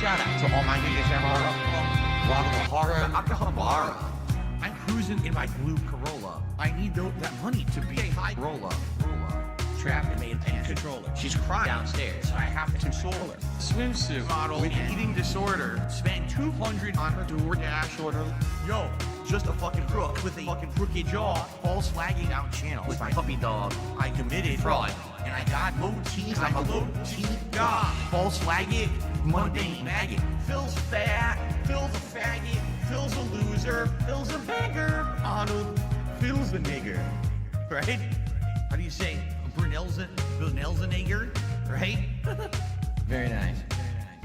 shout out to all my niggas Guadalajara. I'm cruising in my blue Corolla. I need that money to be a high roller. Trapped and made a controller. She's crying downstairs, so I have to console her. Swimsuit model with eating disorder. Spent $200 on her DoorDash order. Yo, just a fucking crook with a fucking crooked jaw. False flagging down channel with my puppy dog. I committed fraud, and I got low teeth. I'm a low teeth god. False flagging, mundane maggot. Phil's fat, Phil's a faggot. Phil's a loser, Phil's a beggar. Arnold, Phil's a nigger. Right? How do you say? Brunel's a nigger, right? Very nice.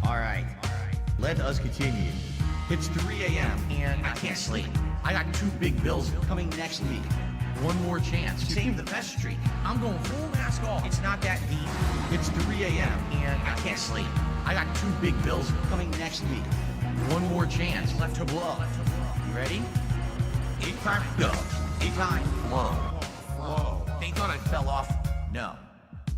All right. Let us continue. It's 3 a.m. and I can't sleep. I got 2 big bills coming next week. One more chance to save the best streak. I'm going full mask off. It's not that deep. It's 3 a.m. and I can't sleep. I got 2 big bills coming next week. One more chance left to blow. You ready? 8 time go. 8 time flow. They thought I fell off. No.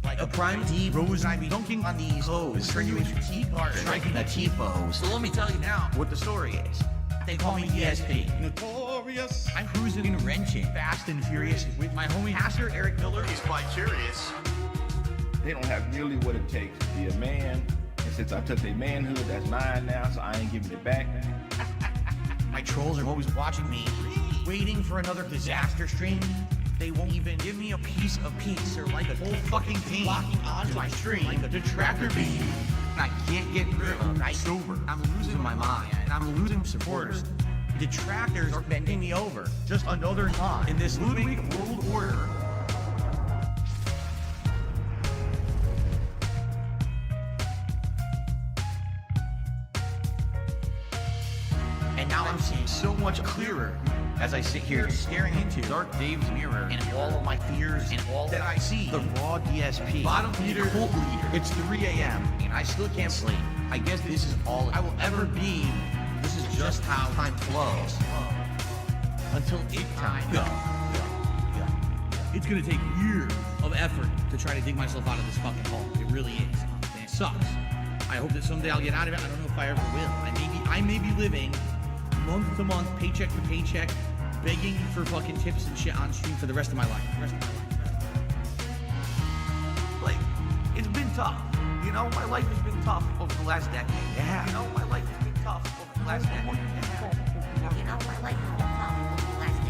Like a prime D rose, I be dunking on these hoes. Turn you into T-bar, striking a T-pose. So let me tell you now what the story is. They call me ESP. Notorious. I'm cruising and wrenching, fast and furious with my homie Pastor Eric Miller. He's quite curious. They don't have nearly what it takes to be a man. And since I took their manhood, that's mine now, so I ain't giving it back. My trolls are always watching me, waiting for another disaster stream. They won't even give me a piece of peace or like a whole fucking team locking onto my stream like a detractor beam. I can't get rid of night sober. I'm losing my mind and I'm losing supporters. Detractors are bending me over. Just another knot in this Ludwig world order. And now I'm seeing so much clearer as I sit here staring into Dark Dave's mirror and all of my fears and all that I see. The raw DSP, bottom leader, cult leader. It's 3 a.m. and I still can't sleep. I guess this is all I will ever be. This is just how time flows. Until it time go. It's gonna take years of effort to try to dig myself out of this fucking hole. It really is. And it sucks. I hope that someday I'll get out of it. I don't know if I ever will. I may be living month to month, paycheck to paycheck, begging for fucking tips and shit on stream for the rest of my life. Like, it's been tough. You know, my life has been tough over the last decade. Yeah. You know, my life has been tough over the last decade. Yeah. You know, my life has been tough over the last decade.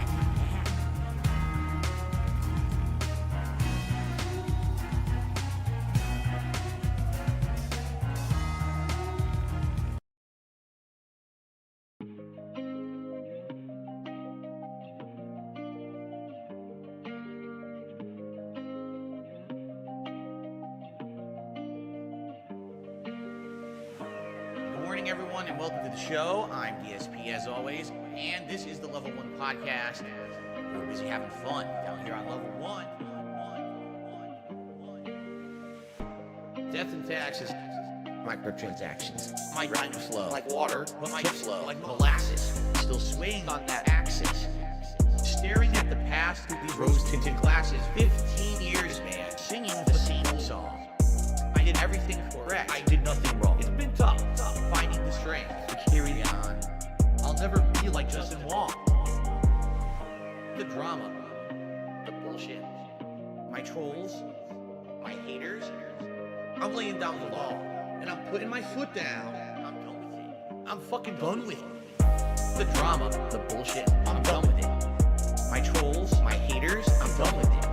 Everyone, and welcome to the show. I'm DSP as always, and this is the Level 1 podcast. We're busy having fun down here on Level 1. Death and taxes, microtransactions. My rhyme flow like water, but my flow like molasses. Still swaying on that axis. Staring at the past through these rose-tinted glasses. 15 years, man, singing the same song. I did everything correct. I did nothing wrong. It's been tough finding the strength to carry on. I'll never be like Justin Wong. The drama, the bullshit, my trolls, my haters. I'm laying down the law, and I'm putting my foot down. I'm done with it. I'm fucking done with it. The drama, the bullshit. I'm done with it. My trolls, my haters. I'm done with it.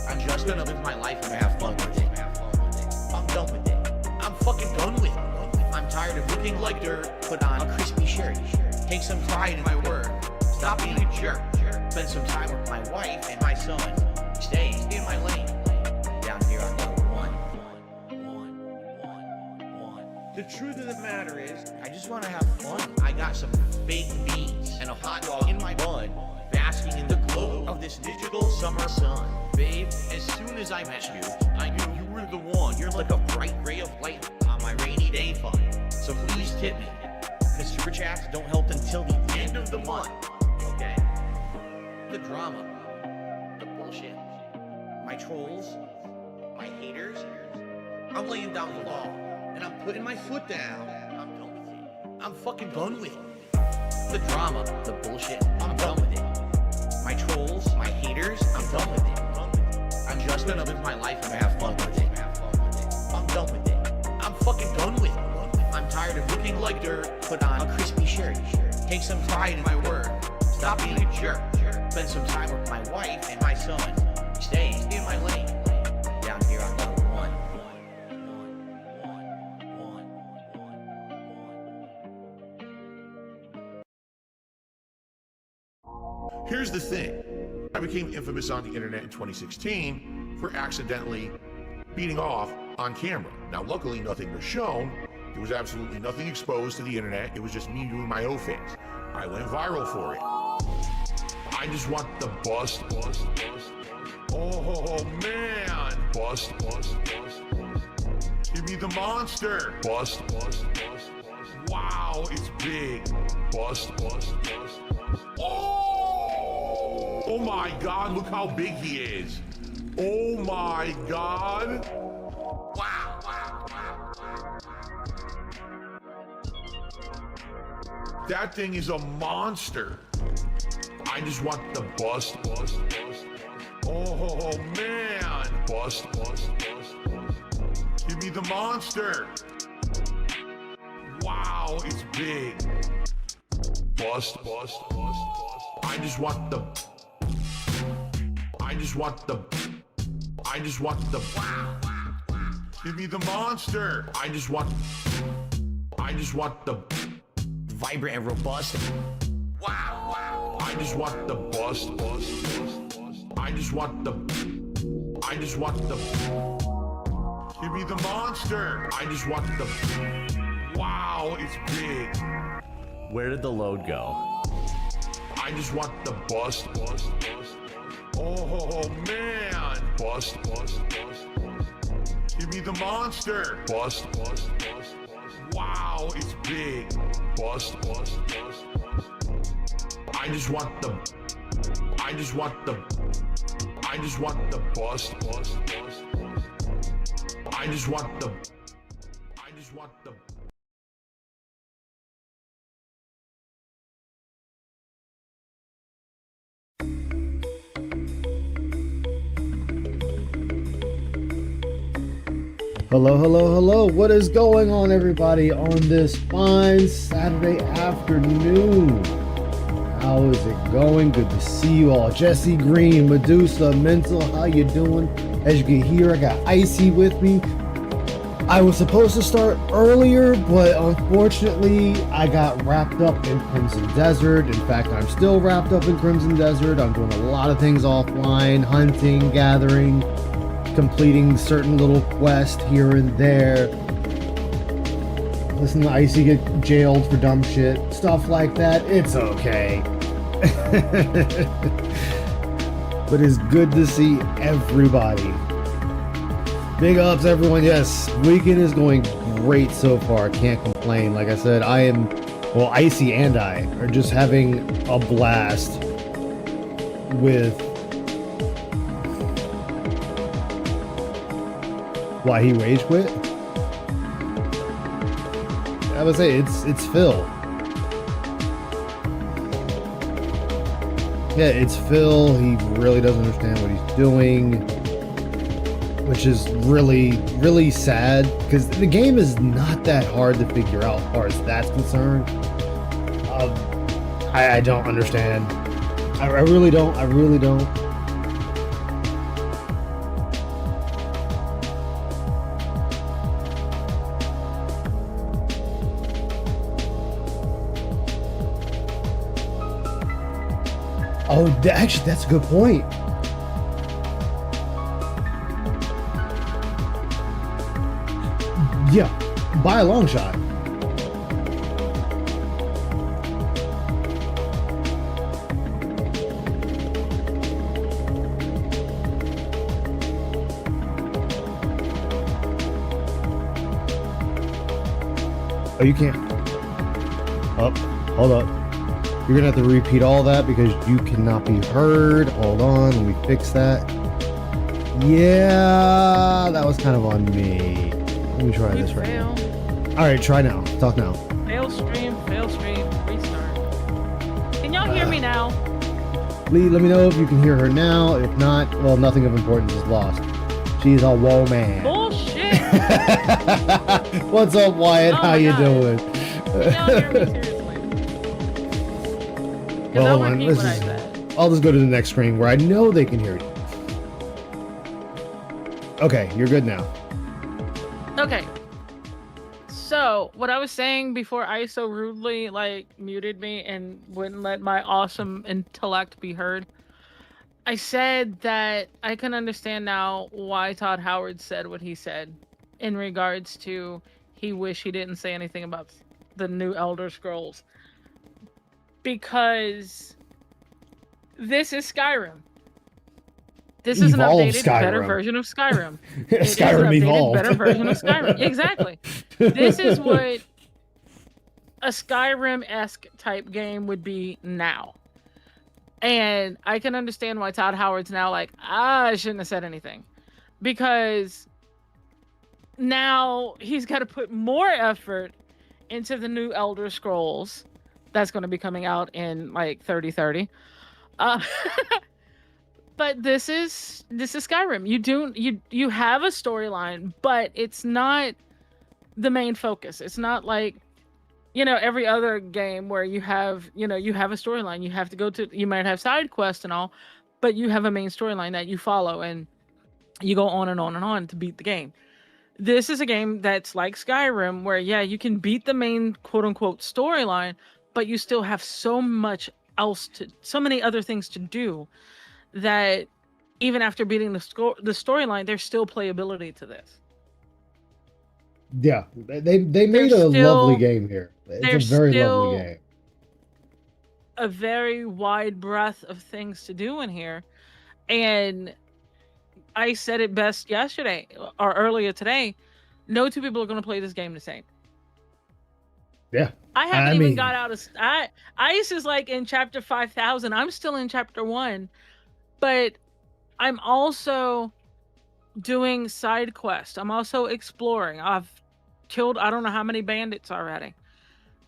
I'm just gonna live my life and have fun with it. I'm done with it. I'm fucking done with it. I'm tired of looking like dirt. Put on a crispy shirt. Take some pride in my work. Stop being a jerk. Spend some time with my wife and my son. Stay in my lane. Down here on Level 1. The truth of the matter is, I just want to have fun. I got some baked beans and a hot dog in my bun, basking in the glow of this digital summer sun. Babe, as soon as I met you, I knew you were the one. You're like a bright ray of light on my rainy day fund. So please tip me, because super chats don't help until the end of the month. Okay? The drama, the bullshit, my trolls, my haters. I'm laying down the law, and I'm putting my foot down. I'm fucking done with it. The drama, the bullshit, I'm done with it. My trolls, my haters, I'm done with it. I'm just gonna live my life and have fun with it. I'm done with it. I'm fucking done with it. I'm tired of looking like dirt. Put on a crispy shirt. Take some pride in my word. Stop being a jerk. Spend some time with my wife and my son. Stay in my lane. Down here on level one. Here's the thing. I became infamous on the internet in 2016 for accidentally beating off on camera. Now, luckily, nothing was shown. There was absolutely nothing exposed to the internet. It was just me doing my own things. I went viral for it. I just want the bust. Oh, man. Bust. Give me the monster. Bust. Wow, it's big. Bust. Oh my God, look how big he is. Oh my God. Wow. That thing is a monster. I just want the bust. Oh man. Bust. Give me the monster. Wow, it's big. Bust. I just want the give me the monster. I just want the Vibrant and robust. wow. I just want the bust. I just want the give me the monster. I just want the wow, it's big. Where did the load go? I just want the bust. Oh man. Bust. Give me the monster. Bust. Wow, it's big. Bust. I just want the bust. I just want the Hello. What is going on, everybody, on this fine Saturday afternoon? How is it going? Good to see you all. Jesse Green, Medusa, Mental, how you doing? As you can hear, I got Icy with me. I was supposed to start earlier, but unfortunately, I got wrapped up in Crimson Desert. In fact, I'm still wrapped up in Crimson Desert. I'm doing a lot of things offline, hunting, gathering, completing certain little quests here and there. Listen to Icy get jailed for dumb shit, stuff like that. It's okay. But it's good to see everybody. Big ups, everyone. Yes, weekend is going great so far. Can't complain. Like I said, Icy and I are just having a blast with why he rage quit. I would say it's Phil. Yeah, it's Phil. He really doesn't understand what he's doing, which is really sad, because the game is not that hard to figure out as far as that's concerned. I don't understand. I really don't. Oh, actually, that's a good point. Yeah, by a long shot. Oh, you can't. Oh, hold up. You're gonna have to repeat all that because you cannot be heard. Hold on, let me fix that. Yeah, that was kind of on me. Let me try this right now. All right, try now. Talk now. Fail stream, restart. Can y'all hear me now? Lee, let me know if you can hear her now. If not, well, nothing of importance is lost. She's a woman. Bullshit! What's up, Wyatt? Oh How my you God. doing? Can y'all hear me seriously? Because Well, I'll hold on. repeat Let's what I just, said. I'll just go to the next screen where I know they can hear you. Okay, you're good now. Okay. So, what I was saying before I so rudely, like, muted me and wouldn't let my awesome intellect be heard, I said that I can understand now why Todd Howard said what he said in regards to he wished he didn't say anything about the new Elder Scrolls. Because this is Skyrim. This is an Evolved updated, better Skyrim. version of Skyrim. It is an Skyrim updated, evolved. better version of Skyrim. Exactly. This is what a Skyrim-esque type game would be now. And I can understand why Todd Howard's now like, I shouldn't have said anything. Because now he's got to put more effort into the new Elder Scrolls that's going to be coming out in like 3030. But this is Skyrim. You have a storyline, but it's not the main focus. It's not like, every other game where you have a storyline. You have to go to, you might have side quests and all, but you have a main storyline that you follow and you go on and on and on to beat the game. This is a game that's like Skyrim where, yeah, you can beat the main quote unquote storyline, but you still have so many other things to do that even after beating the storyline, there's still playability to this. Yeah, they made a lovely game here. It's a very lovely game. A very wide breadth of things to do in here. And I said it best yesterday or earlier today. No two people are going to play this game the same. Yeah. I haven't even got out of... Ice is like in chapter 5,000. I'm still in chapter 1. But I'm also doing side quests. I'm also exploring. I've killed I don't know how many bandits already.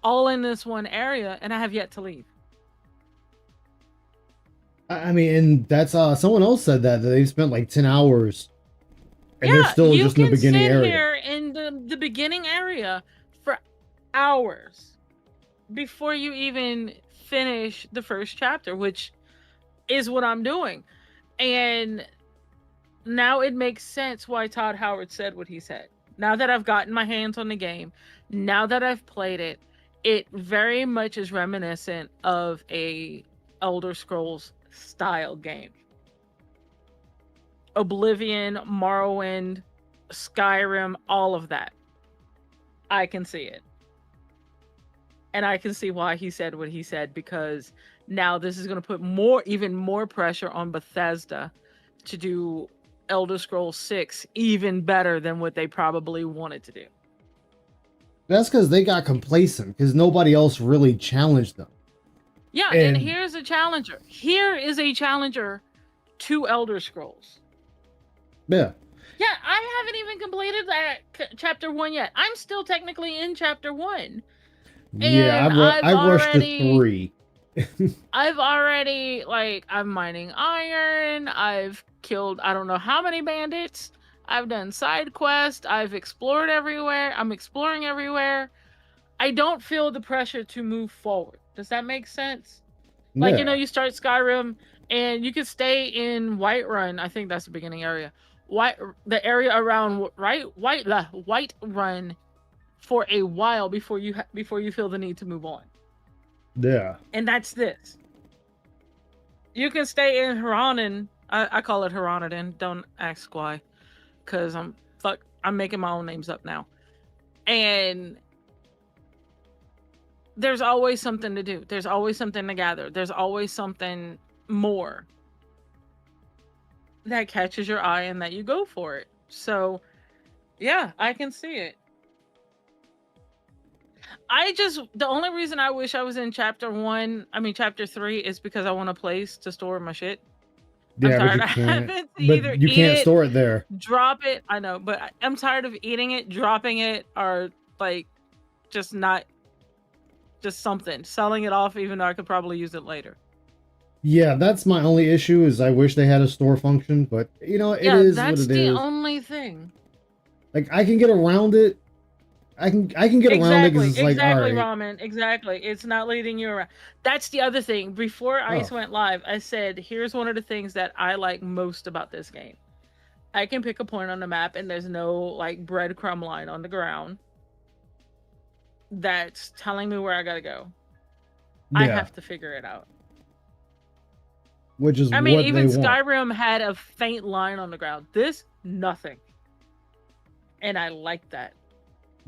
All in this one area, and I have yet to leave. I mean, and that's someone else said that they've spent like 10 hours and they're still just in the beginning area. You can sit here in the beginning area for hours before you even finish the first chapter, which is what I'm doing. And now it makes sense why Todd Howard said what he said. Now that I've gotten my hands on the game, now that I've played it, it very much is reminiscent of a Elder Scrolls style game. Oblivion, Morrowind, Skyrim, all of that. I can see it. And I can see why he said what he said, because now this is going to put even more pressure on Bethesda to do Elder Scrolls 6 even better than what they probably wanted to do. That's because they got complacent because nobody else really challenged them. Yeah, and here's a challenger. Here is a challenger to Elder Scrolls. Yeah. Yeah, I haven't even completed that chapter 1 yet. I'm still technically in chapter 1. Yeah, I rushed to 3. I've already, I'm mining iron. I've killed I don't know how many bandits. I've done side quests. I've explored everywhere. I'm exploring everywhere. I don't feel the pressure to move forward. Does that make sense? Yeah. You start Skyrim and you can stay in Whiterun. I think that's the beginning area. The area around Whiterun for a while before you feel the need to move on. Yeah. And that's this. You can stay in Haranen. I call it Haranadin. Don't ask why. Because I'm making my own names up now. And there's always something to do. There's always something to gather. There's always something more that catches your eye and that you go for it. So, yeah, I can see it. The only reason I wish I was in chapter 3 is because I want a place to store my shit. Yeah, I'm tired but you can't. of But you can't store it there. Drop it. I know, but I'm tired of eating it, dropping it, or just not just something. Selling it off, even though I could probably use it later. Yeah, that's my only issue. Is I wish they had a store function, but you know, it Yeah, is that's what it the is. only thing. Like I can get around it. I can get around it because it's like, all right. Ramen. Exactly. It's not leading you around. That's the other thing. Before Ice went live, I said, here's one of the things that I like most about this game. I can pick a point on the map and there's no like breadcrumb line on the ground that's telling me where I gotta go. Yeah. I have to figure it out. Which is I mean, what even they want. Skyrim had a faint line on the ground. This, nothing. And I like that.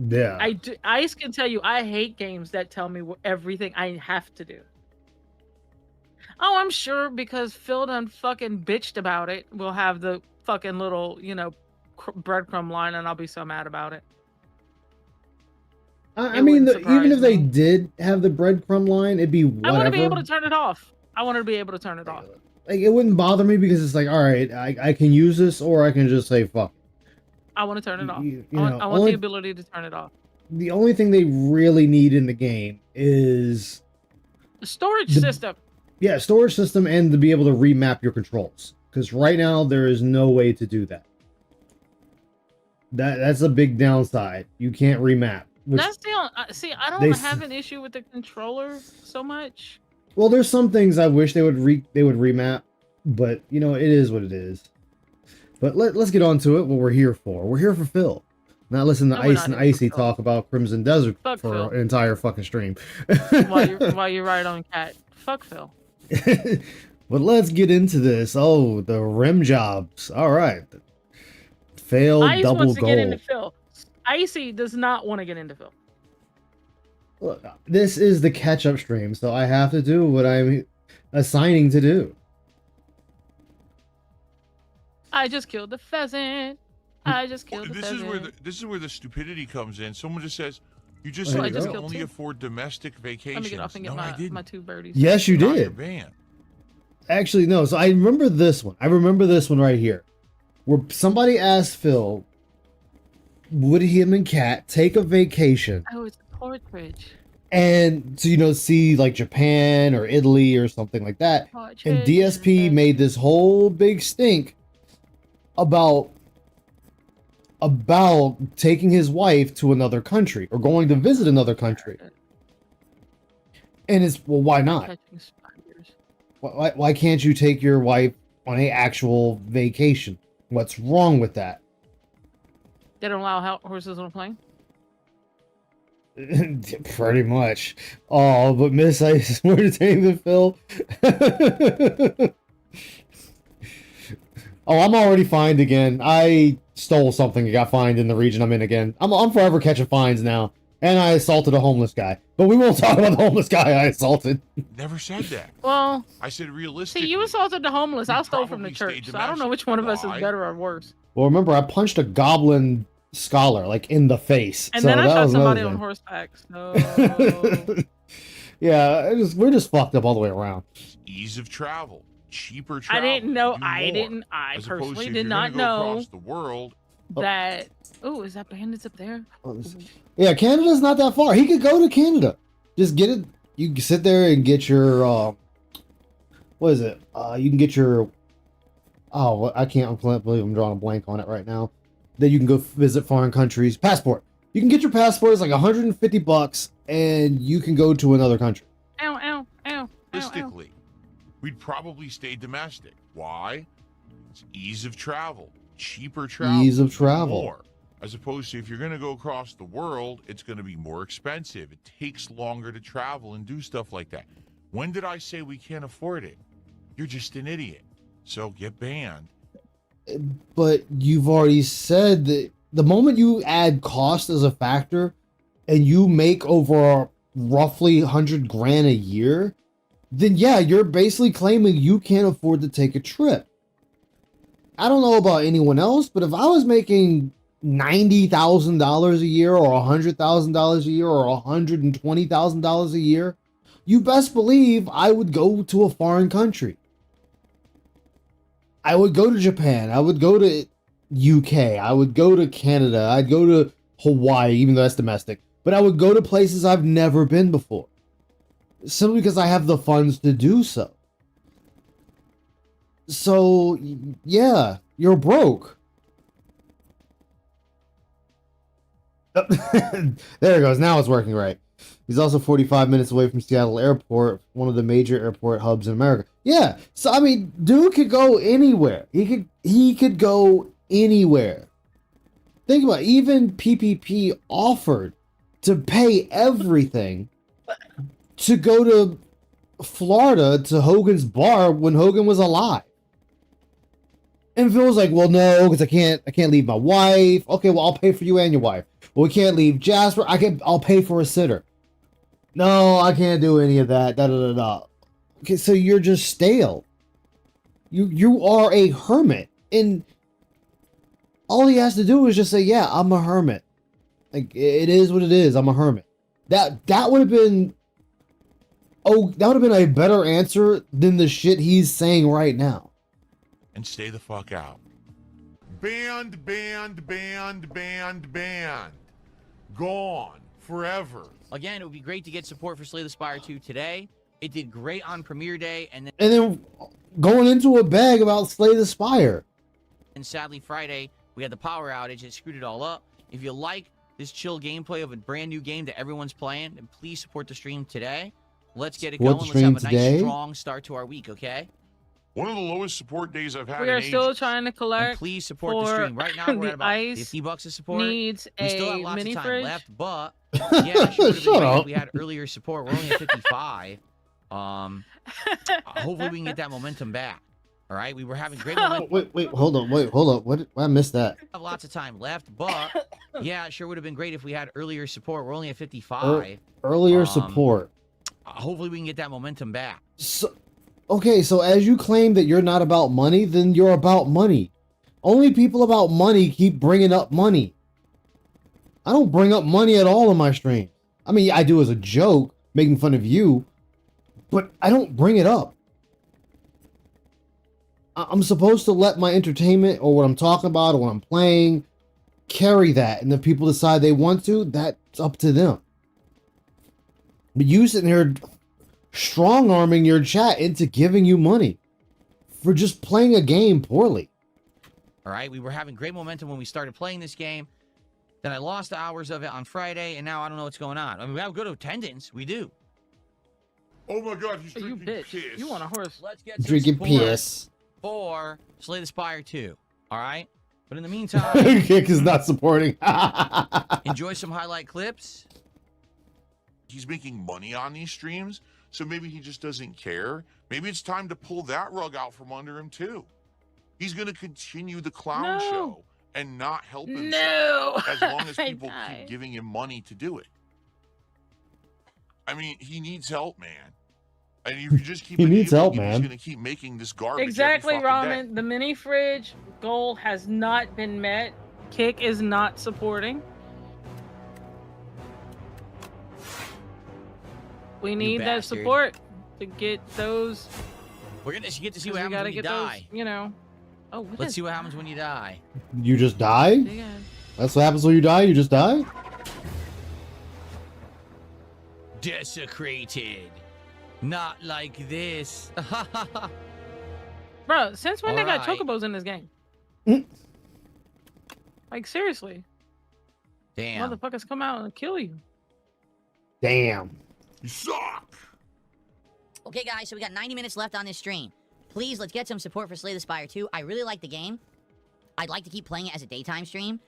Yeah. Ice can tell you, I hate games that tell me everything I have to do. Oh, I'm sure because Phil done fucking bitched about it. We'll have the fucking little, you know, breadcrumb line, and I'll be so mad about it. I mean, even if they did have the breadcrumb line, it'd be whatever. I want to be able to turn it off. I want to be able to turn it off. Like, it wouldn't bother me because it's like, all right, I can use this, or I can just say fuck. I want to turn it off. I want the ability to turn it off. The only thing they really need in the game is the storage system. Yeah, storage system, and to be able to remap your controls. Because right now there is no way to do that. That's a big downside. You can't remap. That's the see. I don't have an issue with the controller so much. Well, there's some things I wish they would remap, but you know, it is what it is. But let's get on to it. What we're here for? We're here for Phil. Not listen to Ice and Icy talk about Crimson Desert for Phil. an entire fucking stream. while you're right on Cat. Fuck Phil. But let's get into this. Oh, the rim jobs. All right. Failed Ice double wants to goal. get into Phil. Icy does not want to get into Phil. Look, this is the catch-up stream, so I have to do what I'm assigning to do. I just killed the pheasant. I just killed the pheasant. This is where the stupidity comes in. Someone just says, "You just Well, said I you just can killed only two. afford domestic vacations." Let me get off and get my two birdies. Yes, you Not your did. van. Actually, no. So I remember this one. I remember this one right here, where somebody asked Phil, would him and Kat take a vacation? Oh, it's a portrait. And to, you know, see like Japan or Italy or something like that. And DSP made this whole big stink about taking his wife to another country or going to visit another country. And it's, well, why not? Why can't you take your wife on an actual vacation? What's wrong with that? They don't allow horses on a plane? Pretty much. Oh, but Miss Ice, where to take the Phil? Oh, I'm already fined again. I stole something and got fined in the region I'm in again. I'm forever catching fines now. And I assaulted a homeless guy. But we won't talk about the homeless guy I assaulted. Never said that. Well, I said realistically. see, you assaulted the homeless. I stole from the probably church. stayed So I don't know which one of us is Why? better or worse. Well, remember, I punched a goblin scholar, like, in the face. And so then I that shot was somebody another on thing. horseback. So Yeah, we're just fucked up all the way around. Ease of travel, cheaper I travel. didn't know. do I more. didn't. I As opposed personally to if did you're not gonna go know across the world. that. Oh, is that bandits up there? Yeah, Canada's not that far. He could go to Canada. Just get it. You can sit there and get your, what is it? You can get your, oh, I can't believe I'm drawing a blank on it right now. Then you can go visit foreign countries. Passport. You can get your passport. It's like $150 and you can go to another country. Ow, ow, ow, ow, ow. Realistically, we'd probably stay domestic. Why? It's ease of travel, cheaper travel. Ease of travel. More. As opposed to if you're going to go across the world, it's going to be more expensive. It takes longer to travel and do stuff like that. When did I say we can't afford it? You're just an idiot. So get banned. But you've already said that the moment you add cost as a factor and you make over roughly 100 grand a year, then yeah, you're basically claiming you can't afford to take a trip. I don't know about anyone else, but if I was making $90,000 a year or $100,000 a year or $120,000 a year, you best believe I would go to a foreign country. I would go to Japan. I would go to UK. I would go to Canada. I'd go to Hawaii, even though that's domestic. But I would go to places I've never been before. simply because I have the funds to do so. So, yeah, you're broke. There it goes. Now it's working right. He's also 45 minutes away from Seattle Airport, one of the major airport hubs in America. Yeah, so I mean, dude could go anywhere. He could go anywhere. Think about it. Even PPP offered to pay everything to go to Florida to Hogan's bar when Hogan was alive. And Phil was like, "Well, no, because I can't leave my wife. Okay, well, I'll pay for you and your wife. Well, we can't leave Jasper. I'll pay for a sitter. No, I can't do any of that. Da da da da. Okay, so you're just stale. You are a hermit, and all he has to do is just say, "Yeah, I'm a hermit. Like it is what it is. I'm a hermit." That would have been that would have been a better answer than the shit he's saying right now. And stay the fuck out. Banned, banned, banned, banned, banned. Gone. Forever. Again, it would be great to get support for Slay the Spire 2 today. It did great on premiere day, and then going into a bag about Slay the Spire. And sadly, Friday, we had the power outage. It screwed it all up. If you like this chill gameplay of a brand new game that everyone's playing, then please support the stream today. Let's get it going. Let's have a nice, strong start to our week, okay? One of the lowest support days I've had. We are still trying to collect. And please support the stream. Right now, we're at about $50 of support. Needs we still have lots mini of time fridge. left, but yeah, sure would have been great if we had earlier support. We're only at 55. Hopefully we can get that momentum back. All right, we were having great momentum. Wait, hold on. What? I missed that. We have lots of time left, but yeah, it sure would have been great if we had earlier support. We're only at 55. Earlier support. Hopefully we can get that momentum back. So, okay, so as you claim that you're not about money, then you're about money. Only people about money keep bringing up money. I don't bring up money at all in my stream. I mean, I do as a joke, making fun of you, but I don't bring it up. I'm supposed to let my entertainment or what I'm talking about or what I'm playing carry that, and if people decide they want to, that's up to them. But you sitting here strong-arming your chat into giving you money for just playing a game poorly. All right, we were having great momentum when we started playing this game. Then I lost hours of it on Friday, and now I don't know what's going on. I mean, we have good attendance. We do. Oh my god, he's You drinking bitch. piss. You want a horse. Let's get some Drinking support piss. for Slay the Spire 2. All right? But in the meantime, Kick is not supporting. enjoy some highlight clips. He's making money on these streams, so maybe he just doesn't care. Maybe it's time to pull that rug out from under him too. He's going to continue the clown show and not help himself as long as people keep giving him money to do it. I mean, he needs help, man. And if you just keep He needs help, he's man. going to keep making this garbage. Exactly, every fucking Ramen. day. The mini fridge goal has not been met. Kick is not supporting. We need that bastard. support to get those. We're going to get to see 'cause what we happens gotta when you get die. those, you know. Oh, Let's see what happens when you die. You just die? Yeah. That's what happens when you die? You just die? Desecrated. Not like this. Bro, since when they got Alright. chocobos in this game? Like, seriously. Damn. Motherfuckers come out and kill you. Damn. You suck. Okay, guys, so we got 90 minutes left on this stream. Please, let's get some support for Slay the Spire 2. I really like the game. I'd like to keep playing it as a daytime stream.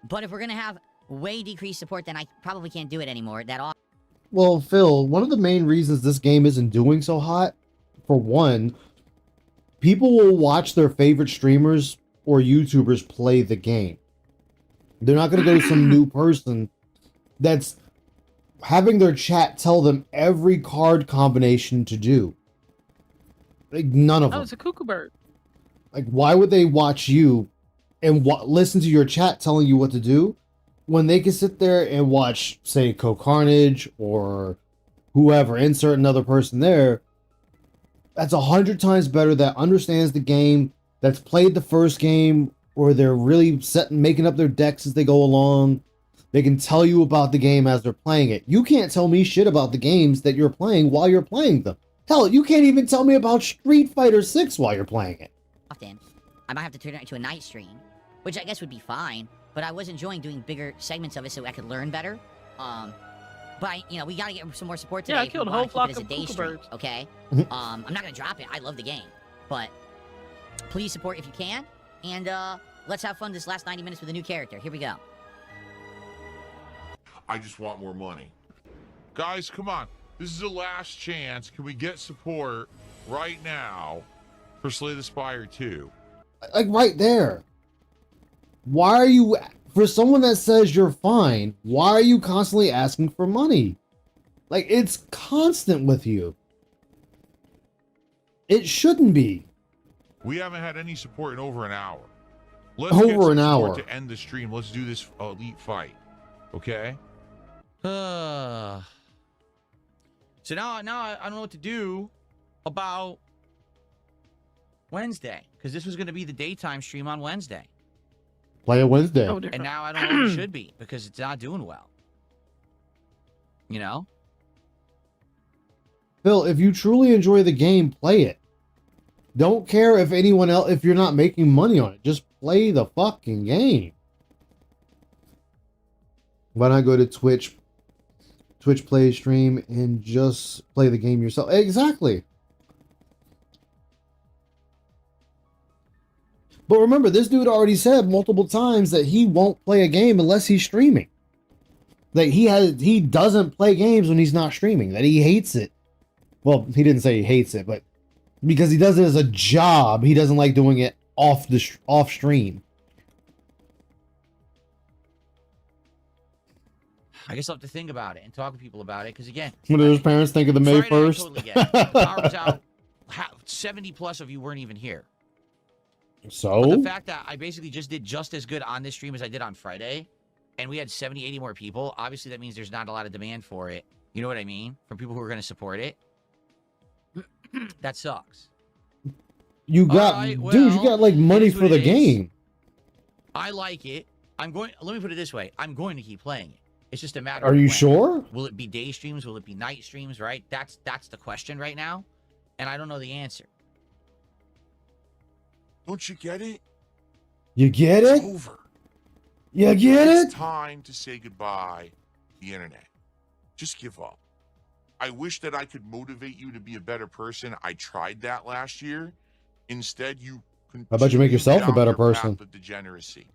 But if we're going to have way decreased support, then I probably can't do it anymore that often. Well, Phil, one of the main reasons this game isn't doing so hot, for one, people will watch their favorite streamers or YouTubers play the game. They're not going to go to some new person that's having their chat tell them every card combination to do. Like, none of them. Oh, it's a cuckoo bird. Like, why would they watch you and listen to your chat telling you what to do when they can sit there and watch, say, Co-Carnage or whoever, insert another person there? That's 100 times better, that understands the game, that's played the first game, or they're really making up their decks as they go along. They can tell you about the game as they're playing it. You can't tell me shit about the games that you're playing while you're playing them. Hell, you can't even tell me about Street Fighter 6 while you're playing it. Often, I might have to turn it into a night stream, which I guess would be fine, but I was enjoying doing bigger segments of it so I could learn better. But you know, we gotta get some more support today. Yeah, I if we killed a wanna whole keep it flock as a of day cuckoo stream, birds. okay? I'm not gonna drop it. I love the game, but please support if you can, and let's have fun this last 90 minutes with a new character. Here we go. I just want more money. Guys, come on. This is the last chance. Can we get support right now for Slay the Spire 2? Like right there. Why are you, for someone that says you're fine, why are you constantly asking for money? Like, it's constant with you. It shouldn't be. We haven't had any support in over an hour. Let's Over get some an support hour. to end the stream. Let's do this elite fight. Okay? So now I don't know what to do about Wednesday, because this was going to be the daytime stream on Wednesday, Play it Wednesday. Oh, and different. now I don't know what it should be because it's not doing well. You know? Phil, if you truly enjoy the game, play it. Don't care if anyone else, if you're not making money on it. Just play the fucking game. Why not go to Twitch play stream and just play the game yourself? Exactly. But remember, this dude already said multiple times that he won't play a game unless he's streaming. That he doesn't play games when he's not streaming. That he hates it. Well, he didn't say he hates it, but because he does it as a job, he doesn't like doing it off stream. I guess I'll have to think about it and talk to people about it, because again, What do his parents think of the May Friday, I 1st? totally get it. The power was out. 70 plus of you weren't even here. But So? the fact that I basically just did just as good on this stream as I did on Friday, and we had 70, 80 more people, obviously that means there's not a lot of demand for it. You know what I mean? From people who are going to support it. That sucks. You got, Alright, dude, you well, got like money it is for what the it is. game. I like it. Let me put it this way. I'm going to keep playing it. It's just a matter Are of you when. sure? Will it be day streams? Will it be night streams, right? That's the question right now. And I don't know the answer. Don't you get it? You get It's it? over. You get It's it? time to say goodbye to the internet. Just give up. I wish that I could motivate you to be a better person. I tried that last year. Instead, you How about you make continued yourself a down better your person? path of degeneracy.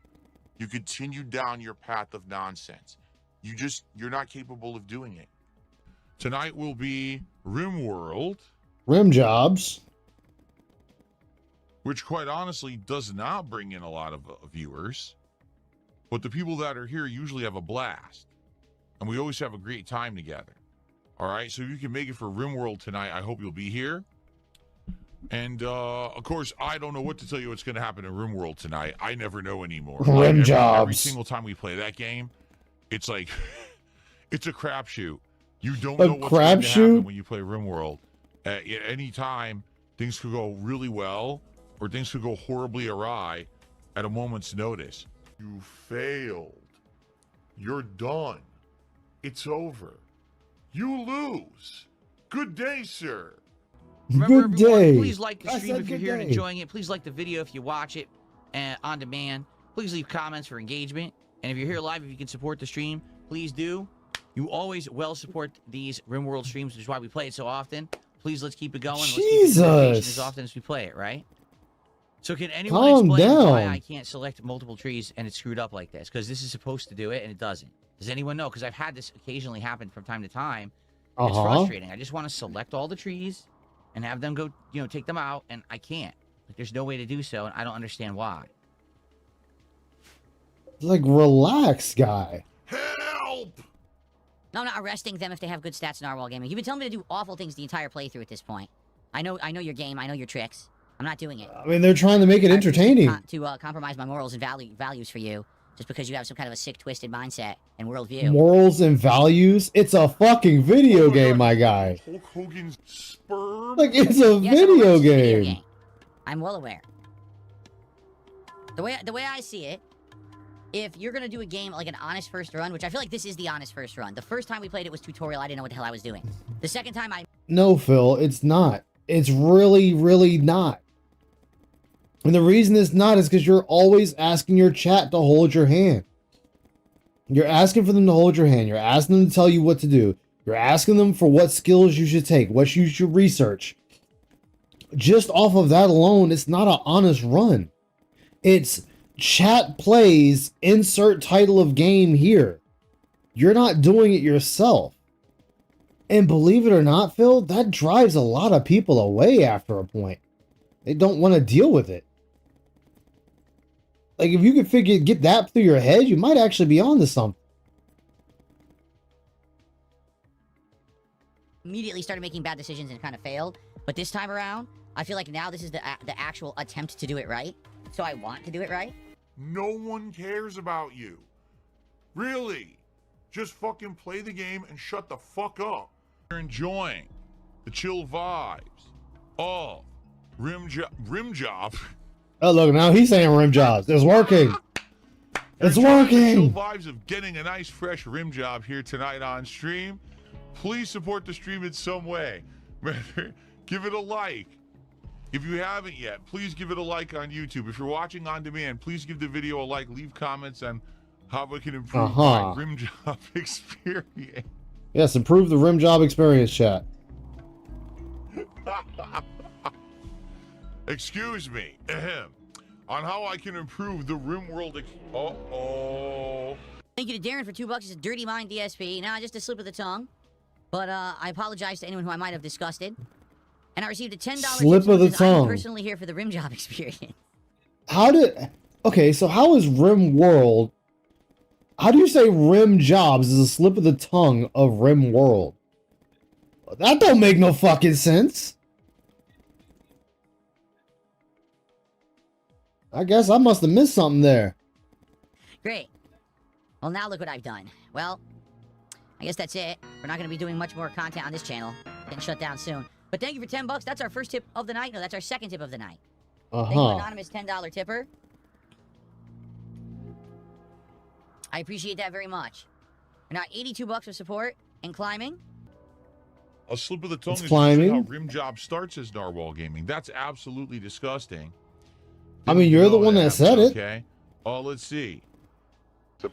You continue down your path of nonsense. You're not capable of doing it. Tonight will be RimWorld, Rim jobs. which quite honestly does not bring in a lot of viewers. But the people that are here usually have a blast. And we always have a great time together. All right, so if you can make it for RimWorld tonight, I hope you'll be here. And, of course, I don't know what to tell you what's going to happen in RimWorld tonight. I never know anymore. Every jobs. single time we play that game, it's like, it's a crapshoot. You don't A know what's going to happen crapshoot? when you play RimWorld. At any time, things could go really well, or things could go horribly awry at a moment's notice. You failed. You're done. It's over. You lose. Good day, sir. Remember, Good everyone, day. please like the I stream said if you're good here and day. enjoying it. Please like the video if you watch it on demand. Please leave comments for engagement. And if you're here live, if you can support the stream, please do. You always well support these RimWorld streams, which is why we play it so often. Please, let's keep it going. Let's keep it in rotation Jesus. as often as we play it, right? So can anyone Calm explain why down. I can't select multiple trees and it's screwed up like this? Because this is supposed to do it and it doesn't. Does anyone know? Because I've had this occasionally happen from time to time. It's frustrating. I just want to select all the trees and have them go, take them out, and I can't. Like, there's no way to do so, and I don't understand why. Like, relax, guy. Help! No, I'm not arresting them if they have good stats in Narwhal Gaming. You've been telling me to do awful things the entire playthrough at this point. I know your game. I know your tricks. I'm not doing it. I mean, they're trying to make it I refuse entertaining. To compromise my morals and values for you, just because you have some kind of a sick, twisted mindset and worldview. Morals and values? It's a fucking video Oh my game, God. my guy. Hulk Hogan's sperm? Like, it's a Yes, I'm aware video it's a video game. I'm well aware. The way I see it if you're gonna do a game like an honest first run, which I feel like this is the honest first run. The first time we played it was tutorial. I didn't know what the hell I was doing. The second time No, Phil, it's not. It's really, really not. And the reason it's not is because you're always asking your chat to hold your hand. You're asking for them to hold your hand. You're asking them to tell you what to do. You're asking them for what skills you should take, what you should research. Just off of that alone, it's not an honest run. It's chat plays, insert title of game here. You're not doing it yourself. And believe it or not, Phil, that drives a lot of people away after a point. They don't want to deal with it. Like, if you could get that through your head, you might actually be onto something. immediately started making bad decisions and kind of failed. But this time around, I feel like now this is the actual attempt to do it right. So I want to do it right. No one cares about you. Really. Just fucking play the game and shut the fuck up. You're enjoying the chill vibes of rim job. Oh, look, now he's saying rim jobs. It's working. It's working. Chill vibes of getting a nice fresh rim job here tonight on stream. Please support the stream in some way. Give it a like. If you haven't yet, please give it a like on YouTube. If you're watching on demand, please give the video a like. Leave comments on how we can improve my rim job experience. Yes, improve the rim job experience, chat. Excuse me. Ahem. On how I can improve the rim world. Uh-oh. Thank you to Darren for $2. It's a Dirty Mind DSP. Now, just a slip of the tongue. But I apologize to anyone who I might have disgusted. And I received a $10 slip of the tongue. I'm personally here for the rim job experience. How did... Okay, so how is rim world... How do you say rim jobs is a slip of the tongue of rim world? That don't make no fucking sense. I guess I must have missed something there. Great. Well, now look what I've done. Well, I guess that's it. We're not going to be doing much more content on this channel. Getting shut down soon. But thank you for $10. That's our first tip of the night. No, that's our second tip of the night. Thank you, anonymous $10 tipper. I appreciate that very much. We're now $82 of support and climbing. A slip of the tongue is climbing. How rim job starts as Narwhal Gaming. That's absolutely disgusting. I mean, you're the one that said it. Okay. Oh, let's see.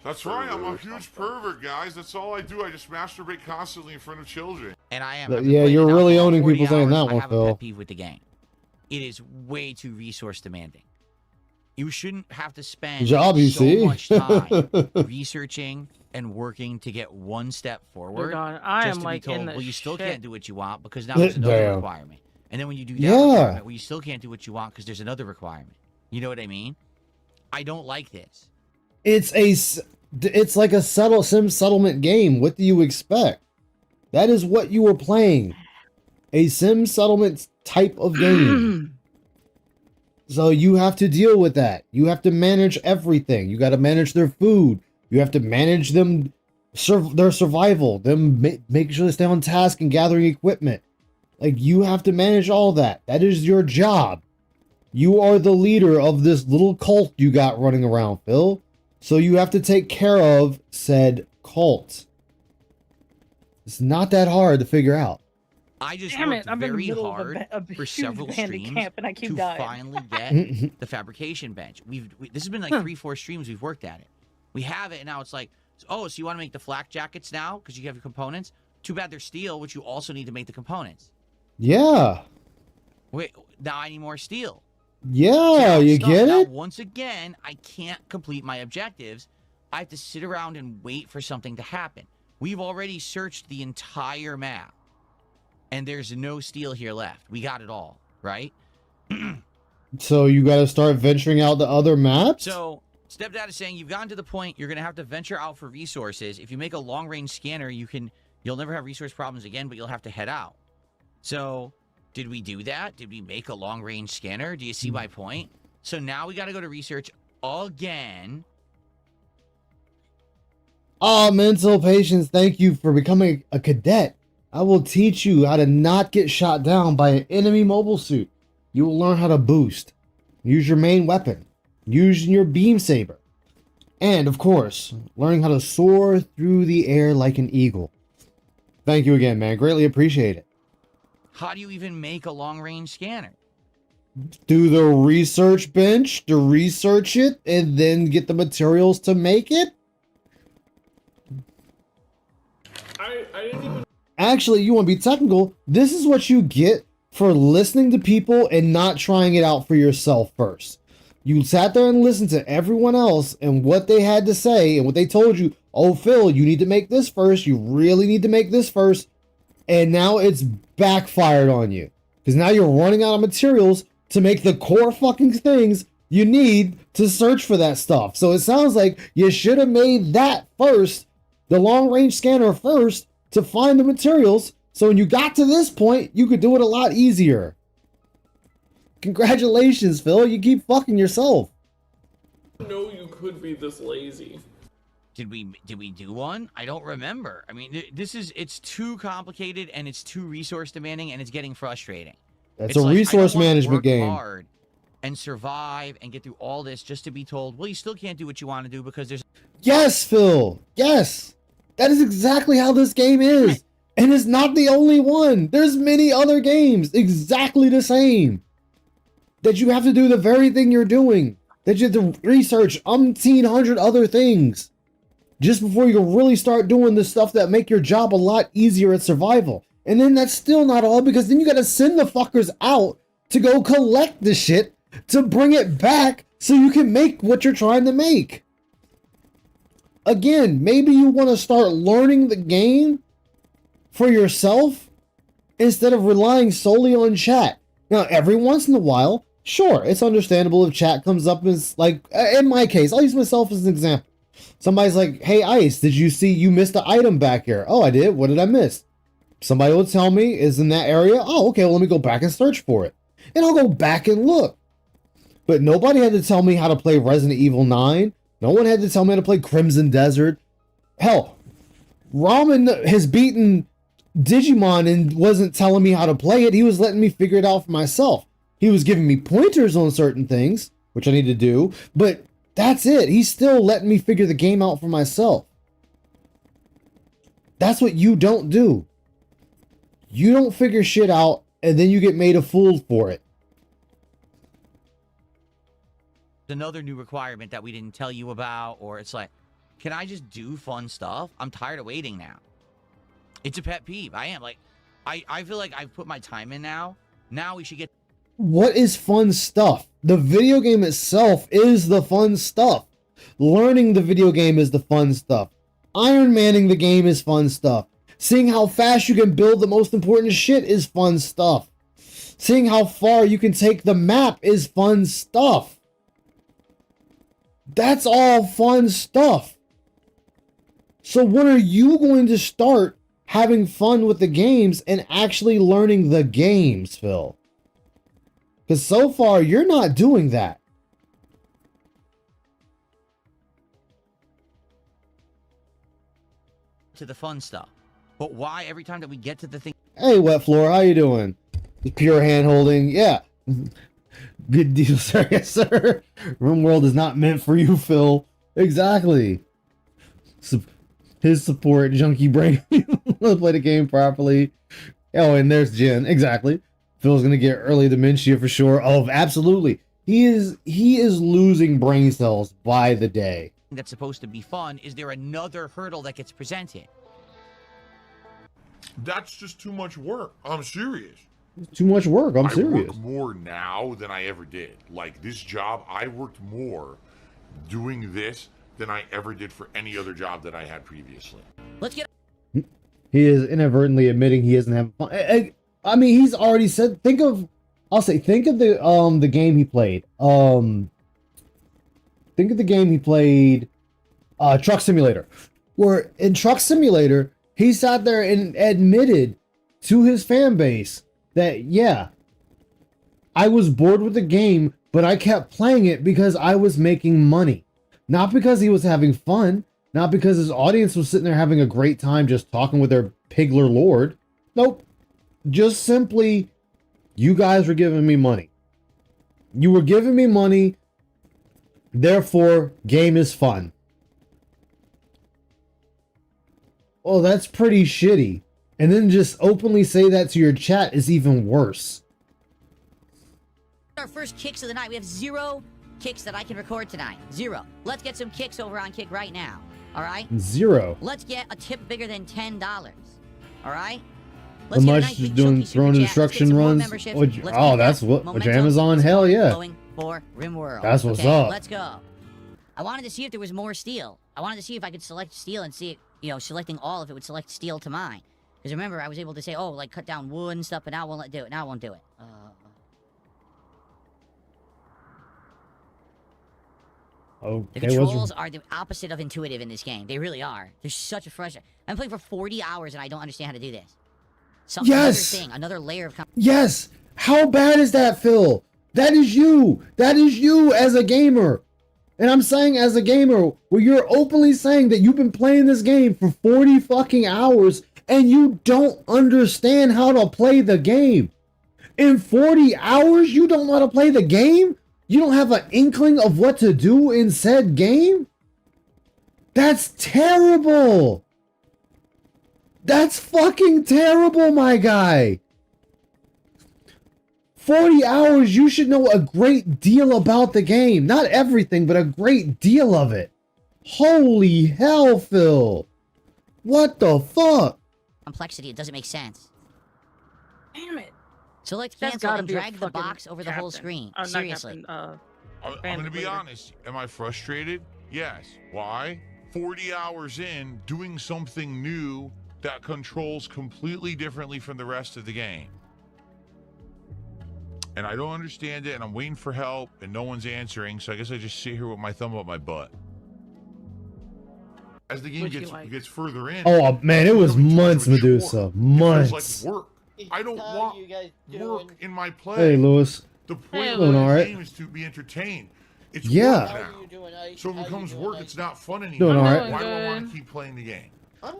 That's right. I'm a huge pervert, guys. That's all I do. I just masturbate constantly in front of children. And I am. Yeah, you're really owning people saying that one, I have a Phil. pet peeve with the game. It is way too resource demanding. You shouldn't have to spend so much time researching and working to get one step forward. I am like told, in the well, you still shit. can't do what you want because now there's another requirement. And then when you do that requirement, well, you still can't do what you want because there's another requirement. You know what I mean? I don't like this. It's like a sim settlement game. What do you expect? That is what you were playing. A sim settlement type of game. So you have to deal with that. You have to manage everything. You got to manage their food. You have to manage them, their survival, them making sure they stay on task and gathering equipment. Like, you have to manage all that. That is your job. You are the leader of this little cult you got running around, Phil. So you have to take care of said cult. It's not that hard to figure out. I just Damn worked it, I'm in the very middle hard of a for huge several abandoned streams camp and I keep to dying. finally get the fabrication bench. This has been like 3-4 streams we've worked at it. We have it, and now it's like, oh, so you want to make the flak jackets now because you have your components? Too bad they're steel, which you also need to make the components. Yeah. Wait, now I need more steel. Yeah, you get now, it? Once again, I can't complete my objectives. I have to sit around and wait for something to happen. We've already searched the entire map. And there's no steel here left. We got it all, right? So you got to start venturing out to other maps? So, Stepdad is saying you've gotten to the point you're going to have to venture out for resources. If you make a long-range scanner, you'll never have resource problems again, but you'll have to head out. So, did we do that? Did we make a long-range scanner? Do you see my point? So now we got to go to research again. Oh, mental patience. Thank you for becoming a cadet. I will teach you how to not get shot down by an enemy mobile suit. You will learn how to boost. Use your main weapon. Use your beam saber. And, of course, learning how to soar through the air like an eagle. Thank you again, man. Greatly appreciate it. How do you even make a long-range scanner? Do the research bench to research it and then get the materials to make it? I didn't even... Actually, you want to be technical? This is what you get for listening to people and not trying it out for yourself first. You sat there and listened to everyone else and what they had to say and what they told you. Oh, Phil, you need to make this first. You really need to make this first. And now it's backfired on you. Because now you're running out of materials to make the core fucking things you need to search for that stuff. So it sounds like you should have made that first, the long range scanner first, to find the materials. So when you got to this point, you could do it a lot easier. Congratulations, Phil. You keep fucking yourself. know you could be this lazy. Did we do one? I don't remember. I mean, it's too complicated and it's too resource demanding and it's getting frustrating. That's It's a like, resource I don't wanna management work game. hard and survive and get through all this just to be told, well, you still can't do what you want to do because there's... Yes, Phil. Yes. That is exactly how this game is. And it's not the only one. There's many other games exactly the same. That you have to do the very thing you're doing. That you have to research umpteen hundred other things. Just before you can really start doing the stuff that make your job a lot easier at survival. And then that's still not all, because then you gotta send the fuckers out to go collect the shit to bring it back so you can make what you're trying to make. Again, maybe you want to start learning the game for yourself instead of relying solely on chat. Now, every once in a while, sure, it's understandable if chat comes up as, like, in my case, I'll use myself as an example. Somebody's like, hey, Ice, did you see you missed an item back here? Oh, I did. What did I miss? Somebody will tell me is in that area. Oh, okay, well, let me go back and search for it. And I'll go back and look. But nobody had to tell me how to play Resident Evil 9. No one had to tell me how to play Crimson Desert. Hell, Ramen has beaten Digimon and wasn't telling me how to play it. He was letting me figure it out for myself. He was giving me pointers on certain things, which I need to do, but that's it. He's still letting me figure the game out for myself. That's what you don't do. You don't figure shit out and then you get made a fool for it. Another new requirement that we didn't tell you about, or it's like, can I just do fun stuff? I'm tired of waiting now. It's a pet peeve. I am like, I feel like I've put my time in now. Now we should get... What is fun stuff? The video game itself is the fun stuff. Learning the video game is the fun stuff. Iron Manning the game is fun stuff. Seeing how fast you can build the most important shit is fun stuff. Seeing how far you can take the map is fun stuff. That's all fun stuff. So when are you going to start having fun with the games and actually learning the games, Phil? Because so far, you're not doing that. to the fun stuff. But why every time that we get to the thing... Hey, Wet Floor, how you doing? Pure hand holding, yeah. Good deal, sir. Yes, sir. RimWorld is not meant for you, Phil. Exactly. His support, junkie brain. Play the game properly. Oh, and there's Jen. Exactly. Phil's gonna get early dementia for sure. Oh, absolutely. He is losing brain cells by the day. That's supposed to be fun. Is there another hurdle that gets presented? That's just too much work. I'm serious. Too much work. I'm serious. I work more now than I ever did. Like this job, I worked more doing this than I ever did for any other job that I had previously. Let's get... He is inadvertently admitting he isn't having fun. I mean, he's already said, think of the game he played. Think of the game he played, Truck Simulator. Where in Truck Simulator, he sat there and admitted to his fan base that, yeah, I was bored with the game, but I kept playing it because I was making money. Not because he was having fun, not because his audience was sitting there having a great time just talking with their Pigler Lord. Nope. Just simply, you guys were giving me money. You were giving me money, therefore, game is fun. Oh, that's pretty shitty. And then just openly say that to your chat is even worse. Our first kicks of the night. We have 0 kicks that I can record tonight. 0. Let's get some kicks over on Kick right now. All right? 0. Let's get a tip bigger than $10. All right? How much is doing throwing destruction runs? Oh, that's what Amazon. Hell yeah. For RimWorld. That's what's okay, up. Let's go. I wanted to see if there was more steel. I wanted to see if I could select steel and see it, you know, selecting all, if it would select steel to mine. Because remember, I was able to say, oh, like cut down wood and stuff, but now it won't let do it. Now it won't do it. Okay, the controls are the opposite of intuitive in this game. They really are. They're such a frustrating. I'm playing for 40 hours and I don't understand how to do this. Yes. Another thing, another layer of. Yes. How bad is that, Phil? That is you. That is you as a gamer. And I'm saying as a gamer, where you're openly saying that you've been playing this game for 40 fucking hours and you don't understand how to play the game. In 40 hours, you don't know how to play the game? You don't have an inkling of what to do in said game? That's terrible. That's fucking terrible, my guy. 40 hours, you should know a great deal about the game. Not everything, but a great deal of it. Holy hell, Phil. What the fuck? Complexity, it doesn't make sense. Damn it. Select cancel and drag the box over the whole screen. Seriously. I'm going to be honest. Am I frustrated? Yes. Why? 40 hours in, doing something new that controls completely differently from the rest of the game. And I don't understand it, and I'm waiting for help, and no one's answering, so I guess I just sit here with my thumb up my butt. As the game gets further in... Oh, man, it was months, Medusa. Months. It feels like work. I don't want work in my play. Hey, Lewis. The point of Doing the all right. game is to be entertained. It's Yeah. work now. So if it becomes work, it's not fun anymore. Doing all right. Why do I want to keep playing the game?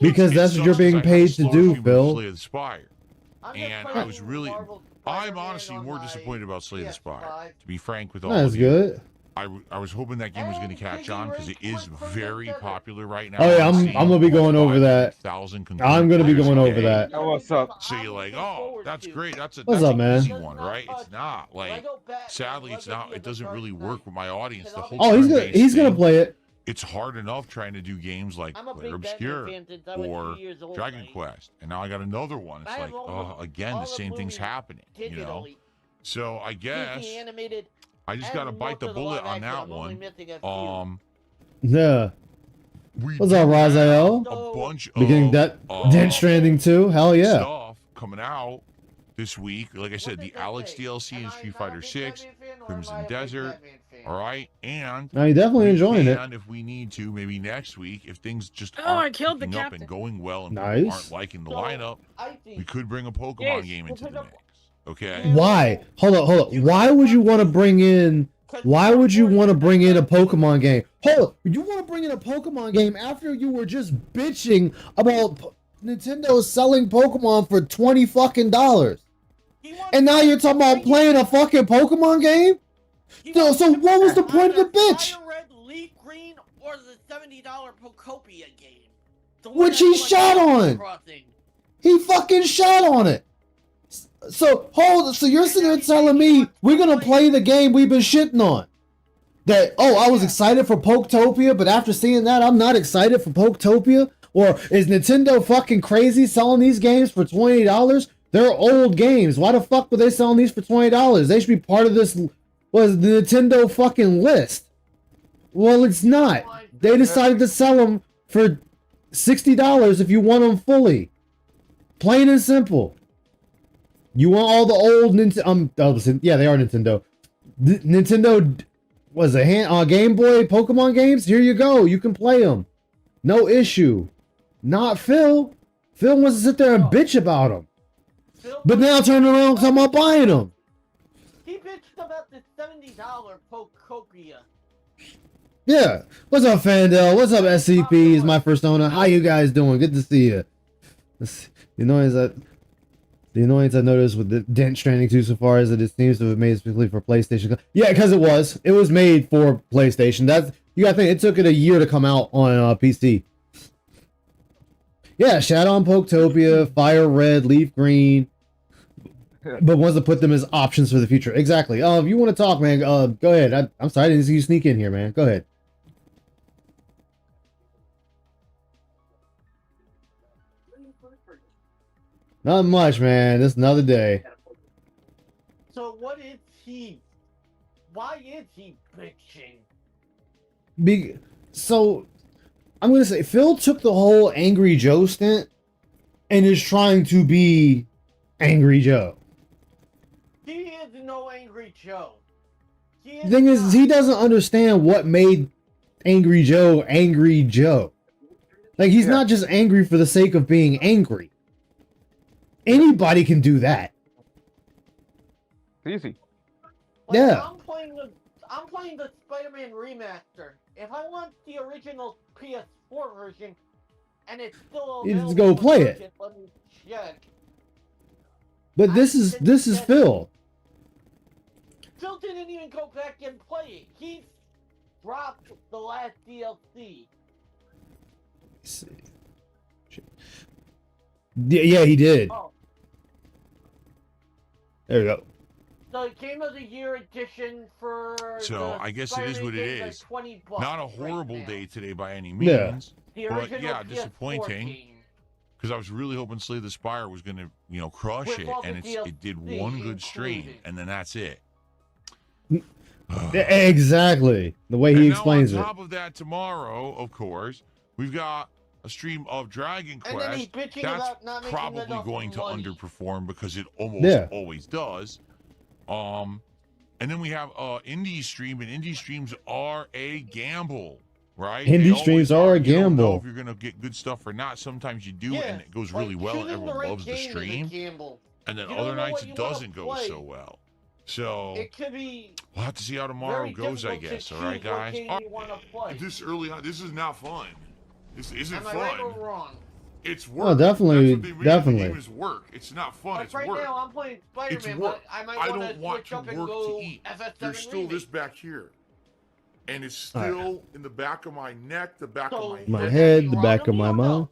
Because that's what you're being paid to do, Phil. Slay the Spire. And I was really... I'm honestly more disappointed about Slay the Spire, to be frank with all That's of you. good. I was hoping that game was going to catch on because it is very popular right now. Oh yeah, I'm gonna be going over that. I'm gonna be going over that. What's up? So you're like, oh, that's great. That's What's up, an man? easy one, right? It's not like, sadly, it's not. It doesn't really work with my audience. The whole Oh, he's gonna play it. It's hard enough trying to do games like Player Obscure or Dragon Quest, and now I got another one. It's like, oh, again, the same thing's happening, you know. So I guess I just got to bite the bullet on that one. Yeah. What's up, Raziel? A bunch Beginning of Dead Stranding 2? Hell yeah. Stuff coming out this week. Like I said, the Alex DLC in Street Fighter 6, Crimson Desert. All right, and no, you're definitely enjoying it. And if we need to, maybe next week, if things just I killed the picking up captain. and going well, and Nice. people aren't liking the lineup, we could bring a Pokemon game into the mix. Okay. Why? Hold up. Why would you want to bring in? Why would you want to bring in a Pokemon game? Hold up. You want to bring in a Pokemon game after you were just bitching about Nintendo selling Pokemon for $20 fucking. And now you're talking about playing a fucking Pokemon game? So what was the point of the bitch? Red, Leaf Green, or the $70 Pokopia game? Which he shot on. He fucking shot on it. So you're sitting there telling me we're gonna play the game we've been shitting on. That I was excited for Poketopia, but after seeing that, I'm not excited for Poketopia. Or is Nintendo fucking crazy selling these games for $20? They're old games. Why the fuck were they selling these for $20? They should be part of this. Was the Nintendo fucking list? Well, it's not. They decided to sell them for $60 if you want them fully. Plain and simple. You want all the old Nintendo? Yeah, they are Nintendo. Nintendo was a Game Boy Pokemon games. Here you go. You can play them. No issue. Not Phil. Phil wants to sit there and bitch about them. But now turn around and come up buying them. He bitched about the $70 Pokopia. Yeah. What's up, Fandel? What's up, SCP? Is my first owner. How you guys doing? Good to see you. The annoyance I noticed with the Dent Stranding 2 so far is that it seems to have made specifically for PlayStation. Yeah, because it was made for PlayStation. You gotta think it took it a year to come out on PC. Yeah, Shadow on Poketopia, Fire Red, Leaf Green, but wants to put them as options for the future. Exactly. If you want to talk, man, go ahead. I'm sorry, I didn't see you sneak in here, man. Go ahead. Not much, man. Just another day. So what is he? Why is he bitching? So I'm gonna say Phil took the whole Angry Joe stint and is trying to be Angry Joe. He is no Angry Joe. The thing is, he doesn't understand what made Angry Joe Angry Joe. Like, he's not just angry for the sake of being angry. Anybody can do that. Easy. Like, Yeah. I'm playing the Spider-Man remaster. If I want the original PS4 version, and it's still You available, just go play it. Let me check. But this is Phil. Phil didn't even go back and play it. He dropped the last DLC. Yeah, he did. Oh. There we go. The Game of the Year edition for So the I guess it is what it Spider-Man is. $20 Not a right horrible now. day today by any Yeah. means. The But original yeah, PS4 disappointing. game. Because I was really hoping Slay the Spire was going to, crush With it, all and the it did one good included. stream, and then that's it. Exactly. The way he And explains now it. on top of that, tomorrow, of course, we've got a stream of Dragon And then he's Quest. bitching That's about not making probably enough going to money. underperform because it almost always does. And then we have indie stream, and indie streams are a gamble, right? Indie They always streams are a You don't know gamble. if you're going to get good stuff or not. Sometimes you do, Yeah, and it goes like, really well, and choosing the everyone right loves the game is a stream. gamble. And then You other don't know nights what it you wanna doesn't go play. so well. So It could be we'll have to see how tomorrow very goes, I difficult to guess. All right, choose what guys. game you wanna play. This early on, this is not fun. This isn't Am I fun. right or wrong? It's Oh, work. definitely, That's what they made definitely. The game is work. It's not fun. Like it's right work. now, I'm playing It's Spider-Man, work. but I might I want don't want switch to up and work go to eat. FF7 There's still Remake. this back here, and it's All right. still in the back of my neck, the back So, of My my head, the wrong back with of me my or no? mouth.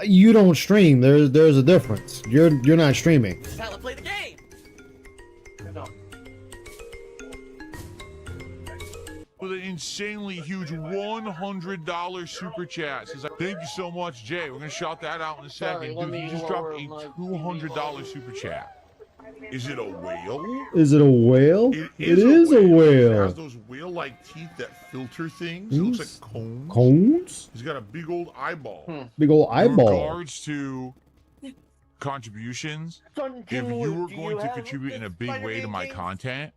You don't stream. There's a difference. You're not streaming. Tyler, play the game. No. With an insanely huge $100 super chat. Says, thank you so much, Jay. We're going to shout that out in a Sorry, second. let Dude, me you just dropped lower a my $200 super chat. Is it a whale? Is it a whale? It It is a It has whale. those whale-like teeth that filter things. It looks Yes. like cones. Cones? He's got a big old eyeball. Big old In eyeball. regards to contributions, if you were going to contribute in a big way to my content,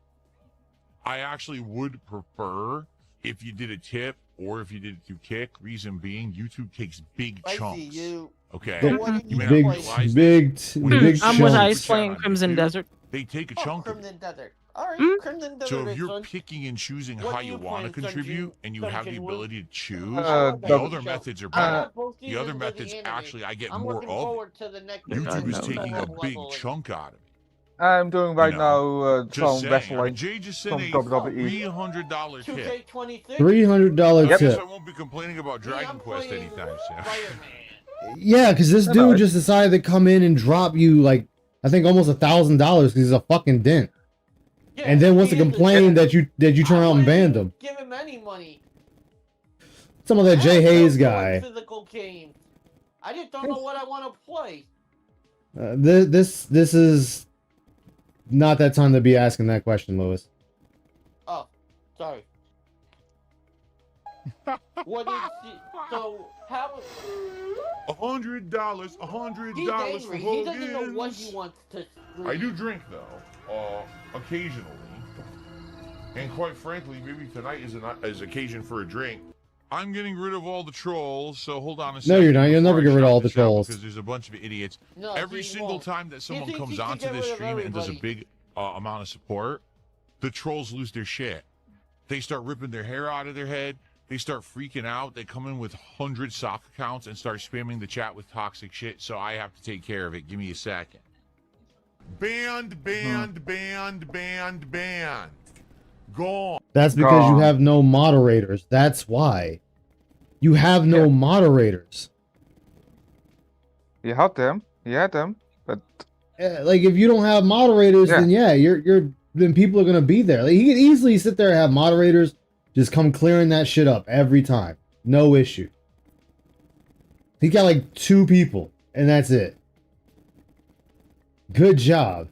I actually would prefer if you did a tip or if you did it through Kick. Reason being, YouTube takes big I chunks. see you. Okay, Big- What did you may Big, not realize big, that. When you big do I'm super with chunks. Ice chat playing on Crimson YouTube, Desert. They take a Oh, chunk of it. Crimson Desert. Alright, Hmm? Crimson Desert So if is you're fun. picking and choosing What how do you you want to play, contribute Dungeon- and you have the Dungeon ability to choose, the the other methods are I better. have both The other seasons of methods anime. actually I get I'm more looking of. forward to the next YouTube is season taking a of big leveling. chunk out of it. I'm doing right You know, now Just some saying. I mean, wrestling. Jay just Some sent a WWE. $300 tip. 2K26? $300 I guess tip. I won't be complaining about Dragon I'm Quest playing anytime soon. Spider-Man. Yeah, because this I know, dude it's- just decided to come in and drop you like I think almost $1,000 because he's a fucking dent, Yeah, and then wants to he is a complain dent. that you turn I out and wouldn't banned even him. Give him any money. Some of that Jay I have Hayes no guy. Physical games. I just don't know what I want to play. This is not that time to be asking that question, Lewis. Oh, sorry. What is he, so how? $100, He's $100 for angry. He doesn't know what Hogan's. he wants to. I do drink though, occasionally, and quite frankly, maybe tonight is occasion for a drink. I'm getting rid of all the trolls, so hold on a second. No, you're not. You'll before never I get rid of shout all the this out, trolls. because there's a bunch of idiots. No, Every he single won't. time that someone thinks comes he can onto get this rid of stream and does a everybody. big amount of support, the trolls lose their shit. They start ripping their hair out of their head. They start freaking out. They come in with 100 sock accounts and start spamming the chat with toxic shit, so I have to take care of it. Give me a second. Banned. Gone. That's because you Gone. have no moderators. That's why. You have no moderators. He had them, but Like if you don't have moderators, Yeah. then then people are gonna be there. Like, he could easily sit there and have moderators just come clearing that shit up every time, no issue. He got like 2 people, and that's it. Good job.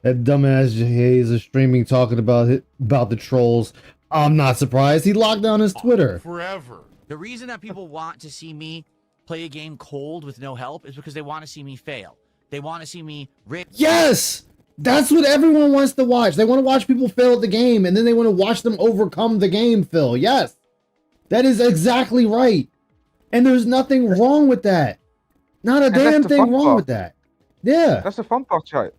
That dumbass Hayes is streaming talking about the trolls. I'm not surprised. He locked down his Twitter. Forever. The reason that people want to see me play a game cold with no help is because they want to see me fail. They want to see me rip. Yes! That's what everyone wants to watch. They want to watch people fail at the game, and then they want to watch them overcome the game, Phil. Yes. That is exactly right. And there's nothing wrong with that. Not a damn thing wrong with that. Yeah. That's the fun part, Chai.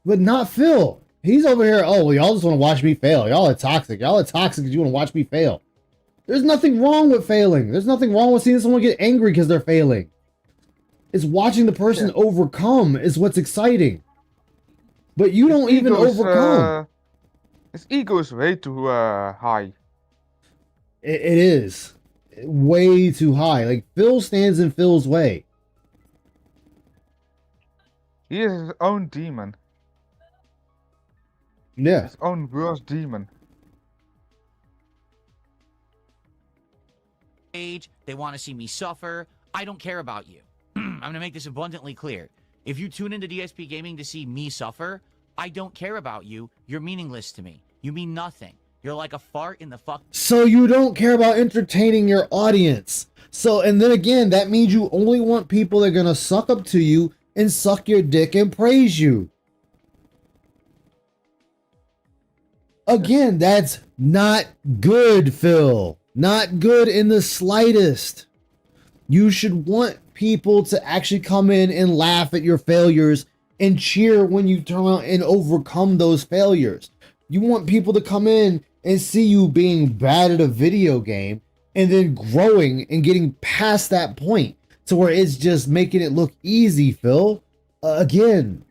But not Phil. He's over here, oh, well, y'all just want to watch me fail. Y'all are toxic. Y'all are toxic because you want to watch me fail. There's nothing wrong with failing. There's nothing wrong with seeing someone get angry because they're failing. It's watching the person overcome is what's exciting. But you don't even overcome. His ego is way too high. It is. Way too high. Like, Phil stands in Phil's way. He is his own demon. Yeah. His own worst demon. They want to see me suffer. I don't care about you. I'm going to make this abundantly clear. If you tune into DSP Gaming to see me suffer, I don't care about you. You're meaningless to me. You mean nothing. You're like a fart in the fuck. So you don't care about entertaining your audience. So, and then again, that means you only want people that are going to suck up to you and suck your dick and praise you. Again, that's not good, Phil. Not good in the slightest. You should want people to actually come in and laugh at your failures and cheer when you turn out and overcome those failures. You want people to come in and see you being bad at a video game and then growing and getting past that point to where it's just making it look easy, Phil. Again,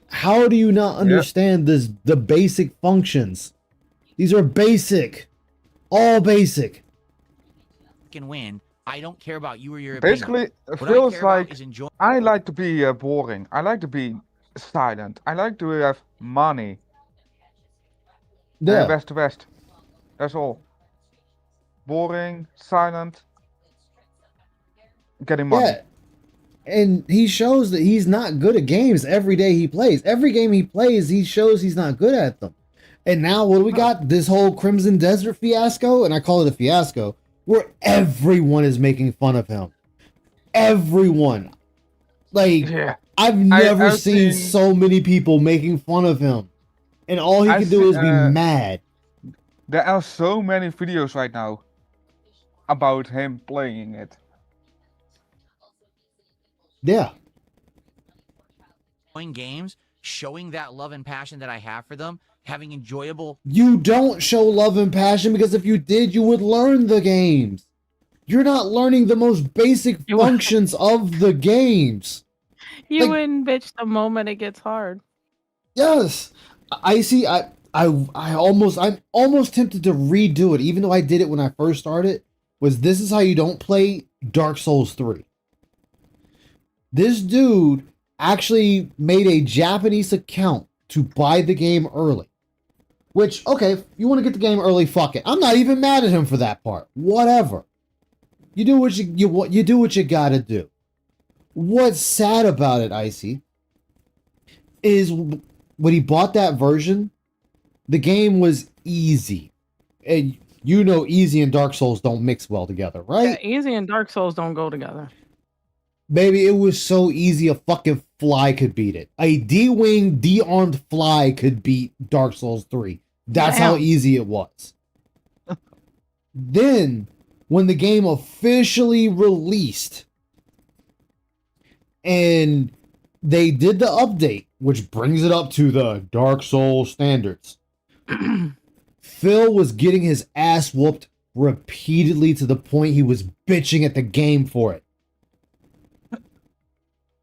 how do you not understand the basic functions? These are basic. All basic. Can win. I don't care about you or your Basically, opinion. What I feels care about like is enjoy- I like to be boring. I like to be silent. I like to have money. Yeah. West to west. That's all. Boring, silent, getting money. Yeah. And he shows that he's not good at games every day he plays. Every game he plays, he shows he's not good at them. And now what do we got? This whole Crimson Desert fiasco, and I call it a fiasco, where everyone is making fun of him. Everyone. Like, I've never seen so many people making fun of him. And all he can do is be mad. There are so many videos right now about him playing it. Yeah. Playing games, showing that love and passion that I have for them, having enjoyable. You don't show love and passion because if you did, you would learn the games. You're not learning the most basic functions of the games. You wouldn't bitch the moment it gets hard. Yes. I'm almost tempted to redo it, even though I did it when I first started. This is how you don't play Dark Souls 3. This dude actually made a Japanese account to buy the game early. Which, okay, if you want to get the game early, fuck it. I'm not even mad at him for that part. Whatever. You do what you do what you gotta do. What's sad about it, Icy, is when he bought that version, the game was easy. And you know easy and Dark Souls don't mix well together, right? Yeah, easy and Dark Souls don't go together. Baby, it was so easy a fucking fly could beat it. A D-wing, D-armed fly could beat Dark Souls 3. That's how easy it was. Then, when the game officially released, and they did the update, which brings it up to the Dark Souls standards, Phil was getting his ass whooped repeatedly to the point he was bitching at the game for it.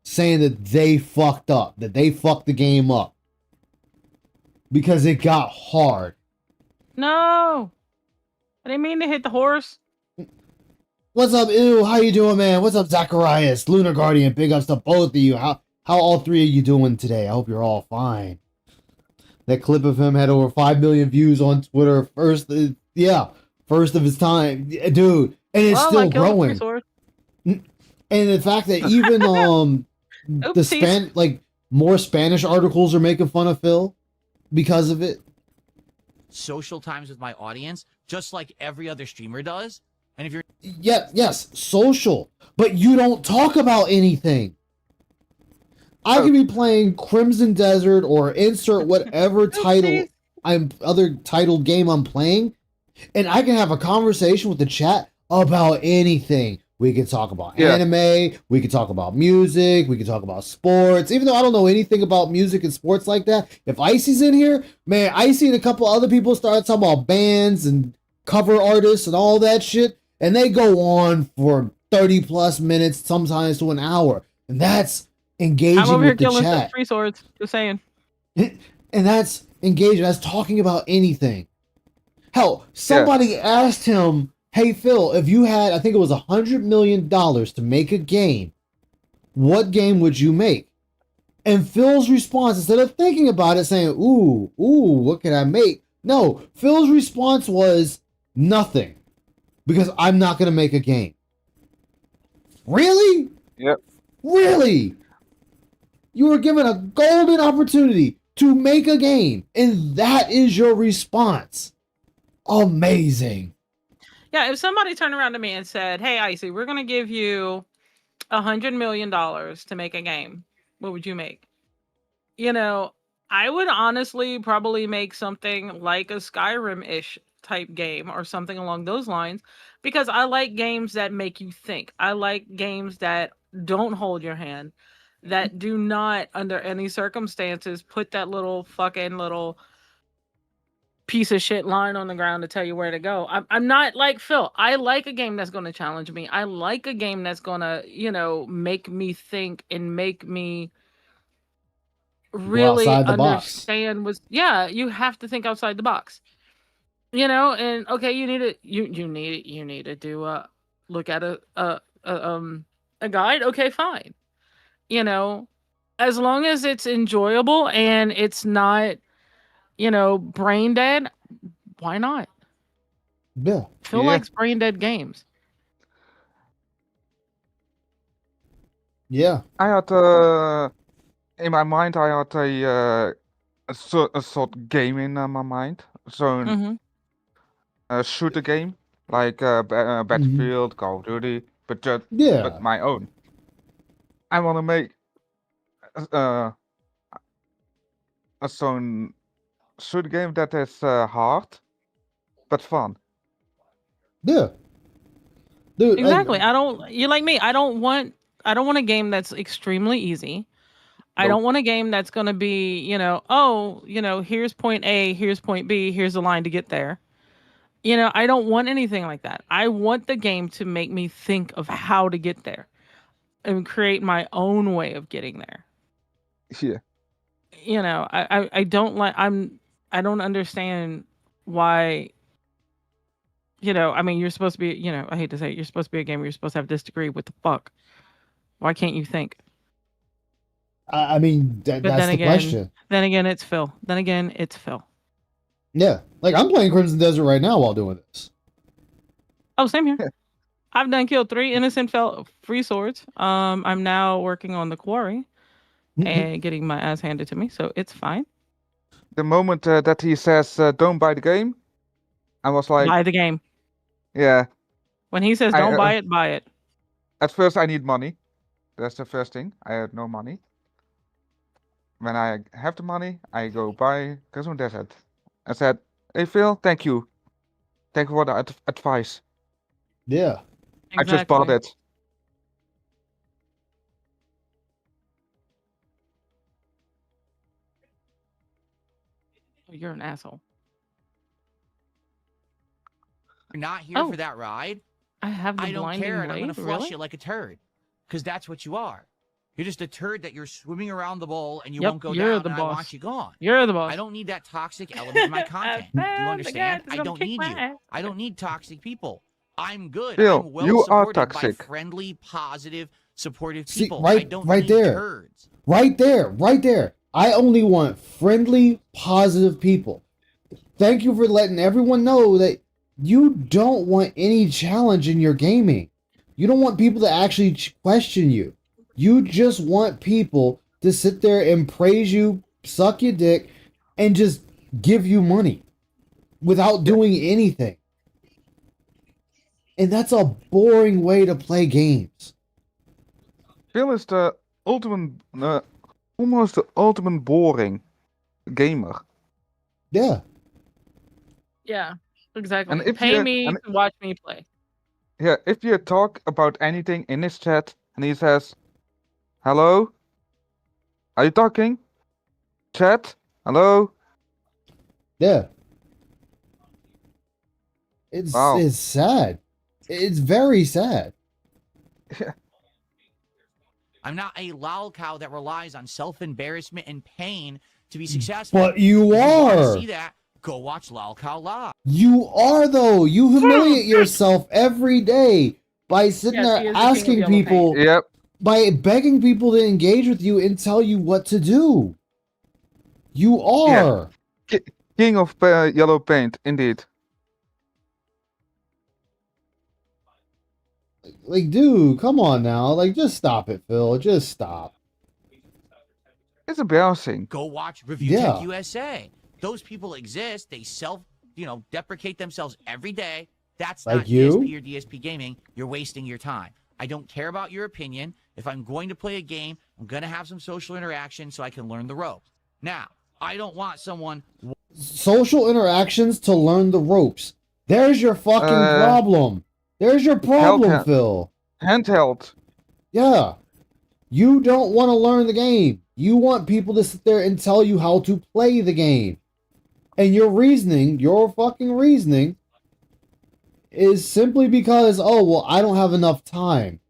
Saying that they fucked up, that they fucked the game up. Because it got hard. No. I didn't mean to hit the horse. What's up, Ew? How you doing, man? What's up, Zacharias, Lunar Guardian? Big ups to both of you. How all three of you doing today? I hope you're all fine. That clip of him had over 5 million views on Twitter. First of its time, dude, and it's still growing. And the fact that even more Spanish articles are making fun of Phil because of it. Social times with my audience, just like every other streamer does. And if you're yes, social, but you don't talk about anything. I could be playing Crimson Desert or insert whatever title game I'm playing, and I can have a conversation with the chat about anything. We can talk about anime, we can talk about music, we can talk about sports. Even though I don't know anything about music and sports like that, if Icy's in here, man, Icy and a couple other people start talking about bands and cover artists and all that shit, and they go on for 30 plus minutes, sometimes to an hour, and that's engaging I'm over here with the killing chat. free swords. Just saying. And that's engaging. That's talking about anything. Hell, somebody asked him, "Hey Phil, if you had, I think it was $100 million to make a game, what game would you make?" And Phil's response, instead of thinking about it, saying, "Ooh, what can I make?" No, Phil's response was nothing, because I'm not going to make a game. Really? Yep. Really? You were given a golden opportunity to make a game, and that is your response. Amazing. Yeah, if somebody turned around to me and said, "Hey, Icy, we're gonna give you $100 million to make a game," what would you make? You know, I would honestly probably make something like a Skyrim-ish type game or something along those lines, because I like games that make you think. I like games that don't hold your hand, that do not, under any circumstances, put that little fucking little piece of shit line on the ground to tell you where to go. I'm not like Phil. I like a game that's going to challenge me. I like a game that's going to, make me think and make me really understand what's, you have to think outside the box. And okay, you need to do look at a guide. Okay, fine. As long as it's enjoyable and it's not, brain dead, why not? Yeah. Phil likes brain dead games. Yeah. I had in my mind I had a sort game in my mind. So a shooter game like Battlefield, Call of Duty, but my own. I want to make a some shooter game that is hard but fun. Yeah. Dude, exactly. You like me. I don't want a game that's extremely easy. I don't want a game that's going to be, here's point A, here's point B, here's the line to get there. I don't want anything like that. I want the game to make me think of how to get there and create my own way of getting there. Yeah. I don't I don't understand why, you're supposed to be, I hate to say it, you're supposed to be a gamer, you're supposed to have this degree. What the fuck? Why can't you think? I mean, that's the question. Then again, it's Phil. Yeah. Like, I'm playing Crimson Desert right now while doing this. Oh, same here. I've done killed 3 innocent free swords. I'm now working on the quarry and getting my ass handed to me, so it's fine. The moment that he says, "Don't buy the game," I was like, buy the game. Yeah. When he says, "Don't buy it," buy it. At first, I need money. That's the first thing. I had no money. When I have the money, I go buy Crimson Desert. I said, "Hey Phil, thank you. Thank you for the advice." Yeah. I just bought it. You're an asshole. You're not here for that ride. I have the I don't blinding care, and I'm blade, gonna flush really? you like a turd, because that's what you are. You're just a turd that you're swimming around the bowl and you Yep, won't go you're down, the and boss. I want you gone. You're the boss. I don't need that toxic element in my content. Do you understand? I don't need you. Ass. I don't need toxic people. I'm good. Phil, I'm well you are supported by toxic. friendly, positive, supportive See, people. right- I don't right need there. turds. Right there. I only want friendly, positive people. Thank you for letting everyone know that you don't want any challenge in your gaming. You don't want people to actually question you. You just want people to sit there and praise you, suck your dick, and just give you money without doing anything. And that's a boring way to play games. Phil is the ultimate, almost the ultimate boring gamer. Yeah. Yeah, exactly. And if Pay you- me and- to watch me play. Yeah, if you talk about anything in his chat and he says, "Hello? Are you talking? Chat? Hello?" Yeah. It's Wow. it's sad. It's very sad. I'm not a lol cow that relies on self-embarrassment and pain to be successful. But you If you want to are. see that, go watch lol cow live. You are though. You humiliate yourself every day by sitting Yes, he there is the king of asking yellow paint. people, Yep. by begging people to engage with you and tell you what to do. You are. King of yellow paint, indeed. Like, dude, come on now. Like, just stop it, Phil. Just stop. It's embarrassing. Go watch Review Yeah. Tech USA. Those people exist. They deprecate themselves every day. That's Like not you? DSP or DSP gaming. You're wasting your time. I don't care about your opinion. If I'm going to play a game, I'm going to have some social interaction so I can learn the ropes. Now, I don't want someone. Social interactions to learn the ropes. There's your fucking problem. There's your problem, Hellcat. Phil. Handheld. Yeah. You don't want to learn the game. You want people to sit there and tell you how to play the game. And your fucking reasoning, is simply because, oh, well, I don't have enough time.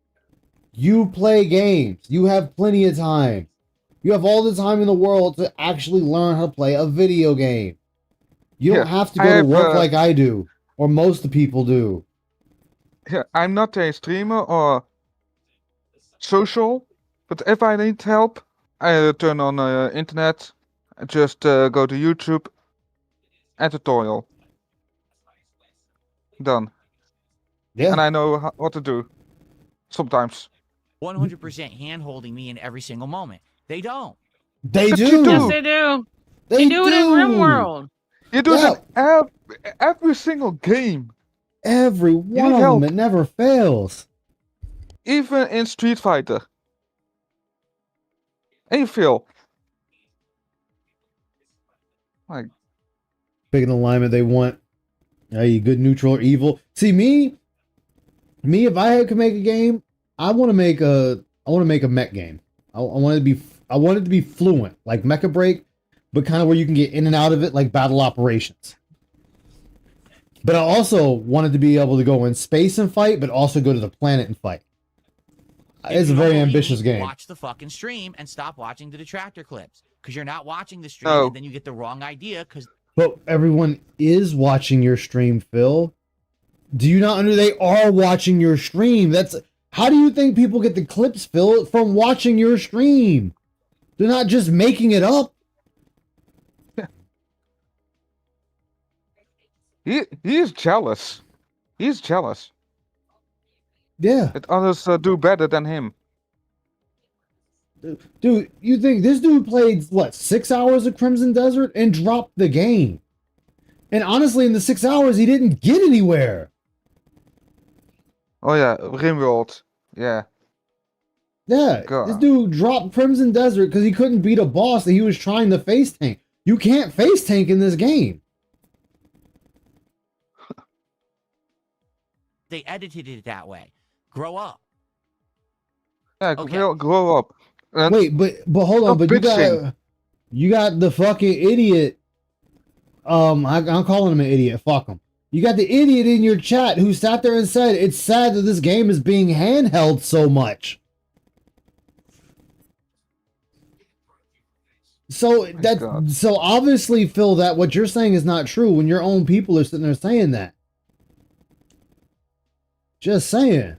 You play games. You have plenty of time. You have all the time in the world to actually learn how to play a video game. You don't have to I go to have, work like I do, or most of the people do. Yeah, I'm not a streamer or social, but if I need help, I turn on internet, just go to YouTube, and tutorial. Done. Yeah. And I know what to do. Sometimes. 100% hand-holding me in every single moment. They don't. They But do. you do. Yes, they do. They do it in RimWorld. You do Yeah. that every single game. Every one need of them. help. It never fails. Even in Street Fighter. And you feel like Picking alignment they want. Are you good, neutral, or evil? See, me, if I could make a game, I want to make a mech game. I want it to be fluent, like Mecha Break, but kind of where you can get in and out of it, like Battle Operations. But I also wanted to be able to go in space and fight, but also go to the planet and fight. If It's a you very don't believe ambitious me, game. Watch the fucking stream and stop watching the detractor clips. Because you're not watching the stream No. and then you get the wrong idea because But everyone is watching your stream, Phil. Do you not under? They are watching your stream. How do you think people get the clips, Phil, from watching your stream? They're not just making it up. he is jealous. He's jealous Yeah. that others do better than him. Dude, you think this dude played, what, 6 hours of Crimson Desert and dropped the game? And honestly, in the 6 hours, he didn't get anywhere. Oh yeah, RimWorld. Yeah. Yeah, God. this dude dropped Crimson Desert because he couldn't beat a boss that he was trying to face tank. You can't face tank in this game. they edited it that way. Grow up. Yeah, Okay. grow up. And Wait, but hold on, Stop but bitching. you got the fucking idiot. I'm calling him an idiot. Fuck him. You got the idiot in your chat who sat there and said it's sad that this game is being handheld so much. So God. so obviously, Phil, that what you're saying is not true when your own people are sitting there saying that. Just saying.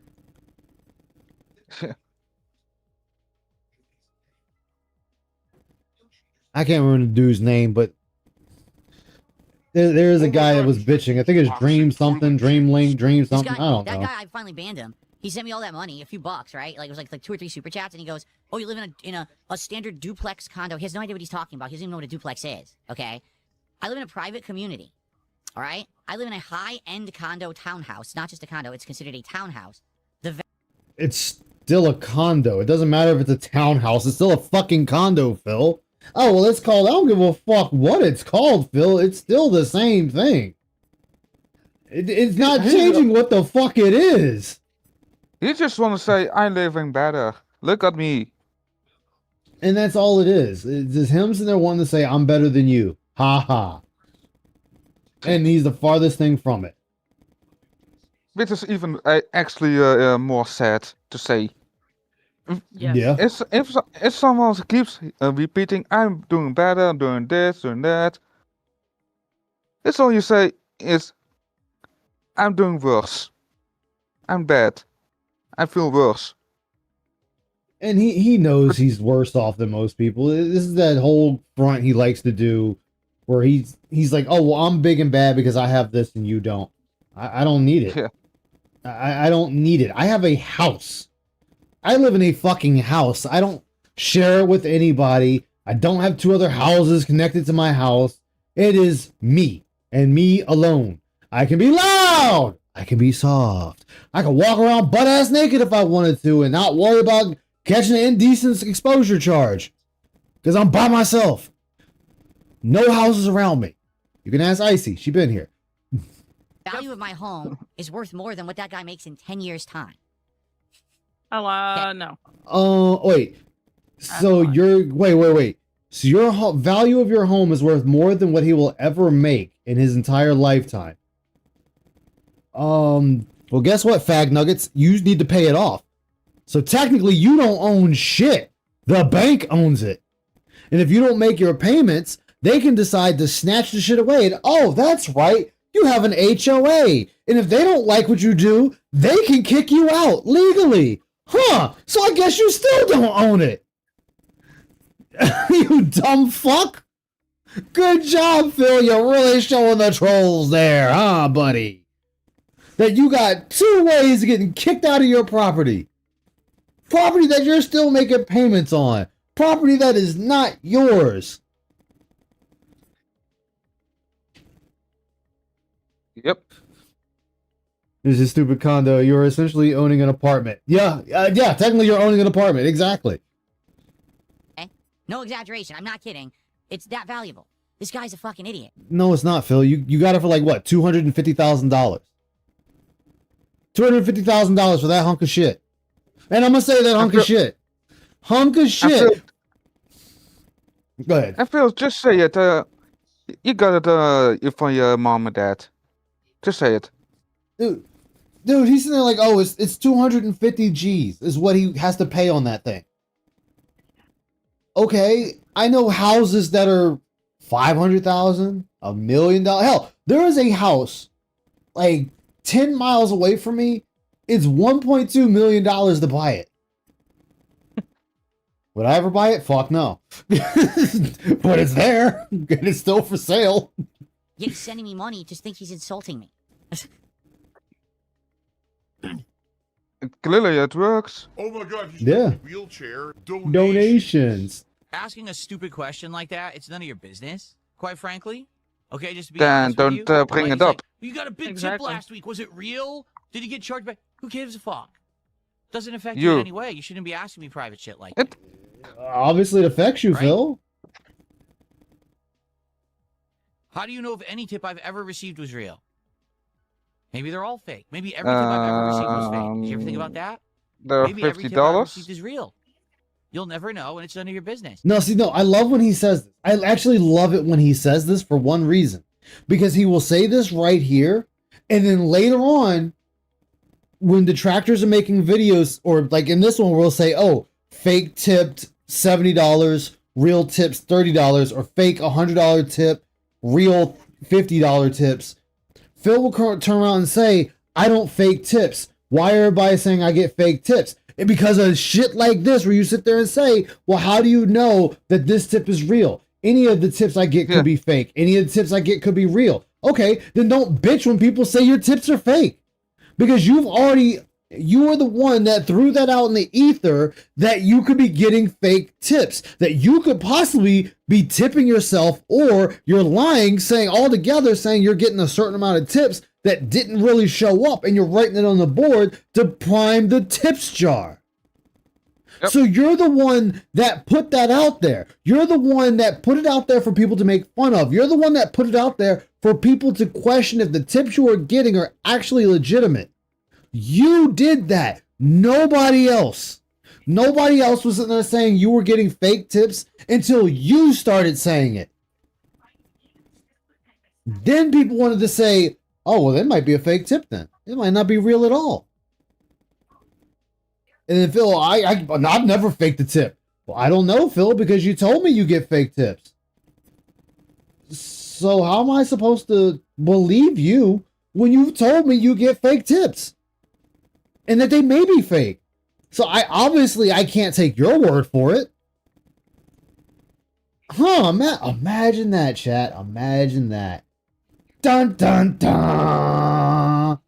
I can't remember the dude's name, but there is a guy that was bitching. I think it's Dream something, Dream Link, Dream This something. guy, I don't that know. guy, I finally banned him. He sent me all that money, a few bucks, right? Like it was like 2 or 3 super chats, and he goes, "Oh, you live in a standard duplex condo." He has no idea what he's talking about. He doesn't even know what a duplex is. Okay, I live in a private community. All right, I live in a high-end condo townhouse. Not just a condo; it's considered a townhouse. It's still a condo. It doesn't matter if it's a townhouse. It's still a fucking condo, Phil. Oh, well, it's called... I don't give a fuck what it's called, Phil. It's still the same thing. It's not changing what the fuck it is. You just want to say, I'm living better. Look at me. And that's all it is. It's just him sitting there wanting to say, I'm better than you. Ha ha. And he's the farthest thing from it. Which is even actually more sad to say. Yes. Yeah. If someone keeps repeating, I'm doing better, I'm doing this, doing that, it's all you say is, I'm doing worse. I'm bad. I feel worse. And he knows he's worse off than most people. This is that whole front he likes to do where he's like, oh, well, I'm big and bad because I have this and you don't. I don't need it. Yeah. I don't need it. I have a house. I live in a fucking house. I don't share it with anybody. I don't have 2 other houses connected to my house. It is me and me alone. I can be loud. I can be soft. I can walk around butt ass naked if I wanted to and not worry about catching an indecent exposure charge. Because I'm by myself. No houses around me. You can ask Icy. She been here. Value of my home is worth more than what that guy makes in 10 years' time. No. Wait. So wait. So your value of your home is worth more than what he will ever make in his entire lifetime. Well, guess what, Fag Nuggets? You need to pay it off. So technically, you don't own shit. The bank owns it. And if you don't make your payments, they can decide to snatch the shit away. And oh, that's right. You have an HOA. And if they don't like what you do, they can kick you out legally. Huh. So I guess you still don't own it. You dumb fuck. Good job, Phil. You're really showing the trolls there, huh, buddy? That you got 2 ways of getting kicked out of your property. Property that you're still making payments on. Property that is not yours. Yep. This is a stupid condo. You're essentially owning an apartment. Yeah, technically you're owning an apartment. Exactly. No exaggeration. I'm not kidding. It's that valuable. This guy's a fucking idiot. No, it's not, Phil. You got it for like what? $250,000. $250,000 for that hunk of shit. And I'm gonna say that hunk of shit. Hunk of shit. Go ahead. I feel just say it. You got it for your mom and dad. Just say it. Dude, he's sitting there like, oh, it's 250 G's is what he has to pay on that thing. Okay, I know houses that are 500,000, $1 million. Hell, there is a house like 10 miles away from me. It's $1.2 million to buy it. Would I ever buy it? Fuck no. But it's there, and it's still for sale. Yet he's sending me money, just think he's insulting me. Clearly it works. Oh my god, Yeah. Wheelchair Donations. Asking a stupid question like that, it's none of your business, quite frankly. Okay, just to be Then honest with don't you. bring Like, it he's up. like, you got a big tip Exactly. last week. Was it real? Did you get charged back? Who gives a fuck? Doesn't affect you in any way. You shouldn't be asking me private shit like that. Obviously, it affects you, Right? Phil. How do you know if any tip I've ever received was real? Maybe they're all fake. Maybe every tip I've ever received was fake. Did you ever think about that? There are Maybe every tip I've received $50. is real. You'll never know, and it's none of your business. No, I love when he says this. I actually love it when he says this for one reason. Because he will say this right here, and then later on, when detractors are making videos, or like in this one, we'll say, oh, fake tipped $70, real tips $30 or fake $100 tip, real $50 tips, Phil will turn around and say, I don't fake tips. Why are everybody saying I get fake tips? And because of shit like this, where you sit there and say, well, how do you know that this tip is real? Any of the tips I get could be fake. Any of the tips I get could be real. Okay, then don't bitch when people say your tips are fake. Because you are the one that threw that out in the ether that you could be getting fake tips, that you could possibly be tipping yourself, or you're lying, saying you're getting a certain amount of tips that didn't really show up, and you're writing it on the board to prime the tips jar. Yep. So you're the one that put that out there. You're the one that put it out there for people to make fun of. You're the one that put it out there for people to question if the tips you are getting are actually legitimate. You did that. Nobody else. Nobody else was sitting there saying you were getting fake tips until you started saying it. Then people wanted to say, oh, well, that might be a fake tip then. It might not be real at all. And then Phil, I've never faked a tip. Well, I don't know, Phil, because you told me you get fake tips. So how am I supposed to believe you when you've told me you get fake tips? And that they may be fake. So I can't take your word for it. Huh, imagine that, chat. Imagine that. Dun, dun, dun.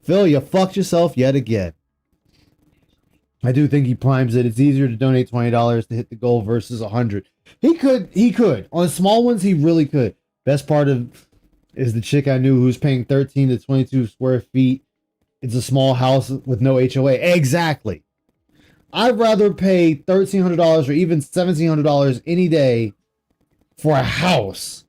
Phil, you fucked yourself yet again. I do think he primes it. It's easier to donate $20 to hit the goal versus 100. He could. On small ones, he really could. Best part is the chick I knew who's paying 13 to 22 square feet. It's a small house with no HOA. Exactly. I'd rather pay $1,300 or even $1,700 any day for a house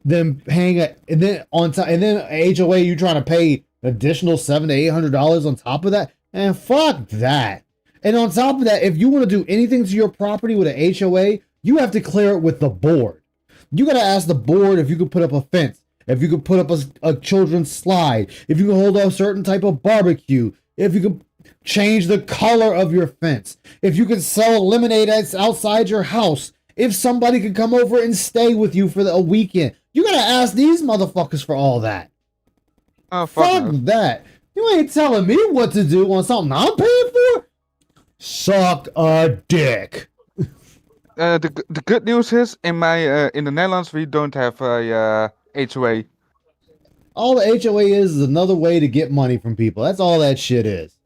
than paying and then HOA you trying to pay additional $700 to $800 on top of that. And fuck that. And on top of that, if you want to do anything to your property with an HOA, you have to clear it with the board. You got to ask the board if you could put up a fence, if you could put up a children's slide, if you can hold a certain type of barbecue, if you could change the color of your fence, if you could sell lemonade outside your house, if somebody could come over and stay with you for a weekend. You got to ask these motherfuckers for all that. Oh, fuck that. You ain't telling me what to do on something I'm paying for? Suck a dick. The good news is in the Netherlands we don't have a HOA. All the HOA is another way to get money from people. That's all that shit is.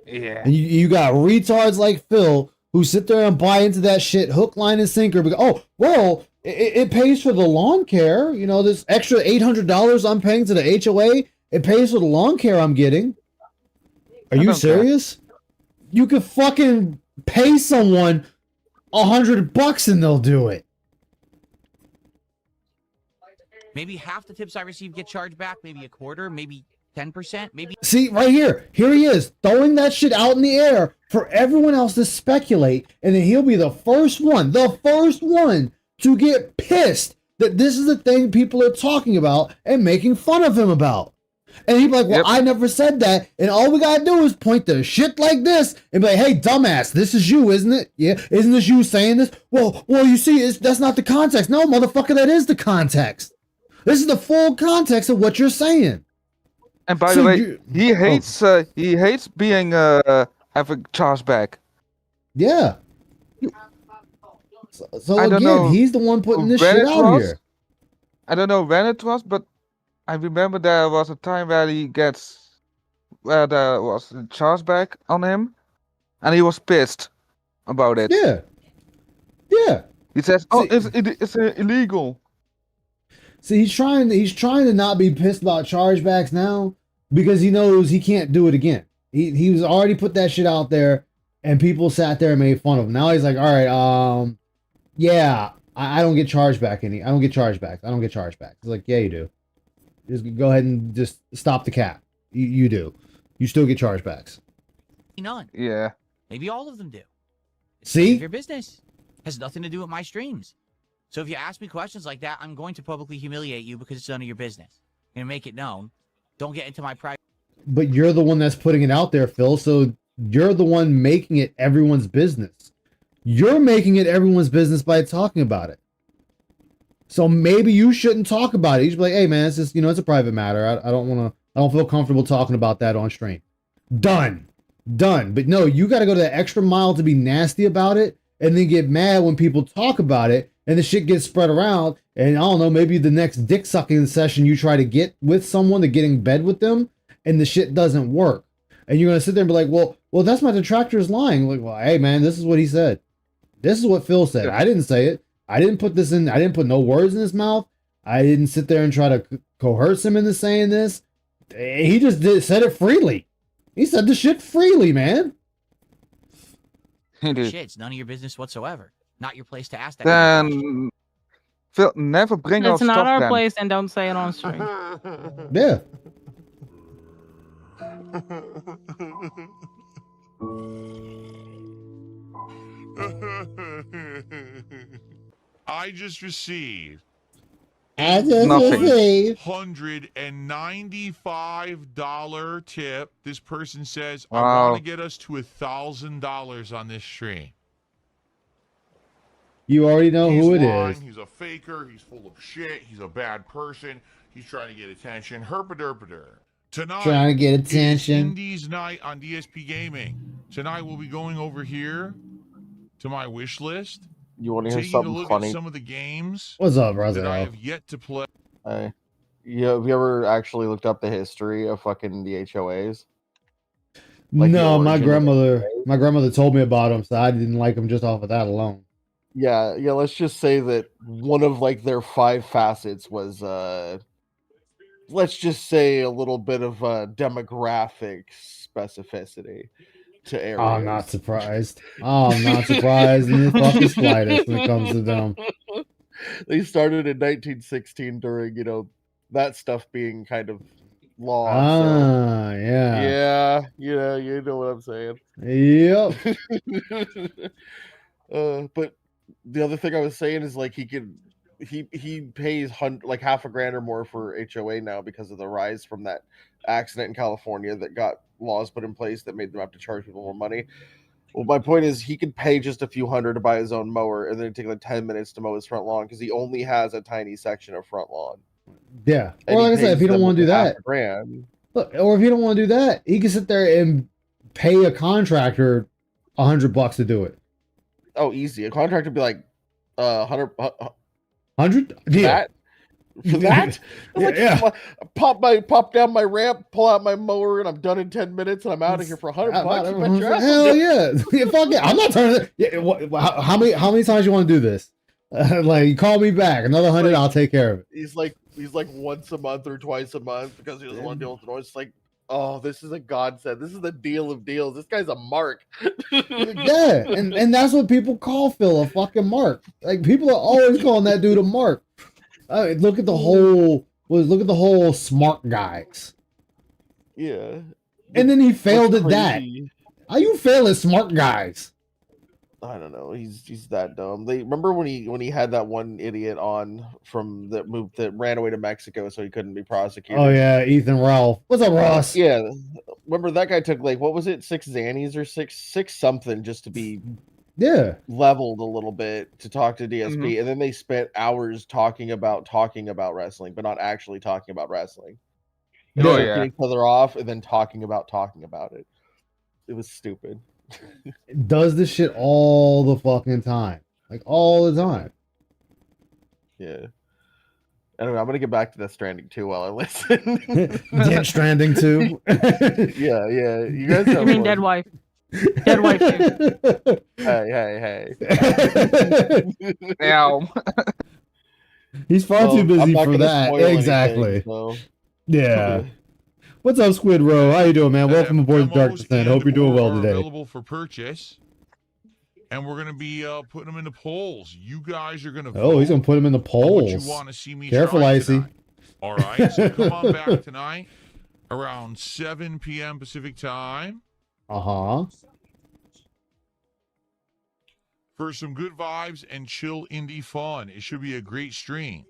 Yeah. And you got retards like Phil who sit there and buy into that shit hook, line, and sinker. Because, oh, well, it pays for the lawn care. You know, this extra $800 I'm paying to the HOA, it pays for the lawn care I'm getting. Are you serious? You could fucking pay someone $100 and they'll do it. Maybe half the tips I receive get charged back, maybe a quarter, maybe 10%, maybe. See, right here. Here he is, throwing that shit out in the air for everyone else to speculate, and then he'll be the first one to get pissed that this is the thing people are talking about and making fun of him about. And he'd be like, well, yep. I never said that. And all we gotta do is point to shit like this and be like, hey, dumbass, this is you, isn't it? Yeah, isn't this you saying this? Well, you see, that's not the context. No, motherfucker, that is the context. This is the full context of what you're saying. And by the way, he hates being having charged back. Yeah. So again, he's the one putting this shit out here. I don't know when it was, but I remember there was a time where there was a chargeback on him, and he was pissed about it. Yeah. He says, "Oh, it's illegal." See, he's trying to not be pissed about chargebacks now because he knows he can't do it again. He was already put that shit out there, and people sat there and made fun of him. Now he's like, all right, yeah, I don't get chargeback I don't get chargebacks. It's like, yeah, you do. Just go ahead and just stop the cap. You do. You still get chargebacks. None. Yeah. Maybe all of them do. See? Your business has nothing to do with my streams. So if you ask me questions like that, I'm going to publicly humiliate you because it's none of your business. I'm going to make it known. Don't get into my private. But you're the one that's putting it out there, Phil. So you're the one making it everyone's business. You're making it everyone's business by talking about it. So maybe you shouldn't talk about it. You should be like, hey man, it's just, it's a private matter. I don't feel comfortable talking about that on stream. Done. But no, you got to go to the extra mile to be nasty about it and then get mad when people talk about it and the shit gets spread around. And I don't know, maybe the next dick sucking session you try to get with someone to get in bed with them and the shit doesn't work. And you're going to sit there and be like, well, that's my detractor's lying. Like, well, hey man, this is what he said. This is what Phil said. I didn't say it. I didn't put no words in his mouth. I didn't sit there and try to coerce him into saying this. He just said it freely. He said the shit freely, man. Shit, it's none of your business whatsoever. Not your place to ask that kind of question. Then Phil, never bring our It's stuff not our then. place, and don't say it on stream. Yeah. I just received Nothing. $195 tip. This person says, I Wow. want to get us to $1,000 on this stream. You already know who it is. He's a faker. He's full of shit. He's a bad person. He's trying to get attention. Herpaderpader. Tonight, Trying to get attention. is Indies night on DSP Gaming. Tonight we'll be going over here to my wish list. You want to hear Taking a something look funny? at some of the games What's up, that I Razel? have yet to play. Yeah, have you ever actually looked up the history of fucking the HOAs? Like the No, my origin of grandmother told me about them, so I didn't like them just off of that alone. Yeah, let's just say that one of like their 5 facets was let's just say a little bit of demographic specificity to areas. I'm not surprised. I'm not surprised in the fucking slightest when it comes to them. They started in 1916 during, that stuff being kind of law. Yeah. Yeah, you know what I'm saying. Yep. But the other thing I was saying is like he pays like $100,000 or more for HOA now because of the rise from that accident in California that got laws put in place that made them have to charge people more money. Well, my point is he could pay just a few hundred to buy his own mower and then it'd take like 10 minutes to mow his front lawn because he only has a tiny section of front lawn. Yeah. And Or he like I said, if pays you don't them want to do that, $100,000. look, or if you don't want to do that, he can sit there and pay a contractor $100 to do it. Oh, easy. A contractor would be like 100. 100? Yeah. For that? Yeah. Pop down my ramp, pull out my mower, and I'm done in 10 minutes, and I'm out of here for $100. You bet your ass Hell I'll do it. yeah. Yeah, fuck yeah. I'm not turning it. Yeah, how many times you want to do this? Like, call me back. Another 100, I'll take care of it. He's like once a month or twice a month because he doesn't want to deal with the noise. It's like, oh, this is a godsend. This is the deal of deals. This guy's a mark. Yeah, and that's what people call Phil, a fucking mark. Like, people are always calling that dude a mark. Look at the whole smart guys. Yeah. And then he failed at What's that. crazy- How you fail at smart guys? I don't know. He's that dumb. They remember when he had that one idiot on from that ran away to Mexico so he couldn't be prosecuted. Oh yeah, Ethan Ralph. What's up, Ross? Yeah. Remember that guy took like what was it, 6 Xannies or six something just to be leveled a little bit to talk to DSP, and then they spent hours talking about wrestling, but not actually talking about wrestling. They Oh, were yeah. getting each other off and then talking about it. It was stupid. Does this shit all the fucking time. Like all the time. Yeah. Anyway, I'm gonna get back to Death Stranding 2 while I listen. Dead Stranding 2. Yeah. You guys have You mean fun. Dead Wife? Dead Wife too. Hey. Now, He's far too I'm busy not for gonna that. spoil anything, Exactly. so. Yeah. What's up, Squid Row? How you doing, man? Welcome aboard the Dark Demos Descent. and Hope you're doing well or today. Available for purchase, and we're gonna be putting them into polls. You guys are gonna. Oh, he's gonna put him in the on polls. What you want to see me Careful, try Icy. tonight. All right, so come on back tonight around 7 p.m. Pacific time Uh-huh. for some good vibes and chill indie fun. It should be a great stream.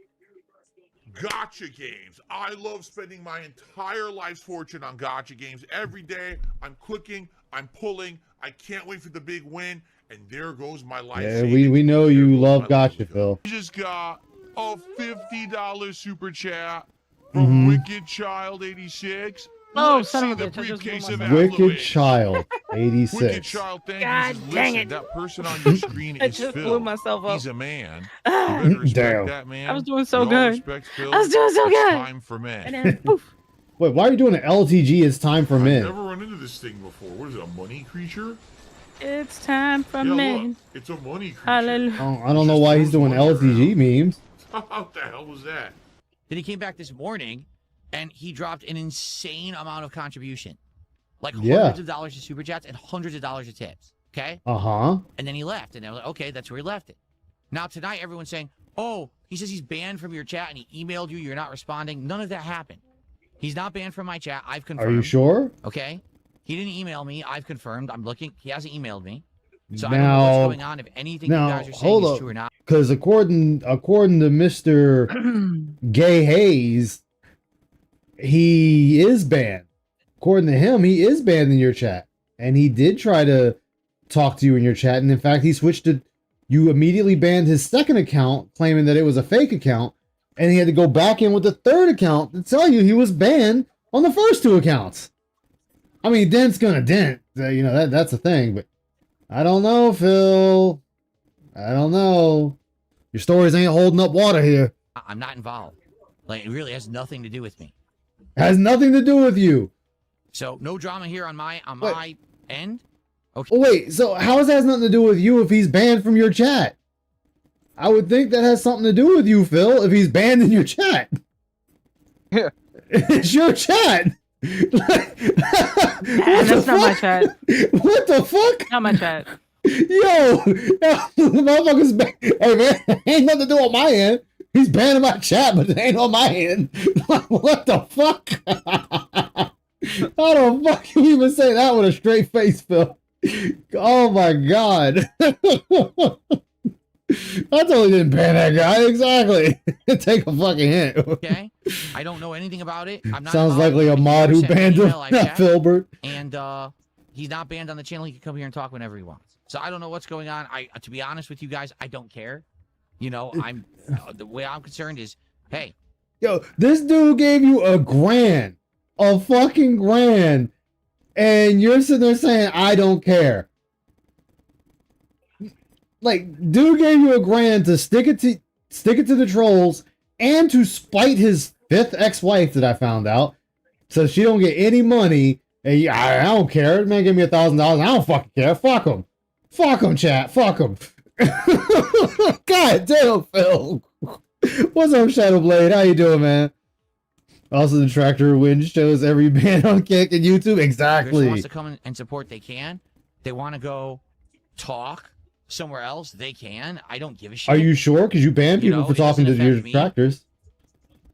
Gotcha games. I love spending my entire life's fortune on gotcha games. Every day I'm clicking, I'm pulling, I can't wait for the big win. And there goes my life. Yeah, we know you love Gotcha, Phil. We just got a $50 super chat from Wicked Child 86. Oh, Let's son see of a the bitch, I just blew briefcase of myself. Wicked affluence. Child Wicked 86. Child, thank God you. Says, dang listen, it. that person on your screen I is just Phil. blew myself up. He's a man. You better respect Damn. that man. I was doing so We all good. respect Phil. I was doing so It's good. time for men. And then poof. Wait, why are you doing an LTG? It's time for I've men. never run into this thing before. What is it, a money creature? It's time for Yeah, men. look, it's a money creature. Hallelujah. I don't know why he's doing LTG memes. What the hell was that? Then he came back this morning, and he dropped an insane amount of contribution. Like hundreds of dollars of super chats and hundreds of dollars of tips. Okay? Uh-huh. And then he left. And I was like, okay, that's where he left it. Now tonight, everyone's saying, oh, he says he's banned from your chat and he emailed you, you're not responding. None of that happened. He's not banned from my chat. I've confirmed. Are you sure? Okay? He didn't email me. I've confirmed. I'm looking. He hasn't emailed me. So Now- I don't know what's going on, if anything you guys are saying is true or not. Because according to Mr. Gay Hayes, he is banned. According to him, he is banned in your chat. And he did try to talk to you in your chat. And in fact, he switched to, you immediately banned his second account, claiming that it was a fake account. And he had to go back in with the third account to tell you he was banned on the first two accounts. I mean, dent's gonna dent. You know, that's a thing. But I don't know, Phil. I don't know. Your stories ain't holding up water here. I'm not involved. Like, it really has nothing to do with me. Has nothing to do with you. So no drama here on my end. Okay. Oh, wait, so how does that has nothing to do with you if he's banned from your chat? I would think that has something to do with you, Phil, if he's banned in your chat. Yeah. It's your chat. That's not my chat. What the fuck? Not my chat. Yo, motherfuckers, hey man, ain't nothing to do on my end. He's banning my chat, but it ain't on my end. What the fuck? How the fuck can you even say that with a straight face, Phil? Oh my god. I totally didn't ban that guy. Exactly. Take a fucking hint. Okay. I don't know anything about it. I'm not Sounds involved. likely a mod who Sent me an banned him, email, I not checked, Filbert. And he's not banned on the channel. He can come here and talk whenever he wants. So I don't know what's going on. To be honest with you guys, I don't care. You know, I'm the way I'm concerned is, hey, Yo, this dude gave you $1,000, a fucking $1,000, and you're sitting there saying, I don't care. Like, dude gave you $1,000 to stick it to the trolls and to spite his 5th ex-wife that I found out, so she don't get any money. And I don't care. The man gave me $1,000. I don't fucking care. Fuck him. Fuck him, chat. Fuck him. God damn, Phil. What's up, Shadowblade? How you doing, man? Also, the tractor win shows every band on Kick and YouTube. if Exactly. someone wants to come and support, they can. They want to go talk somewhere else, they can. I don't give a shit. Are you sure? Because you banned You people know, for it doesn't talking to your affect me. detractors.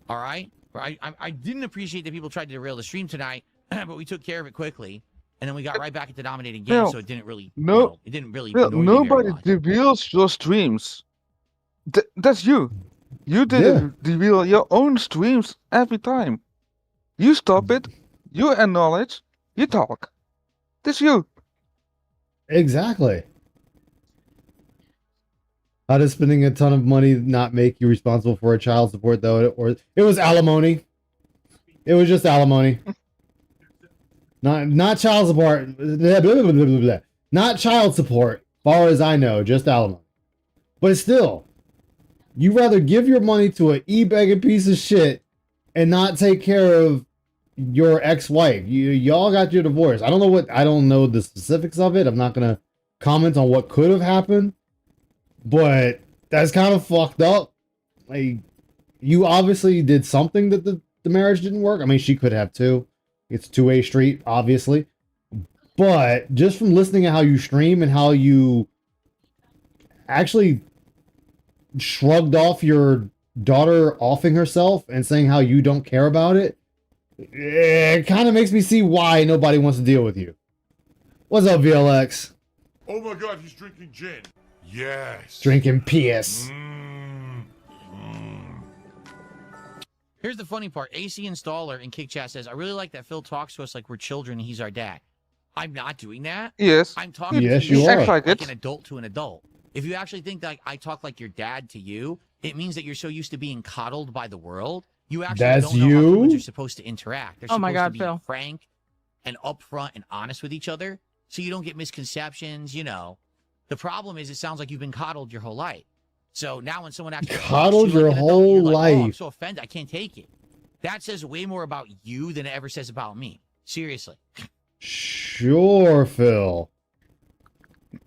All right? I didn't appreciate that people tried to derail the stream tonight, but we took care of it quickly. And then we got right back into dominating games, No. so it didn't really. No. You know, it didn't really. Well, annoy me very nobody much. reveals your streams. That's you. You didn't reveal your own streams every time. You stop it, you acknowledge, you talk. That's you. Exactly. How does spending a ton of money not make you responsible for a child support, though? Or it was alimony. It was just alimony. Not child support. Blah, blah, blah, blah, blah, blah. Not child support, far as I know, just alimony. But still, you rather give your money to an e-begging piece of shit and not take care of your ex-wife. Y'all got your divorce. I don't know the specifics of it. I'm not gonna comment on what could have happened, but that's kind of fucked up. Like, you obviously did something that the marriage didn't work. I mean, she could have too. It's a two-way street, obviously. But just from listening to how you stream and how you actually shrugged off your daughter offing herself and saying how you don't care about it, it kind of makes me see why nobody wants to deal with you. What's up, VLX? Oh my god, he's drinking gin. Yes. Drinking PS. Here's the funny part. AC Installer in Kick Chat says, I really like that Phil talks to us like we're children and he's our dad. I'm not doing that. Yes. I'm talking Yes, to you you are. Act like like it. an adult to an adult. If you actually think that I talk like your dad to you, it means that you're so used to being coddled by the world. You actually That's don't know how humans you? are supposed to interact. They're Oh my supposed God, to be Phil. frank and upfront and honest with each other, so you don't get misconceptions. The problem is, it sounds like you've been coddled your whole life. So now when someone actually Coddled talks to you your like an adult, you're whole like, "Oh, I'm life." so offended. I can't take it." That says way more about you than it ever says about me. Seriously. Sure, Phil.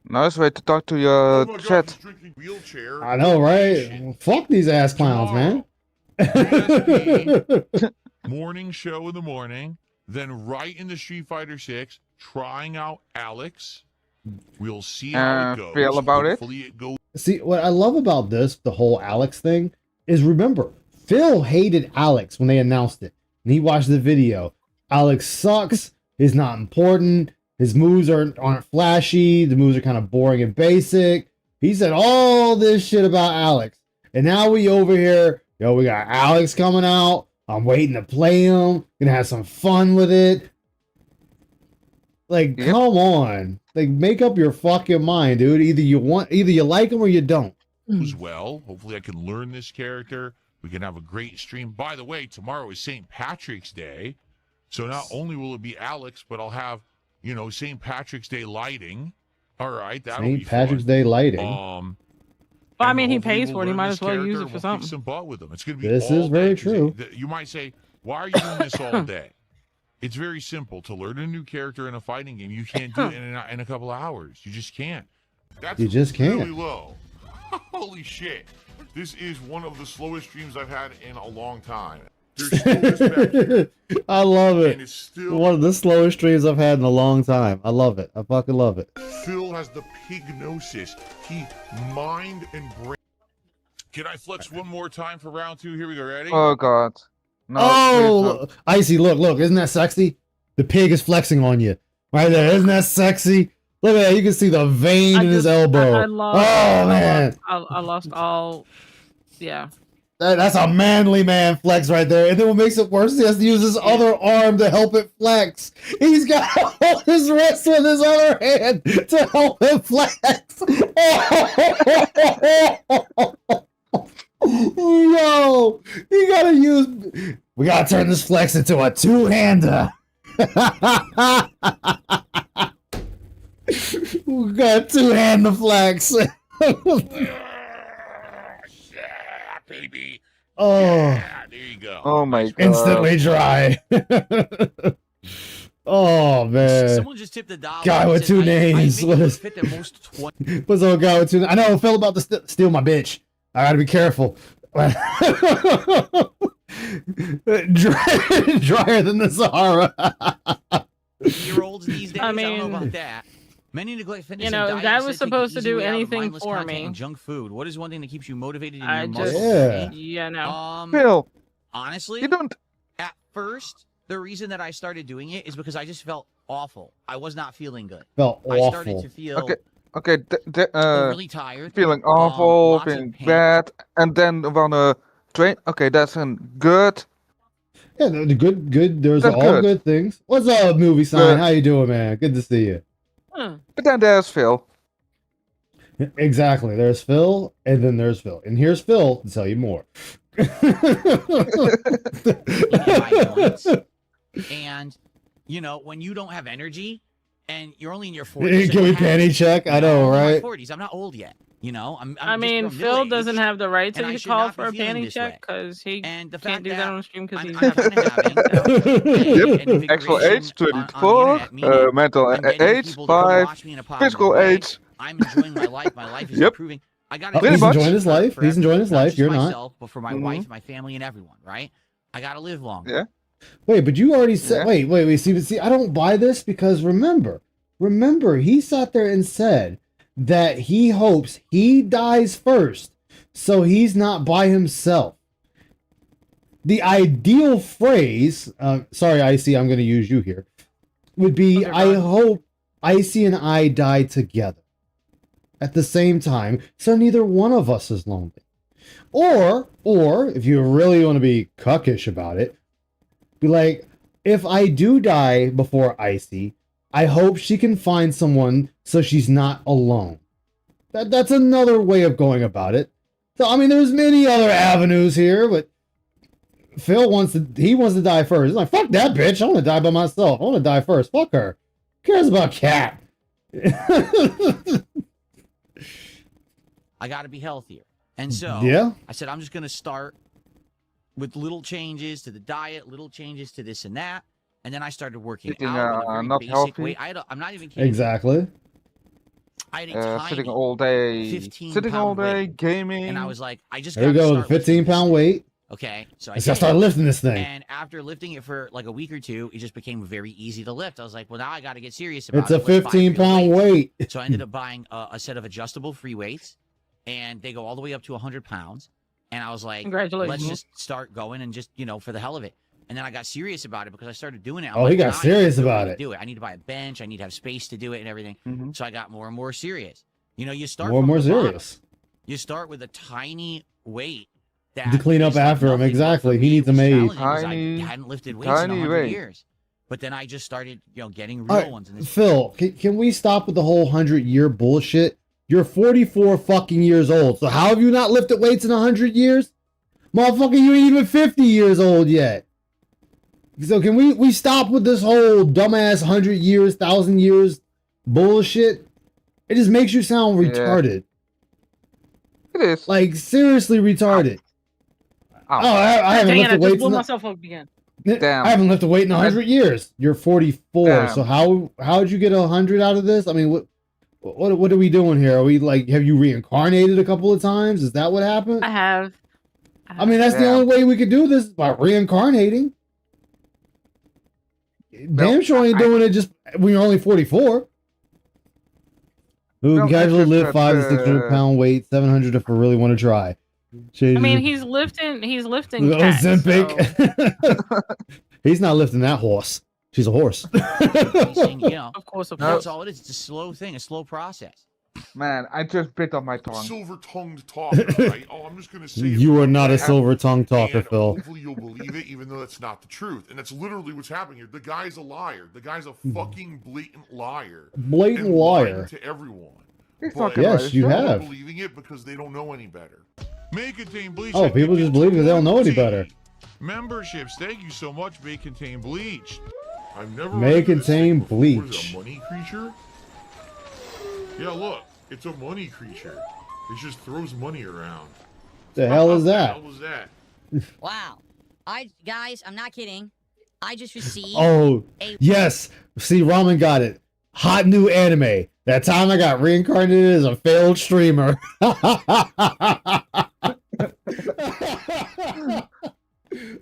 Nice way to talk to Oh your my God, chat. he's drinking wheelchair. I know, right? Donation. Fuck these ass clowns, man. JSP, morning show in the morning, then right into Street Fighter 6, trying out Alex. We'll see how it goes. Feel about it? Hopefully it goes. See, what I love about this, the whole Alex thing, is remember, Phil hated Alex when they announced it. And he watched the video. Alex sucks. He's not important. His moves aren't flashy. The moves are kind of boring and basic. He said all this shit about Alex. And now we over here, we got Alex coming out. I'm waiting to play him. Gonna have some fun with it. Like, come on. Like, make up your fucking mind, dude. Either you like him or you don't. As well. Hopefully I can learn this character. We can have a great stream. By the way, tomorrow is St. Patrick's Day. So not only will it be Alex, but I'll have, St. Patrick's Day lighting. All right, that'll be St. Patrick's fun. Day lighting. Well, I mean, he hopefully pays we'll for it. He learn might this as well use character it for and we'll kick something. some butt with him. It's going to be This all is very day, 'cause true. you might say, why are you doing this all day? It's very simple. To learn a new character in a fighting game, you can't do it in a couple of hours. You just can't. That's You just can't. really low. Holy shit. This is one of the slowest streams I've had in a long time. There's still this back here, I love and it. it's still... One of the slowest streams I've had in a long time. I love it. I fucking love it. Phil has the pignosis. He mind and brain... Can I flex one more time for round 2? Here we go. Ready? Oh god. No, Oh, Icy, look. Isn't that sexy? The pig is flexing on you. Right there. Isn't that sexy? Look at that. You can see the vein in his elbow. Man. I lost all. Yeah. That's a manly man flex right there. And then what makes it worse, he has to use his other arm to help it flex. He's got to hold his wrist with his other hand to help him flex. Yo, you gotta use... We gotta turn this flex into a two-hander. We got two-hand the flex. Baby. Oh, Yeah, there you go. Oh my god. instantly dry. Oh man, Someone just tipped $1. guy and with said, two I names. make What you is? fit the most 20 What's up, guy with two? I know Phil about to steal my bitch. I gotta be careful. Drier than the Sahara. year-olds these days. I don't know mean, about that. Many neglect fitness. you know, and if diet that instead was take the supposed to easy do way out of anything mindless for content me, and junk food. What is one thing that keeps you motivated in I your just, muscles? Yeah. no. Phil, Honestly, you don't. at first, the reason that I started doing it is because I just felt awful. I was not feeling good. Felt I started awful. to feel Okay, really tired. feeling awful, lots of feeling pain. bad, and then wanna train. Okay, that's good. Yeah, the good. There's That's all good. good things. What's up, movie sign? Good. How you doing, man? Good to see you. Huh. But then there's Phil. Exactly. There's Phil, and then there's Phil, and here's Phil to tell you more. my joints. And when you don't have energy and you're only in your 40s. Can we panty check? I know, I'm in right? my 40s. I'm not old yet. I'm I just mean, around Phil doesn't middle-aged, have the right and I to should call not for a be feeling panty this check way. because he And the can't fact do that that on the stream because I'm he's having an Actual age invigoration on 24, internet media. mental I'm getting age people to come 5, watch me in a positive physical way. age. I'm enjoying my life. My life is Yep. improving. I got Oh, Pretty he's much. enjoying his life. He's enjoying his life. You're not. myself, but for my wife, my family, and everyone. Right? I got to live longer. Yeah. Wait, but you already said. Yeah. Wait. See, I don't buy this because remember, he sat there and said that he hopes he dies first, so he's not by himself. The ideal phrase, sorry, Icy, I'm going to use you here, would be, Okay, I fine. hope Icy and I die together at the same time, so neither one of us is lonely. Or if you really want to be cuckish about it, be like, if I do die before Icy, I hope she can find someone so she's not alone. That's another way of going about it. So I mean, there's many other avenues here, but Phil wants to die first. He's like, fuck that bitch. I want to die by myself. I want to die first. Fuck her. Who cares about Cat? I got to be healthier. And so yeah. I said, I'm just going to start with little changes to the diet, little changes to this and that. And then I started working Eating, out with a very not basic healthy. weight. I'm not even kidding. Exactly. I had a tiny Sitting all day, 15-pound weight. gaming. And I was like, I just There we got go. to The start lifting 15-pound this. weight. Okay, so I Let's gotta did. start lifting this thing. And after lifting it for like a week or two, it just became very easy to lift. I was like, well, now I got to get serious about It's it. a Let's buy real 15-pound weights. weight. So I ended up buying a set of adjustable free weights, and they go all the way up to 100 pounds. And I was like, Congratulations. let's just start going and just, for the hell of it. And then I got serious about it because I started doing it. I'm Oh, like, he got now I need to serious really about it. Do it. I need to buy a bench. I need to have space to do it and everything. Mm-hmm. So I got more and more serious. You start More and from more the bottom. serious. You start with a tiny weight. To clean up is like after him, nothing, but exactly. for He me, needs it a was maid. challenging 'cause Tiny- I hadn't lifted weights in tiny 100 weight. years. But then I just started, getting real All right, ones. And this Phil, can we stop with the whole 100-year bullshit? You're 44 fucking years old. So how have you not lifted weights in 100 years? Motherfucker, you ain't even 50 years old yet. So can we stop with this whole dumbass 100 years, 1,000 years bullshit? It just makes you sound retarded. It is. Like, seriously retarded. Ow. Oh, I haven't Dang it, I lifted just weights blew in myself up again. Damn. I haven't lifted weight in 100 years. You're 44. Damn. So how'd you get 100 out of this? I mean, what are we doing here? Are we like, have you reincarnated a couple of times? Is that what happened? I have. I mean, that's the Yeah. only way we could do this, by reincarnating. Damn sure ain't doing it just when you're only 44. Who Well, can casually it's just lift that, 5 to 600 pound weight, 700 if we really want to try. I mean, he's lifting cats, Ozempic. He's not lifting that horse. She's a horse. Of course, that's all it is. It's a slow thing, a slow process. Man, I just bit on my tongue. Silver-tongued talker, right? Oh, I'm just gonna say it You for are not a fact, silver tongue talker, and Phil. hopefully you'll believe it, even though that's not the truth. And that's literally what's happening here. The guy's a liar. The guy's a fucking blatant liar. Blatant and lying liar. to everyone. He's But talking Yes, about you his people are have. believing it because they don't know any better. May contain bleach. Oh, and people just believe because they don't know any tea. better. Memberships. Thank you so much. May contain bleach. I've never. May heard of this contain thing before. What is bleach. it, a money creature? Yeah, look. It's a money creature. It just throws money around. The hell is What that? the hell was that? Wow. Guys, I'm not kidding. I just received Oh, a yes. See, Ramen got it. Hot new anime. That time I got reincarnated as a failed streamer.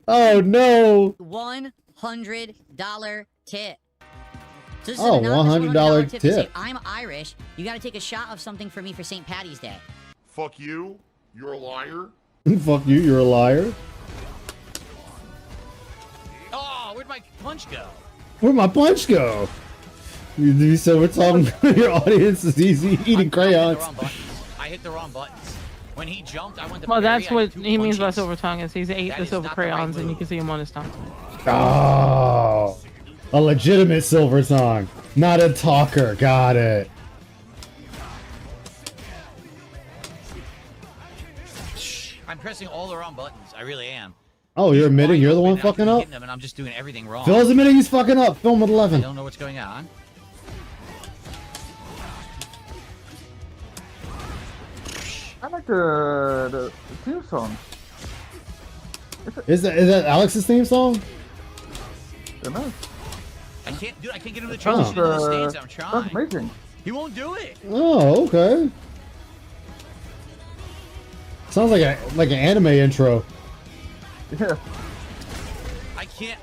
Oh, no. $100 tip. So this is Oh, an anonymous $100 tip. To say, tip. I'm Irish. You got to take a shot of something for me for St. Patty's Day. Fuck you. You're a liar. Fuck you, you're a liar. Oh, where'd my punch go? Where'd my punch go? You said we're talking your audience is easy eating crayons. I hit the wrong buttons. When he jumped, I went to Well, parry, that's I what did 2 he means by punches. silver tongue. Is he's ate That the is silver not the right crayons, and you move. can see him on his tongue. Oh, a legitimate silver tongue, not a talker. Got it. I'm pressing all the wrong buttons. I really am. Oh, you're admitting Wide you're the open, one I could fucking be up? hitting them, and I'm just doing everything wrong. Phil's admitting he's fucking up. Film at I 11. don't know what's going on. I like the theme song. Is that Alex's theme song? Don't know. I can't get him to Oh. transition into the stance. I'm That's trying. amazing. He won't do it. Oh, okay. Sounds like an anime intro. Yeah. I keep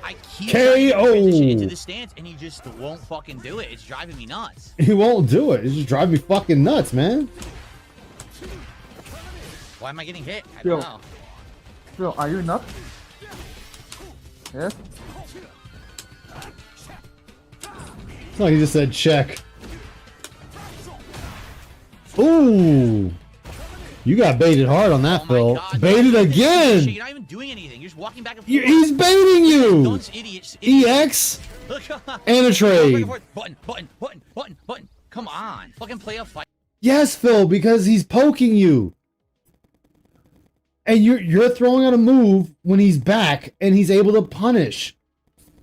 trying to KO. transition into the stance, and he just won't fucking do it. It's driving me nuts. He won't do it. It's just driving me fucking nuts, man. Why am I getting hit? I Yo. don't know. Phil, are you not? Yes? It's like he just said check. Ooh. You got baited hard on that, Oh my Phil. God, Baited you're again. You're not even doing anything. You're just walking back and forth. He's baiting you. Dunce idiots. EX? And a trade. Button. Come on. Fucking play a fight. Yes, Phil, because he's poking you. And you're throwing out a move when he's back and he's able to punish.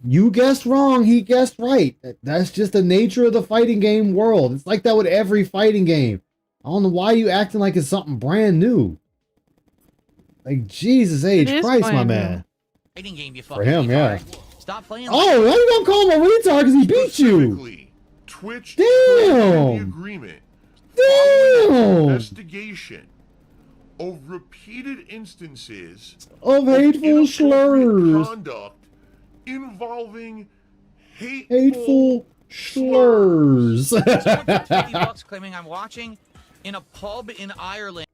You guessed wrong, he guessed right. That's just the nature of the fighting game world. It's like that with every fighting game. I don't know why you acting like it's something brand new. Like Jesus H. Christ, my man. Fighting game, you For him, yeah. Stop playing. Oh, why you gonna call him a retard because he beat you? Twitch Damn. agreement. Damn. Investigation of repeated instances Of hateful slurs. Conduct involving Hateful slurs. $50 claiming I'm watching in a pub in Ireland.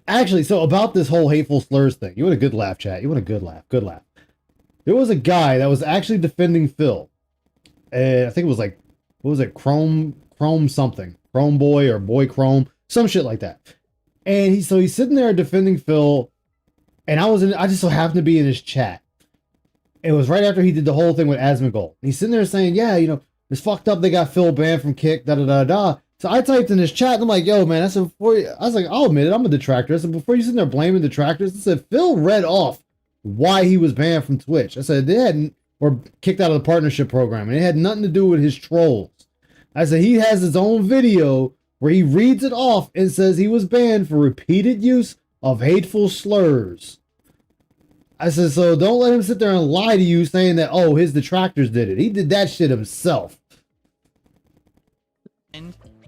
Actually, so about this whole hateful slurs thing, you want a good laugh, chat. You want a good laugh. Good laugh. There was a guy that was actually defending Phil. And I think it was like, what was it? Chrome something. Chrome Boy or Boy Chrome. Some shit like that. And he's sitting there defending Phil. And I just so happened to be in his chat. It was right after he did the whole thing with Asmongold. He's sitting there saying, yeah, you know, it's fucked up. They got Phil banned from Kick, da-da-da-da. So I typed in his chat, and I'm like, yo, man, I was like, I'll admit it, I'm a detractor. I said, before you sitting there blaming detractors, I said, Phil read off why he was banned from Twitch. I said, they hadn't, or kicked out of the partnership program, and it had nothing to do with his trolls. I said, he has his own video where he reads it off and says he was banned for repeated use of hateful slurs. I said, so don't let him sit there and lie to you saying that, oh, his detractors did it. He did that shit himself.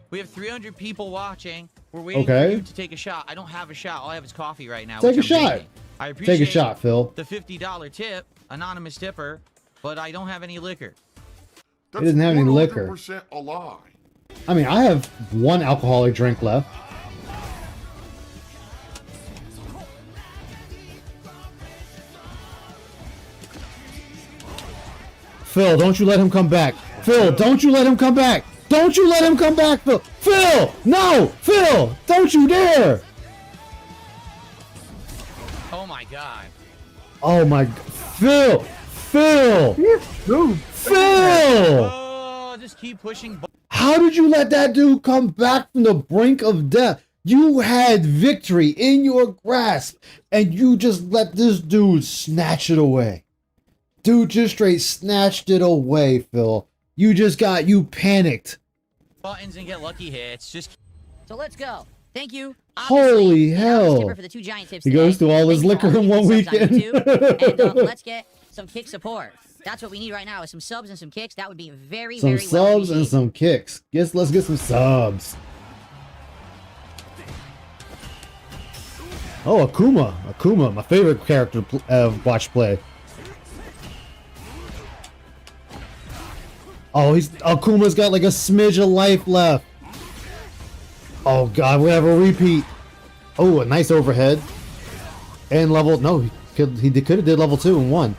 We have 300 people watching. We're waiting for you to take a shot. I don't have a shot. All I have is coffee right now. Take a shot. I appreciate Take a shot, Phil. the $50 tip, anonymous tipper, but I don't have any liquor. He doesn't have any liquor. 100% a lie. I mean, I have one alcoholic drink left. Phil, don't you let him come back. Phil, don't you let him come back. Don't you let him come back, Phil. Phil, no, Phil, don't you dare. Oh my god. Oh my, Phil, Phil, Phil. Oh, just keep pushing. How did you let that dude come back from the brink of death? You had victory in your grasp, and you just let this dude snatch it away. Dude just straight snatched it away, Phil. You panicked. Buttons and get lucky hits. Just. So let's go. Thank you. Holy hell. For the 2 giant tips He today. goes through all his liquor in one weekend. And let's get some kick support. That's what we need right now is some subs and some kicks. That would be very, Some very well subs and some kicks. Yes, let's get some subs. Oh, Akuma. Akuma, my favorite character watch play. Oh, Akuma's got like a smidge of life left. Oh god, we have a repeat. Oh, a nice overhead. And level, no, he could have did level 2 and 1.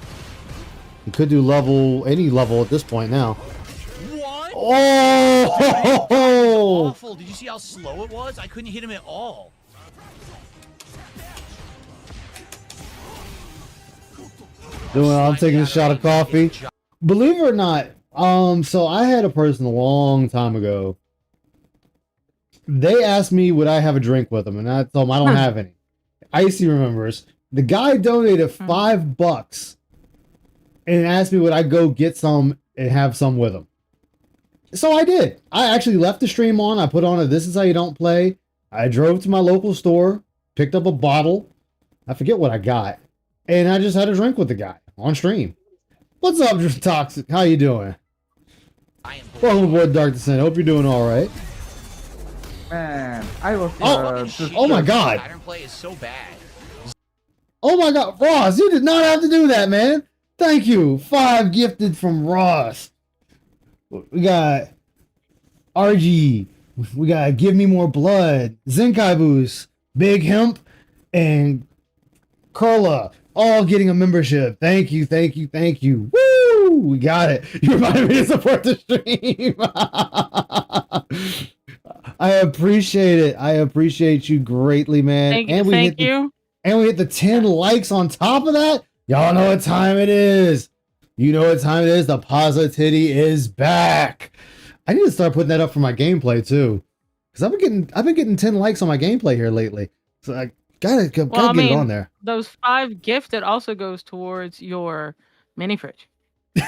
He could do any level at this point now. What? Oh! Awful. Did you see how slow it was? I couldn't hit him at all. I'm taking a shot of coffee. Believe it or not, so I had a person a long time ago. They asked me would I have a drink with them, and I told them I don't have any. Icy remembers. The guy donated $5 and asked me would I go get some and have some with him. So I did. I actually left the stream on. I put on a This Is How You Don't Play. I drove to my local store, picked up a bottle. I forget what I got. And I just had a drink with the guy on stream. What's up, Toxic? How you doing? Welcome aboard, Dark Descent. Hope you're doing all right. Man, I was. Oh my god. Pattern play is so bad. Oh my god, Ross, you did not have to do that, man. Thank you. 5 gifted from Ross. We got RG. We got Give Me More Blood, Zenkai Boost, Big Hemp, and Carla. All getting a membership. Thank you, thank you, thank you. Woo! We got it. You reminded me to support the stream. I appreciate it. I appreciate you greatly, man. Thank you. And we hit the 10 likes on top of that. Y'all know what time it is. You know what time it is? The Positivity is back. I need to start putting that up for my gameplay too, because I've been getting 10 likes on my gameplay here lately. So I gotta get it on there. Those 5 gifted also goes towards your mini fridge.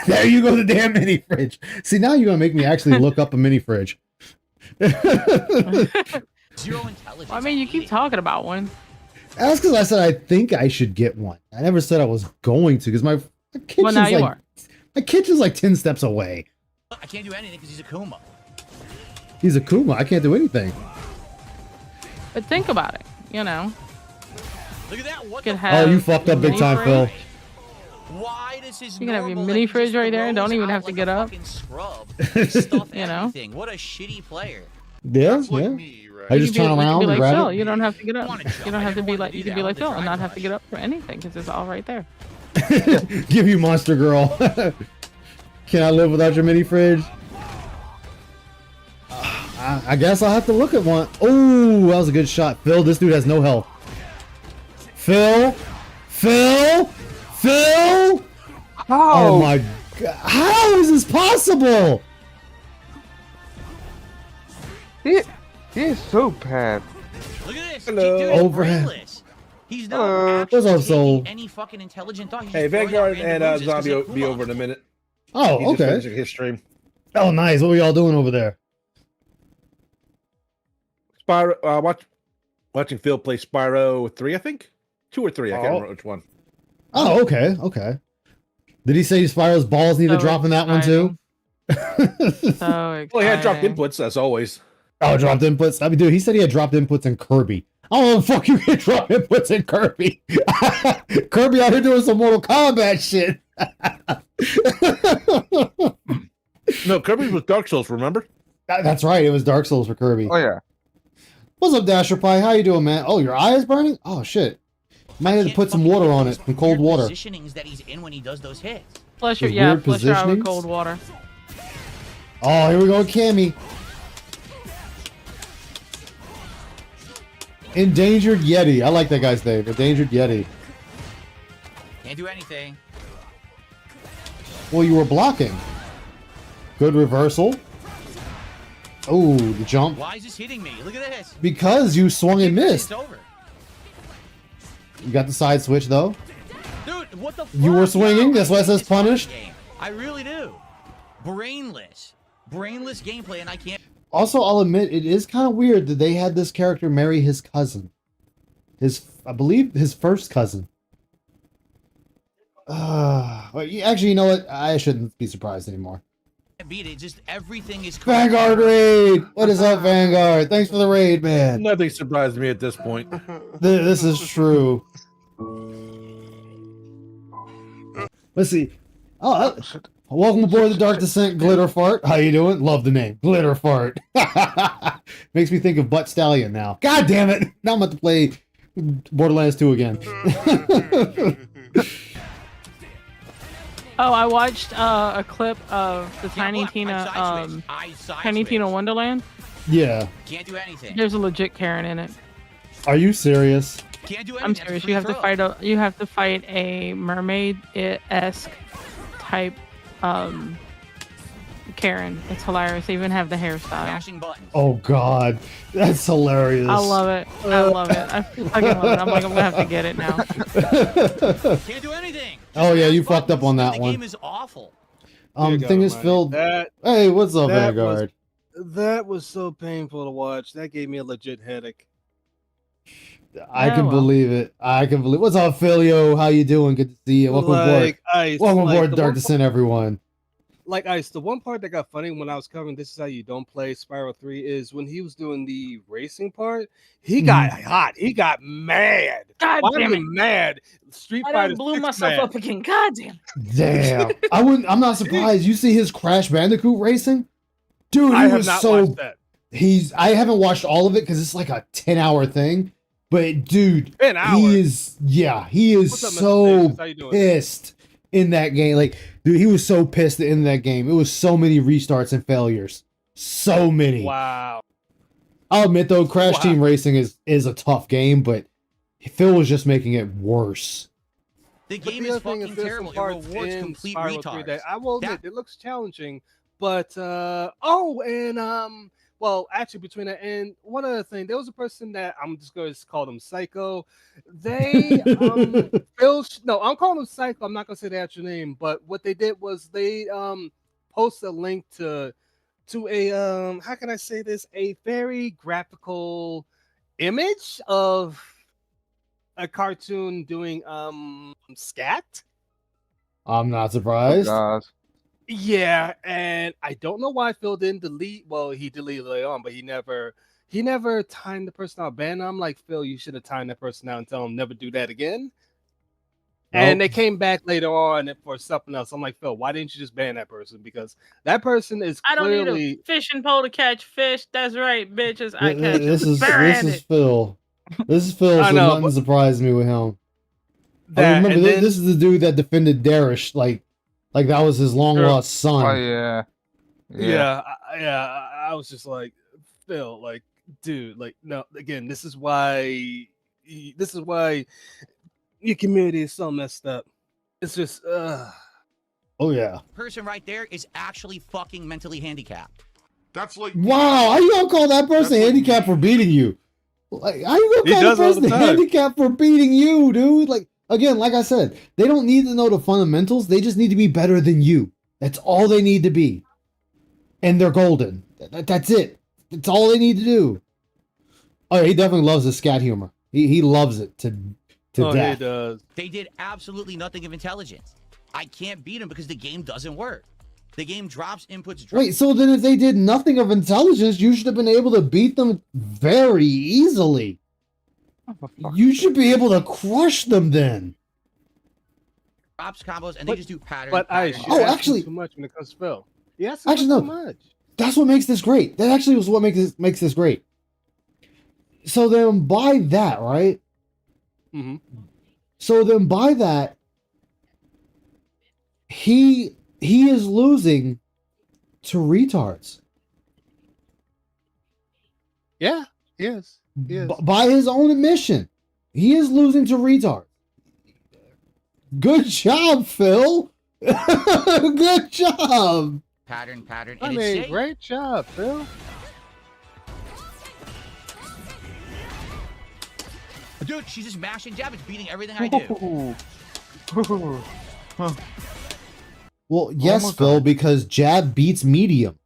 There you go, the damn mini fridge. See, now you're gonna make me actually look up a mini fridge. Zero intelligence. I mean, you keep talking about one. That's because I said I think I should get one. I never said I was going to, because my kitchen's Well, now you are. My kitchen's like 10 steps away. I can't do anything because he's a Kuma. He's a Kuma. I can't do anything. But think about it, you know. Look at that. What You the could have Oh, you fucked up big mini time, Phil. fridge. Why does his You can have your normal mini leg fridge just right there and throws don't even out have to like get a up. fucking scrub? Stuff You know? everything. What a shitty player. Yeah, That's like yeah. me, right? I just turn You around can and be like grab Phil. it. You don't have to get up. Wanna jump. You don't I have to never be wanted like to you do can be that like with the Phil and not Dragon have to Rush. get up for anything because it's all right there. Give you Monster Girl. Can I live without your mini fridge? I guess I'll have to look at one. Oh, that was a good shot. Phil, this dude has no health. Phil? Phil? Phil? How? Oh my god. How is this possible? He is so bad. Look at this. Hello. Dude, Overhead. brainless. He's not What's actually up, taking Soul? any fucking intelligent thought. He's Hey, just throwing out Vanguard random and moves just 'cause Zombie he's a will be Kuma. over in a minute. Oh, He's just okay. finishing his stream. Oh, nice. What were y'all doing over there? Spyro, watching Phil play Spyro 3, I think? 2 or 3, I can't Oh. remember which one. Oh, okay, okay. Did he say Spyro's balls need to So drop in that one too? So Well, he had dropped exciting. inputs, as always. Oh, dropped inputs. I mean, dude, he said he had dropped inputs in Kirby. Oh, fuck, you can drop inputs in Kirby. Kirby out here doing some Mortal Kombat shit. No, Kirby was Dark Souls, remember? That's right. It was Dark Souls for Kirby. Oh yeah. What's up, Dasher Pie? How you doing, man? Oh, your eye is burning? Oh, shit. Might have to Can't put some fucking water get on those it, some cold weird water. Positionings that he's in when he does those hits. Plus your Those yeah, weird plus your eye with positionings? cold water. Oh, here we go, Cammy. Endangered Yeti. I like that guy's name. Endangered Yeti. Can't do anything. Well, you were blocking. Good reversal. Oh, the jump. Why is this hitting me? Look at this. Because you swung and missed. It's over. You got the side switch, though. Dude, what the fuck? You were swinging? No, That's why it I hate says this fucking punished? game. I really do. Brainless. Brainless gameplay, and I can't. Also, I'll admit, it is kind of weird that they had this character marry his cousin. I believe, his first cousin. Actually, you know what? I shouldn't be surprised anymore. Beat it. Just everything is. Vanguard raid! What is up, Vanguard? Thanks for the raid, man. Nothing surprised me at this point. This is true. Let's see. Oh, welcome aboard the Dark Descent, Glitter Fart. How you doing? Love the name, Glitter Fart. Makes me think of Butt Stallion now. God damn it! Now I'm about to play Borderlands 2 again. Oh, I watched a clip of the Tiny Tina Tiny Tina Wonderland. Yeah. Can't do anything. There's a legit Karen in it. Are you serious? Can't do anything. I'm That's a serious. free You have to throw. fight a mermaid-esque type Karen. It's hilarious. They even have the hairstyle. Mashing buttons. Oh God, that's hilarious. I love it. I love it. I fucking love it. I'm like, I'm gonna have to get it now. Can't do anything. Oh yeah, you fucked up on that The one. game is awful. Thing is filled. Hey, what's up, Vanguard? That was so painful to watch. That gave me a legit headache. I can believe it. I can believe. What's up, Filio? How you doing? Good to see you. Welcome aboard. Ice, Welcome like, aboard, the Dark one Descent, everyone. Like Ice, the one part that got funny when I was covering This Is How You Don't Play Spyro 3 is when he was doing the racing part, he got hot. He got mad. God Why damn was it. he mad? Street I Fighter done blew 6 myself mad. up again. God damn. Damn. I'm not surprised. You see his Crash Bandicoot racing? Dude, I he have was not so watched that. I haven't watched all of it because it's like a 10-hour thing. But dude, 10 hours? he is What's up, Mr. so Davis? How you doing? pissed in that game. Like, dude, he was so pissed in that game. It was so many restarts and failures. So many. Wow. I'll admit though, Crash Team Racing is a tough game, but Phil was just making it worse. The But game the is other thing fucking there's terrible. some It parts rewards in complete Spyro 3 retards. that I will admit it looks challenging, but well, actually between that and one other thing, there was a person that I'm just going to call them Psycho. They I'm calling them Psycho. I'm not going to say the actual name, but what they did was they posted a link to a how can I say this? A very graphical image of a cartoon doing scat. I'm not surprised. Yeah, and I don't know why Phil didn't delete. Well, he deleted later on, but he never timed the person out. Ben, I'm like, Phil, you should have timed that person out and tell him never do that again. And they came back later on for something else. I'm like, Phil, why didn't you just ban that person? Because that person is I don't need clearly a fishing pole to catch fish. That's right, bitches. I catch This them is barehanded. Phil. This is Phil, I so know, nothing but- surprised me with him. I That, remember and then- this is the dude that defended Darish, like that was his long lost son. Oh yeah. I was just like, Phil, like, dude, like, no. Again, this is why your community is so messed up. It's just, Oh yeah. Person right there is actually fucking mentally handicapped. That's like Wow, how you gonna call that person handicapped for beating you? Like, how you He gonna call does that all the person time. handicapped for beating you, dude? Like, again, like I said, they don't need to know the fundamentals. They just need to be better than you. That's all they need to be. And they're golden. That's it. That's all they need to do. Oh, he definitely loves the scat humor. He loves it to death. he does. They did absolutely nothing of intelligence. I can't beat them because the game doesn't work. The game drops inputs. Wait, so then if they did nothing of intelligence, you should have been able to beat them very easily. You should be able to crush them then. Drops combos and they just do pattern. But pattern, I Oh, actually- too much when it comes to Phil. Yes, Actually, too no. much. That's what makes this great. That actually was what makes this great. So then by that, right? Mm-hmm. So then by that, he is losing to retards. Yeah, yes. By his own admission, he is losing to retards. Good job, Phil. Good job. pattern. I And mean, it's safe. great job, Phil. Dude, she's just mashing jab. It's beating everything I do. Well, yes, Phil, because jab beats medium.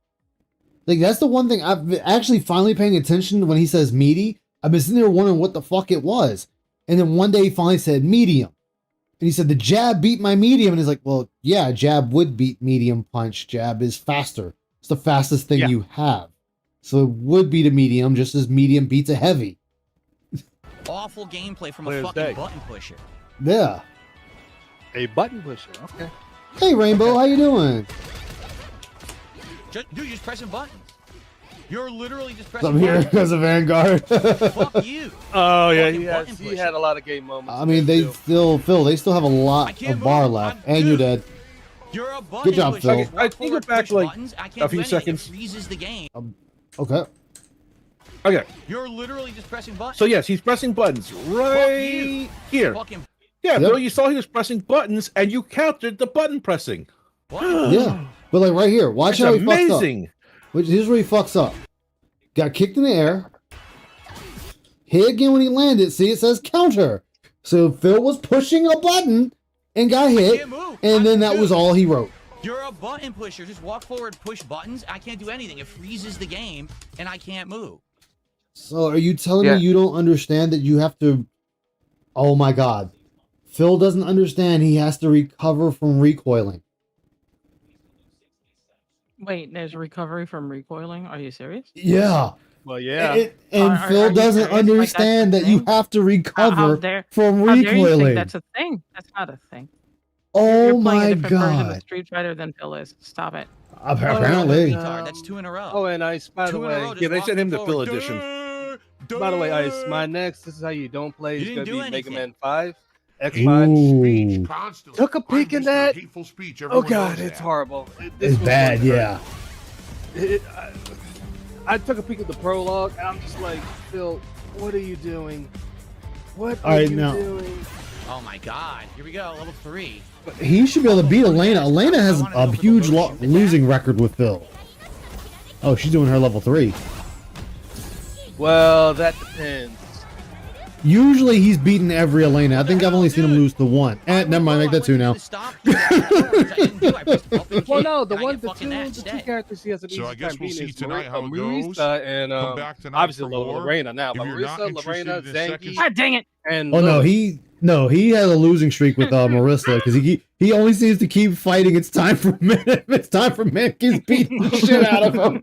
Like, that's the one thing I've been actually finally paying attention to when he says meaty. I've been sitting there wondering what the fuck it was. And then one day he finally said medium. And he said, the jab beat my medium. And he's like, well, yeah, jab would beat medium punch. Jab is faster. It's the fastest thing you have. So it would beat a medium just as medium beats a heavy. Awful gameplay from Clear a as fucking day. button pusher. Yeah. A button pusher. Okay. Hey, Rainbow, how you doing? Dude, you're just pressing buttons. You're literally just So pressing I'm here buttons. because of Vanguard. Fuck you. Oh yeah, Fucking button he pusher. had a lot of game moments. I mean, they still, Phil, they still have a I lot can't of bar move. left. I'm- And you're dude. dead. You're a button job, pusher. Phil. Just walk I think forward, it back push like buttons. I can't a do few anything. seconds. It freezes the game. Okay. Okay, You're literally just pressing buttons. so yes, he's pressing buttons right here. Fucking Yeah, Yep. Bill, you saw he was pressing buttons, and you countered the button pressing. what? Yeah. But like right here, watch It's how he fucks up. amazing. Here's where he fucks up. Got kicked in the air. Hit again when he landed. See, it says counter. So Phil was pushing a button and got hit. can't move. And then that was all he wrote. You're a button pusher. Just walk forward, push buttons. I can't do anything. It freezes the game, and I can't move. So are you telling Yeah. me you don't understand that you have to... Oh my god. Phil doesn't understand he has to recover from recoiling. Wait, there's recovery from recoiling? Are you serious? Yeah. Well, yeah. And Are Phil you doesn't serious? Like, that's understand the that you thing? have to How recover dare- from How dare you recoiling. think that's a thing? That's not a thing. Oh You're playing my a different version of god. Street Fighter than Phil is. Stop it. Apparently. Retard. That's 2 in a row. Oh, and Ice, by the 2 in a row. way. Just Yeah, they walk sent him the forward. Phil edition. By the way, Ice, my next, this is how you don't play, You is didn't going to do be Mega anything. Man 5, X5. Speech Ooh. constantly. Took a peek I'm in Mr. that. Hateful speech. Oh, Everyone God, knows it's that. horrible. This It's was bad, one of yeah. I took a peek at the prologue, and I'm just like, Phil, what are you doing? What All are right, you now- doing? Oh my God! Here we go, level 3. He should be able to beat Elena. Elena has a huge losing record with Phil. Oh, she's doing her level 3. Well, that depends. Usually he's beaten every Elena. I think I've only seen him lose to one. Never mind, make that 2 now. Well, no, the two characters he has an easy time beating is Marisa and obviously Lorena now, but Marisa, Lorena, Zangief. God dang it! And Oh no, he has a losing streak with Marissa because he only seems to keep fighting. It's time for men. It's time for men. Keeps beating the shit out of him.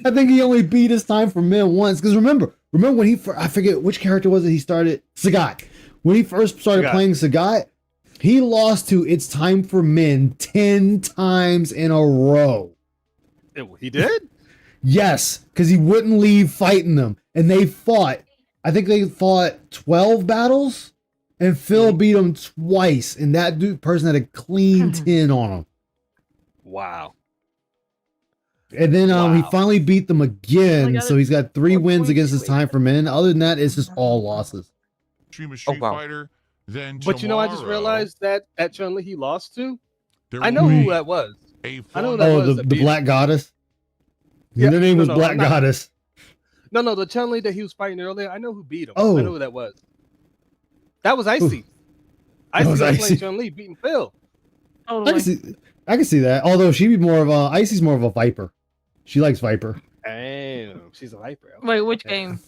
I think he only beat his time for men once. Because remember when I forget which character was it he started? Sagat. When he first started playing Sagat, he lost to It's Time for Men 10 times in a row. He did? Yes, because he wouldn't leave fighting them. And they fought. I think they fought 12 battles, and Phil beat him twice. And that person had a clean 10 on him. Wow. And then he finally beat them again, so he's got 3 wins against his time for men. Other than that, it's just all losses. Street wow. Fighter. Then but you know, I just realized that at Chun-Li he lost to. I know who that was. I know who that was. The Black Goddess. Yeah, their name was Black Goddess. No, the Chun-Li that he was fighting earlier. I know who beat him. Oh. I know who that was. That was Icy. Icy was playing Chun-Li beating Phil. I can see that. Although Icy's more of a Viper. She likes Viper. Damn, she's a Viper. Wait, which game?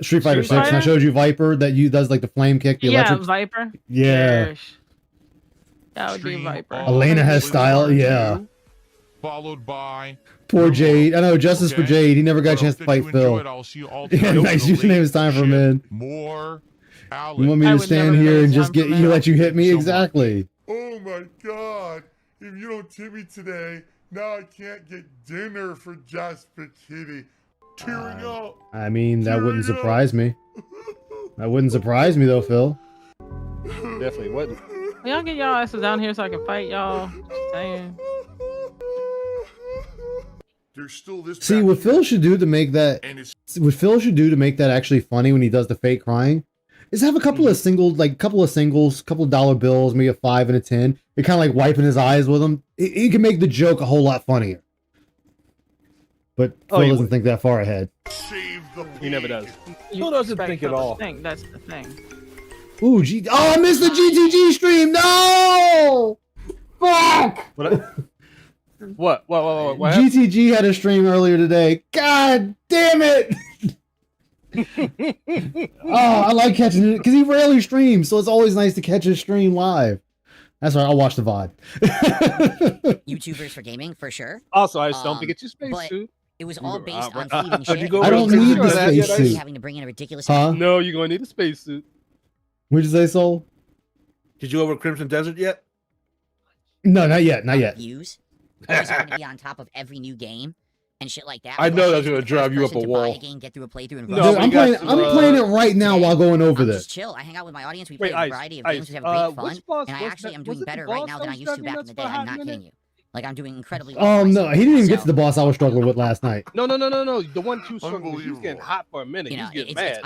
Street Fighter 6. And I showed you Viper that does like the flame kick, the electric. Viper. Yeah. That would be Viper. Elena has style, yeah. Followed by poor Jade. I know, justice for Jade. He never got a chance to fight Phil. Yeah, nice. Your name is Time for Men. More. You want me to stand here and just let you hit me? Exactly. Oh my God! If you don't tip me today, now I can't get dinner for Just for Kitty. Tearing up. I mean, that wouldn't surprise me. That wouldn't surprise me though, Phil. Definitely wouldn't. Y'all get y'all asses down here so I can fight y'all. Just saying. There's still this. See, what Phil should do to make that actually funny when he does the fake crying is have a couple of singles, couple of dollar bills, maybe a 5 and a 10. You're kind of like wiping his eyes with them. He can make the joke a whole lot funnier. But Phil doesn't think that far ahead. He never does. Phil doesn't think at all. That's the thing. Ooh, I missed the GTG stream. No! Fuck! What? GTG had a stream earlier today. God damn it! I like catching it because he rarely streams, so it's always nice to catch his stream live. That's right. I'll watch the VOD. YouTubers for gaming, for sure. Also, I just don't think it's your spacesuit. It was all based on feeding shit. I don't need the spacesuit. Having to bring in a ridiculous. No, you're gonna need a spacesuit. What'd you say, Soul? Did you go over Crimson Desert yet? No, not yet. Not yet. Views. Always having to be on top of every new game and shit like that. I know that's gonna drive you up a wall. Get through a playthrough and No, I'm playing it right now while going over this. Just chill. I hang out with my audience. We play a variety of games. We have great fun. And I actually am doing better right now than I used to back in the day. I'm not kidding you. Like, I'm doing incredibly well. No, he didn't even get to the boss I was struggling with last night. No. The one too strong. He was getting hot for a minute. He's getting mad.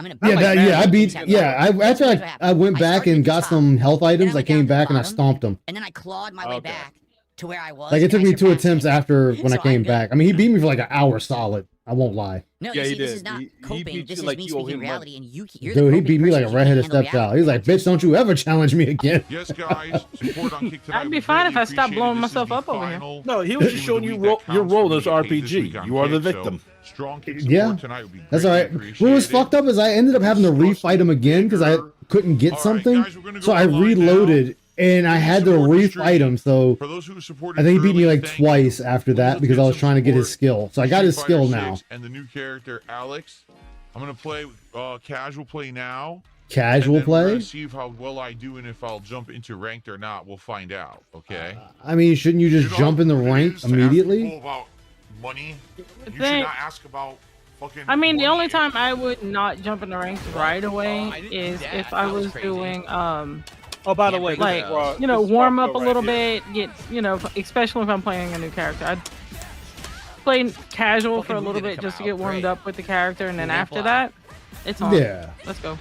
After I went back and got some health items, I came back and I stomped him. And then I clawed my way back to where I was. Like, it took me 2 attempts after when I came back. I mean, he beat me for like an hour solid. I won't lie. No, you see, this is not coping. This is me speaking reality, and you're Dude, he beat me like a redheaded stepchild. He's like, bitch, don't you ever challenge me again. Yes, guys. Support on Kick tonight. I'd be fine if I stopped blowing myself up over here. No, he was just showing you your role as RPG. You are the victim. Yeah, that's all right. What was fucked up is I ended up having to refight him again because I couldn't get something. So I reloaded. And I had to refight him, so I think he beat me like twice after that because I was trying to get his skill. So I got his skill now. And the new character, Alex. I'm going to play casual play now. Casual play? See how well I do and if I'll jump into ranked or not. We'll find out, okay? I mean, shouldn't you just jump in the rank immediately? About money. You should not ask about fucking the only time I would not jump in the ranks right away is if I was doing Oh, by the way, warm up a little bit. Get, especially if I'm playing a new character. I'd play casual for a little bit just to get warmed up with the character, and then after that, it's on. Yeah. Let's go.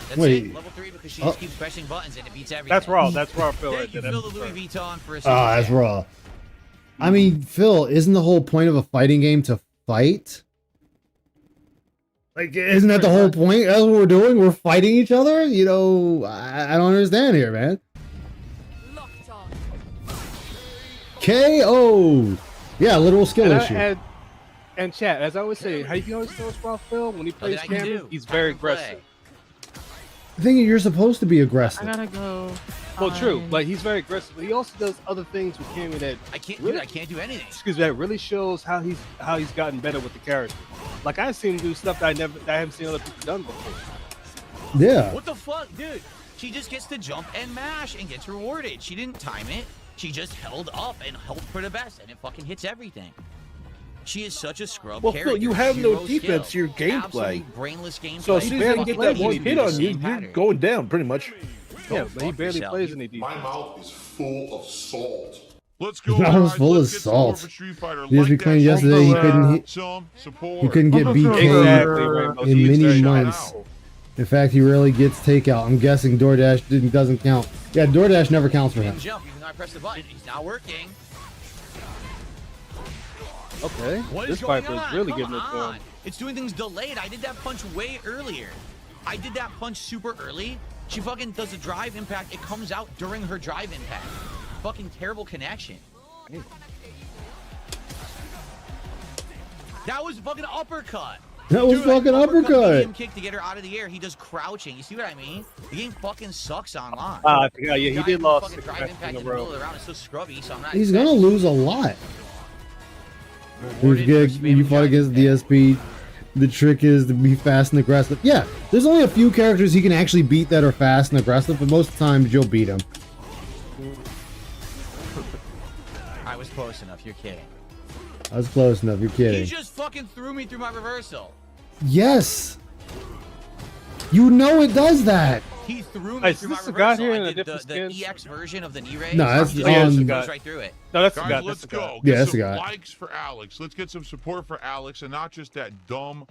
That's Wait. it. Level 3 because she just keeps pressing buttons and it beats everything. That's raw. That's raw, Phil. Thank you, Right there. Phil the Louis Vuitton for Ah, that's raw. I mean, Phil, isn't the whole point of a fighting game to fight? Like, isn't that the whole point? That's what we're doing. We're fighting each other. You know, I don't understand here, man. KO. Yeah, literal skill issue. And chat, as I always say, how you can always tell us about Phil when he plays Cameron, he's very aggressive. I think you're supposed to be aggressive. I gotta go. Well, true, but he's very aggressive. But he also does other things with Cameron that I can't do anything. Excuse me, that really shows how he's gotten better with the character. Like I've seen him do stuff that I haven't seen other people done before. Yeah. What the fuck, dude? She just gets to jump and mash and gets rewarded. She didn't time it. She just held up and hoped for the best, and it fucking hits everything. She is such a scrub character. Phil, you have no Zero defense to skill. your gameplay. Absolute brainless gameplay. So as soon as they get that one hit on you, you're going down pretty much. Yeah, but he barely plays any defense. My mouth is full of salt. Let's go. That was full of salt. Because we claimed yesterday he couldn't get BK in many months. In fact, he rarely gets takeout. I'm guessing DoorDash doesn't count. Yeah, DoorDash never counts for him. Jump, even though I pressed the button. He's not working. Okay, What this is going Viper is on? really Come getting it on. done. It's doing things delayed. I did that punch way earlier. I did that punch super early. She fucking does a drive impact. It comes out during her drive impact. Fucking terrible connection. That was fucking uppercut. That was fucking uppercut. Medium kick to get her out of the air. He does crouching. You see what I mean? The game fucking sucks online. I forgot. Yeah, he did lose fucking 6 drive matches impact in in a the middle row. of the round. It's so scrubby, so I'm not. He's gonna lose a lot. Rewarded for spamming You fought drive against impact. DSP. The trick is to be fast and aggressive. Yeah, there's only a few characters he can actually beat that are fast and aggressive, but most of the times you'll beat him. I was close enough. You're kidding. I was close enough. You're He kidding. just fucking threw me through my reversal. Yes. You know it does that. He threw me Hey, is through my this the guy reversal. here in I a did different the skin? EX version of the knee raise. No, that's He on- just goes right through it. No, that's the Guys, guy. let's That's the guy. go. Yeah, Get that's the some guy. likes for Alex. Let's get some support for Alex and not just that dumb,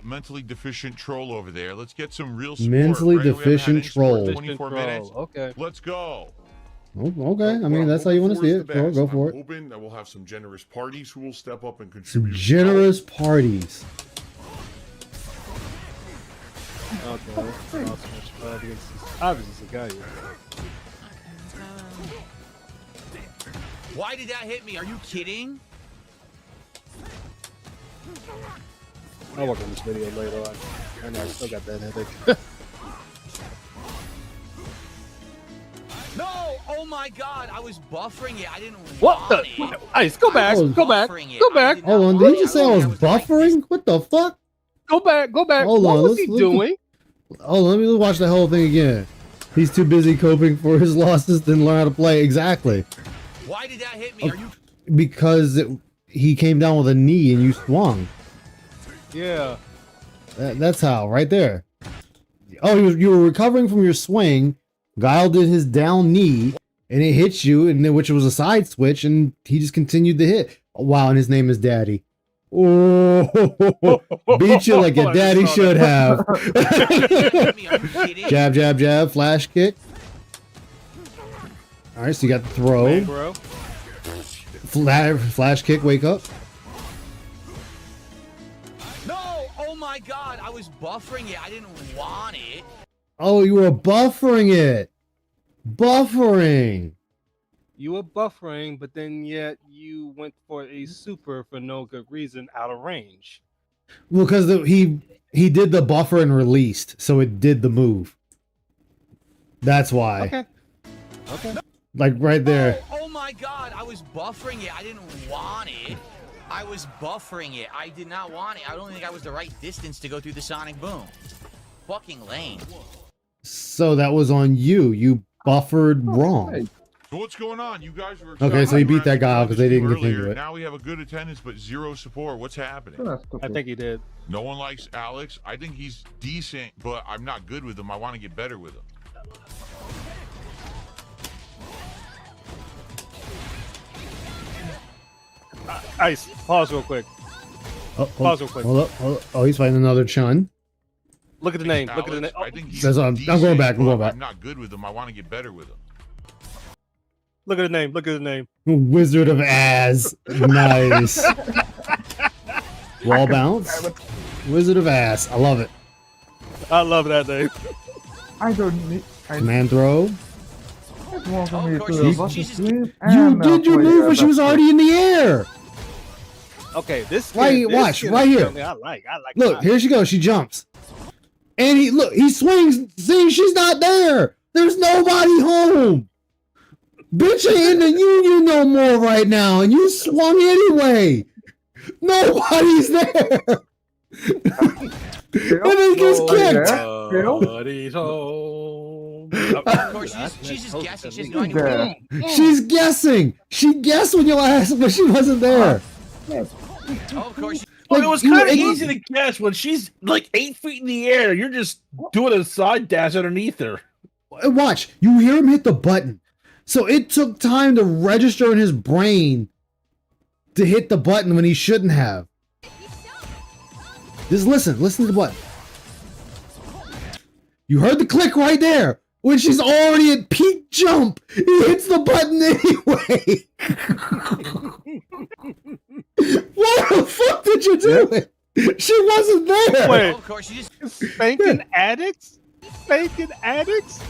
mentally deficient troll over there. Let's get some real support. Mentally right? We haven't had deficient any support in troll. 24 Troll. minutes. Okay. Let's go. Oh, okay. I mean, that's how you want to see it. Sure, go for I'm it. hoping that we'll have some generous parties who will step up and Some contribute. generous parties. Okay. Obviously, it's a guy here. Why did that hit me? Are you kidding? I'll work on this video later on. I know I still got that headache. No! Oh my god! I was buffering it. I didn't What want the? it. Ice, go back. Oh, Go back. buffering it. Go I back. did not Hold on, want did it. you say I was buffering? What the fuck? Go back. Go back. Hold What on, was he let's- doing? Oh, let me watch the whole thing again. He's too busy coping for his losses than learn how to play. Exactly. Why did that hit me? Are you Because he came down with a knee and you swung. Yeah. That's how, right there. Oh, you were recovering from your swing. Guile did his down knee, and it hit you, and then which was a side switch, and he just continued to hit. Oh, wow, and his name is Daddy. Oh, beat you like your daddy should have. Jab, jab, jab, flash kick. All right, so you got the throw. Man, bro. Flash kick, wake up. No! Oh my god! I was buffering it. I didn't want it. Oh, you were buffering it. Buffering. You were buffering, but then yet you went for a super for no good reason out of range. Well, because he did the buffer and released, so it did the move. That's why. Okay. Okay. Like right there. Oh my god! I was buffering it. I didn't want it. I was buffering it. I did not want it. I don't think I was the right distance to go through the sonic boom. Fucking lame. So that was on you. You buffered wrong. So what's going on? You guys were Okay, so he beat that guy out because they didn't earlier. continue it. Now we have a good attendance, but zero support. What's happening? I think he did. No one likes Alex. I think he's decent, but I'm not good with him. I want to get better with him. Ice, pause real quick. Oh, Pause real quick. Hold up. Oh, he's fighting another Chun. Look at the name. Look at the name. I think he's That's what I'm going back. I'm going back. I'm not good with him. I want to get better with him. Look at the name. Look at the name. Wizard of Ass. Nice. Wall bounce. Wizard of Ass. I love it. I love that name. I don't need. Command throw. Want Oh, me of course, to you- go to Jesus. sleep You and did your play move when she was basketball. already in the air. Okay, this. Right, skin- this watch, skin right is here. something I like. Look, here she goes. She jumps. And he swings. See, she's not there. There's nobody home. Bitch ain't in the union no more right now, and you swung anyway. Nobody's there. And then gets kicked. Nobody's home. Of course, she's just guessing. She has no idea. She's guessing. She guessed when you asked, but she wasn't there. Oh, of course. Well, Like, it was you- kind of it- easy to guess when she's like 8 feet in the air. You're just doing a side dash underneath her. Watch, you hear him hit the button. So it took time to register in his brain to hit the button when he shouldn't have. Just listen to the button. You heard the click right there. When she's already at peak jump, he hits the button anyway. What the fuck did you do it? She wasn't there. Wait. Of course, she just. Spanking addicts? Spanking addicts?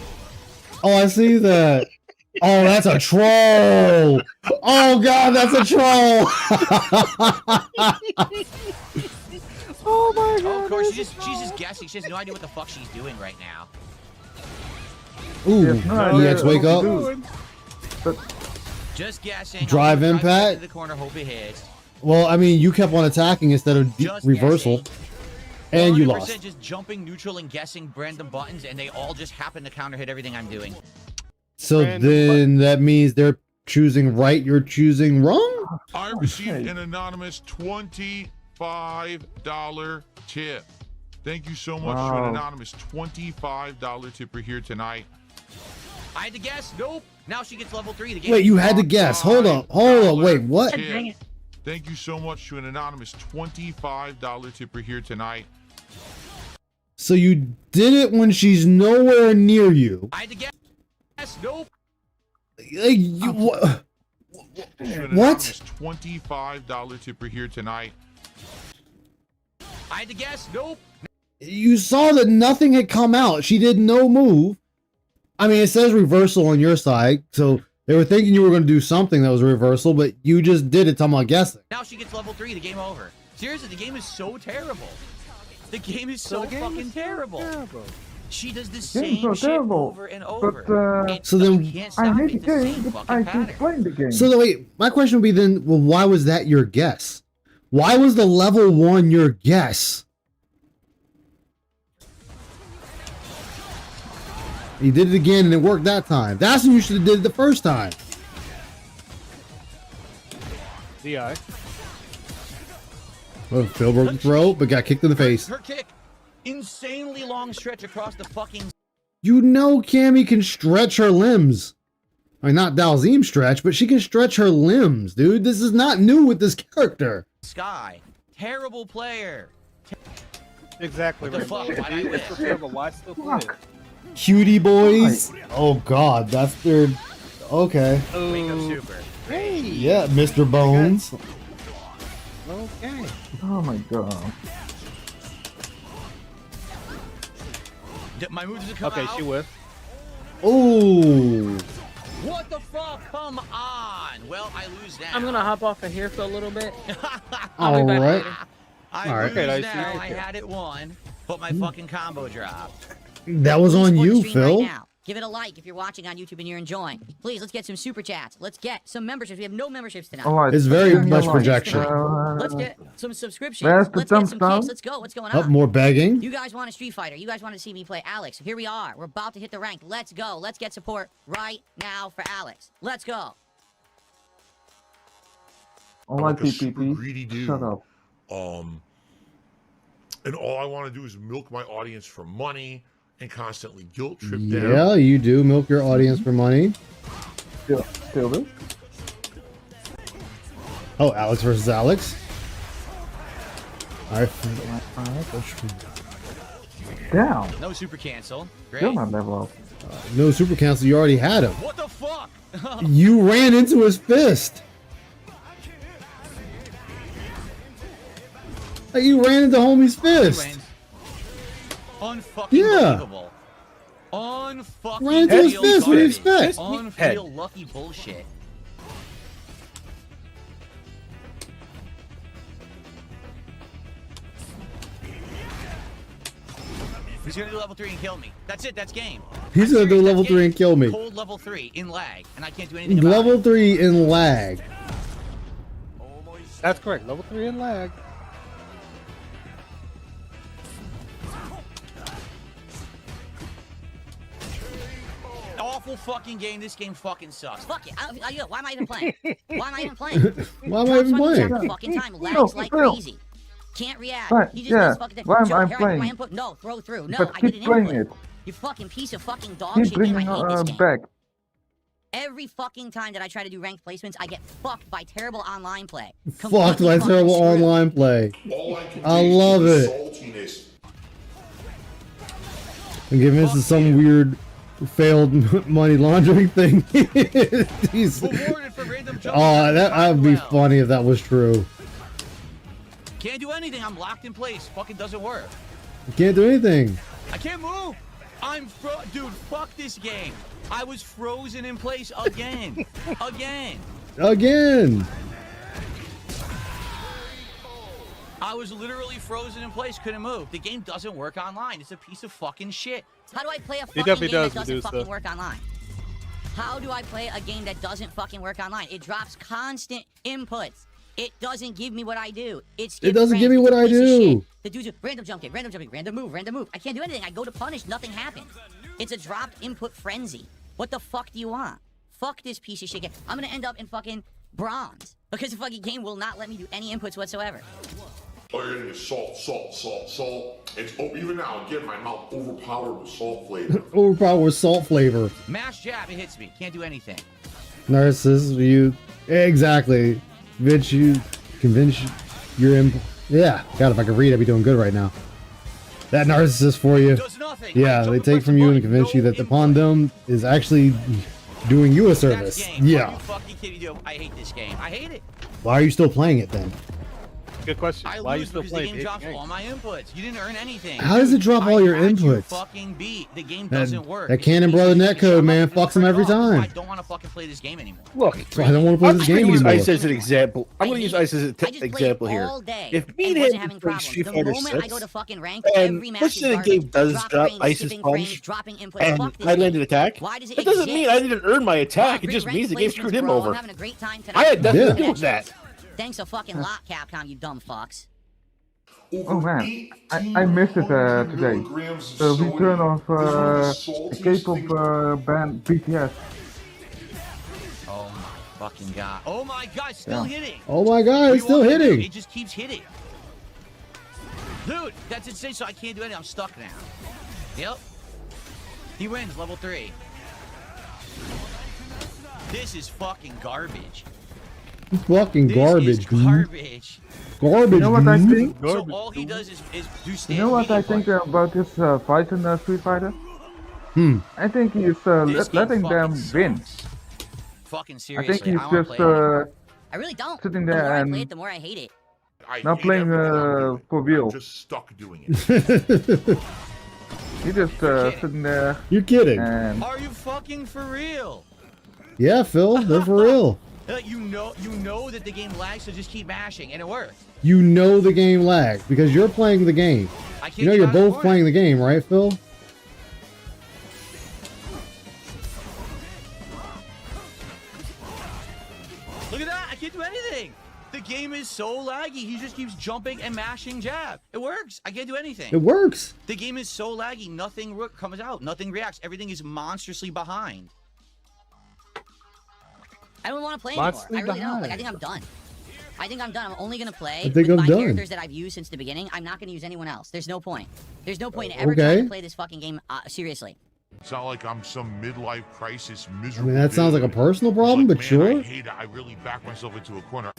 Oh, I see that. Oh, that's a troll. Oh god, that's a troll. Oh my god. Oh, of course, she's just guessing. She has no idea what the fuck she's doing right now. Ooh, no EX idea wake what up. to Just guessing. Drive Drive impact? into the corner, hope it hits. Well, I mean, you kept on attacking instead of Just reversal, guessing. and you 100% lost. just jumping, neutral, and guessing random buttons, and they all just happen to counter hit everything I'm doing. So Random then that means they're choosing right, you're choosing wrong? I received an anonymous $25 tip. Thank you so much to an Wow. anonymous $25 tipper here tonight. I had to guess. Nope. Now she gets level 3. The game. Wait, you had to guess. Hold up, wait, what? Tip. Thank you so much to an anonymous $25 tipper here tonight. So you did it when she's nowhere near you. I had to guess. Nope. Like, you, what? To an What? anonymous $25 tipper here tonight. I had to guess. Nope. You saw that nothing had come out. She did no move. I mean, it says reversal on your side, so they were thinking you were going to do something that was a reversal, but you just did it. I'm guessing. Now she gets level 3. The game over. Seriously, the game is so terrible. The game is so fucking terrible. She does the same so shit terrible. over and over. But And So then- you can't I stop hate it. the It's the same game. fucking I keep pattern. playing the game. So wait, my question would be then, well, why was that your guess? Why was the level 1 your guess? You did it again and it worked that time. That's when you should have did it the first time. DI. Well, Phil broke the throat, but got kicked in the face. Her kick. Insanely long stretch across the fucking You know Cammy can stretch her limbs. I mean, not Dalzim stretch, but she can stretch her limbs, dude. This is not new with this character. sky. Terrible player. Exactly. What the fuck? Why'd I win? It's terrible. Why still play it? Cutie boys. Oh god, that's their... Okay. Wake up super. Hey. Yeah, Mr. Bones. Okay. Oh my god. My move doesn't come Okay, out. she whiffed. Ooh. What the fuck? Come on. Well, I lose now. I'm gonna hop off of here for a little bit. I'll be back Alright. later. I All right. lose Okay, I see. now. I had it won, but my fucking combo dropped. That was on Support the you, stream Phil. Right now. Give it a like if you're watching on YouTube and you're enjoying. Please, let's get some super chats. Let's get some memberships. We have no memberships tonight. Alright. It's very give me a much like. projection. Let's get some subscriptions. Where's the Let's get some thumbs kicks. down? Let's go. What's going Up on? more begging. You guys want a Street Fighter. You guys want to see me play Alex. Here we are. We're about to hit the rank. Let's go. Let's get support right now for Alex. Let's go. I'm Alright, like a super PPP. greedy dude. Shut up. And all I want to do is milk my audience for money and constantly guilt trip them. Yeah, you do milk your audience for money. Still this? Oh, Alex versus Alex. All right. Damn. No super cancel. Great. Still not level up. No super cancel. You already had him. What the fuck? You ran into his fist. Like you ran into homie's fist. Unfucking Yeah. believable. Unfucking Ran into his fist. What do you expect? Unreal lucky bullshit. He's gonna do level 3 and kill me. That's it. That's game. He's gonna do level 3 and kill me. Cold level 3 in lag, and I can't do anything about it. Level 3 in lag. That's correct. Level 3 in lag. Awful fucking game. This game fucking sucks. Fuck it. Why am I even playing? Why am I even playing? Why am I even playing? Every fucking time. Lags like crazy. Can't react. But, He just yeah, does fucking why am Joe, I here playing? my input. No, throw through. No, But I keep did an playing input. it. You fucking piece of fucking dog Keep shit game. bringing I hate this game. back. Every fucking time that I try to do ranked placements, I get fucked by terrible online play. Fucked Completely by fucking terrible screwed. online play. All I can I do love is it. saltiness. I'm giving this is some weird failed money laundering thing. He's, Rewarded for random jump oh, that would be well. funny if that was true. Can't do anything. I'm locked in place. Fucking doesn't work. You can't do anything. I can't move. Dude, fuck this game. I was frozen in place again. Again. Again. I was literally frozen in place, couldn't move. The game doesn't work online. It's a piece of fucking shit. How do I play a It fucking definitely game that does, doesn't Medusa. fucking work online? How do I play a game that doesn't fucking work online? It drops constant inputs. It doesn't give me what I do. It doesn't give me what I do. The dude's just random jump kick, random jump kick, random move, random move. I can't do anything. I go to punish, nothing happens. It's a dropped input frenzy. What the fuck do you want? Fuck this piece of shit game. I'm gonna end up in fucking bronze because the fucking game will not let me do any inputs whatsoever. All you're getting is salt, salt, salt, salt. It's even now, again, my mouth overpowered with salt flavor. Overpowered with salt flavor. Mash jab, it hits me. Can't do anything. Narcissus, you exactly. Vince, you convince you're in. Yeah, God, if I could read, I'd be doing good right now. That narcissist for you. Does nothing. Yeah, they take from you and convince you that upon them is actually doing you a service. That's game. Are Yeah. you fucking kidding me? I hate this game. I hate it. Why are you still playing it then? Good question. I Why are you lose still because the playing? game drops all my inputs. You didn't earn anything. How does it drop all your I had you inputs? fucking beat. The game That, doesn't work. that It's Cannon just Brother easy to netcode, shut man, up and fucks him turn it every off. That's why I time. don't want to fucking play this game anymore. Look, That's why I don't want to play I'm this just game gonna use anymore. Ice as an example. I'm going to use Ice as an I just played example here. all day If me and and wasn't him having play problems. Street The Fighter moment I 6, go to fucking rank, and every match let's is say the garbage. game does Drop drop frames, Ice's skipping punch, frames, dropping inputs. and Fuck this I landed game. an attack, Why does it that doesn't exist? mean I didn't earn my attack. It Great just rank means the game placements, screwed him bro. over. I'm having a great time tonight. I had nothing Yeah. to do with that. Thanks a fucking lot, Capcom, you dumb fucks. Oh man, I missed it today. We turned off the K-pop band BTS. Oh my fucking god. Oh my god, still hitting. Oh my God, What it's do you still want me to do? hitting. It just keeps hitting. Dude, that's insane, so I can't do anything. I'm stuck now. Yep. He wins, level 3. This is fucking garbage. Fucking This garbage, is dude. garbage. Garbage. You know what I dude. think? So all he does is do You stand know what I medium think fight. about this fight in Street Fighter? I think he's This game letting them fucking win. sucks. Fucking I seriously, think he's I wanna just play it. I really don't. sitting The there more I and play it, the more I hate it. I not hate playing everything I'm doing. for real. I'm just stuck doing it. He's just sitting there You're kidding. and Are you fucking for real? Yeah, Phil, they're for real. You know that the game lags, so just keep mashing, and it works. You know the game lags because you're playing the game. I can't You know get you're out of the both corner. playing the game, right, Phil? Look at that! I can't do anything. The game is so laggy. He just keeps jumping and mashing jab. It works. I can't do anything. It works. The game is so laggy. Nothing comes out. Nothing reacts. Everything is monstrously behind. I don't want to play anymore. Monthly I really don't. Like, I behind. think I'm done. I think I'm done. I'm only gonna play I think with I'm my done. characters that I've used since the beginning. I'm not gonna use anyone else. There's no point. There's no point in ever trying Okay. to play this fucking game seriously. It's not like I'm some midlife crisis I miserable. mean, that sounds like a dude. personal It's problem, like, but man, I sure. hate it. I really backed myself into a corner.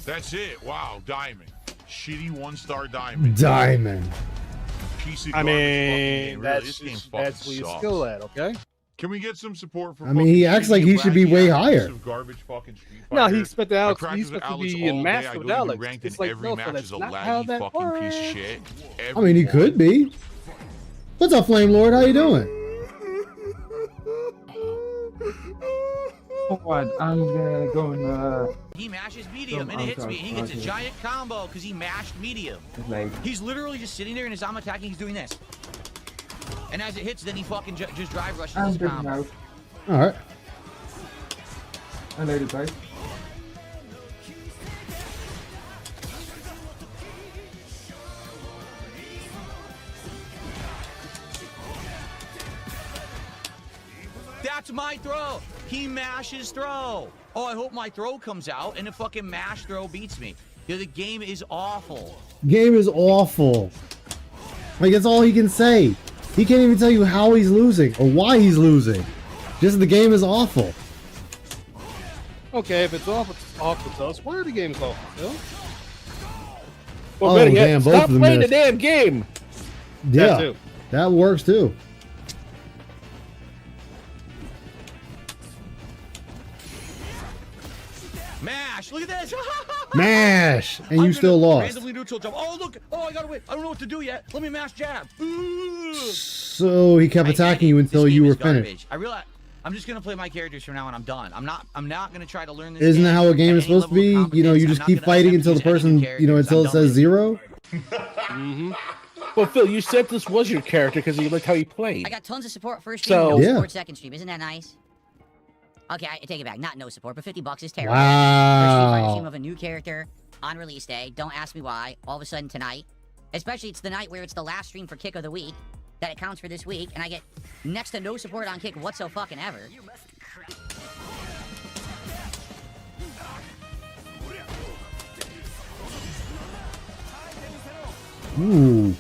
That's it. Wow, diamond. Shitty 1-star diamond. Diamond. piece of I garbage fucking mean, game. Really, that's this game just, fucking that's where you sucks. skill at, okay? Can we get some support for? I mean, he acts like he should be way higher. Garbage fucking Street No, Fighter? he expected Alex. I He practice with expected to Alex be in all day. master I with go to be Alex. ranked It's in like, every no, match that's as a not laggy how that fucking piece of works. shit. I mean, he could be. What's up, Flame Lord? How you doing? What? I'm going. He mashes medium and it hits me. And he gets a giant combo because he mashed medium. He's literally just sitting there and as I'm attacking, he's doing this. And as it hits, then he fucking just drive rushes his combo. All right. I know the guys. That's my throw. He mashes throw. Oh, I hope my throw comes out and a fucking mash throw beats me. The game is awful. Game is awful. Like, that's all he can say. He can't even tell you how he's losing or why he's losing. Just the game is awful. Okay, if it's awful, it's awful to us. Why are the games awful, Phil? Well, Oh, better yet, damn, both stop of them playing the missed. damn game. Yeah, too. that works too. Mash, look at this. Mash, and I'm you gonna still lost. Randomly neutral jump. Oh, look. Oh, I gotta win. I don't know what to do yet. Let me mash jab. So he kept attacking you until This you game were is garbage. finished. I realize I'm just gonna play my characters from now on. I'm done. I'm not gonna try to learn this. Isn't that game how a game at is any supposed to be? level of You know, you competence. just I'm keep not gonna fighting attempt until to the use any person, new until it characters. I'm says done with 0. Well, Phil, you said this was your character because you liked how he played. I got tons of support first stream, So- no Yeah. support second stream. Isn't that nice? Okay, I take it back. Not no support, but $50 is terrible. Wow. First Street Fighter stream of a new character on release day. Don't ask me why. All of a sudden tonight, especially it's the night where it's the last stream for Kick of the Week, that it counts for this week, and I get next to no support on Kick whatsoever. Ooh.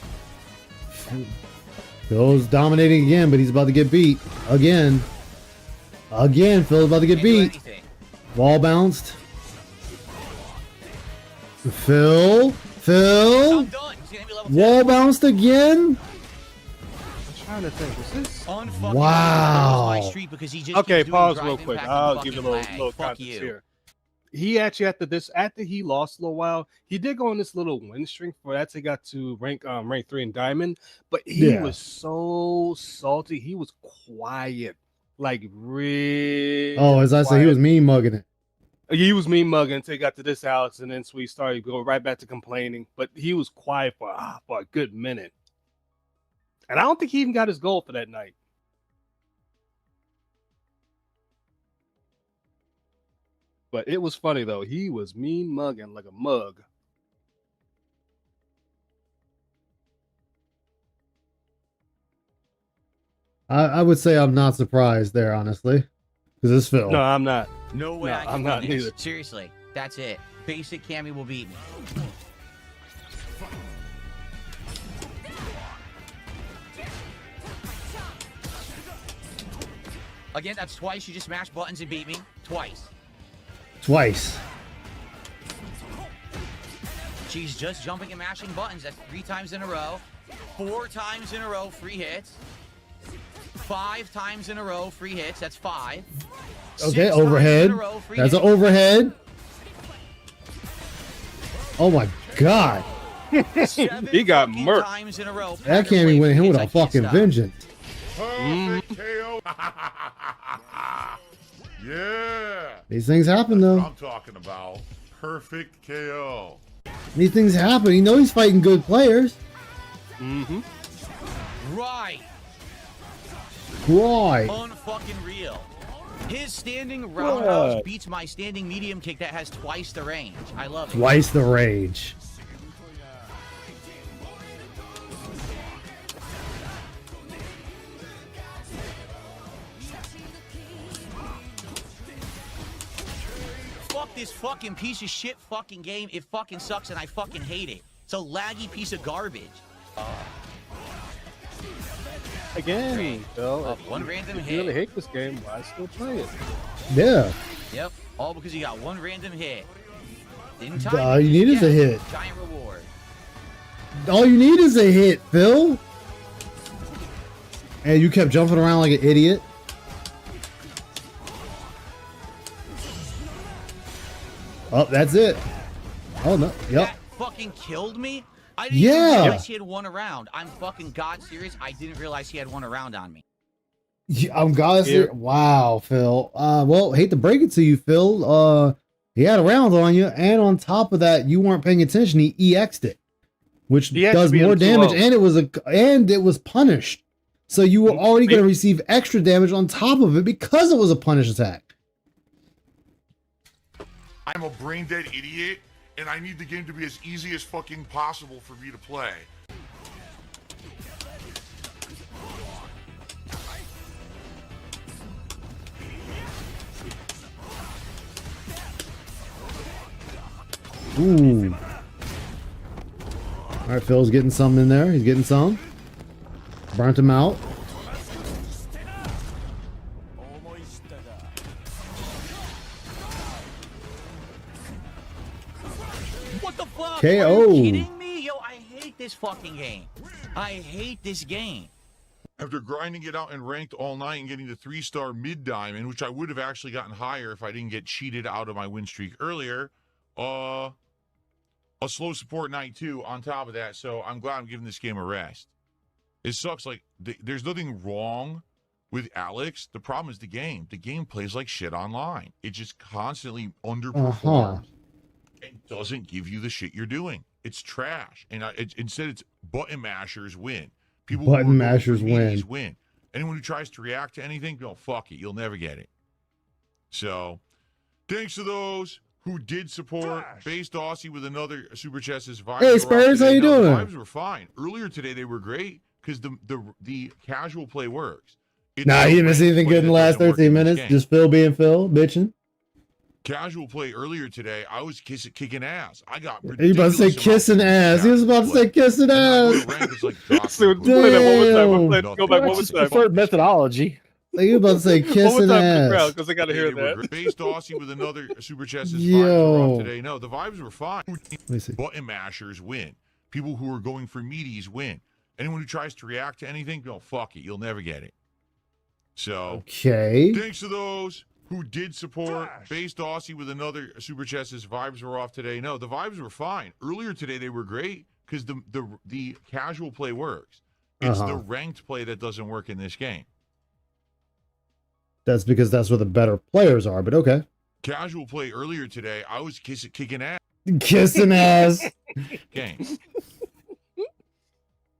Phil's dominating again, but he's about to get beat. Again. Again, Phil's about to get beat. Wall bounced. Phil. Wall bounced again. I'm trying to think. Is this? Unfucking Wow. my street because he just Okay, keeps doing pause drive real quick. impact and I'll give you a fucking little lag. Fuck context you. here. He actually after he lost a little while, he did go on this little win streak for that. He got to rank 3 in Diamond, but he Yeah. was so salty. He was quiet, like really. Oh, as I said, he was mean mugging it. He was mean mugging until he got to this house, and then so he started going right back to complaining. But he was quiet for a good minute, and I don't think he even got his goal for that night. But it was funny though. He was mean mugging like a mug. I would say I'm not surprised there, honestly, because it's Phil. No, I'm not. No way No, I can I'm win not this. neither. Seriously, that's it. Basic Cammy will beat me. Again, that's twice you just mashed buttons and beat me. Twice. Twice. She's just jumping and mashing buttons. That's 3 times in a row. 4 times in a row, free hits. 5 times in a row, free hits. That's 5. Okay, 6 times overhead. in a row, free That's an hits. overhead. Oh my god. 7 He got fucking murked. times in a row. That pattern can't be play winning him free with hits. a I can't fucking stop. vengeance. Perfect KO. Yeah. These things happen That's though. what I'm talking about. Perfect KO. These things happen. You know he's fighting good players. Mm-hmm. Right. Right. Unfucking real. His standing roundhouse What? beats my standing medium kick that has twice the range. I love it. Twice the rage. Fuck this fucking piece of shit fucking game. It fucking sucks and I fucking hate it. It's a laggy piece of garbage. Again, Phil. One random if you really hit. hate this game, why still play it? Yeah. Yep. All because you got one random hit. Didn't All time it. you need is a Yeah, hit. Giant reward. All you need is a hit, Phil. And you kept jumping around like an idiot. Oh, that's it. Oh no. Yep. That fucking killed me. I didn't even realize he had one around. I'm fucking god serious. I didn't realize he had one around on me. I'm god serious. Wow, Phil. Well, hate to break it to you, Phil. He had a round on you, and on top of that, you weren't paying attention. He EX'd it, which does more damage, and it was punished. So you were already going to receive extra damage on top of it because it was a punish attack. I'm a brain dead idiot, and I need the game to be as easy as fucking possible for me to play. Ooh. All right, Phil's getting some in there. He's getting some. Burnt him out. What the fuck? KO. Are you kidding me? Yo, I hate this fucking game. I hate this game. After grinding it out and ranked all night and getting the 3-star mid-diamond, which I would have actually gotten higher if I didn't get cheated out of my win streak earlier, a slow support night too on top of that, so I'm glad I'm giving this game a rest. It sucks, like, there's nothing wrong with Alex. The problem is the game. The game plays like shit online. It just constantly underperforms and doesn't give you the shit you're doing. It's trash. And instead it's button mashers win. People button who mashers win. Anyone who tries to react to anything, no, fuck it. You'll never get it. So, thanks to those who did support. Based Aussie with another super chat says vibes. Hey Spurs, how you doing? The vibes were fine. Earlier today they were great because the casual play works. Nah, he didn't miss anything good in the last 13 minutes. Just Phil being Phil, bitching. Casual play earlier today, I was kicking ass. I got He about to say kissing ass. He was about to say kissing ass. Go back one more time. Preferred methodology. You about to say kissing ass. Because I got to hear that. Based Aussie with another super chat says Yo. vibes were off today. No, the vibes were fine. Let me see. Button mashers win. People who are going for meaties win. Anyone who tries to react to anything, no, fuck it. You'll never get it. So, okay. Thanks to those who did support. Based Aussie with another super chat says vibes were off today. No, the vibes were fine. Earlier today they were great because the casual play works. It's the ranked play that doesn't work in this game. That's because that's where the better players are, but okay. Casual play earlier today, I was kicking ass. Kissing ass. Game.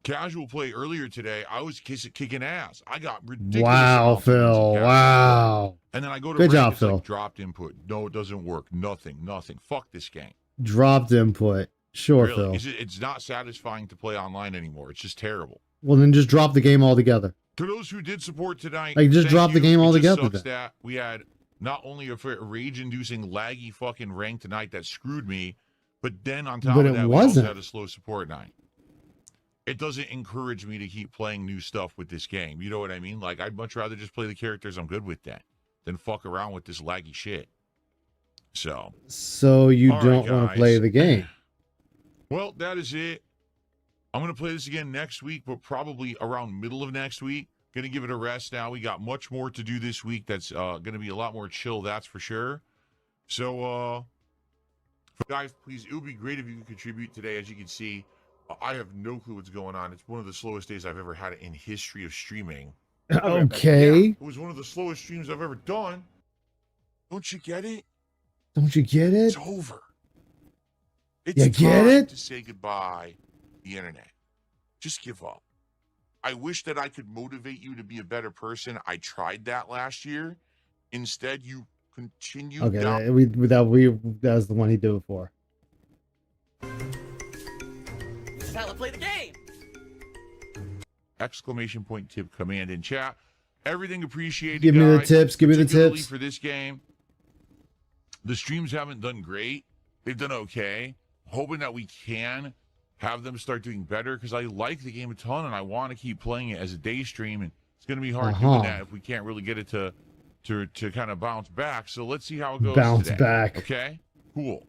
Casual play earlier today, I was kicking ass. I got ridiculous. Wow, Phil. Wow. And then I go to good rank, job, it's Phil. like dropped input. No, it doesn't work. Nothing. Fuck this game. Dropped input. Sure, Really. Phil. It's not satisfying to play online anymore. It's just terrible. Well, then just drop the game altogether. To those who did support tonight, Like, just thank drop the you. game It just altogether sucks then. that we had not only a rage-inducing, laggy fucking rank tonight that screwed me, but then on top But of it that, we also wasn't. had a slow support night. It doesn't encourage me to keep playing new stuff with this game. You know what I mean? Like, I'd much rather just play the characters I'm good with then than fuck around with this laggy shit. So you all don't right, want to guys. play the game. Well, that is it. I'm going to play this again next week, but probably around middle of next week. Going to give it a rest now. We got much more to do this week. That's going to be a lot more chill, that's for sure. So, guys, please, it would be great if you could contribute today. As you can see, I have no clue what's going on. It's one of the slowest days I've ever had in history of streaming. Okay. Yeah, it was one of the slowest streams I've ever done. Don't you get it? Don't you get it? It's over. It's You get time it? to say goodbye to the internet. Just give up. I wish that I could motivate you to be a better person. I tried that last year. Instead, you continue Okay, down. that was the one he did it for. This is how to play the game. Exclamation point tip command in chat. Everything appreciated. Give me the guys, tips. Give me the particularly tips. for this game. The streams haven't done great. They've done okay. Hoping that we can have them start doing better because I like the game a ton and I want to keep playing it as a day stream, and it's going to be hard doing that if we can't really get it to kind of bounce back. So let's see how it goes. Bounce today. back. Okay. Cool.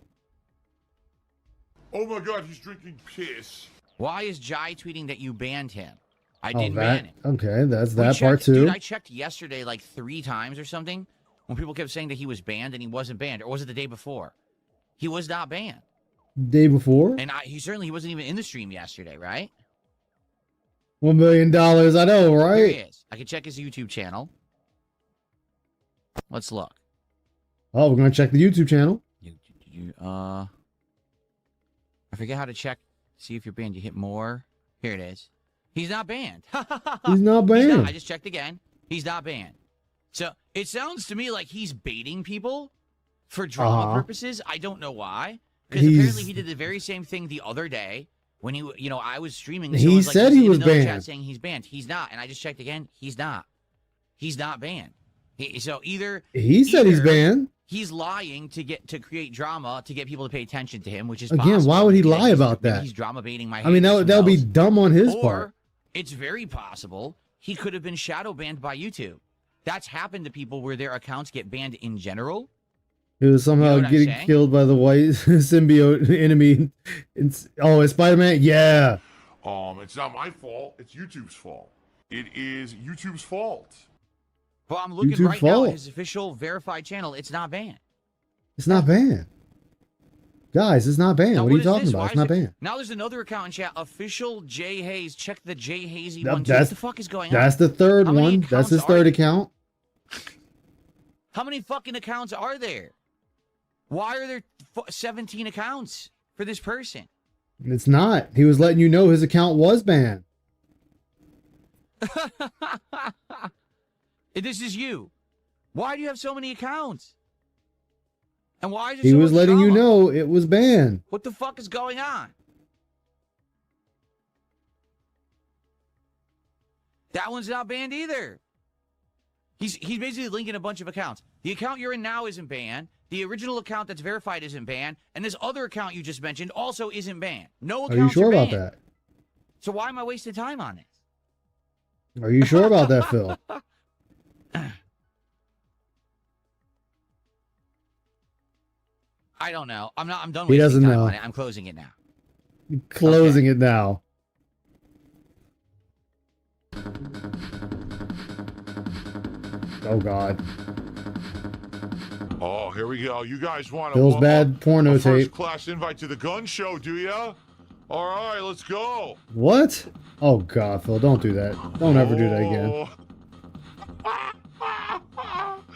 Oh my God, he's drinking piss. Why is Jai tweeting that you banned him? I Oh, didn't ban him. okay, that's We that part checked- too. Dude, I checked yesterday like 3 times or something when people kept saying that he was banned and he wasn't banned. Or was it the day before? He was not banned. Day before? And he wasn't even in the stream yesterday, right? $1 million, I know, Here right? he is. I can check his YouTube channel. Let's look. Oh, we're gonna check the YouTube channel. I forget how to check. See if you're banned. You hit more. Here it is. He's not banned. He's not banned. I just checked again. He's not banned. So it sounds to me like he's baiting people for drama purposes. I don't know why. Because apparently he did the very same thing the other day when I was streaming. He someone's like, said "He's he in was another banned." Chat saying he's banned. He's not. And I just checked again. He's not. He's not banned. So either He said he's banned. He's lying to create drama to get people to pay attention to him, which is Again, possible. why would he Maybe lie about maybe that? He's drama baiting my. I mean, haters, that who would be knows? dumb on his Or part. it's very possible he could have been shadow banned by YouTube. That's happened to people where their accounts get banned in general. He was somehow what I'm getting saying? killed by the white symbiote enemy. It's Spider-Man. Yeah. It's not my fault. It's YouTube's fault. It is YouTube's fault. Well, I'm looking YouTube right now fault. at his official verified channel. It's not banned. It's not banned. Guys, it's not banned. Now, what are you is talking this? about? Why It's is not it- banned. Now there's another account in chat. Official Jay Hayes. Check the Jay Hazy Yep, one too. What the fuck is going on? That's the third How many one. That's accounts his are third there? account. How many fucking accounts are there? Why are there 17 accounts for this person? It's not. He was letting you know his account was banned. This is you. Why do you have so many accounts? And why is there He so was much letting you drama? know it was banned. What the fuck is going on? That one's not banned either. He's basically linking a bunch of accounts. The account you're in now isn't banned. The original account that's verified isn't banned. And this other account you just mentioned also isn't banned. No Are accounts you sure banned. about that? So why am I wasting time on this? Are you sure about that, Phil? I don't know. I'm done He wasting doesn't time know. on it. I'm closing it now. Closing it now. Oh God. Oh, here we go. You guys want Phil's bad porno a tape. first-class invite to the gun show, do ya? All right, let's go. What? Oh God, Phil, don't do that. Don't ever do that again.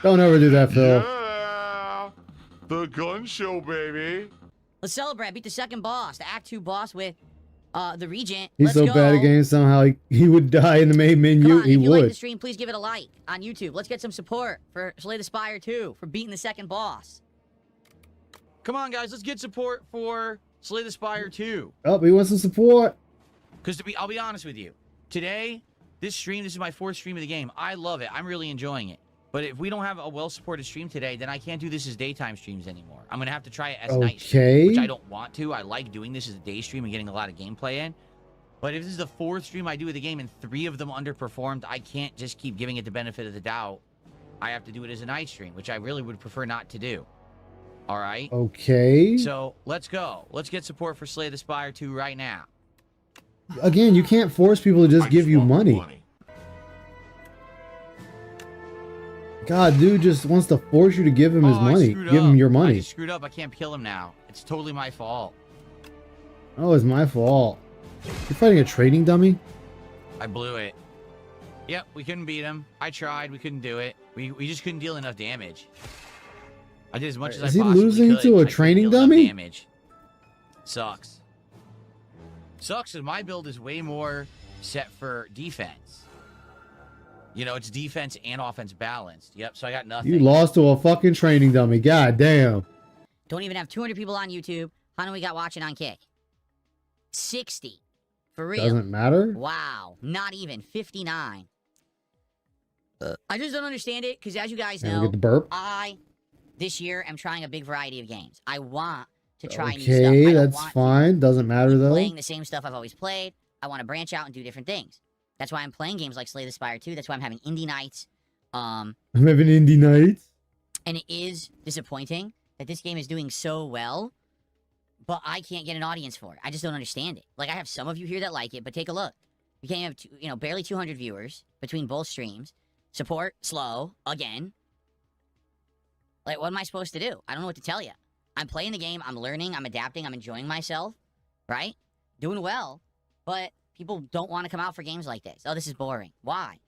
Don't ever do that, Phil. Yeah, the gun show, baby. Let's celebrate. Beat the second boss, the Act 2 boss with the Regent. He's Let's so go. bad at games. Somehow he would die in the main menu. Come on, He if you like the would. stream, please give it a like on YouTube. Let's get some support for Slay the Spire 2 for beating the second boss. Come on, guys. Let's get support for Slay the Spire 2. Oh, he wants some support. Because I'll be honest with you. Today, this is my 4th stream of the game. I love it. I'm really enjoying it. But if we don't have a well-supported stream today, then I can't do this as daytime streams anymore. I'm going to have to try it as night stream, which I don't want to. I like doing this as a day stream and getting a lot of gameplay in. But if this is the 4th stream I do of the game and 3 of them underperformed, I can't just keep giving it the benefit of the doubt. I have to do it as a night stream, which I really would prefer not to do. All right? Okay. So, let's go. Let's get support for Slay the Spire 2 right now. Again, you can't force people to just give you money. God, dude just wants to force you to give him his I money. screwed Give him up. your I money. just screwed up. I can't kill him now. It's totally my fault. Oh, it's my fault. You're fighting a trading dummy? I blew it. Yep, we couldn't beat him. I tried. We couldn't do it. We just couldn't deal enough damage. I did as much as I Is he possibly losing could. to a I couldn't training deal enough dummy? Damage. Sucks. Sucks because my build is way more set for defense. You know, it's defense and offense balanced. Yep, so I got nothing. You lost to a fucking training dummy. God damn. Don't even have 200 people on YouTube. How many we got watching on Kick? 60. For real. Doesn't matter. Wow. Not even. 59. I just don't understand it, because as you guys And we know, get the burp. this year, am trying a big variety of games. I want to try new stuff. Okay, I don't that's want to fine. Doesn't matter keep though. playing the same stuff I've always played. I want to branch out and do different things. That's why I'm playing games like Slay the Spire 2. That's why I'm having indie nights. I'm having indie nights. And it is disappointing that this game is doing so well, but I can't get an audience for it. I just don't understand it. Like, I have some of you here that like it, but take a look. You can't have, barely 200 viewers between both streams. Support, slow, again. Like, what am I supposed to do? I don't know what to tell you. I'm playing the game, I'm learning, I'm adapting, I'm enjoying myself, right? Doing well, but people don't want to come out for games like this. Oh, this is boring. Why?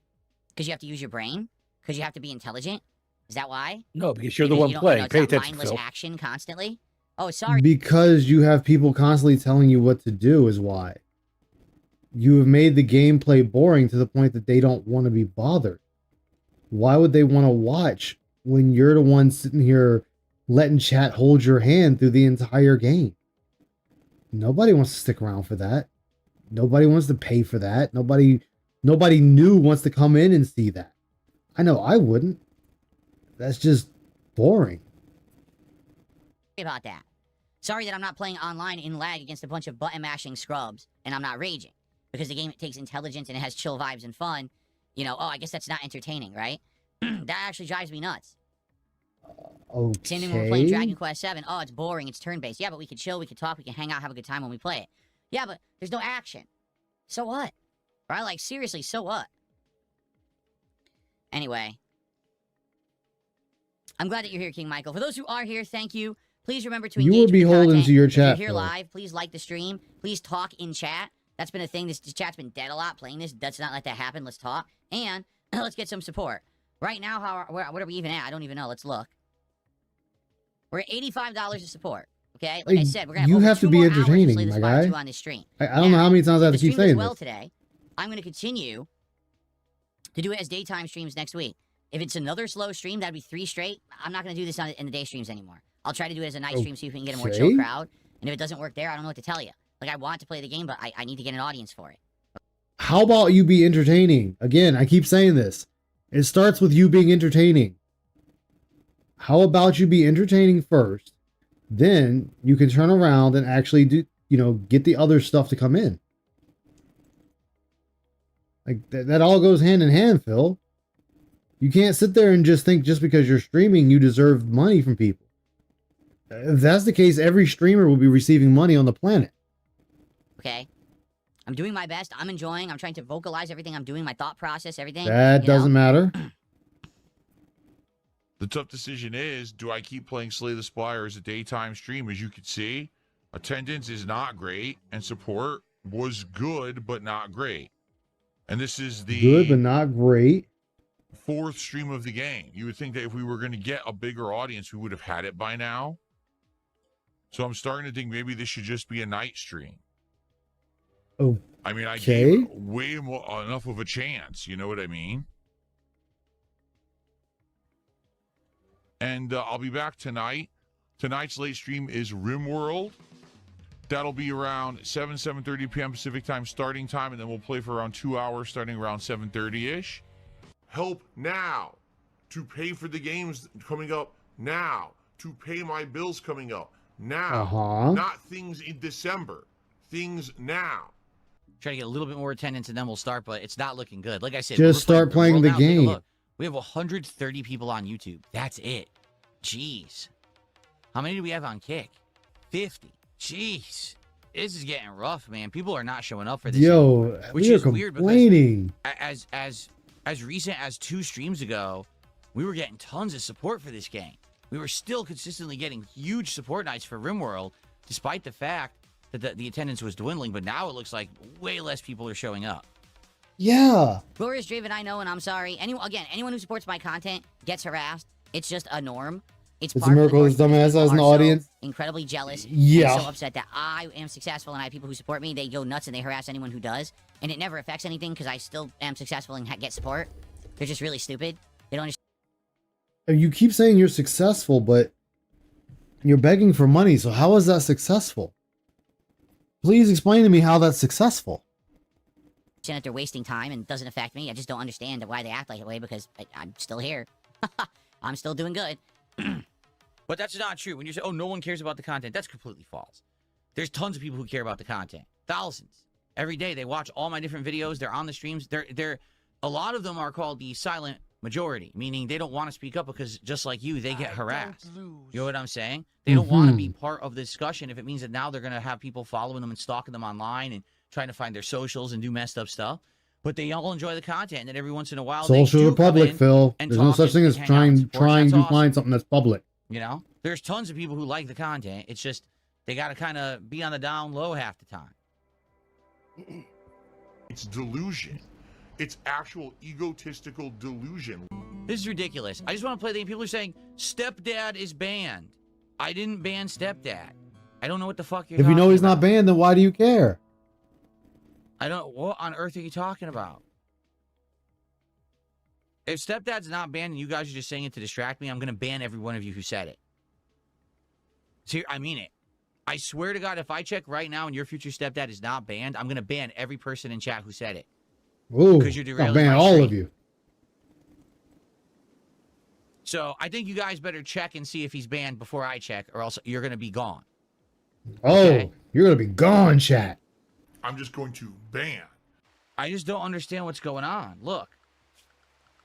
Because you have to use your brain? Because you have to be intelligent? Is that why? No, because you're the one playing. Pay attention, mindless Phil. action constantly? Oh, sorry. Because you have people constantly telling you what to do is why. You have made the gameplay boring to the point that they don't want to be bothered. Why would they want to watch when you're the one sitting here letting chat hold your hand through the entire game? Nobody wants to stick around for that. Nobody wants to pay for that. Nobody new wants to come in and see that. I know I wouldn't. That's just boring. About that. Sorry that I'm not playing online in lag against a bunch of button mashing scrubs, and I'm not raging. Because the game takes intelligence and it has chill vibes and fun. I guess that's not entertaining, right? That actually drives me nuts. Okay. Same thing when we're playing Dragon Quest 7. Oh, it's boring, it's turn-based. Yeah, but we can chill, we can talk, we can hang out, have a good time when we play it. Yeah, but there's no action. So what? Right? Like, seriously, so what? Anyway. I'm glad that you're here, King Michael. For those who are here, thank you. Please remember to engage You were with the beholden content. to your If chat, you're here Phil. live, please like the stream. Please talk in chat. That's been a thing. This chat's been dead a lot playing this. Let's not let that happen. Let's talk. And let's get some support. Right now, what are we even at? I don't even know. Let's look. We're at $85 of support. Okay? Like I said, we're going you to have to be entertaining, my guy. on this stream. I don't know how many times I have to keep saying well this. today, I'm going to continue to do it as daytime streams next week. If it's another slow stream, that'd be 3 straight. I'm not going to do this in the day streams anymore. I'll try to do it as a night stream so we can get a more chill Okay. crowd. And if it doesn't work there, I don't know what to tell you. Like, I want to play the game, but I need to get an audience for it. How about you be entertaining? Again, I keep saying this. It starts with you being entertaining. How about you be entertaining first? Then you can turn around and actually do, get the other stuff to come in. Like that all goes hand in hand, Phil. You can't sit there and just think just because you're streaming, you deserve money from people. If that's the case, every streamer will be receiving money on the planet. Okay? I'm doing my best. I'm enjoying. I'm trying to vocalize everything I'm doing, my thought process, everything. That doesn't matter. The tough decision is, do I keep playing Slay the Spire as a daytime stream? As you can see, attendance is not great, and support was good, but not great. And this is the Good, but not great. 4th stream of the game. You would think that if we were going to get a bigger audience, we would have had it by now. So I'm starting to think maybe this should just be a night stream. Oh. I mean, I gave way more, enough of a chance. You know what I mean? And I'll be back tonight. Tonight's late stream is RimWorld. That'll be around 7:30 p.m. Pacific time starting time, and then we'll play for around 2 hours starting around 7:30-ish. Help now to pay for the games coming up now, to pay my bills coming up now, not things in December, things now. Try to get a little bit more attendance and then we'll start, but it's not looking good. Like I said, Just start playing the game. Look, we have 130 people on YouTube. That's it. Jeez. How many do we have on Kick? 50. Jeez. This is getting rough, man. People are not showing up for this. Yo, which we are is weird complaining. because as recent as 2 streams ago, we were getting tons of support for this game. We were still consistently getting huge support nights for RimWorld, despite the fact that the attendance was dwindling. But now it looks like way less people are showing up. Yeah. Glorious Draven, I know, and I'm sorry. Anyone who supports my content gets harassed. It's just a norm. It's a part of the miracle this norm because dumbass has people an are so audience. incredibly jealous. Yeah. And so upset that I am successful and I have people who support me. They go nuts and they harass anyone who does. And it never affects anything because I still am successful and get support. They're just really stupid. They don't understand. You keep saying you're successful, but you're begging for money. So how is that successful? Please explain to me how that's successful. That they're wasting time and it doesn't affect me. I just don't understand why they act like that way because I'm still here. I'm still doing good. But that's not true. When you say, oh, no one cares about the content, that's completely false. There's tons of people who care about the content. Thousands. Every day they watch all my different videos. They're on the streams. A lot of them are called the silent majority, meaning they don't want to speak up because just like you, they get harassed. You know what I'm saying? They don't want to be part of the discussion if it means that now they're going to have people following them and stalking them online and trying to find their socials and do messed up stuff. But they all enjoy the content, and then every once in a while, Social they or do come public, in Phil. and There's no talk such thing and as hang out and support, and trying that's to awesome. find something that's public. You know, there's tons of people who like the content. It's just they got to kind of be on the down low half the time. It's delusion. It's actual egotistical delusion. This is ridiculous. I just want to play the game. People are saying stepdad is banned. I didn't ban stepdad. I don't know what the fuck you're If you know talking he's not about. banned, then why do you care? I don't. What on earth are you talking about? If stepdad's not banned and you guys are just saying it to distract me, I'm going to ban every one of you who said it. See, I mean it. I swear to God, if I check right now and your future stepdad is not banned, I'm going to ban every person in chat who said it. Ooh, Because you're derailing I'll ban my all stream. of you. So I think you guys better check and see if he's banned before I check, or else you're going to be gone. Oh, Okay. you're gonna be gone, chat. I'm just going to ban. I just don't understand what's going on. Look,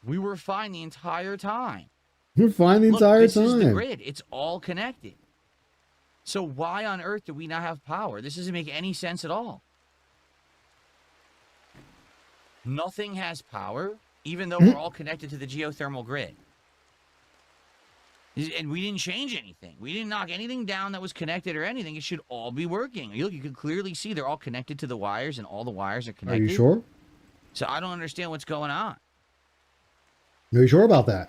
we were fine the entire time. You're fine the Look, entire this is the time. grid. It's all connected. So why on earth do we not have power? This doesn't make any sense at all. Nothing has power, even though we're all connected to the geothermal grid. And we didn't change anything. We didn't knock anything down that was connected or anything. It should all be working. Look, you can clearly see they're all connected to the wires, and all the wires are Are connected. you sure? So I don't understand what's going on. Are you sure about that?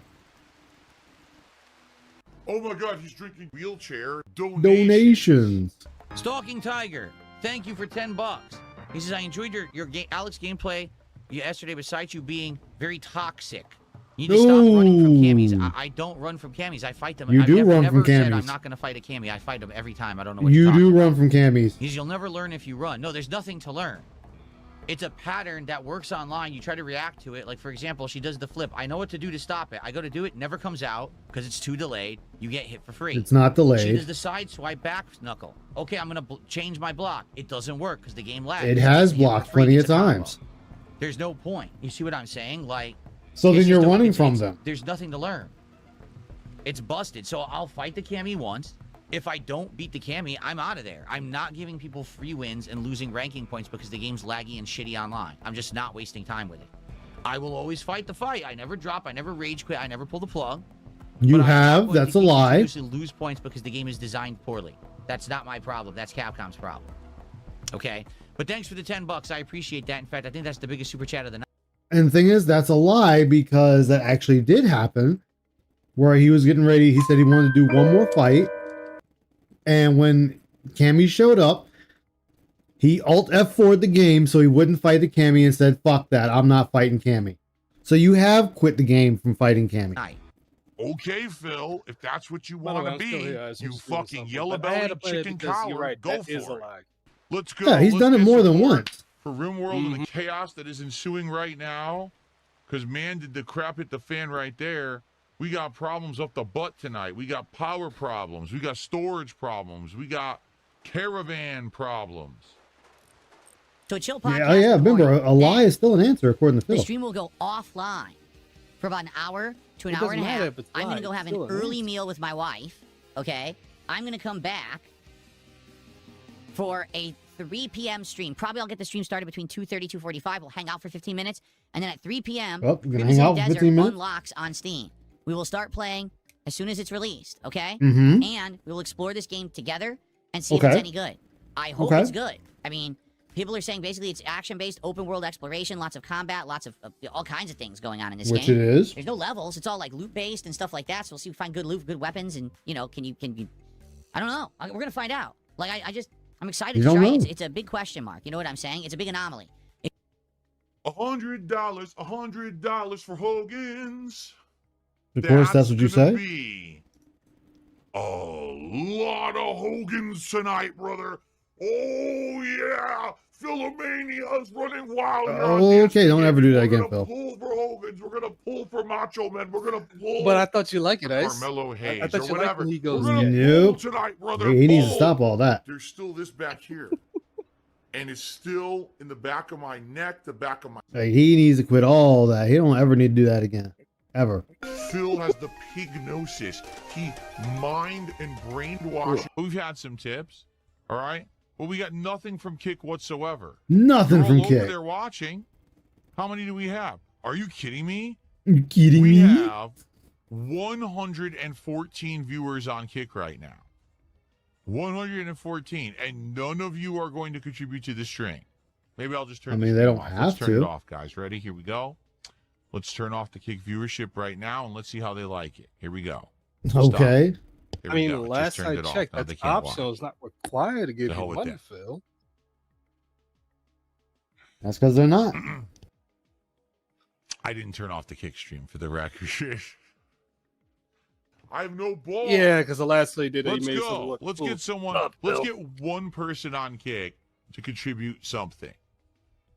Oh my God, he's drinking wheelchair Donations. Stalking Tiger, thank you for $10. He says, I enjoyed your Alex gameplay yesterday, besides you being very toxic. You need to stop running from camis. I don't run from camis. I fight them. You I've do never, run never from said camis. I'm not going to fight a cami. I fight them every time. I don't know what you're You talking do about. run from camis. He says, you'll never learn if you run. No, there's nothing to learn. It's a pattern that works online. You try to react to it. Like, for example, she does the flip. I know what to do to stop it. I go to do it. Never comes out because it's too delayed. You get hit for free. It's not delayed. She does the side swipe back knuckle. Okay, I'm going to change my block. It doesn't work because the game lags. It She has gets hit for blocked free. plenty It's of a combo. times. There's no point. You see what I'm saying? Like, So it's then you're just a- running it's- from it's- them. There's nothing to learn. It's busted. So I'll fight the cami once. If I don't beat the cami, I'm out of there. I'm not giving people free wins and losing ranking points because the game's laggy and shitty online. I'm just not wasting time with it. I will always fight the fight. I never drop. I never rage quit. I never pull the plug. You But I'm not have. going to That's a keep lie. continuously lose points because the game is designed poorly. That's not my problem. That's Capcom's problem. Okay? But thanks for the $10. I appreciate that. In fact, I think that's the biggest super chat of the night. And the thing is, that's a lie because that actually did happen. Where he was getting ready, he said he wanted to do one more fight. And when Cammy showed up, he Alt F4'd the game so he wouldn't fight the Cammy and said, fuck that, I'm not fighting Cammy. So you have quit the game from fighting Cammy. Okay, Phil, if that's what you By the way, want to I'm still be, here. I was you just doing fucking something, yellow but I had to belly play it chicken because you're collar, right, go that for is a it. lie. Let's go. Yeah, he's Let's done it get more than support once. For RimWorld and the chaos that is ensuing right now, because man, did the crap hit the fan right there. We got problems up the butt tonight. We got power problems. We got storage problems. We got caravan problems. So Chill Podcast. Yeah, oh yeah, remember, a lie is still an answer according to The Phil. stream will go offline for about an hour to an It hour and a doesn't matter half. if it's I'm gonna live, go it's have an still an early answer. meal with my wife. Okay, I'm gonna come back for a 3 p.m. stream. Probably I'll get the stream started between 2:30 2:45. We'll hang out for 15 minutes, and then at 3 p.m. Oh, you're gonna Crimson hang out for Desert 15 minutes? unlocks on Steam. We will start playing as soon as it's released. Okay, Mhm. and we will explore this game together and see if it's Okay. any good. I hope Okay. it's good. I mean, people are saying basically it's action-based, open-world exploration, lots of combat, lots of all kinds of things going on in this Which game. it is. There's no levels. It's all like loot-based and stuff like that. So we'll see if we find good loot, good weapons, and you know, can you? I don't know. We're gonna find out. Like I'm excited You to don't try. know. It's a big question mark. You know what I'm saying? It's a big anomaly. $100 for Hogan's. Of course, that's what you gonna say. Be a lot of Hogan's tonight, brother. Oh yeah, Philomania's running wild. here on Okay, don't ever do that We're again, gonna Phil. pull for Hogan's. We're gonna pull for Macho Man. We're gonna pull. But I thought you like it, Ice. Carmelo I Hayes thought or you liked whatever. when he goes. We're gonna Nope. pull tonight, brother. He needs to Pull. stop all that. There's still this back here, and it's still in the back of my neck, the back of my. Like, he needs to quit all that. He don't ever need to do that again. Ever. Phil has the pignosis. He mind and brainwashed. We've had some tips, all right? But we got nothing from Kick whatsoever. Nothing You're from all over Kick. there watching. How many do we have? Are you kidding me? You kidding We me? have 114 viewers on Kick right now. 114, and none of you are going to contribute to the stream. Maybe I'll just turn. I the mean, they stream don't off. have Let's turn it to. off, guys. Ready? Here we go. Let's turn off the Kick viewership right now, and let's see how they like it. Here we go. Stop. Okay. Here I we mean, go. It just last turned I it off. checked, Now they that's can't watch. optional. It's not required to give The hell you with money, that. Phil. That's because they're not. I didn't turn off the Kick stream for the record. I have no balls. Yeah, because the last thing he did, Let's he made something go. look Let's cool. get someone. Let's get one person on Kick to contribute something,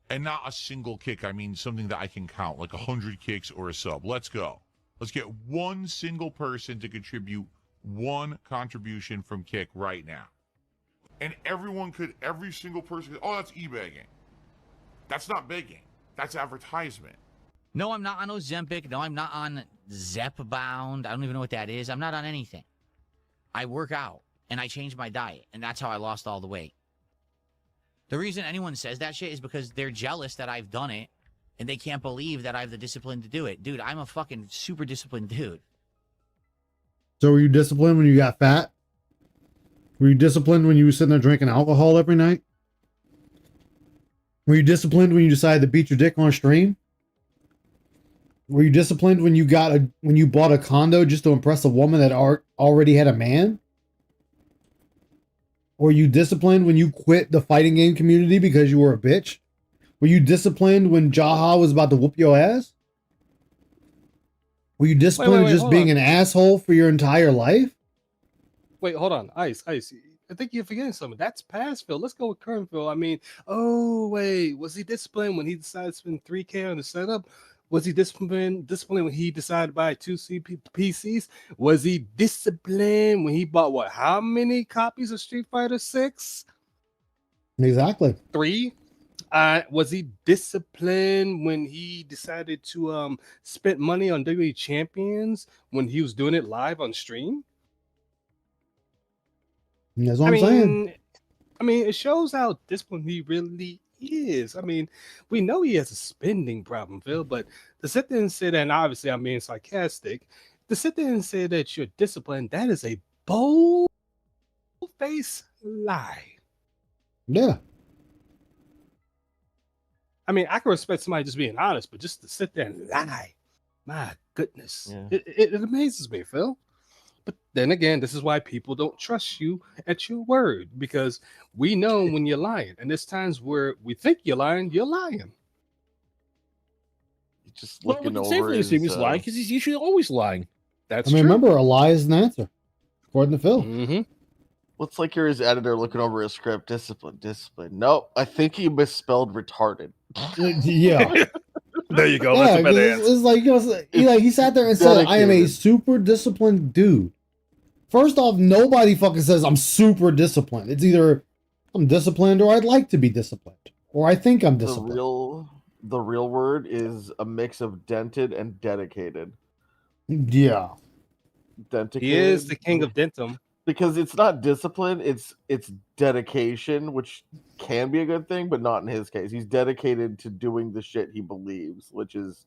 and not a single kick. I mean something that I can count, like 100 kicks or a sub. Let's go. Let's get one single person to contribute one contribution from Kick right now, and every single person. Oh, that's e-begging. That's not begging. That's advertisement. No, I'm not on Ozempic. No, I'm not on Zepbound. I don't even know what that is. I'm not on anything. I work out, and I change my diet, and that's how I lost all the weight. The reason anyone says that shit is because they're jealous that I've done it, and they can't believe that I have the discipline to do it. Dude, I'm a fucking super disciplined dude. So were you disciplined when you got fat? Were you disciplined when you were sitting there drinking alcohol every night? Were you disciplined when you decided to beat your dick on stream? Were you disciplined when you bought a condo just to impress a woman that already had a man? Were you disciplined when you quit the fighting game community because you were a bitch? Were you disciplined when Jaha was about to whoop your ass? Were you disciplined just being an asshole for your entire life? Wait, hold on. Ice. I think you're forgetting something. That's past Phil. Let's go with current Phil. I mean, oh, wait. Was he disciplined when he decided to spend $3K on the setup? Was he disciplined when he decided to buy 2 PCs? Was he disciplined when he bought what? How many copies of Street Fighter 6? Exactly. 3. Was he disciplined when he decided to spend money on WWE Champions when he was doing it live on stream? That's what I'm saying. I mean, it shows how disciplined he really is. I mean, we know he has a spending problem, Phil, but to sit there and say that, and obviously I'm being sarcastic, to sit there and say that you're disciplined, that is a bold-faced lie. Yeah. I mean, I can respect somebody just being honest, but just to sit there and lie, my goodness, it amazes me, Phil. But then again, this is why people don't trust you at your word, because we know when you're lying, and there's times where we think you're lying, you're lying. Just Well, we can safely assume he's lying because he's usually always lying. That's true. Remember, a lie is an answer, according to Phil. Mm-hmm. Looks like you're his editor looking over his script. Discipline. Nope, I think he misspelled retarded. Yeah. There you go. Yeah, That's a better answer. it's like, he sat there and said, I am a super disciplined dude. First off, nobody fucking says I'm super disciplined. It's either I'm disciplined or I'd like to be disciplined. Or I think I'm disciplined. The real word is a mix of dented and dedicated. Yeah. Denticated. He is the king of dentum. Because it's not discipline, it's dedication, which can be a good thing, but not in his case. He's dedicated to doing the shit he believes, which is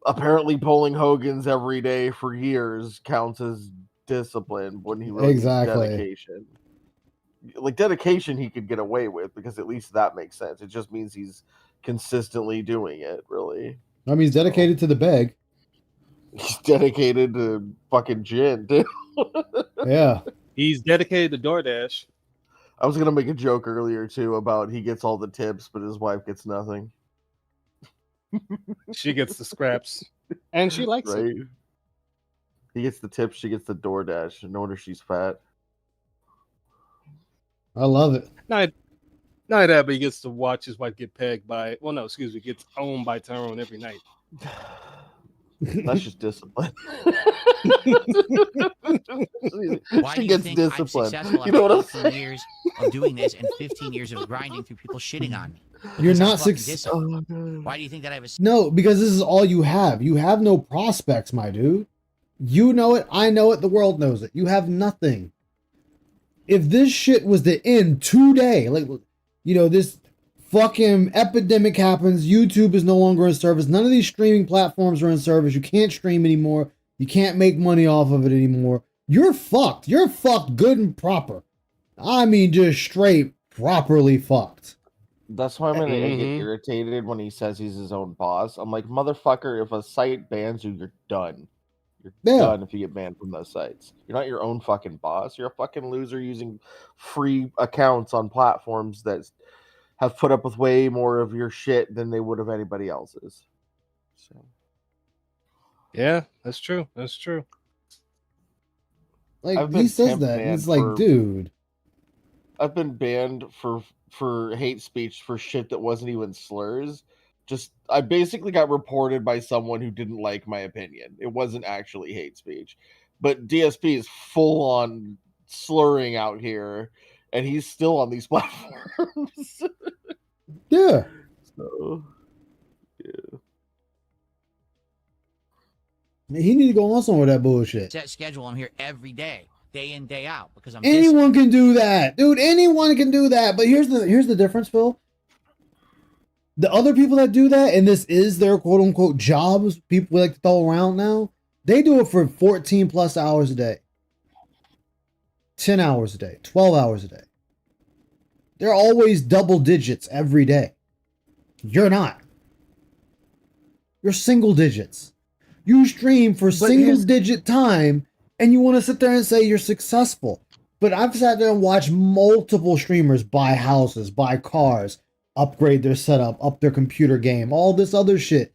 apparently pulling Hogan's every day for years counts as discipline when he really Exactly. dedication. Like dedication he could get away with because at least that makes sense. It just means he's consistently doing it, really. I mean, he's dedicated to the bag. He's dedicated to fucking gin, dude. Yeah. He's dedicated to DoorDash. I was gonna make a joke earlier too about he gets all the tips, but his wife gets nothing. She gets the scraps, and she likes it. He gets the tips, she gets the DoorDash. No wonder she's fat. I love it. Not that, but he gets to watch his wife get pegged by. Well, no, excuse me, gets owned by Tyrone every night. That's just discipline. Why She do you gets think disciplined. I'm successful You know what I'm after 18 years of doing this and 15 years of grinding through people shitting on me? You're Because I'm not fucking successful. disciplined. Why do you think that I have a... No, because this is all you have. You have no prospects, my dude. You know it. I know it. The world knows it. You have nothing. if this shit was to end today, like, you know, this fucking epidemic happens, YouTube is no longer in service, none of these streaming platforms are in service, you can't stream anymore, you can't make money off of it anymore, you're fucked. You're fucked good and proper. I mean, just straight properly fucked. That's why I'm gonna get irritated when he says he's his own boss. I'm like, motherfucker, if a site bans you, you're done. You're done if you get banned from those sites. You're not your own fucking boss. You're a fucking loser using free accounts on platforms that have put up with way more of your shit than they would have anybody else's. So. Yeah, that's true. That's true. Like, he says that, and it's like, dude. I've been banned for hate speech for shit that wasn't even slurs. Just, I basically got reported by someone who didn't like my opinion. It wasn't actually hate speech. But DSP is full on slurring out here, and he's still on these platforms. Yeah. So, yeah. He need to go on some of that bullshit. Set schedule. I'm here every day in, day out, because I'm anyone can do that, dude. Anyone can do that. But here's the difference, Phil. The other people that do that, and this is their quote unquote jobs, people like to throw around now, they do it for 14 plus hours a day, 10 hours a day, 12 hours a day. They're always double digits every day. You're not. You're single digits. You stream for single digit time, and you want to sit there and say you're successful. But I've sat there and watched multiple streamers buy houses, buy cars, upgrade their setup, up their computer game, all this other shit.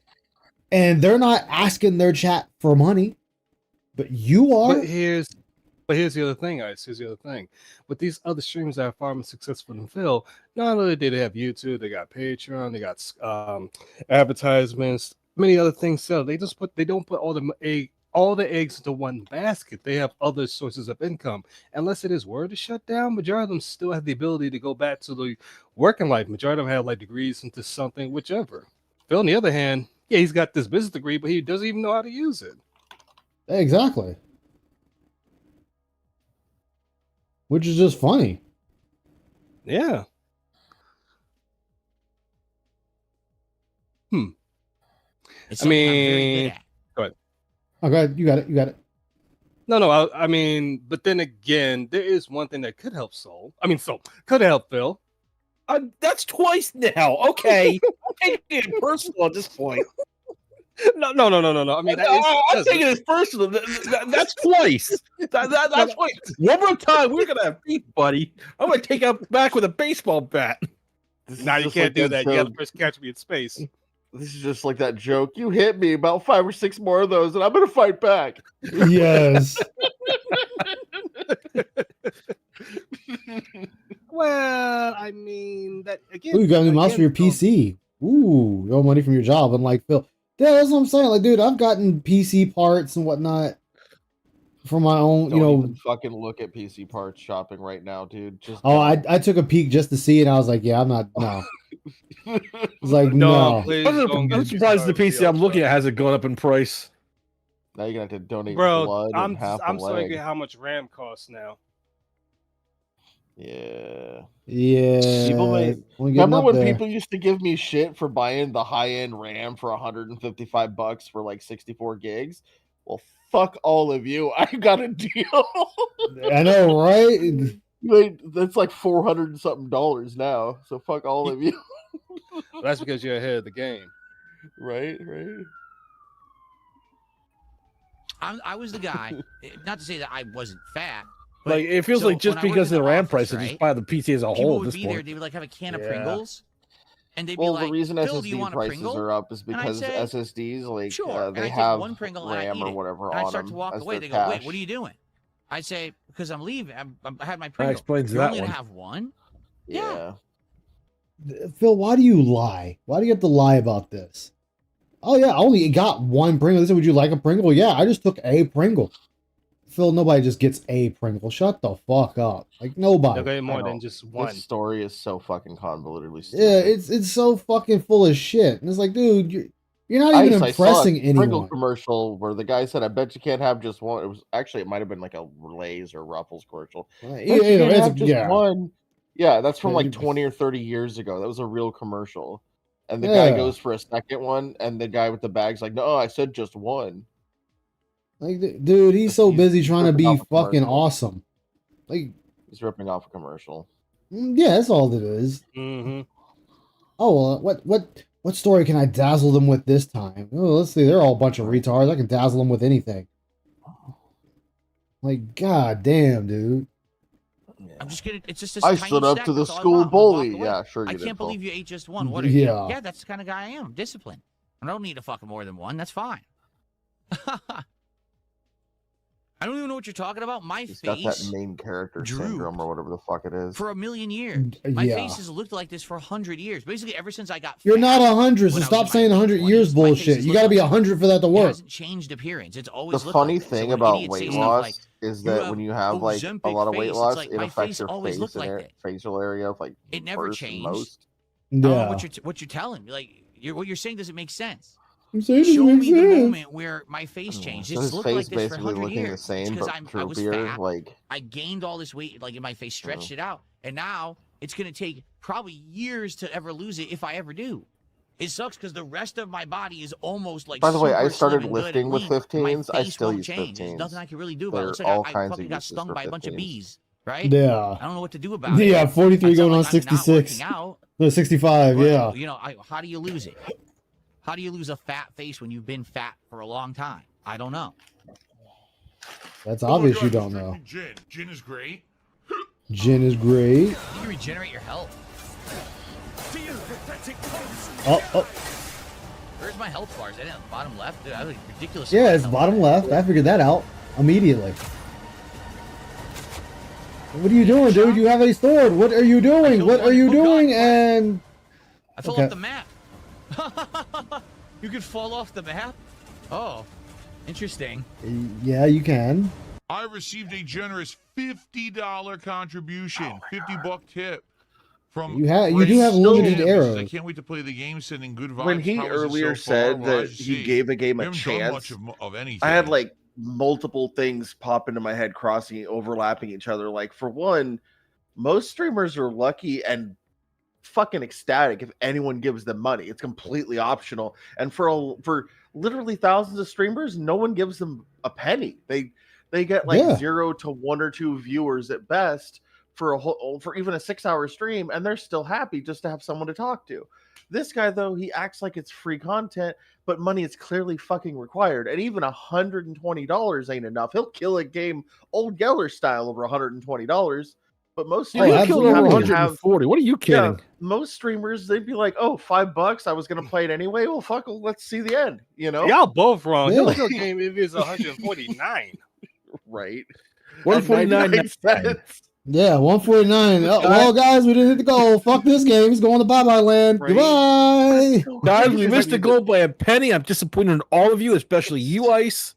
And they're not asking their chat for money. But you are. But here's the other thing, guys. Here's the other thing. With these other streams that are far more successful than Phil, not only do they have YouTube, they got Patreon, they got advertisements, many other things. So they don't put all the eggs into one basket. They have other sources of income. Unless it is word to shut down, majority of them still have the ability to go back to the working life. Majority of them have like degrees into something, whichever. Phil, on the other hand, yeah, he's got this business degree, but he doesn't even know how to use it. Exactly. Which is just funny. Yeah. It's I mean, I'm very good at. Go ahead. Okay, you got it. You got it. No, I mean, but then again, there is one thing that could help could help Phil. That's twice now. Okay, I'm taking it personal at this point. No. I mean, I'm taking it personal. That's twice. That's twice. One more time, we're gonna have beef, buddy. I'm gonna take out back with a baseball bat. Now you can't do that. You got to first catch me in space. This is just like that joke. You hit me about 5 or 6 more of those, and I'm gonna fight back. Yes. Well, I mean that again. Ooh, you got a new mouse for your PC. Ooh, no money from your job, unlike Phil. Yeah, that's what I'm saying. Like, dude, I've gotten PC parts and whatnot for my own. Don't even fucking look at PC parts shopping right now, dude. Just I took a peek just to see it. And I was like, yeah, I'm not. No. It's like no. I'm surprised the PC I'm looking at hasn't gone up in price. Now you're gonna have to donate blood. and half a leg. Sorry how much RAM costs now. Yeah. Remember when people used to give me shit for buying the high-end RAM for $155 for like 64 gigs? Well, fuck all of you. I got a deal. I know, right? That's like $400 and something now. So fuck all of you. Well, that's because you're ahead of the game. Right. I was the guy. Not to say that I wasn't fat. Like it feels like just because of the RAM price, I just buy the PC as a whole. People would be there. They would like have a can of Pringles, and they'd be like, the reason "Phil, do you SSD want a prices Pringle?" are up is because say, SSDs like sure. they and have one Pringle RAM and or whatever and on I'd start them to walk as away. their They go, "Wait, cache. what are you doing?" I'd say, "Because I'm leaving. I had my That Pringle." explains You're that only one. gonna have one. Yeah. Phil, why do you lie? Why do you have to lie about this? Oh yeah, I only got one Pringle. They said, would you like a Pringle? Yeah, I just took a Pringle. Phil, nobody just gets a Pringle. Shut the fuck up. Like nobody. Okay, more than just one. This story is so fucking convolutedly stupid. Yeah, it's so fucking full of shit. And it's like, dude, You're not even I saw a impressing Pringle anyone. commercial where the guy said, "I bet you can't have just one." It was actually it might have been like a Lay's or Ruffles commercial. Bet you can't have just one. Yeah, that's from like 20 or 30 years ago. That was a real commercial. And the guy goes for a second one, and the guy with the bag's like, "No, I said just one." Like, dude, he's so busy trying to ripping be off a fucking commercial. awesome. Like, He's ripping off a commercial. yeah, that's all it is. Mm-hmm. Oh, well, what story can I dazzle them with this time? Oh, let's see. They're all a bunch of retards. I can dazzle them with anything. Like, god damn, dude. I'm just gonna. It's just this I tiny stood up snack, to the that's all I school want. I'm gonna walk bully. away. Yeah, sure you I did, can't Paul. believe you ate just one. What? Yeah. Yeah, that's the kind of guy I am. Discipline. I don't need a fucking more than one. That's fine. I don't even know what you're talking about. My He's got face that main character drooped syndrome or whatever the fuck it is. for 1,000,000 years. My Yeah. face has looked like this for 100 years. Basically, ever since I got You're fat, not 100, so when I was stop in my saying 100 late years 20s, my face bullshit. has You looked gotta be like 100 for that to It work. hasn't changed appearance. It's The always looked funny like this. So thing when about idiots say weight stuff loss like, is "You that when you have like a Ozempic lot of weight face," loss, it's like, it my affects face your always face looked and like your that. facial area like It never first and changed. most. I don't know Yeah. what you're telling me. Like, what you're saying doesn't make sense. I'm saying it doesn't Show make me the sense. moment where my face changed. So It's his looked face like this for basically 100 looking the years. It's same, because but I was droopier. fat. Like I gained all this weight, like, and my face stretched it out. And now it's going to take probably years to ever lose it if I ever do. It sucks because the rest of my body is almost like. By the way, I super started slim and good lifting and with lean. My 15s. I face still won't use change. There's 15s. nothing I can really do about it. There It looks are like all I kinds fucking of got uses stung for by a bunch of 15s. bees, right? Yeah. I don't know what to do about it. Yeah, 43 Until, going on like, I'm not 66. working out. No, 65, But, yeah. you know, how do you lose it? How do you lose a fat face when you've been fat for a long time? I don't know. That's Oh my obvious God, you he's don't know. drinking Gin. Gin is great. Gin is great. You can regenerate your health. Oh. Where's my health bars? I didn't have bottom left. Dude, I was ridiculous. Yeah, it's bottom left. I figured that out immediately. What are you doing, dude? You have a sword. What are you doing? What are you doing? And I fell off the map. You could fall off the map? Oh, interesting. yeah, you can. I received a generous $50 contribution, $50 tip from. You do have limited arrows. I can't wait to play the game. Sending good vibes. When he How is it earlier so far? said Well, that he gave the game a chance, of anything. I had like multiple things pop into my head, crossing, overlapping each other. Like for one, most streamers are lucky and fucking ecstatic if anyone gives them money. It's completely optional, and for literally thousands of streamers, no one gives them a penny. They get like 0 to 1 or 2 viewers at best for even a 6-hour stream, and they're still happy just to have someone to talk to. This guy, though, he acts like it's free content, but money is clearly fucking required, and even $120 ain't enough. He'll kill a game Old Geller style over $120. But most streamers killed over 140. What are you kidding? Yeah, most streamers, they'd be like, "Oh, $5. I was gonna play it anyway. Well, fuck. Let's see the end." You know? Y'all both wrong. Yeah. He'll kill a game if it's 149. Right. 149. Yeah, 149. Well, guys, we didn't hit the goal. Fuck this game. It's going to bye-bye land. Right. Goodbye. Guys, we missed the goal by a penny. I'm disappointed in all of you, especially you, Ice.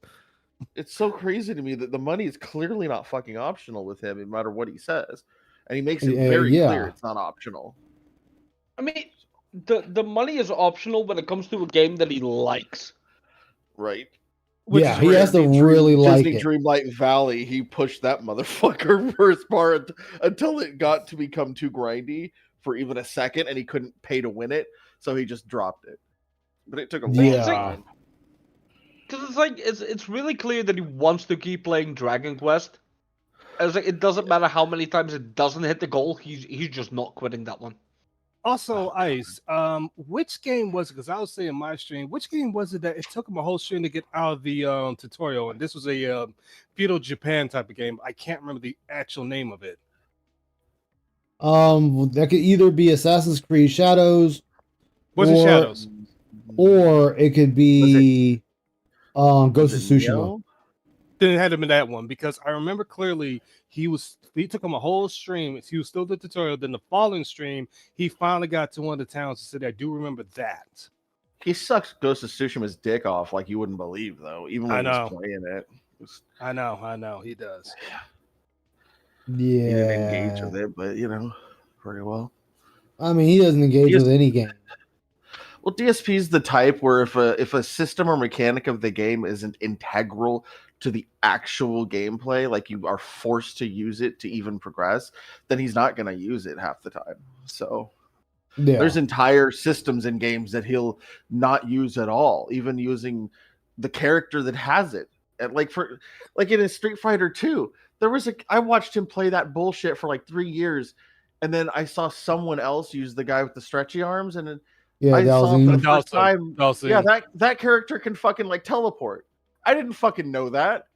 It's so crazy to me that the money is clearly not fucking optional with him, no matter what he says, and he makes it very clear it's not optional. I mean, the money is optional when it comes to a game that he likes. Right. Yeah, he has to really like Disney it. Dreamlight Valley, he pushed that motherfucker for his part until it got to become too grindy for even a second, and he couldn't pay to win it, so he just dropped it. But it took a long time. Because it's like it's really clear that he wants to keep playing Dragon Quest. It's like, it doesn't matter how many times it doesn't hit the goal, he's just not quitting that one. Also, Ice, which game was it? Because I was saying my stream, which game was it that it took him a whole stream to get out of the tutorial? And this was a feudal Japan type of game. I can't remember the actual name of it. That could either be Assassin's Creed Shadows. Was it Shadows? Or it could be Ghost of Tsushima. Then it had to be that one, because I remember clearly he took him a whole stream. He was still the tutorial. Then the following stream, he finally got to one of the towns and said, I do remember that. He sucks Ghost of Tsushima's dick off like you wouldn't believe, though, even when he's playing it. I know, he does. Yeah. He didn't engage with it, but, pretty well. I mean, he doesn't engage with any game. Well, DSP is the type where if a system or mechanic of the game isn't integral to the actual gameplay, like you are forced to use it to even progress, then he's not going to use it half the time. So there's entire systems in games that he'll not use at all, even using the character that has it. And like in a Street Fighter 2, I watched him play that bullshit for like 3 years, and then I saw someone else use the guy with the stretchy arms, and Yeah, I saw for the Dalzine. first time. Yeah, Dalzine. that character can fucking like teleport. I didn't fucking know that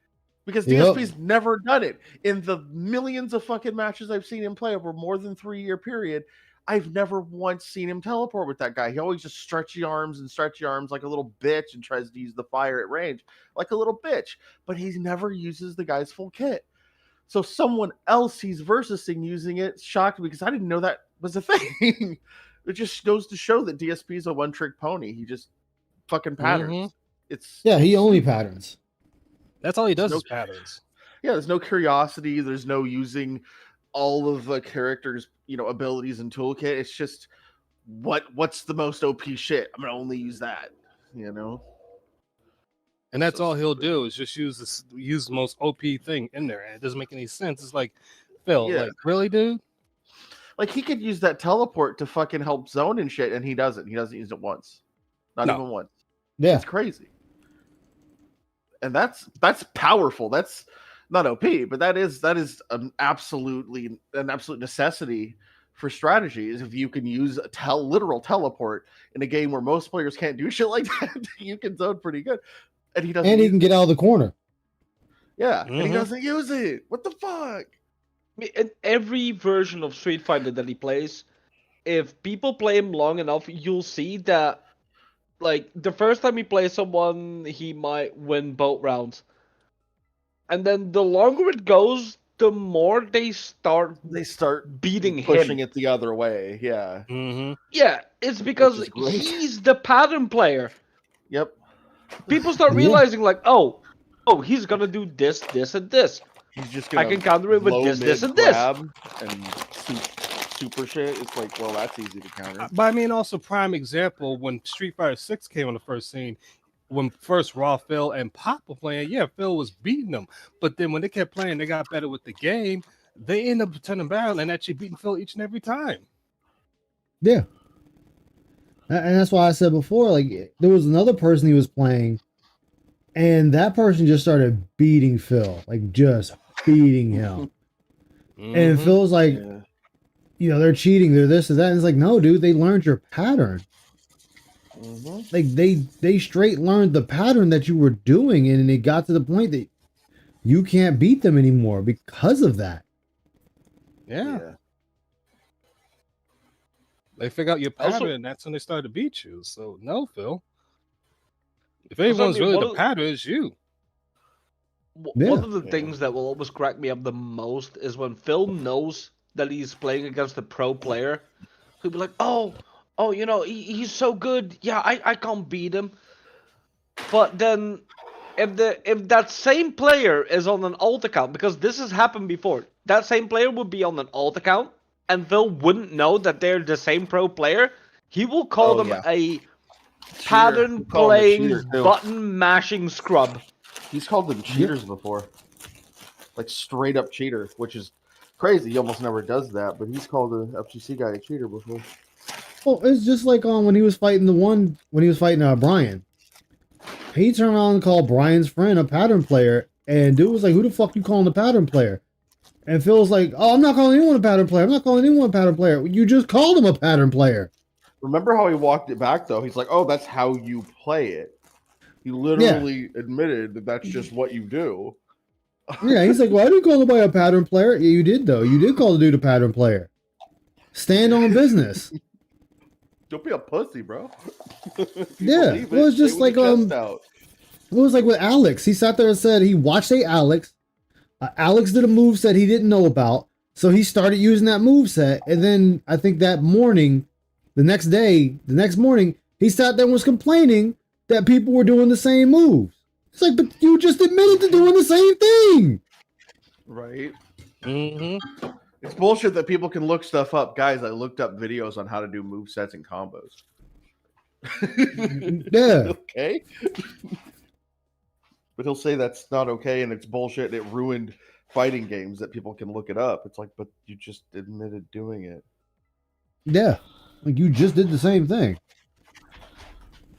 because Yep. DSP's never done it. In the millions of fucking matches I've seen him play over more than 3-year period, I've never once seen him teleport with that guy. He always just stretchy arms like a little bitch and tries to use the fire at range like a little bitch, but he never uses the guy's full kit. So someone else he's versusing using it shocked me because I didn't know that was a thing. It just goes to show that DSP is a one-trick pony. He just fucking patterns. He only patterns. That's all he does is patterns. Yeah, there's no curiosity. There's no using all of the characters' abilities and toolkit. It's just what's the most OP shit. I'm gonna only use that. And that's all he'll do is just use the most OP thing in there, and it doesn't make any sense. It's like, Phil, like really, dude? Like he could use that teleport to fucking help zone and shit, and he doesn't. He doesn't use it once, not even once. Yeah, it's crazy. And that's powerful. That's not OP, but that is an absolute necessity for strategy. Is if you can use a literal teleport in a game where most players can't do shit like that, you can zone pretty good. And he doesn't. And he can get out of the corner. Yeah, and he doesn't use it. What the fuck? In every version of Street Fighter that he plays, if people play him long enough, you'll see that, like, the first time he plays someone, he might win both rounds. And then the longer it goes, the more they start beating pushing him. it the other way. Yeah. Yeah, it's because he's the pattern player. Yep. People start realizing, like, oh, he's gonna do this, this, and this. He's just gonna I can counter it with low, this, mid, this, and this. grab and super shit. It's like, well, that's easy to counter. But I mean, also prime example when Street Fighter 6 came on the first scene, when first Raw, Phil, and Pop were playing, Phil was beating them. But then when they kept playing, they got better with the game. They end up turning barrel and actually beating Phil each and every time. Yeah. And that's why I said before, like, there was another person he was playing, and that person just started beating Phil, like, just beating him. And Phil's like, they're cheating, they're this and that. And it's like, no, dude, they learned your pattern. Like, they straight learned the pattern that you were doing, and it got to the point that you can't beat them anymore because of that. Yeah. They figure out your pattern, and that's when they start to beat you. So, no, Phil. If anyone's really the pattern, it's you. One of the things that will always crack me up the most is when Phil knows that he's playing against a pro player. He'll be like, oh, he's so good. Yeah, I can't beat him. But then, if that same player is on an alt account, because this has happened before, that same player would be on an alt account, and Phil wouldn't know that they're the same pro player. He will call them a pattern playing, button mashing scrub. He's called them cheaters before, like straight up cheater, which is crazy. He almost never does that, but he's called an FGC guy a cheater before. Well, it's just like when he was fighting Brian. He turned around and called Brian's friend a pattern player, and dude was like, "Who the fuck you calling a pattern player?" And Phil's like, "Oh, I'm not calling anyone a pattern player. I'm not calling anyone a pattern player. You just called him a pattern player." Remember how he walked it back though? He's like, "Oh, that's how you play it." He literally admitted that that's just what you do. Yeah, he's like, "Why do you call nobody a pattern player?" Yeah, you did though. You did call the dude a pattern player. Stand on business. Don't be a pussy, bro. Yeah, it was just like it was like with Alex. He sat there and said he watched Alex. Alex did a moveset he didn't know about, so he started using that moveset. And then I think that morning, the next morning, he sat there and was complaining that people were doing the same moves. It's like, but you just admitted to doing the same thing. Right. It's bullshit that people can look stuff up. Guys, I looked up videos on how to do movesets and combos. Yeah. Okay. But he'll say that's not okay and it's bullshit and it ruined fighting games that people can look it up. It's like, but you just admitted doing it. Yeah. Like you just did the same thing.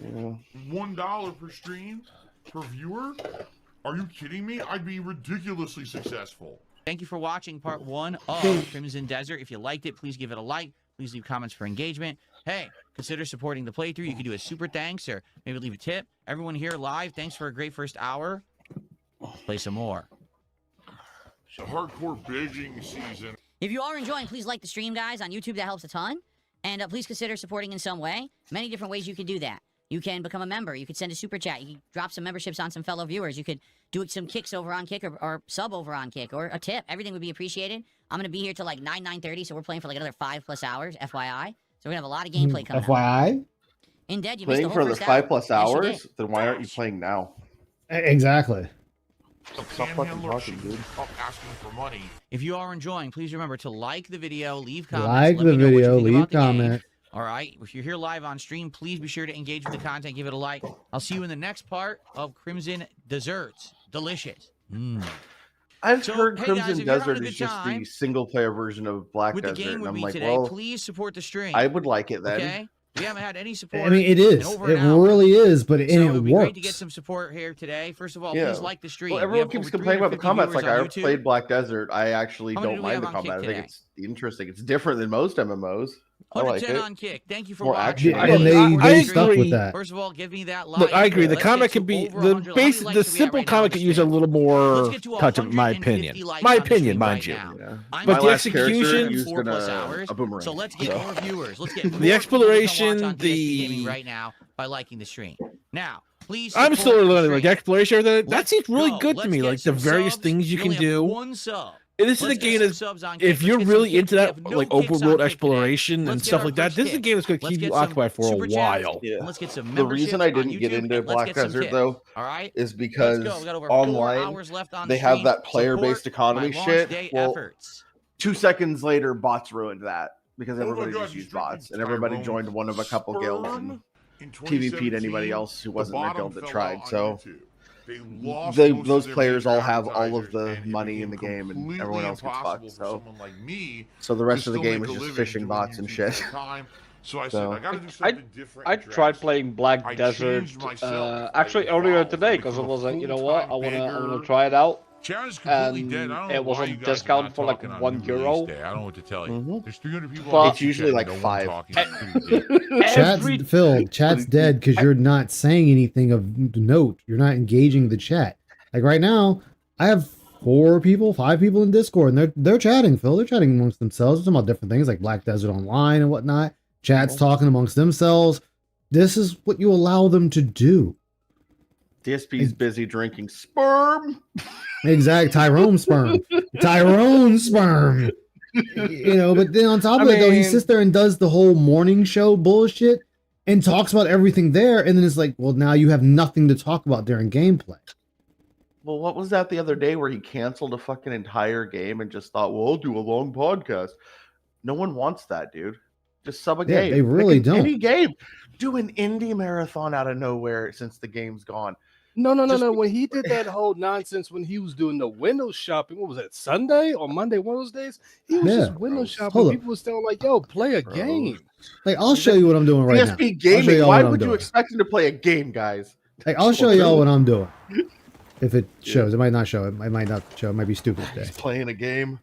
Yeah. $1 per stream per viewer? Are you kidding me? I'd be ridiculously successful. Thank you for watching part 1 of Crimson Desert. If you liked it, please give it a like. Please leave comments for engagement. Hey, consider supporting the playthrough. You can do a super thanks or maybe leave a tip. Everyone here live, thanks for a great first hour. Play some more. The hardcore begging season. If you are enjoying, please like the stream, guys, on YouTube. That helps a ton. And please consider supporting in some way. Many different ways you can do that. You can become a member. You could send a super chat. You can drop some memberships on some fellow viewers. You could do some kicks over on Kick or sub over on Kick or a tip. Everything would be appreciated. I'm going to be here till like 9:30, so we're playing for like another 5+ hours, FYI. So we're going to have a lot of gameplay coming up. FYI? In Dead, you missed the Playing whole for the first 5+ hour. hours? Yes, you did. Then why aren't you playing now? Exactly. Stop fucking talking, dude. Up asking for money. If you are enjoying, please remember to like the video, leave comments. Like let the me know what you video, think leave about the game. comment. All right. If you're here live on stream, please be sure to engage with the content. Give it a like. I'll see you in the next part of Crimson Desserts. Delicious. I've So, heard hey, Crimson guys, if you're having Desert a is good just time the single player version of Black with the Desert. game And with I'm me like, today, well, please support the stream. I would like it then. Okay? We haven't had any support. I mean, it in is. over It an hour. really is, but So and it it would be great to get works. some support here today. First of all, Yeah. please like the stream. Well, We everyone have keeps over complaining about the 350 comments. viewers Like, on I've YouTube. played Black Desert. I actually How many don't do we mind have the on combat. Kick I think today? it's interesting. It's different than most MMOs. I like 110 it. on Kick. Thank you for More watching. action. And they stuck with that. First of all, give me that like. Look, I agree. The Let's comic get to could be over the 100. How many basic, likes the are we at simple right now on comic the could use a stream? little Let's more get to touch, in my 150 opinion. likes My on the opinion, stream mind right you. now. Yeah. I'm But My the last character execution, used 4+ a hours. boomerang. So let's get So- more viewers. Let's get more the people to come watch exploration, on DSP Gaming the right now by liking the stream. Now, please. I'm support still the learning, like stream. exploration. That Let's seems really go. good to Let's me. get Like the some various subs. things you We can only have do. one sub. And this is a Let's get game some that subs on if Kick. Let's you're get some really kicks. into We that, have no like kicks open on world Kick today. exploration and Let's get stuff our like that, first this is a kick. game that's going to Let's keep get you some occupied for a super chats, while. Yeah. and let's get some The reason I memberships on didn't get YouTube, into and let's Black get some Desert kicks. though All right, is because let's go. We got over 4 online hours left on they the have stream. that player-based Support economy my launch shit. day Well, efforts. 2 seconds later, bots ruined that because Oh my everybody God, just he's used bots, and drinking everybody Tyrone joined one of a couple guilds and in PvP'd anybody 2017, else who the wasn't their bottom guild that fell tried. out on So YouTube. They lost most of those their players major all have all of advertisers, the and it money in became the game, and completely everyone else gets impossible fucked. for So, someone like me so the to rest of the still game make is a just living fishing doing bots and YouTube shit. full time. So I said, So I gotta do I something different. I and tried drastic. playing Black I Desert changed myself. actually I earlier evolved. today I because I became a was like, you know what, full-time I want beggar. to try it out. Channel's completely And dead. I don't know it was why on you guys are discount not for like talking on €1. new release day. I don't know what to tell you. There's 300 people But- on It's usually chat, like no one 5. talking. It's pretty dead. Chat's Phil, chat's dead because you're not saying anything of note. You're not engaging the chat. Like right now, I have 5 people in Discord, and they're chatting, Phil. They're chatting amongst themselves. They're talking about different things like Black Desert Online and whatnot. Chat's talking amongst themselves. This is what you allow them to do. DSP's busy drinking sperm. Exact Tyrone sperm. Tyrone sperm. You know, but then on top of it, though, he sits there and does the whole morning show bullshit and talks about everything there, and then it's like, well, now you have nothing to talk about during gameplay. Well, what was that the other day where he canceled a fucking entire game and just thought, well, I'll do a long podcast? No one wants that, dude. Just sub a Yeah, game. they really don't. Any game. Do an indie marathon out of nowhere since the game's gone. No. When he did that whole nonsense when he was doing the window shopping, what was that, Sunday or Monday, one of those days? He was just window shopping. Hold up. People were still like, yo, play a game. Like, I'll show you what I'm doing right now. DSP I'll show Gaming. y'all Why what I'm would you doing. expect him to play a game, guys? Like, I'll show y'all what I'm doing. If it shows, it might not show. It might not show. It might be stupid today. He's playing a game.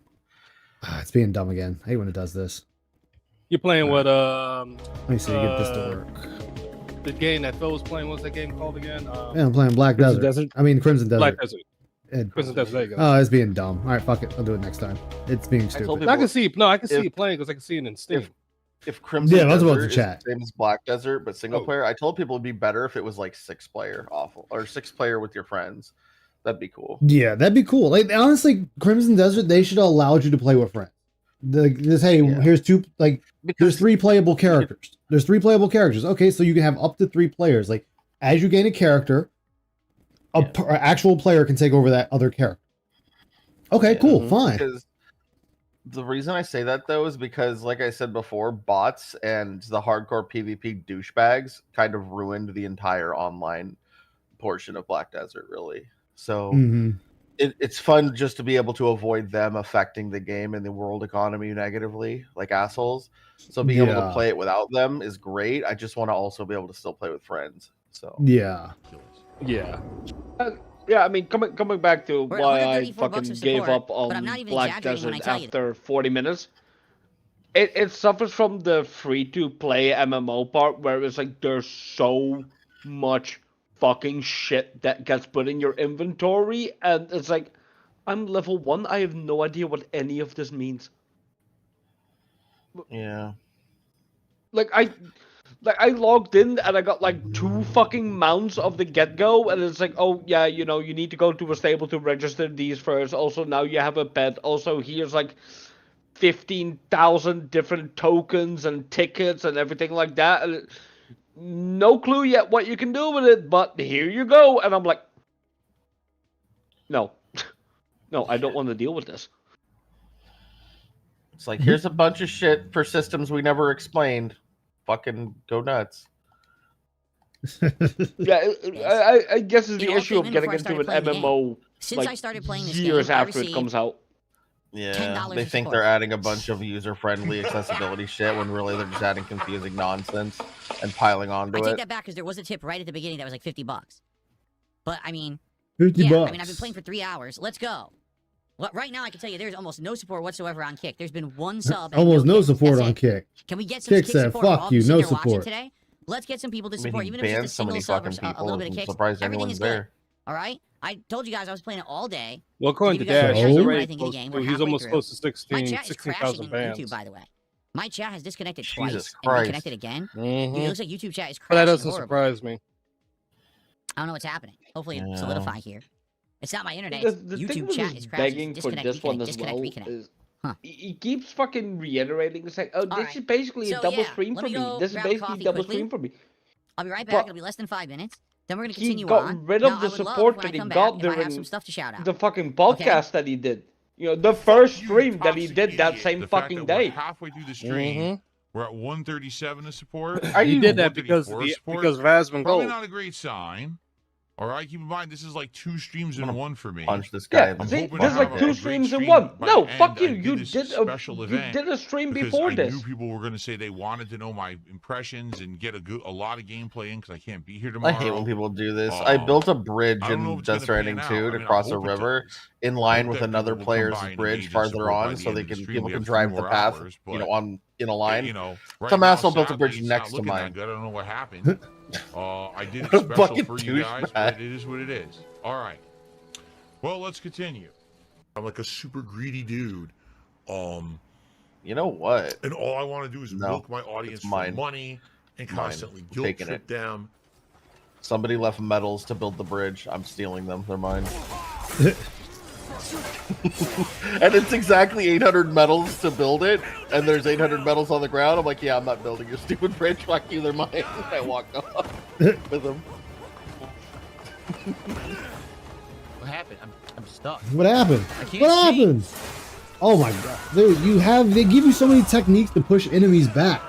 It's being dumb again. I hate when it does this. You're playing what? Let me see. Get this to work. The game that Phil was playing. What's that game called again? Yeah, I'm playing Black Crimson Desert. Desert? I mean, Crimson Desert. Black Desert. And- Crimson Desert. There you go. Oh, it's being dumb. All right, fuck it. I'll do it next time. It's being stupid. I can see. No, I can see it playing because I can see it in Steam. If Crimson Yeah, I was about Desert to chat. is the same as Black Desert, but single player, I told people it'd be better if it was like 6-player awful or 6-player with your friends. That'd be cool. Yeah, that'd be cool. Like, honestly, Crimson Desert, they should have allowed you to play with friends. Here's two, like, there's 3 playable characters. There's 3 playable characters. Okay, so you can have up to 3 players. Like, as you gain a character, an actual player can take over that other character. Okay, cool, fine. Because The reason I say that though is because, like I said before, bots and the hardcore PvP douchebags kind of ruined the entire online portion of Black Desert, really. So it's fun just to be able to avoid them affecting the game and the world economy negatively, like assholes. So being able to play it without them is great. I just want to also be able to still play with friends. So yeah. Yeah, I mean, coming back to We're at why I 134 bucks fucking of gave support, up but I'm not on even Black exaggerating when I Desert tell you after 40 minutes, it suffers from the free-to-play MMO part where it's like there's so much fucking shit that gets put in your inventory, and it's like, I'm level 1, I have no idea what any of this means. Yeah. Like I logged in and I got like 2 fucking mounts of the get-go, and it's like, oh yeah, you know, you need to go to a stable to register these first. Also, now you have a pet. Also, here's like 15,000 different tokens and tickets and everything like that. And no clue yet what you can do with it, but here you go. And I'm like, no, no, I don't want to deal with this. It's like, here's a bunch of shit for systems we never explained. Fucking go nuts. Yeah, I guess it's the issue of getting into an MMO since I started playing this years game, after it comes out. Yeah, $10 they of think support. they're adding a bunch of user-friendly accessibility shit when really they're just adding confusing nonsense and piling onto I take it. that back because there was a tip right at the beginning that was like $50. But I mean, 50 yeah, bucks. I mean, I've been playing for 3 hours. Let's go. Well, right now, I can tell you there's almost no support whatsoever on Kick. There's been one sub. And Almost no kick. support That's on it. Kick. Can we get some Kick Kick said, support? for all fuck of you, sitting no there watching support. today? Let's get some people to I mean, support, he even if it's banned just a so many single sub or fucking a people. little bit of I'm Kick. surprised Everything anyone's is good. there. All right? I told you guys I was playing it all day. Well, according to give you guys Dash, an he's idea of what already I think of the close game. to, We're he's halfway almost through. close to My chat is crashing 16,000 in bans. YouTube, by the way. My chat has disconnected Jesus twice and Christ. reconnected again. Dude, it looks like YouTube chat is crashing But that doesn't horribly. surprise me. I don't know what's happening. Hopefully it Yeah. solidify here. It's not my internet. The It's thing YouTube with chat his is crashing. begging for Disconnect, this one reconnect, as disconnect, well reconnect. is Huh. he keeps fucking reiterating, saying, "Oh, this Alright. is basically a So, double yeah, stream let for me me. go This is grab a basically coffee double quickly. stream for me." I'll be right back. But It'll be less than 5 minutes. Then we're going to he continue got on. rid Now, of the I would love support when I that he come got back if I have during some stuff to shout out. the fucking podcast that he did. You know, the first stream that he did that same The fact fucking that we're day. halfway through the stream, we're at 137 of support. He did that 134 because support. because Razman Probably Gold. not a great sign. All right, keep in mind this is like 2 streams in one for me. Punch this guy. Yeah, I'm see, hoping to there's like have a 2 great streams in stream one. by No, the fuck end. you. I You this did special event a stream because before I this. knew people were going to say they wanted to know my impressions and get a lot of gameplay in because I can't be here I tomorrow. hate when people do this. I built a bridge I don't know if in it's gonna Death Stranding pan 2 out. I to mean, I cross a hope it river does. in I line hope with that another people will come player's by and bridge engage in farther support by on, the so end they of the can stream. people We can have 3 drive the more path, hours, you know, but, on in a line. You know, right Some now, asshole built a sadly, bridge it's next not to looking mine. that good. I don't know what happened. I did it special Fucking for you guys, douchebag. but it is what it is. All right. Well, let's continue. I'm like a super greedy dude. You know what? And all I want to do is No, milk my audience it's for mine. money and Mine. constantly I'm guilt taking trip it. them. Somebody left metals to build the bridge. I'm stealing them. They're mine. And it's exactly 800 metals to build it, and there's 800 metals on the ground. I'm like, yeah, I'm not building your stupid bridge. Fuck you, they're mine. I walked off with them. What happened? I'm stuck. What happened? I can't What see. happened? Oh my god. Dude, they give you so many techniques to push enemies back.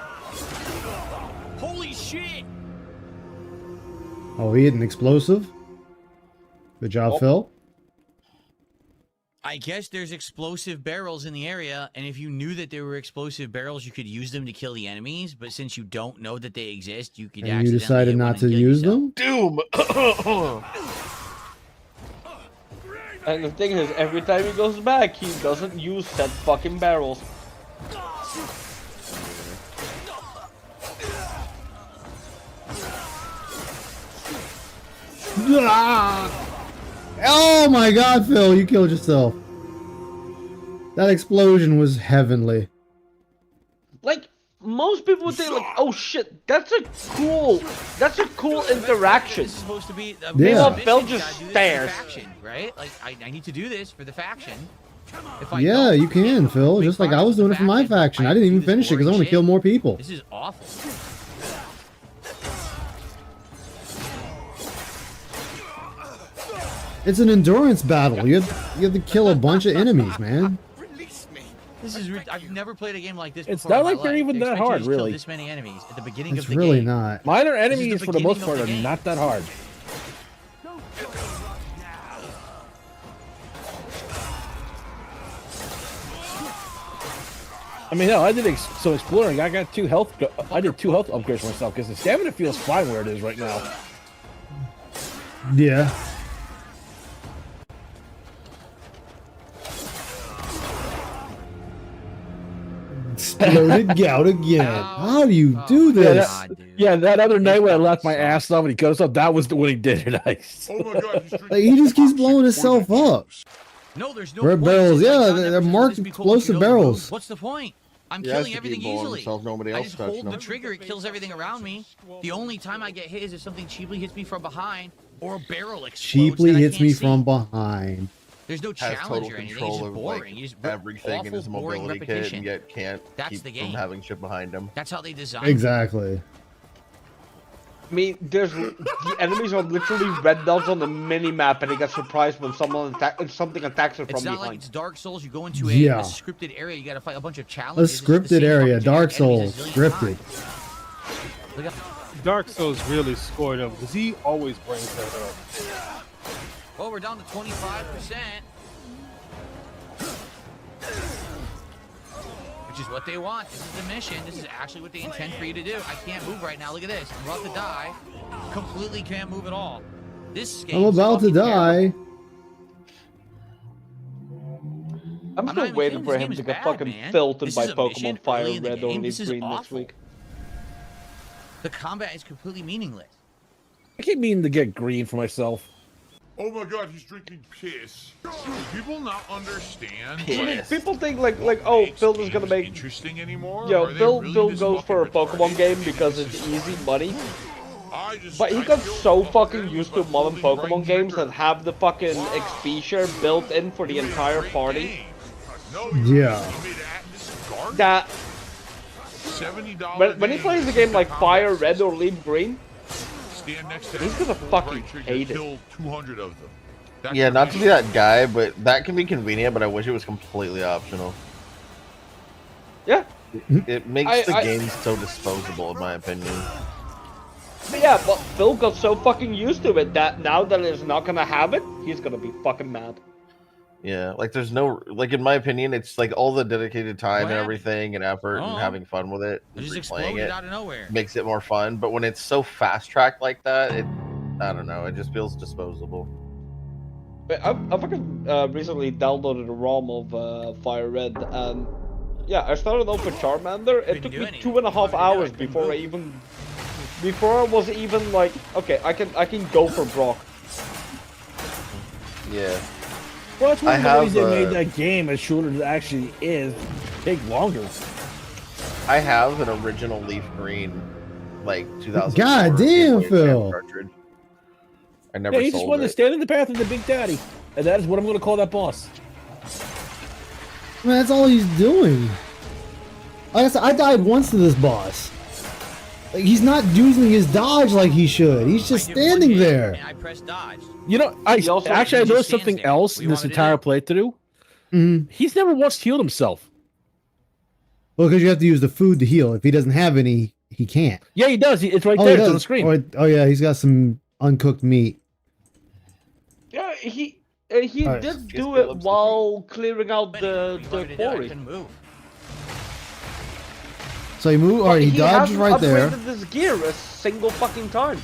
Holy shit! Oh, he hit an explosive. Good job, Phil. I guess there's explosive barrels in the area, and if you knew that there were explosive barrels, you could use them to kill the enemies. But since you don't know that they exist, you could And you accidentally decided hit one not and to kill use yourself. them? Doom! And the thing is, every time he goes back, he doesn't use said fucking barrels. Oh my god, Phil, you killed yourself. That explosion was heavenly. Like, most people would think, like, oh shit, that's a cool interaction. This is supposed to be. Yeah. Phil just stares. Faction, right? Like I need to do this for the faction. If Yeah, you can, Phil. Just like I was doing it for my faction. I didn't even finish it because I want to kill more people. This is awful. It's an endurance battle. You have to kill a bunch of enemies, man. Release me. This is I've never played a game like this. It's before not in my like they're life. even They that expect you to hard, just kill really. This many enemies at the beginning It's of the really game. not. Minor This is enemies, the for the most beginning of part, the are game. not that hard. I mean, hell, I did some exploring. I got 2 health. I did 2 health upgrades for myself because the stamina feels fine where it is right now. Yeah. Exploded gout again. How do you do this? That other night when I left my ass off and he cut us up, that was when he did it. Like, he just keeps blowing himself up. No, there's no Red point. barrels, It's like, yeah, God they're never said marked this before, but explosive you know the barrels. moves. What's the point? I'm He has killing to keep everything blowing easily. himself, nobody I else just touching hold the him. trigger, it kills everything around me. The only time I get hit is if something cheaply hits me from behind or a barrel explodes. Cheaply that I hits can't me see. from behind. There's no Has challenge total or anything. It's control just of boring. like You just everything in his awful, boring mobility kit, repetition. and yet can't That's keep the from game. having shit behind him. That's how they designed Exactly. I mean, the enemies are literally red dots on the mini map, and he gets surprised when something attacks her It's from not behind. like it's Dark Souls. You go into a Yeah. scripted area. You got to fight a bunch of A challenges. It's the scripted same area, fucking Dark generic enemies Souls, a zillion scripted. times. Look at Dark Souls really scored him because he always brings that up. well, we're down to 25%. Which is what they want. This is the mission. This is actually what they intend for you to do. I can't move right now. Look at this. I'm about to die. Completely can't move at all. This game I'm about to die. I'm not still even waiting kidding, for this him game to is get bad, fucking man. filtered This by is a mission Pokemon Fire early in the Red or game. Leaf This is Green next awful. week. The combat is completely meaningless. I keep meaning to get green for myself. Oh my god, he's drinking piss. Do people not understand? People think like oh, Phil is gonna make interesting anymore? Yo, Are they Phil really Phil this goes for a fucking Pokemon game retarded? because it's easy money. But he I got feel so fucking fucking used to modern Pokemon games that have the fucking XP share built in for the entire party. Yeah. That $70 when he plays a game like Fire Red or Leaf Green, stand next to he's gonna fucking hate it. kill 200 of them. That Yeah, could not to be that guy, but that can be convenient, but I wish it was completely optional. Yeah. It makes the game so disposable, in my opinion. But yeah, but Phil got so fucking used to it that now that it's not gonna have it, he's gonna be fucking mad. Yeah, like there's no, like in my opinion, it's like all the dedicated time and happened? everything and effort and Oh. having fun with it, It just replaying exploded it, out of nowhere. makes it more fun. But when it's so fast tracked like that, I don't know, it just feels disposable. But I fucking recently downloaded a ROM of Fire Red, and yeah, I started off with Charmander. It took me 2.5 hours before I was even like, okay, I can go for Brock. Yeah. Well, that's one I of the have, ways they made that game as short as it actually is take longer. I have an original Leaf Green, like 2000. God damn, Phil. Cartridge. I never Yeah, he just sold wanted to it. stand in the path of the Big Daddy, and that is what I'm going to call that boss. Man, that's all he's doing. Like I said, I died once to this boss. Like, he's not using his dodge like he should. He's just standing there. I pressed dodge. You know, I noticed something else in this entire playthrough. Mm-hmm. He's never once healed himself. Well, because you have to use the food to heal. If he doesn't have any, he can't. Yeah, he does. It's right Oh, there. he It's on the does. screen. Oh, yeah, he's got some uncooked meat. Yeah, he Alright. did do it while clearing out the quarry. So he moved, or he dodged hasn't right there. upgraded his gear a single fucking time.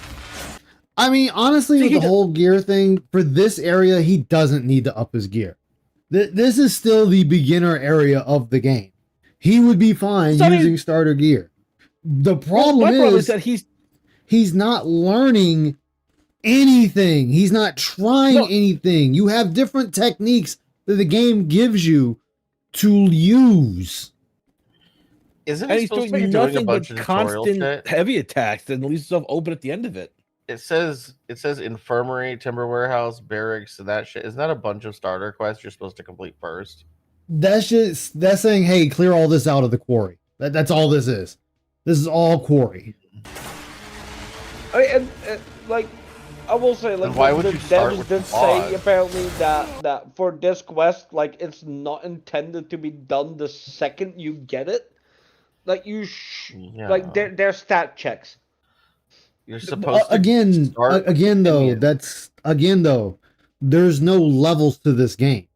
I mean, honestly, with the whole gear thing, for this area, he doesn't need to up his gear. This is still the beginner area of the game. He would be fine using starter gear. The problem is that he's not learning anything. He's not trying anything. You have different techniques that the game gives you to use. Isn't And he he's supposed doing to be doing a nothing bunch but of tutorial constant shit? heavy attacks that leaves himself open at the end of it. It says infirmary, timber warehouse, barracks, and that shit. Isn't that a bunch of starter quests you're supposed to complete first? That's saying, hey, clear all this out of the quarry. That's all this is. This is all quarry. I mean, and, like, I will say, like, why would the you start devs with did the say boss? apparently that for this quest, like, it's not intended to be done the second you get it. Like, like, they're stat checks. You're supposed to again, start with again the though, minions. that's again though. There's no levels to this game.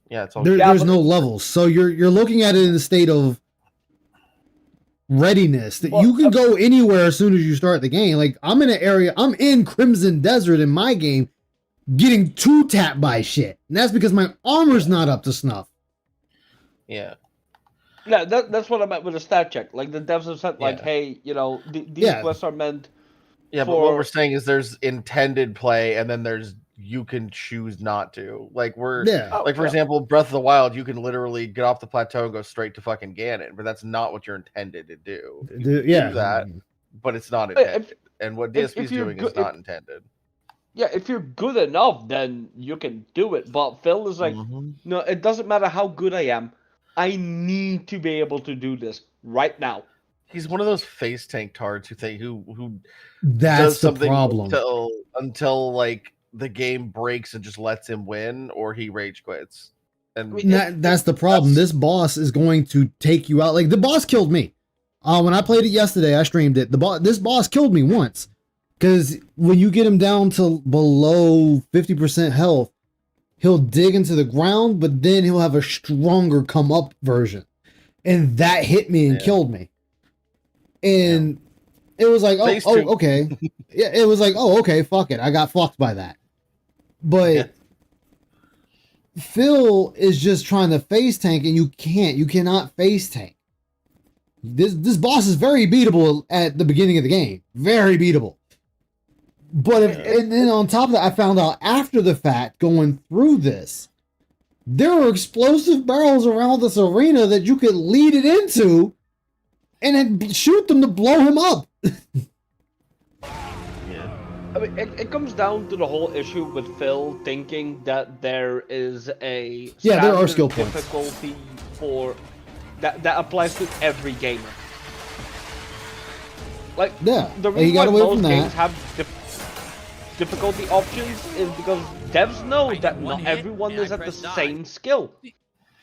Yeah, it's all There's no levels, so you're looking at it in the state of readiness that you can go anywhere as soon as you start the game. Like I'm in an area, I'm in Crimson Desert in my game, getting 2-tapped by shit, and that's because my armor's not up to snuff. Yeah. Yeah, that's what I meant with a stat check. Like, the devs have said, like, hey, you know, these quests are meant Yeah, but what we're saying is there's intended play, and then there's you can choose not to. Like like for example, Breath of the Wild, you can literally get off the plateau and go straight to fucking Ganon, but that's not what you're intended to do. You can do that, but it's not intended. And what DSP is doing is not intended. Yeah, if you're good enough, then you can do it. But Phil is like, no, it doesn't matter how good I am. I need to be able to do this right now. He's one of those face tank tards who That's does the something problem. until like the game breaks and just lets him win, or he rage quits. And That's the problem. This boss is going to take you out. Like the boss killed me. When I played it yesterday, I streamed it. This boss killed me once, because when you get him down to below 50% health, he'll dig into the ground, but then he'll have a stronger come up version, and that hit me and killed me. And it was like, oh, okay. Yeah, it was like, oh, okay, fuck it. I got fucked by that. But Phil is just trying to face tank, and you can't. You cannot face tank. This boss is very beatable at the beginning of the game. Very beatable. But and then on top of that, I found out after the fact, going through this, there are explosive barrels around this arena that you could lead it into and then shoot them to blow him up. I mean, it comes down to the whole issue with Phil thinking that there is a there are skill points. difficulty for that applies to every gamer. Like, the reason why most games have difficulty options is because devs know that not everyone is at the same skill.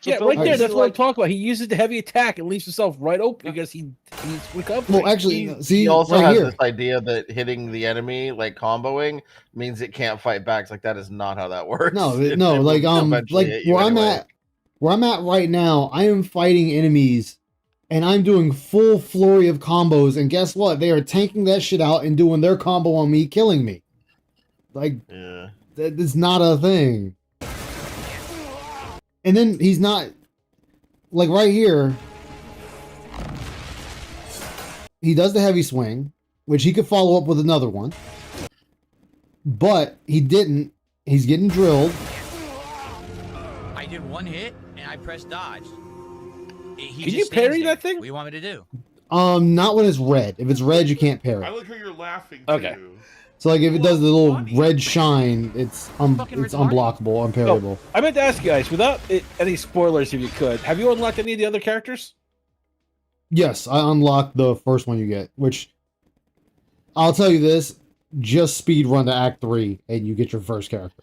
So yeah, Phil right there. thinks, That's what I'm talking about. He uses the heavy attack and leaves himself right open because he's recovering. Well, actually, he also has this idea that hitting the enemy, like comboing, means it can't fight back. It's like that is not how that works. No, like where I'm at right now, I am fighting enemies and I'm doing full flurry of combos, and guess what? They are tanking that shit out and doing their combo on me, killing me. Like, that is not a thing. And then he's not, like right here, he does the heavy swing, which he could follow up with another one, but he didn't. He's getting drilled. I did one hit and I pressed dodge. He Can just you stands parry there. that thing? What do you want me to do? Not when it's red. If it's red, you can't parry. I like how you're laughing. Okay. Too. So like if it does the little red shine, it's unblockable, unparryable. I meant to ask you guys, without any spoilers, if you could, have you unlocked any of the other characters? Yes, I unlocked the first one you get, which I'll tell you this: just speed run to Act 3, and you get your first character.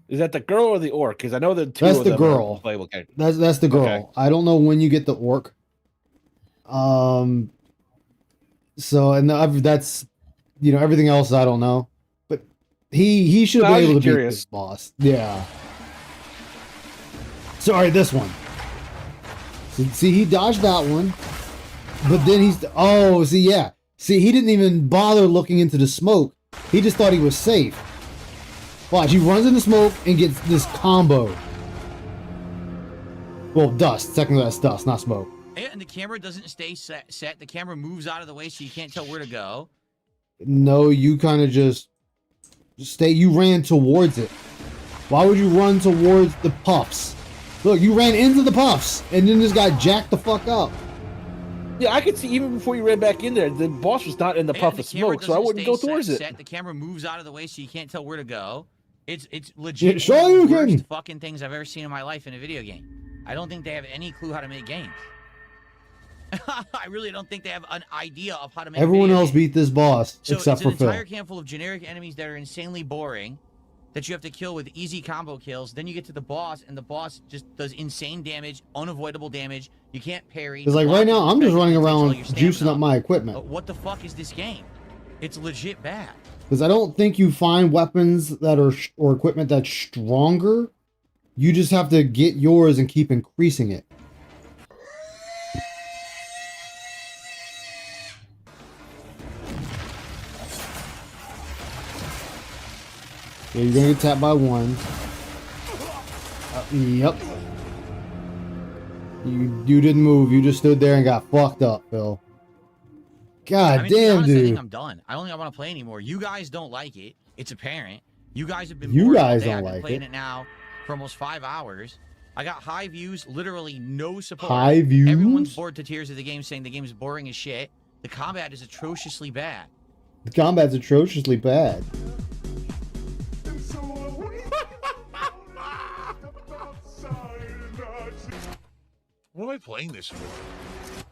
Is that the girl or the orc? Because I know the two That's of the them girl. are playable characters. That's the girl. Okay. I don't know when you get the orc. So and that's everything else I don't know, but he should have been able to beat this boss. Yeah. Sorry, this one. See, he dodged that one, but then see, he didn't even bother looking into the smoke. He just thought he was safe. Watch, he runs in the smoke and gets this combo. Well, dust. Technically, that's dust, not smoke. And the camera doesn't stay set. The camera moves out of the way so you can't tell where to go. No, you kind of just stay. You ran towards it. Why would you run towards the puffs? Look, you ran into the puffs and then just got jacked the fuck up. Yeah, I could see even before you ran back in there, the boss was not in the puff of smoke, so I wouldn't go towards it. The camera moves out of the way so you can't tell where to go. It's legit Sure one of you the worst can. fucking things I've ever seen in my life in a video game. I don't think they have any clue how to make games. I really don't think they have an idea of how to make Everyone video else games. beat this boss So except it's for an Phil. entire handful of generic enemies that are insanely boring, that you have to kill with easy combo kills. Then you get to the boss, and the boss just does insane damage, unavoidable damage. You can't parry. Because like right now, I'm just running around juicing up my But equipment. what the fuck is this game? It's legit bad. Because I don't think you find weapons that are or equipment that's stronger. You just have to get yours and keep increasing it. Yeah, you're gonna get tapped by one. Yep. You didn't move. You just stood there and got fucked up, Phil. God I mean, to be damn, honest, I dude. think I'm done. I don't want to play anymore. You guys don't like it. It's apparent. You guys have been You bored all guys day. don't I've been like playing it. it now for almost 5 hours. I got high views, literally no support. High views? Everyone's bored to tears of the game, saying the game is boring as shit. The combat is atrociously bad. The combat's atrociously bad. What am I playing this for?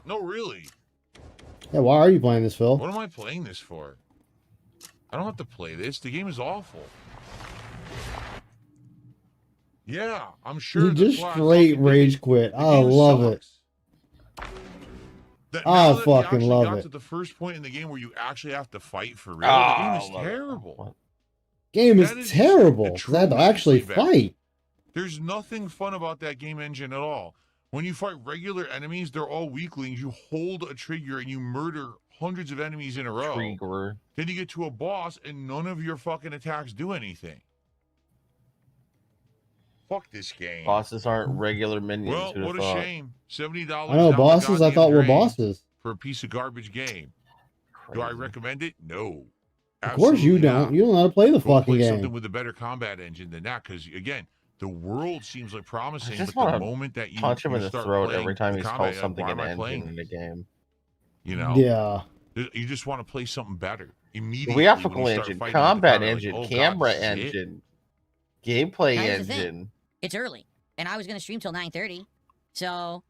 No, really. Yeah, why are you playing this, Phil? What am I playing this for? I don't have to play this. The game is awful. Yeah, I'm sure. You just that's why I straight fucking did rage it. quit. The I game love it. sucks. That, I now that you fucking actually love got it. to the first point in the game where you actually have to fight for real. The game is terrible. Game That is is terrible. 'Cause I had to actually atrociously bad. fight. There's nothing fun about that game engine at all. When you fight regular enemies, they're all weaklings. You hold a trigger and you murder hundreds of enemies in a row. Trigger. Then you get to a boss and none of your fucking attacks do anything. Fuck this game. Bosses aren't regular minions. Well, who'da what a thought? shame. $70 I know, down the bosses I goddamn thought were drain bosses. for a piece of garbage game. Do I recommend it? No. Of course you Absolutely don't. not. You don't know how to play the Go fucking play something game. with a better combat engine than that, because again, the world seems like promising, just but the wanna moment that you punch him you in the start throat playing every time the he combat, calls you're like, something why an am I playing engine in this? the game. You know? Yeah. You just want to play something better immediately. Graphical when you start engine, fighting with the combat combat, engine, like, oh, camera God, this is it? engine, gameplay Now, here's the thing. engine. It's early, and I was going to stream till 9:30, so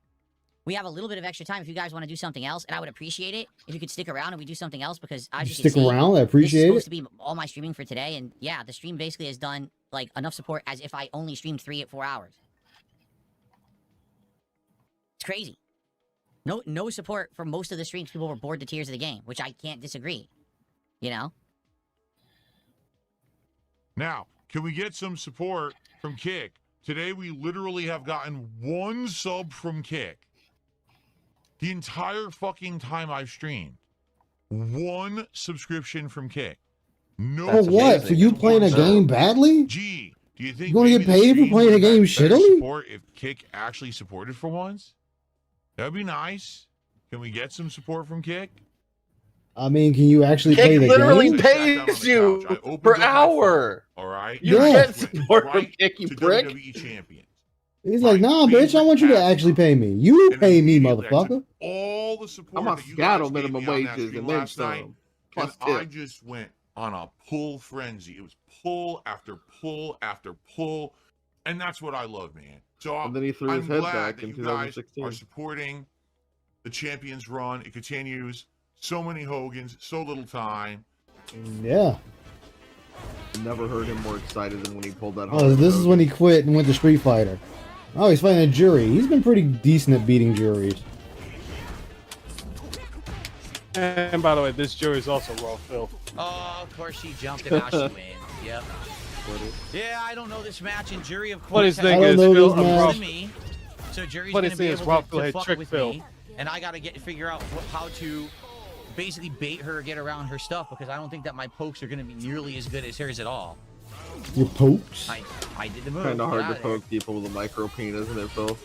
we have a little bit of extra time if you guys want to do something else, and I would appreciate it if you could stick around and we do something else, because as you can Stick see, around, I this is appreciate supposed it. to be all my streaming for today, and yeah, the stream basically has done like enough support as if I only streamed 3 at 4 hours. It's crazy. No support for most of the streams. People were bored to tears of the game, which I can't disagree. You know? Now, can we get some support from Kick? Today, we literally have gotten 1 sub from Kick. The entire fucking time I've streamed. 1 subscription from Kick. No. For what? For you playing a game badly? Gee, do you think You gonna maybe get the paid for stream playing a would have game had better shittily? support if Kick actually supported for once? That'd be nice. Can we get some support from Kick? I mean, can you actually Kick play the literally game? pays you per hour. All right. You Yeah. get support from Kick, you to prick. WWE champion. He's like, nah, bitch, I want you to actually pay me. You pay me, motherfucker. All the support I'm on that you Seattle guys gave minimum me on that wages stream and then last night, some. Plus and I tip. just went on a pull frenzy. It was pull after pull after pull, and that's what I love, man. So And then he threw his I'm head glad back that in you guys 2016. are supporting the Champions run. It continues. So many Hogans, so little time. Yeah. Never heard him more excited than when he pulled that. Oh, this is when he quit and went to Street Fighter. Oh, he's fighting a jury. He's been pretty decent at beating juries. And by the way, this jury is also raw, Phil. Oh, of course she jumped and now she wins. Yep. Yeah, I don't know this match, and Jury, of course, Funniest has thing I is, don't know Phil, this I'm match. raw. than me. So Jury's Funniest gonna be thing is, able Raw to, Phil had fuck tricked with Phil. me, and I gotta figure out how to basically bait her, get around her stuff, because I don't think that my pokes are gonna be nearly as good as hers at all. Your pokes? I did the move. Kind of hard Get to out of there. poke people with a micro penis, isn't it, Phil?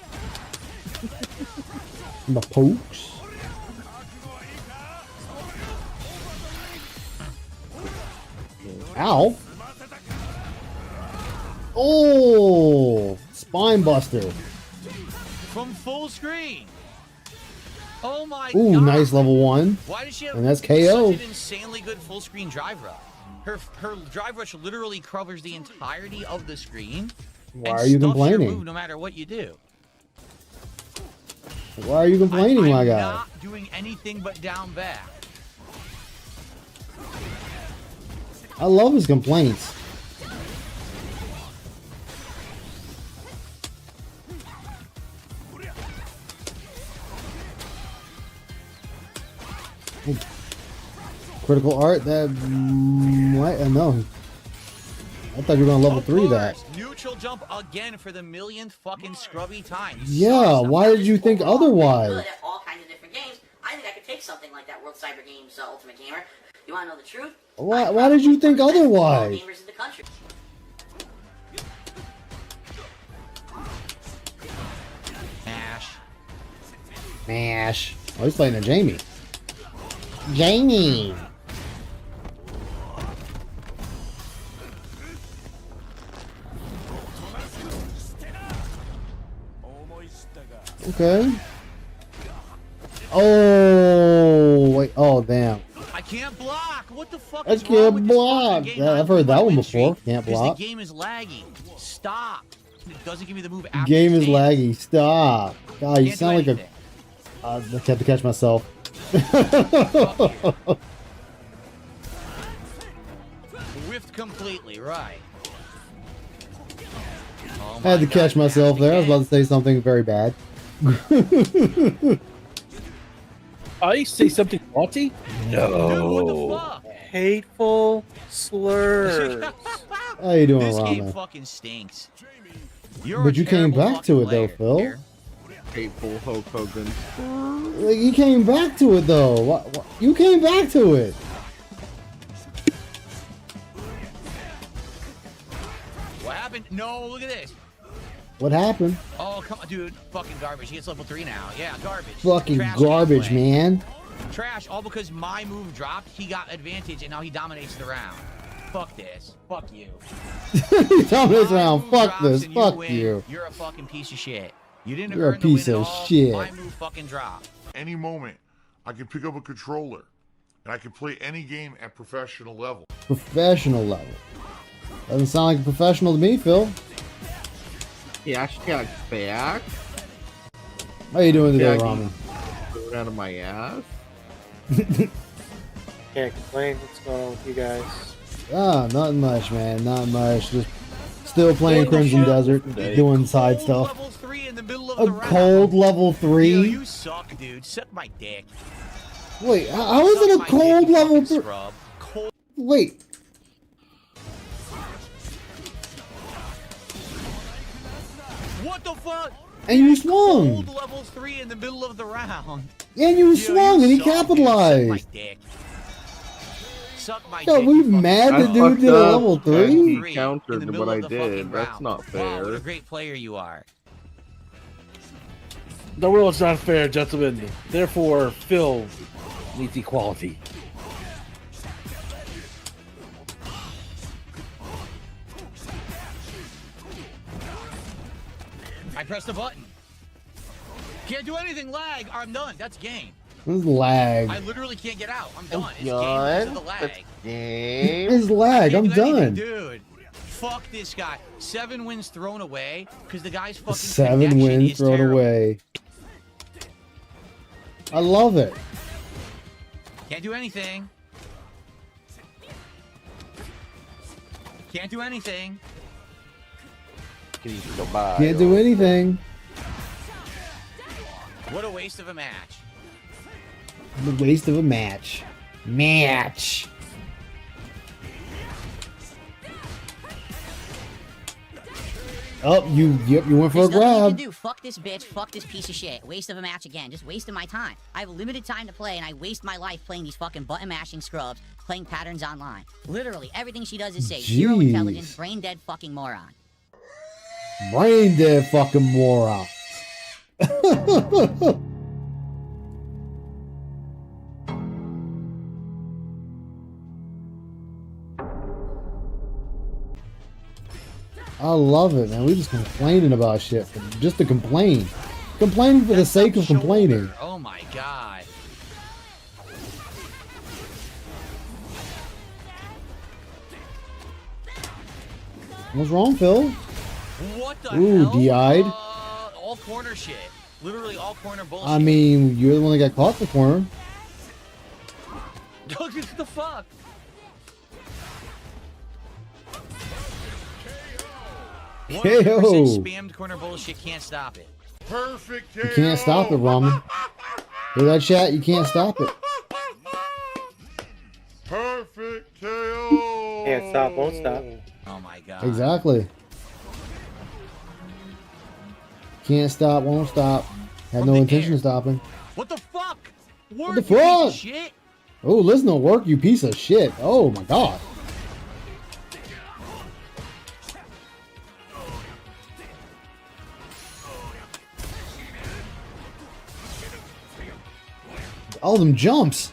My pokes? Ow. Oh, spine buster. From full screen. Oh my Ooh, god. nice level 1. Why does she have And that's KO. such an insanely good full screen drive rush? Her drive rush literally covers the entirety of the screen. Why and are you stuffs your complaining? move no matter what you do. Why are you complaining, I'm my guy? not doing anything but down back. I love his complaints. Critical art? That what? No. I thought you were gonna level 3 that. Neutral jump again for the millionth fucking scrubby time. Yeah, why did you think otherwise? Good at all kinds of different games. I think I could take something like that World Cyber Games Ultimate Gamer. You want to know the truth? Why did you think otherwise? Gamers in the country. Mash. Oh, he's playing a Jamie. Jamie. Okay. Oh wait. Oh damn. I can't block. What the fuck? I is wrong with can't this block. fucking game? I've heard that one before. Can't Because block. the game is laggy. Stop. It doesn't give me the move after. Game is stand. laggy. Stop. God, you Can't sound do like a. I have to catch myself. Whiffed completely, right. Oh I had to my catch God, myself there. I was about to say something very bad. I say something naughty? No. Dude, what the fuck? Hateful slurs. How you doing, This game Ramen? fucking stinks. You're But a you came terrible back to it fucking though, Phil. player. Hateful Hulk Hogan. Like, you came back to it though. You came back to it. What happened? No, look at this. What happened? Oh, come on, dude. Fucking garbage. He gets level 3 now. Yeah, garbage. Fucking Trash garbage, gameplay. man. Trash, all because my move dropped. He got advantage, and now he dominates the round. Fuck this. Fuck you. You tell me this round. Fuck Drops this. and Fuck win. you. You're a fucking piece of shit. You didn't You're a earn the win piece at of all. shit. My move fucking dropped. Any moment, I can pick up a controller and I can play any game at professional level. Professional level. Doesn't sound like a professional to me, Phil. Yeah, back. How you doing today, Yeah, Ramen? Going out of my ass. Can't complain. What's going on with you guys? Ah, nothing much, man. Not much. Just still playing Crimson Desert, doing side stuff. Level 3 in the middle of A the round. cold level 3? Yo, you suck, dude. Suck my dick. Wait, how is it a cold level 3? Wait. What the fuck? And you swung. Cold level 3 in the middle of the round. And you swung and he capitalized. Suck my dick. Suck my Yo, dick. we you fucking mad the suck. dude did a level 3? He countered what I did. That's not Wow, fair. what a great player you are. The world's not fair, gentlemen. Therefore, Phil needs equality. I pressed the button. Can't do anything. Lag. I'm done. That's game. This is lag. I literally can't get out. I'm done. It's game Done. because of the lag. This is lag. I'm Can't do anything, done. dude. Fuck this guy. 7 wins thrown away because the guy's fucking 7 connection wins is thrown terrible. away. I love it. Can't do anything. Can't do anything. Can't do anything. What a waste of a match. The waste of a match. Match. Oh, you went for a There's nothing you grab. can do. Fuck this bitch. Fuck this piece of shit. Waste of a match again. Just wasting my time. I have limited time to play, and I waste my life playing these fucking button mashing scrubs, playing patterns online. Literally, everything she does is say zero Jeez. intelligence, brain dead fucking moron. Brain dead fucking moron. I love it, man. We just complaining about shit just to complain. Complaining for the sake of complaining. Oh my god. What's wrong, Phil? What the Ooh, hell? DI'd. All corner shit. Literally all corner bullshit. I mean, you're the one that got caught in the corner. What the fuck? KO. 100% spammed corner bullshit, can't stop it. Perfect KO. You can't stop it, Ramen. Hear that, chat? You can't stop it. Perfect KO. Can't stop, won't stop. Oh my god. Exactly. Can't stop, won't stop. Had no intention of stopping. What the fuck? What the fuck? Shit. Oh, listen to work, you piece of shit. Oh my god. All them jumps.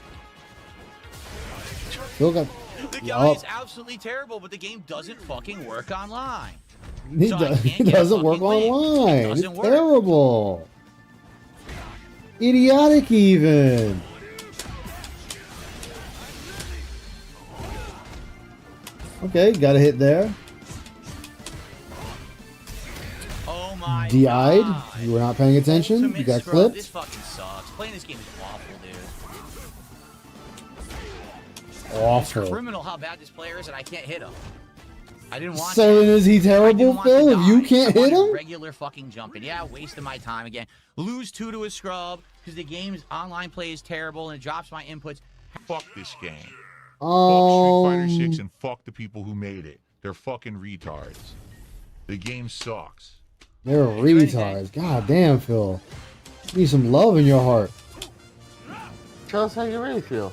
Still got. The guy is absolutely terrible, but the game doesn't fucking work online. He, So I he can't get a doesn't work fucking win. online. It It's doesn't work. terrible. Idiotic, even. Okay, got a hit there. Oh my DI'd. god. You were not paying attention. You Ultimate got scrub. clipped. This fucking sucks. Playing this game is awful, dude. It's Awful. criminal how bad this player is, and I can't hit him. I didn't want So that. is he I didn't terrible, want to Phil? If you die. can't I hit wanted him? Regular fucking jumping. Yeah, wasting my time again. Lose 2 to a scrub because the game's online play is terrible and it drops my inputs. Fuck this game. Fuck Street Fighter 6 Um, and fuck the people who made it. They're fucking retards. The game sucks. they're retards. God damn, Phil. You need some love in your heart. Tell us how you really feel.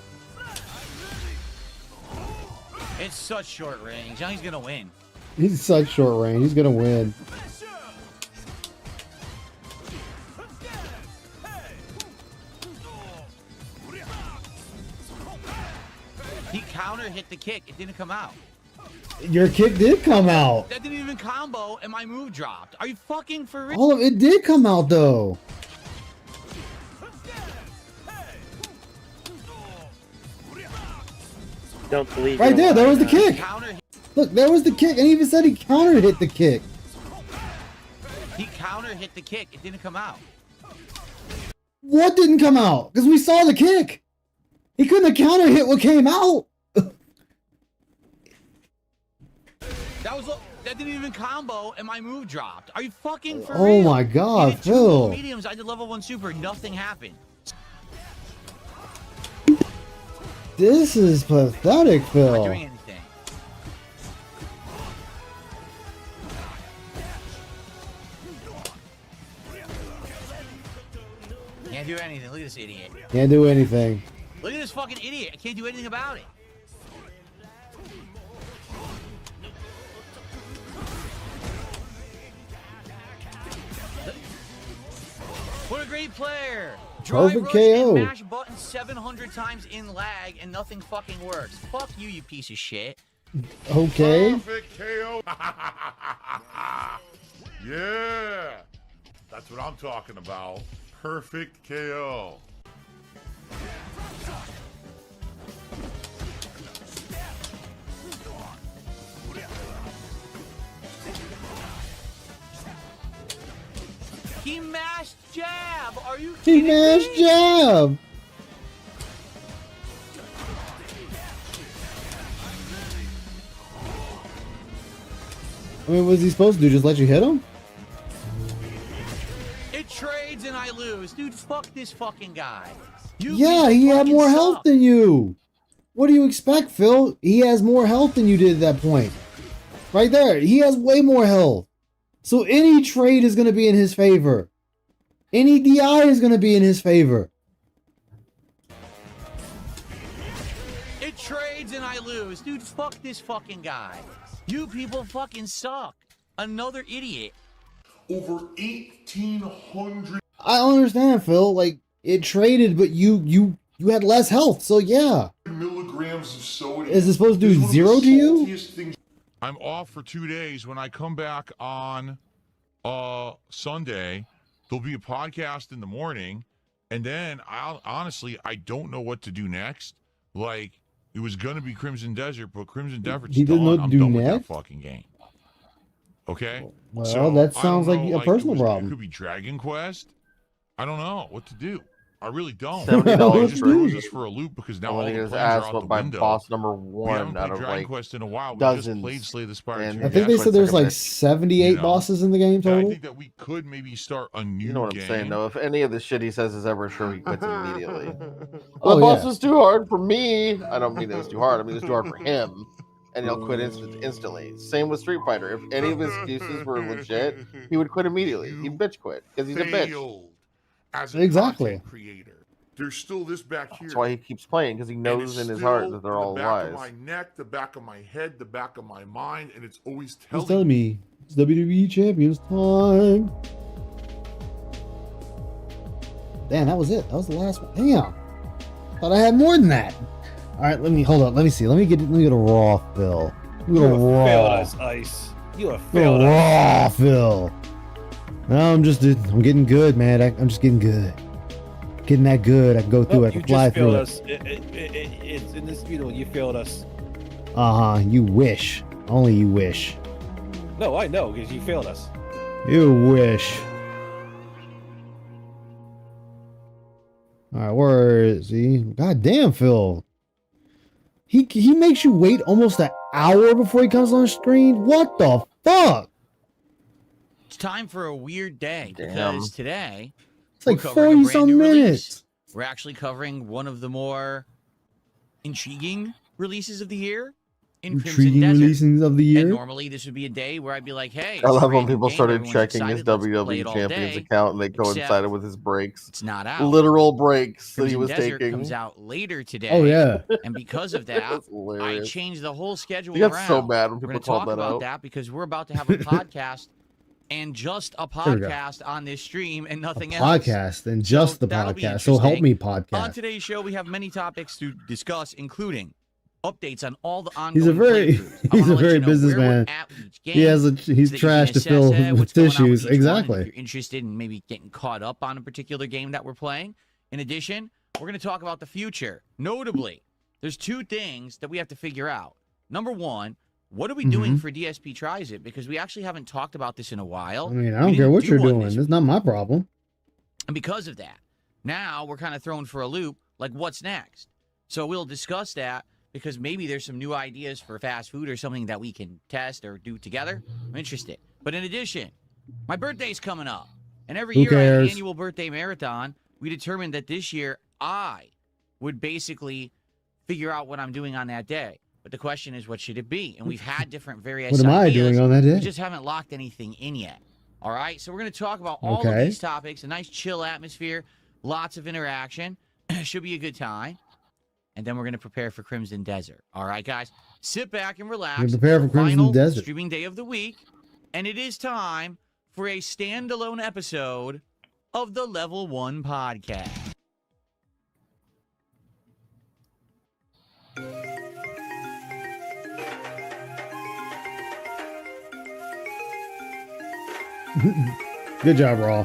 It's such short range. Now he's gonna win. He's such short range. He's gonna win. He counter hit the kick. It didn't come out. Your kick did come out. That didn't even combo, and my move dropped. Are you fucking for real? All of it did come out though. Don't believe Right your there, there was the line, kick. Counter. Look, there was the kick, and he even said he counter hit the kick. He counter hit the kick. It didn't come out. What didn't come out? Because we saw the kick. He couldn't have counter hit what came out. That didn't even combo, and my move dropped. Are you fucking for Oh real? my God, He did 2 low Phil. mediums. I did level 1 super. Nothing happened. This is pathetic, Not Phil. doing anything. Can't do anything. Look at this idiot. Can't do anything. Look at this fucking idiot. I can't do anything about it. What a great player. Drive Perfect rush KO. and mash button 700 times in lag and nothing fucking works. Fuck you, you piece of shit. Okay. Perfect KO. Yeah. That's what I'm talking about. Perfect KO. He mashed jab. Are you He kidding mashed me? jab. I mean, what was he supposed to do? Just let you hit him? It trades and I lose. Dude, fuck this fucking guy. You Yeah, people he had fucking more suck. health than you. What do you expect, Phil? He has more health than you did at that point. Right there. He has way more health. So any trade is going to be in his favor. Any DI is going to be in his favor. It trades and I lose. Dude, fuck this fucking guy. You people fucking suck. Another idiot. Over 1,800 I don't understand, Phil. Like, it traded, but you had less health. So yeah. milligrams of sodium. Is it supposed to This do is one of the 0 to you? saltiest things- I'm off for 2 days. When I come back on Sunday, there'll be a podcast in the morning, and then I don't know what to do next. Like, it was gonna be Crimson Desert, but Crimson Desert's He didn't know done. what to I'm do done with that next? fucking game. Okay. Well, So, that I sounds don't like know, a personal it problem. could be Dragon Quest. I don't know what to do. I really don't. $70 It just throws us for a loop because now all the was plans asked are out the by window. boss number We haven't one played out of Dragon like Quest in a while. We dozens. just played Slay the Spire And 2 I think they said there's like yesterday. 78 bosses in the game And I total. think that we could maybe start a new You know what I'm game. saying, though. If any of the shit he says is ever true, he quits immediately. Oh, The boss yeah. is too hard for me. I don't mean it's too hard. I mean it's too hard for him. And he'll quit instantly. Same with Street Fighter. If any of his excuses were legit, he would quit immediately. He'd bitch quit because he's a bitch. Failed as a Exactly. content creator. There's still this back here. That's why he keeps playing, because he And knows it's in his heart still that they're all the back of lies. my neck, the back of my head, the back of my mind, and it's always He's telling telling me it's WWE Champions time. Damn, that was it. That was the last one. Damn. Thought I had more than that. All right, hold on. Let me see. Let me get a raw Phil. You have failed us, Ice. You have failed us. Raw Phil. No, I'm getting good, man. I'm just getting good. Getting that good. I can go through it. I can fly through it. It's indisputable. You failed us. You wish. Only you wish. No, I know, because you failed us. You wish. All right, where is he? God damn, Phil. He makes you wait almost an hour before he comes on screen. What the fuck? It's time for a weird day Damn. because today It's like we're covering a 40 some brand new minutes. release. We're actually covering one of the more intriguing releases of the year in Intriguing Crimson Desert. releases of the year. And normally this would be a day where I'd be like, hey, it's I a love when brand new people game, started everyone's checking his excited, let's play it WWE all Champions day, account, and they except coincided with his breaks. It's not out. Literal breaks that he Crimson was Desert taking. comes out later today. Oh, yeah. And because of that, That's I hilarious. changed the whole schedule He got around. so mad when We're people going to called talk that about out. that because we're about to have a podcast and just a There we go. podcast on this stream and nothing else. Podcast and just the that'll be podcast. So help me interesting. On podcast. today's show, we have many topics to discuss, including updates on all the ongoing He's a very playthroughs. I he's wanna a let very you know where we're businessman. at with each He game has so he's that you can trash to assess, fill what's with going on tissues. with each one, and Exactly. if you're interested in maybe getting caught up on a particular game that we're playing. In addition, we're going to talk about the future. Notably, there's two things that we have to figure out. Number one, what are we doing for DSP Tries It? Because we actually haven't talked about this in a while. I mean, I We don't care didn't what do you're one doing. this It's not my problem. and because of that, now we're kind of thrown for a loop, like what's next? So we'll discuss that because maybe there's some new ideas for fast food or something that we can test or do together. I'm interested. But in addition, my birthday's coming up. And every Who year at cares? the annual birthday marathon, we determined that this year I would basically figure out what I'm doing on that day. But the question is, what should it be? And we've had different various What am I ideas. doing on that day? We just haven't locked anything in yet. All right, so we're going to talk about all of Okay. these topics. A nice chill atmosphere, lots of interaction. Should be a good time. And then we're going to prepare for Crimson Desert. All right, guys, sit back and relax. We're gonna prepare for It's the Crimson final Desert. streaming day of the week, and it is time for a standalone episode of the Level 1 podcast. Good job, Raw.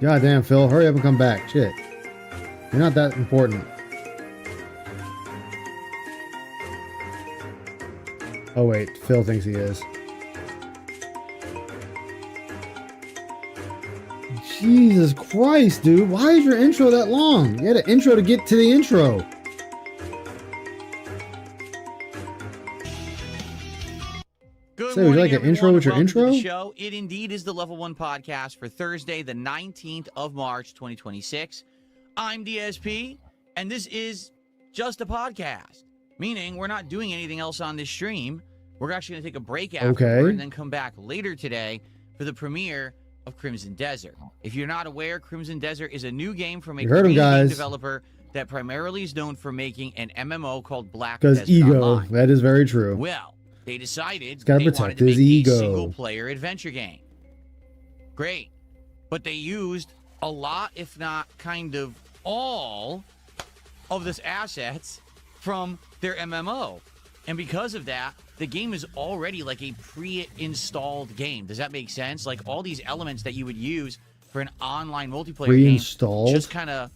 God damn, Phil, hurry up and come back. Shit. You're not that important. Oh wait, Phil thinks he is. Jesus Christ, dude. Why is your intro that long? You had an intro to get to the intro. Good Say, would you morning, like an intro everyone, with your and welcome to intro? the show. It indeed is the Level 1 podcast for Thursday, the 19th of March, 2026. I'm DSP, and this is just a podcast, meaning we're not doing anything else on this stream. We're actually going to take a break afterward and then come back later today for the premiere of Crimson Desert. If you're not aware, Crimson Desert is a new game from a You heard him, Korean game guys. developer that primarily is known for making an MMO called Black Because Desert ego. Online. That is very true. Well, they decided gotta they protect wanted to his make ego. a single-player adventure game. Great. But they used a lot, if not kind of all, of this assets from their MMO. And because of that, the game is already like a pre-installed game. Does that make sense? Like all these elements that you would use for an online multiplayer game just kind of,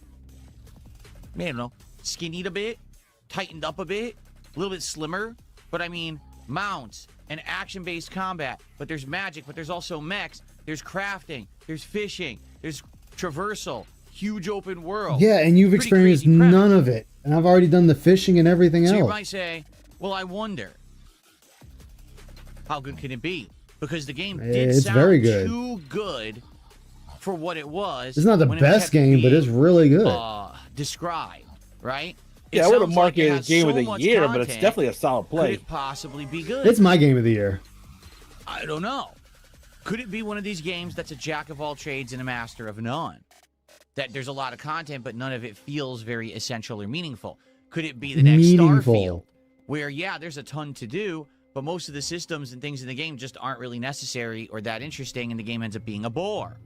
I don't know, skinnied a bit, tightened up a bit, a little bit slimmer. But I mean, mounts and action-based combat. But there's magic, but there's also mechs. There's crafting. There's fishing. There's traversal. Huge open world. Yeah, and you've experienced none of it. And I've already done the fishing and everything else. So you might say, well, I wonder, how good can it be? Because the game did sound very good. too good for what it was. It's not the best game, but it's really good. Described, right? Yeah, I wouldn't mark it as game of the year, but it's definitely a solid play. Could it possibly be good? It's my game of the year. I don't know. Could it be one of these games that's a jack of all trades and a master of none? That there's a lot of content, but none of it feels very essential or meaningful. Could it be the next Starfield, where, yeah, there's a ton to do, but most of the systems and things in the game just aren't really necessary or that interesting, and the game ends up being a bore?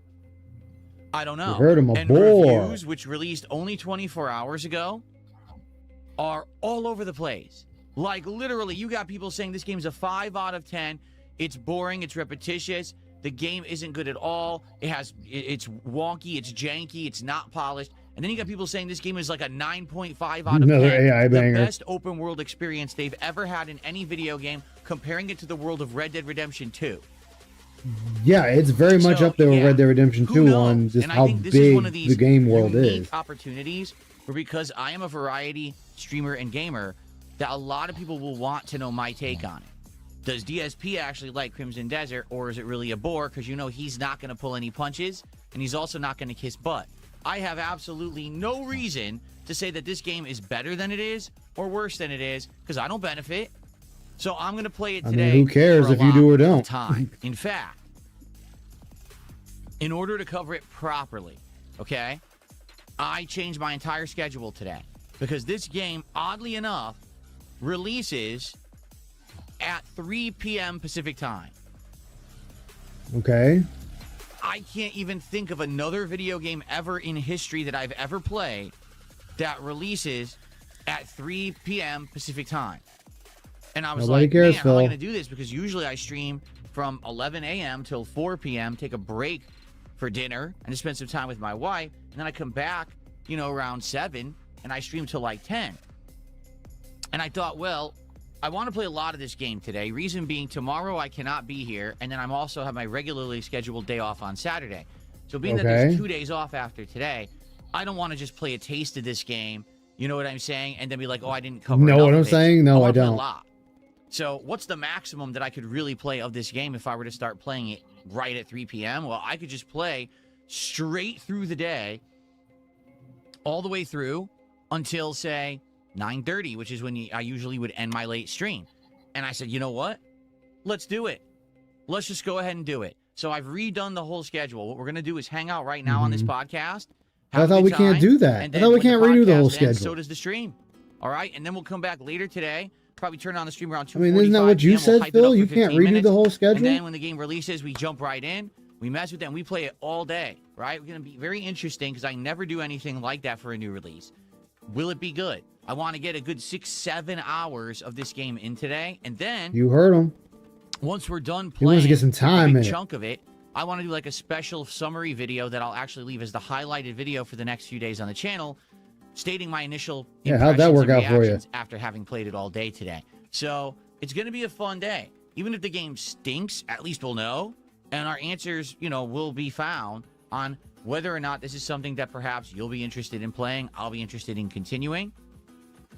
I don't know. You heard him, a and bore. Reviews, which released only 24 hours ago, are all over the place. Like, literally, you got people saying this game's a 5 out of 10. It's boring. It's repetitious. The game isn't good at all. It's wonky. It's janky. It's not polished. And then you got people saying this game is like a 9.5 out of 10. Another AI banger. The best open world experience they've ever had in any video game, comparing it to the world of Red Dead Redemption 2. Yeah, it's very much up there with Red Dead Redemption 2 on just how big the game world is. Opportunities where, because I am a variety streamer and gamer, that a lot of people will want to know my take on it. Does DSP actually like Crimson Desert, or is it really a bore? Because you know he's not going to pull any punches, and he's also not going to kiss butt. I have absolutely no reason to say that this game is better than it is or worse than it is, because I don't benefit. So I'm going to play it today. I mean, who cares if you do or don't? Time. In fact, in order to cover it properly, okay, I changed my entire schedule today, because this game, oddly enough, releases at 3 p.m. Pacific time. Okay. I can't even think of another video game ever in history that I've ever played that releases at 3 p.m. Pacific time. And I was Nobody like, cares, man, Phil. how am I going to do this? Because usually I stream from 11 a.m. till 4 p.m., take a break for dinner, and spend some time with my wife, and then I come back, you know, around 7, and I stream till like 10. And I thought, well, I want to play a lot of this game today. Reason being, tomorrow I cannot be here, and then I'm also have my regularly scheduled day off on Saturday. So being that there's 2 days off after today, I don't want to just play a taste of this game, you know what I'm saying, and then be like, oh, I didn't cover Know enough what I'm of it. saying? No, I wanna play don't. A lot. So what's the maximum that I could really play of this game if I were to start playing it right at 3 p.m.? Well, I could just play straight through the day, all the way through until, say, 9:30, which is when I usually would end my late stream. And I said, you know what? Let's do it. Let's just go ahead and do it. So I've redone the whole schedule. What we're going to do is hang out right now on this podcast. I thought we can't do that. I thought we can't redo the whole schedule. So does the stream. All right? And then we'll come back later today. Probably turn on the stream around 2:45. I mean, isn't that what you said, Phil? You can't redo the whole schedule? And then when the game releases, we jump right in. We mess with it, and we play it all day, right? We're going to be very interesting because I never do anything like that for a new release. Will it be good? I want to get a good 6-7 hours of this game in today, and then You heard him. once we're done He wants playing to get some time a in big it. chunk of it, I want to do like a special summary video that I'll actually leave as the highlighted video for the next few days on the channel, stating my initial Yeah, how'd that impressions work and out for you? reactions after having played it all day today. So it's going to be a fun day. Even if the game stinks, at least we'll know, and our answers, you know, will be found on whether or not this is something that perhaps you'll be interested in playing. I'll be interested in continuing.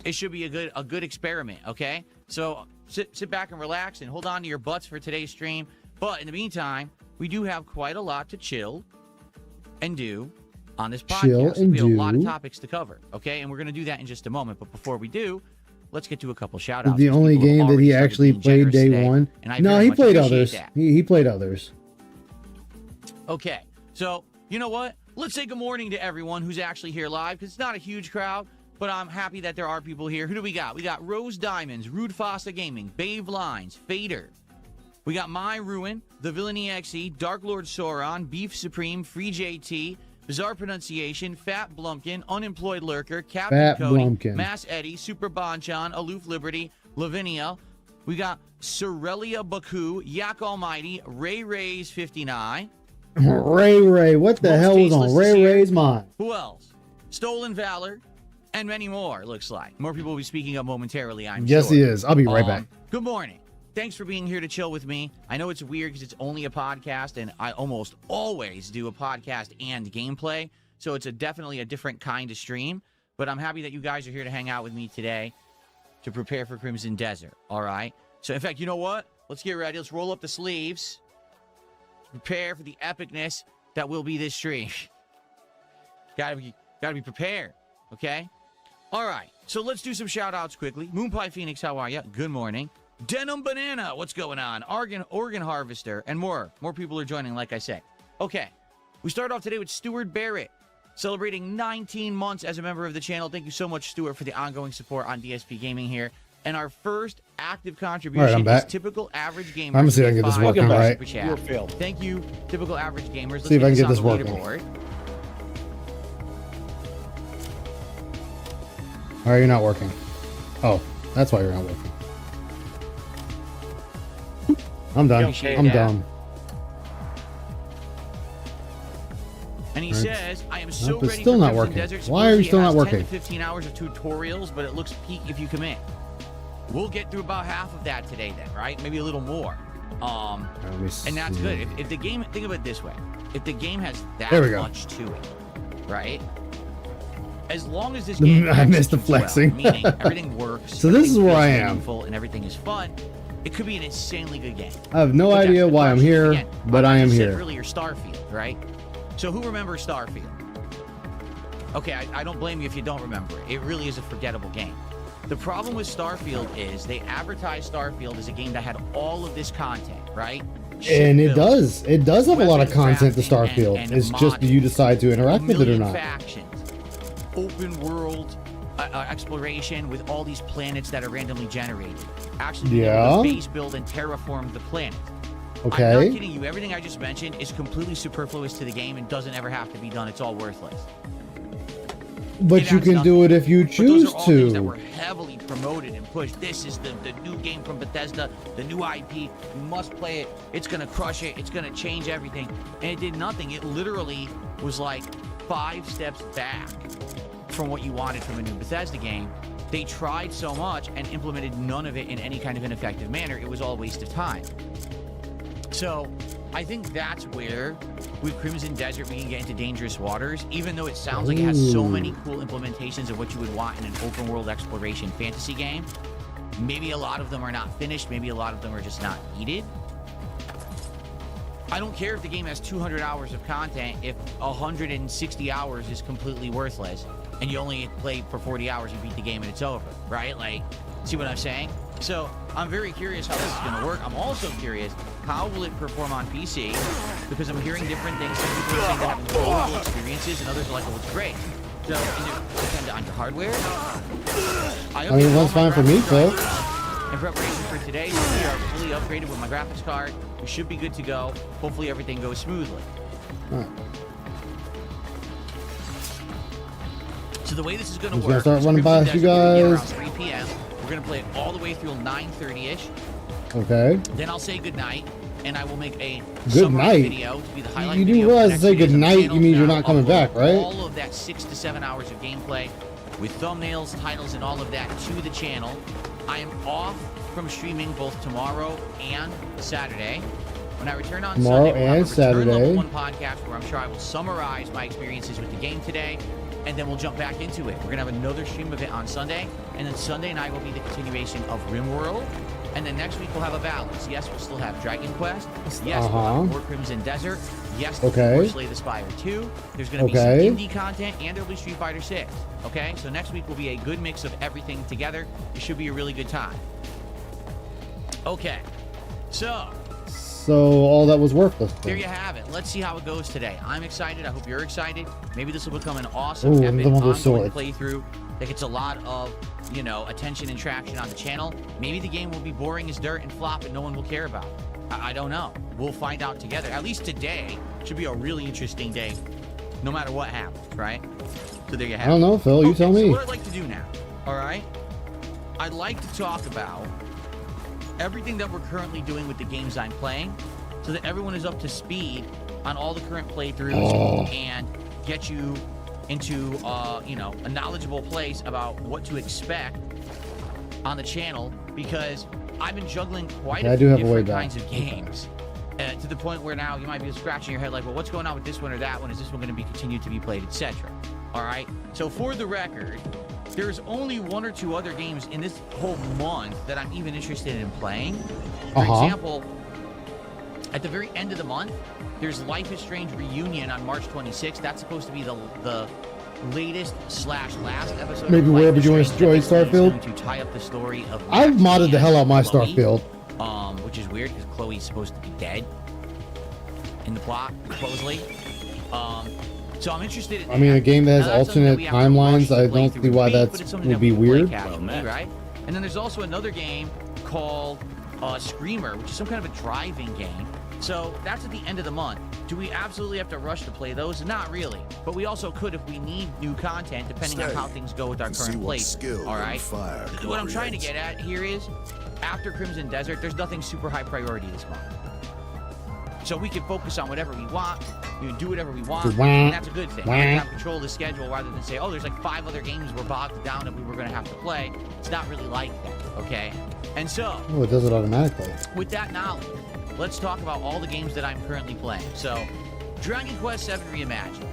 It should be a good experiment, okay? So sit back and relax and hold on to your butts for today's stream. But in the meantime, we do have quite a lot to chill and do on this podcast. We have a lot of topics to cover, okay? And we're going to do that in just a moment. But before we do, let's get to a couple shout outs. The only game that he actually played day one. No, he played others. He played others. Okay, so you know what? Let's say good morning to everyone who's actually here live, because it's not a huge crowd, but I'm happy that there are people here. Who do we got? We got Rose Diamonds, Rude Fossa Gaming, Bave Lines, Fader. We got My Ruin, The Villainy XE, Dark Lord Sauron, Beef Supreme, Free JT, Bizarre Pronunciation, Fat Blumpkin, Unemployed Lurker, Captain Fat Cody, Blumpkin. Mass Eddie, Super Bonchon, Aloof Liberty, Lavinia. We got Sorelia Baku, Yak Almighty, Ray Ray's 59. Ray, what the hell was on Ray Ray's mind? Who else? Stolen Valor, and many more, looks like. More people will be speaking up momentarily, I'm Yes, sure. he is. I'll be right back. Good morning. Thanks for being here to chill with me. I know it's weird because it's only a podcast, and I almost always do a podcast and gameplay, so it's definitely a different kind of stream, but I'm happy that you guys are here to hang out with me today to prepare for Crimson Desert, all right? So, in fact, you know what? Let's get ready. Let's roll up the sleeves. Prepare for the epicness that will be this stream. Gotta be prepared, okay? All right, so let's do some shout-outs quickly. Moonpie Phoenix, how are you? Good morning. Denim Banana, what's going on? Oregon Harvester, and more. More people are joining, like I said. Okay, we start off today with Stuart Barrett, celebrating 19 months as a member of the channel. Thank you so much, Stuart, for the ongoing support on DSP Gaming here. And our first active contribution I'm back. is Typical Average Gamers. I'm gonna see if I can get this working right. You're failed. Thank you, Typical Average Gamers. Let's See if I can get on this the working. leaderboard. Why are you not working? Oh, that's why you're not working. I'm done. Appreciate I'm that. done. And he Right. says, I am so Nope, it's ready still for not Crimson working. Desert. Why are you Supposedly still it not has working? 10 to 15 hours of tutorials, but it looks peak if you commit. We'll get through about half of that today then, right? Maybe a little more. Let me And that's see. good. If the game, think of it this way. If the game has that There we go. much to it, right? As long as this game I missed the executes well, flexing. meaning everything works, So this is everything where feels I am. meaningful, and everything is fun, it could be an insanely good game. I have no But that's idea the why I'm question. here, Again, but I am said here. earlier, Starfield, right? So who remembers Starfield? Okay, I don't blame you if you don't remember it. It really is a forgettable game. The problem with Starfield is they advertised Starfield as a game that had all of this content, right? And it Shipbuilding, does. It does have a lot of content to crafting, Starfield. and It's just do you decide to interact with it or million not. factions, open world exploration with all these planets that are randomly generated. Actually being able to Yeah. base build and terraform the planet. I'm Okay. not kidding you. Everything I just mentioned is completely superfluous to the game and doesn't ever have to be done. It's all worthless. But you can do it if you But those choose are all things that to. were heavily promoted and pushed. This is the new game from Bethesda, the new IP. You must play it. It's going to crush it. It's going to change everything. And it did nothing. It literally was like 5 steps back from what you wanted from a new Bethesda game. They tried so much and implemented none of it in any kind of an effective manner. It was all a waste of time. So I think that's where with Crimson Desert we can get into dangerous waters, even though it sounds like it has so many cool implementations of what you would want in an open world exploration fantasy game. Maybe a lot of them are not finished, maybe a lot of them are just not needed. I don't care if the game has 200 hours of content if 160 hours is completely worthless and you only play for 40 hours, you beat the game and it's over, right? Like, see what I'm saying? So I'm very curious how this is going to work. I'm also curious, how will it perform on PC? Because I'm hearing different things. Some people are saying they're having horrible experiences, and others are like, oh, it's great. So is it depend on your hardware? I mean, it runs fine for me, so. In preparation for today, we are fully upgraded with my graphics card. We should be good to go. Hopefully everything goes smoothly. Alright. So the way this is going to Just work, gonna start running Crimson by you Desert, we're gonna guys. get around 3 p.m. We're going to play it all the way through 9:30ish. Okay. Then I'll say goodnight, and I will make a Good summary night. video to be the highlight You do video realize for to the say next good videos on the night, channel. you mean you're Now, not coming I'll back, upload right? All of that 6 to 7 hours of gameplay with thumbnails, titles, and all of that to the channel. I am off from streaming both tomorrow and Saturday. When I return on Tomorrow Sunday, we'll have and a Return Saturday. Level 1 podcast where I'm sure I will summarize my experiences with the game today, and then we'll jump back into it. We're going to have another stream of it on Sunday, and then Sunday night will be the continuation of RimWorld, and then next week we'll have a balance. Yes, we'll still have Dragon Quest. Yes, we'll have more Crimson Desert. Yes, Okay. we'll Slay the Spire 2. There's going to be Okay. some indie content, and there'll be Street Fighter 6. Okay, so next week will be a good mix of everything together. It should be a really good time. Okay, so All that was worthless. there you have it. Let's see how it goes today. I'm excited. I hope you're excited. Maybe this will become an awesome, Ooh, epic, the one with ongoing swords. playthrough that gets a lot of, attention and traction on the channel. Maybe the game will be boring as dirt and flop and no one will care about it. I don't know. We'll find out together. At least today should be a really interesting day no matter what happens, right? So there you have I don't know, Phil. You tell me. So what I'd like to do now, all right? I'd like to talk about everything that we're currently doing with the games I'm playing so that everyone is up to speed on all the current playthroughs and get you into, a knowledgeable place about what to expect on the channel, because I've been juggling quite a few different kinds of games. To the point where now you might be scratching your head like, well, what's going on with this one or that one? Is this one going to be continued to be played, etc.? All right. So for the record, there's only 1 or 2 other games in this whole month that I'm even interested in playing. For example, at the very end of the month, there's Life is Strange Reunion on March 26th. That's supposed to be the latest / last episode. Maybe wherever you want to join Starfield. To tie up the story of I've modded the hell out of my Chloe, Starfield. Which is weird because Chloe's supposed to be dead in the plot, supposedly. So I'm interested in I mean, a game that has alternate timelines, I don't see why that would be weird. Right? And then there's also another game called Screamer, which is some kind of a driving game. So that's at the end of the month. Do we absolutely have to rush to play those? Not really. But we also could if we need new content, depending on how things go with our current playthrough. All right? What I'm trying to get at here is, after Crimson Desert, there's nothing super high priority this month. So we can focus on whatever we want. We can do whatever we want. And that's a good thing. We can have control of the schedule rather than say, oh, there's like 5 other games we're bogged down that we were going to have to play. It's not really like that, okay? And so... Oh, it does it automatically. With that knowledge, let's talk about all the games that I'm currently playing. So, Dragon Quest VII Reimagined.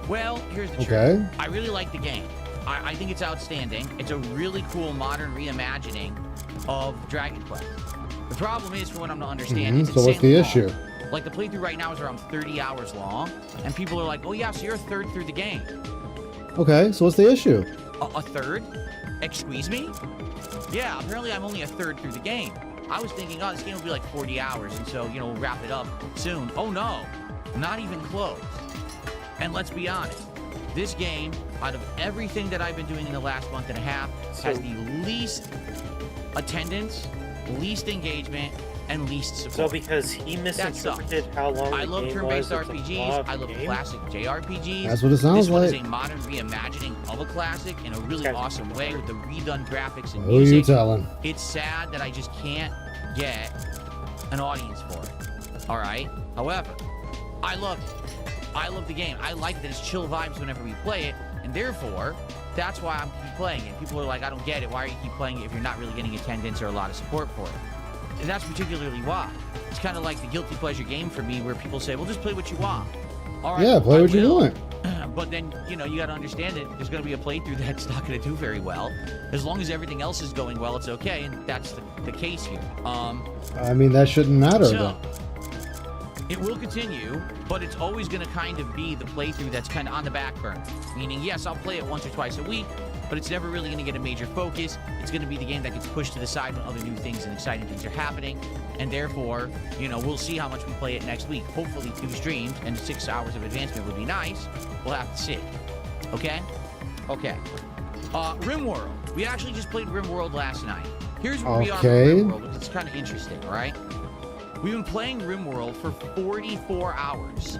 Well, here's the truth. I really like the game. I think it's outstanding. It's a really cool modern reimagining of Dragon Quest. The problem is, for what I'm to understand, it's so what's the issue? Like, the playthrough right now is around 30 hours long, and people are like, oh yeah, so you're a third through the game. Okay, so what's the issue? A third? Excuse me? Yeah, apparently I'm only a third through the game. I was thinking, oh, this game will be like 40 hours, and so, we'll wrap it up soon. Oh no, not even close. And let's be honest, this game, out of everything that I've been doing in the last month and a half, has the least attendance, least engagement, and least support. So because he misinterpreted how long I love turn-based RPGs. I love classic JRPGs. That's what it sounds like. This one is a modern reimagining of a classic in a really awesome way with the redone graphics and Who music. are you telling? It's sad that I just can't get an audience for it. All right. However, I love it. I love the game. I like that it's chill vibes whenever we play it, and therefore, that's why I'm keep playing it. People are like, I don't get it. Why are you keep playing it if you're not really getting attendance or a lot of support for it? And that's particularly why. It's kind of like the guilty pleasure game for me, where people say, well, just play what you want. All right, yeah, play what you want. But then, you got to understand that there's going to be a playthrough that's not going to do very well. As long as everything else is going well, it's okay, and that's the case here. I mean, that shouldn't matter, though. It will continue, but it's always going to kind of be the playthrough that's kind of on the back burner. Meaning, yes, I'll play it once or twice a week, but it's never really going to get a major focus. It's going to be the game that gets pushed to the side when other new things and exciting things are happening. And therefore, we'll see how much we play it next week. Hopefully 2 streams and 6 hours of advancement would be nice. We'll have to see. Okay? Okay. RimWorld. We actually just played RimWorld last night. Here's where we are with RimWorld, which is kind of interesting, all right? We've been playing RimWorld for 44 hours.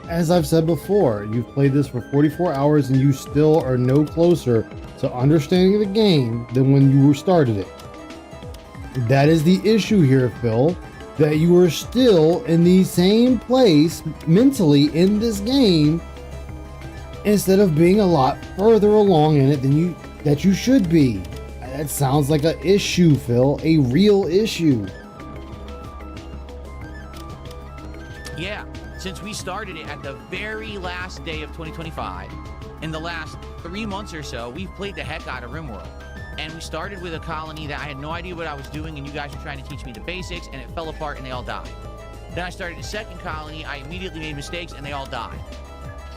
As I've said before, you've played this for 44 hours and you still are no closer to understanding the game than when you started it. That is the issue here, Phil, that you are still in the same place mentally in this game instead of being a lot further along in it than you should be. That sounds like an issue, Phil, a real issue. Yeah, since we started it at the very last day of 2025, in the last 3 months or so, we've played the heck out of RimWorld. And we started with a colony that I had no idea what I was doing, and you guys were trying to teach me the basics, and it fell apart, and they all died. Then I started a second colony, I immediately made mistakes, and they all died.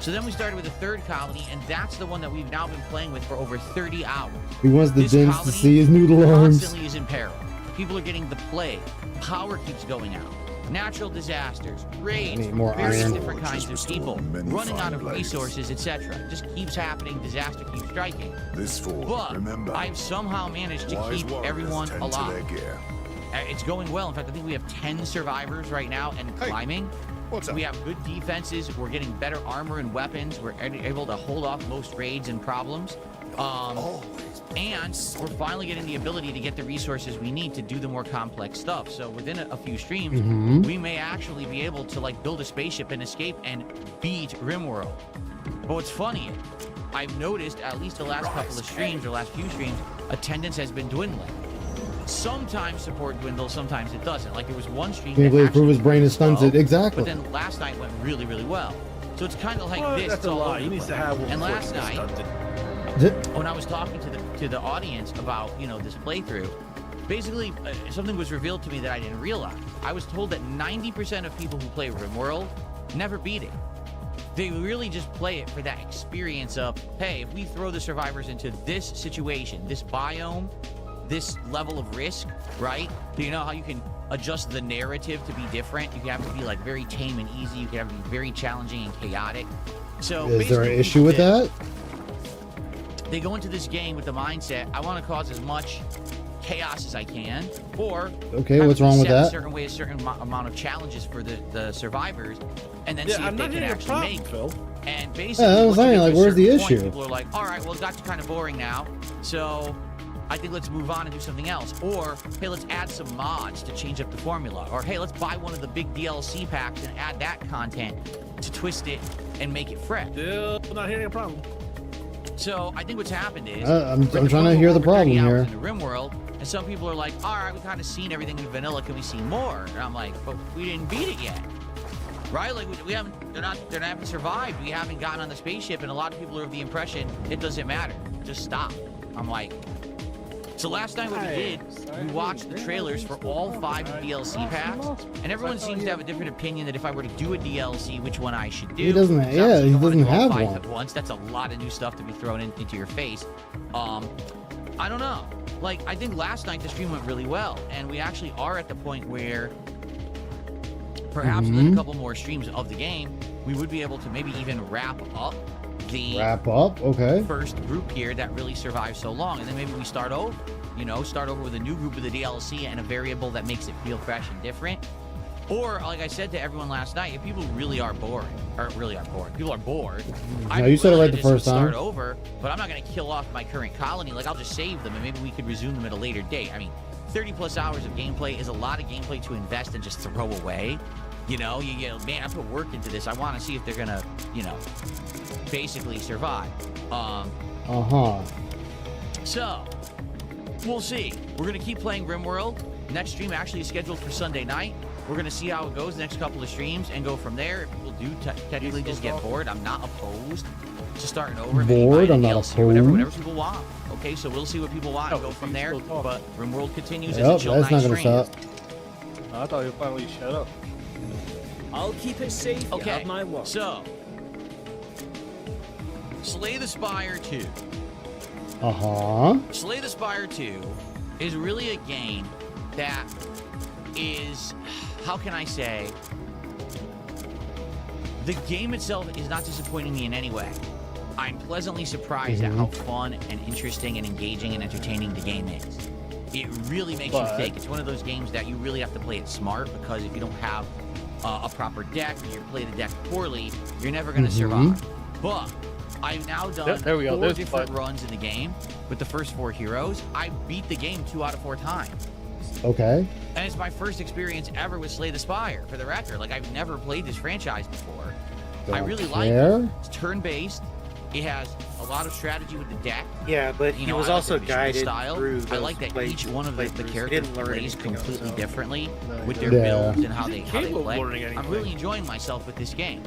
So then we started with a third colony, and that's the one that we've now been playing with for over 30 hours. He wants the dens to see his noodle arms. Constantly is in peril. People are getting the plague. Power keeps going out. Natural disasters, raids, various different kinds of people, running out of resources, etc. Just keeps happening. Disaster keeps striking. But I've somehow managed to keep everyone alive. It's going well. In fact, I think we have 10 survivors right now and climbing. We have good defenses. We're getting better armor and weapons. We're able to hold off most raids and problems. And we're finally getting the ability to get the resources we need to do the more complex stuff. So within a few streams, we may actually be able to like build a spaceship and escape and beat RimWorld. But what's funny, I've noticed at least the last couple of streams or last few streams, attendance has been dwindling. Sometimes support dwindles, sometimes it doesn't. Like there was one stream Can't that really prove his brain is stunted. Exactly. but then last night went really, really well. So it's kind of like Well, this. that's it's a all lie. over He the needs to place. have one And before last he gets night, stunted. when I was talking to the audience about this playthrough, basically something was revealed to me that I didn't realize. I was told that 90% of people who play RimWorld never beat it. They really just play it for that experience of, hey, if we throw the survivors into this situation, this biome, this level of risk, right? You know how you can adjust the narrative to be different? You can have it to be like very tame and easy. You can have it to be very challenging and chaotic. So Is there an basically issue with that? they go into this game with the mindset, I want to cause as much chaos as I can, or Okay, have what's it wrong with set that? a certain way, a certain amount of challenges for the survivors, and then see Yeah, if I'm they not can hearing a actually problem, make. Phil. And basically, Yeah, I was once you saying, get like, to a where's the certain point, issue? people are like, all right, well, it got kind of boring now, so I think let's move on and do something else. Or, hey, let's add some mods to change up the formula. Or, hey, let's buy one of the big DLC packs and add that content to twist it and make it fresh. Still not hearing a problem. So I think what's happened is I'm trying to hear the problem here. in the RimWorld, and some people are like, all right, we kind of seen everything in vanilla. Can we see more? And I'm like, but we didn't beat it yet, right? Like we haven't. They're not having survived. We haven't gotten on the spaceship, and a lot of people are of the impression it doesn't matter. Just stop. I'm like. So last night what we did, we watched the trailers for all 5 DLC packs, and everyone seems to have a different opinion that if I were to do a DLC, which one I should do. He doesn't. Because Yeah, obviously he you don't wanna doesn't do all have 5 one. at once. That's a lot of new stuff to be thrown into your face. I don't know. Like I think last night the stream went really well, and we actually are at the point where perhaps within a couple more streams of the game, we would be able to maybe even wrap up the Okay. first group here that really survived so long, and then maybe we start over. Start over with a new group of the DLC and a variable that makes it feel fresh and different. Or, like I said to everyone last night, if people really are bored, people are bored. No, you said it right the first time. Start over, but I'm not going to kill off my current colony. Like, I'll just save them, and maybe we could resume them at a later date. I mean, 30 plus hours of gameplay is a lot of gameplay to invest and just throw away. You know, man, I put work into this. I want to see if they're going to, basically survive. So, we'll see. We're going to keep playing RimWorld. Next stream actually is scheduled for Sunday night. We're going to see how it goes the next couple of streams and go from there. If people do technically just get bored, I'm not opposed to starting over. Bored? I'm not DLC or whatever opposed. people want. Okay, so we'll see what people want and go from there. But RimWorld continues as Yep, a chill that's not night gonna stream. stop. I thought you finally shut up. I'll keep it safe. You Okay, have my word. so Slay the Spire 2. Slay the Spire 2 is really a game that is, how can I say, the game itself is not disappointing me in any way. I'm pleasantly surprised at how fun and interesting and engaging and entertaining the game is. It really makes you think. It's one of those games that you really have to play it smart, because if you don't have a proper deck and you play the deck poorly, you're never going to survive. But I've now done There we go. 4 There's different fun. runs in the game with the first 4 heroes. I beat the game 2 out of 4 times. Okay. And it's my first experience ever with Slay the Spire, for the record. Like, I've never played this franchise before. I really like it. It's turn-based. It has a lot of strategy with the deck. Yeah, but he was I like also the visual guided style. through I like that each one of the playthroughs. He characters didn't learn plays anything else, completely so. differently No, he with their didn't. builds and how they Capable of play. learning I'm anything. really enjoying myself with this game.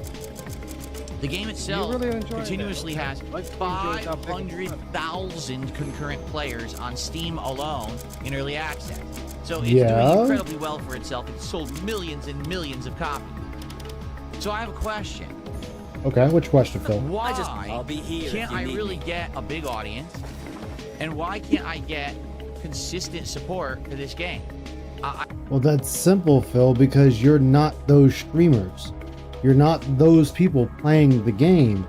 The game itself really enjoying continuously has Like to enjoy top picking. 500,000 concurrent players on Steam alone in early access. So it's Yeah. doing incredibly well for itself. It's sold millions and millions of copies. So I have a question. Okay, which question, Phil? Why I'll be here if can't you I need really me. get a big audience? And why can't I get consistent support for this game? Well, that's simple, Phil, because you're not those streamers. You're not those people playing the game.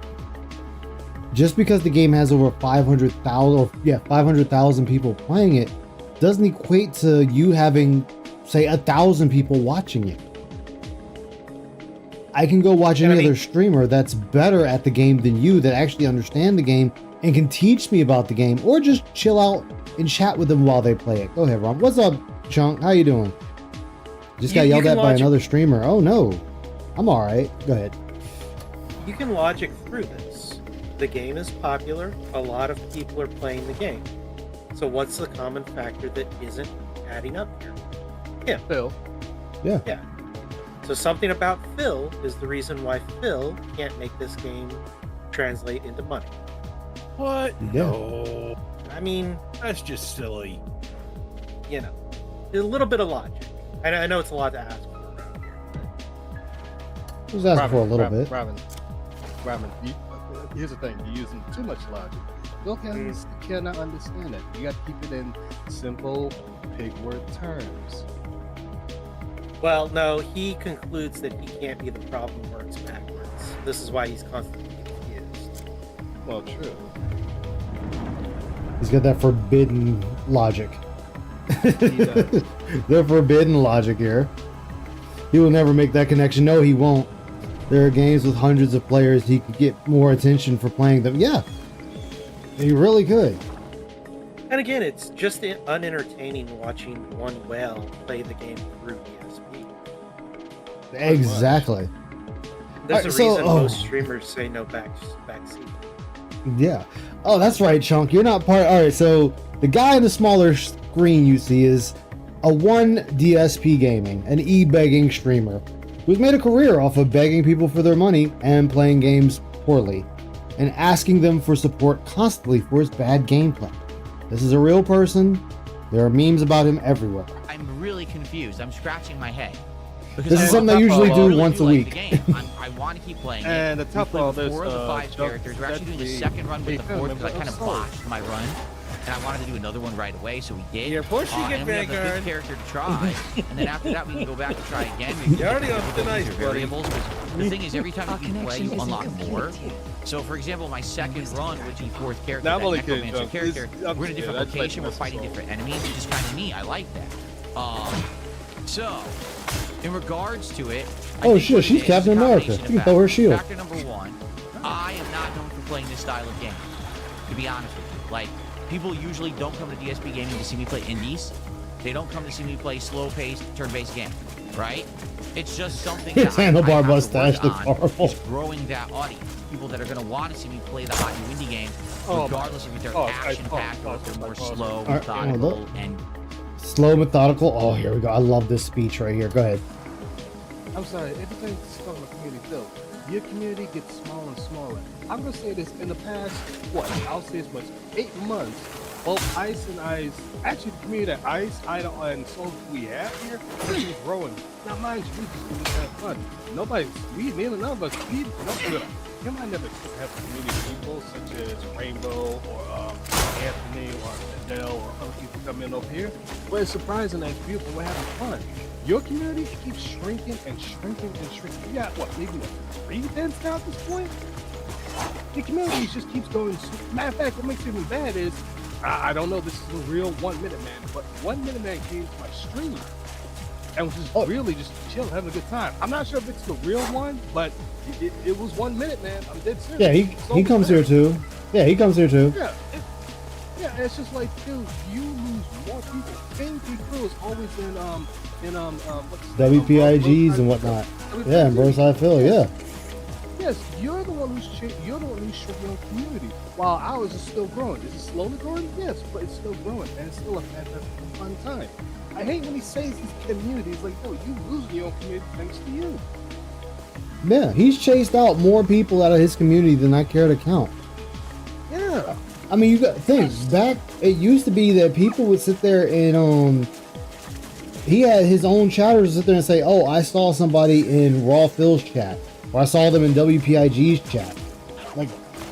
Just because the game has over 500,000 people playing it doesn't equate to you having, say, 1,000 people watching it. I can go watch any I mean- other streamer that's better at the game than you, that actually understand the game and can teach me about the game, or just chill out and chat with them while they play it. Go ahead, Ron. What's up, Chunk? How you doing? Just got yelled at by another streamer. Oh no, I'm all right. Go ahead. You can logic through this. The game is popular. A lot of people are playing the game. So what's the common factor that isn't adding up here? Him. Phil. Yeah. Yeah. So something about Phil is the reason why Phil can't make this game translate into money. What? Yeah. No. I mean, That's just silly. you know, a little bit of logic. I know it's a lot to ask for. I was asking for a little bit. Robin, here's the thing. You're using too much logic. You cannot understand it. You got to keep it in simple pig word terms. Well, no, he concludes that he can't be the problem works backwards. This is why he's constantly confused. Well, true. He's got that forbidden logic. He does. The forbidden logic here. He will never make that connection. No, he won't. There are games with hundreds of players. He could get more attention for playing them. Yeah, he really could. And again, it's just unentertaining watching one whale play the game through DSP. Exactly. There's a Alright, so- reason most streamers say no backseat. Yeah. Oh, that's right, Chunk. You're not part. All right. So the guy in the smaller screen you see is a one DSP gaming, an e-begging streamer who's made a career off of begging people for their money and playing games poorly and asking them for support constantly for his bad gameplay. This is a real person. There are memes about him everywhere. I'm really confused. I'm scratching my head. This is something I usually do really once a like week. the game. I want to keep playing it. And the We top played of all this, 4 of the 5 Chuck, characters. We're actually doing the that's second run with the the 4th because I kind of sorry. botched my run. And I wanted to do another one right away, so we did. You're pushing it, and we have the Vanguard. 5th character to try. And then after that, we can go back and try again. We can You're already look on at thin the ice, user buddy. variables. 'Cause the thing is, every time you play, you unlock more. So, for example, my second run with the 4th character, Now I'm that only kidding, Necromancer Chuck. character, I'm we're in a just different kidding. I'd like location, to we're mess fighting this different enemies, which is kind of neat. I like that. So, in regards to it, I Oh think shit, what it she's is Captain a America. combination You can of throw her factors. shield. Factor number 1, I am not known for playing this style of game, to be honest with you. Like, people usually don't come to DSP gaming to see me play indies. They don't come to see me play slow-paced, turn-based game, right? It's just something His that handlebar I have to mustache work looks on, horrible. is growing that audience. People that are going to want to see me play the hot new indie games, Oh, regardless if they're oh, action-packed or if they're more slow, Alright, methodical, hold up. and Slow, methodical. Oh, here we go. I love this speech right here. Go ahead. I'm sorry, everything is talking about community build. Your community gets smaller and smaller. I'm gonna say this in the past, I'll say as much 8 months, both Ice and Ice, actually the community that Ice, Ida, and Soul we have here is growing. Now mind you, we just want to have fun. Neither none of us, you might never have community people such as Rainbow or Anthony or Adele or other people come in over here. But it's surprising that beautiful, we're having fun. Your community keeps shrinking and shrinking and shrinking. You got what, maybe 3 events now at this point? The community just keeps going. Matter of fact, what makes it even bad is, I don't know, this is a real 1 Minute Man, but 1 Minute Man came to my stream and was just really just chill, having a good time. I'm not sure if it's the real one, but it was 1 Minute Man. I'm dead serious. Yeah, he comes here too. Yeah, he comes here too. Yeah, it's just like, dude, you lose more people. King P Crew is always in WPIGs and whatnot. Yeah, and Broside Phil. Yeah. Yes, you're the one who's shrinking your community, while ours is still growing. Is it slowly growing? Yes, but it's still growing, and it's still a fantastic, fun time. I hate when he says these communities like, no, you losing your own community thanks to you. Yeah, he's chased out more people out of his community than I care to count. Yeah. I mean, you got think back. It used to be that people would sit there and he had his own chatters sit there and say, "Oh, I saw somebody in Raw Phil's chat, or I saw them in WPIG's chat." Like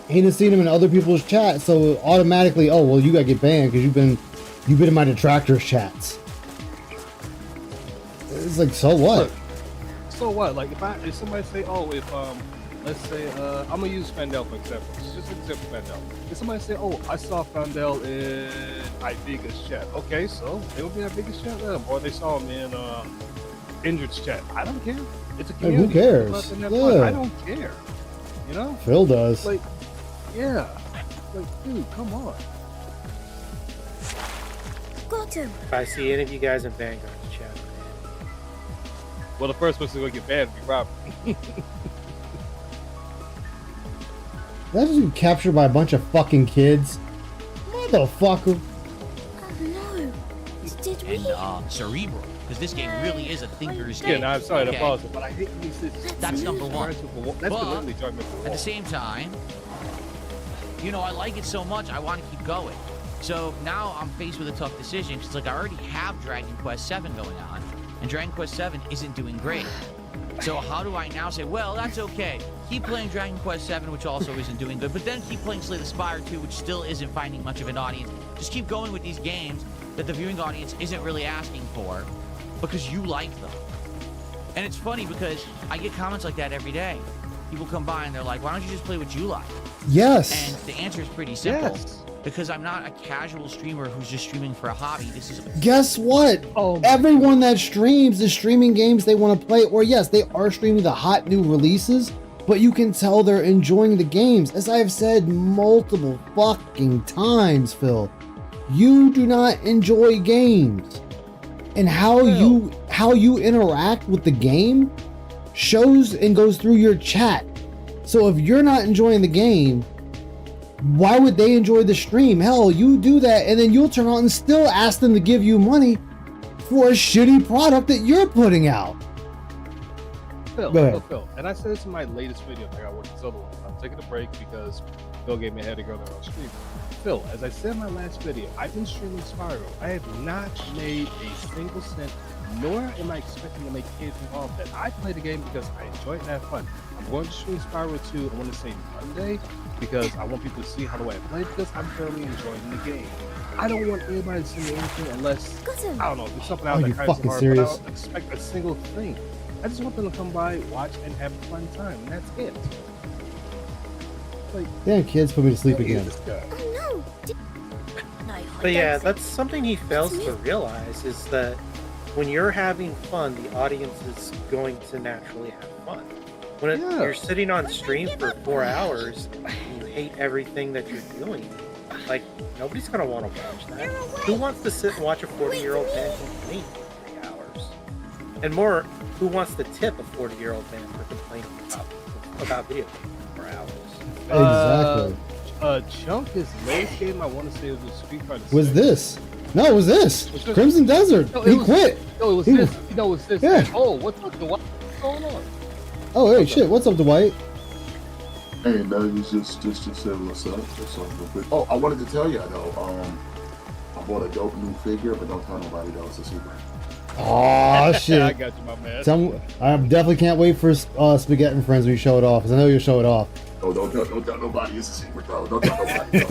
he didn't see them in other people's chat, so automatically, oh well, you gotta get banned because you've been in my detractors chats. It's like, so what? So what? Like if somebody say, oh, let's say, I'm gonna use Fandel for example. Just an example, Fandel. If somebody say, oh, I saw Fandel in Ivega's chat. Okay, so they would be in Ivega's chat, or they saw him Injured's chat. I don't care. It's a Hey, community. who cares? Let them have fun. Yeah. I don't care. You know? Phil does. Like, yeah. Like, dude, come on. Got him. If I see any of you guys in Vanguard chat. Well, the first person to get banned will be Robert. That just get captured by a bunch of fucking kids. Motherfucker. No. Did we? And Cerebral, because this game really is a thinker's Yeah, game. no, I'm sorry to Okay? pause it, but I hate these things. That's number one. That's But literally talking about at the same time, you know, I like it so much, I want to keep going. So now I'm faced with a tough decision because, like, I already have Dragon Quest VII going on, and Dragon Quest VII isn't doing great. So how do I now say, well, that's okay. Keep playing Dragon Quest VII, which also isn't doing good, but then keep playing Slay the Spire 2, which still isn't finding much of an audience. Just keep going with these games that the viewing audience isn't really asking for because you like them. And it's funny because I get comments like that every day. People come by and they're like, why don't you just play what you like? Yes. And the answer is pretty simple. Yes. Because I'm not a casual streamer who's just streaming for a hobby. This is Guess what? Everyone that streams is streaming games they want to play. Or yes, they are streaming the hot new releases, but you can tell they're enjoying the games. As I have said multiple fucking times, Phil, you do not enjoy games. And how you interact with the game shows and goes through your chat. So if you're not enjoying the game, why would they enjoy the stream? Hell, you do that and then you'll turn on and still ask them to give you money for a shitty product that you're putting out. Phil, Go ahead. Phil, and I said this in my latest video. I got work this other one. I'm taking a break because Phil gave me a head to go there on stream. Phil, as I said in my last video, I've been streaming Spyro. I have not made a single cent, nor am I expecting to make anything off that. I play the game because I enjoy it and have fun. I'm going to stream Spyro 2, I want to say Monday, because I want people to see how do I play, because I'm fairly enjoying the game. I don't want anybody to see me anything unless, I don't know, there's something out Are there you kind of fucking hard, serious? but I don't expect a single thing. I just want them to come by, watch, and have a fun time, and that's it. Like, Damn kids, put me to sleep look at again. this guy. Oh no. But yeah, that's something he fails to realize is that when you're having fun, the audience is going to naturally have fun. When you're sitting on stream for 4 hours and you hate everything that you're doing, like, nobody's going to want to watch that. Who wants to sit and watch a 40-year-old man complain for 3 hours? And more, who wants to tip a 40-year-old man for complaining about video games for 4 hours? Exactly. Chunk, his latest game, I want to say, was a Street Fighter. Was this? No, it was this. Was this- Crimson Desert. No, He quit. No, it was He this. was- No, it was this. Yeah. Oh, what's up, Dwight? What's going on? Oh, hey, shit. What's up, Dwight? Hey, nothing. Just say what's up. What's up, real quick. Oh, I wanted to tell you though. I bought a dope new figure, but don't tell nobody though. It's a secret. Oh shit! I got you, my man. I definitely can't wait for Spaghetti and Friends when you show it off, because I know you'll show it off. Oh, don't tell nobody. It's a secret, though. Don't tell nobody.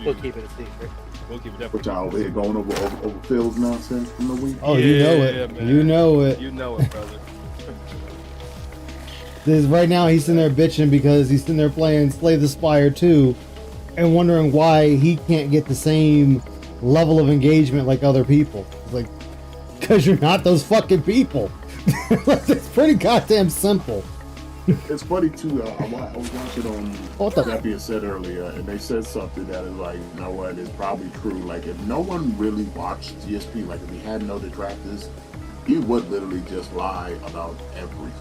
We'll keep it a secret. We'll keep it But y'all over here going over Phil's nonsense from the week. Oh, you know it. man. You know it. You know it, brother. This right now he's sitting there bitching because he's sitting there playing Slay the Spire 2 and wondering why he can't get the same level of engagement like other people. It's like, because you're not those fucking people. It's pretty goddamn simple. It's funny too. I was watching on that being said earlier, and they said something that is like, you know what, is probably true. Like, if no one really watched GSP, like if he had no detractors, he would literally just lie about everything.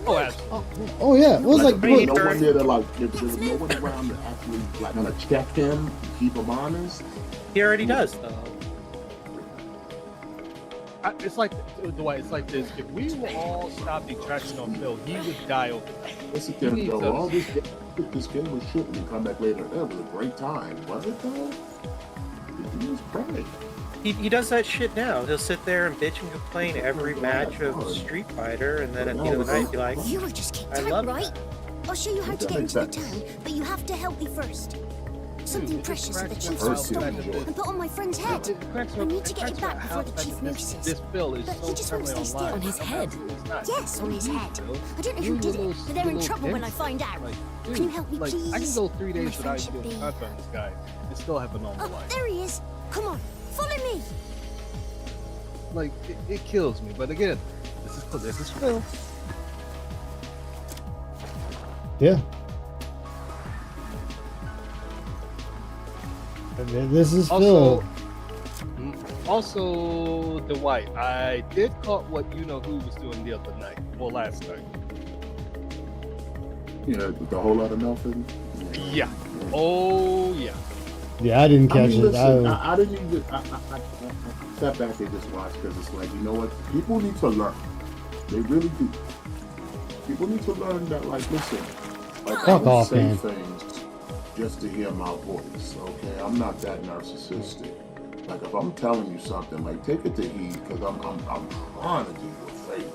Oh, absolutely. Oh yeah, it was like, if no one there to like, if there was no one around to actually like kind of check him, keep him honest. He already does, though. It's like, Dwight, it's like this. If we will all stop detracting on Phil, he would die over that. Listen, He needs though, all us. this game was shit when you come back later. That was a great time, was it though? He was great. He does that shit now. He'll sit there and bitch and complain every match of Street Fighter, and then at the end of the night be like, You were just kicked I out, love right? that. I'll show you how to get into the town, but you have to help me first. Something precious that the chiefs will stole and put on my friend's head. I need to get it back before the chief notices. This Phil is But so he just wants to stay still. online. On his head? It's not. Yes, on his head. Phil. I don't know who did it, but they're in trouble when I find out. Dude, Can you help me, like, please? I can go 3 days My without friendship even be- contact this guy and still have a normal Oh, life. there he is. Come on, follow me. like it kills me. But again, this is Phil. Yeah. This is Phil. Also, Dwight, I did caught what you know who was doing the other night, well, last night. Yeah, the whole lot of nothing. Yeah. Oh yeah. Yeah, I didn't catch it. Listen, I didn't even. I sat back and just watched because it's like, you know what? People need to learn. They really do. People need to learn that, like, listen, like, I Fuck don't off, say man. things just to hear my voice, okay? I'm not that narcissistic. Like, if I'm telling you something, like, take it to heed, because I'm trying to do you a favor.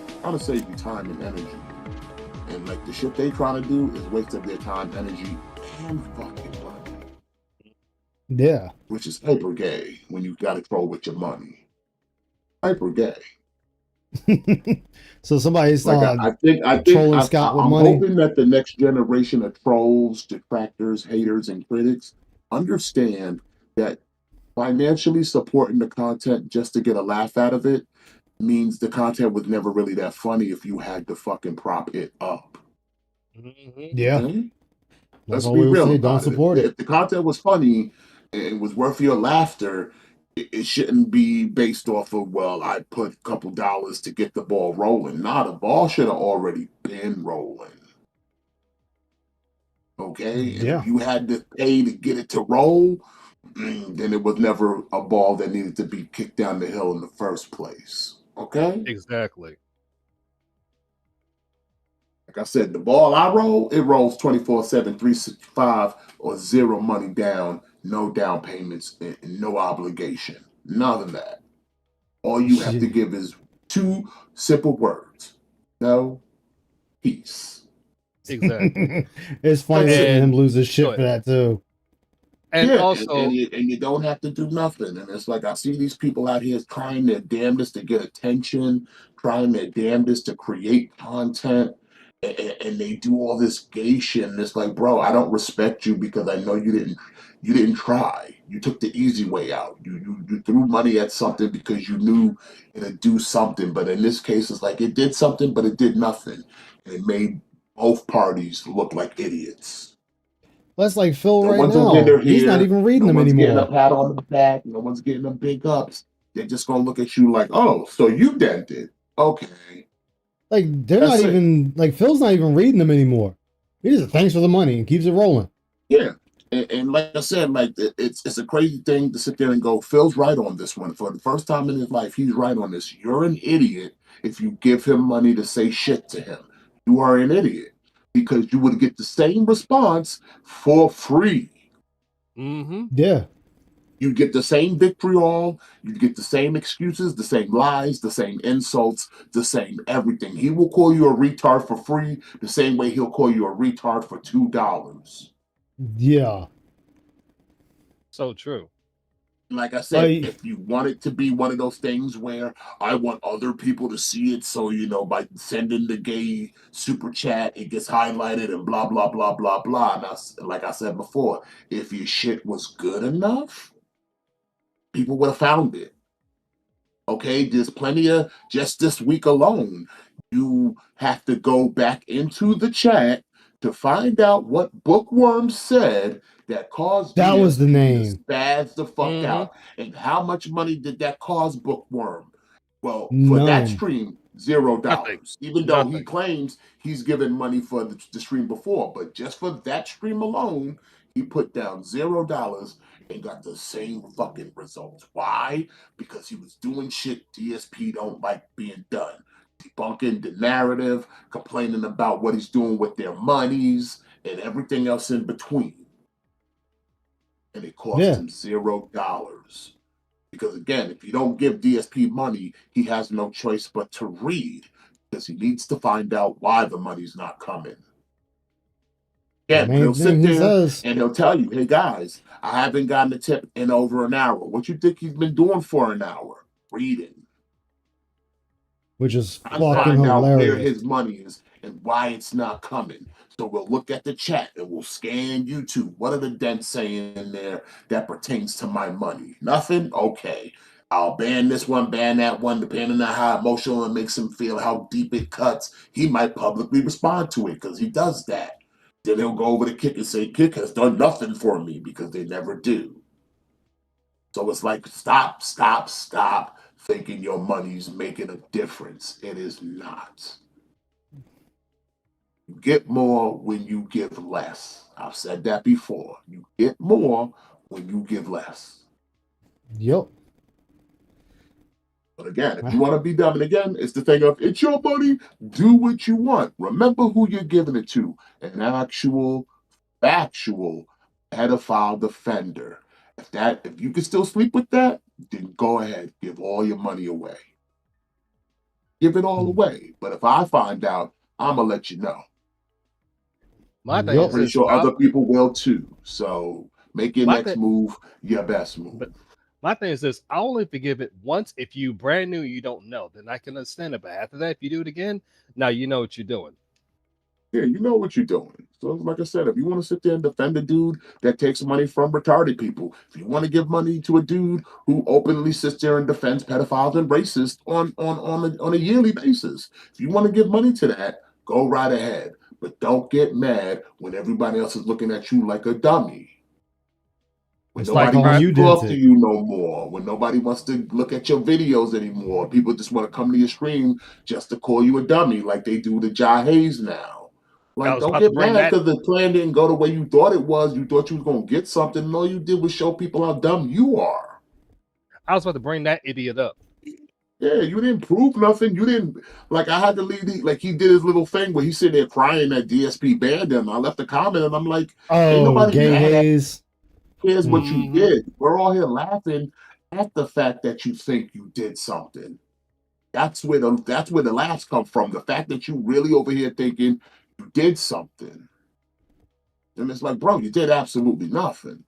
I'm trying to save you time and energy. And, like, the shit they trying to do is waste of their time, energy, and fucking money. Yeah. Which is hyper gay when you got to troll with your money. Hyper gay. So somebody's Like trolling Scott with I'm money. hoping that the next generation of trolls, detractors, haters, and critics understand that financially supporting the content just to get a laugh out of it means the content was never really that funny if you had to fucking prop it up. Yeah. Okay? That's Let's all be we would real say. about Don't support it. If the content was funny and was worth your laughter, it shouldn't be based off of, well, I put a couple dollars to get the ball rolling. Nah, the ball should have already been rolling. Okay? And if you had to pay to get it to roll, then it was never a ball that needed to be kicked down the hill in the first place. Okay? Exactly. Like I said, the ball I roll, it rolls 24/7, 365, or zero money down, no down payments, and no obligation. None of that. All you have to give is 2 simple words. No, peace. Exactly. It's funny listening to him lose his shit for that too. And Yeah, also, and you don't have to do nothing. And it's like I see these people out here trying their damnedest to get attention, trying their damnedest to create content, and they do all this gay shit. And it's like, bro, I don't respect you because I know you didn't try. You took the easy way out. You threw money at something because you knew it'd do something. But in this case, it's like it did something, but it did nothing. And it made both parties look like idiots. That's like Phil No right one's gonna get now. their He's not hair. even reading No them one's getting a anymore. pat on the back. No one's getting them big ups. They're just gonna look at you like, oh, so you dented. Okay. Like they're That's not it. even like Phil's not even reading them anymore. He just thanks for the money and keeps it rolling. Yeah. And like I said, like it's a crazy thing to sit there and go, Phil's right on this one. For the first time in his life, he's right on this. You're an idiot if you give him money to say shit to him. You are an idiot because you would get the same response for free. Yeah. You get the same vitriol, you get the same excuses, the same lies, the same insults, the same everything. He will call you a retard for free the same way he'll call you a retard for $2. Yeah. so true. Like I said, if you want it to be one of those things where I want other people to see it, so, you know, by sending the gay super chat, it gets highlighted and blah, blah, blah, blah, blah. And like I said before, if your shit was good enough, people would have found it. Okay, there's plenty of, just this week alone, you have to go back into the chat to find out what Bookworm said that caused That was the DSP name. to spaz the fuck out. And how much money did that cost Bookworm? Well, for that None. stream, $0. Even though he Nothing. claims he's given money for the stream before, but just for that stream alone, he put down $0 and got the same fucking results. Why? Because he was doing shit DSP don't like being done. Debunking the narrative, complaining about what he's doing with their monies, and everything else in between. And it cost him $0. Because again, if you don't give DSP money, he has no choice but to read, because he needs to find out why the money's not coming. Yeah, but he'll sit there and he'll tell you, hey guys, I haven't gotten a tip in over an hour. What you think he's been doing for an hour? Reading. Which is I fucking find out where hilarious. his money is and why it's not coming. So we'll look at the chat and we'll scan YouTube. What are the dents saying in there that pertains to my money? Nothing? Okay. I'll ban this one, ban that one, depending on how emotional it makes him feel, how deep it cuts. He might publicly respond to it because he does that. Then he'll go over to Kick and say, Kick has done nothing for me because they never do. So it's like, stop thinking your money's making a difference. It is not. You get more when you give less. I've said that before. You get more when you give less. Yep. But again, if you want to be dumb, and again, it's the thing of, it's your money, do what you want. Remember who you're giving it to. An actual, factual pedophile defender. If you can still sleep with that, then go ahead, give all your money away. Give it all away. But if I find out, I'm gonna let you know. My thing I'm is pretty this, sure Rob. other people will too. So make your My next thing- move your best move. My thing is this: I only forgive it once. If you brand new, you don't know, then I can understand it. But after that, if you do it again, now you know what you're doing. Yeah, you know what you're doing. So, like I said, if you want to sit there and defend a dude that takes money from retarded people, if you want to give money to a dude who openly sits there and defends pedophiles and racists on a yearly basis, if you want to give money to that, go right ahead. But don't get mad when everybody else is looking at you like a dummy. When It's nobody like wants calling to you talk to Dented. you no more, when nobody wants to look at your videos anymore, people just want to come to your stream just to call you a dummy like they do to Jai Hayes now. I Like, was don't about to get bring mad that. because the plan didn't go the way you thought it was. You thought you was going to get something, and all you did was show people how dumb you are. I was about to bring that idiot up. Yeah, you didn't prove nothing. You didn't, like, I had to leave, like, he did his little thing where he sitting there crying that DSP banned him. I left a comment, and I'm like, ain't Oh, nobody Gay mad at Hayes. Here's what you Mhm. did. We're all here laughing at the fact that you think you did something. That's where the laughs come from. The fact that you really over here thinking you did something. And it's like, bro, you did absolutely nothing.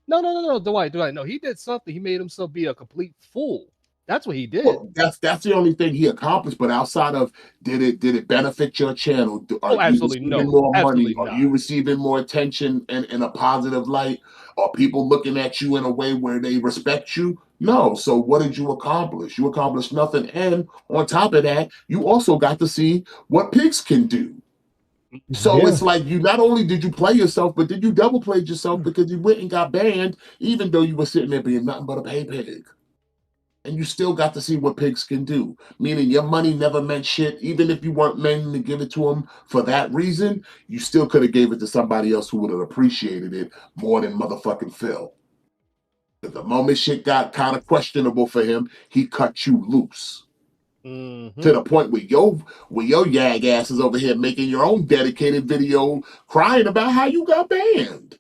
No, Dwight. No, he did something. He made himself be a complete fool. That's what he did. Well, that's the only thing he accomplished. But outside of did it benefit your channel? Are you absolutely receiving no. more Absolutely money? Are not. you receiving more attention in a positive light? Are people looking at you in a way where they respect you? No. So what did you accomplish? You accomplished nothing. And on top of that, you also got to see what pigs can do. So Yeah. it's like you not only did you play yourself, but did you double played yourself because you went and got banned, even though you were sitting there being nothing but a pay pig. And you still got to see what pigs can do. Meaning your money never meant shit. Even if you weren't meant to give it to them for that reason, you still could have gave it to somebody else who would have appreciated it more than motherfucking Phil. But the moment shit got kind of questionable for him, he cut you loose. Mm-hmm. To the point where your yag ass is over here making your own dedicated video crying about how you got banned.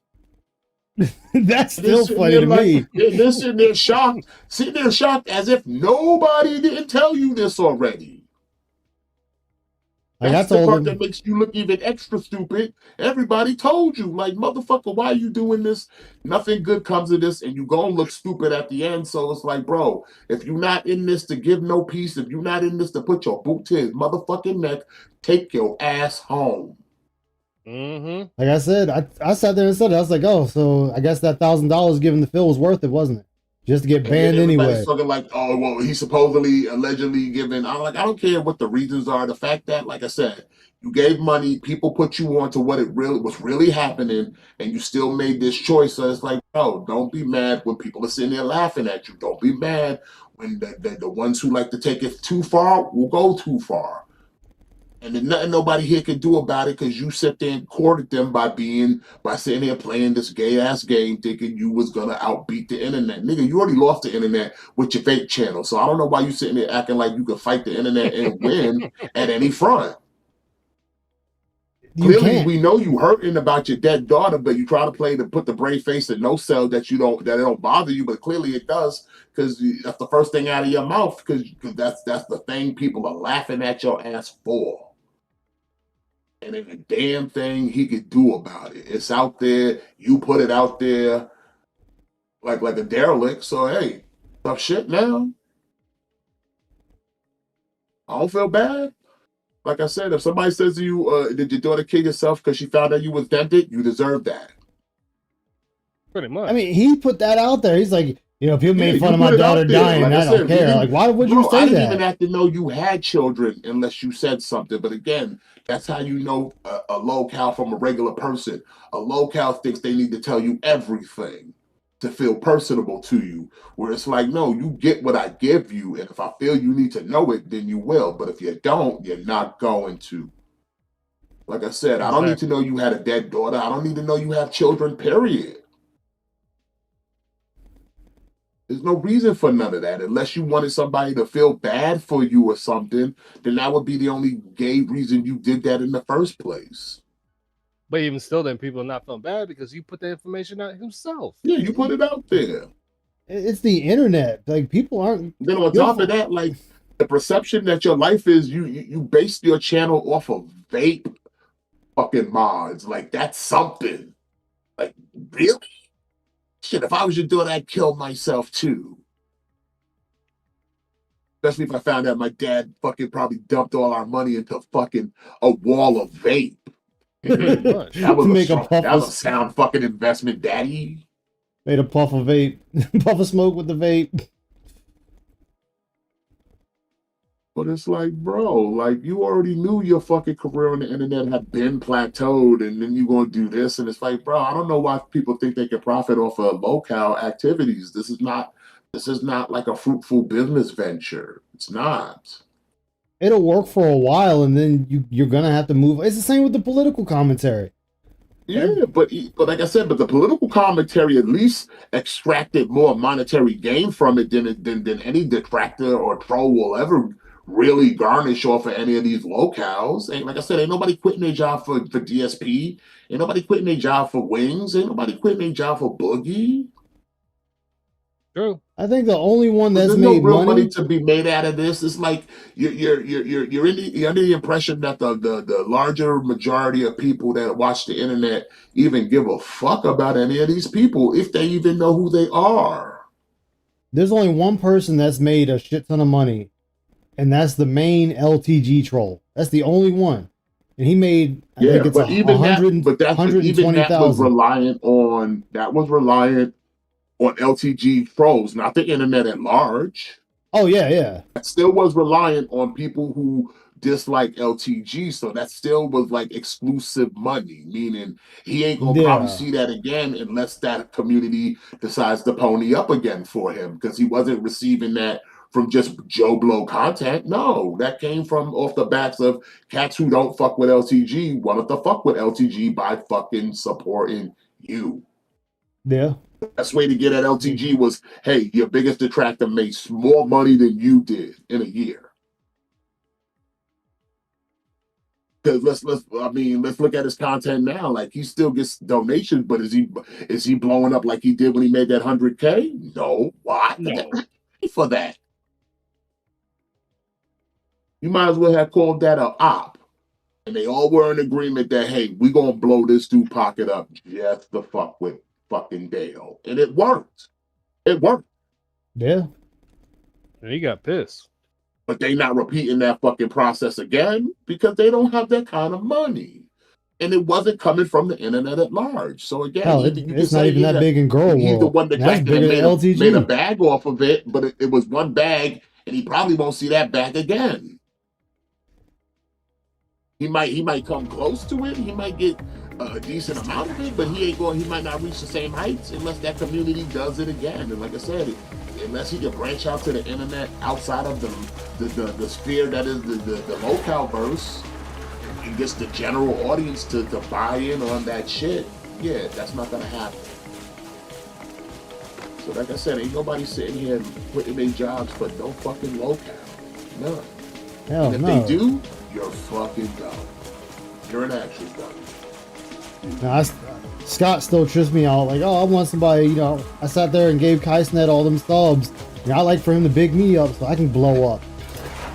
That's still funny to me. They're sitting there shocked as if nobody didn't tell you this already. Like, That's I the told part him. that makes you look even extra stupid. Everybody told you, like, motherfucker, why are you doing this? Nothing good comes of this, and you gonna look stupid at the end. So it's like, bro, if you're not in this to give no peace, if you're not in this to put your boot to his motherfucking neck, take your ass home. Mm-hmm. Like I said, I sat there and said it. I was like, oh, so I guess that $1,000 given to Phil was worth it, wasn't it? Just to get And then banned everybody's anyway. talking like, oh, well, he's supposedly, allegedly given. I'm like, I don't care what the reasons are. The fact that, like I said, you gave money, people put you on to what it really was really happening, and you still made this choice. So it's like, bro, don't be mad when people are sitting there laughing at you. Don't be mad when the ones who like to take it too far will go too far. And there's nothing nobody here can do about it because you sit there and courted them by sitting here playing this gay ass game, thinking you was gonna outbeat the internet. Nigga, you already lost the internet with your fake channel. So I don't know why you sitting there acting like you can fight the internet and win at any front. You Clearly, can't. we know you hurting about your dead daughter, but you try to put the brave face and no sell that it don't bother you, but clearly it does because that's the first thing out of your mouth because that's the thing people are laughing at your ass for. And ain't a damn thing he could do about it. It's out there. You put it out there like a derelict. So hey, tough shit now. I don't feel bad. Like I said, if somebody says to you, did your daughter kill yourself because she found out you was dented, you deserve that. Pretty much. I mean, he put that out there. He's like, You know, people Yeah, made fun you of my put it out daughter there. dying, and Like I don't said, care. Like, why would you bro, say I didn't that? even have to know you had children unless you said something. But again, that's how you know a locale from a regular person. A locale thinks they need to tell you everything to feel personable to you. Where it's like, no, you get what I give you, and if I feel you need to know it, then you will. But if you don't, you're not going to. Like I said, I don't need to know you had a dead daughter. I don't need to know you have children, period. There's no reason for none of that. Unless you wanted somebody to feel bad for you or something, then that would be the only gay reason you did that in the first place. But even still, then people are not feeling bad because you put the information out himself. Yeah, you put it out there. It's the internet. Like, people aren't. Then on top of that, like the perception that your life is, you based your channel off of vape fucking mods. Like that's something. Like really? Shit, if I was your daughter, I'd kill myself too. Especially if I found out my dad fucking probably dumped all our money into fucking a wall of vape. That was a sound fucking investment, daddy. Made a puff of vape, puff of smoke with the vape. But it's like, bro, like you already knew your fucking career on the internet had been plateaued, and then you gonna do this, and it's like, bro, I don't know why people think they can profit off of locale activities. This is not like a fruitful business venture. It's not. It'll work for a while, and then you're gonna have to move. It's the same with the political commentary. Yeah, but like I said, but the political commentary at least extracted more monetary gain from it than any detractor or troll will ever really garnish off of any of these locales. Ain't like I said, ain't nobody quitting their job for DSP. Ain't nobody quitting their job for Wings. Ain't nobody quitting their job for Boogie. True. I think the only one that's There's made no real money to be made out of this. It's like you're under the impression that the larger majority of people that watch the internet even give a fuck about any of these people if they even know who they are. There's only one person that's made a shit ton of money, and that's the main LTG troll. That's the only one, and he made I think it's but even that was 120,000. reliant on LTG trolls, not the internet at large. Oh yeah. That still was reliant on people who dislike LTG, so that still was like exclusive money, meaning he ain't gonna probably see that again unless that community decides to pony up again for him, because he wasn't receiving that from just Joe Blow content. No, that came from off the backs of cats who don't fuck with LTG wanted to fuck with LTG by fucking supporting you. Yeah. The best way to get at LTG was, hey, your biggest detractor made more money than you did in a year. Because let's look at his content now. Like he still gets donations, but is he blowing up like he did when he made that 100K? No. Why? No. For that. You might as well have called that a op. And they all were in agreement that, hey, we're gonna blow this dude pocket up just to fuck with fucking Dale. And it worked. It worked. Yeah. And he got pissed. But they not repeating that fucking process again because they don't have that kind of money. And it wasn't coming from the internet at large. So again, Hell, it's not even that big in girl he's world. the one that That's bigger than LTG. made a bag off of it, but it was one bag, and he probably won't see that bag again. He might come close to it. He might get a decent amount of it, but he might not reach the same heights unless that community does it again. And like I said, unless he can branch out to the internet outside of the sphere that is the locale verse and gets the general audience to buy in on that shit, yeah, that's not gonna happen. So like I said, ain't nobody sitting here quitting their jobs for no fucking locale. None. Hell and if no. they do, you're fucking dumb. You're an actual dumb. Now, Scott still trips me out like, oh, I want somebody, you know, I sat there and gave Kaisnet all them subs. And I like for him to big me up so I can blow up.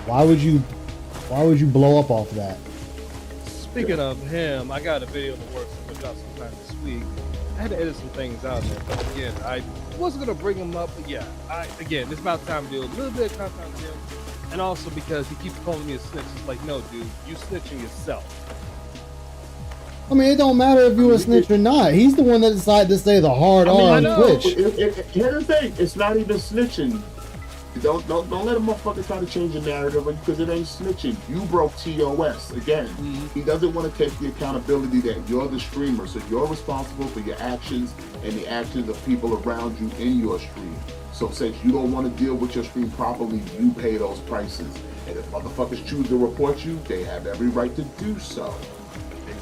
Why would you blow up off of that? Speaking of him, I got a video in the works to put out sometime this week. I had to edit some things out there, but again, I wasn't gonna bring him up, but yeah, it's about time to do a little bit of content with him. And also because he keeps calling me a snitch. It's like, no, dude, you snitching yourself. I mean, it don't matter if you a snitch or not. He's the one that decided to say the hard R on Twitch. Here's the thing: it's not even snitching. Don't let a motherfucker try to change the narrative because it ain't snitching. You broke TOS again. He doesn't want to take the accountability that you're the streamer, so you're responsible for your actions and the actions of people around you in your stream. So since you don't want to deal with your stream properly, you pay those prices. And if motherfuckers choose to report you, they have every right to do so.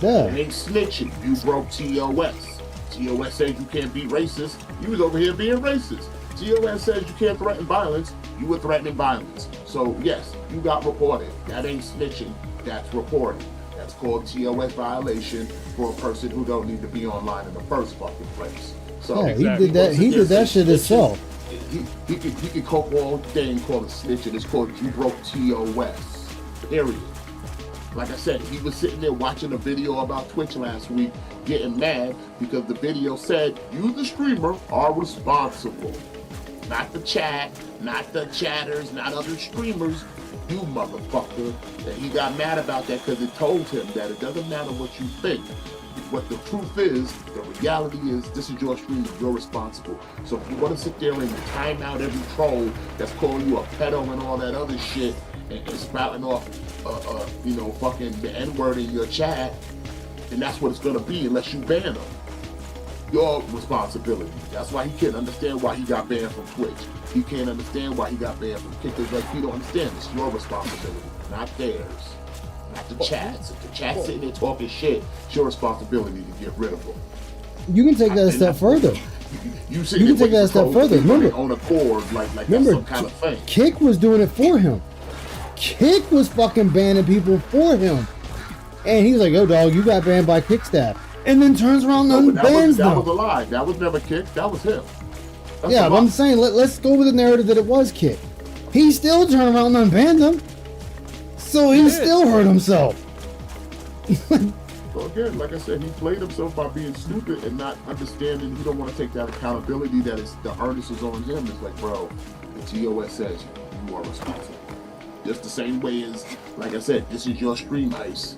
Yeah. It ain't snitching. You broke TOS. TOS said you can't be racist. You was over here being racist. TOS says you can't threaten violence. You were threatening violence. So yes, you got reported. That ain't snitching. That's reporting. That's called TOS violation for a person who don't need to be online in the first fucking place. So yeah, he did that. He did that shit himself. He could cope all day and call it snitching. It's called you broke TOS. Period. Like I said, he was sitting there watching a video about Twitch last week, getting mad because the video said, you, the streamer, are responsible. Not the chat, not the chatters, not other streamers. You motherfucker. And he got mad about that because it told him that it doesn't matter what you think. What the truth is, the reality is, this is your stream, you're responsible. So if you want to sit there and time out every troll that's calling you a pedo and all that other shit and spouting off, fucking the N-word in your chat, then that's what it's going to be unless you ban them. Your responsibility. That's why he can't understand why he got banned from Twitch. He can't understand why he got banned from Kickers. Like, you don't understand. It's your responsibility, not theirs. Not the chats. If the chat's sitting there talking shit, it's your responsibility to get rid of them. You can take that a step further. You can take that a step further. Remember, on a cord, like that's some kind of thing. Kick was doing it for him. Kick was fucking banning people for him. And he was like, yo, dog, you got banned by Kickstaff. And then turns around and unbans them. That was a lie. That was never Kick. That was him. That's yeah, but I'm saying, let's go with the narrative that it was Kick. He still turned around and unbanned them. So he still hurt himself. Well, again, like I said, he played himself by being stupid and not understanding. He don't want to take that accountability that is the earnest is on him. It's like, bro, the TOS says you are responsible. Just the same way as, like I said, this is your stream, Ice.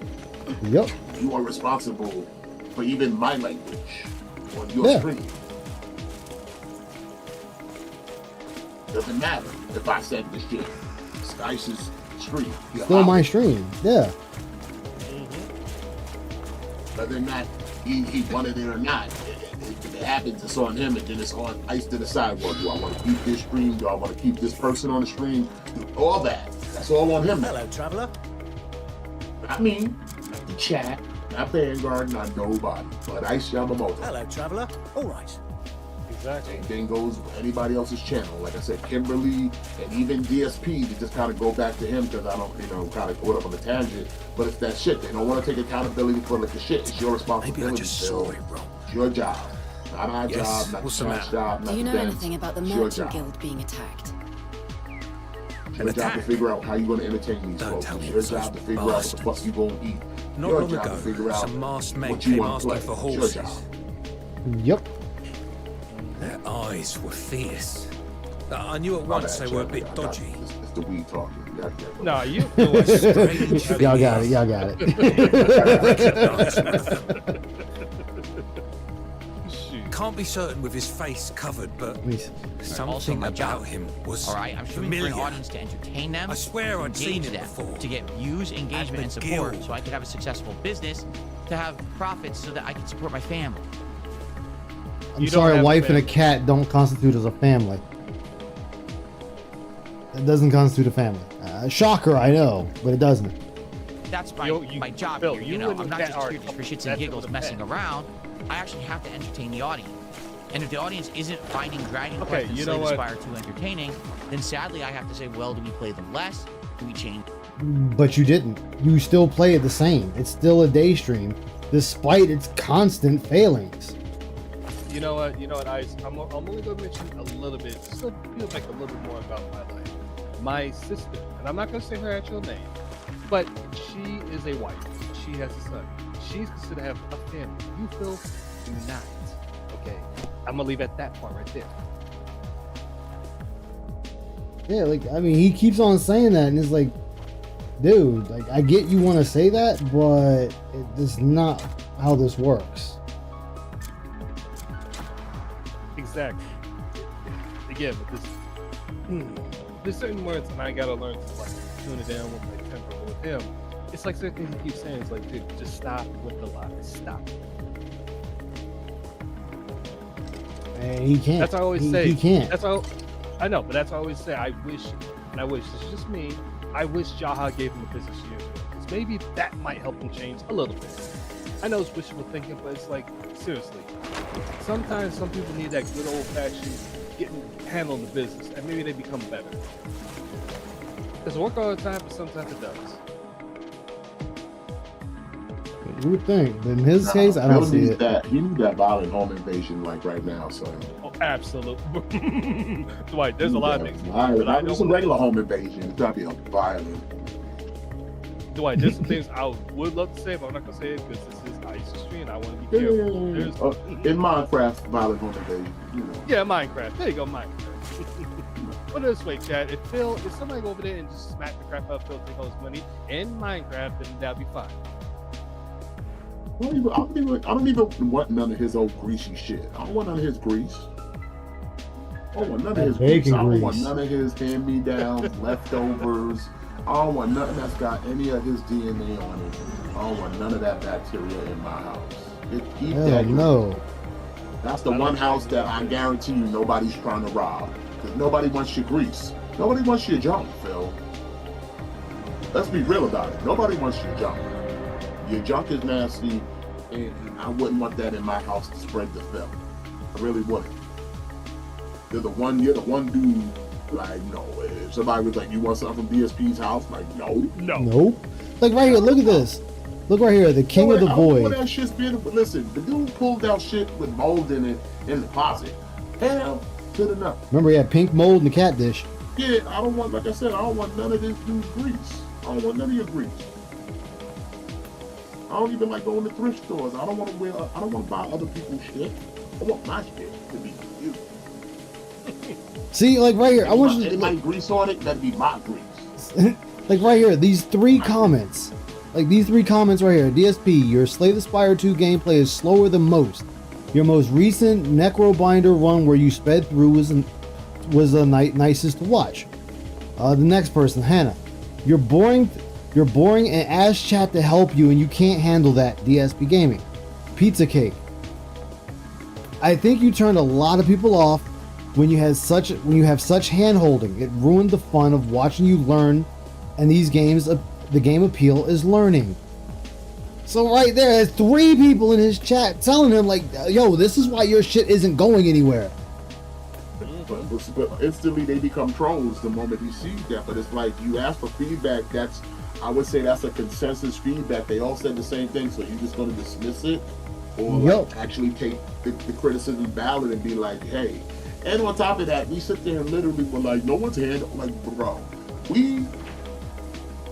Yep. You are responsible for even my language on your stream. Doesn't matter if I said this shit. It's Ice's stream. Still my stream, yeah. Whether or not he wanted it or not, if it happens, it's on him, and then it's on Ice to decide, well, do I want to keep this stream? Do I want to keep this person on the stream? All that. That's all on him. Hello, traveler. Not me, not the chat, not Vanguard, not nobody, but Ice Yamamoto. Hello, traveler. All right. Exactly. And then goes anybody else's channel. Like I said, Kimberly and even DSP to just kind of go back to him because I don't, kind of go up on the tangent. But it's that shit. They don't want to take accountability for like the shit. It's your responsibility. Maybe I just saw it wrong. It's your job. Not our job, not the chat's job, not Do you the know dance. anything about the It's your Merchant job. Guild being attacked? It's your job to figure out how you're going to entertain these folks. It's your job to figure out what the fuck you're going to eat. Not Your long job ago, to figure out some masked men what you came want to play. asking for It's your horses. job. Yep. Their eyes were fierce. I knew at My once bad, they were a Chad. bit dodgy. It's the weed talking. No, you. Y'all got it. Y'all got it. Can't be certain with his face covered, but something Also, my about job. him was All right, I'm streaming for familiar. an audience to entertain them. I swear I'd seen engage him them, before. to get views, engagement, and the support, guild. so I could have a successful business, to have profits, so that I can support my family. I'm sorry, a wife and a cat don't constitute as a family. It doesn't constitute a family. Shocker, I know, but it doesn't. That's my job Phil, here. you You know, and I'm the not cat just are here just for shits that's and giggles with a messing pen. around. I actually have to entertain the audience. And if the audience isn't finding Dragon Okay, Quest and you Slay know the what? Spire too entertaining, then sadly I have to say, well, do we play them less? Do we change? But you didn't. You still play it the same. It's still a day stream, despite its constant failings. You know what, Ice? I'm only going to mention a little bit, just to feel like a little bit more about my life. My sister, and I'm not going to say her actual name, but she is a wife. She has a son. She's considered to have a family. You, Phil, do not. Okay? I'm going to leave at that part right there. Yeah, like, I mean, he keeps on saying that, and it's like, dude, like I get you want to say that, but it's not how this works. Exactly. Again, but there's certain words, and I gotta learn to like tune it down with my temper. But with him, it's like certain things he keeps saying. It's like, dude, just stop with the lies. Stop. And he can't. That's what I always say. He can't. That's all. I know, but that's what I always say. I wish. This is just me. I wish Jaha gave him a business years ago, because maybe that might help him change a little bit. I know it's wishful thinking, but it's like, seriously. Sometimes some people need that good old-fashioned handling the business, and maybe they become better. It doesn't work all the time, but sometimes it does. You would think, but in his case, I don't see it. He needs that violent home invasion like right now, so. Oh, absolutely. Dwight, there's a lot of things. It's a regular home invasion. It's gotta be a violent. Dwight, there's some things I would love to say, but I'm not gonna say it because this is Ice Stream, and I want to be careful. In Minecraft, violent home invasion. You know. Yeah, Minecraft. There you go, Minecraft. Put it this way, Chad. If somebody go over there and just smack the crap out of Phil, take all his money in Minecraft, then that'll be fine. I don't even want none of his old greasy shit. I don't want none of his grease. I don't want none of his grease. I don't want none of his hand-me-downs, leftovers. I don't want nothing that's got any of his DNA on it. I don't want none of that bacteria in my house. Keep that. No. That's the one house that I guarantee you nobody's trying to rob. Because nobody wants your grease. Nobody wants your junk, Phil. Let's be real about it. Nobody wants your junk. Your junk is nasty, and I wouldn't want that in my house to spread to Phil. I really wouldn't. You're the one dude, like, no. If somebody was like, you want something from DSP's house? Like, no. Nope. Like right here, look at this. Look right here, the King of the Void. That shit's been, listen, the dude pulled out shit with mold in it in the closet. Hell, good enough. Remember, he had pink mold in the cat dish. Yeah, I don't want, like I said, I don't want none of this dude's grease. I don't want none of your grease. I don't even like going to thrift stores. I don't want to buy other people's shit. I want my shit to be used. See, like right here, I want you to my grease on it, that'd be my grease. Like right here, these three comments. Like these three comments right here. DSP, your Slay the Spire 2 gameplay is slower than most. Your most recent Necrobinder run where you sped through was the nicest to watch. The next person, Hannah. You're boring and ask chat to help you and you can't handle that, DSP Gaming. Pizza Cake. I think you turned a lot of people off when you have such hand holding. It ruined the fun of watching you learn, and these games, the game appeal is learning. So right there's three people in his chat telling him like, yo, this is why your shit isn't going anywhere. But instantly they become trolls the moment he sees that. But it's like you ask for feedback. I would say that's a consensus feedback. They all said the same thing. So you're just going to dismiss it, or like actually take the criticism valid and be like, hey. And on top of that, we sit there and literally were like, no one's hand. Like, bro, we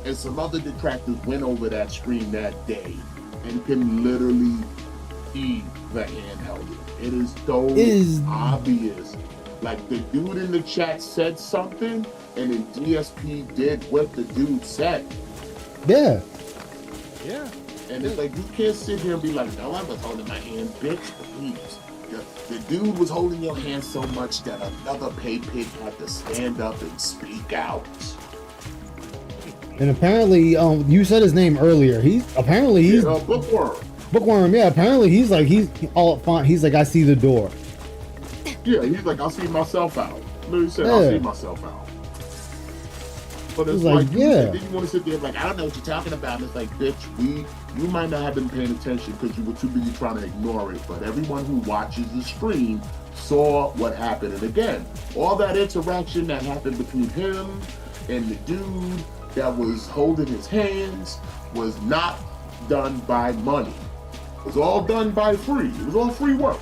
and some other detractors went over that stream that day and can literally see the handheld. It is so obvious. Like the dude in the chat said something, and then DSP did what the dude said. Yeah. Yeah. And it's like you can't sit here and be like, no, I was holding my hand, bitch. Please. The dude was holding your hand so much that another pay pig had to stand up and speak out. And apparently, you said his name earlier. He's Bookworm. Bookworm, yeah. Apparently, he's all up front. He's like, I see the door. Yeah, he's like, I'll see myself out. Literally said, I'll see myself out. But it's like, then you want to sit there like, I don't know what you're talking about. And it's like, bitch, you might not have been paying attention because you were too busy trying to ignore it. But everyone who watches the stream saw what happened. And again, all that interaction that happened between him and the dude that was holding his hands was not done by money. It was all done by free. It was all free work.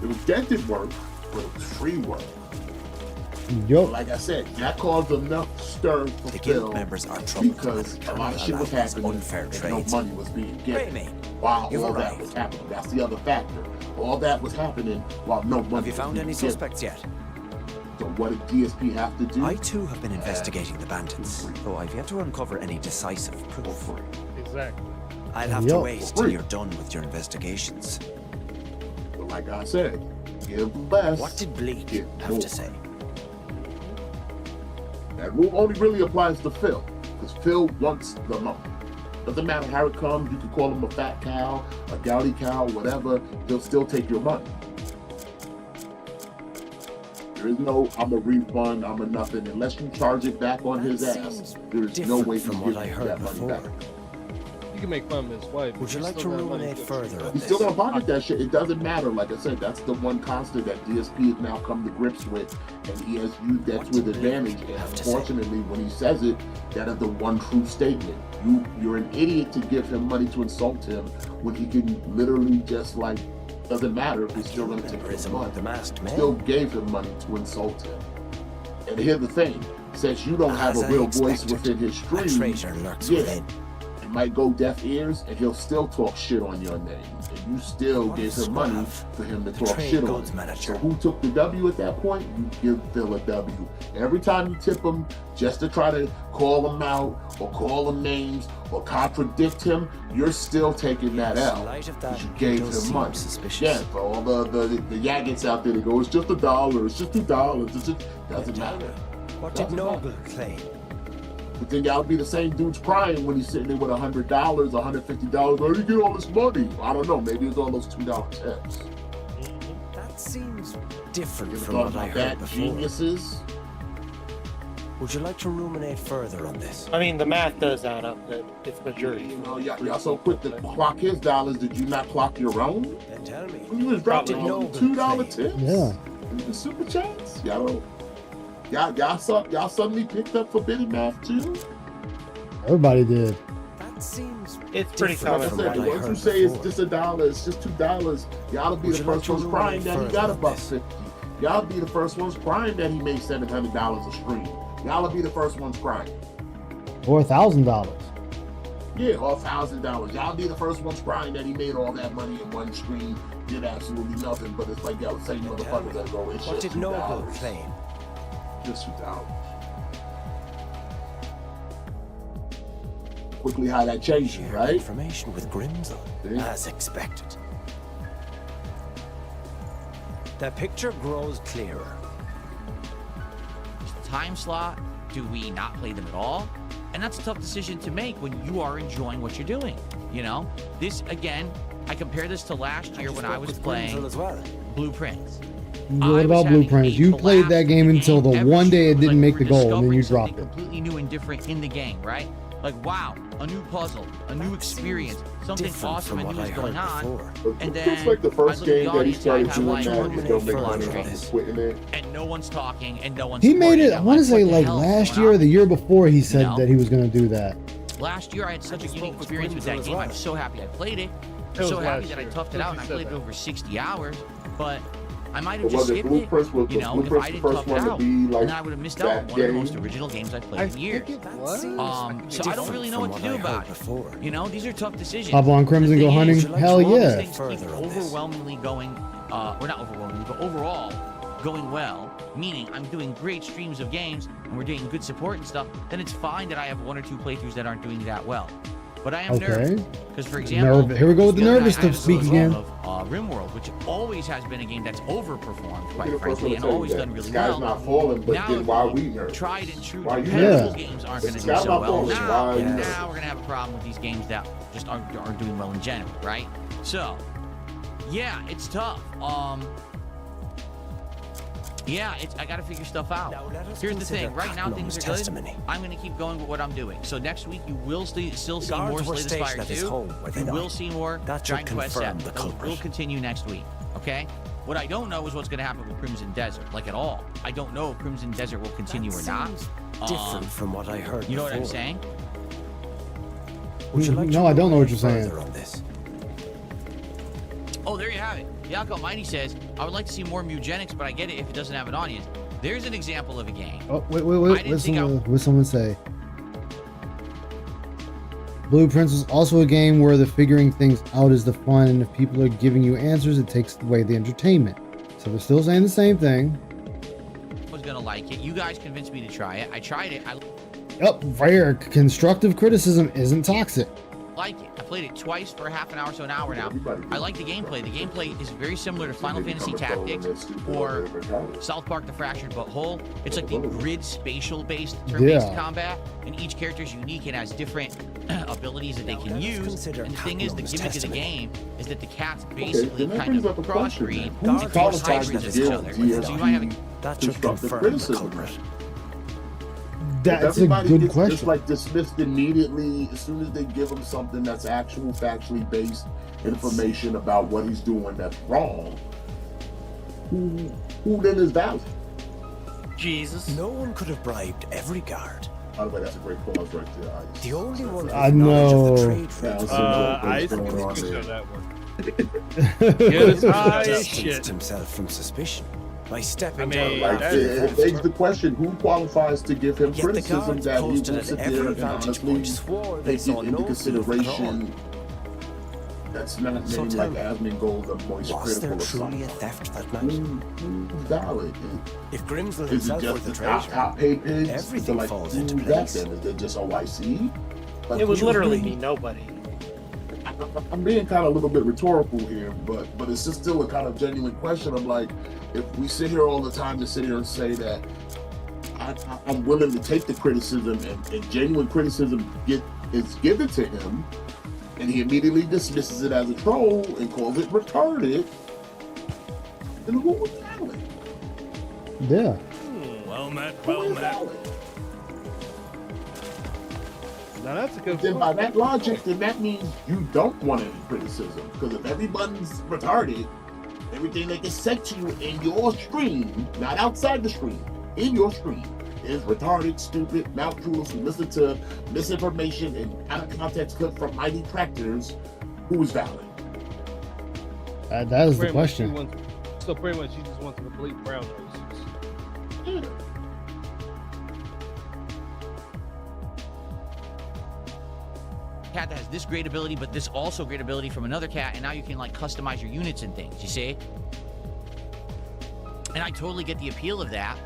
It was dented work, but it was free work. Yep. Like I said, that caused enough stir for The Phil guild members are troubled because a lot of shit was happening and no money was being given while all that was happening. That's the other factor. All that was happening while no money was being given. Have you found any suspects yet? So what did DSP have to do? I too have been investigating the bandits, though I've yet to uncover any decisive proof. Exactly. I'll have to wait till you're done with your investigations. But like I said, give less. What did Bleak have to say? That rule only really applies to Phil, because Phil wants the money. Doesn't matter how it comes, you can call him a fat cow, a gouty cow, whatever, he'll still take your money. There is no, I'm a refund, I'm a nothing, unless you charge it back on his ass. There's no way to give that money back. You can make fun of his wife. Would you like to ruminate further on He's this? still gonna pocket that shit. It doesn't matter. Like I said, that's the one constant that DSP has now come to grips with, and he has used that to his advantage. And unfortunately, when he says it, that is the one true statement. You're an idiot to give him money to insult him when he can literally just like, doesn't matter if he's still gonna take his money. Still gave him money to insult him. And here's the thing: since you don't have a real voice within his stream, it might go deaf ears, and he'll still talk shit on your name. And you still gave him money for him to talk shit on it. So who took the W at that point? You give Phil a W. Every time you tip him, just to try to call him out, or call him names, or contradict him, you're still taking that L. Because you gave him money. Yeah, for all the yaggots out there that go, it's just $1, it's just $2, it's just, doesn't matter. What did Noble claim? But then y'all be the same dudes crying when he's sitting there with $100, $150. Where did he get all this money? I don't know. Maybe it's all those $2 tips. That seems different You ever from thought what I about heard that, before. geniuses? Would you like to ruminate further on this? I mean, the math does add up that it's majority. You know, y'all so quick to clock his dollars. Did you not clock your own? Then tell me. You was dropping all the $2 tips. Yeah. And the super chats. Y'all suddenly picked up forbidden math too. Everybody did. That seems It's pretty Like common. I said, once you say it's just $1, it's just $2. Y'all be the first ones crying that he got $1.50. Y'all be the first ones crying that he made $700 a stream. Y'all be the first ones crying. Or $1,000. Yeah, or $1,000. Y'all be the first ones crying that he made all that money in one stream, did absolutely nothing. But it's like y'all the same motherfuckers that go, it's What just did Noble $2. claim? Just $2. Quickly how that changes, right? Information with Grimsel, as expected. The picture grows clearer. Time slot? Do we not play them at all? And that's a tough decision to make when you are enjoying what you're doing. You know, this again, I compare this to last year when I was playing Blueprints. What about Blueprints? You played that game until the one day it didn't make the goal, and then you dropped it. Completely new and different in the game, right? Like, wow, a new puzzle, a new experience, something awesome and new is going on. And then It's like the first I look at game the that he audience, started I have doing like that, he don't make money Blueprints, off of quitting it. and no one's talking and no one's He made it, I supporting. want to say What the like hell is last going year or on? the year before he said know? that he was going to do that. Last year I had such a unique experience with that game. I'm so happy I played it. I'm was so happy last that I year. toughed it out and I Since you played said it that. over 60 hours. But I might have But just was it skipped Blueprints? it, Was you know, if Blueprints I the didn't first tough it one to out. be like And then I would have missed out on that one of the game? most original games I've played in years. So I don't really know what to do about it. You know, these are tough decisions. Hop on Crimson, The go thing hunting? is, Hell all these yeah. things keep overwhelmingly going, or not overwhelmingly, but overall going well, meaning I'm doing great streams of games and we're getting good support and stuff, then it's fine that I have one or two playthroughs that aren't doing that well. But I am nervous. Because, for example, Here we go with the other nervous night I to had a speak good again. run of RimWorld, which always has been a game that's overperformed, Be quite the first frankly, one and to tell you always that. done really Sky's well. not falling, but Now then why are we nervous? tried and true Why you competitive nervous? games aren't The going to do Sky's so not well. falling, Now, why are you now nervous? we're going to have a problem with these games that just aren't doing well in general, right? So, yeah, it's tough. Yeah, I got to figure stuff out. Here's the thing. Right now, things are good. testimony. I'm going to keep going with what I'm doing. So next week, you will still see more Guards were Slay the Spire stationed at his 2. home You within will see more That should Giant Quest confirm 7. the Those will culprit. continue next week, okay? What I don't know is what's going to happen with Crimson Desert, like at all. I don't know if Crimson Desert will continue or not. Different from what I heard You know what I'm before. saying? Would you like to No, I don't know what you're ruminate saying. further on this? Oh, there you have it. Yak Almighty says, I would like to see more Mugenics, but I get it if it doesn't have an audience. There's an example of a game. Oh, wait. I didn't think What's someone say? Blueprints is also a game where the figuring things out is the fun, and if people are giving you answers, it takes away the entertainment. So they're still saying the same thing. I was going to like it. You guys convinced me to try it. I tried it. I Yep, rare. Constructive criticism isn't toxic. like it. I played it twice for half an hour, so an hour now. I like the gameplay. The gameplay is very similar to Final Fantasy Tactics or South Park: The Fractured But Whole. It's like the grid spatial-based turn-based combat, and each character is unique and has different abilities that they can use. And the thing is, the gimmick of the game is that the cats basically kind of crossbreed and force hybrids of each other. So you might have that should confirm the culprit. That's a good question. Just like dismissed immediately as soon as they give him something that's actual, factually based information about what he's doing that's wrong. Who then is valid? Jesus. No one could have bribed every guard. By the way, that's a great pause right there. The only one I know. I think we can show that one. Distanced himself from suspicion by stepping down. It begs the question: who qualifies to give him criticism that he will sit there and honestly take into consideration? That's not maybe like Asmongold the moist Was there critical or truly a something. theft that night? Who's valid? If Grimsland Is it himself were just the the traitor, top paid pigs? everything Like, falls who's into that place. then? Is it just OIC? Like, It would who- literally be nobody. I'm being kind of a little bit rhetorical here, but it's just still a kind of genuine question. I'm like, if we sit here all the time to sit here and say that I'm willing to take the criticism and genuine criticism is given to him, and he immediately dismisses it as a troll and calls it retarded, then who was valid? Yeah. Well met, Who is valid? Now that's a good Then by that logic, then that means you don't want any criticism. Because if everybody's retarded, everything that gets said to you in your stream, not outside the stream, in your stream, is retarded, stupid, maltruous, who listen to misinformation and out of context clip from mighty tractors, who is valid? That is the question. So pretty much you just want the complete brown noses. cat that has this great ability, but this also great ability from another cat, and now you can like customize your units and things, you see? And I totally get the appeal of that,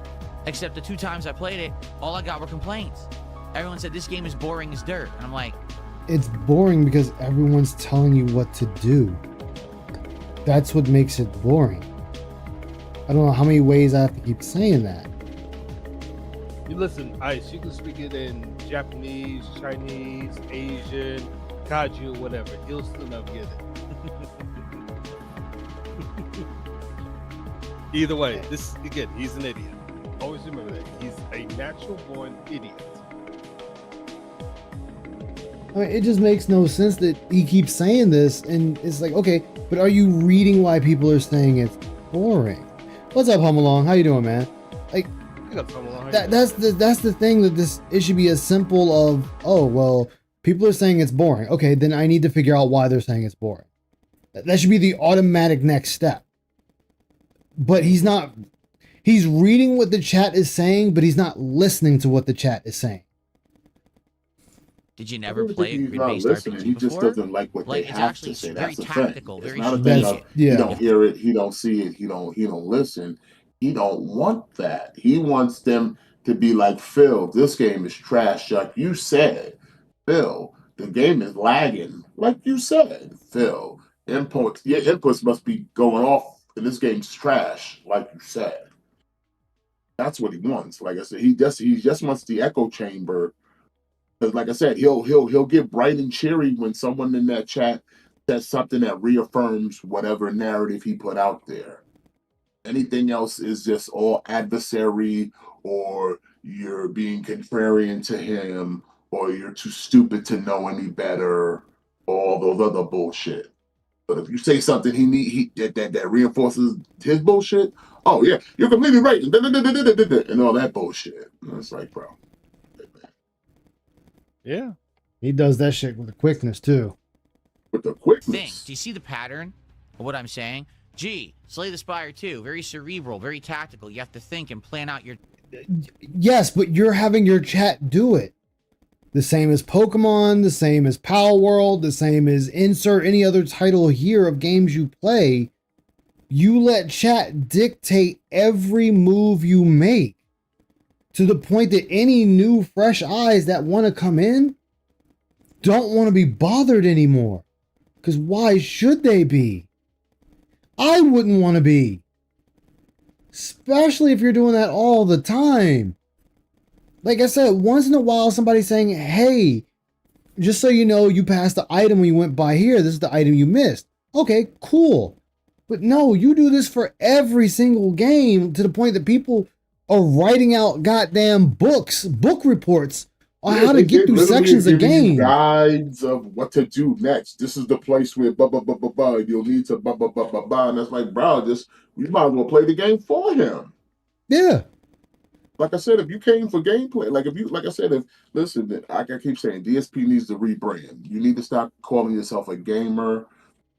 except the 2 times I played it, all I got were complaints. Everyone said this game is boring as dirt, and I'm like, It's boring because everyone's telling you what to do. That's what makes it boring. I don't know how many ways I have to keep saying that. You listen, Ice, you can speak it in Japanese, Chinese, Asian, Kaiju, whatever. He'll still never get it. Either way, this again, he's an idiot. Always remember that. He's a natural born idiot. I mean, it just makes no sense that he keeps saying this, and it's like, okay, but are you reading why people are saying it's boring? What's up, Humalong? How you doing, man? Like, that's the thing, that it should be as simple of, oh, well, people are saying it's boring. Okay, then I need to figure out why they're saying it's boring. That should be the automatic next step. But he's not. He's reading what the chat is saying, but he's not listening to what the chat is saying. did you never play a He's not grid-based listening. RPG He just before? doesn't like what Like, they it's have actually to say. very That's the thing. tactical, It's very not a thing of yeah. he don't hear it, he don't see it, he don't listen. He don't want that. He wants them to be like, Phil, this game is trash. Like you said, Phil, the game is lagging. Like you said, Phil, your inputs must be going off, and this game's trash. Like you said, that's what he wants. Like I said, he just wants the echo chamber. Because, like I said, he'll get bright and cheery when someone in that chat says something that reaffirms whatever narrative he put out there. Anything else is just all adversary, or you're being contrarian to him, or you're too stupid to know any better, all those other bullshit. But if you say something that reinforces his bullshit, oh yeah, you're completely right, and all that bullshit. And it's like, bro. Yeah. He does that shit with a quickness too. With the quickness. Thing. Do you see the pattern of what I'm saying? Gee, Slay the Spire 2, very cerebral, very tactical. You have to think and plan out your... Yes, but you're having your chat do it. The same as Pokemon, the same as Pal World, the same as insert any other title here of games you play. You let chat dictate every move you make. to the point that any new fresh eyes that want to come in don't want to be bothered anymore. Because why should they be? I wouldn't want to be. Especially if you're doing that all the time. Like I said, once in a while somebody's saying, hey, just so you know, you passed the item when you went by here. This is the item you missed. Okay, cool. But no, you do this for every single game to the point that people are writing out goddamn books, book reports on how to get through sections of games. Guides of what to do next. This is the place where blah blah blah blah blah. You'll need to blah blah blah blah blah. And that's like, bro, you might as well play the game for him. Yeah. Like I said, if you came for gameplay, listen, I keep saying DSP needs to rebrand. You need to stop calling yourself a gamer.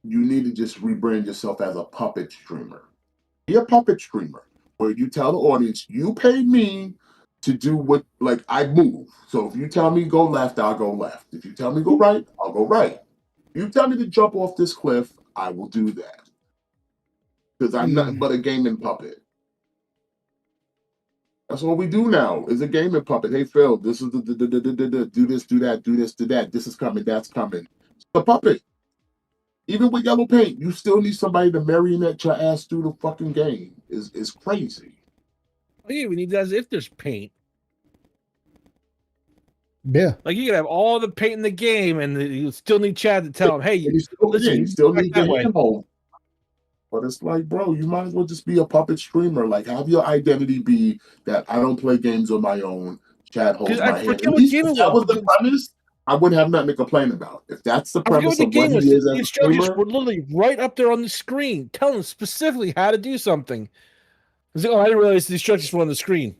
You need to just rebrand yourself as a puppet streamer. Be a puppet streamer where you tell the audience, you pay me to do what, like, I move. So if you tell me go left, I'll go left. If you tell me go right, I'll go right. If you tell me to jump off this cliff, I will do that. Because I'm nothing but a gaming puppet. That's what we do now, is a gaming puppet. Hey, Phil, this is the do this, do that, do this, do that. This is coming, that's coming. It's a puppet. Even with yellow paint, you still need somebody to marionette your ass through the fucking game. Is crazy. Oh, yeah, we need that if there's paint. Yeah. Like you can have all the paint in the game, and you still need Chad to tell him, "Hey, you still need the handhold." But it's like, bro, you might as well just be a puppet streamer. Like, have your identity be that I don't play games on my own. Chad holds my hand. At least if that was the premise, I wouldn't have nothing to complain about. If that's the premise of what he is as a instructions streamer, were literally right up there on the screen, telling specifically how to do something. I didn't realize the instructions were on the screen.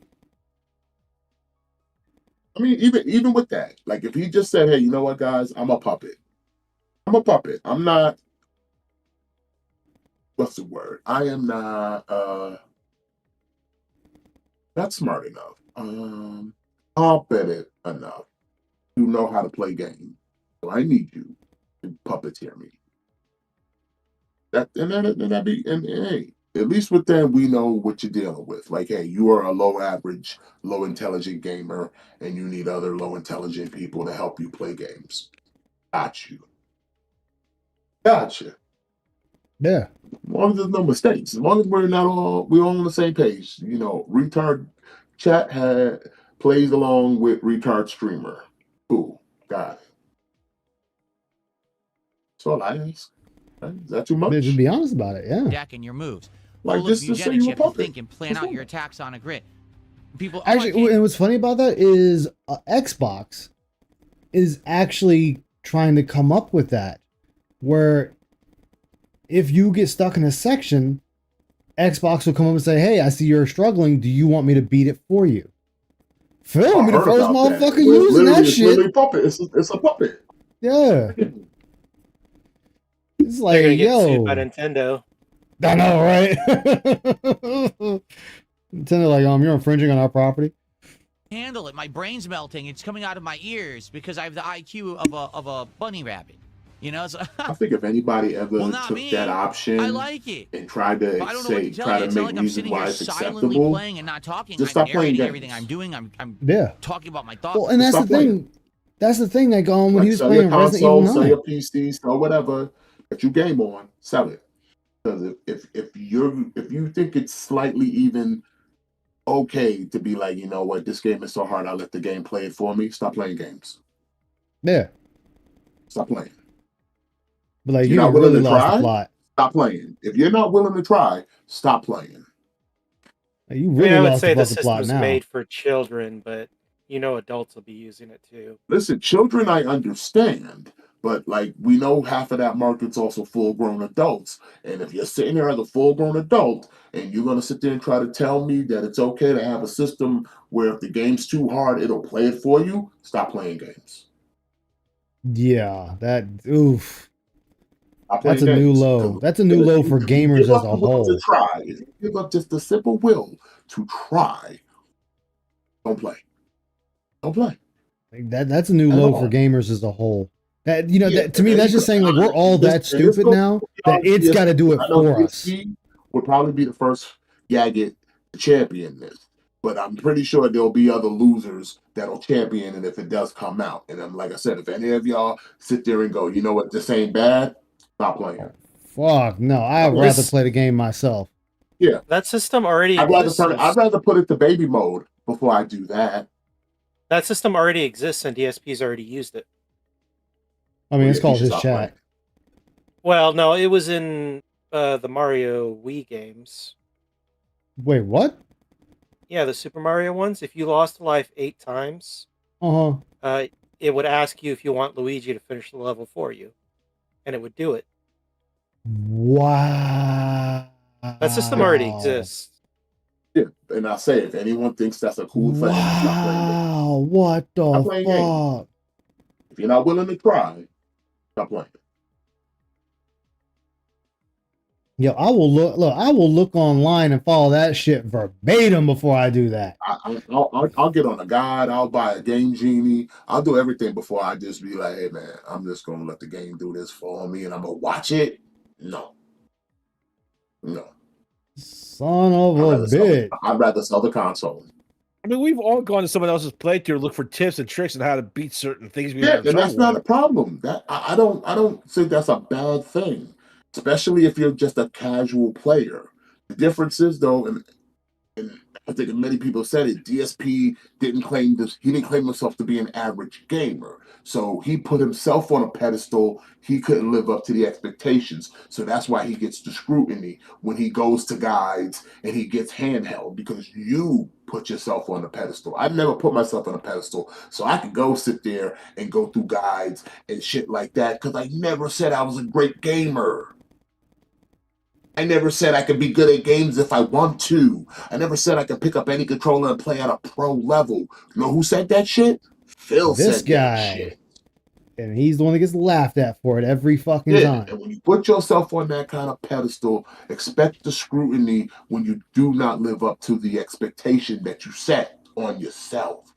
I mean, even with that, like if he just said, "Hey, you know what, guys? I'm a puppet. I'm a puppet. I'm not. What's the word? I am not smart enough, competent enough to know how to play games. So I need you to puppeteer me." And hey, at least with that, we know what you're dealing with. Like, hey, you are a low average, low intelligent gamer, and you need other low intelligent people to help you play games. Got you. Gotcha. Yeah. As long as there's no mistakes, as long as we're all on the same page. You know, retard chat plays along with retard streamer. Cool, got it. That's all I ask. Right? Is that too much? To be honest about it, yeah. Deck and your moves. Like, Well, just to say you you a have to puppet. think and plan out your attacks on a grid. People Actually, and what's funny about that is Xbox is actually trying to come up with that, where if you get stuck in a section, Xbox will come up and say, "Hey, I see you're struggling. Do you want me to beat it for you?" Phil, I'm the first motherfucker using that shit. It's literally a puppet. It's a puppet. Yeah. It's They're like, gonna get yo. sued by Nintendo. I know, right? Nintendo, like, you're infringing on our property. handle it. My brain's melting. It's coming out of my ears because I have the IQ of a bunny rabbit. You know, so I think if anybody ever took that option I like it. and tried to I don't know what to tell you. It's not like I'm sitting here silently acceptable, playing and not talking. just I'm stop playing narrating games. everything I'm doing. I'm Yeah. talking about my thoughts. Well, and that's the thing. That's the thing. Like, when he was sell playing your Resident console, Evil sell 9. your PC, sell whatever that you game on, sell it. Because if you think it's slightly even okay to be like, you know what, this game is so hard, I'll let the game play it for me. Stop playing games. Yeah. Stop playing. But like, If you you're not really willing to lost the try, plot. stop playing. If you're not willing to try, stop playing. Like, you I really mean, I would lost say the the fucking plot system's now. made for children, but adults will be using it too. Listen, children, I understand, but like we know half of that market's also full-grown adults. And if you're sitting here as a full-grown adult and you're gonna sit there and try to tell me that it's okay to have a system where if the game's too hard, it'll play it for you, stop playing games. Yeah, oof. Stop That's a playing new games. low. That's a new low for gamers as a whole. To try, if you give up just the simple will to try, don't play. Don't play. Like, that's a new At low all. for gamers as a whole. That Yeah, that to me, that's just saying like we're all that stupid now that it's got to do it I know for us. PSP would probably be the first Gadget champion this. but I'm pretty sure there'll be other losers that'll champion it if it does come out. And I'm like I said, if any of y'all sit there and go, you know what, this ain't bad, stop playing. Fuck no, I'd rather play the game myself. Yeah, that system already I'd rather exists. I'd rather put it to baby mode before I do that. That system already exists, and DSP's already used it. I mean, it's called his chat. Well, no, it was in the Mario Wii games. Wait, what? Yeah, the Super Mario ones. If you lost a life 8 times, it would ask you if you want Luigi to finish the level for you, and it would do it. Wow. That system already exists. Yeah, and I say, if anyone thinks that's a cool thing, wow, what the fuck? If you're not willing to try, stop playing. Yo, I will look. I will look online and follow that shit verbatim before I do that. I'll get on a guide. I'll buy a game genie. I'll do everything before I just be like, hey man, I'm just gonna let the game do this for me, and I'm gonna watch it. No. Son of a bitch. I'd rather sell the console. I mean, we've all gone to someone else's playthrough to look for tips and tricks on how to beat certain things. Yeah, and that's not a problem. That I don't think that's a bad thing, especially if you're just a casual player. The difference is though, and I think many people said it, DSP didn't claim this. He didn't claim himself to be an average gamer. So he put himself on a pedestal. He couldn't live up to the expectations. So that's why he gets the scrutiny when he goes to guides and he gets handheld, because you put yourself on a pedestal. I never put myself on a pedestal. So I could go sit there and go through guides and shit like that, because I never said I was a great gamer. I never said I could be good at games if I want to. I never said I could pick up any controller and play at a pro level. You know who said that shit? Phil said that shit. And he's the one that gets laughed at for it every fucking time. And when you put yourself on that kind of pedestal, expect the scrutiny when you do not live up to the expectation that you set on yourself.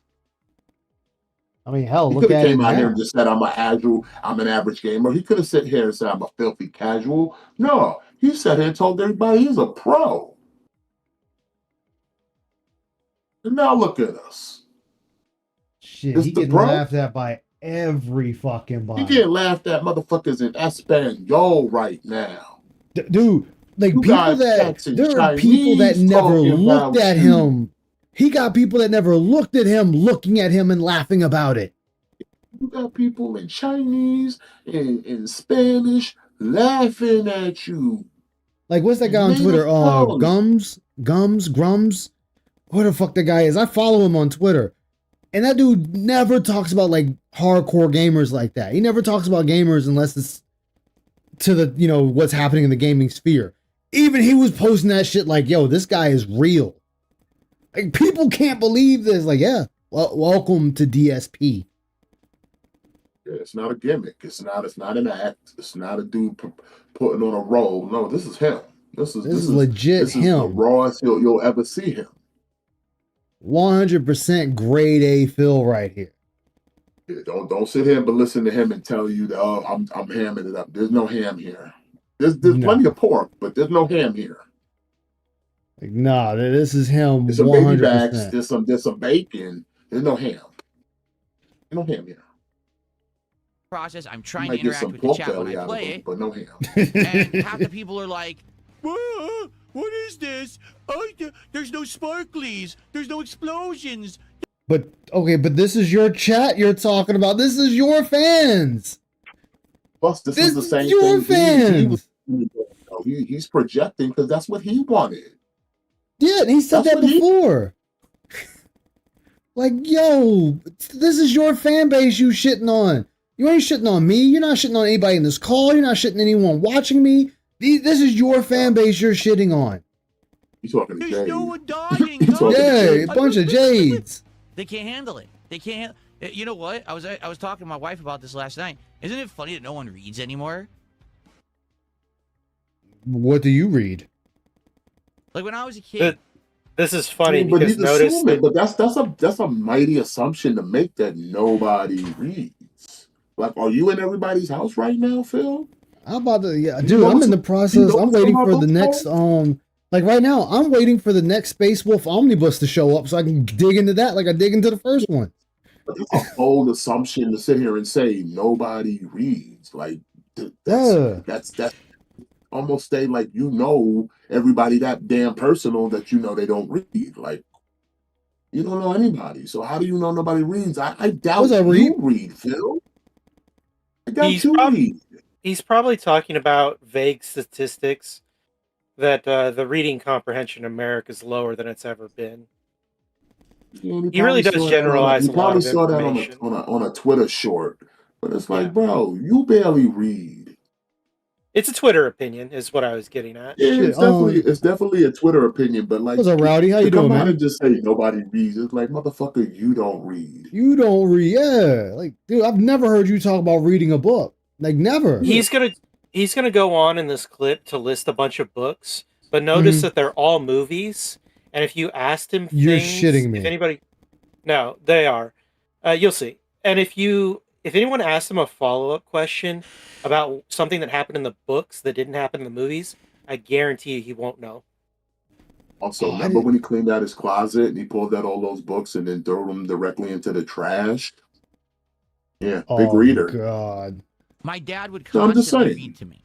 I mean, hell, He look could have at came it out now. here and just said I'm an average gamer. He could have sat here and said I'm a filthy casual. No, he sat here and told everybody he's a pro. And now look at us. Shit, he getting laughed at by every fucking body. He getting laughed at motherfuckers in Espanol right now. Dude, like people that there are people that never looked at him. He got people that never looked at him looking at him and laughing about it. You got people in Chinese and in Spanish laughing at you. Like, what's that guy on Twitter? Grums? What the fuck that guy is? I follow him on Twitter. And that dude never talks about like hardcore gamers like that. He never talks about gamers unless it's to the, you know, what's happening in the gaming sphere. Even he was posting that shit like, yo, this guy is real. Like, people can't believe this. Like, yeah, well, welcome to DSP. Yeah, it's not a gimmick. It's not an act. It's not a dude putting on a role. No, this is him. This is legit this him. Is the rawest you'll ever see him. 100% grade A Phil right here. Yeah, don't sit here but listen to him and tell you that I'm hamming it up. There's no ham here. There's plenty of pork, but there's no ham here. Like, nah, this is him. There's some 100%. baby backs. There's some bacon. There's no ham. There's no ham here. Process. I'm trying to interact with the chat when I play it, but no ham. And half the people are like, "What is this? Oh, there's no sparklies. There's no explosions." But okay, but this is your chat you're talking about. This is your fans. Plus, this is the same your thing. Fans. He's projecting because that's what he wanted. Yeah, and he said that before. Like, yo, this is your fan base you shitting on. You ain't shitting on me. You're not shitting on anybody in this call. You're not shitting anyone watching me. This is your fan base you're shitting on. You talking to Jade? No one dying. Yeah, a bunch of Jades. They can't handle it. They can't. You know what? I was talking to my wife about this last night. Isn't it funny that no one reads anymore? What do you read? Like when I was a kid. This is funny but because notice assuming, but that's a mighty assumption to make that nobody reads. Like, are you in everybody's house right now, Phil? I'm about to, dude. I'm in the process. I'm waiting for the Like right now, I'm waiting for the next Space Wolf omnibus to show up so I can dig into that like I dig into the first one. But it's a bold assumption to sit here and say nobody reads. Like that's almost say like everybody that damn personal that they don't read. Like you don't know anybody. So how do you know nobody reads? I doubt you read, Phil. I doubt you read. He's probably talking about vague statistics that the reading comprehension in America is lower than it's ever been. Yeah, he really does generalize a lot of saw that information. on a Twitter short, but it's like, bro, you barely read. It's a Twitter opinion, is what I was getting at. Yeah, it's definitely a Twitter opinion, but like, what's up, Rowdy? How you doing, man? And just say nobody reads. It's like, motherfucker, you don't read. You don't read, yeah. Like, dude, I've never heard you talk about reading a book. Like, never. He's gonna go on in this clip to list a bunch of books, but notice that they're all movies. And if you asked him, you're shitting me. If anybody, no, they are. You'll see. And if anyone asked him a follow-up question about something that happened in the books that didn't happen in the movies, I guarantee you he won't know. Also, remember when he cleaned out his closet and he pulled out all those books and then threw them directly into the trash? Yeah, big reader. God. My dad would I'm just constantly saying. read to me.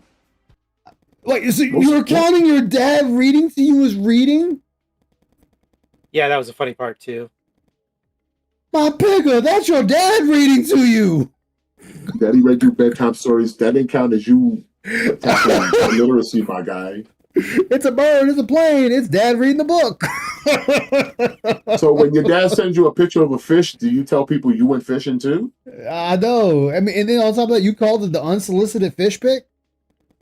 Wait, so you were counting your dad reading to you as reading? Yeah, that was a funny part too. My pigger, that's your dad reading to you. Daddy read you bedtime stories. That didn't count as you tackling literacy, my guy. It's a bird, it's a plane, it's dad reading the book. So when your dad sends you a picture of a fish, do you tell people you went fishing too? I know. I mean, and then on top of that, you called it the unsolicited fish pic?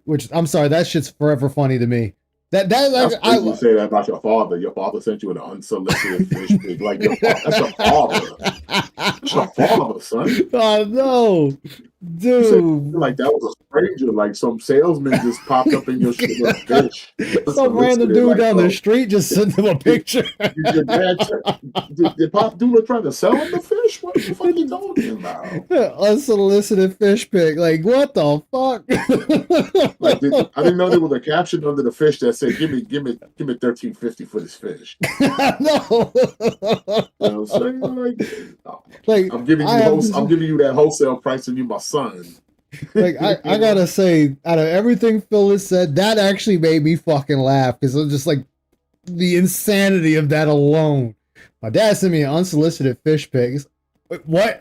Which, I'm sorry, that shit's forever funny to me. Like, you say that about your father. Your father sent you an unsolicited fish pic. Like, that's your father. That's your father, son. I know. Dude. Like, that was a stranger. Like, some salesman just popped up in your shit with a fish. Some random dude down the street just sent him a picture. Did Pop Doodle try to sell him the fish? What the fuck are you talking about? Unsolicited fish pic. Like, what the fuck? Like, I didn't know there was a caption under the fish that said, give me $13.50 for this fish. No. You know what I'm saying? Like I'm giving you that wholesale price and you my son. Like I gotta say, out of everything Phyllis said, that actually made me fucking laugh because it was just like the insanity of that alone. My dad sent me an unsolicited fish pic. Wait, what?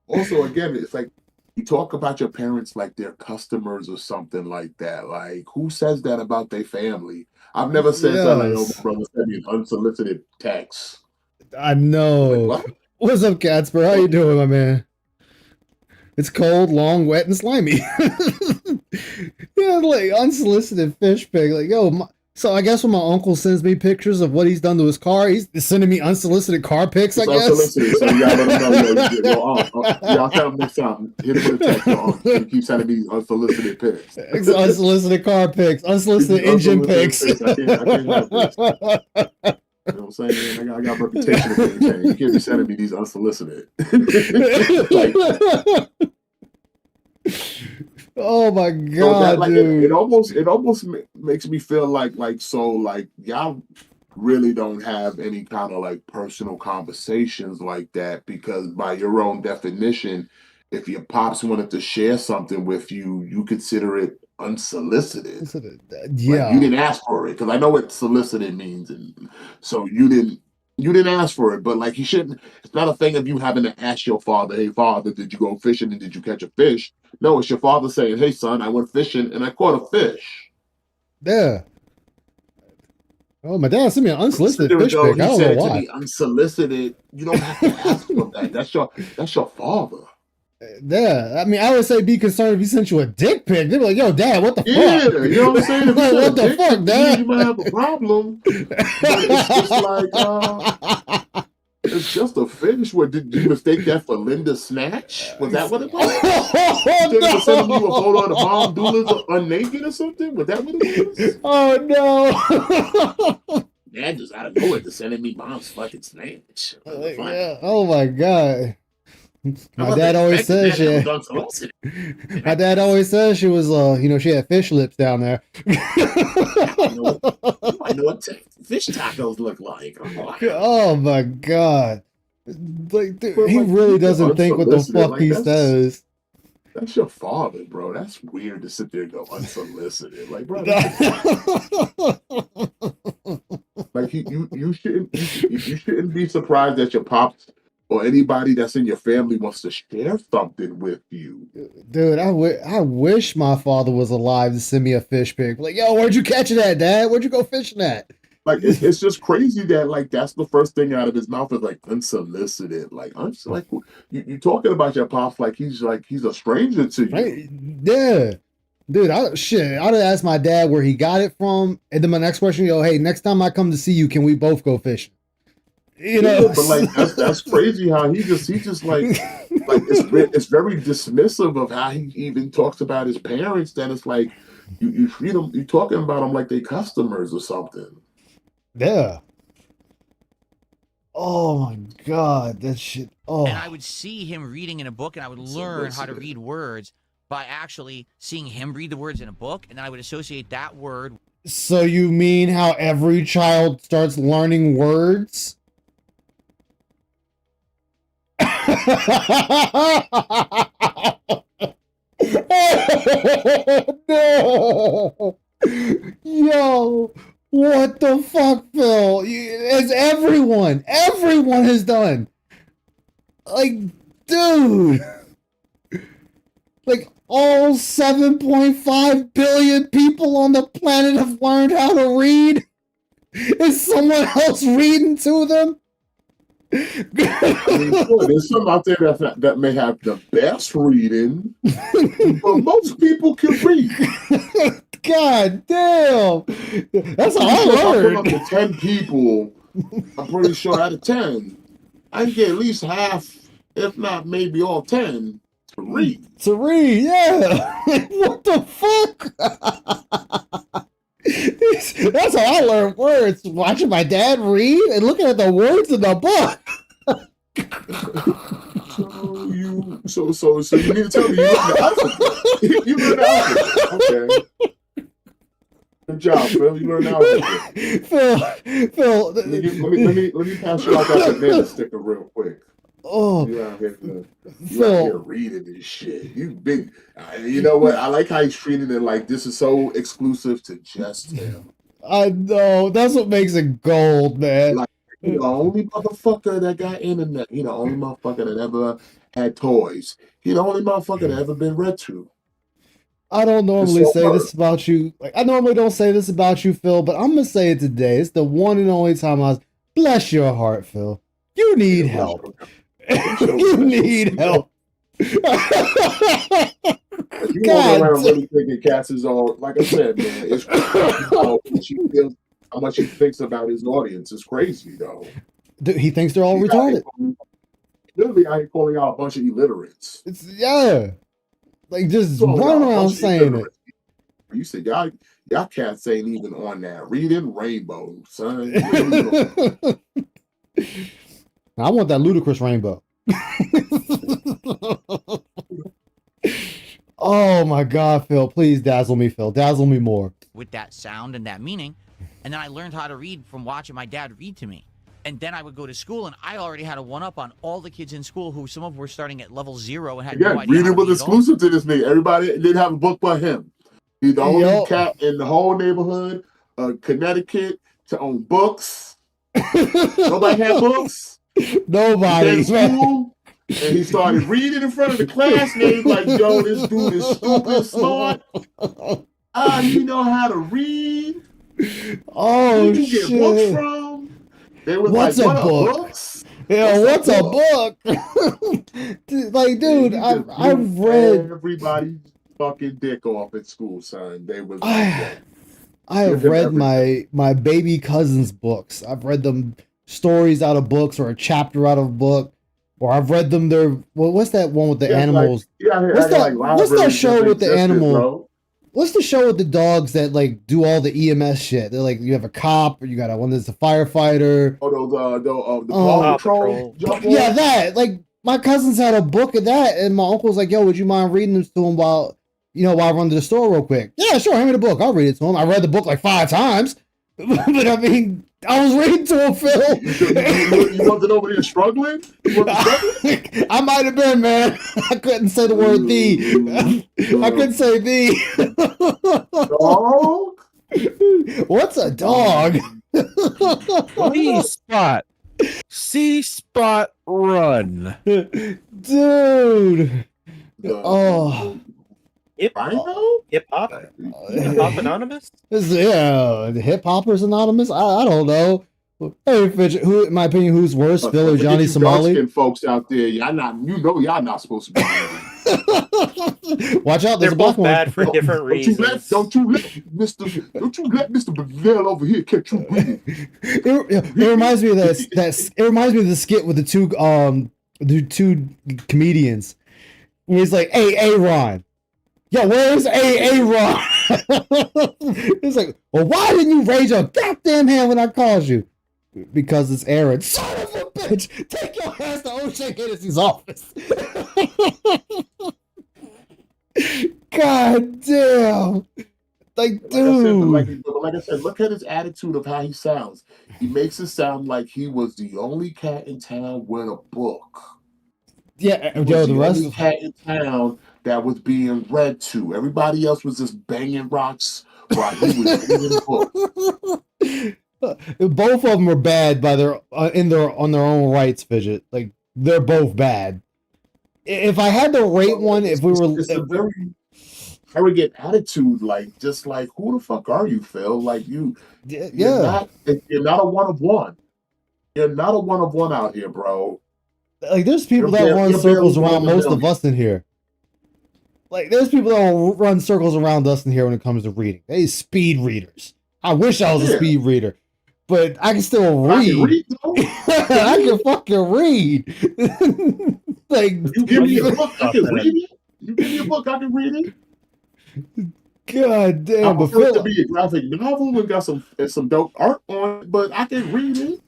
Also, again, it's like you talk about your parents like they're customers or something like that. Like, who says that about their family? I've never said something like, oh, my brother sent me an unsolicited text. I know. Like, what? What's up, Catspur? How you doing, my man? It's cold, long, wet, and slimy. Yeah, like unsolicited fish pic. Like, yo, so I guess when my uncle sends me pictures of what he's done to his car, he's sending me unsolicited car pics, I guess. Unsolicited, so you gotta let him know, y'all tell him next time. Hit him with a text, you keep sending me unsolicited pics. Unsolicited car pics, unsolicited engine pics. I can't have this. You know what I'm saying? Man, I got a reputation to maintain. You can't be sending me these unsolicited. Oh my god, dude! It almost makes me feel like y'all really don't have any kind of like personal conversations like that, because by your own definition, if your pops wanted to share something with you, you consider it unsolicited. Yeah, like, you didn't ask for it, because I know what solicited means, and so you didn't ask for it. But like, you shouldn't. It's not a thing of you having to ask your father, "Hey, father, did you go fishing and did you catch a fish?" No, it's your father saying, "Hey, son, I went fishing and I caught a fish." Yeah. Oh, my dad sent me an unsolicited fish pic. I don't know why. To be unsolicited, you don't have to ask for that. That's your father. Yeah, I mean, I would say be concerned if he sent you a dick pic. They'd be like, "Yo, Dad, what the fuck?" Yeah, you know what I'm saying? If Like, what the fuck, Dad? You might have a problem. But it's just like, it's just a fish. What, did you mistake that for Linda Snatch? Was that what it was? You think sending you a photo of the mom doulas unnaked or something? Was that what it was? Oh no! Dad just out of nowhere just sending me mom's fucking snatch. Yeah. Oh my god. My dad always says she. My dad always says she was, she had fish lips down there. I know what fish tacos look like. Oh my god! Like, dude, But, he like, really you're doesn't think what the unsolicited, fuck like, he that's- says. That's your father, bro. That's weird to sit there and go unsolicited. Like, bro, like you shouldn't be surprised that your pops or anybody that's in your family wants to share something with you. Dude, I wish my father was alive to send me a fish pic. Like, yo, where'd you catch it at, Dad? Where'd you go fishing at? Like, it's just crazy that, like, that's the first thing out of his mouth is like unsolicited. Like, you talking about your pops like he's a stranger to you. Right? Yeah. Dude, I'd have asked my dad where he got it from. And then my next question, hey, next time I come to see you, can we both go fishing? You know, yeah, but like that's crazy how he just like it's very dismissive of how he even talks about his parents. That it's like you treat them, you talking about them like they customers or something. Yeah. Oh my god, that shit. Oh. And I would see him reading in a book, and I would learn how to read words by actually seeing him read the words in a book, and then I would associate that word. So you mean how every child starts learning words? No! Yo, what the fuck, Phil? As everyone has done. Like, dude. Like, all 7.5 billion people on the planet have learned how to read? Is someone else reading to them? I mean, sure, there's some out there that may have the best reading, but most people can read. God damn. That's all I learned. Up to 10 people, I'm pretty sure out of 10, I can get at least half, if not maybe all 10, to read. To read, yeah. What the fuck? That's how I learned words. Watching my dad read and looking at the words in the book. So you need to tell me you learned the alphabet. You learned the alphabet. Okay. Good job, Phil. You learned the alphabet. Phil. Let me pass you out that banana sticker real quick. Oh, you out here reading this shit. You big. You know what? I like how he's treating it like this is so exclusive to just him. I know. That's what makes it gold, man. Like, he the only motherfucker that got internet. He the only motherfucker that ever had toys. He the only motherfucker that ever been read to. I don't normally say this about you. Like, I normally don't say this about you, Phil, but I'm gonna say it today. It's the one and only time I was. Bless your heart, Phil. You need help. You need help. You walk around really thinking Cass is all, like I said, man, it's crazy how much he thinks about his audience. It's crazy, though. He thinks they're all retarded. Literally, I ain't calling out a bunch of illiterates. Yeah. Like, just run around saying it. You said, y'all cats ain't even on that. Reading Rainbow, son. I want that ludicrous rainbow. Oh my god, Phil. Please dazzle me, Phil. Dazzle me more. With that sound and that meaning. And then I learned how to read from watching my dad read to me. And then I would go to school, and I already had a one-up on all the kids in school who some of them were starting at level 0 and had no idea. Reading was exclusive to this nigga. Everybody didn't have a book but him. He's the only cat in the whole neighborhood of Connecticut to own books. Nobody had books. Nobody. He school, and he started reading in front of the class, and they was like, yo, this dude is stupid smart. You know how to read? Oh, where'd you get books from? They was what's like, a book? Books? Yeah, what's a book? Like, dude, I've read everybody's fucking dick off at school, son. They was like, I have read my baby cousin's books. I've read them stories out of books or a chapter out of a book, or I've read them what's that one with the animals? What's that show with the animal? What's the show with the dogs that like do all the EMS shit? They're like, you have a cop, or you got one that's a firefighter. The Paw Patrol. Yeah, that. Like, my cousins had a book of that, and my uncle was like, "Yo, would you mind reading this to him while I run to the store real quick?" Yeah, sure. Hand me the book. I'll read it to him. I read the book like 5 times, but I mean, I was reading to him, Phil. You wasn't over there struggling? I might have been, man. I couldn't say the word "the." I couldn't say "the." Dog? What's a dog? C spot run. Dude. Oh. Hip Hop Anonymous? Yeah, the Hip Hoppers Anonymous? I don't know. Hey, Fidget, who, in my opinion, who's worse, Phil or Johnny Somali? Dark-skinned folks out there, y'all not supposed to be. Watch out, They're there's a both black one. bad for different reasons. Don't you let Mr. Bavell over here catch you reading. It reminds me of that. It reminds me of the skit with the two comedians. Where he's like, "Hey, Ron, yo, where's Ron?" It's like, "Well, why didn't you raise your goddamn hand when I called you?" Because it's Aaron. Son of a bitch, take your ass to O'Shea Hennessey's office. God damn. Like, dude. Like I said, look at his attitude of how he sounds. He makes it sound like he was the only cat in town with a book. Yeah, He was the only cat in town that was being read to. Everybody else was just banging rocks while he was reading books. Both of them were bad by their on their own rights, Fidget. Like, they're both bad. If I had to rate one, if we were, it's a very arrogant attitude, like just like, who the fuck are you, Phil? Like you're not a one of one. You're not a one of one out here, bro. Like, there's people that run circles around most of us in here. Like, there's people that will run circles around us in here when it comes to reading. They speed readers. I wish I was a speed reader, but I can still read. I can fucking read. Like, you give me a book, I can read it. You give me a book, I can read it. God damn! I prefer it to be a graphic novel and got some dope art on it, but I can read it.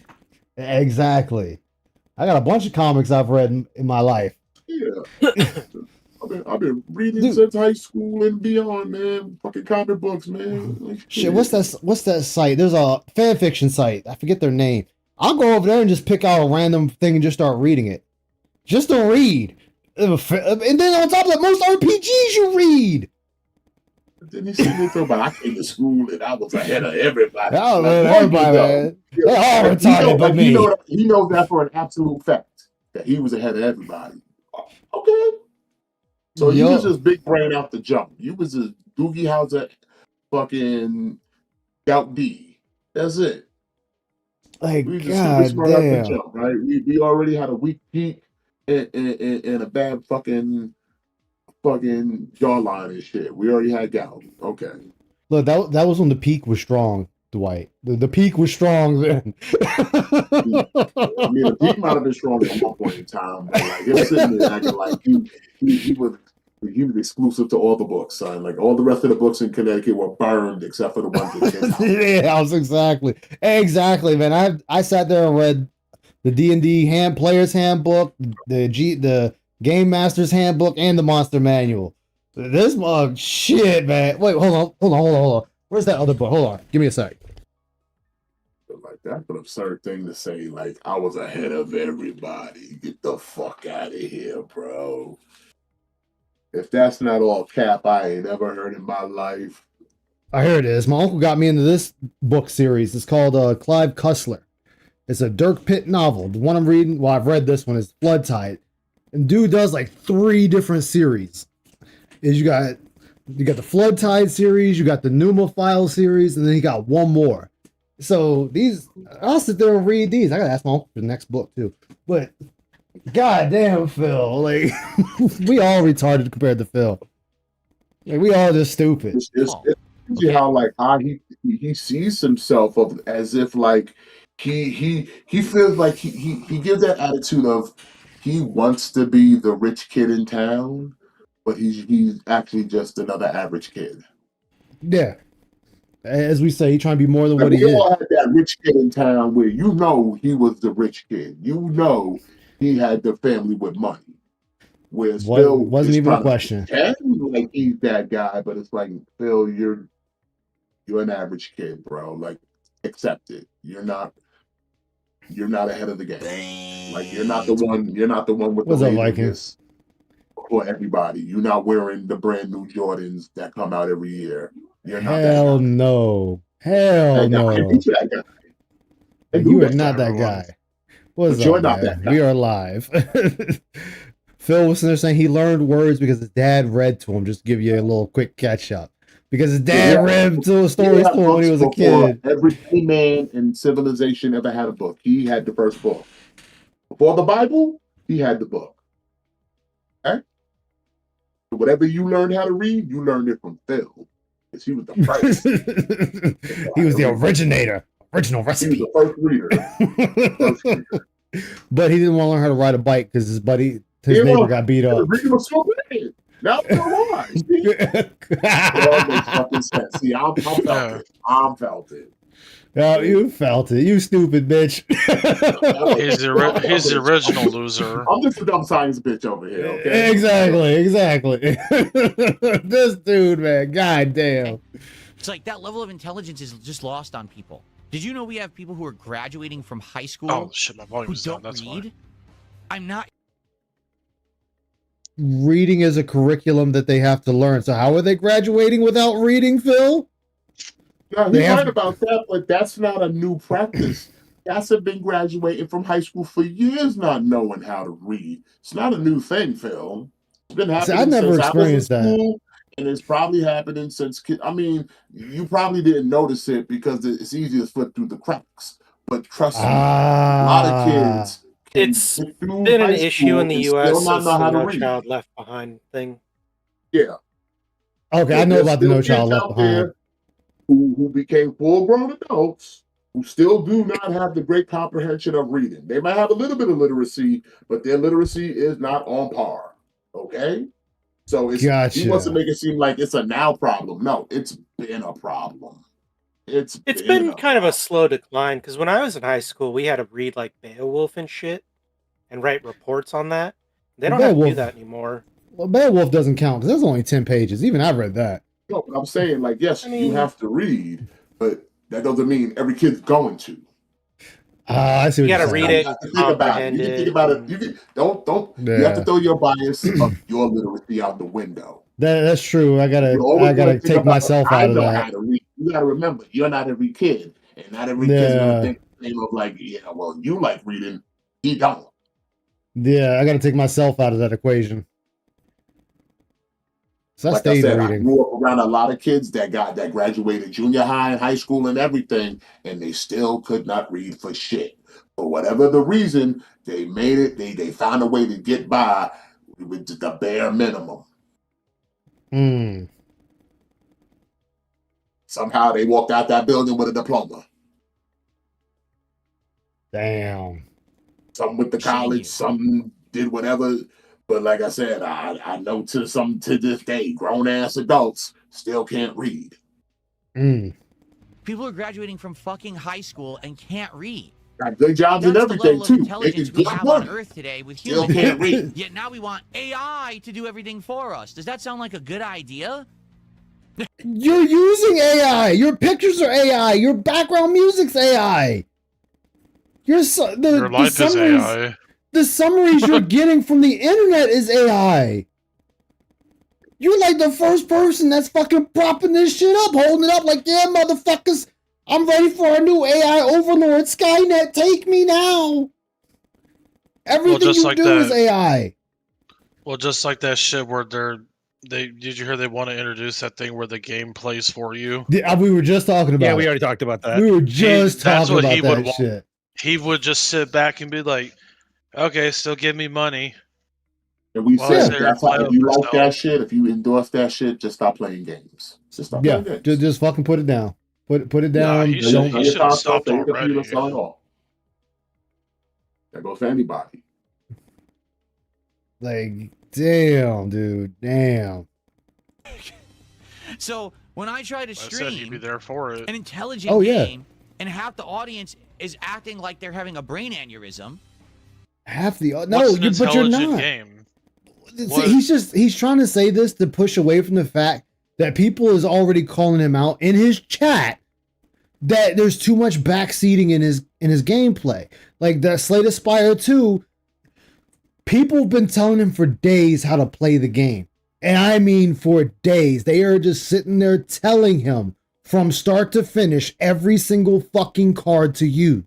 Exactly. I got a bunch of comics I've read in my life. Yeah. I've been reading since high school and beyond, man. Fucking comic books, man. Like, shit, what's that site? There's a fan fiction site. I forget their name. I'll go over there and just pick out a random thing and just start reading it. Just to read. And then on top of that, most RPGs you read. Didn't he see me talking about I came to school and I was ahead of everybody? Oh, man, everybody, man. They all retarded but me. He knows that for an absolute fact, that he was ahead of everybody. Okay. So you was just big brain out the jump. You was just Doogie Howser fucking Scout D. That's it. Like, we just God smart out the damn. jump, right? We already had a weak peak and a bad fucking jawline and shit. We already had gout. Okay. Look, that was when the peak was strong, Dwight. The peak was strong then. I mean, the peak might have been strong at one point in time, but like him sitting there acting like he was exclusive to all the books, son. Like all the rest of the books in Connecticut were burned except for the ones that came out. Yeah, I was exactly, man. I sat there and read the D&D player's handbook, the Game Master's handbook, and the Monster Manual. This mug, shit, man. Wait, hold on. Where's that other book? Hold on, give me a sec. Like, that's an absurd thing to say. Like, I was ahead of everybody. Get the fuck out of here, bro. If that's not all cap, I ain't ever heard in my life. Here it is. My uncle got me into this book series. It's called Clive Cussler. It's a Dirk Pitt novel. The one I'm reading, well, I've read this one, is Flood Tide. And dude does like 3 different series. You got the Flood Tide series, you got the Pneumophile series, and then he got one more. So I'll sit there and read these. I gotta ask my uncle for the next book too. But goddamn, Phil, like we all retarded compared to Phil. Like, we all just stupid. It's how he sees himself as if like he feels like he gives that attitude of he wants to be the rich kid in town, but he's actually just another average kid. Yeah. As we say, he's trying to be more than like, what he we all is. had that rich kid in town where he was the rich kid. he had the family with money. Whereas Phil wasn't is even a trying to question. pretend like he's that guy, but it's like, Phil, you're an average kid, bro. Like, accept it. You're not ahead of the game. Like, you're not the one with What's the up, laser Viking? disc for everybody. You're not wearing the brand new Jordans that come out every year. You're not that Hell guy. no. Hell That guy. no. He's that guy. And You do are that to not that everyone. guy. What's But you're up, not man? that guy. We are live. Phil was there saying he learned words because his dad read to him. Just to give you a little quick catch up. Because his dad read to stories to him when he was a kid. Every man in civilization ever had a book. He had the first book. Before the Bible, he had the book. Okay? So whatever you learned how to read, you learned it from Phil. Because he was the first. He was the originator. Original recipe. He was the first reader. But he didn't want to learn how to ride a bike because his neighbor got beat up. Reading was so bad. Now I know why. It all makes fucking sense. See, I felt it. Oh, you felt it. You stupid bitch. He's the original loser. I'm just a dumb science bitch over here, okay? Exactly. This dude, man. God damn. It's like that level of intelligence is just lost on people. Did you know we have people who are graduating from high school Oh shit, my who volume's down. don't That's read? why. I'm not. Reading is a curriculum that they have to learn. So how are they graduating without reading, Phil? No, he's right about that, but that's not a new practice. Cats have been graduating from high school for years not knowing how to read. It's not a new thing, Phil. It's been happening I never since experienced I was in that. school, and it's probably happening since. I mean, you probably didn't notice it because it's easy to slip through the cracks. But trust me, a lot of kids. It's been an issue in the U.S. since the No Child Left Behind thing. Yeah. Okay, I know there's about the still No Child kids Left out Behind. there who became full-grown adults who still do not have the great comprehension of reading. They might have a little bit of literacy, but their literacy is not on par. Okay? So he wants to Gotcha. make it seem like it's a now problem. No, it's been a problem. It's been kind of a slow decline because when I was in high school, we had to read like Beowulf and shit and write reports on that. They don't have to do that anymore. Well, Beowulf doesn't count because there's only 10 pages. Even I read that. No, but I'm saying, like, yes, you have to read, but that doesn't mean every kid's going to. I see what You you're gotta saying. read it, You have to think about it. You can think about it. You can, don't. You have to Yeah. throw your bias of your literacy out the window. That's true. I You always gotta gotta think take about, myself I out of know that. how to read. You gotta remember, you're not every kid, and not every kid's gonna Yeah. think the same of like, yeah, well, you like reading, he don't. Yeah, I gotta take myself out of that equation. So I Like I stayed said, I reading. grew up around a lot of kids that graduated junior high and high school and everything, and they still could not read for shit. For whatever the reason, they made it. They found a way to get by with the bare minimum. Hmm. Somehow they walked out that building with a diploma. Damn. Some went to college, some did whatever. But like I said, I know to this day, grown ass adults still can't read. People are graduating from fucking high school and can't read. Got good jobs That's and everything the level too. of intelligence we have on Earth today with Still humans. can't read. Yet now we want AI to do everything for us. Does that sound like a good idea? You're using AI. Your pictures are AI. Your background music's AI. Your life is AI. The summaries you're getting from the internet is AI. You're like the first person that's fucking propping this shit up, holding it up like, yeah, motherfuckers, I'm ready for a new AI overlord. Skynet, take me now. Everything you do is AI. Well, just like that shit where did you hear they want to introduce that thing where the game plays for you? Yeah, we were just talking about Yeah, it. we already talked about that. We were just That's talking what about he that would want. shit. He would just sit back and be like, okay, still give me money. And we Well, I said, sit here that's and how, play if you with like that shit, if you endorse that shit, just stop playing games. Just stop Yeah, playing games. just fucking put it down. Put it Nah, down. he should have stopped Your computer, already. sell it off. That goes for anybody. Like, damn, dude, damn. So when I try to I said he'd stream be there for it. an intelligent Oh, yeah. game and half the audience is acting like they're having a brain aneurysm, half the What's no, an but you're intelligent not. game? He's trying to say this to push away from the fact that people is already calling him out in his chat that there's too much backseating in his gameplay. Like that Slay the Spire 2, people have been telling him for days how to play the game. And I mean for days. They are just sitting there telling him from start to finish every single fucking card to use.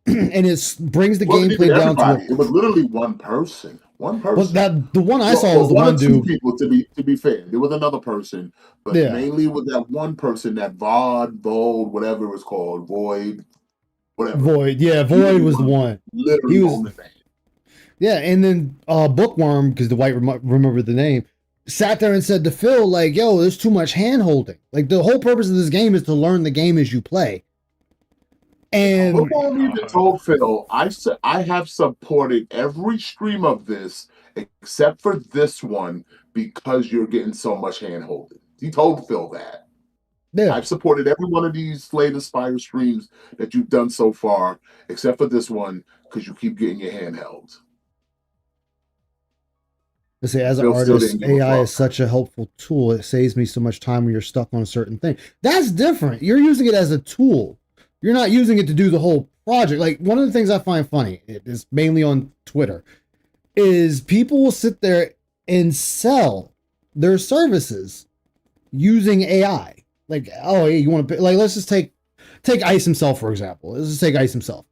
And it brings the gameplay down to it was literally one person. One person. Well, the one I saw was the one or two dude. people. To be fair, there was another person, but Yeah. mainly with that one person, that Void, whatever it was called, Void, whatever. Void, yeah, Void was the one. Literally, He was. only thing. Yeah, and then Bookworm, because the white remembered the name, sat there and said to Phil, like, "Yo, there's too much hand holding. Like the whole purpose of this game is to learn the game as you play." And Bookworm even told Phil, I have supported every stream of this except for this one because you're getting so much hand holding. He told Phil that. Yeah. I've supported every one of these Slay the Spire streams that you've done so far, except for this one, because you keep getting your hand held. Let's say, as an Phil still artist, didn't give a AI fuck. is such a helpful tool. It saves me so much time when you're stuck on a certain thing. That's different. You're using it as a tool. You're not using it to do the whole project. Like, one of the things I find funny, it is mainly on Twitter, is people will sit there and sell their services using AI. Like, oh, hey, you want to, like, let's just take Ice himself, for example. Let's just take Ice himself.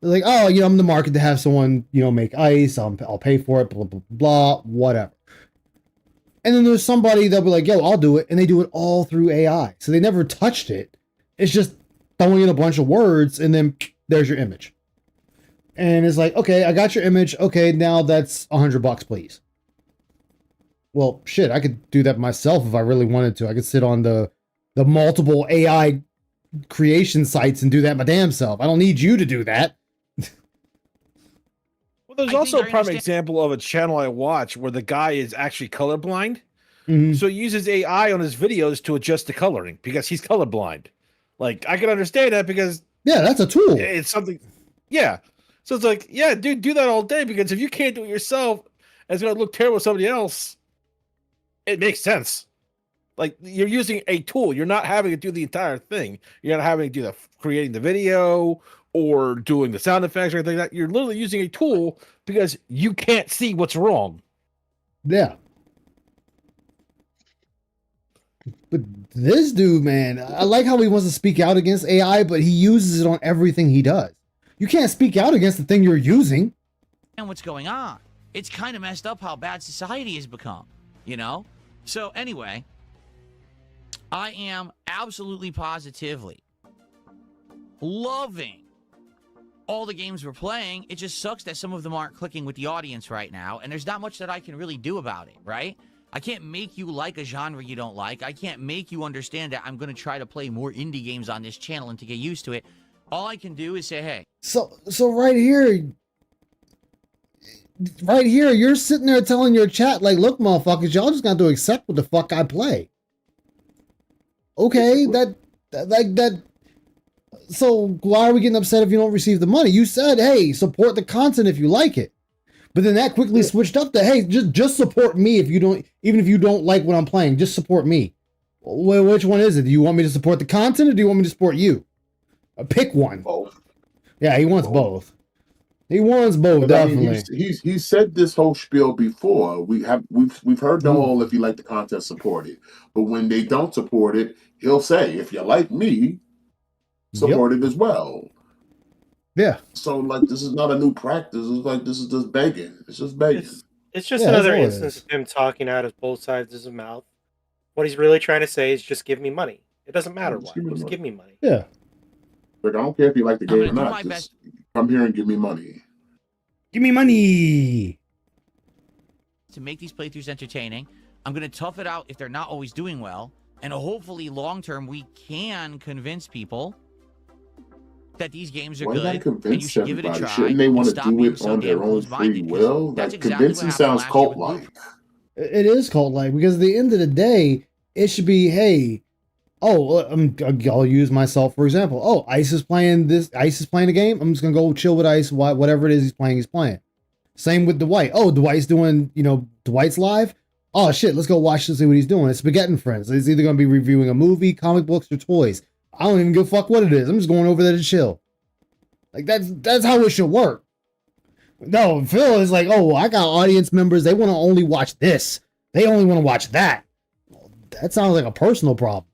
They're like, oh, I'm in the market to have someone, make ice. I'll pay for it, blah, blah, blah, whatever. And then there's somebody that'll be like, yo, I'll do it. And they do it all through AI. So they never touched it. It's just throwing in a bunch of words and then there's your image. And it's like, okay, I got your image. Okay, now that's $100, please. Well, shit, I could do that myself if I really wanted to. I could sit on the multiple AI creation sites and do that my damn self. I don't need you to do that. Well, there's also a prime example of a channel I watch where the guy is actually colorblind. Mm-hmm. So he uses AI on his videos to adjust the coloring because he's colorblind. Like, I can understand that because... Yeah, that's a tool. It's something... Yeah. So it's like, yeah, dude, do that all day because if you can't do it yourself, and it's going to look terrible with somebody else, it makes sense. Like, you're using a tool. You're not having to do the entire thing. You're not having to do creating the video or doing the sound effects or anything like that. You're literally using a tool because you can't see what's wrong. Yeah. But this dude, man, I like how he wants to speak out against AI, but he uses it on everything he does. You can't speak out against the thing you're using. And what's going on? It's kind of messed up how bad society has become, So anyway, I am absolutely positively loving all the games we're playing. It just sucks that some of them aren't clicking with the audience right now, and there's not much that I can really do about it, right? I can't make you like a genre you don't like. I can't make you understand that I'm going to try to play more indie games on this channel and to get used to it. All I can do is say, hey. So right here, you're sitting there telling your chat, like, look, motherfuckers, y'all just got to accept what the fuck I play. Okay, that. So why are we getting upset if you don't receive the money? You said, hey, support the content if you like it. But then that quickly switched up to, hey, just support me even if you don't like what I'm playing, just support me. Well, which one is it? Do you want me to support the content or do you want me to support you? Pick one. Both. Yeah, he wants both. He wants both, definitely. He's said this whole spiel before. We've heard the whole if you like the content, support it. But when they don't support it, he'll say, if you like me, support it as well. Yeah. So like this is not a new practice. It's like this is just begging. It's just begging. It's just another instance of him talking out of both sides of his mouth. What he's really trying to say is just give me money. It doesn't matter why. Just give me money. Yeah. Like I don't care if you like the game or not. Just come here and give me money. Give me money. To make these playthroughs entertaining, I'm going to tough it out if they're not always doing well. And hopefully long term we can convince people that these games are good and you should give it a try. Shouldn't they want to do it on their own free will? Like convincing sounds cult-like. It is cult-like because at the end of the day, it should be, hey, Oh, I'll use myself for example. Oh, Ice is playing this. Ice is playing a game. I'm just gonna go chill with Ice. Whatever it is he's playing, he's playing. Same with Dwight. Oh, Dwight's doing, Dwight's live. Oh shit, let's go watch to see what he's doing. It's Spaghetti Friends. It's either gonna be reviewing a movie, comic books, or toys. I don't even give a fuck what it is. I'm just going over there to chill. Like that's how it should work. No, Phil is like, oh, I got audience members. They want to only watch this. They only want to watch that. That sounds like a personal problem.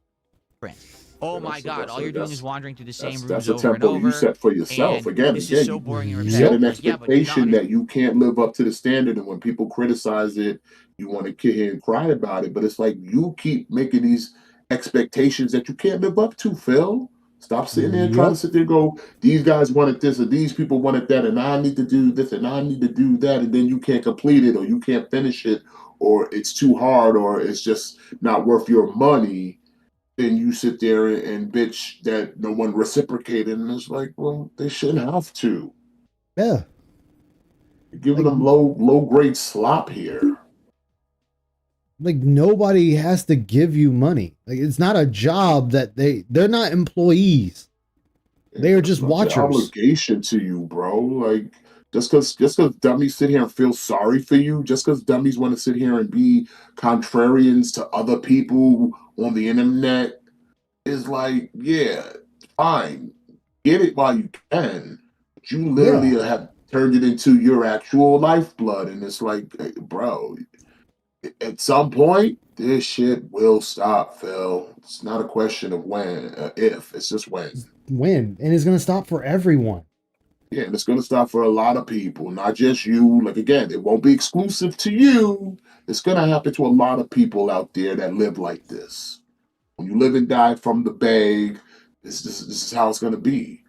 Oh my God! All you're doing is wandering through the same rooms That's a over and tempo over. you set for yourself. and Again, this is so you boring and set an repetitive. Yeah, but do you not expectation that you can't live up to the standard, and when people criticize it, you want to kid here and cry about it. But it's like you keep making these expectations that you can't live up to, Phil. Stop sitting there and trying to sit there and go, these guys wanted this, or these people wanted that, and I need to do this, and I need to do that, and then you can't complete it, or you can't finish it, or it's too hard, or it's just not worth your money. Then you sit there and bitch that no one reciprocated, and it's like, well, they shouldn't have to. Yeah. You're giving them low grade slop here. Like nobody has to give you money. Like it's not a job that they're not employees. They are just watchers. Obligation to you, bro. Like just because dummies sit here and feel sorry for you, just because dummies want to sit here and be contrarians to other people on the internet, is like, yeah, fine, get it while you can. But you literally have turned it into your actual lifeblood, and it's like, bro, at some point, this shit will stop, Phil. It's not a question of when, if. It's just when. When, and it's gonna stop for everyone. Yeah, and it's gonna stop for a lot of people, not just you. Like again, it won't be exclusive to you. It's gonna happen to a lot of people out there that live like this. When you live and die from the bag, this is how it's gonna be.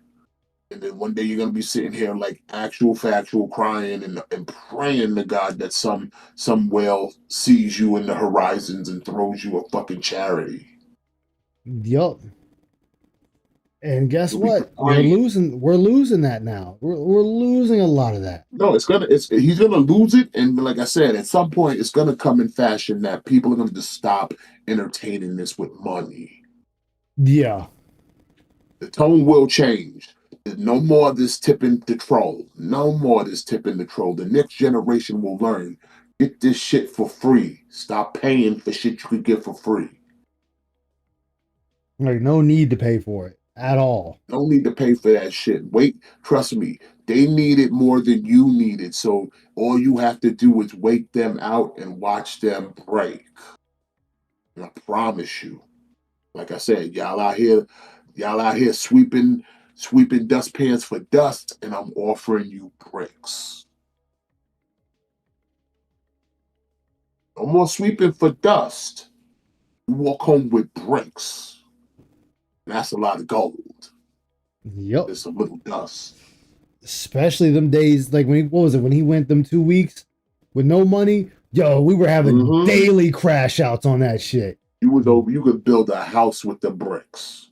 And then one day you're gonna be sitting here like actual factual crying and praying to God that some whale sees you in the horizons and throws you a fucking charity. Yup. And guess what? We're losing that now. We're losing a lot of that. No, he's gonna lose it, and like I said, at some point it's gonna come in fashion that people are gonna just stop entertaining this with money. Yeah. The tone will change. No more of this tipping the troll. No more of this tipping the troll. The next generation will learn. Get this shit for free. Stop paying for shit you could get for free. Like no need to pay for it at all. No need to pay for that shit. Wait, trust me. They need it more than you need it. So all you have to do is wait them out and watch them break. And I promise you, like I said, y'all out here sweeping dustpans for dust, and I'm offering you bricks. No more sweeping for dust. You walk home with bricks. And that's a lot of gold. Yep. It's a little dust. Especially them days, like when he went them 2 weeks with no money. Yo, we were having daily crash outs on that shit. You could build a house with the bricks.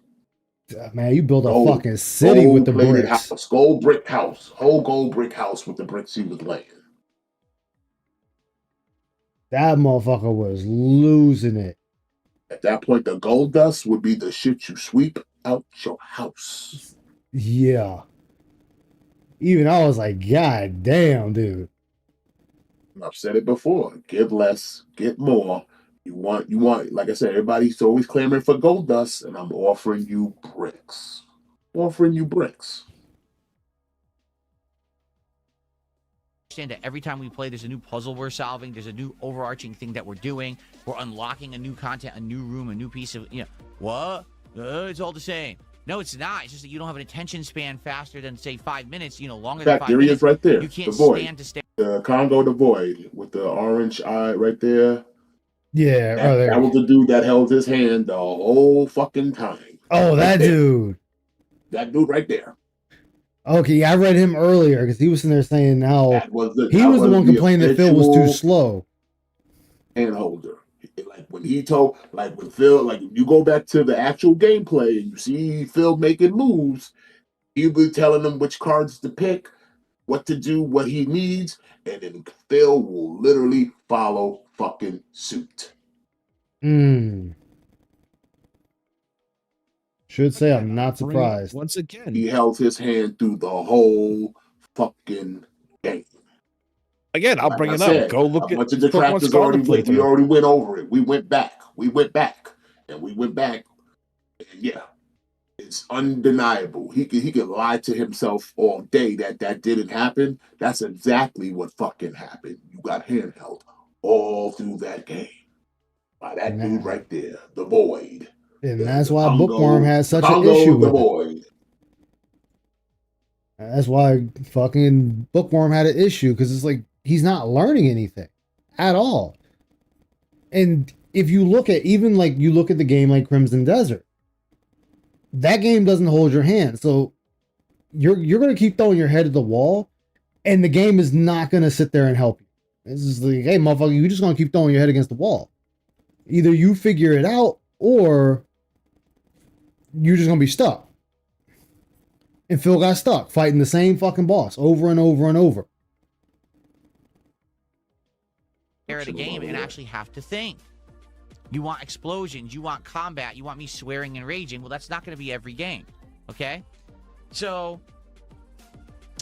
Man, you build a fucking city with the bricks. House, gold brick house, whole gold brick house with the bricks he was laying. That motherfucker was losing it. At that point, the gold dust would be the shit you sweep out your house. Yeah. Even I was like, God damn, dude. I've said it before. Give less, get more. You want, like I said, everybody's always clamoring for gold dust, and I'm offering you bricks. Offering you bricks. Understand that every time we play, there's a new puzzle we're solving. There's a new overarching thing that we're doing. We're unlocking a new content, a new room, a new piece of, what? It's all the same. No, it's not. It's just that you don't have an attention span faster than, say, 5 minutes, longer than 5 minutes. There he is right there. You can't the void. stand to stay. The Congo the Void with the orange eye right there. Yeah, that was the dude that held his hand the whole fucking time. Oh, that dude. That dude right there. Okay, I read him earlier because he was sitting there saying how he was the one complaining that Phil was too slow. Hand holder. Like when Phil, like you go back to the actual gameplay and you see Phil making moves, he'll be telling him which cards to pick, what to do, what he needs, and then Phil will literally follow fucking suit. Should say I'm not surprised. Once again, He held his hand through the whole fucking game. Again, I'll Like bring I it said, up. Go a look at bunch of Pokemon detractors Scarlet we playthrough. already went over it. We went back, and we went back. Yeah, it's undeniable. He could lie to himself all day that didn't happen. That's exactly what fucking happened. You got handheld all through that game by that dude right there, the Void. And that's why Bookworm has such an issue with it. That's why fucking Bookworm had an issue, because it's like he's not learning anything at all. And if you look at the game like Crimson Desert, that game doesn't hold your hand. So you're gonna keep throwing your head at the wall, and the game is not gonna sit there and help you. This is like, hey motherfucker, you're just gonna keep throwing your head against the wall. Either you figure it out or you're just gonna be stuck. And Phil got stuck fighting the same fucking boss over and over and over. Of the game and actually have to think. You want explosions, you want combat, you want me swearing and raging. Well, that's not going to be every game, okay? So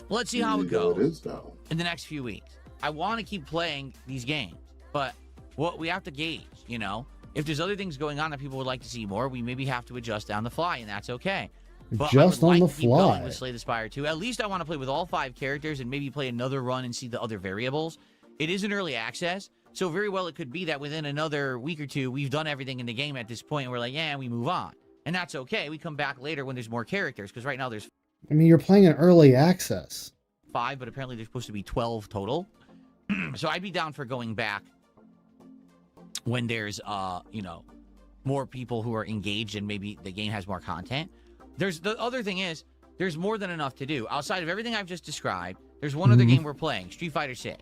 let's see how it goes in the next few weeks. I want to keep playing these games, but what we have to gauge, if there's other things going on that people would like to see more, we maybe have to adjust on the fly, and that's okay. But just I would on like the to keep going fly with Slay the Spire 2. At least I want to play with all 5 characters and maybe play another run and see the other variables. It is an early access, so very well it could be that within another week or two, we've done everything in the game at this point, and we're like, yeah, we move on. And that's okay. We come back later when there's more characters, because right now there's I mean, you're playing an early access. 5, but apparently there's supposed to be 12 total. So I'd be down for going back when there's, more people who are engaged and maybe the game has more content. The other thing is, there's more than enough to do. Outside of everything I've just described, there's one other game we're playing, Street Fighter 6.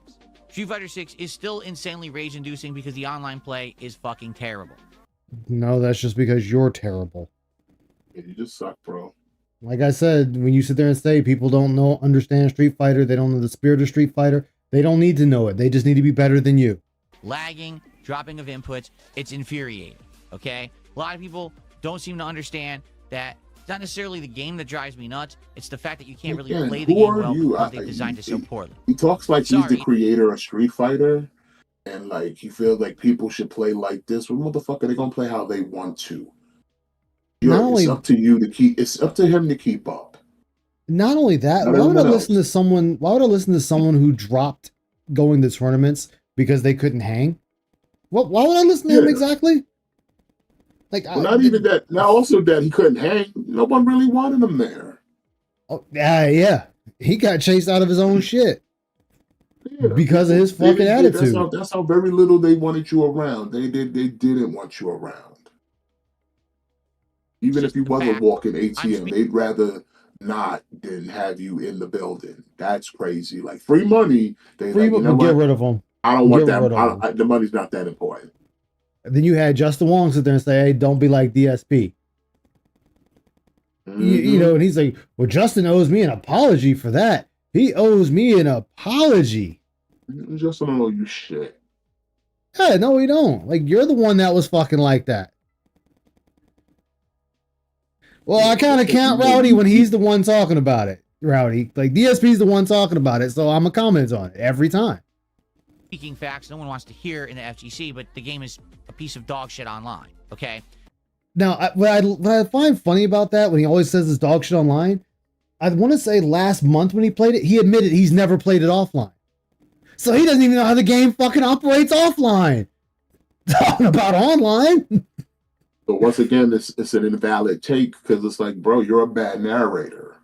Street Fighter 6 is still insanely rage-inducing because the online play is fucking terrible. No, that's just because you're terrible. Yeah, you just suck, bro. Like I said, when you sit there and say people don't understand Street Fighter, they don't know the spirit of Street Fighter, they don't need to know it. They just need to be better than you. Lagging, dropping of inputs, it's infuriating, okay? A lot of people don't seem to understand that it's not necessarily the game that drives me nuts, it's the fact that you can't really play the game well because they've designed it so poorly. He talks like he's the creator of Street Fighter, and like he feels like people should play like this. Well, motherfucker, they're gonna play how they want to. It's up to you to keep. It's up to him to keep up. Not only that, why would I listen to someone? Why would I listen to someone who dropped going to tournaments because they couldn't hang? Why would I listen to him exactly? Like, well, not even that. Now, also that he couldn't hang. No one really wanted him there. Oh, yeah. He got chased out of his own shit because of his fucking attitude. That's how very little they wanted you around. They didn't want you around. Even if you wasn't walking ATM, they'd rather not than have you in the building. That's crazy. Like free money, they free like, you know get what? rid of them. I don't want that. The money's not that important. And then you had Justin Wong sit there and say, "Hey, don't be like DSP." And he's like, "Well, Justin owes me an apology for that. He owes me an apology." Justin don't owe you shit. Yeah, no, we don't. Like, you're the one that was fucking like that. Well, I kind of count Rowdy when he's the one talking about it. Rowdy, like DSP's the one talking about it, so I'm a comment on it every time. Speaking facts, no one wants to hear in the FGC, but the game is a piece of dog shit online. Okay. Now, what I find funny about that when he always says this dog shit online, I want to say last month when he played it, he admitted he's never played it offline, so he doesn't even know how the game fucking operates offline. Talking about online. But once again, it's an invalid take because it's like, bro, you're a bad narrator.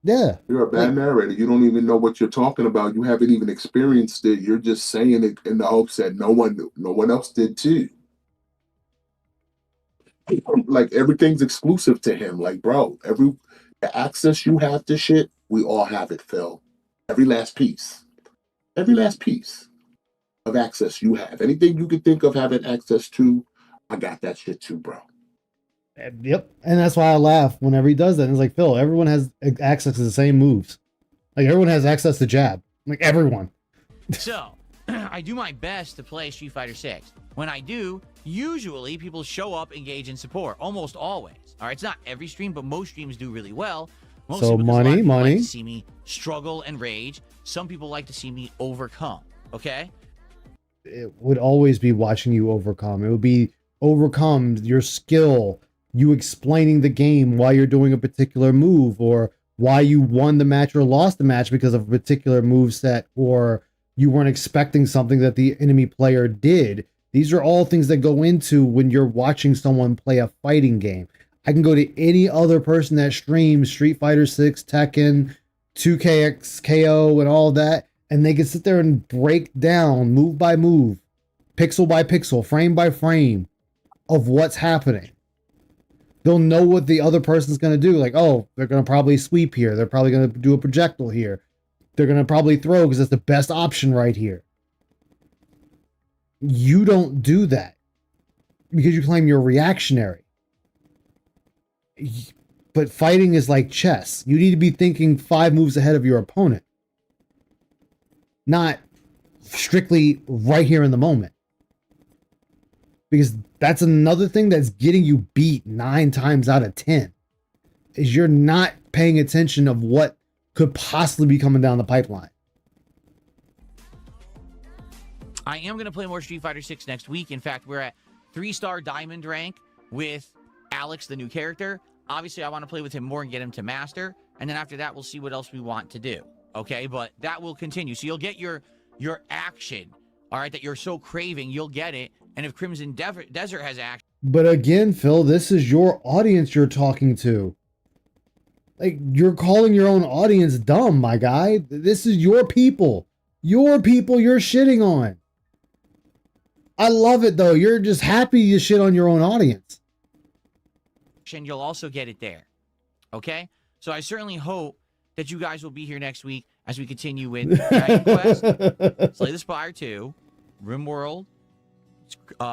Yeah. You're a bad narrator. You don't even know what you're talking about. You haven't even experienced it. You're just saying it in the hopes that no one else did too. Like everything's exclusive to him. Like, bro, the access you have to shit, we all have it, Phil. Every last piece of access you have. Anything you can think of having access to, I got that shit too, bro. Yep. And that's why I laugh whenever he does that. And it's like, Phil, everyone has access to the same moves. Like, everyone has access to jab. Like, everyone. So, I do my best to play Street Fighter 6. When I do, usually people show up, engage, and support. Almost always. All right, it's not every stream, but most streams do really well. Mostly So because a lot of people money. like to see me struggle and rage. Some people like to see me overcome. Okay? It would always be watching you overcome. It would be overcome your skill, you explaining the game, why you're doing a particular move, or why you won the match or lost the match because of a particular move set, or you weren't expecting something that the enemy player did. These are all things that go into when you're watching someone play a fighting game. I can go to any other person that streams Street Fighter 6, Tekken, 2KX, KO, and all that, and they can sit there and break down move by move, pixel by pixel, frame by frame of what's happening. They'll know what the other person's going to do. Like, oh, they're going to probably sweep here. They're probably going to do a projectile here. They're going to probably throw because that's the best option right here. You don't do that because you claim you're reactionary. But fighting is like chess. You need to be thinking 5 moves ahead of your opponent, not strictly right here in the moment. Because that's another thing that's getting you beat 9 times out of 10 is you're not paying attention of what could possibly be coming down the pipeline. I am going to play more Street Fighter 6 next week. In fact, we're at 3-star diamond rank with Alex, the new character. Obviously, I want to play with him more and get him to master. And then after that, we'll see what else we want to do. Okay, but that will continue. So you'll get your action, all right, that you're so craving. You'll get it. And if Crimson Desert has action. But again, Phil, this is your audience you're talking to. Like, you're calling your own audience dumb, my guy. This is your people. Your people you're shitting on. I love it, though. You're just happy to shit on your own audience. And you'll also get it there. Okay? So I certainly hope that you guys will be here next week as we continue with Dragon Quest, Slay the Spire 2, RimWorld,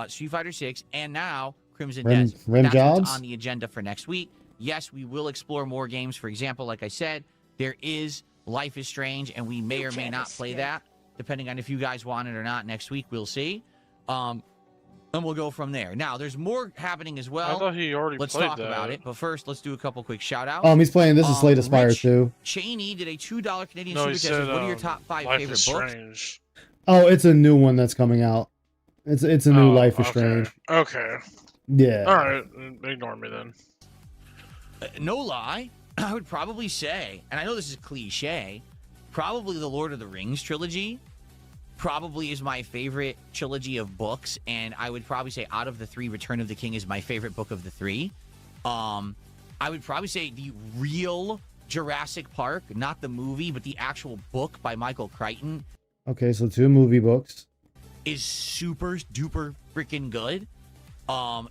Street Fighter 6, and now Crimson Desert. That's what's on the agenda for next week. Yes, we will explore more games. For example, like I said, there is Life is Strange, and we may or may not play that, depending on if you guys want it or not next week. We'll see. And we'll go from there. Now, there's more happening as well. I thought he already Let's played talk that. about it. But first, let's do a couple quick shout-outs. He's playing This is Slay the Spire too. Cheney did a $2 Canadian No, super he chat. said, What are your top 5 Life favorite is books? Strange. Oh, it's a new one that's coming out. It's a new Life is okay. Strange. Okay. Yeah. All right. Ignore me then. No lie, I would probably say, and I know this is cliche, probably the Lord of the Rings trilogy probably is my favorite trilogy of books, and I would probably say out of the 3, Return of the King is my favorite book of the 3. I would probably say the real Jurassic Park, not the movie, but the actual book by Michael Crichton. Okay, so 2 movie books. Is super duper freaking good.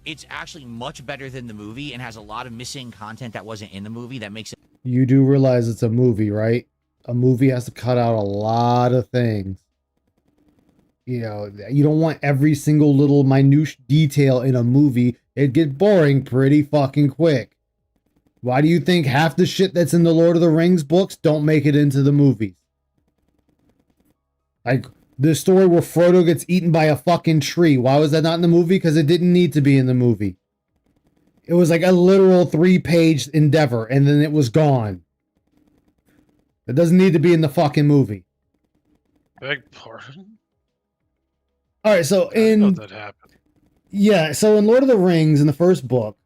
It's actually much better than the movie and has a lot of missing content that wasn't in the movie that makes it. You do realize it's a movie, right? A movie has to cut out a lot of things. You know, you don't want every single little minute detail in a movie. It'd get boring pretty fucking quick. Why do you think half the shit that's in the Lord of the Rings books don't make it into the movies? Like, the story where Frodo gets eaten by a fucking tree. Why was that not in the movie? Because it didn't need to be in the movie. It was like a literal 3-page endeavor, and then it was gone. It doesn't need to be in the fucking movie. Beg pardon? All right, so I thought that happened. Yeah, so in Lord of the Rings, in the first book,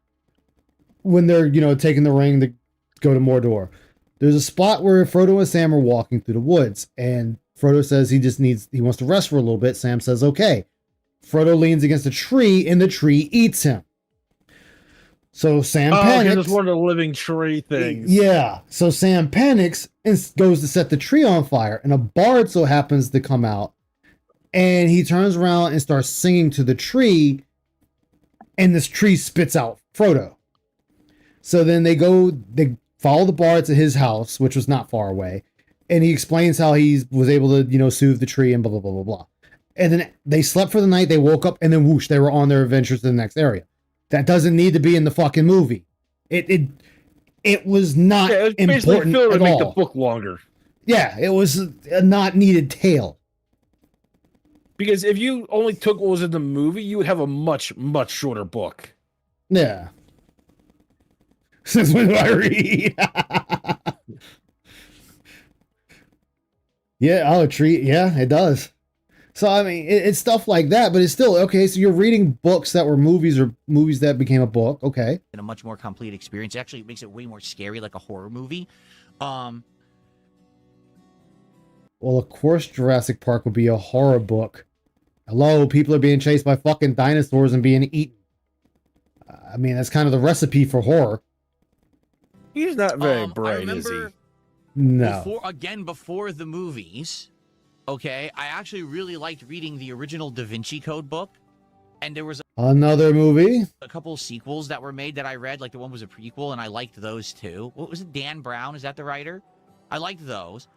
when they're, taking the ring to go to Mordor, there's a spot where Frodo and Sam are walking through the woods, and Frodo says he wants to rest for a little bit. Sam says, okay. Frodo leans against a tree, and the tree eats him. So Sam panics. It's one of the living tree things. Yeah. So Sam panics and goes to set the tree on fire, and a bard so happens to come out, and he turns around and starts singing to the tree, and this tree spits out Frodo. So then they follow the bard to his house, which was not far away, and he explains how he was able to, soothe the tree and blah, blah, blah, blah, blah. And then they slept for the night, they woke up, and then whoosh, they were on their adventures to the next area. That doesn't need to be in the fucking movie. It was not important at all. Make the book longer. Yeah, it was a not needed tale. Because if you only took what was in the movie, you would have a much, much shorter book. Yeah. Since when do I read? Yeah, oh, treat. Yeah, it does. So I mean, it's stuff like that, but it's still okay. So you're reading books that were movies or movies that became a book. Okay. And a much more complete experience. Actually, it makes it way more scary, like a horror movie. Well, of course, Jurassic Park would be a horror book. Hello, people are being chased by fucking dinosaurs and being eaten. I mean, that's kind of the recipe for horror. He's not very bright, is he? No. Before the movies, okay, I actually really liked reading the original Da Vinci Code book. And there was Another movie? a couple sequels that were made that I read. Like the one was a prequel, and I liked those too. What was it? Dan Brown? Is that the writer? I liked those.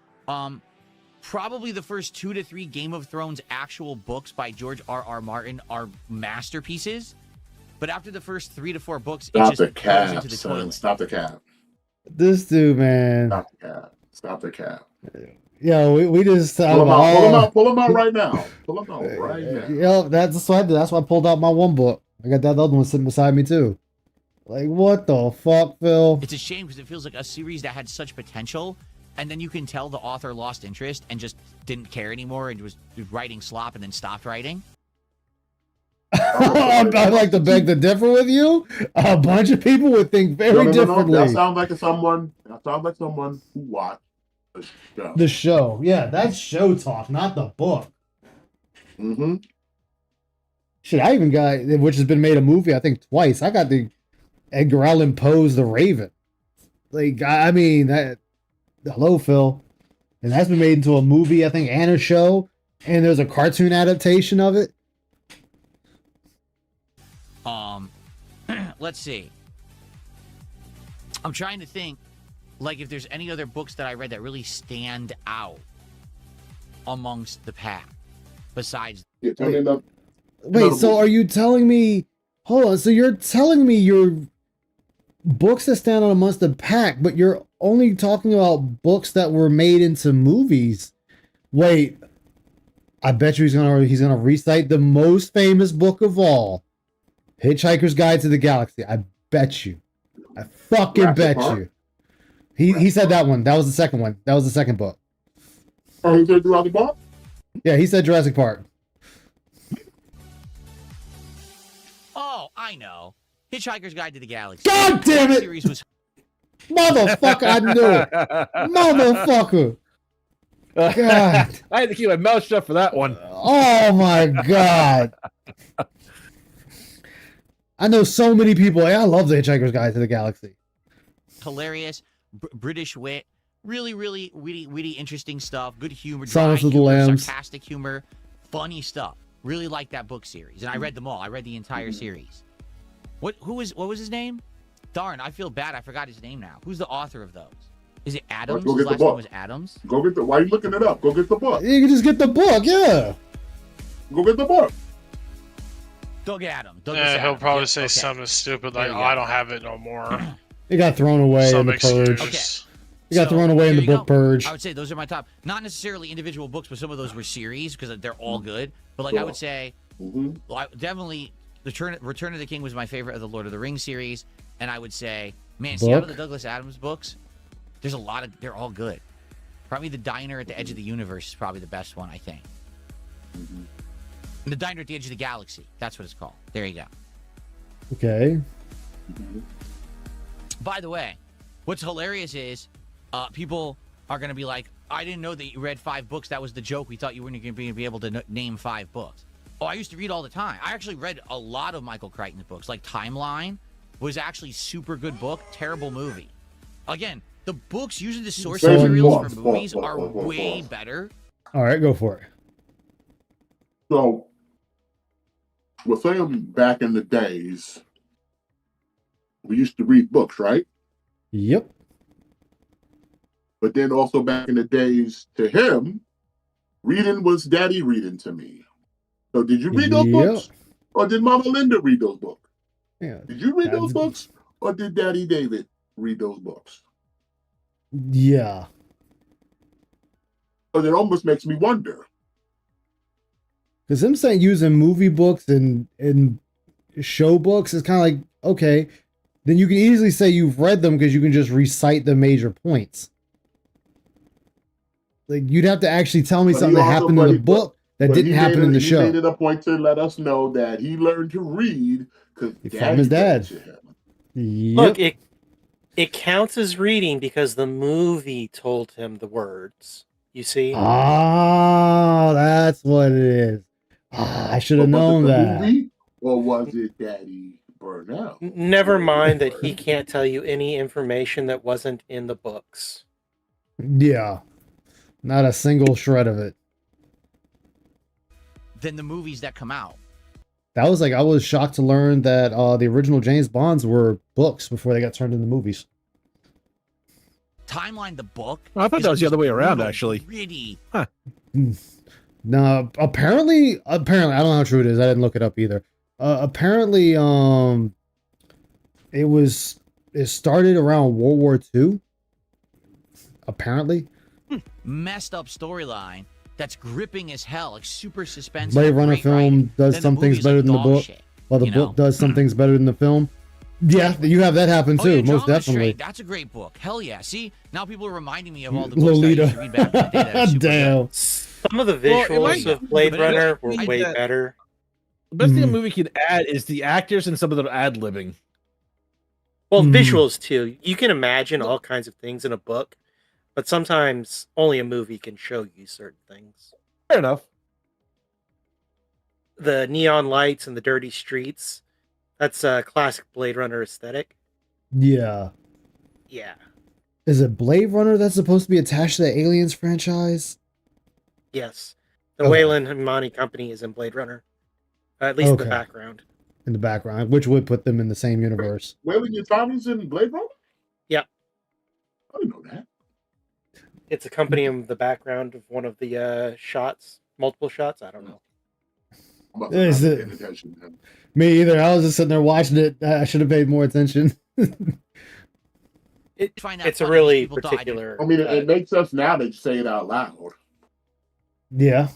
Probably the first 2 to 3 Game of Thrones actual books by George R.R. Martin are masterpieces. But after the first 3 to 4 books, Stop it the just goes cap, into the son. toilet. Stop the cap. This dude, man. Stop the cap. Stop the cap. Yo, we just Pull him out. Pull him out. Pull him out right now. Pull him out right now. Yo, that's what I did. That's why I pulled out my one book. I got that other one sitting beside me too. Like, what the fuck, Phil? It's a shame because it feels like a series that had such potential, and then you can tell the author lost interest and just didn't care anymore and was writing slop and then stopped writing. I'd like to beg to differ with you. A bunch of people would think very differently. That sounds like someone. That sounds like someone who watched the show. The show, yeah, that's show talk, not the book. Mm-hmm. Shit, I even got, which has been made a movie, I think twice. I got the Edgar Allan Poe's The Raven. Like, I mean, that. Hello, Phil, and that's been made into a movie, I think, and a show, and there's a cartoon adaptation of it. Let's see. I'm trying to think, like, if there's any other books that I read that really stand out amongst the pack, besides. Wait, so are you telling me? Hold on. So you're telling me your books that stand out amongst the pack, but you're only talking about books that were made into movies. Wait, I bet you he's gonna recite the most famous book of all, Hitchhiker's Guide to the Galaxy. I bet you. I fucking bet you. He said that one. That was the second one. That was the second book. Oh, he said Jurassic Park? Yeah, he said Jurassic Park. Oh, I know. Hitchhiker's Guide to the Galaxy. God damn it! Series was... Motherfucker, I knew it. Motherfucker. God. I had to keep my mouth shut for that one. Oh my God. I know so many people. I love the Hitchhiker's Guide to the Galaxy. Hilarious, British wit, really, really witty, interesting stuff. Good humor, Silence dry of the humor, Lambs. sarcastic humor, funny stuff. Really like that book series, and I read them all. I read the entire series. What was his name? Darn, I feel bad. I forgot his name now. Who's the author of those? Is it Adams? Go His get the last name book. was Adams. Go get the. Why are you looking it up? Go get the book. You can just get the book, yeah. Go get the book. Doug Adams. Yeah, he'll probably Yep, say okay. something stupid There like, you "Oh, go. I don't have it no more." It got thrown away Some in the Purge. excuse. It got thrown away in the book Purge. I would say those are my top. Not necessarily individual books, but some of those were series because they're all good. But like I would say, definitely Return of the King was my favorite of the Lord of the Rings series, and I would say, man, see out of the Douglas Adams books, there's a lot of they're all good. Probably the Diner at the Edge of the Universe is probably the best one, I think. The Diner at the Edge of the Galaxy, that's what it's called. There you go. Okay. By the way, what's hilarious is people are going to be like, I didn't know that you read 5 books. That was the joke. We thought you weren't going to be able to name 5 books. Oh, I used to read all the time. I actually read a lot of Michael Crichton's books. Like Timeline was actually super good book, terrible movie. Again, the books, usually the source materials for movies are way better. All right, go for it. So, we're saying back in the days, we used to read books, right? Yep. But then also back in the days, to him, reading was daddy reading to me. So did you read those books? Or did Mama Linda read those books? Yeah. Did you read those books? Or did Daddy David read those books? Yeah. Because it almost makes me wonder. Because him saying using movie books and show books is kind of like, okay, then you can easily say you've read them because you can just recite the major points. Like, you'd have to actually tell me But something that happened in the book that didn't happen in the He show. made it a point to let us know that he learned to read because From his dad. Look, it counts as reading because the movie told him the words. You see? Ah, that's what it is. Ah, I should have known that. Movie, or was it Daddy Burnell? Never mind that he can't tell you any information that wasn't in the books. Yeah. Not a single shred of it. Than the movies that come out. That was like, I was shocked to learn that the original James Bonds were books before they got turned into movies. Timeline the book. I thought that was the other way around, actually. Gritty. Huh. No, apparently, I don't know how true it is. I didn't look it up either. Apparently, it started around World War II. Apparently. Messed up storyline that's gripping as hell, like super suspense. Blade Runner film does some things better than the book, while the book does some things better than the film. Yeah, you have that happen too, most definitely. That's a great book. Hell yeah. See, now people are reminding me of all the books that I used to read back in the day. That are super Damn. good. Some of the visuals of Blade Runner were way better. The best thing a movie can add is the actors and some of them ad-libbing. Well, visuals too. You can imagine all kinds of things in a book, but sometimes only a movie can show you certain things. Fair enough. The neon lights and the dirty streets, that's a classic Blade Runner aesthetic. Yeah. Yeah. Is it Blade Runner that's supposed to be attached to the Aliens franchise? Yes. The Wayland and Monty Company is in Blade Runner. At least in the background. In the background, which would put them in the same universe. Wayland and Tommy's in Blade Runner? Yeah. I didn't know that. It's accompanying the background of one of the shots, multiple shots. I don't know. Is it? Me either. I was just sitting there watching it. I should have paid more attention. It's a really particular. I mean, it makes us now to say it out loud. Yeah.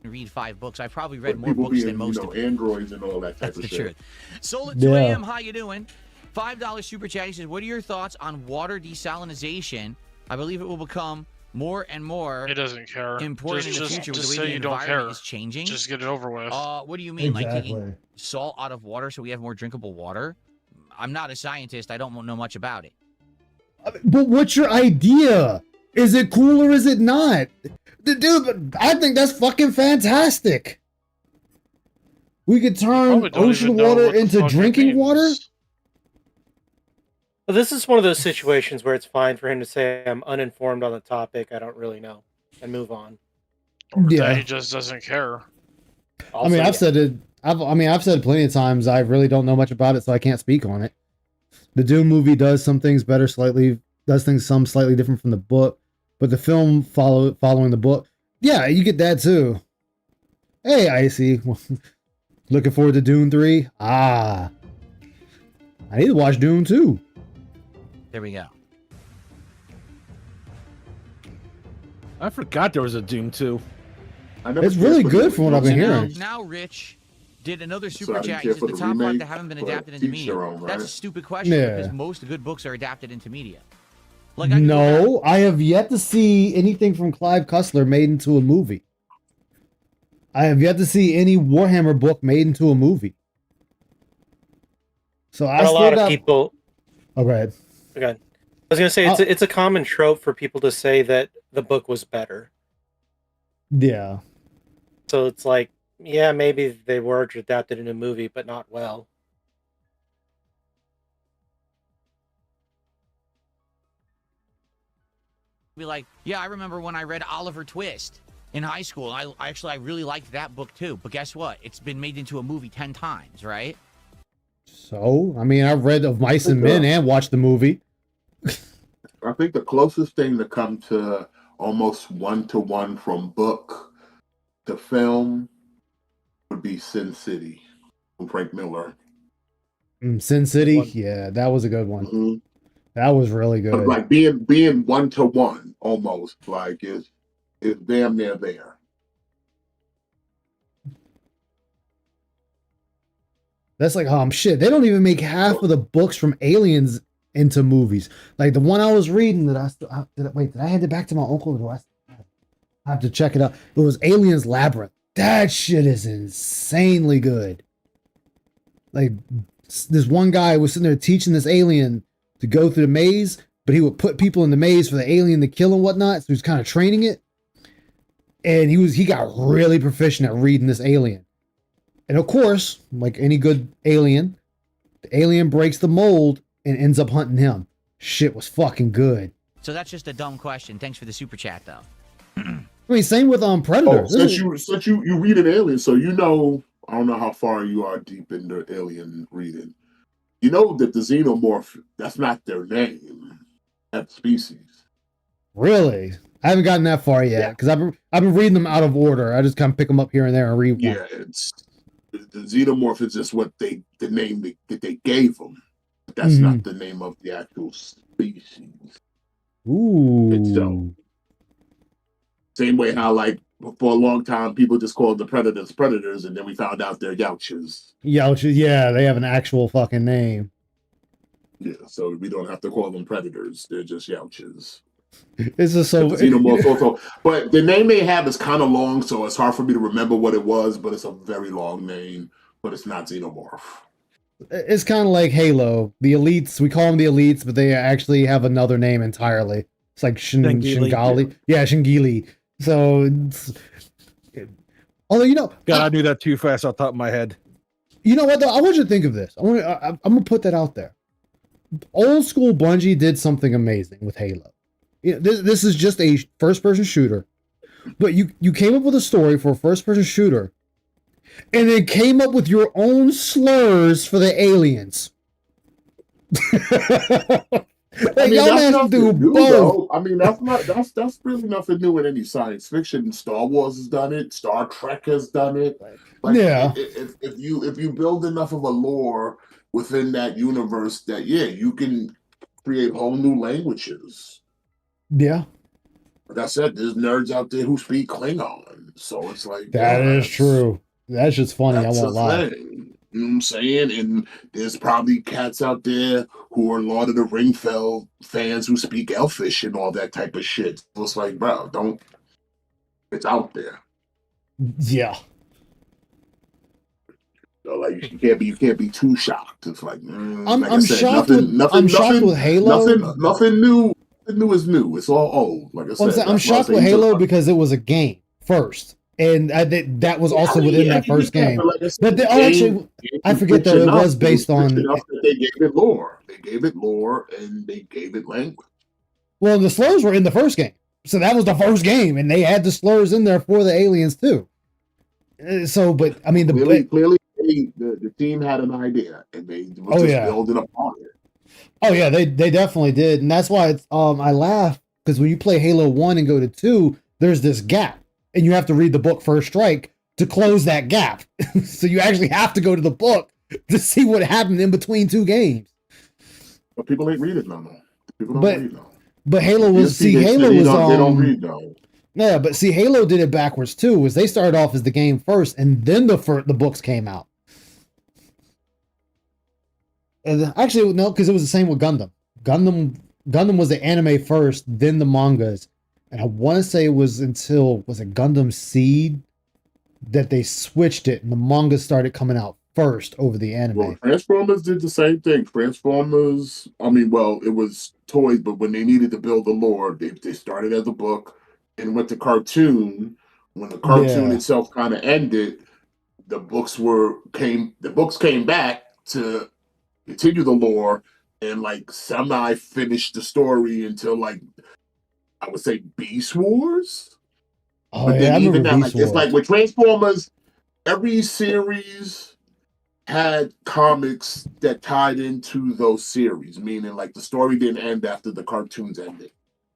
Read 5 books. I've probably read more People books being, than most of them. androids and all that type That's of the shit. truth. Soul at 2 a.m. How you doing? $5 super chat. He says, what are your thoughts on water desalinization? I believe it will become more and more He doesn't care. important in the future with the way the environment is changing. Just get it over with. What do you mean? Like taking salt out of water so we have more drinkable water? I'm not a scientist. I don't know much about it. But what's your idea? Is it cool or is it not? Dude, I think that's fucking fantastic. We could turn ocean water into drinking water? Well, this is one of those situations where it's fine for him to say, I'm uninformed on the topic, I don't really know, and move on. Or Yeah. that he just doesn't care. I mean, I've said it. I've said plenty of times I really don't know much about it, so I can't speak on it. The Doom movie does some things better, does things some slightly different from the book, but the film following the book, yeah, you get that too. Hey, Icy, looking forward to Dune 3. I need to watch Dune 2. There we go. I forgot there was a Doom 2. It's really good from what I've been hearing. Now, Rich did another super So I didn't chat. care He says for the the top 5 that remake, haven't been but adapted into each media. their own, That's a right? stupid question Yeah. because most good books are adapted into media. No, I have yet to see anything from Clive Cussler made into a movie. I have yet to see any Warhammer book made into a movie. So I a still lot got of people. Oh, go ahead. Okay. I was gonna say it's a common trope for people to say that the book was better. Yeah. So it's like, yeah, maybe they were adapted in a movie, but not well. Be like, yeah, I remember when I read Oliver Twist in high school. I really liked that book too. But guess what? It's been made into a movie 10 times, right? So, I mean, I've read Of Mice and Men and watched the movie. I think the closest thing to come to almost one-to-one from book to film would be Sin City from Frank Miller. Sin City, yeah, that was a good one. Mm-hmm. That was really good. But like being one-to-one almost, like is damn near there. That's like, shit. They don't even make half of the books from Aliens into movies. Like the one I was reading that did I hand it back to my uncle? Or do I have to check it out? It was Aliens Labyrinth. That shit is insanely good. Like this one guy was sitting there teaching this alien to go through the maze, but he would put people in the maze for the alien to kill and whatnot. So he was kind of training it. And he got really proficient at reading this alien. And of course, like any good alien, the alien breaks the mold and ends up hunting him. Shit was fucking good. So that's just a dumb question. Thanks for the super chat, though. I mean, same with Predator. Since you read an Alien, so you know, I don't know how far you are deep into Alien reading. You know that the xenomorph, that's not their name. That species. Really? I haven't gotten that far yet because I've been reading them out of order. I just kind of pick them up here and there and read one. Yeah, it's the xenomorph is just the name that they gave them. But that's not the name of the actual species. Ooh. Itself. Same way how for a long time people just called the predators, and then we found out they're Yautjas. Yautjas, yeah, they have an actual fucking name. Yeah, so we don't have to call them predators; they're just Yautjas. It's just so xenomorph also, but the name they have is kind of long, so it's hard for me to remember what it was. But it's a very long name, but it's not xenomorph. It's kind of like Halo. The elites, we call them the elites, but they actually have another name entirely. It's like Shingali. Yeah, Shingili. So, although God, I knew that too fast off the top of my head. You know what? Though I want you to think of this. I'm gonna put that out there. Old school Bungie did something amazing with Halo. This is just a first-person shooter, but you came up with a story for a first-person shooter, and then came up with your own slurs for the aliens. Y'all have to do both. I mean, that's really nothing new in any science fiction. Star Wars has done it. Star Trek has done it. If you build enough of a lore within that universe, that you can create whole new languages. Yeah. Like I said, there's nerds out there who speak Klingon, so it's like that is true. That's just funny. I won't lie. Thing. You know what I'm saying? And there's probably cats out there who are Lord of the Ring fans who speak Elfish and all that type of shit. So it's like, bro, it's out there. Yeah. So like you can't be too shocked. It's like I'm shocked with Halo. Nothing new. Nothing new is new. It's all old. Like I said, I'm shocked with Halo because it was a game first. And that was also within that first game. But I forget that it was based on. They gave it lore. They gave it lore and they gave it language. Well, the slurs were in the first game, so that was the first game, and they had the slurs in there for the aliens too. So, but I mean, clearly the team had an idea and they were just building upon it. Oh yeah, they definitely did, and that's why it's I laugh because when you play Halo 1 and go to 2, there's this gap. And you have to read the book First Strike to close that gap. So you actually have to go to the book to see what happened in between two games. But people ain't read it no more. People don't read no. But Halo was they don't read no. Yeah, but see, Halo did it backwards too. Was they started off as the game first, and then the books came out. And actually, no, because it was the same with Gundam. Gundam was the anime first, then the mangas. And I want to say it was Gundam Seed that they switched it and the manga started coming out first over the anime. Well, Transformers did the same thing. Transformers, it was toys, but when they needed to build the lore, they started as a book and went to cartoon. When the cartoon itself kind of ended, the books came back to continue the lore and semi-finished the story until I would say Beast Wars. Oh, but then even now, Beast Wars. it's like with Transformers, every series had comics that tied into those series, meaning the story didn't end after the cartoons ended.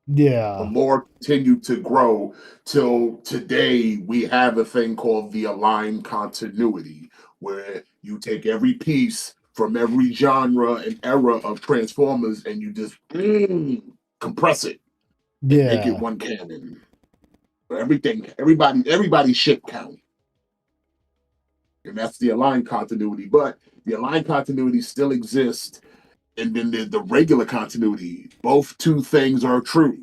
Yeah. The lore continued to grow till today. We have a thing called the aligned continuity, where you take every piece from every genre and era of Transformers and you just compress it. Make it one canon. Everybody's ship count. and that's the aligned continuity. But the aligned continuity still exists, and then the regular continuity. Both two things are true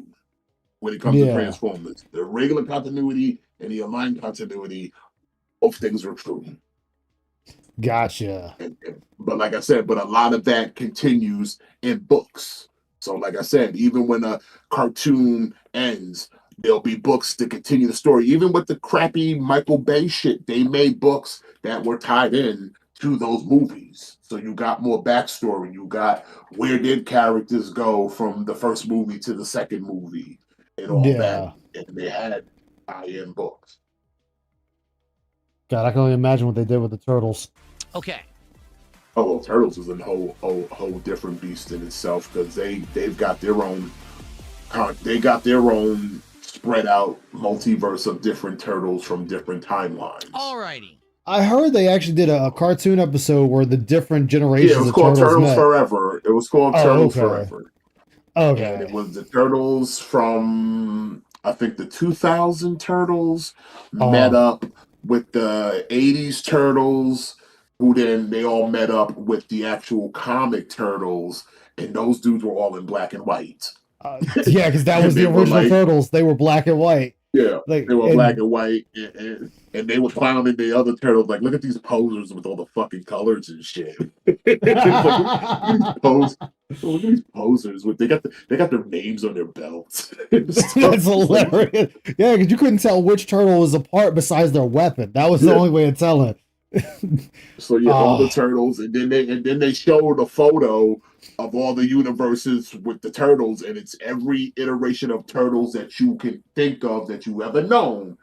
when it comes to Transformers. The regular continuity and the aligned continuity, both things are true. Gotcha. But like I said, but a lot of that continues in books. So like I said, even when a cartoon ends, there'll be books to continue the story. Even with the crappy Michael Bay shit, they made books that were tied in to those movies. So you got more backstory. You got where did characters go from the first movie to the second movie and all that. And they had tie-in books. God, I can only imagine what they did with the turtles. Okay. Oh, well, Turtles is a whole different beast in itself because they've got their own spread out multiverse of different turtles from different timelines. Alrighty. I heard they actually did a cartoon episode where the different generations Yeah, it was of called turtles Turtles met. Forever. It was called Turtles Forever. Okay. And it was the turtles from I think the 2000 turtles met up with the 80s turtles, who then they all met up with the actual comic turtles, and those dudes were all in black and white. Yeah, because that was the original turtles. They were black and white. Yeah, like, they were black and white, and they were clowning the other turtles like, look at these posers with all the fucking colors and shit. Look at these posers with they got their names on their belts. That's hilarious. Yeah, because you couldn't tell which turtle was apart besides their weapon. That was the only way of telling. So yeah, all the turtles, and then they showed a photo of all the universes with the turtles, and it's every iteration of turtles that you can think of that you ever known.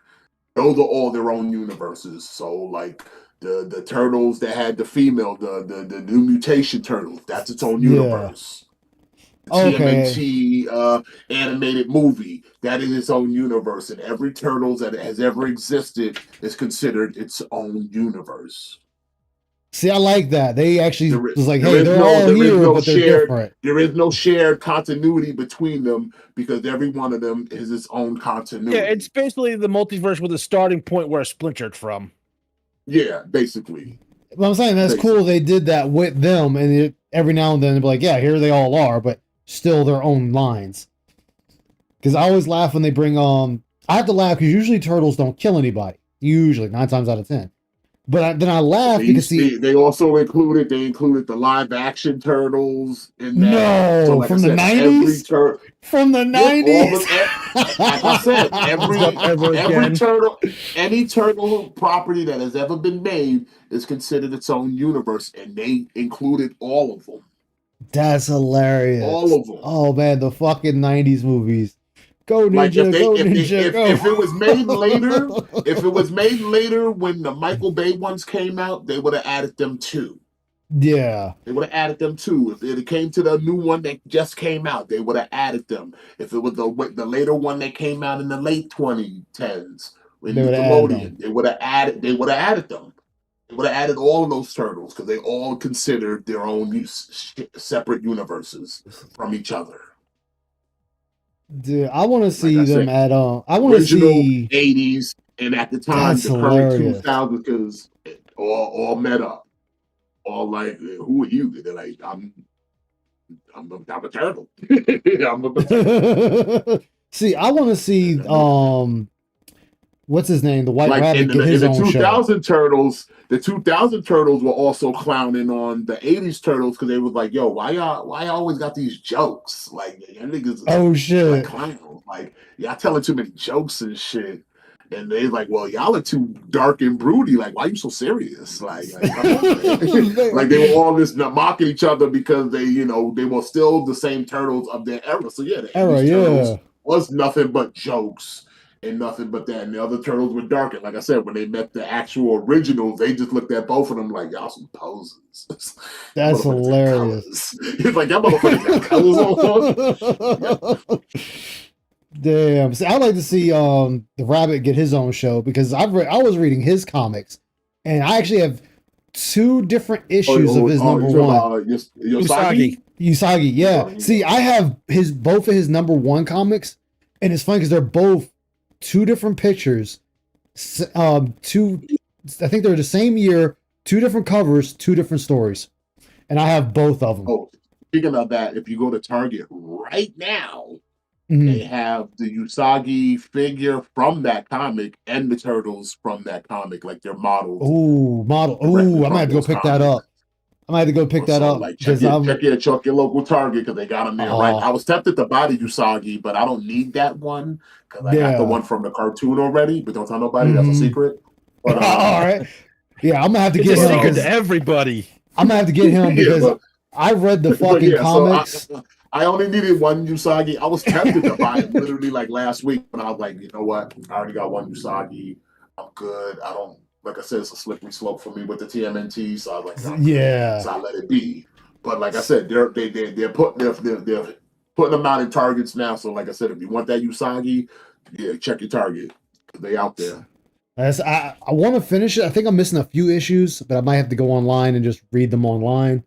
Those are all their own universes. So like the turtles that had the female, the new mutation turtles, that's its own universe. The TMNT animated movie, that is its own universe, and every turtles that has ever existed is considered its own universe. See, I like that. They actually was like, hey, they're all here, but they're different. There is no shared continuity between them because every one of them is its own continuity. Yeah, it's basically the multiverse with a starting point where it splintered from. Yeah, basically. But I'm saying that's cool. They did that with them, and every now and then they'd be like, yeah, here they all are, but still their own lines. Because I always laugh when they bring I have to laugh because usually turtles don't kill anybody. Usually, 9 times out of 10. But then I laugh because they also included the live action turtles in that. No, so like from the 90s. From the 90s. Like I said, every turtle, any turtle property that has ever been made is considered its own universe, and they included all of them. That's hilarious. All of them. Oh man, the fucking 90s movies. Go Ninja, go Ninja, go. If it was made later, when the Michael Bay ones came out, they would have added them too. Yeah. They would have added them too. If it came to the new one that just came out, they would have added them. If it was the later one that came out in the late 2010s with Nickelodeon, they would have added them. They would have added all of those turtles because they all considered their own separate universes from each other. Dude, I want to see them at I want to see 80s and at the time the current 2000s because all met up. All like, who are you? They're like, I'm a turtle. I'm a turtle. See, I want to see what's his name, the White Rabbit, get his in own the 2000 show. turtles. The 2000 turtles were also clowning on the 80s turtles because they was like, "Yo, why y'all always got these jokes? Like, y'all niggas, like clowns. Like, y'all telling too many jokes and shit." And they like, "Well, y'all are too dark and broody. Like, why are you so serious? Like come on, like they were all just mocking each other because they were still the same turtles of their era. So yeah, the 80s turtles was nothing but jokes. And nothing but that. And the other turtles were dark. And like I said, when they met the actual originals, they just looked at both of them like, y'all some posers. That's hilarious. It's like, that motherfucker got colors on. Damn. See, I'd like to see the Rabbit get his own show because I was reading his comics, and I actually have 2 different issues of his number one. Usagi, yeah. Usagi. See, I have both of his number 1 comics, and it's funny because they're both 2 different pictures, 2 I think they're the same year, 2 different covers, 2 different stories, and I have both of them. Oh, speaking of that, if you go to Target right now, Mhm. they have the Usagi figure from that comic and the turtles from that comic, like they're modeled. Ooh, model. directly Ooh, I might from have to go those pick that comics. up. I might have to go pick that So, up like, because I'm. check your local Target because they got them there, right? Oh. I was tempted to buy the Usagi, but I don't need that one because I got the Yeah. one from the cartoon already. But don't tell nobody, that's a Mhm. secret. But All right. Yeah, I'm gonna have to It's get a him secret because to everybody. I'm gonna have to get him Yeah, because but- I read the But fucking yeah, comics. so I only needed one Usagi. I was tempted to buy it literally like last week, but I was like, you know what? I already got one Usagi. I'm good. I don't, like I said, it's a slippery slope for me with the TMNT. So I was like, no, I'm good. Yeah. So I let it be. But like I said, they're putting them out in Targets now. So like I said, if you want that Usagi, yeah, check your Target. They out there. I want to finish it. I think I'm missing a few issues, but I might have to go online and just read them online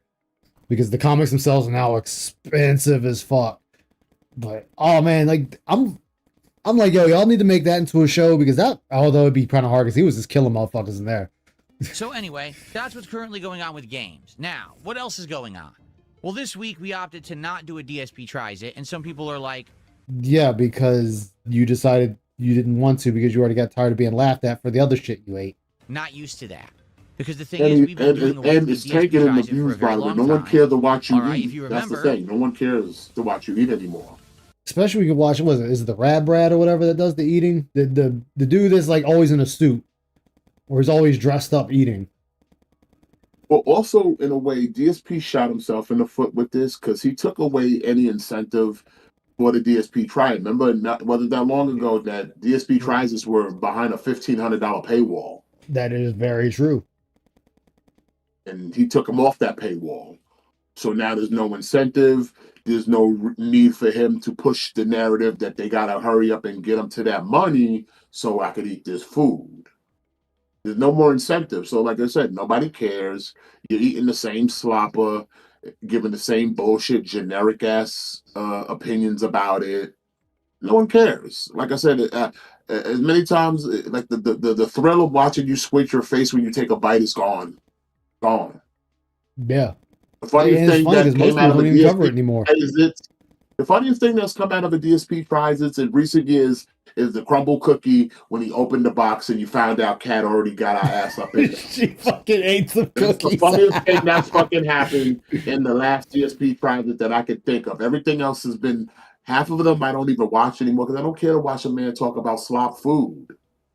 because the comics themselves are now expensive as fuck. But oh man, like I'm like, yo, y'all need to make that into a show because that, although it'd be kind of hard because he was just killing motherfuckers in there. So anyway, that's what's currently going on with games. Now, what else is going on? Well, this week we opted to not do a DSP Tries It, and some people are like, Yeah, because you decided you didn't want to because you already got tired of being laughed at for the other shit you ate. not used to that. Because the thing is, we've been doing a And weekly it's DSP tanking in the Tries It for a views, very by the way. long No time. one cares to watch you All right, eat. if you That's the remember, thing. No one cares to watch you eat anymore. Especially when you can watch, what is it the Rad Brad or whatever that does the eating? The dude that's like always in a suit. Or he's always dressed up eating. Well, also, in a way, DSP shot himself in the foot with this because he took away any incentive for the DSP Try. Remember, wasn't that long ago that DSP Tries were behind a $1,500 paywall. That is very true. And he took him off that paywall. So now there's no incentive. There's no need for him to push the narrative that they got to hurry up and get him to that money so I could eat this food. There's no more incentive. So, like I said, nobody cares. You're eating the same slopper, giving the same bullshit, generic ass opinions about it. No one cares. Like I said, as many times, like the thrill of watching you squint your face when you take a bite is gone. Gone. Yeah. The funniest And it's thing funny that 'cause most came out people of a don't even cover it DSP anymore. the funniest thing that's come out of a DSP prizes in recent years is the crumble cookie when he opened the box and you found out Kat already got our ass up in there. She fucking ate some That's cookies. the funniest thing that's fucking happened in the last DSP prizes that I could think of. Everything else has been, half of them I don't even watch anymore because I don't care to watch a man talk about slop food.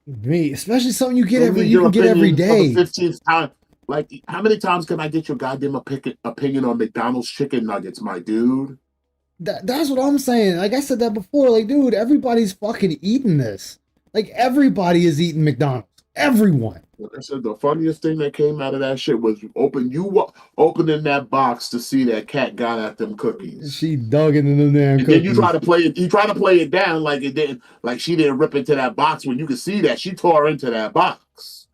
Me, especially something you get Give every me you your can get every opinion for day. the 15th time. Like, how many times can I get your goddamn opinion on McDonald's chicken nuggets, my dude? That's what I'm saying. Like I said that before. Like, dude, everybody's fucking eating this. Like, everybody is eating McDonald's. Everyone. Like I said, the funniest thing that came out of that shit was opening that box to see that Kat got at them cookies. She dug into them damn And cookies. then you try to play it. You try to play it down like it didn't, like she didn't rip into that box when you could see that she tore into that box.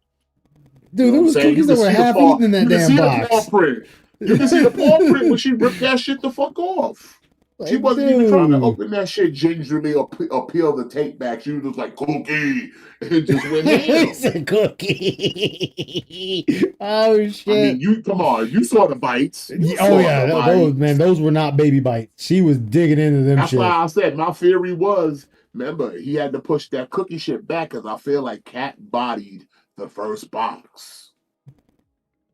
Dude, there was cookies that were half paw, eaten in that you can damn see box. the paw print. You can see the paw print when she ripped that shit the fuck off. She wasn't even trying to open that shit gingerly or peel the tape back. She was just like, cookie, and just went ham. It's a cookie. Oh shit! I mean, you come on, you saw the bites. Oh yeah, those were not baby bites. She was digging into them. That's shit. why I said my theory was, remember, he had to push that cookie shit back because I feel like Kat bodied the first box.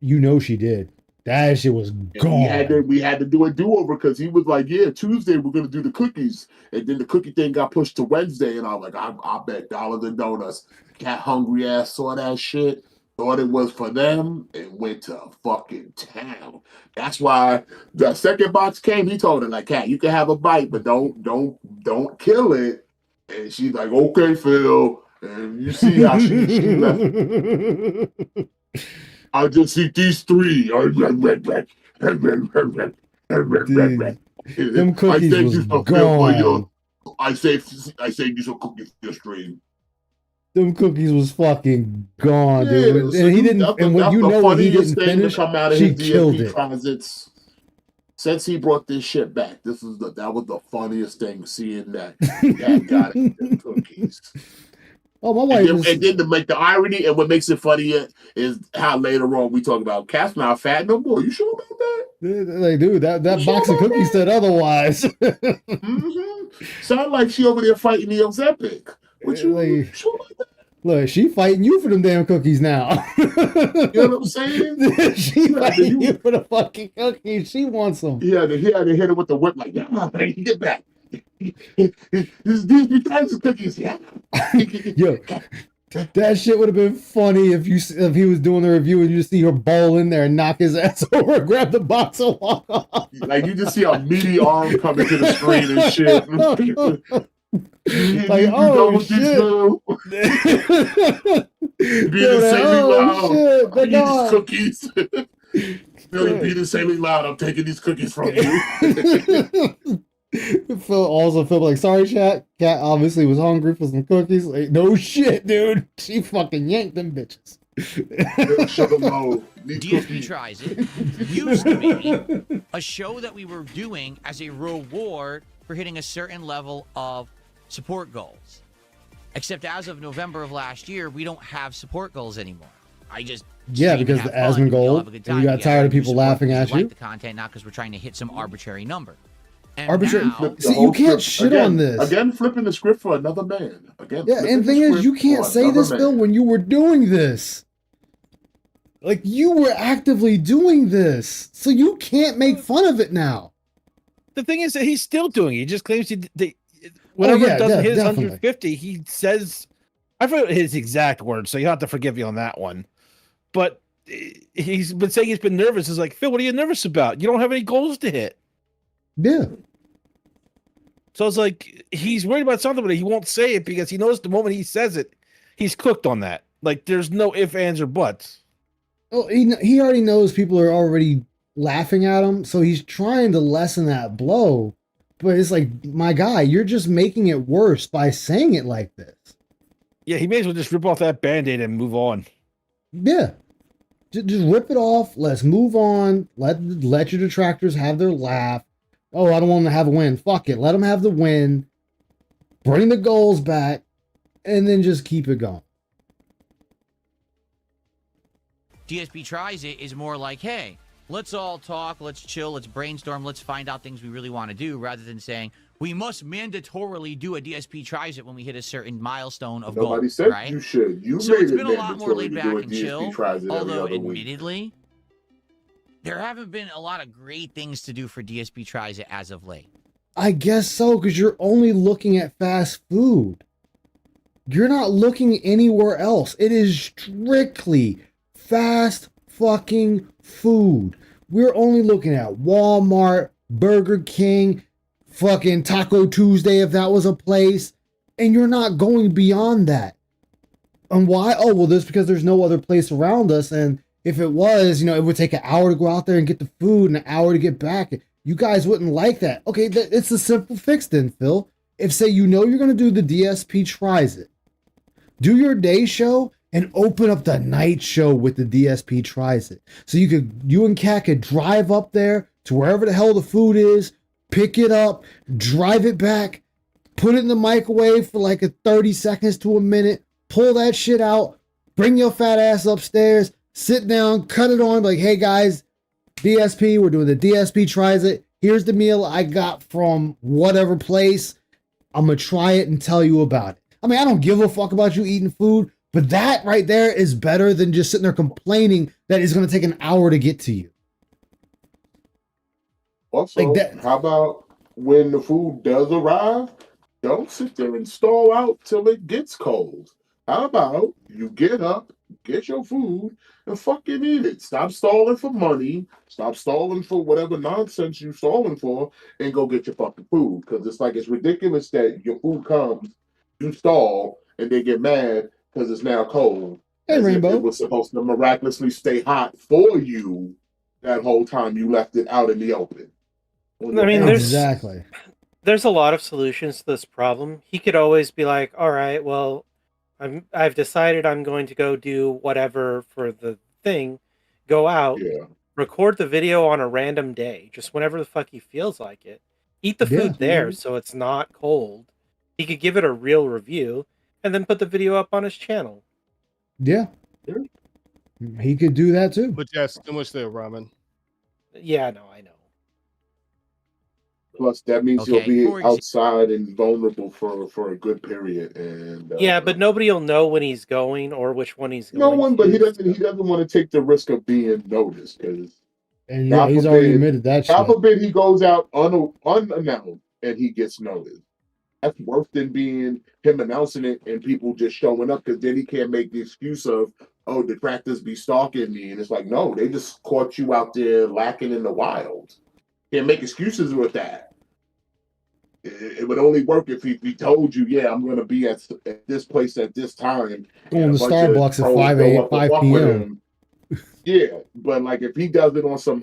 You know she did. That shit was gone. We had to do a do-over because he was like, yeah, Tuesday we're gonna do the cookies. And then the cookie thing got pushed to Wednesday, and I was like, I bet dollars and donuts. Cat hungry ass saw that shit, thought it was for them, and went to fucking town. That's why the second box came, he told her, like, Cat, you can have a bite, but don't kill it. And she's like, okay, Phil. And you see how she left. I just eat these three. Dude, them cookies was gone. I saved you some cookies for your stream. Them cookies was fucking gone, Yeah, dude. so And he didn't. And when you know what he didn't thing finish, to come out of she his killed DSP it. closets. Since he brought this shit back, that was the funniest thing, seeing that got it, them cookies. Oh, my And wife then, is. and then to make the irony, and what makes it funnier is how later on we talk about Cat's not fat no more. You sure about that? Like, dude, that box of cookies said otherwise. Sound like she over there fighting the Ozempic. What you Like, sure about that? look, she fighting you for them damn cookies now. You know what I'm saying? She fighting you for the fucking cookies. She wants them. He had to hit her with the whip like, yeah, man, get back. These kinds of cookies, yeah. Yo, that shit would have been funny if he was doing the review and you just see her bowl in there and knock his ass over, grab the box and walk off. Like you just see a meaty arm coming to the screen and shit. Like, oh shit. Being insanely loud. Shit, I need these cookies. Billy being insanely loud. I'm taking these cookies from you. Phil also felt like, sorry, chat. Cat obviously was hungry for some cookies. Like, no shit, dude. She fucking yanked them bitches. DSP Tries It used to be a show that we were doing as a reward for hitting a certain level of support goals. Except as of November of last year, we don't have support goals anymore. Yeah, because the Asmon gold, and you got tired of people laughing at you. Like the content, not because we're trying to hit some arbitrary number. And Arbitrary. now, See, you can't shit on this. Again, flipping the script for another man. Again, yeah, and the thing is, you can't say this, Phil, when you were doing this. Like, you were actively doing this, so you can't make fun of it now. The thing is that he's still doing it. He just claims whenever it doesn't hit 150, he says, I forget his exact words, so you have to forgive me on that one. But he's been saying he's been nervous. It's like, Phil, what are you nervous about? You don't have any goals to hit. Yeah. So it's like he's worried about something, but he won't say it because he knows the moment he says it, he's cooked on that. Like there's no ifs, ands, or buts. Well, he already knows people are already laughing at him, so he's trying to lessen that blow. But it's like, my guy, you're just making it worse by saying it like this. Yeah, he may as well just rip off that Band-Aid and move on. Yeah. Just rip it off. Let's move on. Let your detractors have their laugh. Oh, I don't want them to have a win. Fuck it. Let them have the win. Bring the goals back. And then just keep it going. DSP Tries It is more like, hey, let's all talk, let's chill, let's brainstorm, let's find out things we really want to do, rather than saying, we must mandatorily do a DSP Tries It when we hit a certain milestone of Nobody goals, said right? you should. You So made it's it been a lot more mandatory laid to back do a and DSP chill, Tries It every although other week. admittedly, there haven't been a lot of great things to do for DSP Tries It as of late. I guess so, because you're only looking at fast food. You're not looking anywhere else. It is strictly fast fucking food. We're only looking at Walmart, Burger King, fucking Taco Tuesday if that was a place, and you're not going beyond that. And why? Oh, well, that's because there's no other place around us, and if it was, it would take an hour to go out there and get the food and an hour to get back. You guys wouldn't like that. Okay, it's a simple fix then, Phil. If, say, you're going to do the DSP Tries It, do your day show and open up the night show with the DSP Tries It. So you and Kat could drive up there to wherever the hell the food is, pick it up, drive it back, put it in the microwave for like 30 seconds to a minute, pull that shit out, bring your fat ass upstairs, sit down, cut it on, like, hey guys, DSP, we're doing the DSP Tries It. Here's the meal I got from whatever place. I'm going to try it and tell you about it. I mean, I don't give a fuck about you eating food, but that right there is better than just sitting there complaining that it's going to take an hour to get to you. Also, how about when the food does arrive, don't sit there and stall out till it gets cold. How about you get up, get your food, and fucking eat it. Stop stalling for money. Stop stalling for whatever nonsense you're stalling for, and go get your fucking food. Because it's ridiculous that your food comes, you stall, and they get mad because it's now cold. Hey, Rainbow. It was supposed to miraculously stay hot for you that whole time you left it out in the open. I mean, there's a lot of solutions to this problem. He could always be like, all right, well, I've decided I'm going to go do whatever for the thing, go out, record the video on a random day, just whenever the fuck he feels like it. Eat the food there so it's not cold. He could give it a real review. and then put the video up on his channel. Yeah. He could do that too. But that's too much there, Ramen. Yeah, no, I know. Plus, that means Okay, you'll be outside and vulnerable for a good period. And Yeah, but nobody will know when he's going or which one he's no going. one, but he doesn't want to take the risk of being noticed because. And yeah, he's already admitted that shit. God forbid he goes out unannounced and he gets noticed. That's worse than being him announcing it and people just showing up because then he can't make the excuse of, oh, detractors be stalking me. And it's like, no, they just caught you out there lacking in the wild. Can't make excuses with that. It would only work if he told you, yeah, I'm going to be at this place at this time. Going to Starbucks at 5 p.m. Yeah, but like if he does it on some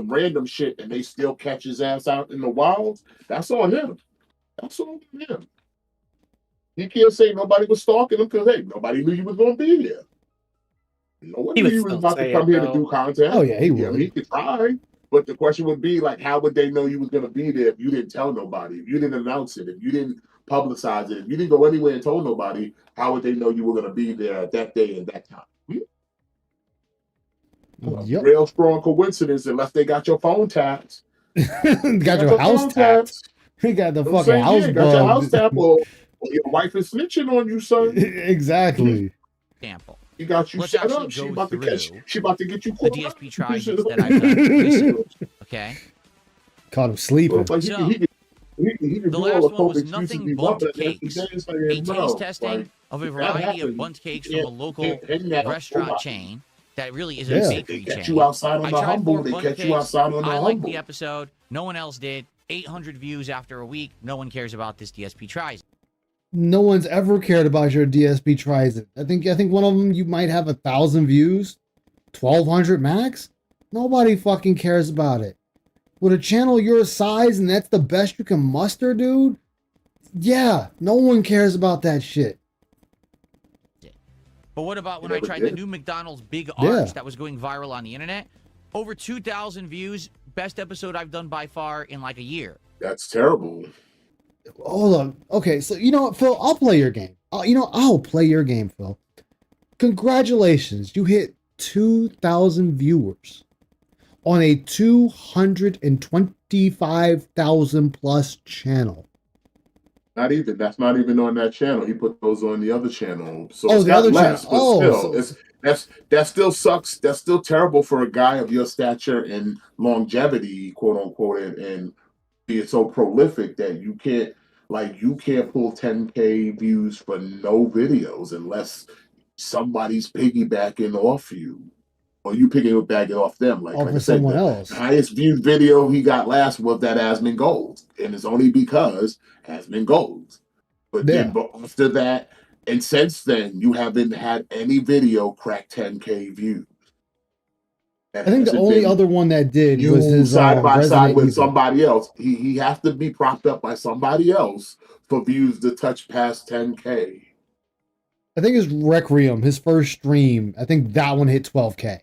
random shit and they still catch his ass out in the wild, that's on him. That's on him. He can't say nobody was stalking him because, hey, nobody knew you was going to be here. No one knew you was about to come here to do content. Oh, yeah, he would. He could try. But the question would be, like, how would they know you was going to be there if you didn't tell nobody, if you didn't announce it, if you didn't publicize it, if you didn't go anywhere and told nobody, how would they know you were going to be there at that day and that time? Yep. Real strong coincidence unless they got your phone tapped. got your house tapped. He got the fucking house bugged. Got your house tapped or your wife is snitching on you, son. Exactly. Example. He got you Let's set actually up. She go about to through get you the DSP tries that I've done recently. Okay. Caught him sleeping. Well, So, he the last one was nothing bunt cakes. A taste testing of a variety of bunt cakes from a local restaurant chain that really is a bakery chain. You outside on I the tried humble. 4 They bunt catch you cakes. outside on the I liked humble. the episode. No one else did. 800 views after a week. No one cares about this DSP tries. No one's ever cared about your DSP tries it. I think one of them you might have 1,000 views, 1,200 max. Nobody fucking cares about it. With a channel your size and that's the best you can muster, dude. Yeah, no one cares about that shit. But what about when I tried the new McDonald's Big Arch that was going viral on the internet? Over 2,000 views. Best episode I've done by far in like a year. That's terrible. Hold on. Okay, so you know what, Phil? I'll play your game. I'll play your game, Phil. Congratulations, you hit 2,000 viewers on a 225,000 plus channel. That's not even on that channel. He put those on the other channel. So the other channel. That still sucks. That's still terrible for a guy of your stature and longevity, quote unquote, and being so prolific that you can't pull 10K views for no videos unless somebody's piggybacking off you. Or you piggybacking off them. Like I said, someone else. The highest viewed video he got last was that Asmon Gold. And it's only because Asmon Gold. But then after that, and since then, you haven't had any video crack 10K views. I think the only other one that did was his side by side with Evil. somebody else. He has to be propped up by somebody else for views to touch past 10K. I think his Requiem, his first stream, I think that one hit 12K.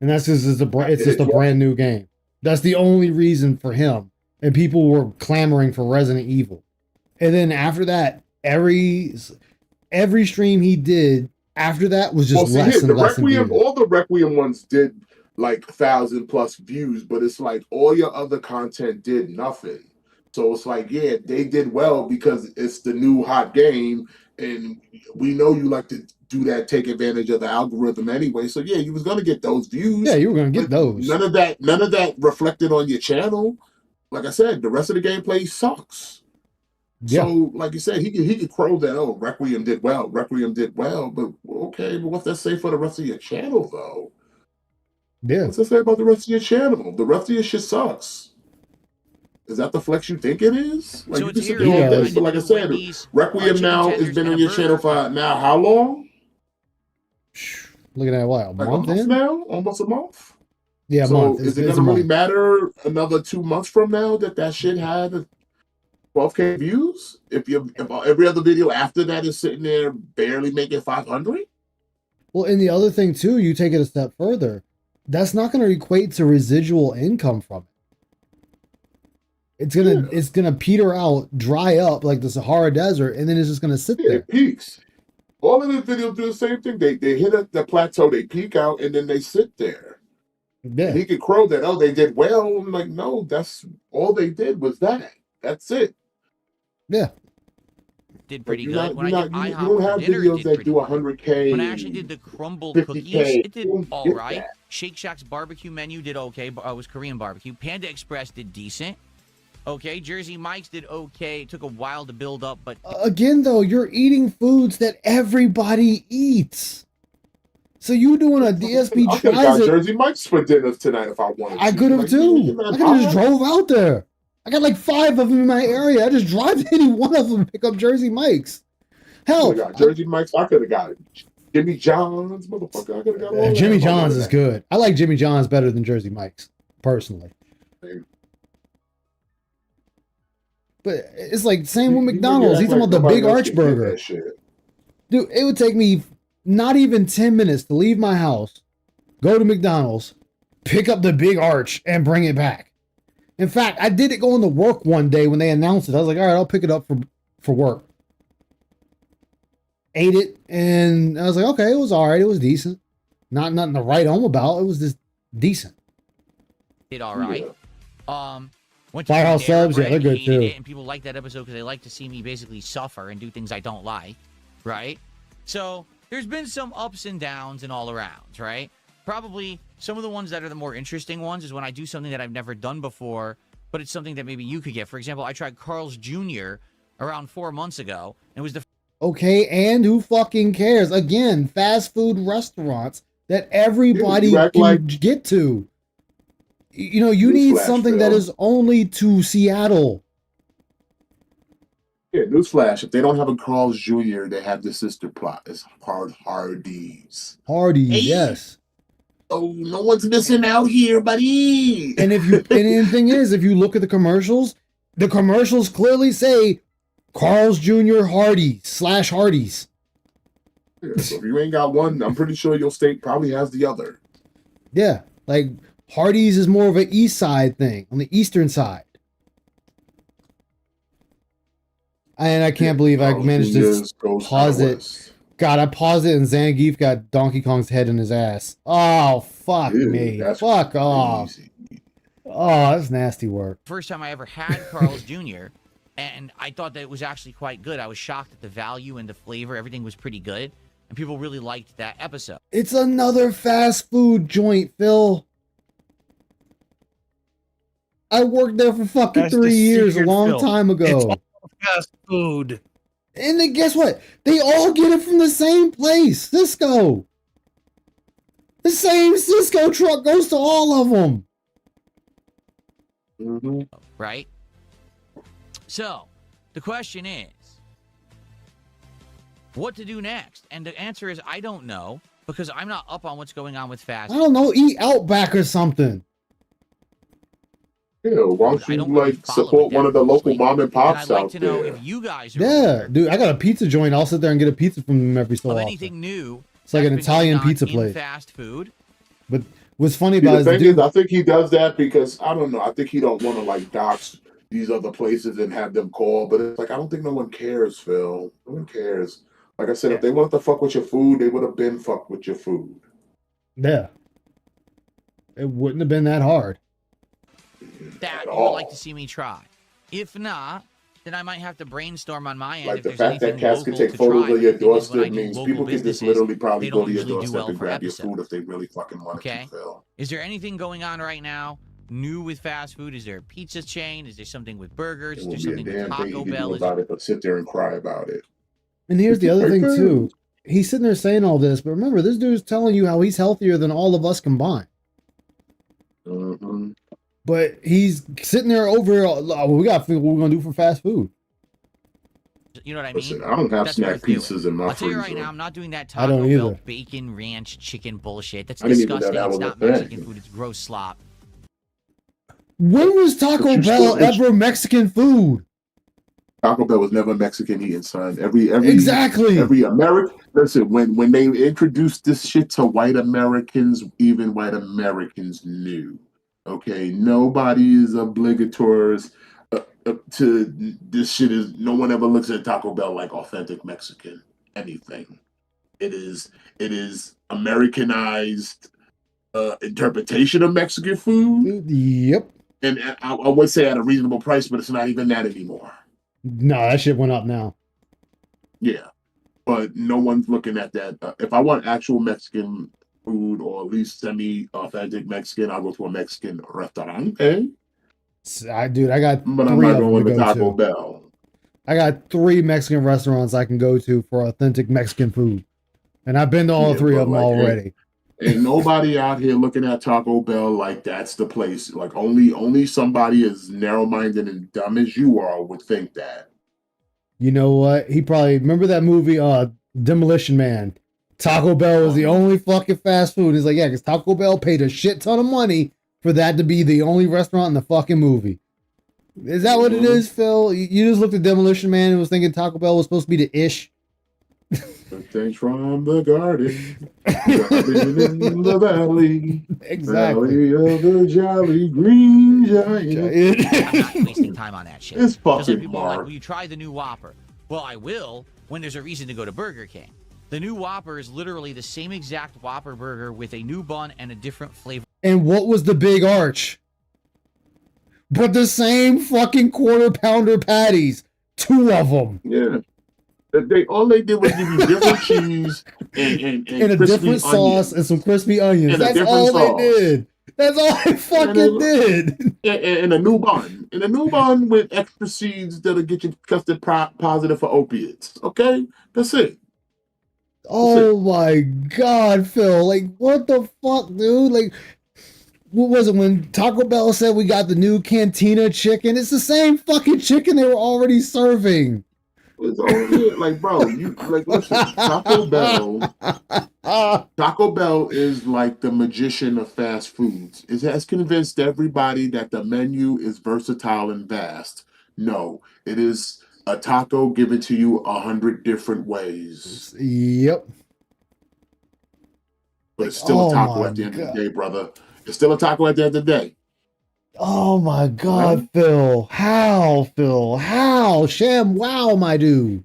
And that's just it's just a brand new game. That's the only reason for him. And people were clamoring for Resident Evil. And then after that, every stream he did after that was just less and less. All the Requiem ones did like 1,000+ views, but it's like all your other content did nothing. So it's like, yeah, they did well because it's the new hot game, and we know you like to do that, take advantage of the algorithm anyway. So yeah, you was gonna get those views. Yeah, you were gonna get those. None of that reflected on your channel. Like I said, the rest of the gameplay sucks. Yeah. So, like you said, he could crow that, oh, Requiem did well, but okay, but what's that say for the rest of your channel, though? Yeah. What's that say about the rest of your channel? The rest of your shit sucks. Is that the flex you think it is? Like, So you it's can sit here, there all yeah. day. So like I said, Requiem now has been on your channel for now how long? Looking at what, a month in? Now? Almost a month? Yeah, a so month. Is it going to really matter another 2 months from now that shit had 12K views? If every other video after that is sitting there barely making 500? Well, and the other thing too, you take it a step further. That's not going to equate to residual income from it. It's gonna peter out, dry up like the Sahara Desert, and then it's just gonna sit there. It peaks. All of the videos do the same thing. They hit the plateau, they peak out, and then they sit there. Yeah. And he could crow that, oh, they did well. I'm like, no, that's all they did was that. That's it. Yeah. Did pretty Like, good. When I did you IHOP don't for have dinner, it videos did that pretty do good. 100K. When I actually did the crumbled 50K, cookies, it did you don't all get right. that. Shake Shack's barbecue menu did okay. It was Korean barbecue. Panda Express did decent. Okay, Jersey Mike's did okay. It took a while to build up, but Again, though, you're eating foods that everybody eats. So you doing a DSP I could have tries got it. Jersey Mike's for dinner tonight if I wanted to. I could have Like, too. man, I could have just hot. drove out there. I got like 5 of them in my area. I just drive to any one of them and pick up Jersey Mike's. Hell, I got Jersey Mike's. I could have got Jimmy John's, motherfucker. I could have got all that. Jimmy if I John's wanted is that. good. I like Jimmy John's better than Jersey Mike's, personally. But it's like same with McDonald's. He's talking about the big arch burger. Dude, it would take me not even 10 minutes to leave my house, go to McDonald's, pick up the big arch, and bring it back. In fact, I did it going to work one day when they announced it. I was like, all right, I'll pick it up for work. Ate it, and I was like, okay, it was all right. It was decent. Not nothing to write home about. It was just decent. did all right. Went to Firehouse Panera subs, yeah, Bread, they're good hated too. it, and people like that episode because they like to see me basically suffer and do things I don't like, right? So there's been some ups and downs and all arounds, right? Probably some of the ones that are the more interesting ones is when I do something that I've never done before, but it's something that maybe you could get. For example, I tried Carl's Jr. around 4 months ago, and it was the Okay, and who fucking cares? Again, fast food restaurants that everybody can get to. You know, you need Newsflash, something that Phil. is only to Seattle. Yeah, newsflash. If they don't have a Carl's Jr., they have the sister plot. It's Hardee's. Hardee's, yes. Oh, no one's missing out here, buddy. And if you and the thing is, if you look at the commercials clearly say Carl's Jr. Hardee's / Hardee's. Yeah, so if you ain't got one, I'm pretty sure your state probably has the other. Yeah, like Hardee's is more of an east side thing, on the eastern side. And I can't believe I managed to pause it. God, I paused it and Zangief got Donkey Kong's head in his ass. Oh, fuck me. Fuck off. Oh, that's nasty work. first time I ever had Carl's Jr., and I thought that it was actually quite good. I was shocked at the value and the flavor. Everything was pretty good, and people really liked that episode. It's another fast food joint, Phil. I worked there for fucking That's 3 years, a deceived, long Phil. time ago. It's all fast food. And then guess what? They all get it from the same place, Cisco. The same Cisco truck goes to all of them. Right? So, the question is, what to do next? And the answer is, I don't know, because I'm not up on what's going on with fast I don't know, eat Outback or something. Yeah, why don't you support one of the local mom and pops out there? if you guys Yeah, dude, I got a pizza joint. I'll sit there and get a pizza from them every so of often. anything new. It's like an that's been Italian going on pizza in place. fast food. But what's funny See, about the it is, thing is, dude, I think he does that because I don't know. I think he don't want to like dox these other places and have them call. But it's like I don't think no one cares, Phil. No one cares. Like I said, if they wanted to fuck with your food, they would have been fucked with your food. yeah, it wouldn't have been that hard. That you would like to see me try. If not, then I might have to brainstorm on my end. Like if the there's fact that anything cats can local take to photos try. of your The thing is, when I doorstep do means local people can just businesses, literally probably they go don't to your usually do doorstep well and for grab your episode. food if they really fucking wanted Okay. to, Phil. Is there anything going on right now new with fast food? Is there a pizza chain? Is there something with burgers? It Is will there be a something with damn thing Taco you can Bell? do Is about it, but sit there and cry about it. And here's the other Right thing there. too. He's sitting there saying all this, but remember, this dude's telling you how he's healthier than all of us combined. Mm-hmm. But he's sitting there over. Oh, we got to figure what we're gonna do for fast food. You know what I mean? Listen, I don't have That's snack worth doing. pizzas in my I'll tell you freezer. right now, I'm not doing that I Taco don't Bell either. bacon ranch chicken bullshit. That's I didn't even know disgusting. that It's was a not thing. Mexican food. It's gross slop. When was Taco you Bell still- ever Mexican food? Taco Bell was never Mexican eating, son. Every Exactly. Every American. Listen, when they introduced this shit to white Americans, even white Americans knew. Okay, nobody is obligatory to this shit is no one ever looks at Taco Bell like authentic Mexican anything. It is Americanized interpretation of Mexican food. Yep. And I would say at a reasonable price, but it's not even that anymore. No, that shit went up now. Yeah, but no one's looking at that. If I want actual Mexican food or at least semi-authentic Mexican, I'll go to a Mexican restaurant. Dude, I got But I'm three not of them going to to go Taco to. Bell. I got 3 Mexican restaurants I can go to for authentic Mexican food, and I've been to all 3 of them already. Ain't nobody out here looking at Taco Bell like that's the place. Like only somebody as narrow-minded and dumb as you are would think that. You know what? He probably remember that movie, Demolition Man. Taco Bell was the only fucking fast food. He's like, yeah, because Taco Bell paid a shit ton of money for that to be the only restaurant in the fucking movie. Is that what it is, Phil? You just looked at Demolition Man and was thinking Taco Bell was supposed to be the ish. Things from the garden, garden in the valley, exactly. Valley of the jolly green giant. I'm not wasting time on that shit. It's Just like fucking people are like, Mark. will you try the new Whopper? Well, I will when there's a reason to go to Burger King. The new Whopper is literally the same exact Whopper burger with a new bun and a different flavor. And what was the big arch? But the same fucking quarter pounder patties. 2 of them. Yeah. All they did was give you different cheese and a crispy different sauce and some crispy onions. And a That's different all sauce. they did. That's all they fucking did. And a new bun. And a new bun with extra seeds that'll get you tested positive for opiates. Okay? That's it. Oh my god, Phil. Like, what the fuck, dude? Like, what was it when Taco Bell said we got the new Cantina chicken? It's the same fucking chicken they were already serving. It's all it. Like, bro, you like listen, Taco Bell is like the magician of fast foods. It has convinced everybody that the menu is versatile and vast. No, it is a taco given to you 100 different ways. Yep. But it's still a taco at the end of the day, brother. It's still a taco at the end of the day. Oh my god, Phil. How, Phil? How? Sham wow, my dude.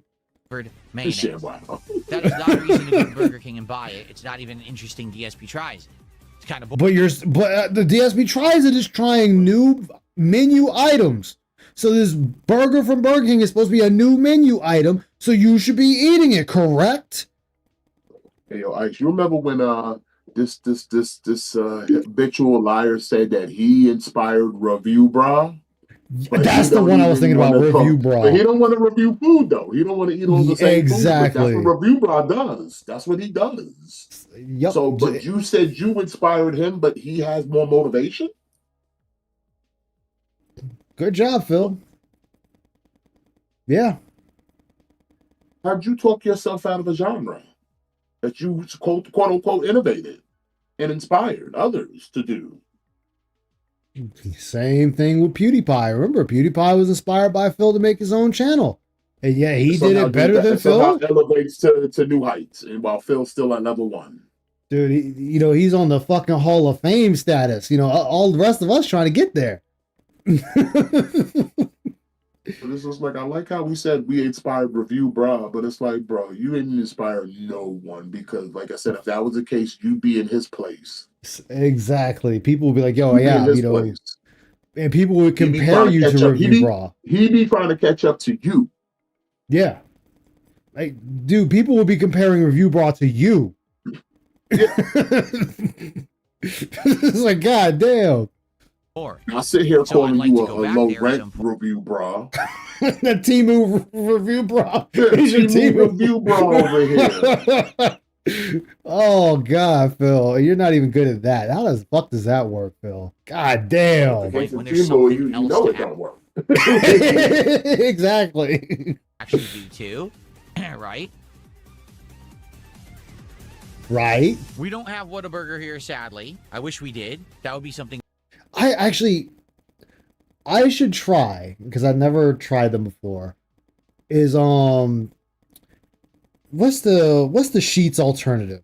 Mayonnaise. Sham wow. That is not a reason to go to Burger King and buy it. It's not even interesting DSP tries. It's kind of But the DSP tries it is trying new menu items. So this burger from Burger King is supposed to be a new menu item, so you should be eating it, correct? Hey, yo, Ice, you remember when this habitual liar said that he inspired Review Bra? But that's the one I was thinking about, Review Bra. But he don't want to review food though. He don't want to eat all the same food. But that's what Review Bra does. That's what he does. Yep. So, but you said you inspired him, but he has more motivation. Good job, Phil. Yeah. How'd you talk yourself out of a genre that you quote unquote innovated and inspired others to do? Same thing with PewDiePie. Remember, PewDiePie was inspired by Phil to make his own channel. And yeah, he did it better than Phil. Elevates to new heights, and while Phil's still at level 1. Dude, he's on the fucking Hall of Fame status. All the rest of us trying to get there. So this was like, I like how we said we inspired Review Bra, but it's like, bro, you didn't inspire no one because, like I said, if that was the case, you'd be in his place. Exactly. People would be like, yo, yeah, place. And people would compare you to Review Bra. He'd be trying to catch up to you. Yeah. Like, dude, people would be comparing Review Bra to you. Yeah. It's like, god damn. I sit here calling you a low rent Review Bra. The Temu Review Bra. Yeah, Temu Review Bra over here. Oh god, Phil, you're not even good at that. How the fuck does that work, Phil? God damn. When there's you know it don't work. Exactly. Actually do too, right? Right. We don't have Whataburger here, sadly. I wish we did. That would be something. I should try because I've never tried them before. Is what's the Sheets alternative?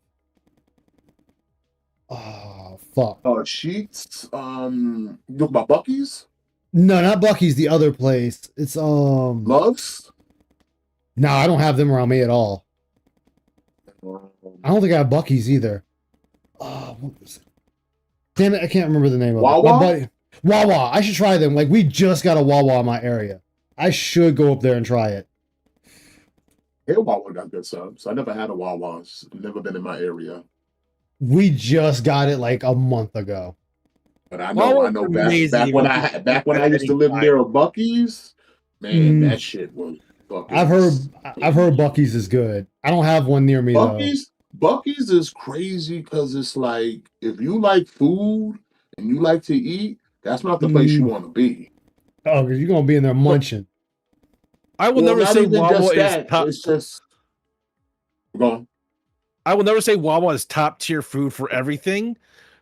Oh fuck. Sheets. You talk about Bucky's? No, not Bucky's. The other place. It's Loves. No, I don't have them around me at all. I don't think I have Bucky's either. Oh, what was it? Damn it! I can't remember the name of it. Wawa? My buddy, Wawa. I should try them. Like we just got a Wawa in my area. I should go up there and try it. Yeah, Wawa got good subs. I never had a Wawa's. Never been in my area. We just got it like a month ago. But I know. Back when I used to live near a Bucky's, man, that shit was fucking. I've heard Bucky's is good. I don't have one near me Bucky's is crazy because it's like if you like food and you like to eat, that's not the place you want to be. Oh, because you're gonna be in there munching. I will never say Wawa is top. It's just go on. I will never say Wawa is top tier food for everything,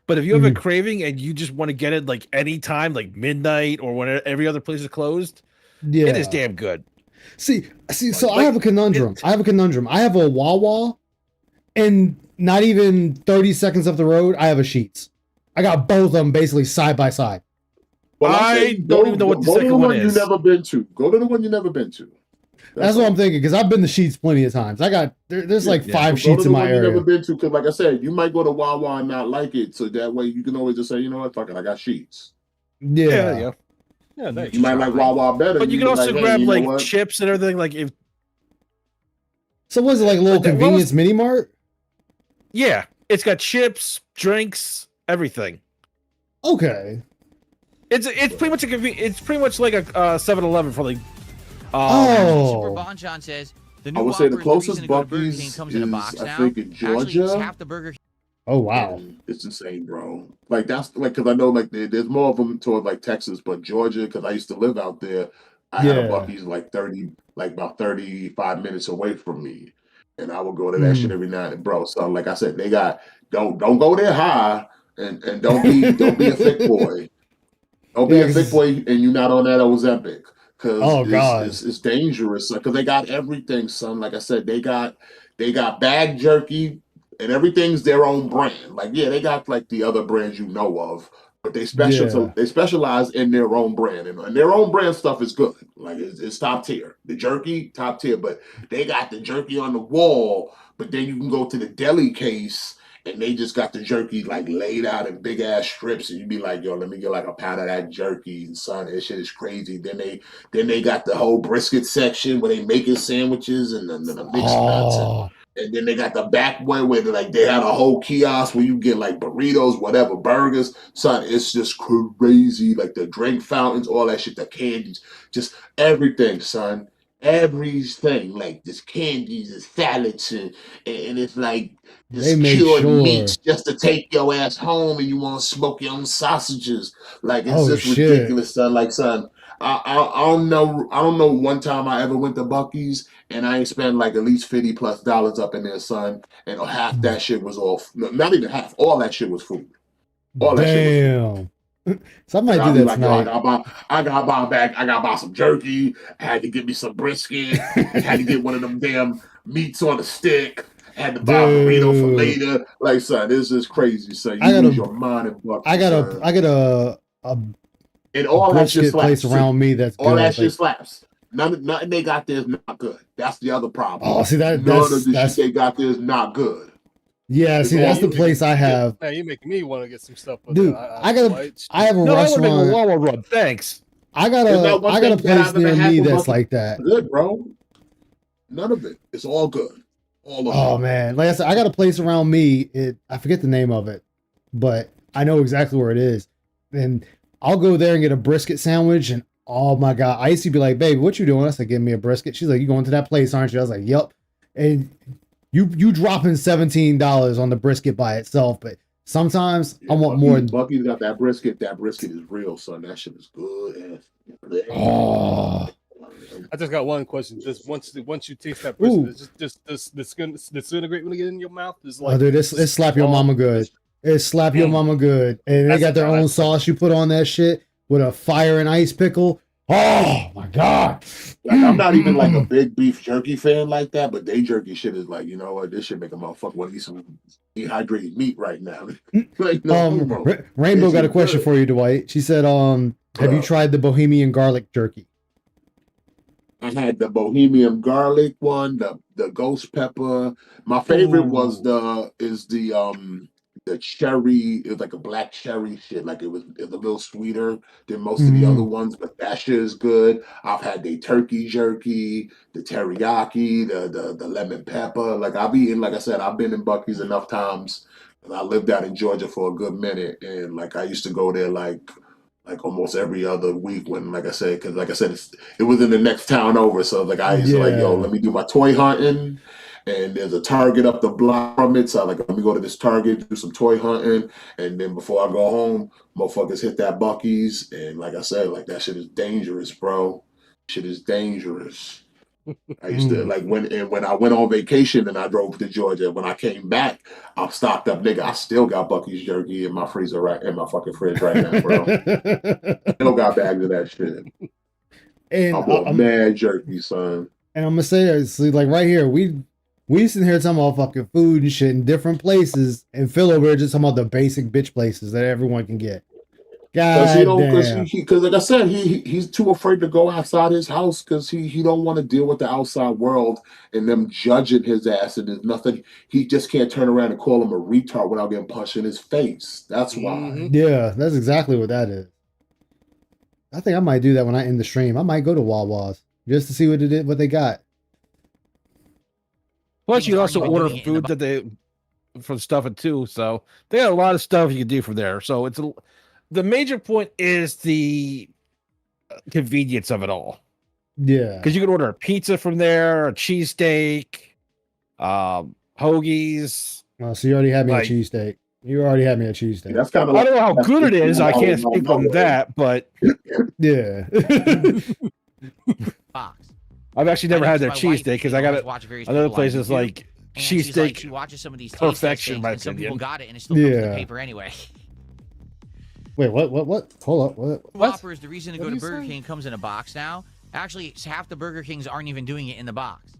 but if you have a craving and you just want to get it like anytime, like midnight or when every other place is closed, it is damn good. See. So I have a conundrum. I have a Wawa, and not even 30 seconds up the road, I have a Sheetz. I got both of them basically side by side. Well, I don't even know what the second one is. You've never been to. Go to the one you've never been to. That's what I'm thinking because I've been to Sheetz plenty of times. I got there's like 5 Sheetz in my area. You've never been to because, like I said, you might go to Wawa and not like it, so that way you can always just say, you know what, fuck it, I got Sheetz. Yeah. You might like Wawa better, but you can also grab like chips and everything. Like if so, was it like a little convenience mini mart? Yeah, it's got chips, drinks, everything. Okay. It's pretty much it's pretty much like a 7-Eleven for like. Super Bonchon says the new I would say the Whopper, closest reason to go to Burger Bucky's King comes in a box I now. think in Actually, it's Georgia. half the burger. Oh wow, and it's insane, bro. Like that's like because I know like there's more of them toward like Texas, but Georgia because I used to live out there. I had a Bucky's like about 35 minutes away from me, and I would go to that shit every night. And bro, so like I said, they got don't go there high and don't be a thick boy. Don't be a thick boy and you're not on that Ozempic. Because it's dangerous. Because they got everything, son. Like I said, they got bag jerky and everything's their own brand. Like, yeah, they got like the other brands you know of, but they specialize in their own brand. And their own brand stuff is good. Like it's top tier. The jerky, top tier, but they got the jerky on the wall, but then you can go to the deli case and they just got the jerky like laid out in big ass strips, and you be like, "Yo, let me get like a pound of that jerky." And son, that shit is crazy. Then they got the whole brisket section where they making sandwiches and the mixed nuts, and then they got the back one where they had a whole kiosk where you get like burritos, whatever, burgers. Son, it's just crazy. Like the drink fountains, all that shit, the candies, just everything, son. Everything, like this candies and salads and it's like this cured meats just to take your ass home and you want to smoke your own sausages. Like it's just ridiculous, son. Like son, I don't know one time I ever went to Bucky's and I ain't spent like at least $50+ up in there, son. And half that shit was not even half, all that shit was food. All that shit was food. So I might do that tonight. I gotta buy some jerky. I had to get me some brisket. I had to get one of them damn meats on a stick. I had to buy a burrito for later. Like, son, this is crazy. So you lose your mind and buck. I got a and all that shit slaps place around me that's all good. That shit slaps. Nothing they got there is not good. That's the other problem. Oh, see none of the shit they got there is not good. Yeah, see, that's the place I have. Man, you're making me want to get some stuff. Dude, I have a restaurant. I want to make a Wawa run. Thanks. I got a place near me that's like that. Good, bro. None of it. It's all good. All of it. Oh man, like I said, I got a place around me. I forget the name of it, but I know exactly where it is. And I'll go there and get a brisket sandwich. And oh my god, I used to be like, "Baby, what you doing?" I said, "Give me a brisket." She's like, "You going to that place, aren't you?" I was like, "Yep." And you dropping $17 on the brisket by itself, but sometimes I want more. Bucky's got that brisket. That brisket is real, son. That shit is good. Oh. I just got one question. Just once you taste that brisket, just disintegrate when you get in your mouth. It's like, dude, it slap your mama good. It slap your mama good, and they got their own sauce you put on that shit with a fire and ice pickle. Oh my god! Like, I'm not even like a big beef jerky fan like that, but they jerky shit is like, you know what? This shit make a motherfucker want to eat some dehydrated meat right now. Like, Rainbow got a question for you, Dwight. She said, Have you tried the Bohemian garlic jerky? I had the Bohemian garlic one, the ghost pepper. My favorite was the cherry. It was like a black cherry shit. Like it was a little sweeter than most of the other ones, but that shit is good. I've had the turkey jerky, the teriyaki, the lemon pepper. Like I've eaten, like I said, I've been in Buc-ee's enough times. And I lived out in Georgia for a good minute, and like I used to go there like almost every other week when, like I said, because like I said, it was in the next town over. So like I used to like, yo, let me do my toy hunting. And there's a Target up the block from it. So like, let me go to this Target, do some toy hunting. And then before I go home, motherfuckers hit that Buc-ee's. And like I said, like that shit is dangerous, bro. Shit is dangerous. I used to like when I went on vacation and I drove to Georgia. When I came back, I'm stocked up, nigga. I still got Buc-ee's jerky in my freezer right in my fucking fridge right now, bro. Still got bags of that shit. And I bought mad jerky, son. And I'm gonna say, see, like right here, we sitting here talking about fucking food and shit in different places, and Phil over here just talking about the basic bitch places that everyone can get. Because like I said, he's too afraid to go outside his house because he don't want to deal with the outside world and them judging his ass, and there's nothing. He just can't turn around and call him a retard without getting punched in his face. That's why. Yeah, that's exactly what that is. I think I might do that when I end the stream. I might go to Wawa's just to see what they got. Plus, you also order food that they from stuff it too. So they got a lot of stuff you can do from there. So the major point is the convenience of it all. Yeah, because you can order a pizza from there, a cheesesteak, hoagies. Oh, so you already had me a cheesesteak. You already had me a cheesesteak. That's kind of. I don't know how good it is. I can't speak on that, but yeah. I've actually never had their cheesesteak because I got it. Another place is like cheesesteak. She watches some of these perfection, and some people got it, and it still comes in the paper anyway. Wait, what? Hold up, what? Whopper is the reason to go to Burger King comes in a box now. Actually, half the Burger Kings aren't even doing it in the box.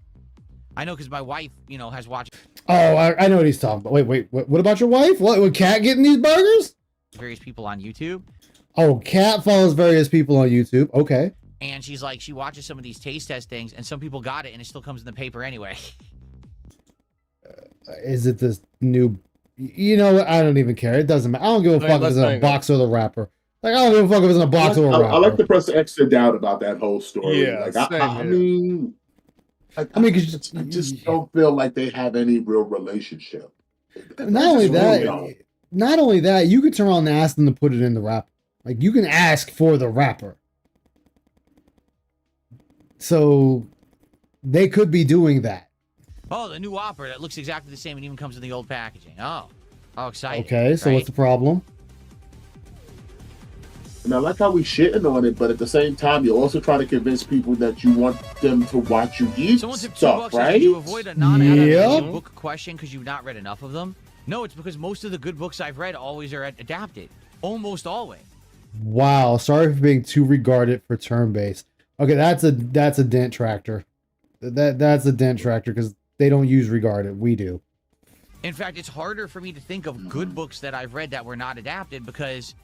I know because my wife, has watched. Oh, I know what he's talking about. Wait, what about your wife? What, would Kat getting these burgers? Various people on YouTube. Oh, Kat follows various people on YouTube. Okay. And she's like, she watches some of these taste test things, and some people got it, and it still comes in the paper anyway. Is it this new? You know what? I don't even care. It doesn't matter. I don't give a fuck if it's in a box or the wrapper. Like, I don't give a fuck if it's in a box or a wrapper. I like to press extra doubt about that whole story. Yeah, like, I mean, I just don't feel like they have any real relationship. Not only that, you could turn around and ask them to put it in the wrapper. Like, you can ask for the wrapper. So they could be doing that. Oh, the new Whopper that looks exactly the same and even comes in the old packaging. Oh, how exciting! Okay, so what's the problem? And I like how we shitting on it, but at the same time, you're also trying to convince people that you want them to watch you eat stuff, right? Did you avoid a non-adaptation book question because you've not read enough of them? No, it's because most of the good books I've read always are adapted. Almost always. Wow, sorry for being too regarded for turn-based. Okay, that's a dent tractor. That's a dent tractor because they don't use regarded. We do. In fact, it's harder for me to think of good books that I've read that were not adapted because,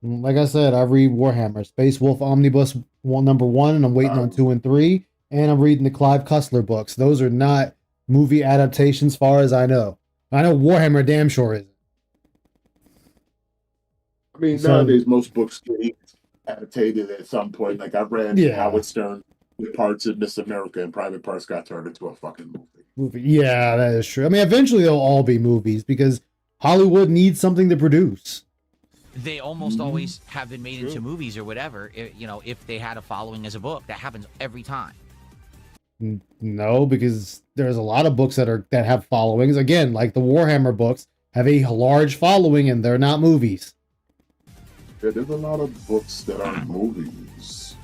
like I said, I read Warhammer, Space Wolf Omnibus #1, and I'm waiting on 2 and 3, and I'm reading the Clive Cussler books. Those are not movie adaptations, far as I know. I know Warhammer damn sure isn't. I mean, nowadays most books get adapted at some point. Like I read Howard Stern parts of Miss America and Private Parts got turned into a fucking movie. Yeah, that is true. I mean, eventually they'll all be movies because Hollywood needs something to produce. they almost always have been made into movies or whatever, if they had a following as a book. That happens every time. No, because there's a lot of books that have followings. Again, like the Warhammer books have a large following and they're not movies. Yeah, there's a lot of books that aren't movies.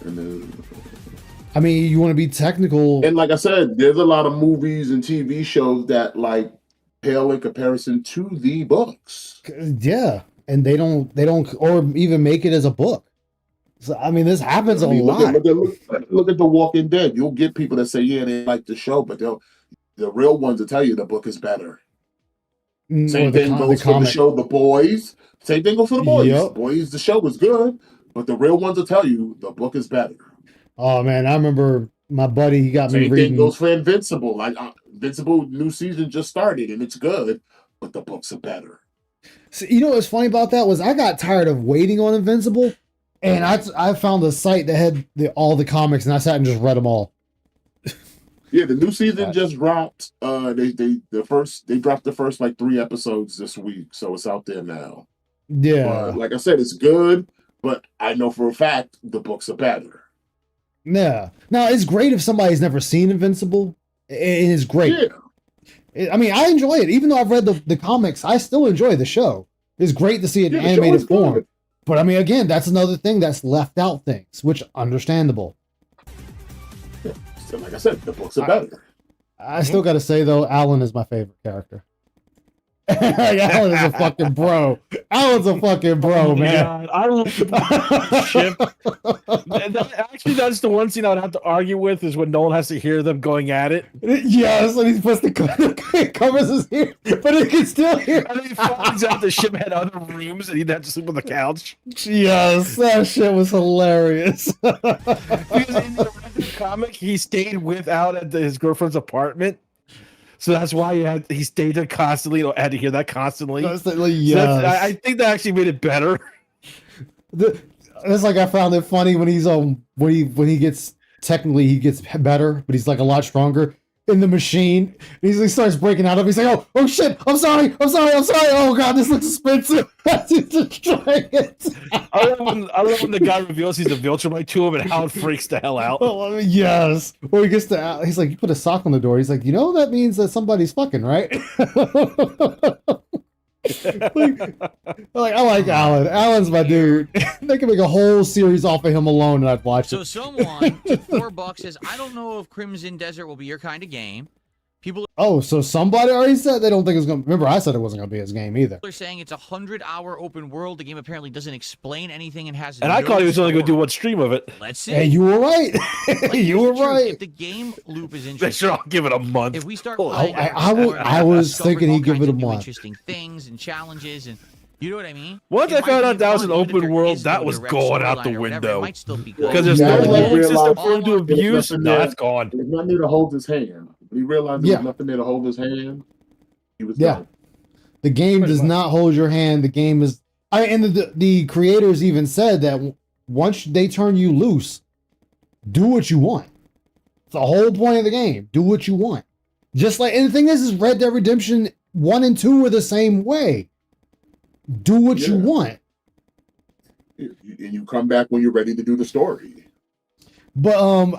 I mean, you want to be technical. And like I said, there's a lot of movies and TV shows that like pale in comparison to the books. Yeah, and they don't or even make it as a book. So I mean, this happens a lot. Look at The Walking Dead. You'll get people that say, yeah, they like the show, but the real ones will tell you the book is better. Same thing goes for the show The Boys. Same thing goes for The Boys. Yep. Boys, the show was good, But the real ones will tell you the book is better. Oh man, I remember my buddy. He got me Same reading. thing goes for Invincible. Like Invincible new season just started and it's good, but the books are better. So, you know what's funny about that was I got tired of waiting on Invincible, and I found a site that had all the comics, and I sat and just read them all. Yeah, the new season just dropped. They dropped the first like 3 episodes this week, so it's out there now. Yeah, but, like I said, it's good, but I know for a fact the books are better. Yeah. Now it's great if somebody's never seen Invincible. It is great. Yeah. I mean, I enjoy it. Even though I've read the comics, I still enjoy the show. It's great to see it in animated form. But I mean, again, that's another thing that's left out things, which understandable. Yeah. So like I said, the books are better. I still got to say though, Alan is my favorite character. Alan is a fucking bro. Alan's a fucking bro, man. God, I love the ship. Actually, that's the one scene I would have to argue with is when Nolan has to hear them going at it. Yes, and he's supposed to covers his ear, but he can still hear. And then he finds out the ship had other rooms and he'd have to sleep on the couch. Yes, that shit was hilarious. Because in the original comic, he stayed without at his girlfriend's apartment. So that's why he stayed there constantly. I had to hear that constantly. Constantly, So yes. I think that actually made it better. It's like I found it funny when he's when he gets he gets better, but he's like a lot stronger in the machine. He starts breaking out of it. He's like, oh shit, I'm sorry. Oh god, this looks expensive. He's destroying it. I love when the guy reveals he's a Viltrumite to him and how it freaks the hell out. Oh, yes. Or he gets to, he's like, you put a sock on the door. He's like, that means that somebody's fucking, right? I like Alan. Alan's my dude. They can make a whole series off of him alone, and I'd watch So it. someone took $4 says, I don't know if Crimson Desert will be your kind of game. People Oh, so somebody already said they don't think it's going to... Remember, I said it wasn't going to be his game either. are saying it's a 100-hour open world. The game apparently doesn't explain anything and has And I thought he was only going to do one stream of it. Let's see. Hey, you were right. You were right. If the game loop is They interesting, should all give it a month. if we start Oh, playing, I was thinking he'd give it a month. interesting things and challenges, and you know what I mean. Once It I might found be out that was an fun, even if open there world, is that no was direct going out storyline the or whatever, window. It might still be good. Because there's Yeah, no like leveling system realized- for him to abuse. There's No, nothing that's gone. There's nothing there to hold his hand. He realized there was nothing there to hold his hand. He was done. The game does not hold your hand. The game is... and the creators even said that once they turn you loose, do what you want. It's the whole point of the game. Do what you want. Just like... And the thing is Red Dead Redemption 1 and 2 are the same way. Do what you want. And you come back when you're ready to do the story. But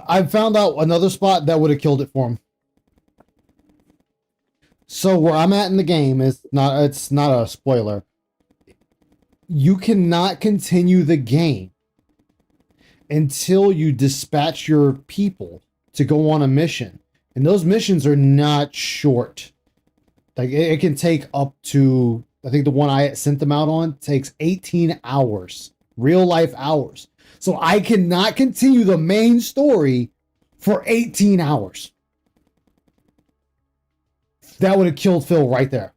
I found out another spot that would have killed it for him. So where I'm at in the game it's not a spoiler. You cannot continue the game until you dispatch your people to go on a mission. And those missions are not short. Like it can take up to, I think the one I sent them out on takes 18 hours, real life hours. So I cannot continue the main story for 18 hours. That would have killed Phil right there.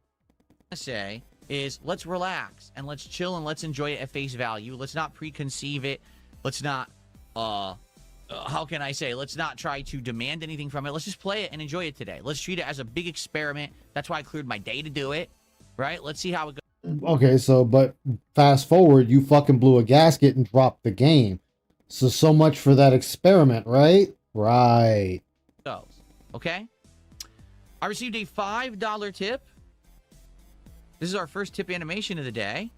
Say is let's relax and let's chill and let's enjoy it at face value. Let's not preconceive it. Let's not how can I say, let's not try to demand anything from it. Let's just play it and enjoy it today. Let's treat it as a big experiment. That's why I cleared my day to do it. Right? Let's see how it goes. Okay, so but fast forward, you fucking blew a gasket and dropped the game. So much for that experiment, right? Right. Okay? I received a $5 tip. This is our first tip animation of the day.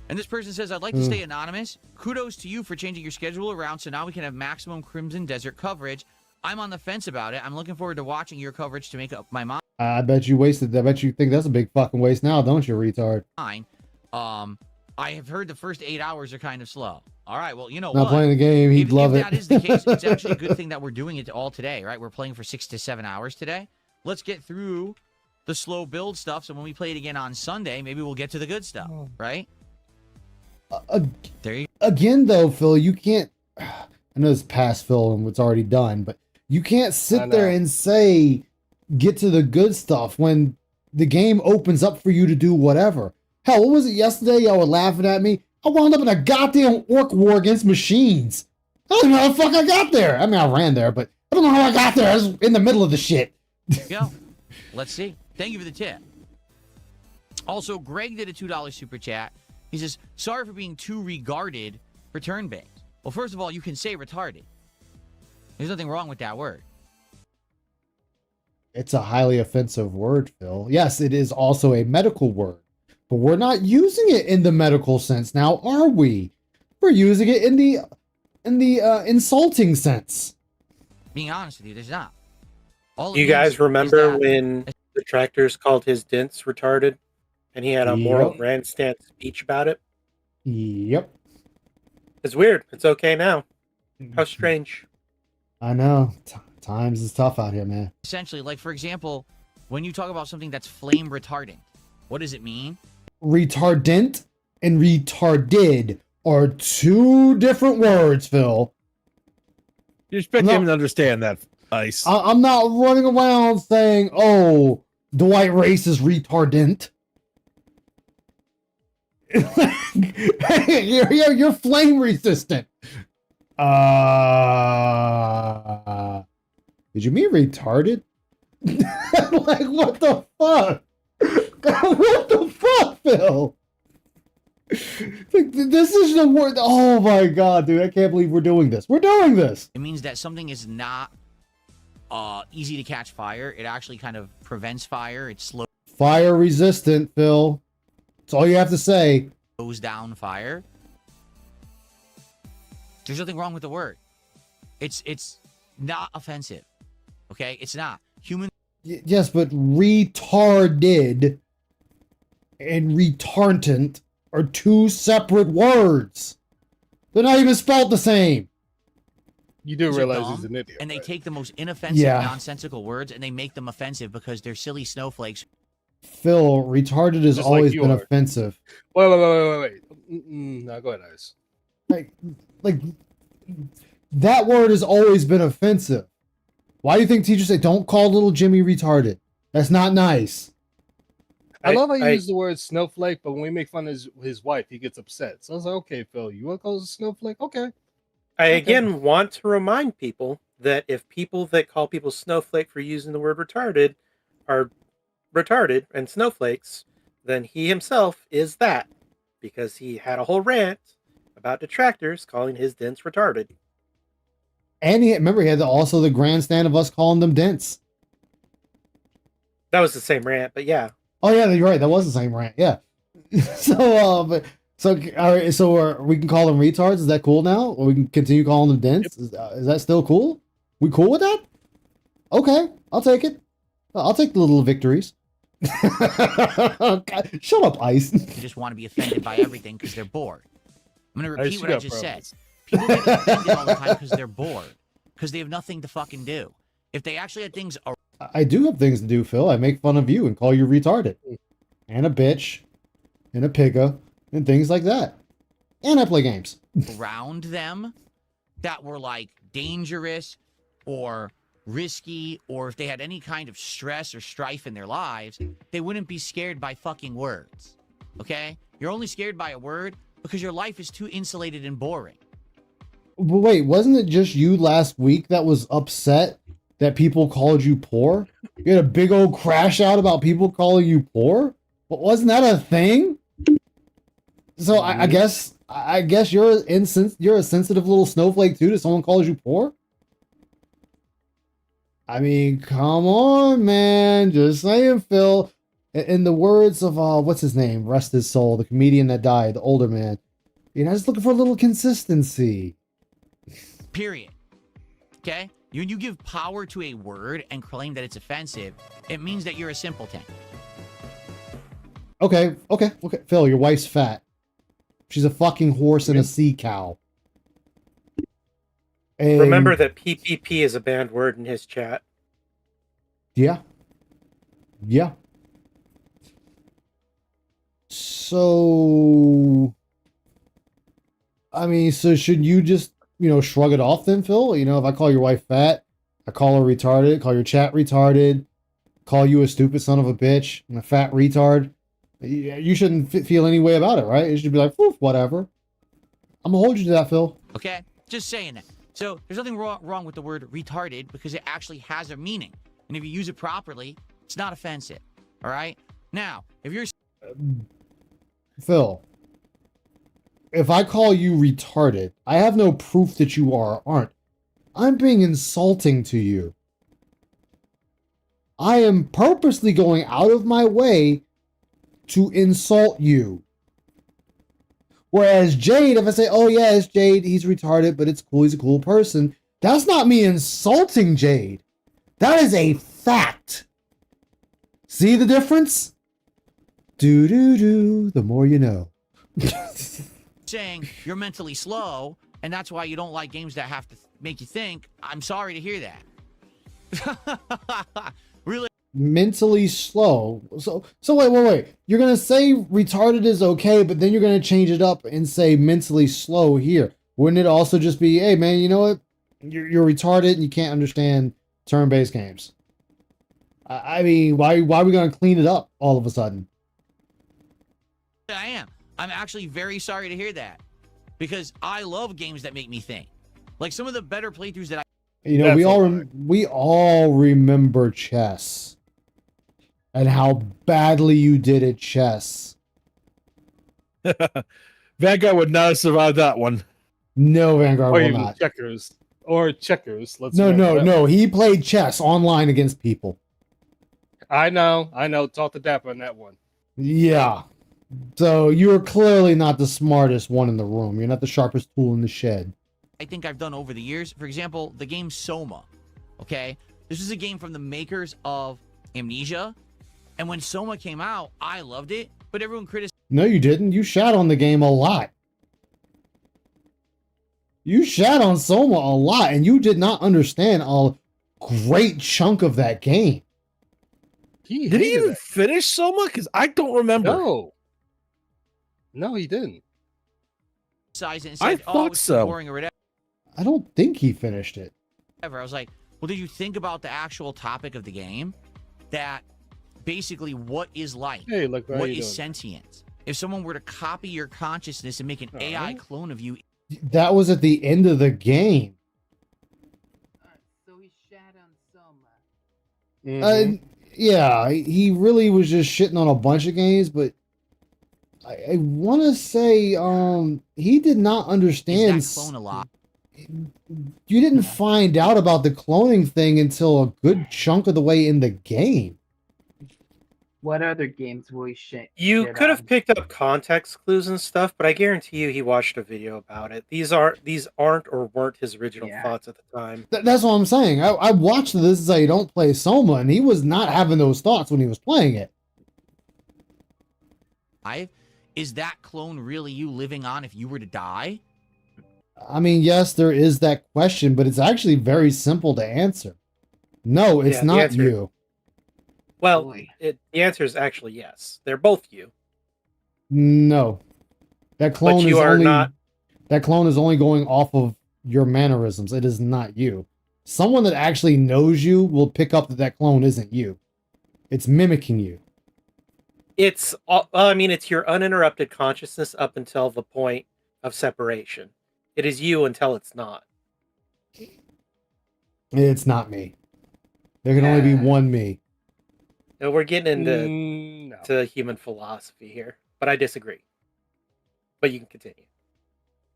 And this person says, I'd like to stay anonymous. Kudos to you for changing your schedule around so now we can have maximum Crimson Desert coverage. I'm on the fence about it. I'm looking forward to watching your coverage to make up my mind. I bet you wasted. I bet you think that's a big fucking waste now, don't you, retard? I have heard the first 8 hours are kind of slow. All right, well, you know Not what? playing the game, he'd love if it. that is the case, it's actually a good thing that we're doing it all today, right? We're playing for 6 to 7 hours today. Let's get through the slow build stuff, so when we play it again on Sunday, maybe we'll get to the good stuff, right? There you Again, though, Phil, you can't... I know it's past Phil and what's already done, but you can't sit there and say, get to the good stuff when the game opens up for you to do whatever. Hell, what was it yesterday? Y'all were laughing at me. I wound up in a goddamn orc war against machines. I don't know how the fuck I got there. I mean, I ran there, but I don't know how I got there. I was in the middle of the shit. Go. Let's see. Thank you for the tip. Also, Greg did a $2 super chat. He says, sorry for being too regarded for turn-based. Well, first of all, you can say retarded. There's nothing wrong with that word. It's a highly offensive word, Phil. Yes, it is also a medical word, but we're not using it in the medical sense now, are we? We're using it in the insulting sense. Being honest with you, there's not. You guys remember when the tractors called his dents retarded, and he had a moral grandstand speech about it? Yep. It's weird. It's okay now. How strange. I know. Times is tough out here, man. Essentially, like, for example, when you talk about something that's flame retardant, what does it mean? Retardant and retarded are two different words, Phil. You expect him to understand that, Ice. I'm not running around saying, oh, the white race is retardant. you're flame resistant. Did you mean retarded? Like, what the fuck? What the fuck, Phil? Like, this is the word. Oh my god, dude! I can't believe we're doing this. We're doing this. It means that something is not easy to catch fire. It actually kind of prevents fire. It Fire resistant, Phil. That's all you have to say. slows down fire. There's nothing wrong with the word. It's not offensive. Okay, it's not. Yes, but retarded and retardant are two separate words. They're not even spelled the same. You do Those are realize dumb, he's an idiot. and they take the most inoffensive, Yeah. nonsensical words and they make them offensive because they're silly snowflakes. Phil, retarded has Just like always you been are. Offensive. Wait. No, go ahead, Ice. Like that word has always been offensive. Why do you think teachers say don't call little Jimmy retarded? That's not nice. I love how you use the word snowflake, but when we make fun of his wife, he gets upset. So I was like, okay, Phil, you want to call us a snowflake? Okay. I again want to remind people that if people that call people snowflake for using the word retarded are retarded and snowflakes, then he himself is that, because he had a whole rant about detractors calling his dents retarded. And remember, he had also the grandstand of us calling them dents. That was the same rant, but yeah. Oh yeah, you're right. That was the same rant. Yeah. All right. So we can call them retards. Is that cool now? Or we can continue calling them dents? Is that still cool? We cool with that? Okay, I'll take it. I'll take the little victories. God, shut up, Ice. They just want to be offended by everything because they're bored. I'm going to repeat Ice, what you I got just problems. said. People get offended all the time because they're bored. Because they have nothing to fucking do. If they actually had things I do have things to do, Phil. I make fun of you and call you retarded. And a bitch. And a pigga. And things like that. And I play games. around them that were like dangerous or risky, or if they had any kind of stress or strife in their lives, they wouldn't be scared by fucking words. Okay? You're only scared by a word because your life is too insulated and boring. But wait, wasn't it just you last week that was upset that people called you poor? You had a big old crash out about people calling you poor? But wasn't that a thing? So I guess you're a sensitive little snowflake too. That someone calls you poor. I mean, come on, man. Just saying, Phil. In the words of what's his name? Rest his soul. The comedian that died, the older man. You know, just looking for a little consistency. Period. Okay? When you give power to a word and claim that it's offensive, it means that you're a simpleton. Okay. Phil, your wife's fat. She's a fucking horse and a sea cow. And Remember that PPP is a banned word in his chat. Yeah. So, I mean, so should you just, shrug it off then, Phil? If I call your wife fat, I call her retarded, call your chat retarded, call you a stupid son of a bitch and a fat retard. You shouldn't feel any way about it, right? You should be like, whatever. I'm gonna hold you to that, Phil. Okay? Just saying that. So there's nothing wrong with the word retarded because it actually has a meaning. And if you use it properly, it's not offensive. All right? Now, if you're... Phil, if I call you retarded, I have no proof that you are or aren't. I'm being insulting to you. I am purposely going out of my way to insult you. Whereas Jade, if I say, oh yeah, it's Jade, he's retarded, but it's cool, he's a cool person, that's not me insulting Jade. That is a fact. See the difference? Do, the more you know. saying you're mentally slow, and that's why you don't like games that have to make you think, I'm sorry to hear that. Really? Mentally slow. So wait. You're gonna say retarded is okay, but then you're gonna change it up and say mentally slow here. Wouldn't it also just be, hey man, you know what? You're retarded and you can't understand turn-based games. I mean, why are we gonna clean it up all of a sudden? I am. I'm actually very sorry to hear that. Because I love games that make me think. Like some of the better playthroughs that I... You know, we all remember chess. And how badly you did at chess. Vanguard would not have survived that one. No, Vanguard Or will even not. checkers. Or checkers. No. He played chess online against people. I know. Talk to Dapper on that one. Yeah. So you're clearly not the smartest one in the room. You're not the sharpest tool in the shed. I think I've done over the years. For example, the game Soma. Okay? This is a game from the makers of Amnesia. And when Soma came out, I loved it. But everyone criticized... No, you didn't. You shat on the game a lot. You shat on Soma a lot, and you did not understand a great chunk of that game. Did he even finish Soma? Because I don't remember. No, he didn't. And said, I thought it's so. boring or whatever. I don't think he finished it. I was like, well, did you think about the actual topic of the game? That basically what is life? Hey, look, how what you is doing? sentience? If someone were to copy your consciousness and make an AI clone of you... That was at the end of the game. So he shat on Soma. Yeah, he really was just shitting on a bunch of games, but I want to say he did not understand. Is that clone a lot? You didn't find out about the cloning thing until a good chunk of the way in the game. What other games will he shit? You shit could on? have picked up context clues and stuff, but I guarantee you he watched a video about it. These aren't or weren't his original thoughts at the time. That's what I'm saying. I watched This Is How You Don't Play Soma, and he was not having those thoughts when he was playing it. Is that clone really you living on if you were to die? I mean, yes, there is that question, but it's actually very simple to answer. No, it's Yeah, the not answer- you. Well, the answer is actually yes. They're both you. No. That clone you is are only not- that clone is only going off of your mannerisms. It is not you. Someone that actually knows you will pick up that that clone isn't you. It's mimicking you. It's your uninterrupted consciousness up until the point of separation. It is you until it's not. It's not me. There can only be one me. No, we're getting into to human philosophy here, but I disagree. But you can continue.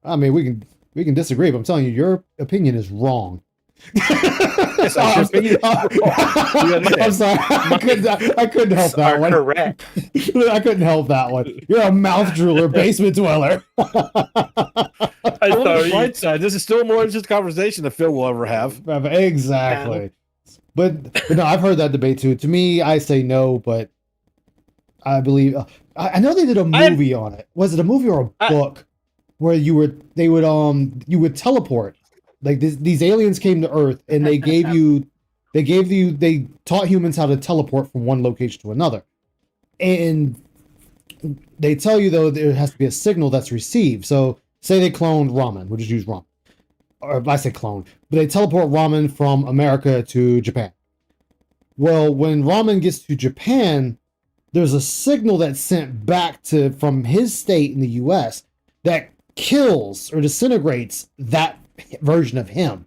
I mean, we can disagree, but I'm telling you, your opinion is wrong. I'm sorry. I couldn't help that one. Correct. I couldn't help that one. You're a mouth drooler, basement dweller. On the bright side, this is still a more interesting conversation that Phil will ever have. Exactly. But no, I've heard that debate too. To me, I say no, but I believe I know they did a movie on it. Was it a movie or a book where you would teleport? Like these aliens came to Earth and they taught humans how to teleport from one location to another. And they tell you though there has to be a signal that's received. So say they cloned ramen, we'll just use ramen. Or I say clone, but they teleport ramen from America to Japan. Well, when ramen gets to Japan, there's a signal that's sent back from his state in the US that kills or disintegrates that version of him.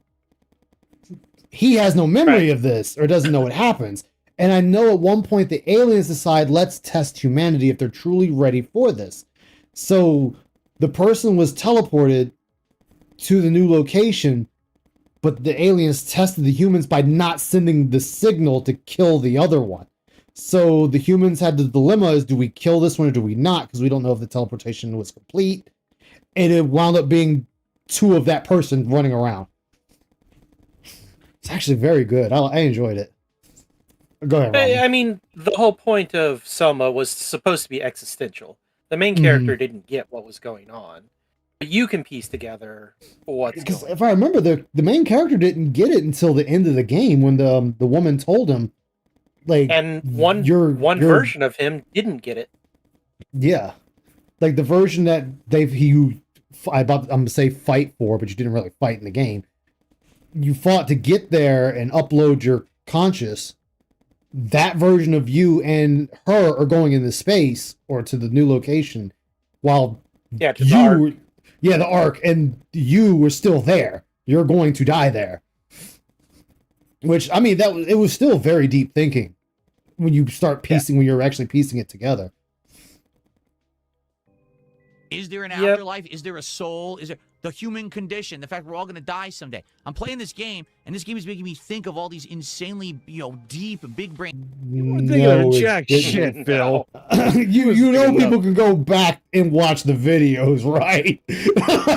He has no memory of this or doesn't know what happens. And I know at one point the aliens decide, let's test humanity if they're truly ready for this. So the person was teleported to the new location, but the aliens tested the humans by not sending the signal to kill the other one. So the humans had the dilemma is, do we kill this one or do we not? Because we don't know if the teleportation was complete. And it wound up being two of that person running around. It's actually very good. I enjoyed it. Go ahead, Robin. I mean, the whole point of Selma was supposed to be existential. The main character didn't get what was going on. But you can piece together what's going on. If I remember, the main character didn't get it until the end of the game when the woman told him, like, and one version of him didn't get it. Yeah, like the version that I'm gonna say fight for, but you didn't really fight in the game. You fought to get there and upload your conscious. That version of you and her are going into space or to the new location, while to the Ark. The Ark, and you were still there. You're going to die there. Which, I mean, it was still very deep thinking when you start piecing, when you're actually piecing it together. Is there an afterlife? Is there a soul? Is there the human condition? The fact we're all going to die someday. I'm playing this game, and this game is making me think of all these insanely, deep, big brain. Shit, Phil. you know people can go back and watch the videos, right?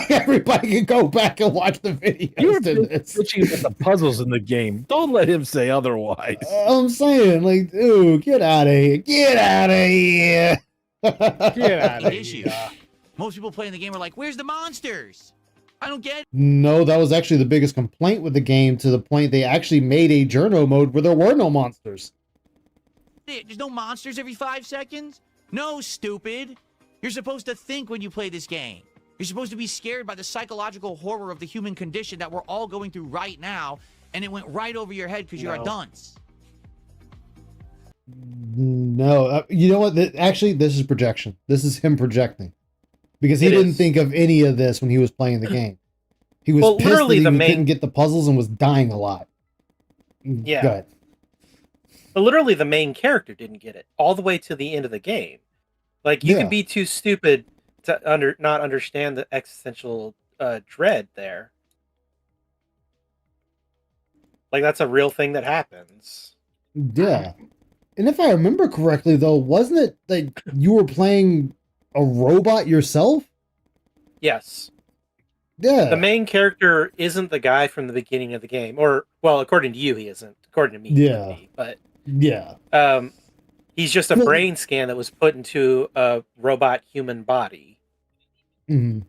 Everybody can go back and watch the videos. You're bitching about the puzzles in the game. Don't let him say otherwise. I'm saying, like, dude, get out of here. Get out of here. Get out of issue. Most people playing the game are like, where's the monsters? I don't get it. No, that was actually the biggest complaint with the game, to the point they actually made a journo mode where there were no monsters. There's no monsters every 5 seconds? No, stupid. You're supposed to think when you play this game. You're supposed to be scared by the psychological horror of the human condition that we're all going through right now, and it went right over your head because you're a dunce. No, you know what? Actually, this is projection. This is him projecting. Because he didn't think of any of this when he was playing the game. He was pissed that he couldn't get the puzzles and was dying a lot. Yeah. Go ahead. But literally, the main character didn't get it all the way to the end of the game. Like, you can be too stupid to not understand the existential dread there. Like, that's a real thing that happens. Yeah. And if I remember correctly, though, wasn't it like you were playing a robot yourself? Yes. Yeah. The main character isn't the guy from the beginning of the game. Or, well, according to you, he isn't. According to me, he yeah. could be, but yeah. He's just a brain scan that was put into a robot human body. Mm-hmm.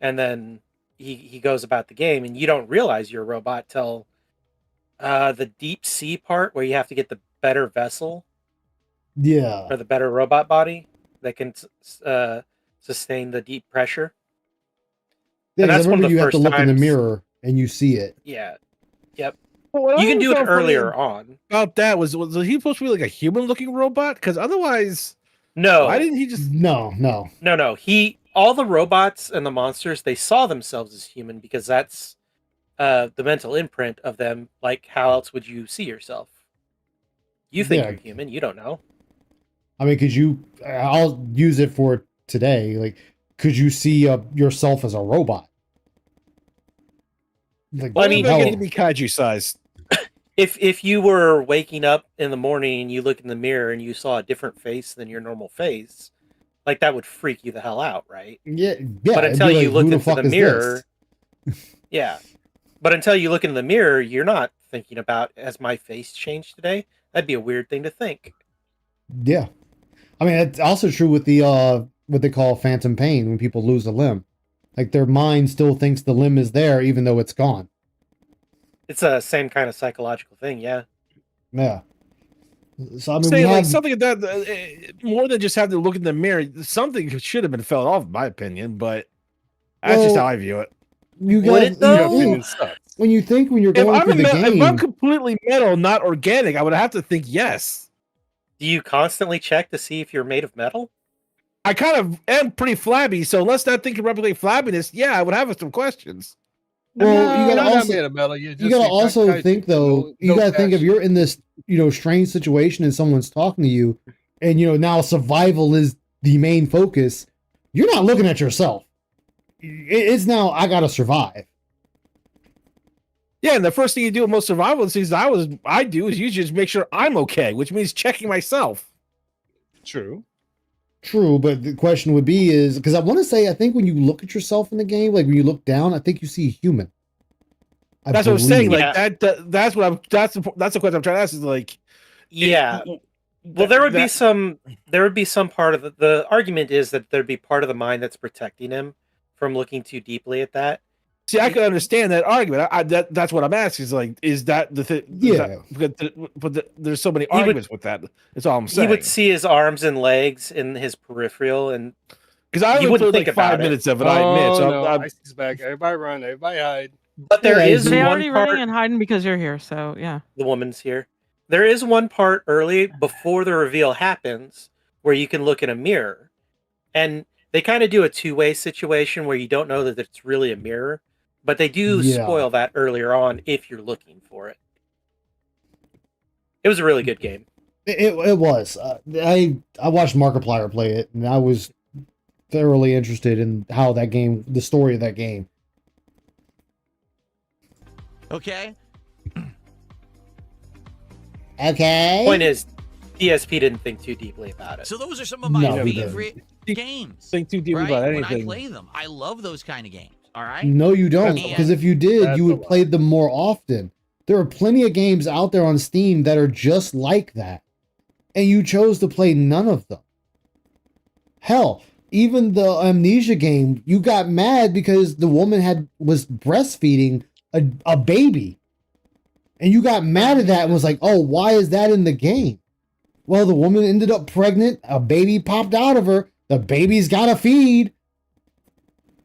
And then he goes about the game, and you don't realize you're a robot till the deep sea part where you have to get the better vessel. Yeah. Or the better robot body that can sustain the deep pressure. Yeah, and that's I remember one of the you have first to look in the times- mirror and you see it. Yeah. Yep. What You I can do always it found funny earlier on. About that was he supposed to be like a human-looking robot? Because otherwise, No. why didn't he just? No. No. All the robots and the monsters, they saw themselves as human because that's the mental imprint of them. Like, how else would you see yourself? You think Yeah. you're human. You don't know. I mean, I'll use it for today. Like, could you see yourself as a robot? Like, Well, I mean, it to be kaiju sized. If you were waking up in the morning and you look in the mirror and you saw a different face than your normal face, like, that would freak you the hell out, right? Yeah. But it'd until be you like, look who the into fuck the is mirror, this? yeah. But until you look in the mirror, you're not thinking about, has my face changed today? That'd be a weird thing to think. Yeah. I mean, it's also true with the what they call phantom pain when people lose a limb. Like, their mind still thinks the limb is there even though it's gone. It's a same kind of psychological thing, yeah. Yeah. So I mean, Say we like have, something that more than just having to look in the mirror. Something should have been felt off, in my opinion. But that's just how I view it. you Would guys, it, though? when you think when you're If going I'm, through the if I'm game, completely metal, not organic, I would have to think yes. Do you constantly check to see if you're made of metal? I kind of am pretty flabby, so unless that thing can replicate flabbiness, yeah, I would have some questions. Well, you gotta also you gotta also think though. You gotta think if you're in this strange situation and someone's talking to you, and now survival is the main focus. You're not looking at yourself. It's now I gotta survive. Yeah, and the first thing you do in most survival scenes I do is usually just make sure I'm okay, which means checking myself. True, but the question would be is because I think when you look at yourself in the game, like when you look down, I think you see a human. That's what I'm saying. Like that's the question I'm trying to ask is like, yeah. Well, there would be some part of the argument is that there'd be part of the mind that's protecting him from looking too deeply at that. See, I can understand that argument. That's what I'm asking. Is that the thing? Yeah. But there's so many arguments with that. That's all I'm saying. He would see his arms and legs in his peripheral, and because I only played like 5 minutes of it. I admit. So I see his back. Everybody run. Everybody hide. But there is They one already part. running and hiding because you're here. So yeah. The woman's here. There is one part early before the reveal happens where you can look in a mirror, and they kind of do a two-way situation where you don't know that it's really a mirror. But they do spoil that earlier on if you're looking for it. It was a really good game. It was. I watched Markiplier play it, and I was thoroughly interested in how the story of that game. Okay. Okay. Point is, DSP didn't think too deeply about it. So those are some of my favorite games. Think too deeply right? about When anything. I play them, I love those kind of games. All right. No, you don't. Because if you did, you would play them more often. There are plenty of games out there on Steam that are just like that. And you chose to play none of them. Hell, even the Amnesia game, you got mad because the woman was breastfeeding a baby. And you got mad at that and was like, oh, why is that in the game? Well, the woman ended up pregnant. A baby popped out of her. The baby's got to feed.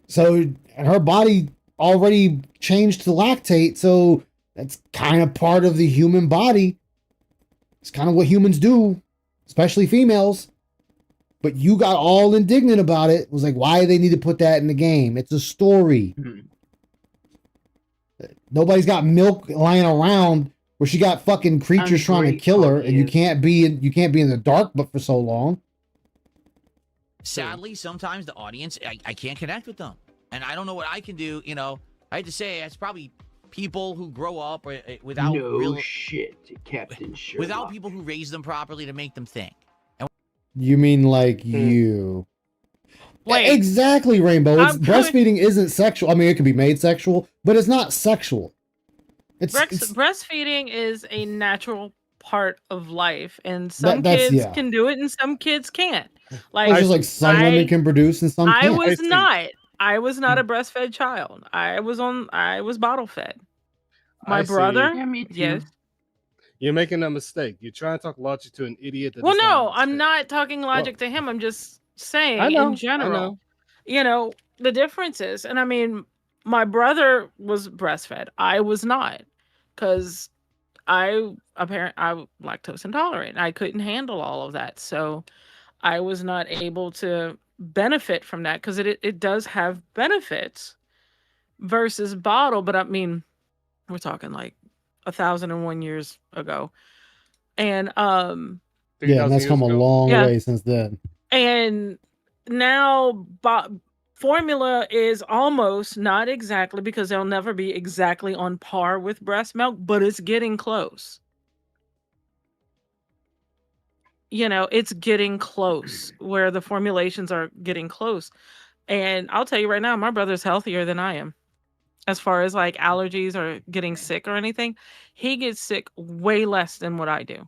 So her body already changed to lactate. So that's kind of part of the human body. It's kind of what humans do, especially females. But you got all indignant about it. It was like, why do they need to put that in the game? It's a story. Nobody's got milk lying around where she got fucking creatures trying to kill her, and you can't be in the dark but for so long. Sadly, sometimes the audience, I can't connect with them, and I don't know what I can do. I had to say it's probably people who grow up without Captain Sherlock. without people who raise them properly to make them think. You mean like you? Wait. Exactly, Rainbow. Breastfeeding isn't sexual. I mean, it can be made sexual, but it's not sexual. Breastfeeding is a natural part of life, and some that's kids can do it, and some kids can't. Like, it's just like some women can produce and some can't. I was not a breastfed child. I was bottle fed. My brother, Yeah, me too. yes. You're making a mistake. You're trying to talk logic to an idiot. Well, no, I'm not talking logic to him. I'm just saying in general. The difference is, and I mean, my brother was breastfed. I was not, because I'm lactose intolerant. I couldn't handle all of that, so I was not able to benefit from that, because it does have benefits versus bottle. But I mean, we're talking like 1,001 years ago, and yeah, and that's come a long way since then. And now formula is almost, not exactly, because they'll never be exactly on par with breast milk, but it's getting close. It's getting close, where the formulations are getting close. And I'll tell you right now, my brother's healthier than I am. As far as like allergies or getting sick or anything, he gets sick way less than what I do.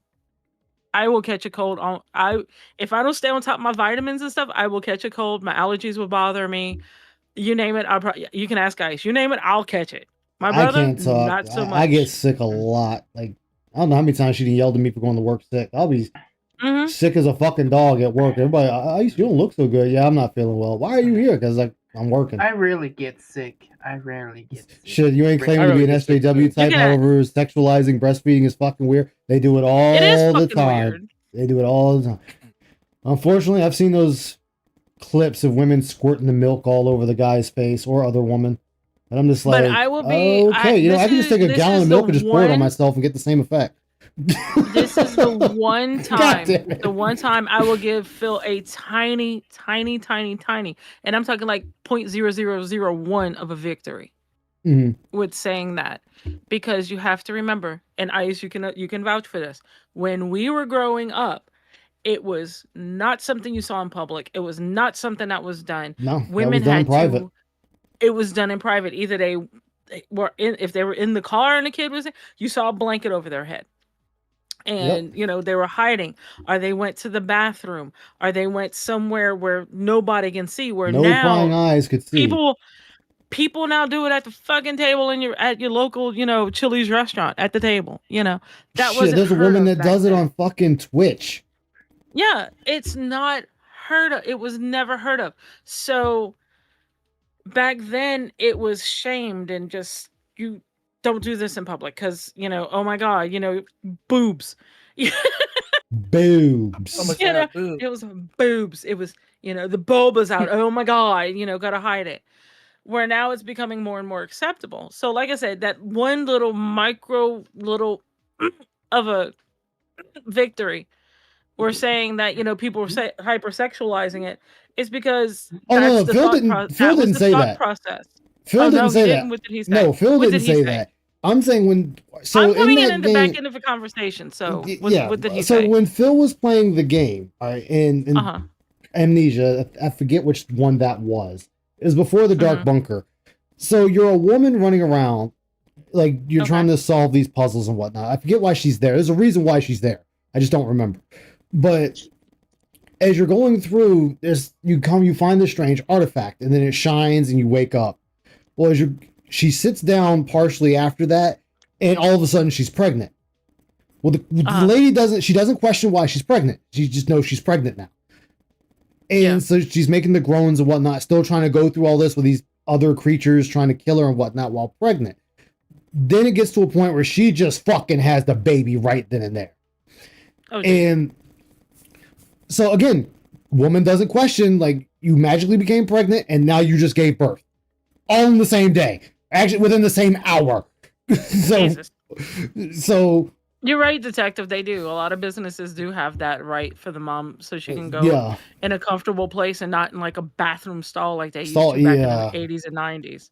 I will catch a cold if I don't stay on top of my vitamins and stuff, I will catch a cold. My allergies will bother me. You name it, you can ask Ice. You name it, I'll catch it. My brother, I can't talk. not so much. I get sick a lot. Like, I don't know how many times she yelled at me for going to work sick. I'll be sick as a fucking dog at work. Everybody, Ice, you don't look so good. Yeah, I'm not feeling well. Why are you here? Because I'm working. I rarely get sick. Shit, you ain't claiming to be an SJW type. However, sexualizing breastfeeding is fucking weird. They do it all the time. Weird. They do it all the time. Unfortunately, I've seen those clips of women squirting the milk all over the guy's face or other woman. And I'm just But like, I will be. okay, I can just take a gallon of milk and just pour it on myself and get the same effect. This is the one God time, damn it. the one time I will give Phil a tiny, and I'm talking like 0.0001 of a victory Mhm. with saying that, because you have to remember, and Ice, you can vouch for this. When we were growing up, it was not something you saw in public. It was not something that was done. No, that Women was done in had private. to. It was done in private. Either they were in, if they were in the car and the kid was in, you saw a blanket over their head. And they were hiding, or they went to the bathroom, or they went somewhere where nobody can see, where No prying eyes could see. people now do it at the fucking table at your local Chili's restaurant at the table. That Shit, wasn't there's a heard woman of that back does it then. on fucking Twitch. Yeah, it's not heard of. It was never heard of. So back then it was shamed, and just, you don't do this in public because oh my god, boobs. Boobs. Oh my You know, god, boobs. it was boobs. It was, the bulba's out. Oh my god, gotta hide it. Where now it's becoming more and more acceptable. So like I said, that one little little of a victory, we're saying that people were hypersexualizing it, is because Oh that's no, the Phil thought didn't. Phil that was didn't the say thought that. process. Phil Oh didn't no, say he that. didn't. What did he say? No, Phil What didn't did he say that. I'm saying I'm in putting it that in the game, back end of the conversation. So yeah. what did he So say? when Phil was playing the game, all right, in Uh-huh. Amnesia, I forget which one that was. It was before the Dark Mhm. Bunker. So you're a woman running around, like you're trying to solve these puzzles and whatnot. I forget why she's there. There's a reason why she's there. I just don't remember. But as you're going through, you find this strange artifact, and then it shines, and you wake up. Well, she sits down partially after that, and all of a sudden she's pregnant. Well, the lady doesn't question why she's pregnant. She just knows she's pregnant now. And so she's making the groans and whatnot, still trying to go through all this with these other creatures trying to kill her and whatnot while pregnant. Then it gets to a point where she just fucking has the baby right then and there. And so again, woman doesn't question, like, you magically became pregnant and now you just gave birth. All in the same day. Actually, within the same hour. So You're right, detective. They do. A lot of businesses do have that right for the mom, so she can go in a comfortable place and not in like a bathroom stall like they used to back in the 80s and 90s.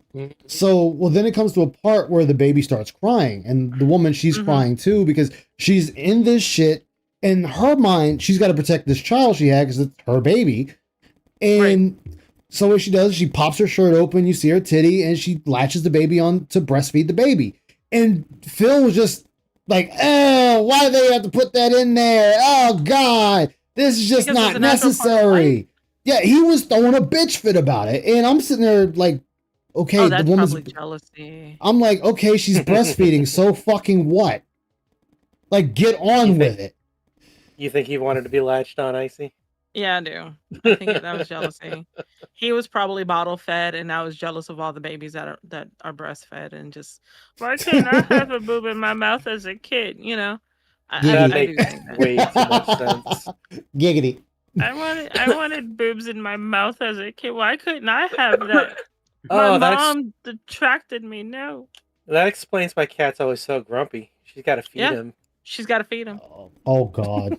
So, well, then it comes to a part where the baby starts crying, and the woman, she's crying too, because she's in this shit. In her mind, she's got to protect this child she had because it's her baby. And so what she does, she pops her shirt open, you see her titty, and she latches the baby on to breastfeed the baby. And Phil was just like, oh, why do they have to put that in there? Oh, God, this is just not necessary. Yeah, he was throwing a bitch fit about it. And I'm sitting there like, okay, that's the woman's probably jealousy. I'm like, okay, she's breastfeeding, so fucking what? Like, get on with it. You think he wanted to be latched on, Icy? Yeah, I do. I think that was jealousy. He was probably bottle fed, and I was jealous of all the babies that are breastfed, and just, why couldn't I have a boob in my mouth as a kid? I do think that. Way too much sense. Giggity. I wanted boobs in my mouth as a kid. Why couldn't I have that? Oh, My mom detracted me. No. That explains why Cat's always so grumpy. She's got to feed him. She's got to feed him. Oh, God.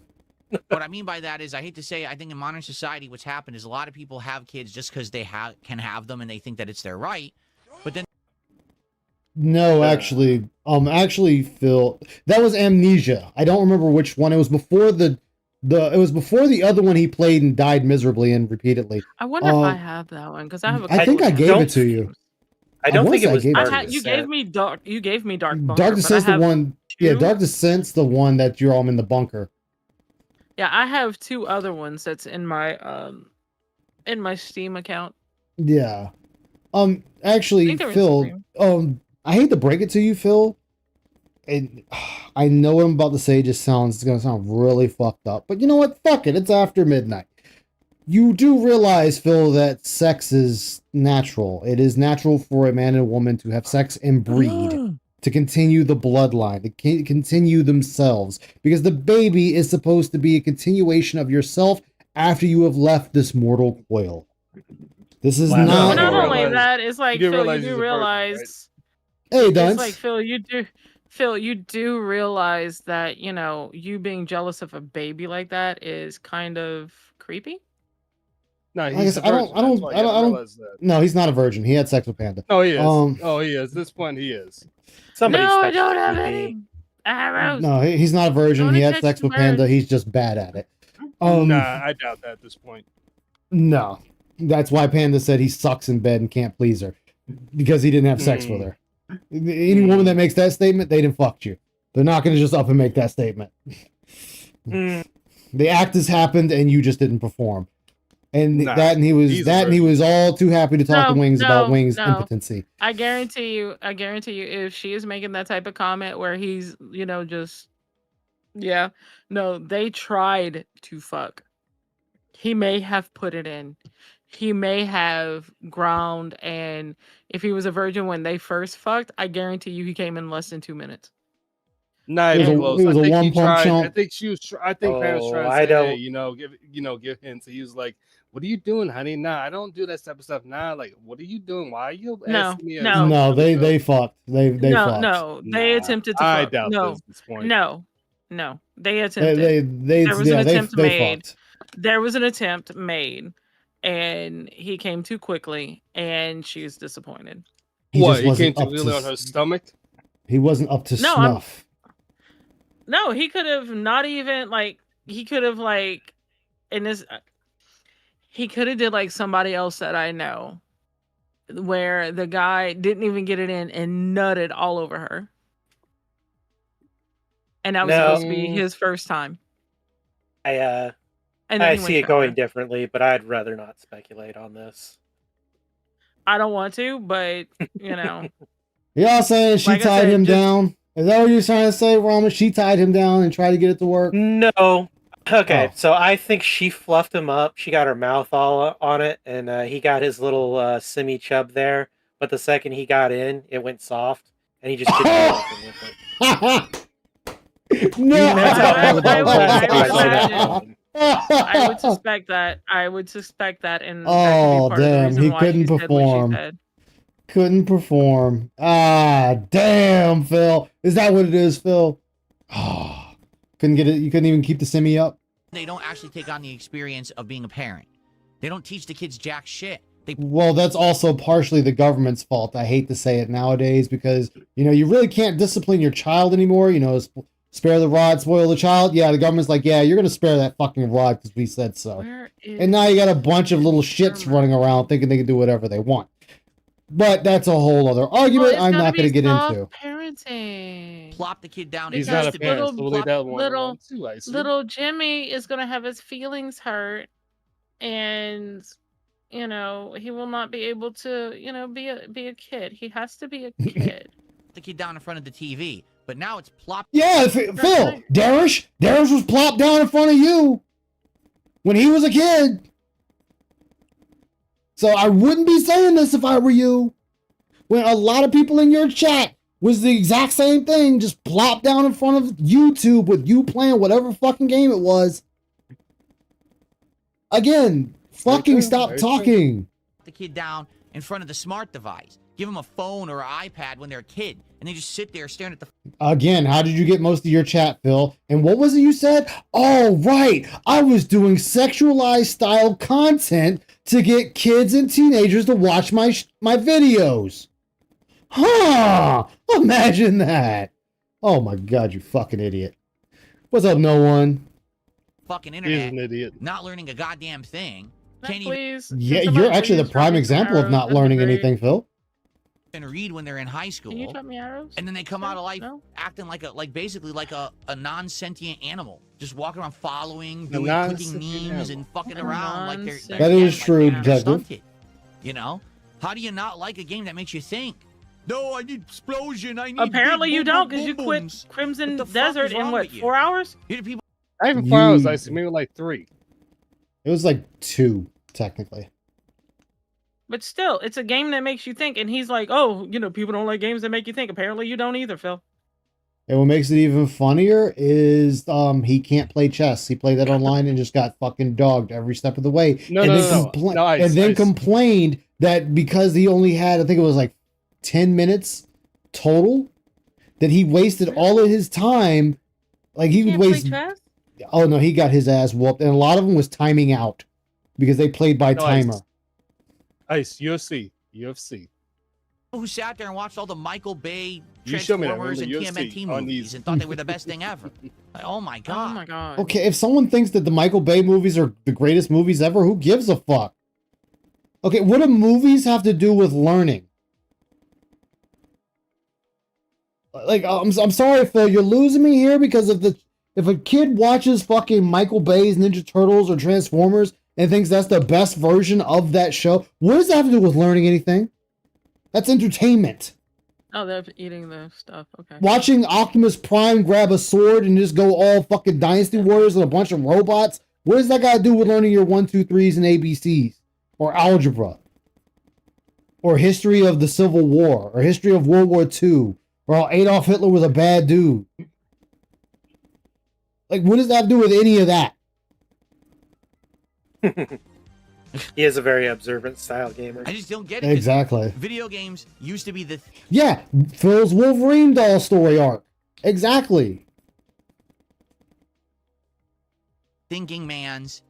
What I mean by that is, I hate to say, I think in modern society, what's happened is a lot of people have kids just because they can have them and they think that it's their right. But then, No, actually, Phil, that was Amnesia. I don't remember which one. It was before it was before the other one he played and died miserably and repeatedly. I wonder if I have that one, because I have a I think I gave it to you. I don't think it was You gave me dark. You gave me dark. Bunker, Dark Descent's the one. Yeah, Dark Descent's the one that you're all in the bunker. Yeah, I have two other ones that's in my Steam account. Yeah. Actually, Phil, I hate to break it to you, Phil. And I know what I'm about to say it's gonna sound really fucked up. But you know what? Fuck it. It's after midnight. You do realize, Phil, that sex is natural. It is natural for a man and a woman to have sex and breed. to continue the bloodline, to continue themselves, because the baby is supposed to be a continuation of yourself after you have left this mortal coil. This is Well, not. not only that, it's like Phil, you he's do a virgin, realize. Hey, It's Dunce. like Phil, you do realize that you being jealous of a baby like that is kind of creepy. No, Like I he's said, a virgin. I don't. No, he's not a virgin. He had sex with Panda. Oh, he is. Um, Oh, he is. At this point, he is. Somebody's No, I touched don't have TV. any arrows. No, he's not a virgin. Don't He had catch sex the with Panda. birds. He's just bad at it. Nah, I doubt that at this point. No, that's why Panda said he sucks in bed and can't please her, because he didn't have sex with her. Any woman that makes that statement, they didn't fuck you. They're not going to just up and make that statement. The act has happened, and you just didn't perform. And he was all too happy to talk to Wings about Wings' impotency. I guarantee you, if she is making that type of comment where he's, they tried to fuck. He may have put it in. He may have ground, and if he was a virgin when they first fucked, I guarantee you he came in less than 2 minutes. Not It was even a- close. it was I a think he one-pump tried. chump. I think she was. I think Pam was trying to I say, don't- hey, give hints. He was like, "What are you doing, honey? Nah, I don't do that type of stuff. Nah, like, what are you doing? Why are you asking me?" No, they fucked. They fucked. No, they attempted to I fuck. doubt No, this at this point. no, they attempted. They There was an attempt they made. fucked. There was an attempt made, and he came too quickly, and she was disappointed. He What? just He wasn't came up too really to on her stomach. He wasn't up to No, I'm- snuff. No, he could have not even he could have in this he could have did like somebody else that I know, where the guy didn't even get it in and nutted all over her. And that was supposed to be his first time. I And then he see went it to going her. differently, but I'd rather not speculate on this. I don't want to, but Y'all saying she Like I tied said, him just- down? Is that what you're trying to say, Rama? She tied him down and tried to get it to work? No. Okay, Oh. so I think she fluffed him up. She got her mouth all on it, and he got his little semi chub there. But the second he got in, it went soft, and he just couldn't do nothing with it. No, That's how I all the would that. I would suspect that. I would suspect that, and that Oh, could be part of the damn, reason he why couldn't she said what she perform. said. Couldn't perform. Ah, damn, Phil. Is that what it is, Phil? Oh, couldn't get it. You couldn't even keep the semi up. They don't actually take on the experience of being a parent. They don't teach the kids jack shit. Well, that's also partially the government's fault. I hate to say it nowadays because, you really can't discipline your child anymore. Spare the rod, spoil the child. Yeah, the government's like, yeah, you're going to spare that fucking rod because we said so. And now you got a bunch of little shits running around thinking they can do whatever they want. But that's a whole other argument I'm not going to get into. Parenting. Plop the kid down. He's and not a test it. parent, so we'll leave that one alone too, I see. Little Jimmy is gonna have his feelings hurt, and he will not be able to be a kid. He has to be a kid. The kid down in front of the TV, but now it's plop. Yeah, Phil, Darish was plopped down in front of you when he was a kid. So I wouldn't be saying this if I were you. When a lot of people in your chat was the exact same thing, just plopped down in front of YouTube with you playing whatever fucking game it was. Again, fucking stop talking. The kid down in front of the smart device. Give them a phone or an iPad when they're a kid, and they just sit there staring at the. Again, how did you get most of your chat, Phil? And what was it you said? Oh, right. I was doing sexualized style content to get kids and teenagers to watch my videos. Huh. Imagine that. Oh my God, you fucking idiot. What's up, no one? Fucking internet. He's an idiot. Not learning a goddamn thing. Can't Please. Yeah, you're actually the prime example of not learning anything, Phil. even read when they're in high school. Can you drop me arrows? And then they come out of life acting basically like a non-sentient animal, just walking around following, doing clicking memes and fucking around like they're That is true, they're Detective. stunted. You know, how do you not like a game that makes you think? No, I need explosion. I need. Apparently big you boom, don't, boom, because you boom, quit booms. Crimson What the fuck Desert is in wrong what, with you? 4 hours? You're the people. Not even 4 hours, I see. Maybe like 3. It was like 2, technically. But still, it's a game that makes you think. And he's like, oh, people don't like games that make you think. Apparently you don't either, Phil. And what makes it even funnier is he can't play chess. He played that online and just got fucking dogged every step of the way. Complained that because he only had, I think it was like 10 minutes total, that he wasted all of his time. Like he would waste. Oh no, he got his ass whooped, and a lot of them was timing out because they played by timer. Ice UFC. Who sat there and watched all the Michael Bay You show me that Transformers on and the TMNT UFC, on movies these. and thought they were the best thing ever. Like, oh my god. Oh my god. Okay, if someone thinks that the Michael Bay movies are the greatest movies ever, who gives a fuck? Okay, what do movies have to do with learning? Like, I'm sorry, Phil, you're losing me here because if a kid watches fucking Michael Bay's Ninja Turtles or Transformers and thinks that's the best version of that show, what does that have to do with learning anything? That's entertainment. Oh, they're eating the stuff. Okay. Watching Optimus Prime grab a sword and just go all fucking Dynasty Warriors and a bunch of robots, what does that got to do with learning your 1, 2, 3s and ABCs? Or algebra? Or history of the Civil War? Or history of World War II? Or how Adolf Hitler was a bad dude? Like, what does that have to do with any of that? He is a very observant style gamer. I just don't get it. 'cause Exactly. Video games used to be the Yeah, Phil's Wolverine doll story arc. Exactly. thinking man's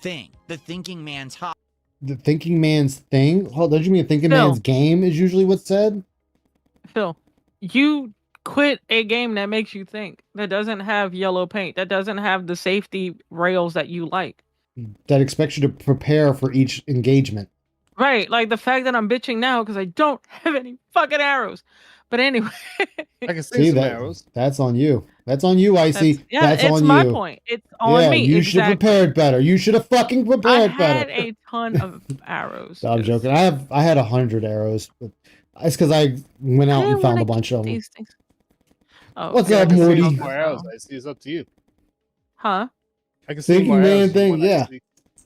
thing. The thinking man's hobby. The thinking man's thing? Oh, don't you mean thinking Phil. man's game is usually what's said? Phil, you quit a game that makes you think, that doesn't have yellow paint, that doesn't have the safety rails that you like. That expects you to prepare for each engagement. Right, like the fact that I'm bitching now because I don't have any fucking arrows. But anyway. I can See that? That's on you. That's on you, Icy. That's it's on my you. point. It's on me. You should have prepared better. You should have fucking I prepared had better. a ton of arrows. No, I'm joking. I had 100 arrows. But it's because I went out and found a bunch of them. These things. Oh, What's okay. up, Morty? More arrows, I see. It's up to you. Huh? I can see Thinking more man arrows. thing, yeah.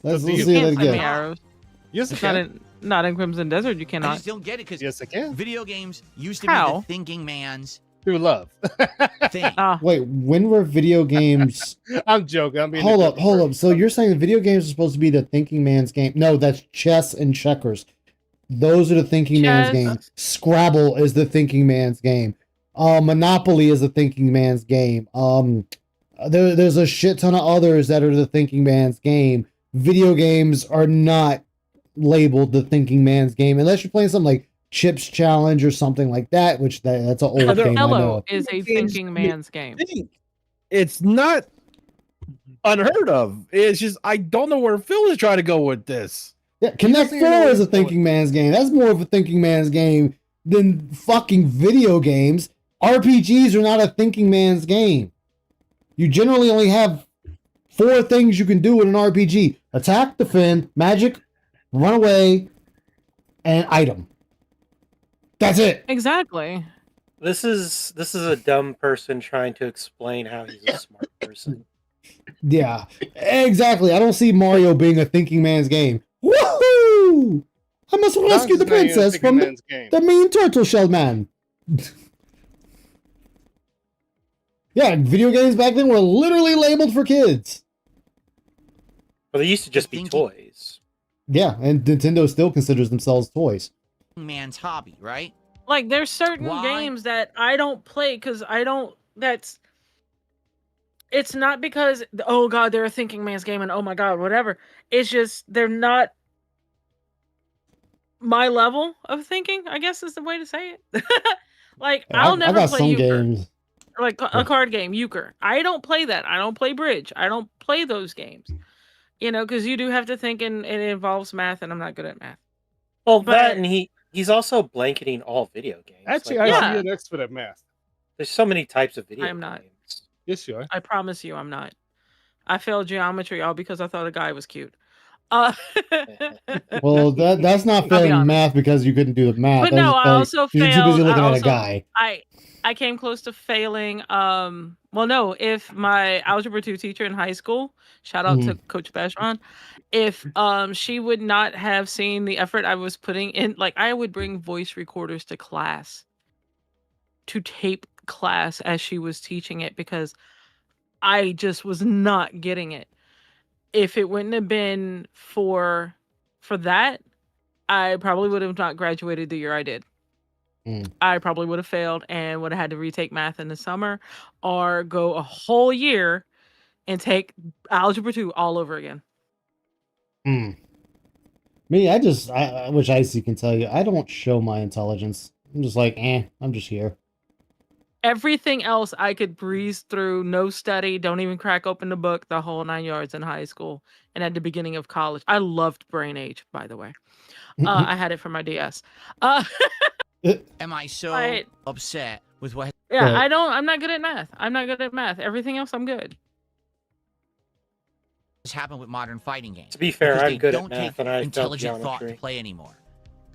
Let's Let's You see that can't send me again. arrows. Yes, I It's not can. not in Crimson Desert. You I cannot. just don't get it because Yes, I can. video games used to be How? the thinking man's Through love. thing. Wait, when were video games? I'm joking. I'm being Hold up. So you're saying the video games are supposed to be the thinking man's game? No, that's chess and checkers. Those are the thinking man's Chess. game. Scrabble is the thinking man's game. Monopoly is the thinking man's game. There's a shit ton of others that are the thinking man's game. Video games are not labeled the thinking man's game unless you're playing something like Chips Challenge or something like that, which that's an old game. I Hello know. is a thinking man's game. It's not unheard of. It's just I don't know where Phil is trying to go with this. Yeah, Connect doesn't even know 4 what is a he's doing. thinking man's game. That's more of a thinking man's game than fucking video games. RPGs are not a thinking man's game. You generally only have 4 things you can do in an RPG: attack, defend, magic, run away, and item. That's it. Exactly. This is a dumb person trying to explain how he's a smart person. Yeah, exactly. I don't see Mario being a thinking man's game. Woohoo! I must rescue the princess from the mean turtle shell man. Yeah, video games back then were literally labeled for kids. Well, they used to just be toys. Yeah, and Nintendo still considers themselves toys. Man's hobby, right? Like there's certain Why? games that I don't play because I don't. It's not because oh god they're a thinking man's game and oh my god whatever. It's just they're not my level of thinking. I guess is the way to say it. Like I'll never got play some euchre. games. Like a card game, euchre. I don't play that. I don't play bridge. I don't play those games. You know, because you do have to think and it involves math, and I'm not good at math. Well, But- that and he's also blanketing all video games. Actually, Like, I see an expert at math. there's so many types of video I am not. games. Yes, you are. I promise you, I'm not. I failed geometry all because I thought a guy was cute. Well, that's not I'll be failing honest. math because you couldn't do the math. But That's no, just I failing- also you're failed. too busy looking I at a also- guy. I came close to failing. Well, no, if my algebra 2 teacher in high school, shout out to Coach Bashron, if she would not have seen the effort I was putting in, like I would bring voice recorders to class to tape class as she was teaching it because I just was not getting it. If it wouldn't have been for that, I probably would have not graduated the year I did. I probably would have failed and would have had to retake math in the summer or go a whole year and take algebra 2 all over again. Me, which Icy can tell you, I don't show my intelligence. I'm just like, I'm just here. Everything else I could breeze through, no study, don't even crack open the book, the whole 9 yards in high school and at the beginning of college. I loved Brain Age, by the way. I had it for my DS. Am I so upset with what? Yeah, I'm not good at math. I'm not good at math. Everything else, I'm good. Has happened with modern fighting games. To be fair, because I'm they good don't at math, take and I failed intelligent thought to geometry. play anymore.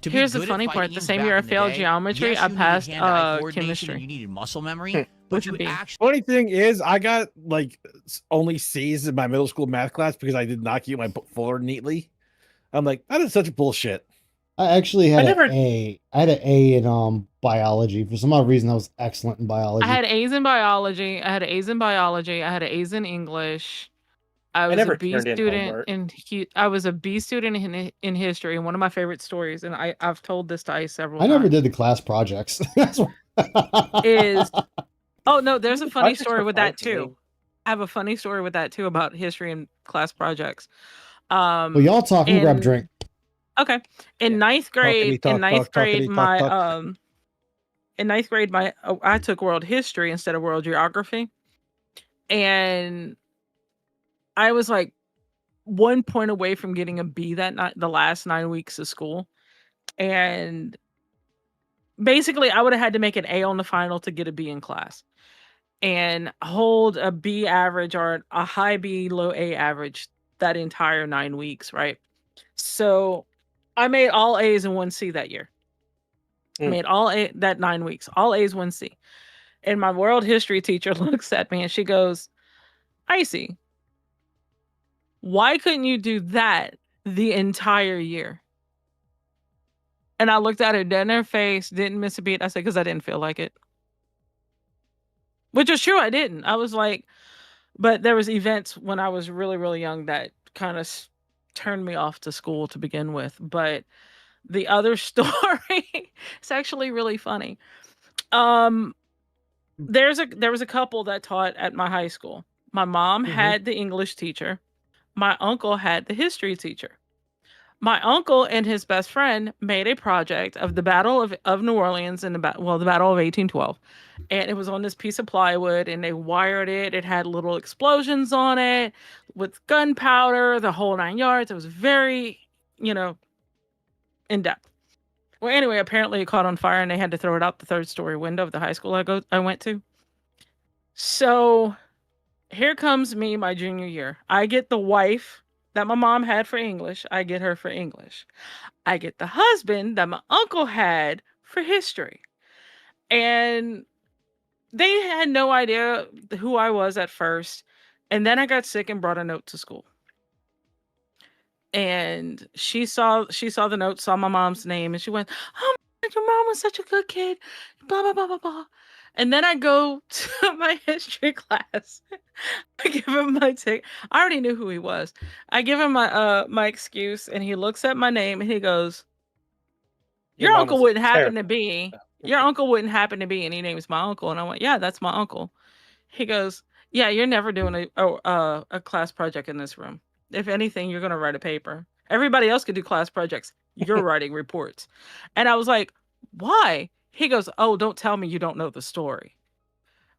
Here's the funny part: the same year I failed geometry, I passed chemistry. You needed muscle memory, but you actually. Funny thing is, I got like only C's in my middle school math class because I did not keep my book folder neatly. I'm like, that is such bullshit. I actually had an A. I had an A in biology. For some odd reason, I was excellent in biology. I had A's in biology. I had A's in biology. I had A's in English. I was a B student I was a B student in history. And one of my favorite stories, and I've told this to Ice several times. I never did the class projects. Oh no, there's a funny story with that too. I have a funny story with that too about history and class projects. Well, y'all talk and grab a drink. Okay. In ninth grade, I took world history instead of world geography. And I was like 1 point away from getting a B that night, the last 9 weeks of school. And basically I would have had to make an A on the final to get a B in class and hold a B average or a high B, low A average that entire 9 weeks, right? So I made all A's and 1 C that year. I made all A that 9 weeks, all A's, 1 C. And my world history teacher looks at me and she goes, Icy, why couldn't you do that the entire year? And I looked at her dead in her face, didn't miss a beat. I said, because I didn't feel like it. Which is true, I didn't. I was like, but there was events when I was really, really young that kind of turned me off to school to begin with. But the other story, it's actually really funny. There was a couple that taught at my high school. My mom had the English teacher. My uncle had the history teacher. My uncle and his best friend made a project of the Battle of New Orleans and the Battle of 1812. And it was on this piece of plywood and they wired it. It had little explosions on it with gunpowder, the whole 9 yards. It was very, in depth. Well, anyway, apparently it caught on fire and they had to throw it out the 3rd story window of the high school I went to. So here comes me, my junior year. I get the wife that my mom had for English. I get her for English. I get the husband that my uncle had for history. And they had no idea who I was at first. And then I got sick and brought a note to school. And she saw the note, saw my mom's name, and she went, "Oh my God, your mom was such a good kid." Blah blah blah blah blah. And then I go to my history class. I give him my ticket. I already knew who he was. I give him my excuse, and he looks at my name and he goes, "Your uncle wouldn't happen to be. Your uncle wouldn't happen to be." And he names my uncle, and I went, "Yeah, that's my uncle." He goes, "Yeah, you're never doing a class project in this room. If anything, you're gonna write a paper. Everybody else could do class projects. You're writing reports." And I was like, "Why?" He goes, "Oh, don't tell me you don't know the story."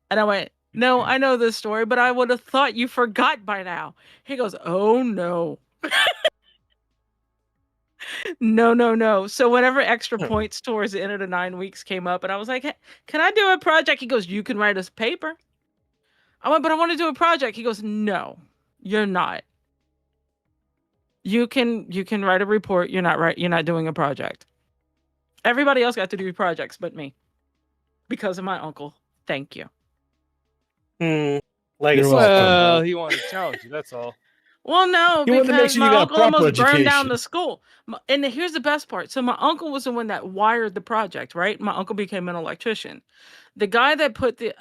And I went, "No, I know this story, but I would have thought you forgot by now." He goes, "Oh no." No. So whenever extra points towards the end of the 9 weeks came up, and I was like, "Hey, can I do a project?" He goes, "You can write us a paper." I went, "But I want to do a project." He goes, "No, you're not. You can write a report. You're not doing a project." Everybody else got to do projects but me because of my uncle. Thank you. Legacy. Well, he wanted to challenge you. That's all. Well, no, You wanted to make because sure you my got a uncle proper almost burned down education. the school. And here's the best part. So my uncle was the one that wired the project, right? My uncle became an electrician. The guy that put the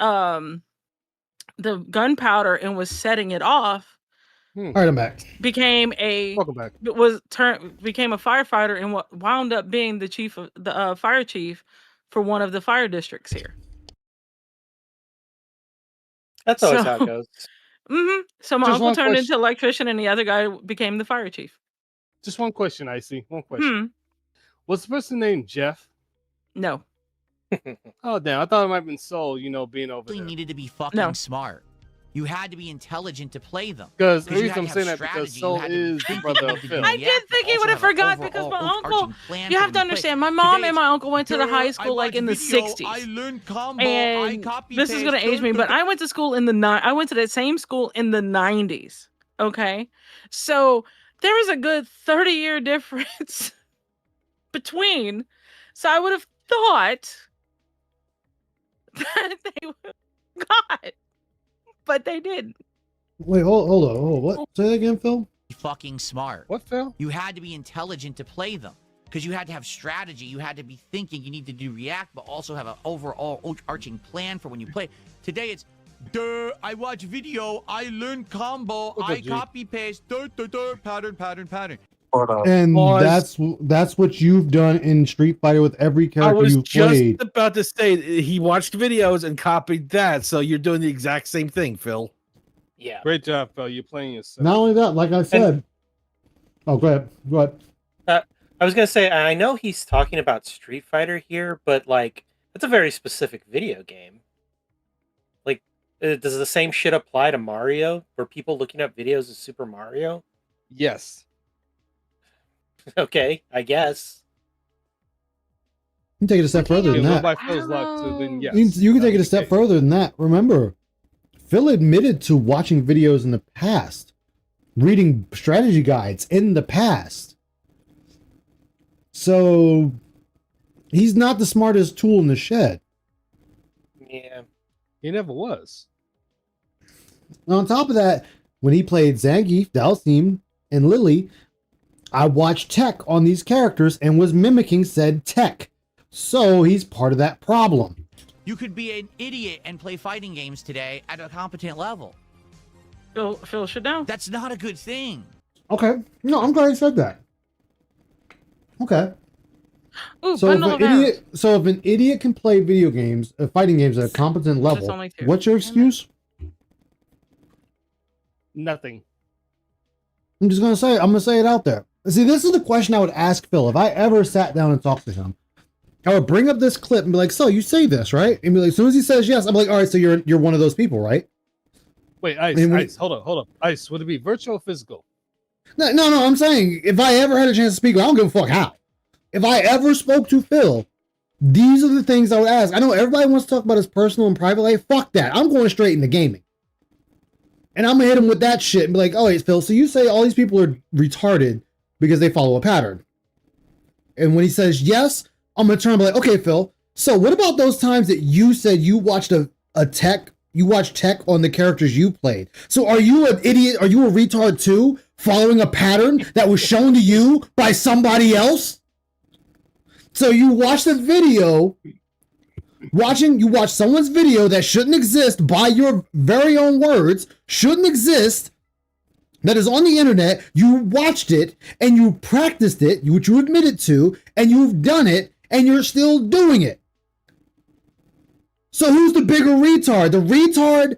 gunpowder and was setting it off All right, I'm back. became a Welcome back. became a firefighter and wound up being the chief of the fire chief for one of the fire districts here. That's always how it goes. So my Just uncle one turned question. into electrician and the other guy became the fire chief. Just one question, Icy. One question. Was the person named Jeff? No. Oh, damn. I thought it might have been Soul, being over You there. needed to be fucking smart. You had to be intelligent to play them. Because the you reason had I'm to saying have that because strategy, Soul you had to be is the thinking, brother you of had to be Phil. I did think he would have forgot because my uncle. You have to understand, my mom and my uncle went to the high school like in the 60s. I learned combo. And I copy this is gonna age me, but I went to school in I went to that same school in the 90s. Okay, so there was a good 30-year difference between. So I would have thought that they would have got, but they didn't. Wait, hold on. What? Say that again, Phil? fucking smart. What, Phil? You had to be intelligent to play them because you had to have strategy. You had to be thinking. You need to do react, but also have an overall arching plan for when you play. Today it's, I watch video, I learn combo, I copy paste, pattern. And that's what you've done in Street Fighter with every I character was you've just played. about to say he watched videos and copied that, so you're doing the exact same thing, Phil. Yeah. Great job, Phil. You're playing yourself. Not only that, like I said. Oh, go ahead. Go ahead. I was gonna say I know he's talking about Street Fighter here, but like that's a very specific video game. Like, does the same shit apply to Mario? Were people looking up videos of Super Mario? Yes. Okay, I guess. You can take it a step further than that. By Phil's luck, so then yes. You can take it a step further than that. Remember, Phil admitted to watching videos in the past, reading strategy guides in the past. So he's not the smartest tool in the shed. Yeah. He never was. And on top of that, when he played Zangief, Dalsim, and Lily, I watched tech on these characters and was mimicking said tech. So he's part of that problem. You could be an idiot and play fighting games today at a competent level. Phil should know. That's not a good thing. Okay. No, I'm glad you said that. Okay. Ooh, So if an idiot can play video games, fighting games at a competent level, only two. what's your excuse? Nothing. I'm gonna say it out there. See, this is the question I would ask Phil if I ever sat down and talked to him. I would bring up this clip and be like, "So you say this, right?" And be like, as soon as he says yes, I'm like, "All right, so you're one of those people, right?" Wait, Ice, hold on. Ice, would it be virtual or physical? No. I'm saying if I ever had a chance to speak, I don't give a fuck how. If I ever spoke to Phil, these are the things I would ask. I know everybody wants to talk about his personal and private life. Fuck that. I'm going straight into gaming. And I'm gonna hit him with that shit and be like, "Oh, hey, Phil, so you say all these people are retarded because they follow a pattern?" And when he says yes, I'm gonna turn and be like, "Okay, Phil, so what about those times that you said you watched you watched tech on the characters you played? So are you an idiot? Are you a retard too, following a pattern that was shown to you by somebody else? So you watched a video, you watched someone's video that shouldn't exist by your very own words, shouldn't exist, that is on the internet, you watched it, and you practiced it, which you admitted to, and you've done it, and you're still doing it. So who's the bigger retard? The retard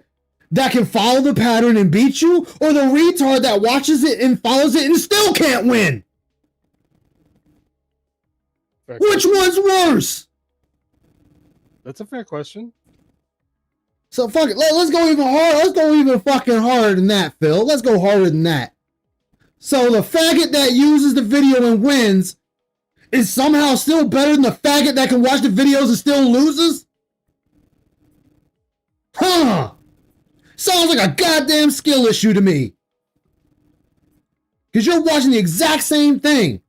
that can follow the pattern and beat you, or the retard that watches it and follows it and still can't win? Which one's worse? That's a fair question. So fuck it. Let's go even harder. Let's go even fucking harder than that, Phil. Let's go harder than that. So the faggot that uses the video and wins is somehow still better than the faggot that can watch the videos and still loses? Huh. Sounds like a goddamn skill issue to me. Because you're watching the exact same thing.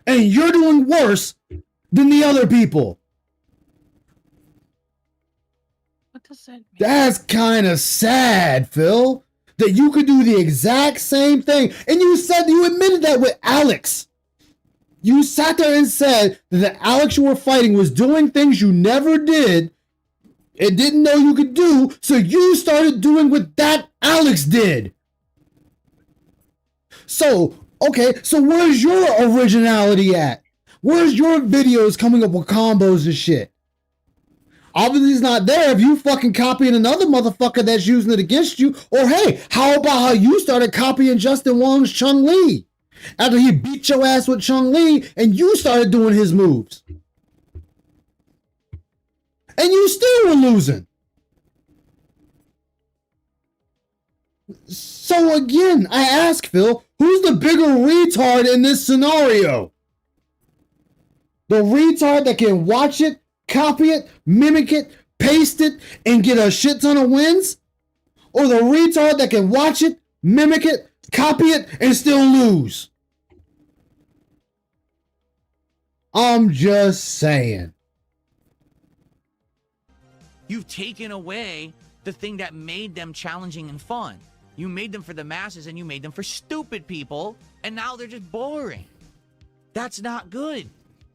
And you're doing worse than the other people. does that mean? That's kind of sad, Phil. That you could do the exact same thing. And you admitted that with Alex. You sat there and said that the Alex you were fighting was doing things you never did and didn't know you could do, so you started doing what that Alex did. So, okay, so where's your originality at? Where's your videos coming up with combos and shit? Obviously it's not there if you fucking copying another motherfucker that's using it against you. Or hey, how about how you started copying Justin Wong's Chun-Li? After he beat your ass with Chun-Li and you started doing his moves. And you still were losing. So again, I ask Phil, who's the bigger retard in this scenario? The retard that can watch it, copy it, mimic it, paste it, and get a shit ton of wins? Or the retard that can watch it, mimic it, copy it, and still lose? I'm just saying. You've taken away the thing that made them challenging and fun. You made them for the masses and you made them for stupid people, and now they're just boring. That's not good.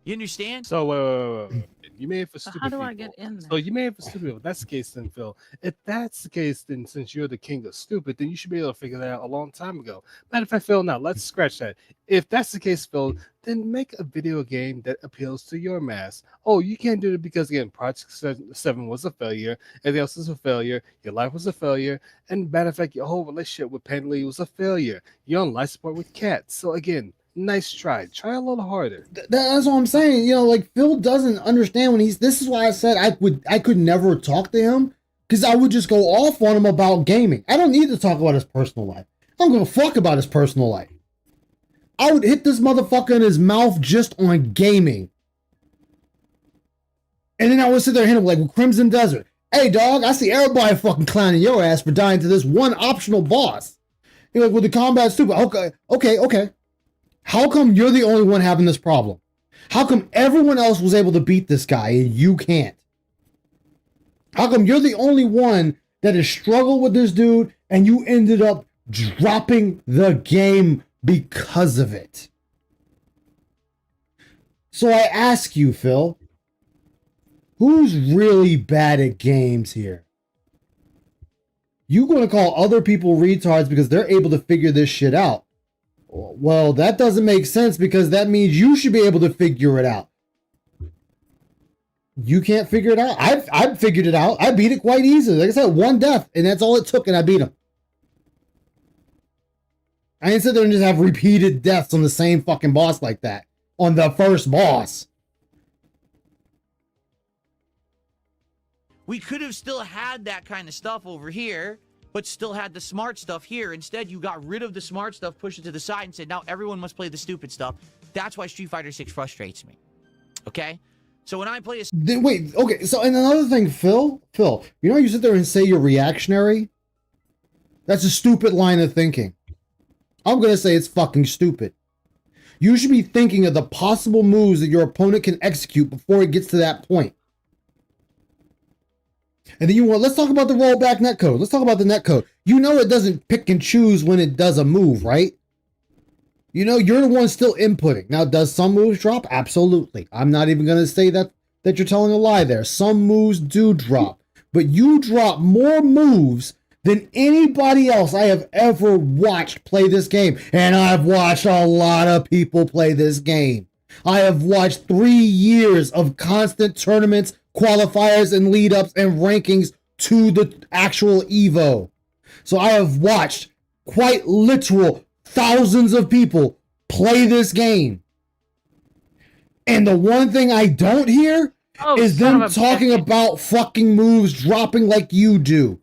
You understand? So, you made it for stupid How do people. I get in there? So you made it for stupid people. That's the case then, Phil. If that's the case, then since you're the king of stupid, then you should be able to figure that out a long time ago. Matter of fact, Phil, now let's scratch that. If that's the case, Phil, then make a video game that appeals to your mass. Oh, you can't do it because, again, Project 7 was a failure. Everything else was a failure. Your life was a failure. And matter of fact, your whole relationship with Penn Lee was a failure. You're on life support with Kat. So again, nice try. Try a little harder. That's what I'm saying. You know, like Phil doesn't understand when this is why I said I could never talk to him, because I would just go off on him about gaming. I don't need to talk about his personal life. I don't give a fuck about his personal life. I would hit this motherfucker in his mouth just on gaming. And then I would sit there and hit him like with Crimson Desert. Hey dog, I see everybody fucking clowning your ass for dying to this one optional boss. You're like, well, the combat's stupid. Okay. How come you're the only one having this problem? How come everyone else was able to beat this guy and you can't? How come you're the only one that has struggled with this dude and you ended up dropping the game because of it? So I ask you, Phil, who's really bad at games here? You going to call other people retards because they're able to figure this shit out? Well, that doesn't make sense because that means you should be able to figure it out. You can't figure it out. I've figured it out. I beat it quite easily. Like I said, one death, and that's all it took, and I beat him. I didn't sit there and just have repeated deaths on the same fucking boss like that. On the first boss. We could have still had that kind of stuff over here, but still had the smart stuff here. Instead, you got rid of the smart stuff, pushed it to the side, and said, now everyone must play the stupid stuff. That's why Street Fighter 6 frustrates me. Okay? So when I play a... Wait, okay, so and another thing, Phil, you know how you sit there and say you're reactionary? That's a stupid line of thinking. I'm going to say it's fucking stupid. You should be thinking of the possible moves that your opponent can execute before it gets to that point. And then let's talk about the rollback netcode. Let's talk about the netcode. You know it doesn't pick and choose when it does a move, right? You know, you're the one still inputting. Now, does some moves drop? Absolutely. I'm not even going to say that you're telling a lie there. Some moves do drop. But you drop more moves than anybody else I have ever watched play this game. And I've watched a lot of people play this game. I have watched 3 years of constant tournaments, qualifiers, and lead-ups and rankings to the actual Evo. So I have watched quite literal thousands of people play this game. And the one thing I don't hear is them talking about fucking moves dropping like you do.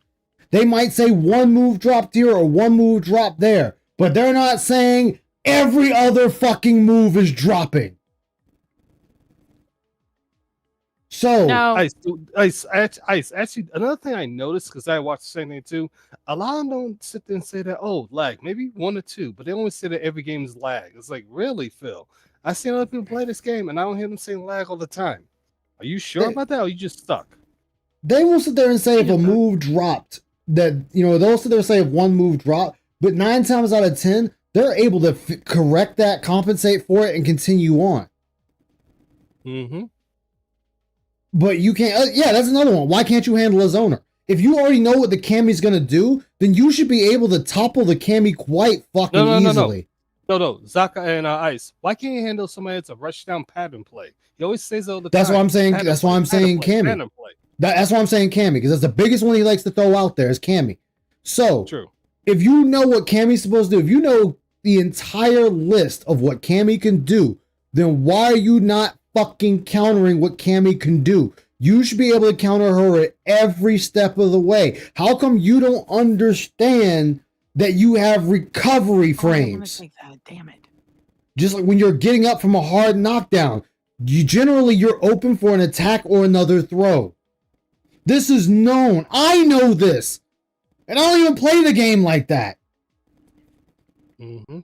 They might say one move dropped here or one move dropped there, but they're not saying every other fucking move is dropping. So, Ice. Actually, another thing I noticed, because I watched the same thing too, a lot of them don't sit there and say that, oh, lag, maybe 1 or 2, but they only say that every game is lag. It's like, really, Phil? I see other people play this game, and I don't hear them saying lag all the time. Are you sure about that, or are you just stuck? They will sit there and say if a move dropped, that, you know, they'll sit there and say if one move dropped, but 9 times out of 10, they're able to correct that, compensate for it, and continue on. Mm-hmm. But you can't, yeah, that's another one. Why can't you handle a zoner? If you already know what the Cammy's gonna do, then you should be able to topple the Cammy quite fucking easily. No, Zaka and Ice. Why can't you handle somebody that's a rush down pattern play? He always says all the That's time. why I'm saying. pattern That's play, why I'm saying pattern Cammy. play. That's why I'm saying Cammy, because that's the biggest one he likes to throw out there is Cammy. So True. if you know what Cammy's supposed to do, if you know the entire list of what Cammy can do, then why are you not fucking countering what Cammy can do? You should be able to counter her at every step of the way. How come you don't understand that you have recovery frames? Damn it. Just like when you're getting up from a hard knockdown, you're open for an attack or another throw. This is known. I know this. And I don't even play the game like that. Mm-hmm.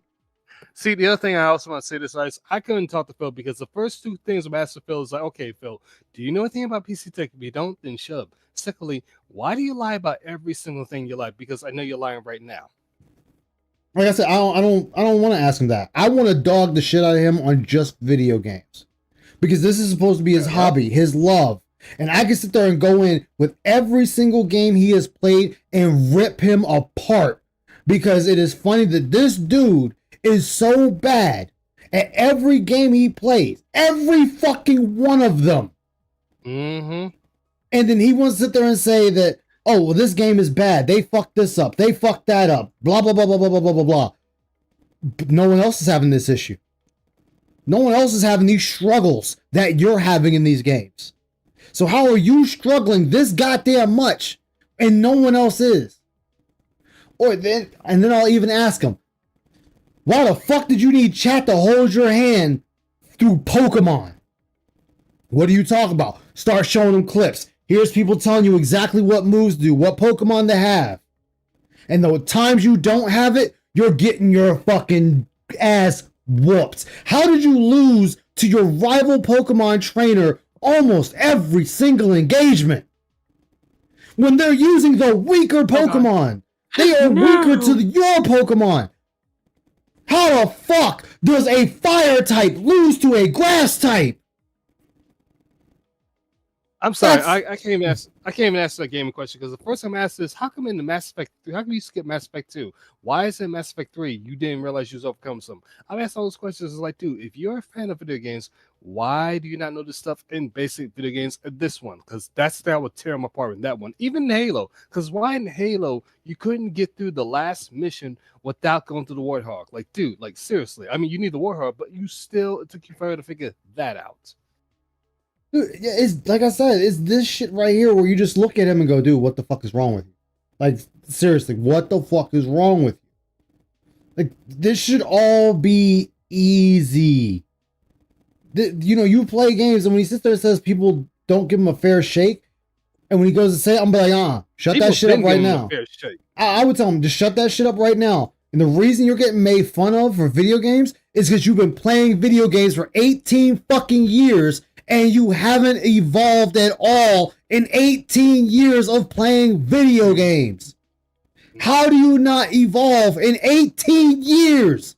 See, the other thing I also want to say this, Ice, I couldn't talk to Phil because the first 2 things I'm asking Phil is like, okay, Phil, do you know anything about PC tech? If you don't, then shut up. Secondly, why do you lie about every single thing you like? Because I know you're lying right now. Like I said, I don't want to ask him that. I want to dog the shit out of him on just video games. Because this is supposed to be his hobby, his love. And I can sit there and go in with every single game he has played and rip him apart. Because it is funny that this dude is so bad at every game he plays. Every fucking one of them. Mm-hmm. And then he wants to sit there and say that, oh, well, this game is bad. They fucked this up. They fucked that up. Blah, blah, blah, blah, blah, blah, blah, blah, blah. But no one else is having this issue. No one else is having these struggles that you're having in these games. So how are you struggling this goddamn much and no one else is? And then I'll even ask him, why the fuck did you need chat to hold your hand through Pokemon? What do you talk about? Start showing them clips. Here's people telling you exactly what moves to do, what Pokemon to have. And the times you don't have it, you're getting your fucking ass whooped. How did you lose to your rival Pokemon trainer almost every single engagement? When they're using the weaker Pokemon. They are weaker to your Pokemon. How the fuck does a fire type lose to a grass type? I'm sorry, I can't even answer that gaming question because the first time I asked this, how come in the Mass Effect 3, how come you skip Mass Effect 2? Why is it Mass Effect 3 you didn't realize you was overcoming something? I've asked all those questions. It's like, dude, if you're a fan of video games, why do you not know this stuff in basic video games? This one, because that would tear them apart in that one. Even Halo, because why in Halo you couldn't get through the last mission without going to the Warthog? Like, dude, like seriously. I mean, you need the Warthog, but it took you forever to figure that out. Dude, it's like I said, it's this shit right here where you just look at him and go, dude, what the fuck is wrong with you? Like, seriously, what the fuck is wrong with you? Like, this should all be easy. You know, you play games, and when he sits there and says people don't give him a fair shake, and when he goes to say it, I'm like, shut that shit up right now. I would tell him, just shut that shit up right now. And the reason you're getting made fun of for video games is because you've been playing video games for 18 fucking years, and you haven't evolved at all in 18 years of playing video games. How do you not evolve in 18 years?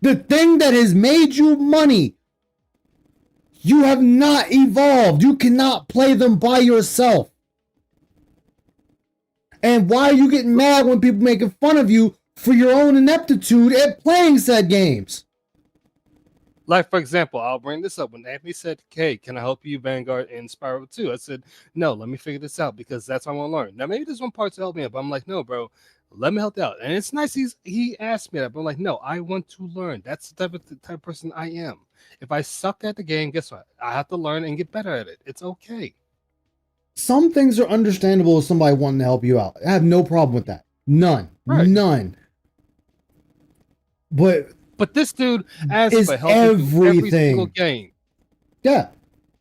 The thing that has made you money, you have not evolved. You cannot play them by yourself. And why are you getting mad when people making fun of you for your own ineptitude at playing said games? Like, for example, I'll bring this up. When Anthony said, hey, can I help you, Vanguard, in Spiral 2? I said, no, let me figure this out because that's what I want to learn. Now, maybe there's one part to help me out, but I'm like, no, bro, let me help you out. And it's nice he asked me that, but I'm like, no, I want to learn. That's the type of person I am. If I suck at the game, guess what? I have to learn and get better at it. It's okay. Some things are understandable with somebody wanting to help you out. I have no problem with that. None. Right. None. But this dude asks for help everything. Every single game. Yeah.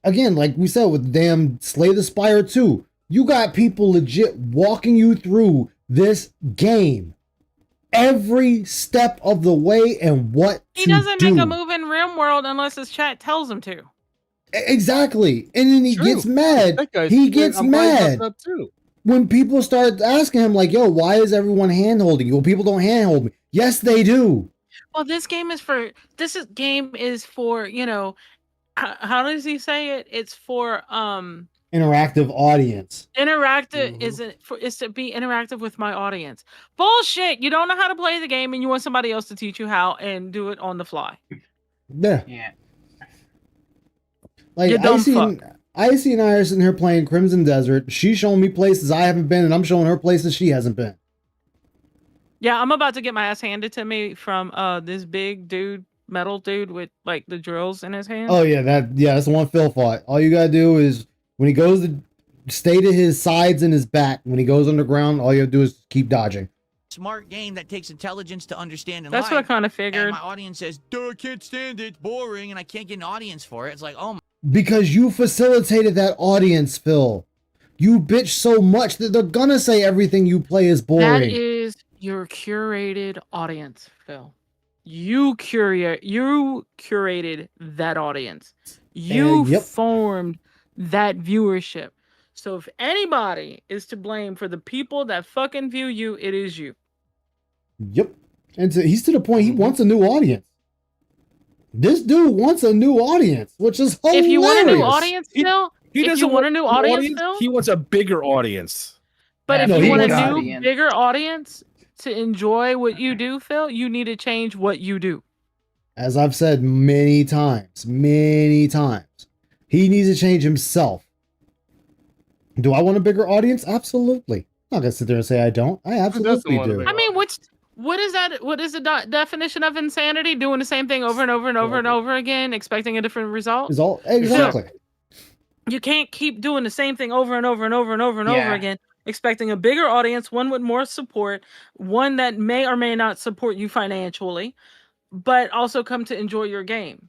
Again, like we said with damn Slay the Spire 2, you got people legit walking you through this game every step of the way and what he doesn't make a move in RimWorld unless his chat tells him to. Exactly. And then he True. gets mad. That guy's- He gets I'm glad you brought mad that up too. when people start asking him, like, yo, why is everyone hand holding you? Well, people don't hand hold me. Yes, they do. Well, this game is for how does he say it? It's for Interactive audience. interactive is to be interactive with my audience. Bullshit. You don't know how to play the game and you want somebody else to teach you how and do it on the fly. Yeah. Yeah. Like You dumb Icy and I are sitting here playing Crimson Desert. She's showing me places I haven't been, and I'm showing her places she hasn't been. Yeah, I'm about to get my ass handed to me from this big dude, metal dude with like the drills in his hand. Oh yeah, that's the one Phil fought. All you gotta do is when he goes to stay to his sides and his back. When he goes underground, all you have to do is keep dodging. Smart game that takes intelligence to understand and That's what I like. kind of figured. And my audience says, "Duh, I can't stand it. It's boring," and I can't get an audience for it. It's like, oh my. Because you facilitated that audience, Phil. You bitch so much that they're gonna say everything you play is boring. That is your curated audience, Phil. You curated that audience. You Yep. formed that viewership. So if anybody is to blame for the people that fucking view you, it is you. Yep. And he's to the point he wants a new audience. This dude wants a new audience, which is hilarious. If you want a new audience, Phil, He if doesn't you want a new audience, Phil, He wants a bigger audience. but if No, you he want a wants new, audience. bigger audience to enjoy what you do, Phil, you need to change what you do. As I've said many times, he needs to change himself. Do I want a bigger audience? Absolutely. I'm not gonna sit there and say I don't. I absolutely do. I mean, what is that? What is the definition of insanity? Doing the same thing over and over and over and over again, expecting a different result? Exactly. You can't keep doing the same thing over and over and over and over and over Yeah. again, expecting a bigger audience, one with more support, one that may or may not support you financially, but also come to enjoy your game.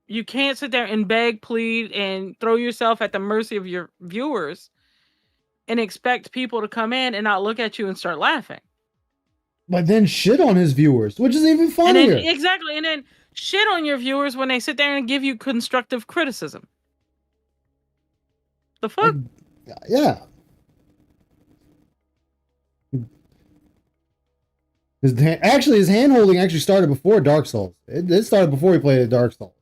You can't sit there and beg, plead, and throw yourself at the mercy of your viewers and expect people to come in and not look at you and start laughing. But then shit on his viewers, which is even And funnier. then, exactly. And then shit on your viewers when they sit there and give you constructive criticism. The fuck? Yeah. His hand holding actually started before Dark Souls. It started before he played Dark Souls.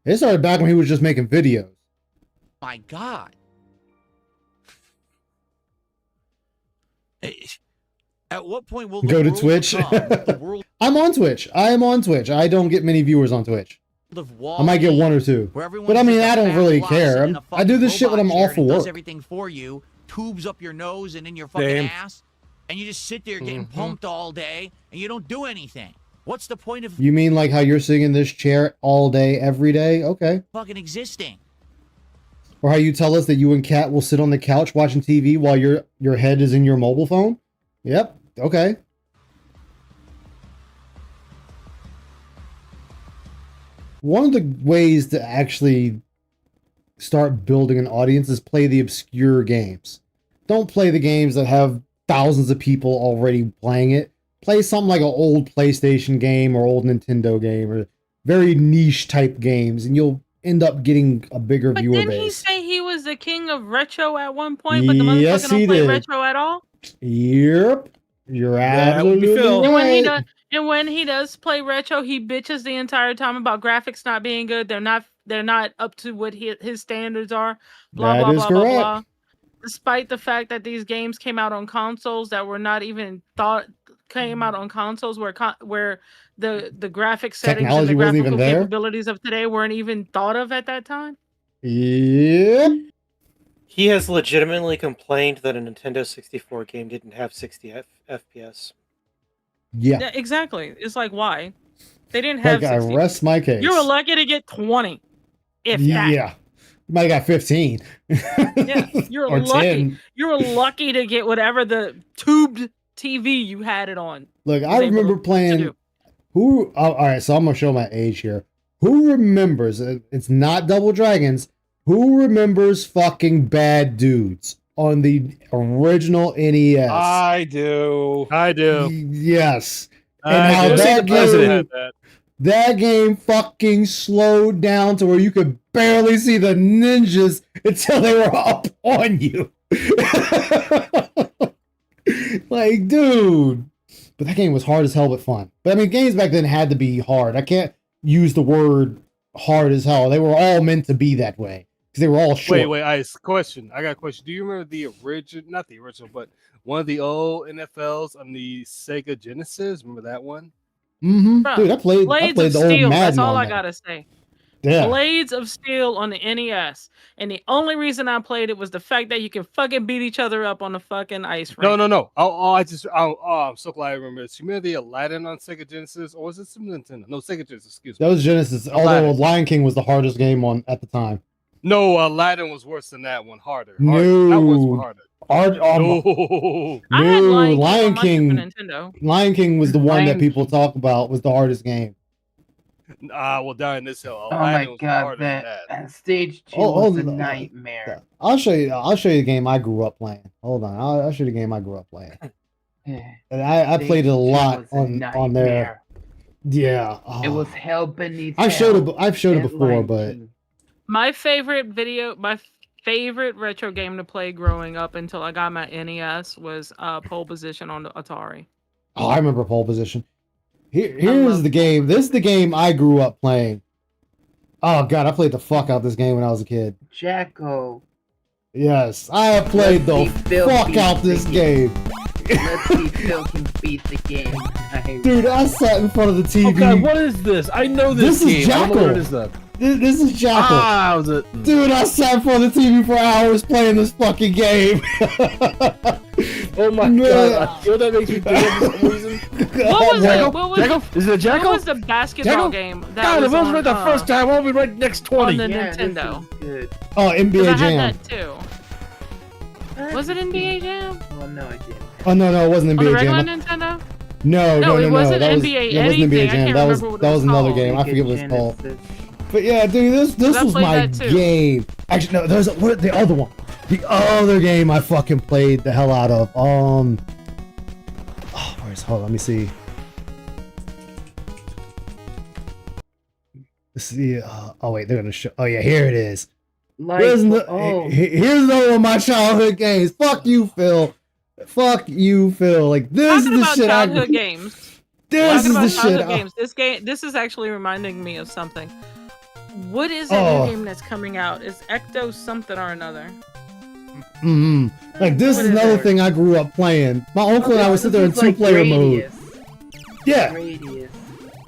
It started back when he was just making videos. My God. At what point will the Go to world Twitch. become the world I'm on Twitch. I am on Twitch. I don't get many viewers on Twitch. of I might get one or two. where everyone's But I mean, just a I don't fat really blob care. sitting in a I do fucking this shit when I'm robot chair off for and it does work. everything for you, tubes up your nose and in your fucking Same. ass, and you just sit there getting pumped all day and you don't do anything. What's the point of You mean like how you're sitting in this chair all day, every day? Okay. fucking existing? Or how you tell us that you and Kat will sit on the couch watching TV while your head is in your mobile phone? Yep. Okay. One of the ways to actually start building an audience is play the obscure games. Don't play the games that have thousands of people already playing it. Play something like an old PlayStation game or old Nintendo game or very niche type games, and you'll end up getting a bigger But viewer didn't he base. say he was the king of retro at one point, but the motherfucker Yes, don't he play did. retro at all? Yep. You're That would be absolutely Phil. right. And when he does play retro, he bitches the entire time about graphics not being good. They're not up to what his standards are. Blah That blah is blah blah correct. blah. Despite the fact that these games came out on consoles that were not even thought came out on consoles where the graphic settings and Technology the wasn't even graphical there? capabilities of today weren't even thought of at that time. Yep. He has legitimately complained that a Nintendo 64 game didn't have 60 FPS. Yeah. Exactly. It's like why? They didn't have Like, I 60. rest my case. You were lucky to get 20. If that. Yeah. You might have got 15. Yeah, you're Or lucky. 10. You were lucky to get whatever the tubed TV you had it on. Look, was I able remember to playing. do. All right, so I'm gonna show my age here. Who remembers? It's not Double Dragons. Who remembers fucking Bad Dudes on the original NES? I do. Yes. I And how do. that The president game, had that. That game fucking slowed down to where you could barely see the ninjas until they were up on you. Like, dude. But that game was hard as hell, but fun. But I mean, games back then had to be hard. I can't use the word hard as hell. They were all meant to be that way because they were all short. Wait, Ice. Question. I got a question. Do you remember the original, not the original, but one of the old NFLs on the Sega Genesis? Remember that one? Mm-hmm. Bruh, Dude, I played Blades the of old Steel. Madden That's all on I that. gotta say. Yeah. Blades of Steel on the NES, and the only reason I played it was the fact that you can fucking beat each other up on the fucking ice rink. No. I'm so glad I remember this. You remember the Aladdin on Sega Genesis, or was it Super Nintendo? No, Sega Genesis. Excuse me. That was Genesis. Although Lion King was the hardest game on at the time. No, Aladdin was worse than that one. Harder. No. Not worse, but harder. No. I had Lion Lion King on King. my Super Nintendo. Lion King was the one that Lion people talk about was the hardest game. Well, down in this hill. Oh my god, that stage 2 was a nightmare. I'll show you the game I grew up playing. Hold on, I'll show you the game I grew up playing. And I played it a lot on there. Yeah, It was hell beneath. I've showed it before, but My favorite retro game to play growing up until I got my NES was Pole Position on the Atari. oh, I remember Pole Position. Here's the game. This is the game I grew up playing. Oh god, I played the fuck out this game when I was a kid. Jacko. Yes, I have played the fuck out this game. Let's see if Phil can beat the game. Dude, I sat in front of the TV. Oh god, what is this? I know this This game. is I don't know what it Jackal. is though. This is Jackal. Ah, was it? Dude, I sat in front of the TV for hours playing this fucking game. Oh my god, you know what that makes me think of for some reason? Jackal? Is it a Jackal? What was the basketball Jackal? game? That God, if was I was on, right the first time, I'll be right next 20. on the Nintendo. Good. Oh, 'Cause NBA I had Jam. that too. Was it NBA Jam? Oh no, I didn't. Oh no, it wasn't On the NBA regular Jam. Nintendo? No. it wasn't That was, NBA it wasn't NBA anything. I Jam. can't That was remember what it that was was another called. game. I forget what it's called. Genesis. But yeah, dude, this I was played my that too. game. Actually, no, there's the other one. The other game I fucking played the hell out of. Hold on, let me see. Let's see. Oh wait, they're gonna show. Oh yeah, here it is. Here's another one of my childhood games. Fuck you, Phil. Fuck you, Phil. Like this Talking is the about shit childhood games. This Talking is about the shit. childhood games. This is actually reminding me of something. What is that Oh. new game that's coming out? It's Ecto something or another. Like this What is is another it? thing I grew up playing. My uncle and I would sit there in This is like two-player mode. Radius. Yeah. Radius.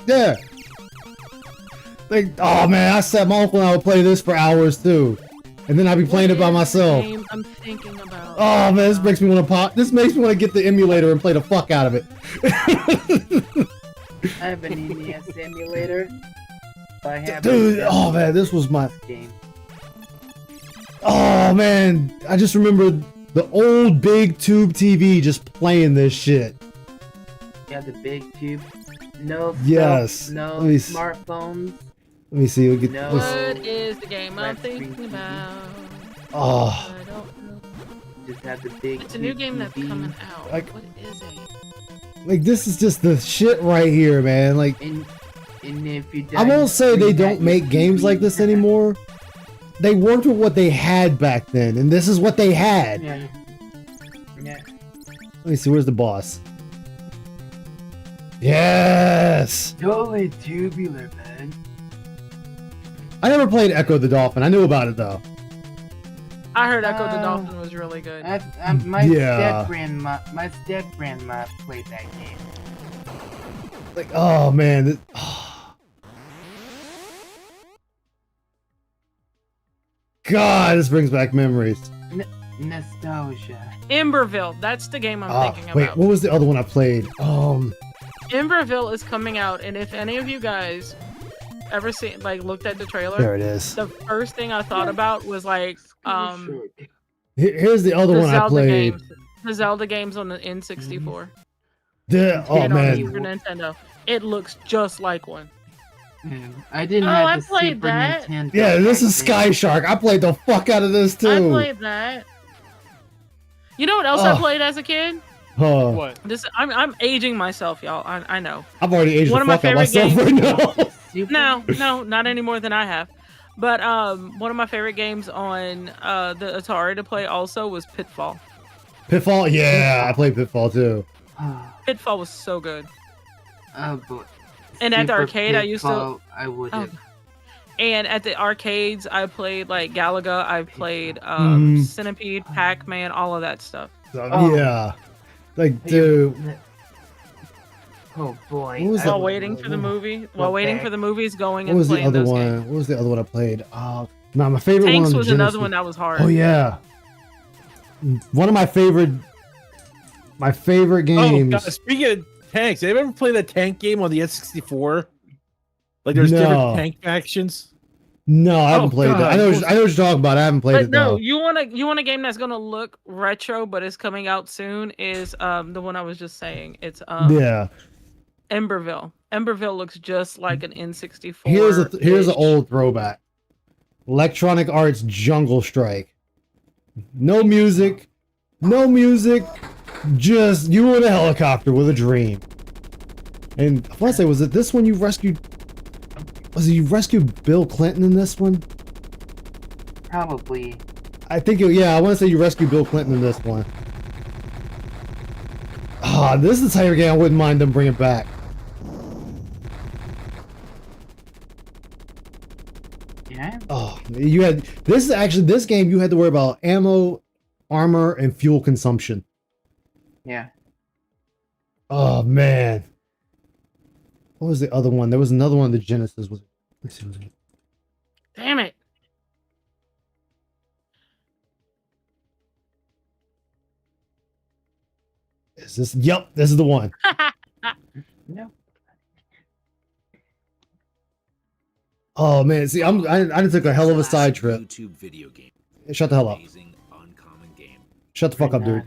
Yeah. Like, oh man, my uncle and I would play this for hours too. And then I'd be playing it by myself. Game I'm thinking about. Oh man, this makes me want to pop. This makes me want to get the emulator and play the fuck out of it. I have an NES emulator. I have Dude, oh man, this was my game. Oh man, I just remember the old big tube TV just playing this shit. Yeah, the big tube. No. Yes. No Let me smartphones. Let me see. We'll get No. What is the game I'm thinking about? Oh. I don't know. Just have the big. It's a new game that's coming out. Like- What is it? Like this is just the shit right here, man. Like And if you I won't say they don't make games like this anymore. They worked with what they had back then, and this is what they had. Yeah. Yeah. Let me see, where's the boss? Yes! Totally tubular, man. I never played Echo the Dolphin. I knew about it though. I heard Echo the Dolphin was really good. My Yeah. step grandma played that game. Like, oh man. God, this brings back memories. Nostalgia. Emberville. That's the game I'm thinking Wait, about. what was the other one I played? Emberville is coming out, and if any of you guys ever looked at the trailer, There it is. The first thing I thought about was Here's the other the one I Zelda played. games. The Zelda games on the N64. Oh And on man. Super Nintendo. It looks just like one. I didn't Oh, have I the played Super that. Nintendo. Yeah, this is back Sky then. Shark. I played the fuck out of this too. I played that. You know what else I Oh. played as a kid? Huh. What? I'm aging myself, y'all. I know. I've already aged One the of my fuck out favorite myself games. right now. No, not any more than I have. But one of my favorite games on the Atari to play also was Pitfall. Pitfall? Yeah, I played Pitfall too. Pitfall was so good. Oh boy. And at the Super arcade, I used to. Pitfall, I would have. And at the arcades, I played like Galaga. I played Centipede, Pac-Man, all of that stuff. Yeah. Like, dude. Oh boy. What was While that? waiting for the movie, while waiting for the movies, going What and was the playing other those one? games. What was the other one I played? No, my favorite Tanks one. was another one that was hard. Oh yeah. One of my favorite games. Oh, God, speaking of tanks, have you ever played that tank game on the N64? Like there's No. different tank factions. No, I haven't played that. I know what you're talking about. I haven't played But it no, though. you want a game that's gonna look retro, but it's coming out soon. Is the one I was just saying? It's Yeah. Emberville. Emberville looks just like an N64. Here's an old throwback. Electronic Arts Jungle Strike. No music. Just you in a helicopter with a dream. And I want to say, was it this one you rescued? Was it you rescued Bill Clinton in this one? Probably. I think, yeah, I want to say you rescued Bill Clinton in this one. Ah, this is the type of game I wouldn't mind them bringing back. Yeah. Oh, you had this game. You had to worry about ammo, armor, and fuel consumption. Yeah. Oh man. What was the other one? There was another one. The Genesis was. Let's see, what was it? Damn it! Is this? Yep, this is the one. No. Oh man, see, I took a hell of a side trip. YouTube video game. Shut the hell up. Amazing, uncommon game. Shut the fuck up, dude.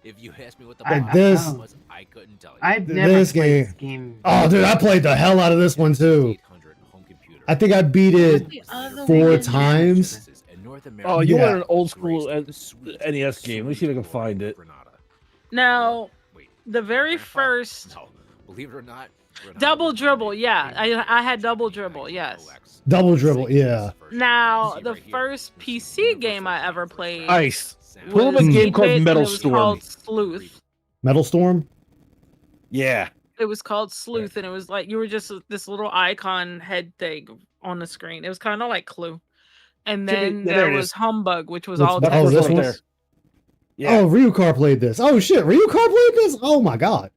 If you asked me what the Like plot this- was, I couldn't tell you. I've never This played game. this game. Oh, dude, I played the hell out of this one too. I think I beat it other 4 one? times. Oh, you Yeah. want an old school NES game? Let me see if I can find it. Now, the very first Believe it or not, Double Dribble. Yeah, I had Double Dribble. Yes. Double dribble, yeah. Now, the first PC game I ever played. Ice. Pull up a was game called 8-bit, and Metal it was Storm. called Sleuth. Metal Storm. Yeah. It was called Sleuth, and it was like you were just this little icon head thing on the screen. It was kind of like Clue. And then there there it was is. Humbug, which was What's- all oh, this text. one? Yeah. Oh, Ryucar played this. Oh shit, Ryucar played this. Oh my god.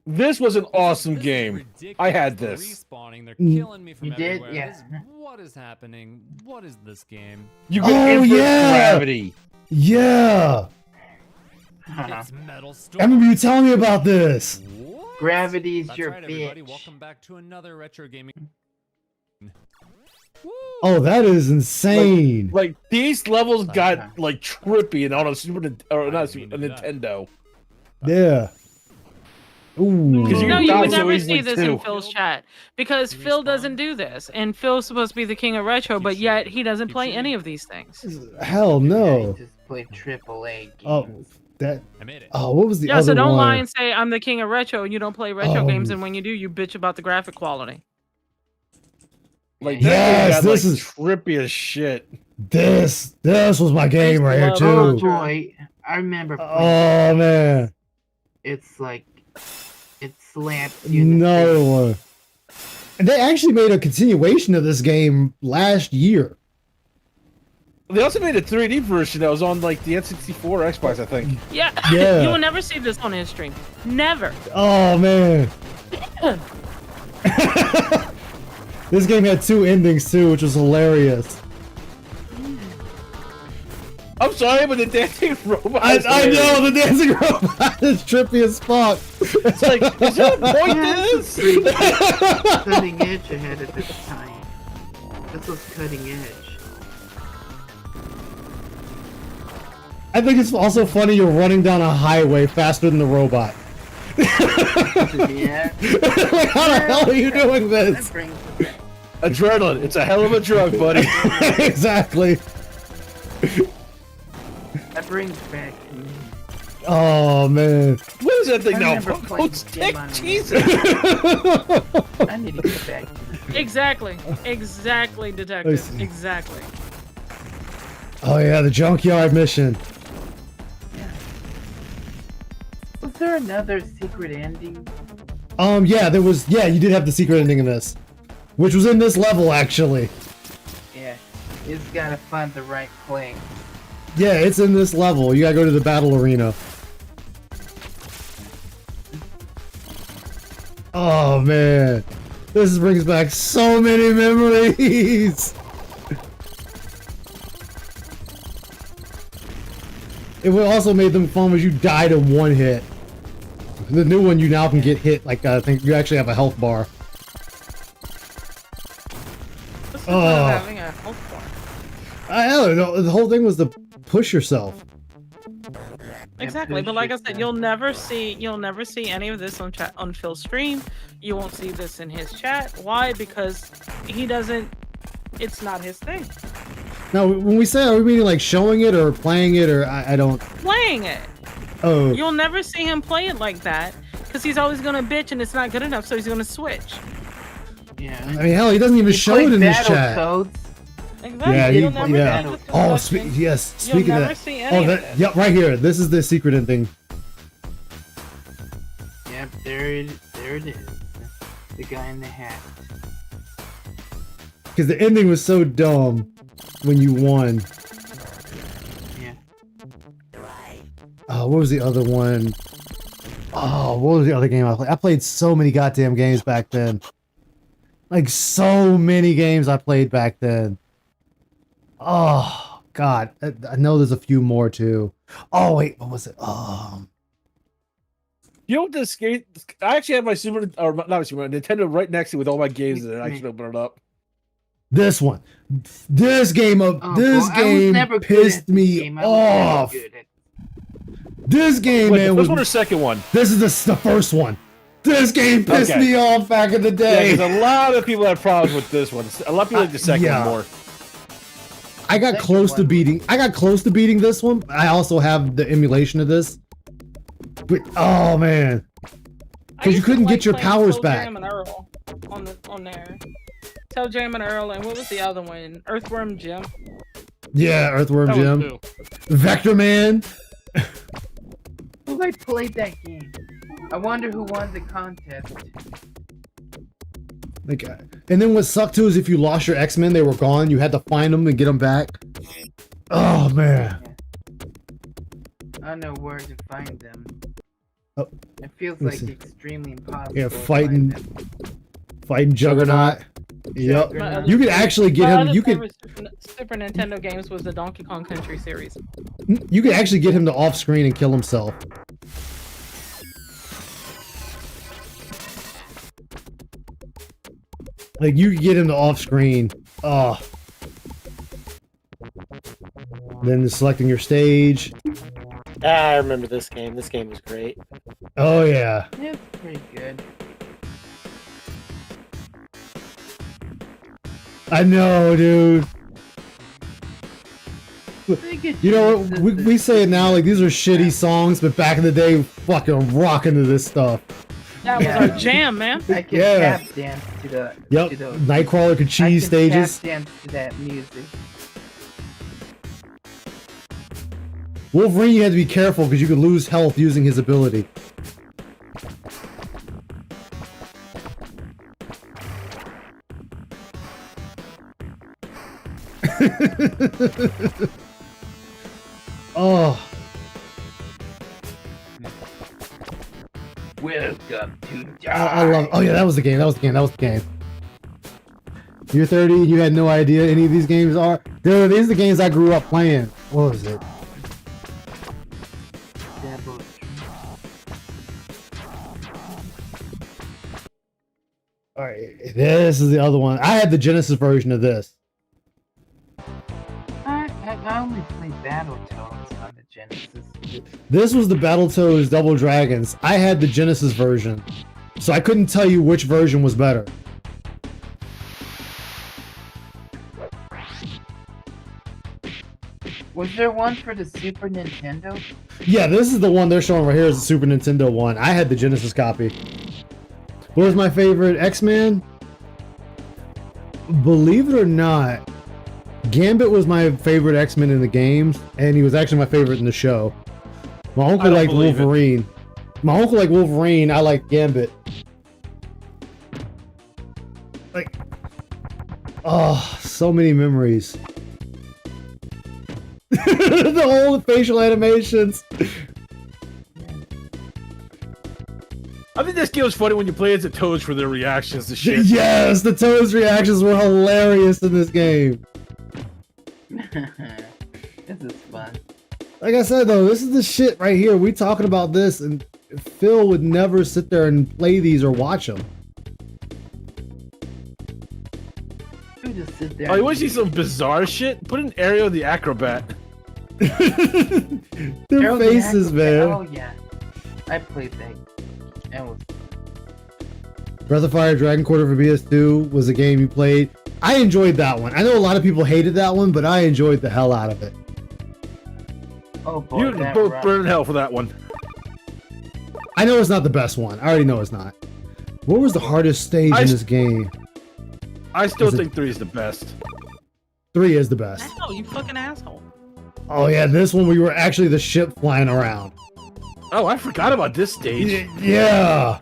This was an awesome game. I had this. Respawning, they're Mm. killing me from You did? everywhere. Yeah. What is happening? What is this game? You get Oh, infinite yeah. gravity. Yeah. It's Metal I Storm. remember you telling me about this. Gravity's That's your right, everybody. bitch. Welcome back to another retro gaming. Oh, that is insane. Like these levels got like trippy and on a Super or not Super, a Nintendo. Yeah. Ooh. Because you No, can you die would so never easily see this too. in Phil's chat because Phil doesn't do this, and Phil's supposed to be the king of retro, but yet he doesn't play any of these things. Hell no. Just play AAA games. Oh, that. I made it. Oh, what was the Yeah, other so don't one? lie and say I'm the king of retro and you don't play retro games, Oh. and when you do, you bitch about the graphic quality. Like Yes, that game got, this like, is- trippy as shit. This was my game right here Oh too. boy, I remember. Oh man. It's like it slaps you. In the Another face. one. And they actually made a continuation of this game last year. They also made a 3D version that was on like the N64 or Xbox, I think. Yeah, Yeah. you will never see this on his stream. Never. Oh man. This game had 2 endings too, which was hilarious. I'm sorry, but the dancing robot. I is know hilarious. the dancing robot is trippy as fuck. It's like, is there a point to this? Cutting edge ahead of its time. This was cutting edge. I think it's also funny you're running down a highway faster than the robot. Yeah. Like, how the hell are you doing this? That brings it back. Adrenaline. It's a hell of a drug, buddy. Exactly. That brings back Oh man. What is that thing I now? remember playing Coach Dim Dick? on Jesus. I need to get back. Exactly. Exactly, detective. see. Exactly. Oh yeah, the junkyard mission. Was there another secret ending? Yeah, there was. Yeah, you did have the secret ending in this, which was in this level actually. Yeah, it's gotta find the right plane. Yeah, it's in this level. You gotta go to the battle arena. Oh man, this brings back so many memories. It would also made them fun was you died in one hit. The new one you now can get hit like I think you actually have a health bar. What's the point of having a health bar? I don't know. The whole thing was to push yourself. Exactly, but like I said, you'll never see any of this on chat on Phil's stream. You won't see this in his chat. Why? Because he doesn't. It's not his thing. Now, when we say, are we meaning like showing it or playing it, or I don't. Playing it. Oh. You'll never see him play it like that because he's always gonna bitch and it's not good enough, so he's gonna switch. Yeah. I mean, hell, he doesn't even show it in his chat. Exactly. Yeah, You'll never yeah. see the Oh, selection. yes. You'll Speaking of never that. see any Oh, of that. this. Yep, right here. This is the secret ending. Yep, there it is. The guy in the hat. Because the ending was so dumb when you won. Yeah. Oh, what was the other one? Oh, what was the other game I played? I played so many goddamn games back then. Like, so many games I played back then. Oh, God. I know there's a few more, too. Oh, wait. What was it? You know what this game? I actually have my Nintendo right next to it with all my games in it. I should open it up. This one. This game pissed me off. This game, Wait, man, the was first one or second one? This is the first one. This game pissed me off back in the day. Yeah, because a lot of people have problems with this one. A lot of people like the second one more. I got close to beating. I got close to beating this one. I also have the emulation of this. But oh man, because you couldn't get your powers back. Jam and Earl on there. Tell Jam and Earl, and what was the other one? Earthworm Jim. Yeah, Earthworm That Jim. was Vector Man. Who I played that game? I wonder who won the contest. Like, and then what sucked too is if you lost your X-Men, they were gone. You had to find them and get them back. Oh man. I don't know where to find them. Oh, It feels let's like see. extremely impossible. Yeah, to find them. fighting Juggernaut. Yep. You could actually get him. You could. Super Nintendo games was the Donkey Kong Country series. You could actually get him to off screen and kill himself. Like you could get him to off screen. Oh. Then selecting your stage. I remember this game. This game was great. Oh yeah. Yeah, it's pretty good. I know, dude. You know what? We say it now like these are shitty songs, but back in the day, fucking rocking to this stuff. That was our jam, man. I can Yeah. tap dance to the. Yep. To the, Nightcrawler could cheese I can stages. tap dance to that music. Wolverine, you had to be careful because you could lose health using his ability. Oh. Welcome to I love. Oh yeah, that was the game. That was the game. That was the game. You're 30 and you had no idea any of these games are. Dude, these are the games I grew up playing. What was it? All right, this is the other one. I had the Genesis version of this. I only played Battletoads on the Genesis. This was the Battletoads Double Dragons. I had the Genesis version, so I couldn't tell you which version was better. Was there one for the Super Nintendo? Yeah, this is the one they're showing right here is the Super Nintendo one. I had the Genesis copy. What was my favorite X-Men? Believe it or not, Gambit was my favorite X-Men in the games, and he was actually my favorite in the show. My uncle liked Wolverine. My uncle liked Wolverine, I like Gambit. Like, oh, so many memories. The whole facial animations. I think this game was funny when you play as the Toads for their reactions to shit. Yes, the Toads reactions were hilarious in this game. This is fun. Like I said though, this is the shit right here. We talking about this, and Phil would never sit there and play these or watch them. You just sit there. Oh, you want to see some bizarre shit? Put in Aerial the Acrobat. Their faces, man. Oh yeah, I played that. That was. Breath of Fire Dragon Quarter for PS2 was a game you played. I enjoyed that one. I know a lot of people hated that one, but I enjoyed the hell out of it. Oh boy, You that both rock. burn in hell for that one. I know it's not the best one. I already know it's not. What was the hardest stage in this game? I still Is it- think 3 is the best. 3 is the best. No, you fucking asshole. Oh yeah, this one we were actually the ship flying around. Oh, I forgot about this stage. Yeah.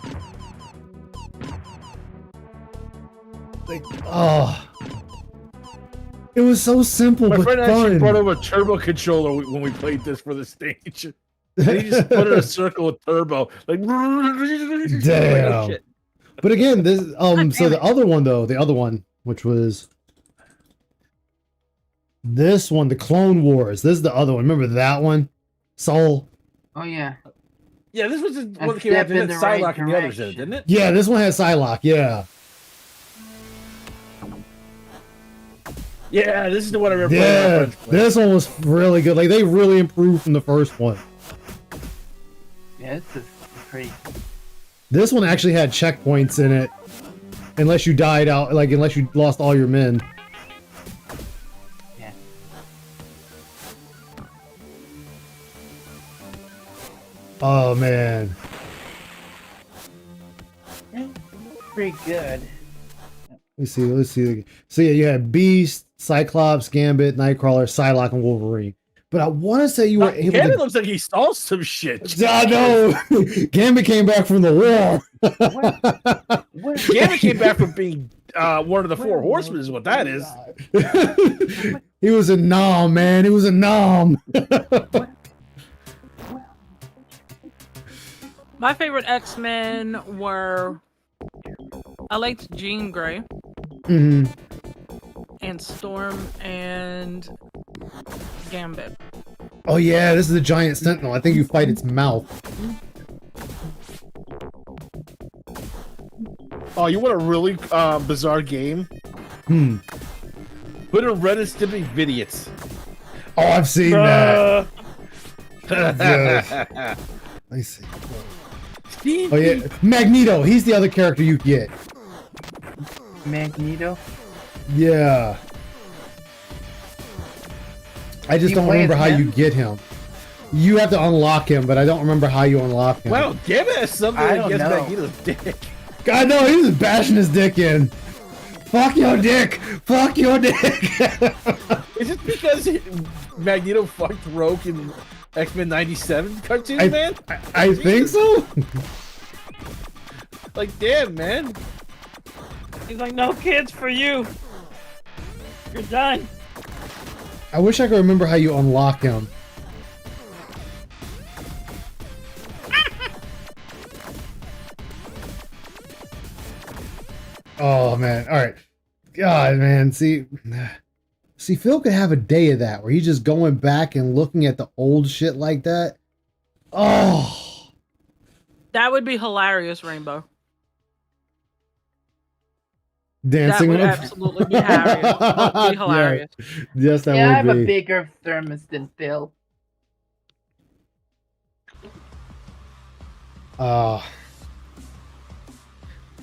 Like, oh. It was so simple My but friend actually fun. brought over a turbo controller when we played this for the stage. And he just put in a circle with turbo. Like, Damn. oh, shit. But again, this so the other one though, the other one, which was this one, the Clone Wars. This is the other one. Remember that one? Soul. Oh yeah. Yeah, this was the A one that came out step that in had the right Psylocke and the others in it, direction. didn't it? Yeah, this one had Psylocke, yeah. Yeah, this is the one I remember playing. Yeah, with my friends. this one was really good. Like they really improved from the first one. Yeah, this is pretty. This one actually had checkpoints in it. Unless you died out, like unless you lost all your men. Yeah. Oh man. Pretty good. Let's see. So yeah, you had Beast, Cyclops, Gambit, Nightcrawler, Psylocke, and Wolverine. But I want to say you were able Gambit to. looks like he stole some shit. I know. Gambit came back from the war. Gambit came back from being one of the 4 horsemen, is what that is. He was a nom, man. He was a nom. My favorite X-Men were I liked Jean Grey hmm and Storm and Gambit. Oh yeah, this is a giant sentinel. I think you fight its mouth. Oh, you want a really bizarre game? Put in Ren and Stimpy Vidiots. Oh, I've seen that. Yes. Let me see. Oh yeah, Magneto. He's the other character you get. Magneto. Yeah. I just You don't play remember as how him? you get him. You have to unlock him, but I don't remember how you unlock him. Well, Gambit has something I don't against know. Magneto's dick. God no, he was bashing his dick in. Fuck your dick! Fuck your dick! Is it because Magneto fucked Rogue in X-Men 97 cartoon, I- man? I think so. Like, damn, man. He's like, no kids for you. You're done. I wish I could remember how you unlock him. Oh man! All right, God, man. See, Phil could have a day of that where he's just going back and looking at the old shit like that. Oh, That would be hilarious, Rainbow. dancing that would with absolutely be hilarious. That would be hilarious. Yeah. Yes, that Yeah, I have would a be. bigger thermos than Phil.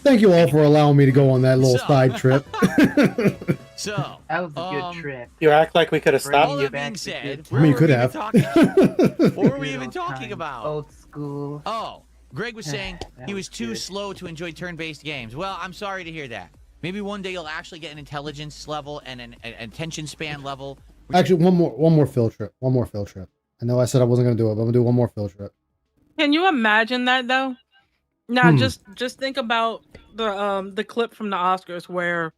Thank you all for allowing me to go on that little side trip. So That was a good trip. You act like we could have stopped all you. that being said, I mean, you could have. what were we even talking about? Old school. Oh, Greg was saying That he was was too good. slow to enjoy turn-based games. Well, I'm sorry to hear that. Maybe one day you'll actually get an intelligence level and an attention span level. Actually, one more field trip. One more field trip. I know I said I wasn't gonna do it, but I'm gonna do one more field trip. Can you imagine that though? Now Hmm. just think about the clip from the Oscars where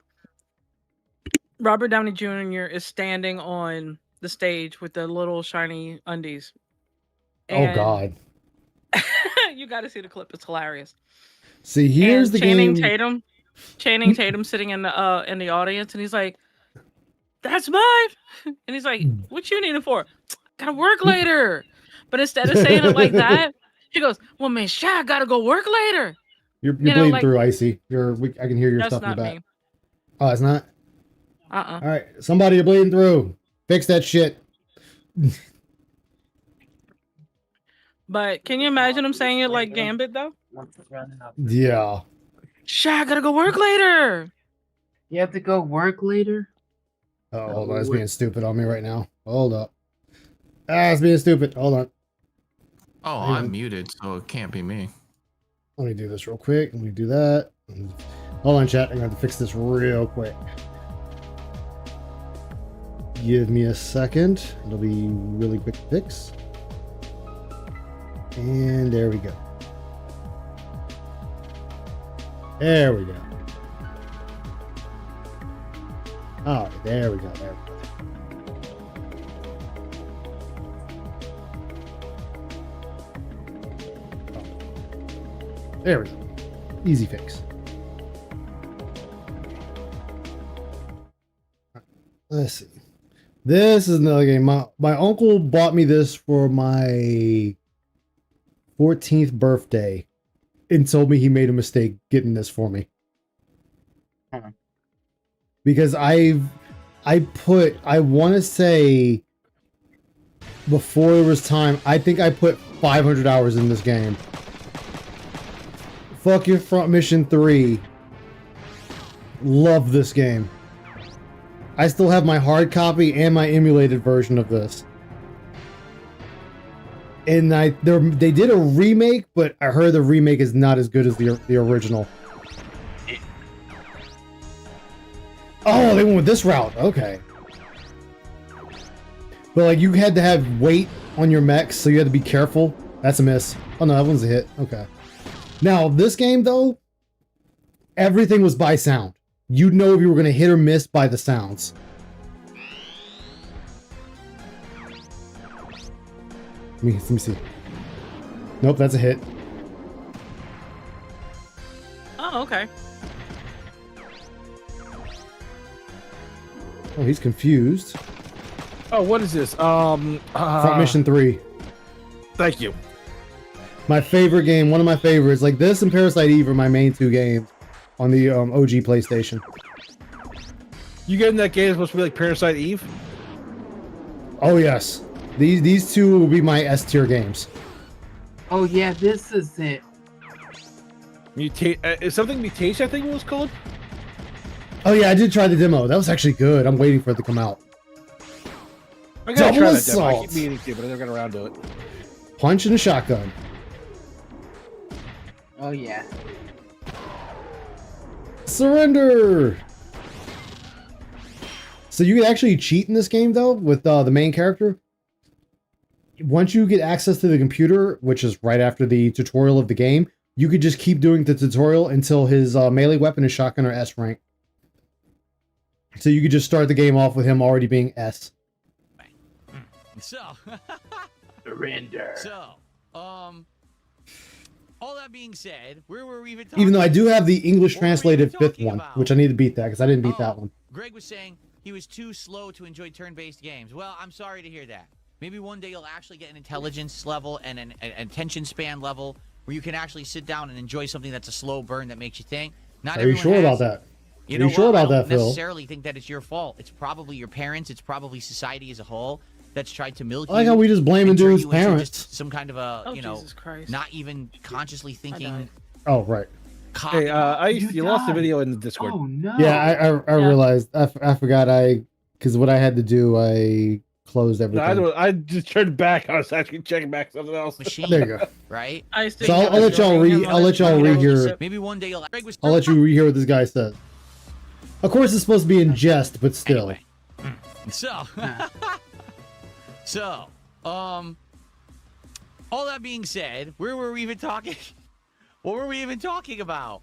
Robert Downey Jr. is standing on the stage with the little shiny undies. Oh God. You got to see the clip; it's hilarious. See, here's And the Channing game. Tatum sitting in the audience, and he's like, "That's mine," and he's like, "What you need it for? Gotta work later." But instead of saying it like that, he goes, "Well, man, shit, I gotta go work later." You're You know, bleeding like- through, Icy. I can hear your That's stuff in the not back. me. Oh, it's not. Uh-uh. All right, somebody, you're bleeding through. Fix that shit. But can you imagine him saying it like Gambit though? Yeah. Shit, I gotta go work later. You have to go work later? Oh, hold on, it's being stupid on me right now. Hold up. It's being stupid. Hold on. Oh, Hang I'm on. muted, so it can't be me. Let me do this real quick. Let me do that. Hold on, chat. I'm going to fix this real quick. Give me a second. It'll be really quick to fix. And there we go. There we go. All right, there we go. There we go. There we go. Easy fix. Let's see. This is another game. My uncle bought me this for my 14th birthday and told me he made a mistake getting this for me. Because I want to say before there was time, I think I put 500 hours in this game. Fuck your Front Mission 3. Love this game. I still have my hard copy and my emulated version of this. And they did a remake, but I heard the remake is not as good as the original. Oh, they went with this route. Okay. But like you had to have weight on your mechs, so you had to be careful. That's a miss. Oh no, that one's a hit. Okay. Now, this game, though, everything was by sound. You'd know if you were going to hit or miss by the sounds. Let me see. Nope, that's a hit. Oh, okay. Oh, he's confused. Oh, what is this? Front Mission 3. Thank you. My favorite game, one of my favorites. Like this and Parasite Eve are my main two games on the OG PlayStation. You getting that game supposed to be like Parasite Eve? Oh yes. These two will be my S tier games. Oh yeah, this is it. Is something Mutation, I think it was called? Oh yeah, I did try the demo. That was actually good. I'm waiting for it to come out. I gotta Double try that demo. I assault. keep meaning to, but I never got around to it. Punch and a shotgun. Oh yeah. Surrender! So you can actually cheat in this game, though, with the main character. Once you get access to the computer, which is right after the tutorial of the game, you could just keep doing the tutorial until his melee weapon is shotgun or S rank. So you could just start the game off with him already being S. So, surrender. So, all that being said, where were we even talking? Even though I do have the English translated fifth one, which I need to beat that because I didn't beat that one. Greg was saying he was too slow to enjoy turn-based games. Well, I'm sorry to hear that. Maybe one day you'll actually get an intelligence level and an attention span level where you can actually sit down and enjoy something that's a slow burn that makes you think. Not Are you everyone sure has about it. that? You Are know you sure what? about I that, don't Phil? necessarily think that it's your fault. It's probably your parents. It's probably society as a whole that's tried to milk I like you. how we just blame and turn dude's you into parents. just some kind of a, Oh, you know, Jesus Christ. not even consciously thinking Oh, right. Hey, you lost the video in the Discord. Oh no. Yeah, I realized. I forgot. Because what I had to do, I closed everything. I just turned back. I was actually checking back something else. Machine, There you go. right? So I'll let y'all read. I'll let y'all rehear. Maybe one day you'll. I'll let you rehear what this guy says. Of course, it's supposed to be in jest, but still. Anyway. So, all that being said, where were we even talking? What were we even talking about?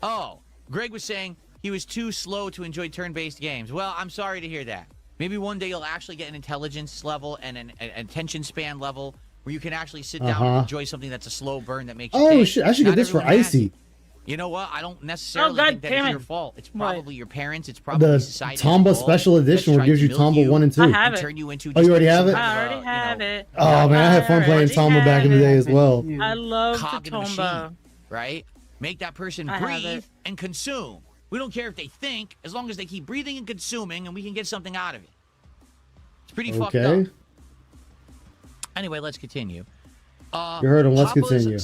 Oh, Greg was saying he was too slow to enjoy turn-based games. Well, I'm sorry to hear that. Maybe one day you'll actually get an intelligence level and an attention span level where you can actually sit down and enjoy something that's a slow burn that makes you think. Shit! I should get this for Icy. You know what? I don't necessarily think that it's your fault. It's probably your parents. It's probably The society. Tomba Special Edition, where it gives you Tomba 1 and 2. I have it. Turn you into Oh, you already have it? I already have it. Oh man, I had fun playing Tomba back in the day as well. I love the cog in a Tomba. machine, right? Make that person I have breathe it. and consume. We don't care if they think, as long as they keep breathing and consuming, and we can get something out of it. It's pretty fucked up. Anyway, let's continue. You heard him. Let's continue.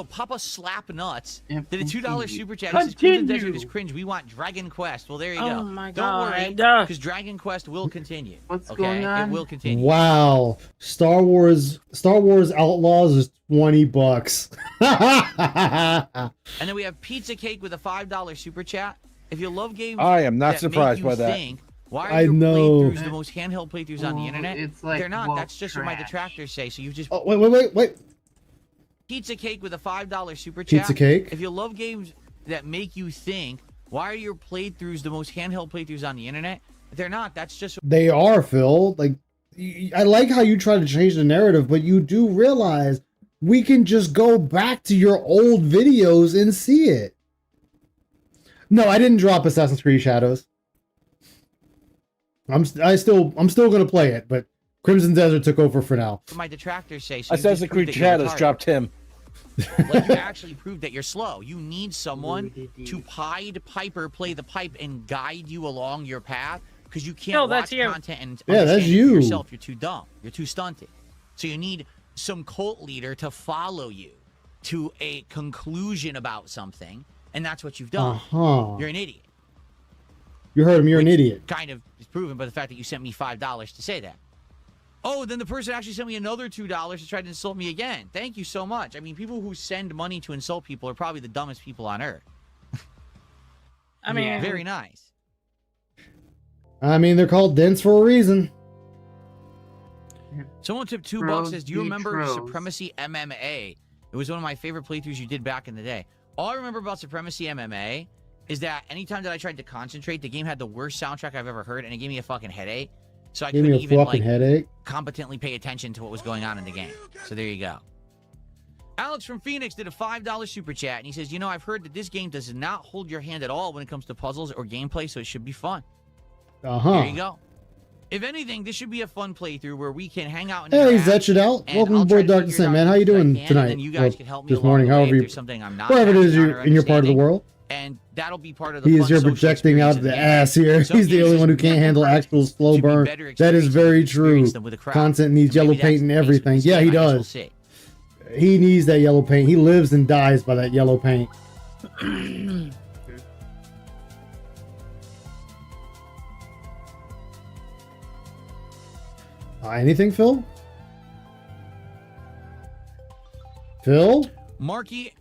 Papa Slap Nuts did a $2 super chat. He says, Crimson Desert is cringe. We want Dragon Quest. Well, there you go. Oh my Don't worry, God. because Dragon Quest will continue. What's okay? going on? It will continue. Wow, Star Wars Outlaws is $20. And then we have Pizza Cake with a $5 super chat. If you love games, I am not that surprised make you by that. Think, why are I your know. playthroughs the most handheld playthroughs on the internet? It's like, They're not. well, That's just what my trash. detractors say. So you've just Oh, wait. Pizza Cake with a $5 super chat. Pizza Cake? If you love games that make you think, why are your playthroughs the most handheld playthroughs on the internet? They're not. That's just They are, Phil. Like, I like how you try to change the narrative, but you do realize we can just go back to your old videos and see it. No, I didn't drop Assassin's Creed Shadows. I'm still gonna play it, but Crimson Desert took over for now. what my detractors say. So Assassin's Creed Shadows dropped him. Like, you actually proved that you're slow. You need someone to Pied Piper play the pipe and guide you along your path, because you can't No, watch that's you. content and Yeah, that's understand it you. for yourself. You're too dumb. You're too stunted. So you need some cult leader to follow you to a conclusion about something, and that's what you've done. You're an idiot. You heard him. You're an idiot. Kind of is proven by the fact that you sent me $5 to say that. Oh, then the person actually sent me another $2 to try to insult me again. Thank you so much. I mean, people who send money to insult people are probably the dumbest people on earth. I mean, Very nice. I mean, they're called dents for a reason. Someone tipped $2 Pros says, do you be remember pros. Supremacy MMA? It was one of my favorite playthroughs you did back in the day. All I remember about Supremacy MMA is that anytime that I tried to concentrate, the game had the worst soundtrack I've ever heard, and it gave me a fucking headache. So I Gave couldn't me a even fucking headache. competently pay attention to what was going on in the game. So there you go. Alex from Phoenix did a $5 super chat, and he says, I've heard that this game does not hold your hand at all when it comes to puzzles or gameplay, so it should be fun. There you go. If anything, this should be a fun playthrough where we can hang out and Hey, interact, Zetch it out. and Welcome I'll aboard, try to Dark figure it Descent, out man. How as you best I doing can, tonight? And then you guys Well, can help me this along morning, the way however if you, there's something I'm not wherever it is catching on you're or in your part of the understanding. world. And that'll be part of the He fun is here social projecting out of the ass here. Some He's the only games one who just can't never handle actual slow burn. better That is experiences very if you true. experience them with a crowd. Content needs And yellow maybe paint that's and the case with everything. this Yeah, he game. I guess we'll does. see. He needs that yellow paint. He lives and dies by that yellow paint. Anything, Phil? Phil? Marky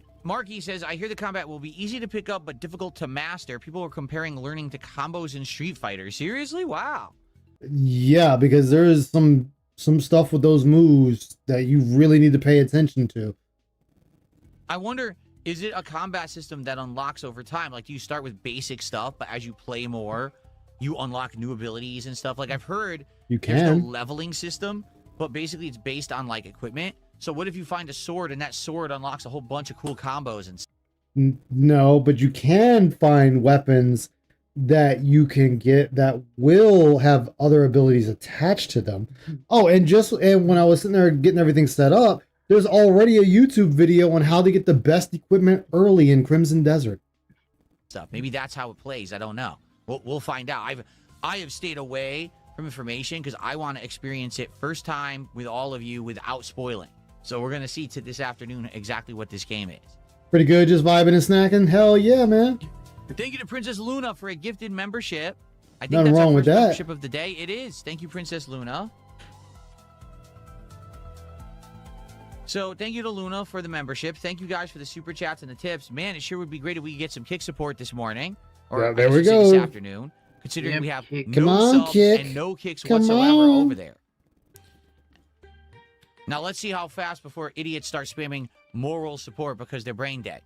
says, I hear the combat will be easy to pick up but difficult to master. People are comparing learning to combos in Street Fighter. Seriously? Wow. Yeah, because there is some stuff with those moves that you really need to pay attention to. I wonder, is it a combat system that unlocks over time? Like, do you start with basic stuff, but as you play more, you unlock new abilities and stuff? Like, I've heard You there's no can. leveling system, but basically it's based on, like, equipment. So what if you find a sword and that sword unlocks a whole bunch of cool combos and stuff? No, but you can find weapons that you can get that will have other abilities attached to them. Oh, and when I was sitting there getting everything set up, there's already a YouTube video on how to get the best equipment early in Crimson Desert. Stuff. Maybe that's how it plays. I don't know. We'll find out. I have stayed away from information because I want to experience it first time with all of you without spoiling. So we're going to see this afternoon exactly what this game is. Pretty good, just vibing and snacking. Hell yeah, man. Thank you to Princess Luna for a gifted membership. I think Nothing that's wrong our with first that. membership of the day. It is. Thank you, Princess Luna. So thank you to Luna for the membership. Thank you guys for the super chats and the tips. Man, it sure would be great if we could get some kick support this morning. Or Yeah, I there should we say go. this afternoon. Considering Yep, we have kick. no Come on, subs kick. and no kicks Come whatsoever on. over there. Now let's see how fast before idiots start spamming moral support because they're brain dead.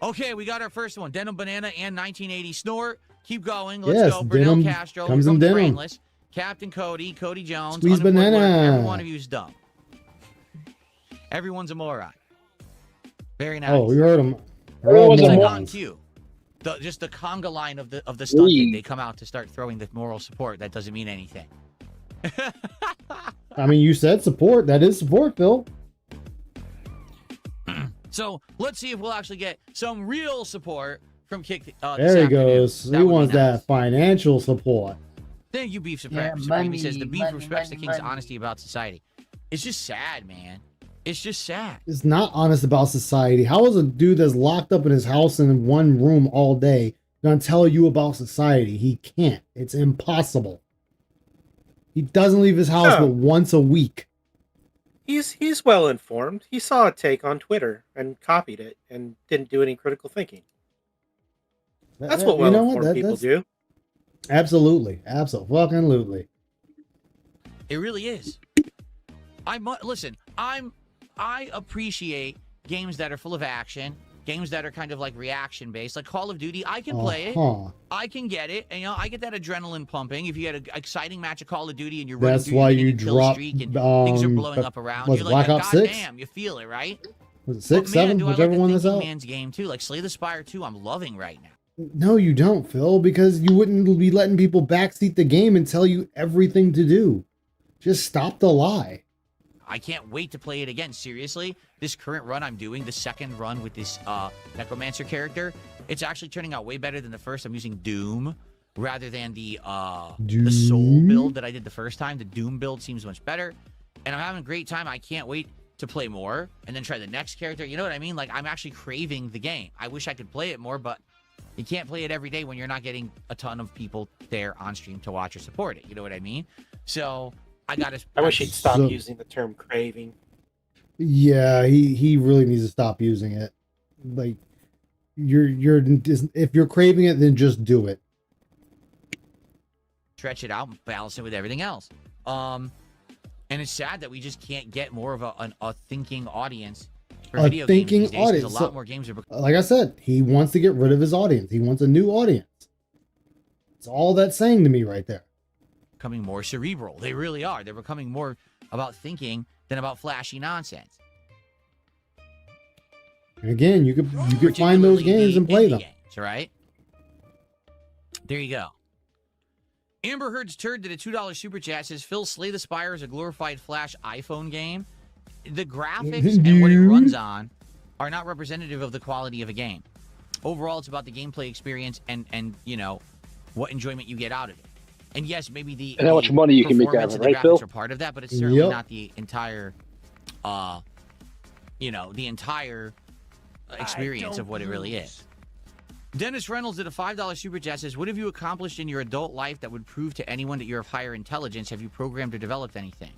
Okay, we got our first one. Denim Banana and 1980 Snort. Keep going. Let's Yes, go. Brunel Denim Castro. comes Here in the denim. Brainless. Captain Cody. Cody Jones. Squeeze Unemployed Lurk. banana. Every one of you is dumb. Everyone's a moron. Very nice. Oh, we heard him. It's like on cue. Just the conga line of the stunt thing. They come out to start throwing the moral support. That doesn't mean anything. I mean, you said support. That is support, Phil. So let's see if we'll actually get some real support from Kick. This There he afternoon. goes. That He would be wants nice. that financial support. Thank you, Beef Yeah, Supreme. He says the money, beef money, respects money, the king's money. honesty about society. It's just sad, man. It's just sad. Is not honest about society. How is a dude that's locked up in his house in one room all day gonna tell you about society? He can't. It's impossible. He doesn't leave his house No. but once a week. He's well informed. He saw a take on Twitter and copied it and didn't do any critical thinking. That's what well informed people do. Absolutely. Absolutely. It really is. Listen. I appreciate games that are full of action, games that are kind of like reaction based, like Call of Duty. I can play it. I can get it, and I get that adrenaline pumping. If you had an exciting match of Call of Duty and you're running That's through, why you're you getting a kill drop streak and things are blowing up around. was You're it like, Black God Ops 6? damn, you feel it, right? Was it 6, But man, 7, do I whichever like the one is Thinking out? Man's game too, like Slay the Spire 2. I'm loving right now. No, you don't, Phil, because you wouldn't be letting people backseat the game and tell you everything to do. Just stop the lie. I can't wait to play it again. Seriously, this current run I'm doing, the second run with this Necromancer character, it's actually turning out way better than the first. I'm using Doom rather than the Soul build that I did the first time. The Doom build seems much better, and I'm having a great time. I can't wait to play more and then try the next character. You know what I mean? Like, I'm actually craving the game. I wish I could play it more, but you can't play it every day when you're not getting a ton of people there on stream to watch or support it. You know what I mean? So I wish he'd stop using the term craving. Yeah, he really needs to stop using it. Like, if you're craving it, then just do it. Stretch it out and balance it with everything else. And it's sad that we just can't get more of a thinking audience for A video thinking games these days, 'cause audience. A lot more games are Like I said, he wants to get rid of his audience. He wants a new audience. It's all that's saying to me right there. becoming more cerebral. They really are. They're becoming more about thinking than about flashy nonsense. And again, you could find those games and play them. Games, right? There you go. Amber Heard's turd did a $2 super chat. Says Phil, Slay the Spire is a glorified Flash iPhone game. The graphics and what it runs on are not representative of the quality of a game. Overall, it's about the gameplay experience and what enjoyment you get out of it. And yes, maybe the And how much money you can make out of performance it, and the right, Phil? graphics are part of that, but it's certainly not the entire, the entire experience of what it really is. Dennis Reynolds did a $5 super chat. Says, what have you accomplished in your adult life that would prove to anyone that you're of higher intelligence? Have you programmed or developed anything?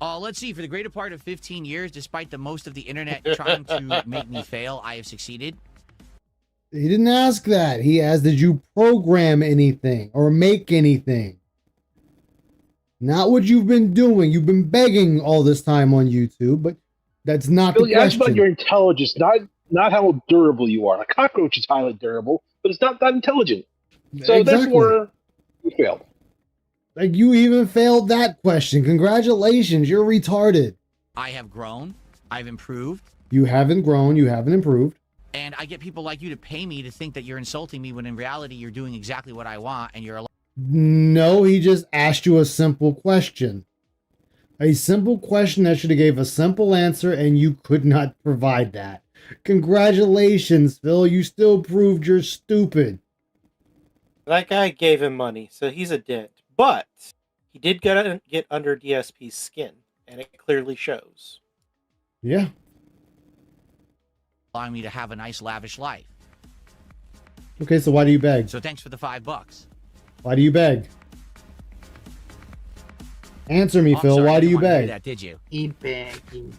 Let's see. For the greater part of 15 years, despite the most of the internet trying to make me fail, I have succeeded. He didn't ask that. He asked, did you program anything or make anything? Not what you've been doing. You've been begging all this time on YouTube, but that's not Phil, the you asked about question. your intelligence, not how durable you are. A cockroach is highly durable, but it's not that intelligent. So Exactly. therefore, you failed. Like, you even failed that question. Congratulations, you're retarded. I have grown. I've improved. You haven't grown. You haven't improved. And I get people like you to pay me to think that you're insulting me when in reality you're doing exactly what I want and you're No, he just asked you a simple question. A simple question that should have gave a simple answer, and you could not provide that. Congratulations, Phil. You still proved you're stupid. That guy gave him money, so he's a dent. But he did get under DSP's skin, and it clearly shows. Yeah. allowing me to have a nice, lavish life. Okay, so why do you beg? So thanks for the $5. Why do you beg? Answer me, Oh, I'm Phil. sorry, Why do didn't you want to hear beg? that, did you? He begging.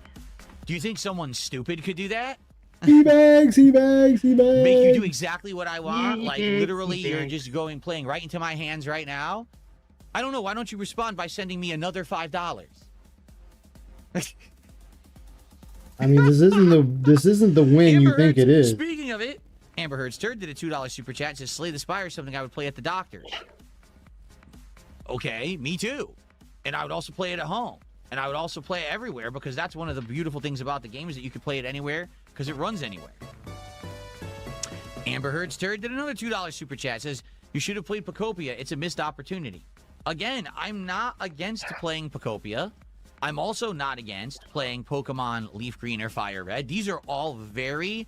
Do you think someone stupid could do that? He begs, he begs, he begs. Make you do exactly what I want? he Like, begs, literally, he you're begs. just playing right into my hands right now? I don't know. Why don't you respond by sending me another $5? I mean, this isn't the win you think it is. Speaking of it, Amber Heard's Turd did a $2 super chat and says, Slay the Spire is something I would play at the doctor's. Okay, me too. And I would also play it at home. And I would also play it everywhere because that's one of the beautiful things about the game is that you can play it anywhere because it runs anywhere. Amber Heard's Turd did another $2 super chat. Says, you should have played Pocopia. It's a missed opportunity. Again, I'm not against playing Pocopia. I'm also not against playing Pokemon Leaf Green or Fire Red. These are all very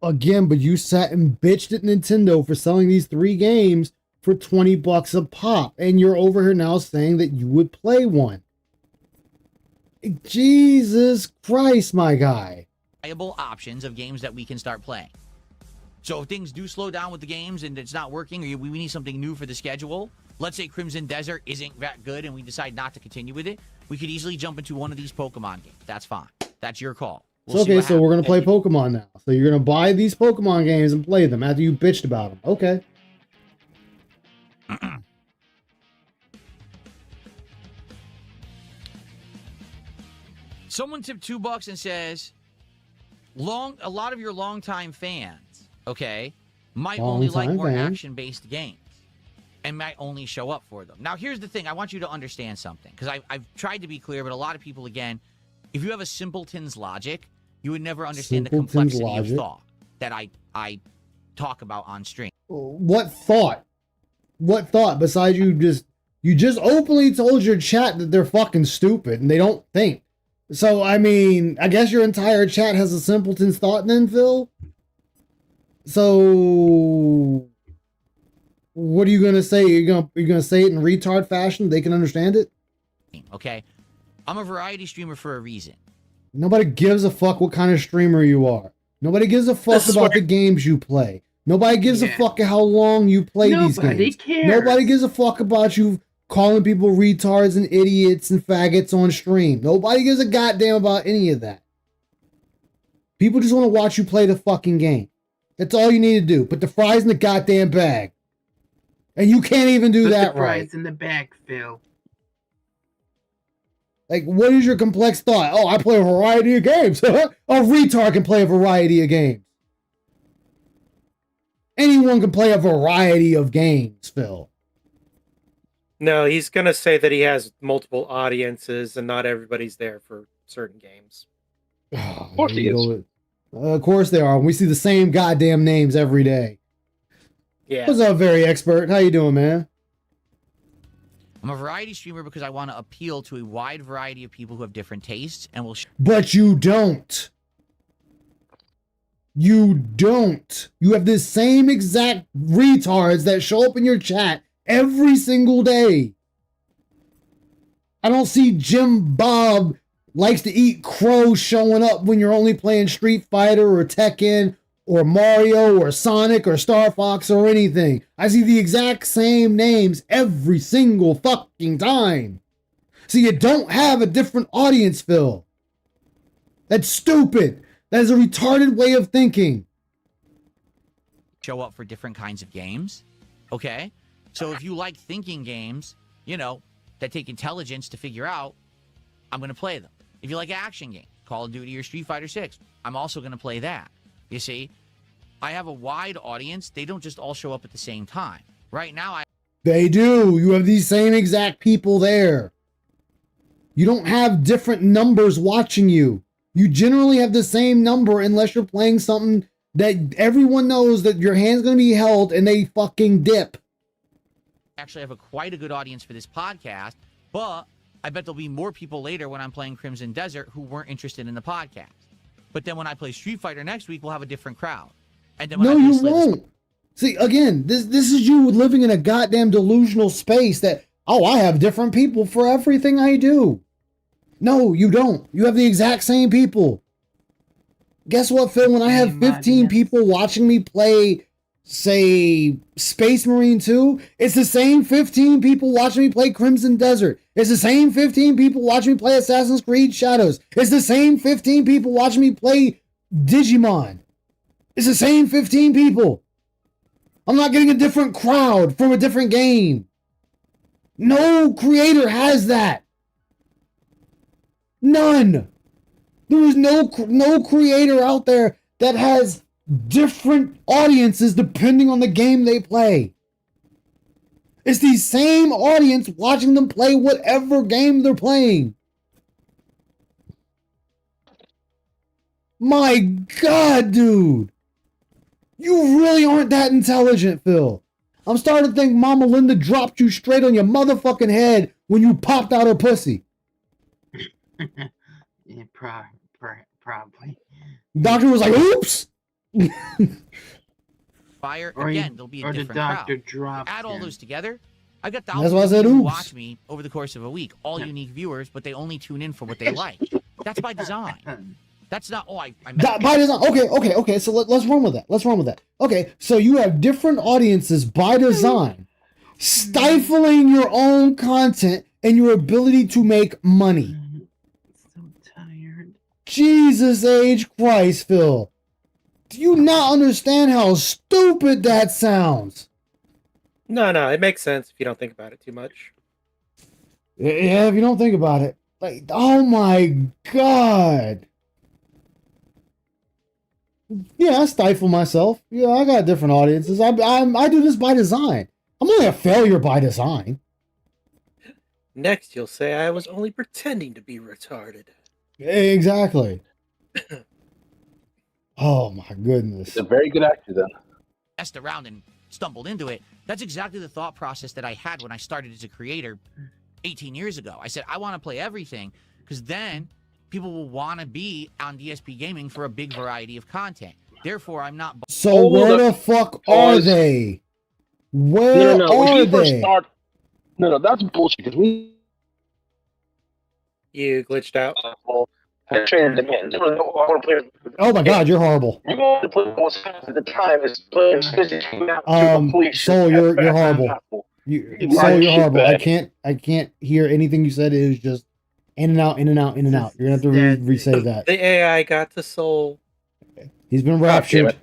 Again, but you sat and bitched at Nintendo for selling these 3 games for $20 a pop, and you're over here now saying that you would play one. Jesus Christ, my guy. viable options of games that we can start playing. So if things do slow down with the games and it's not working, or we need something new for the schedule, let's say Crimson Desert isn't that good and we decide not to continue with it, we could easily jump into one of these Pokemon games. That's fine. That's your call. We'll see Okay, what so we're going to play happens. Pokemon now. So you're going to buy these Pokemon games and play them after you bitched about them. Okay. Someone tipped $2 and says, a lot of your longtime fans, okay, might only like Longtime more fans. action-based games and might only show up for them. Now, here's the thing. I want you to understand something, because I've tried to be clear, but a lot of people, again, if you have a simpleton's logic, you would never understand the Simpleton's complexity logic? of thought that I talk about on stream. What thought? What thought besides you just openly told your chat that they're fucking stupid and they don't think. So, I mean, I guess your entire chat has a simpleton's thought then, Phil? So, what are you going to say? You're gonna say it in retard fashion? They can understand it? Okay? I'm a variety streamer for a reason. Nobody gives a fuck what kind of streamer you are. Nobody gives a fuck about the games you play. Nobody gives a fuck how long you play these Nobody games. cares. Nobody gives a fuck about you calling people retards and idiots and faggots on stream. Nobody gives a goddamn about any of that. People just want to watch you play the fucking game. That's all you need to do. Put the fries in the goddamn bag. And you can't even do Put that the right. fries in the bag, Phil. Like, what is your complex thought? Oh, I play a variety of games. A retard can play a variety of games. Anyone can play a variety of games, Phil. No, he's going to say that he has multiple audiences and not everybody's there for certain games. Of course he is. Of course they are. We see the same goddamn names every day. Yeah. What's up, very expert? How you doing, man? I'm a variety streamer because I want to appeal to a wide variety of people who have different tastes and will But you don't. You don't. You have the same exact retards that show up in your chat every single day. I don't see Jim Bob likes to eat crow showing up when you're only playing Street Fighter or Tekken or Mario or Sonic or Star Fox or anything. I see the exact same names every single fucking time. So you don't have a different audience, Phil. That's stupid. That is a retarded way of thinking. show up for different kinds of games. Okay? So if you like thinking games, you know, that take intelligence to figure out, I'm going to play them. If you like action games, Call of Duty or Street Fighter 6, I'm also going to play that. You see? I have a wide audience. They don't just all show up at the same time. Right now, They do. You have these same exact people there. You don't have different numbers watching you. You generally have the same number unless you're playing something that everyone knows that your hand's going to be held and they fucking dip. actually have quite a good audience for this podcast, but I bet there'll be more people later when I'm playing Crimson Desert who weren't interested in the podcast. But then when I play Street Fighter next week, we'll have a different crowd. And then when No, I play you Slay the won't. See, again, this is you living in a goddamn delusional space that, oh, I have different people for everything I do. No, you don't. You have the exact same people. Guess what, Phil? When I have 15 people watching me play, say, Space Marine 2, it's the same 15 people watching me play Crimson Desert. It's the same 15 people watching me play Assassin's Creed Shadows. It's the same 15 people watching me play Digimon. It's the same 15 people. I'm not getting a different crowd from a different game. No creator has that. None. There is no creator out there that has different audiences depending on the game they play. It's the same audience watching them play whatever game they're playing. My God, dude. You really aren't that intelligent, Phil. I'm starting to think Mama Linda dropped you straight on your motherfucking head when you popped out her pussy. Yeah, probably. Doctor was like, oops. Fire Or again, he- there'll be or a the different doctor crowd. dropped Add all him. those together. I've got That's thousands why I of said people who oops. watch me over the course of a week, all unique viewers, but they only tune in for what they like. That's by design. That's not. Oh, I By design. Okay. So let's run with that. Okay, so you have different audiences by design, stifling your own content and your ability to make money. Jesus H. Christ, Phil. Do you not understand how stupid that sounds? No, it makes sense if you don't think about it too much. Yeah, if you don't think about it. Like, oh my God. Yeah, I stifle myself. Yeah, I got different audiences. I do this by design. I'm only a failure by design. Next, you'll say I was only pretending to be retarded. Exactly. Oh my goodness. It's a very good actor, though. messed around and stumbled into it. That's exactly the thought process that I had when I started as a creator 18 years ago. I said, I want to play everything because then people will want to be on DSP Gaming for a big variety of content. Therefore, I'm not... So where the fuck are they? Where No. When are he first they? started... No, that's bullshit because we... You glitched out. I traded them in. Oh my God, you're horrible. You want to play what's fast at the time is playing Soul, you're horrible. Soul, you're horrible. I can't hear anything you said. It was just in and out. You're gonna have to re-save that. The AI got to Soul. He's been raptured.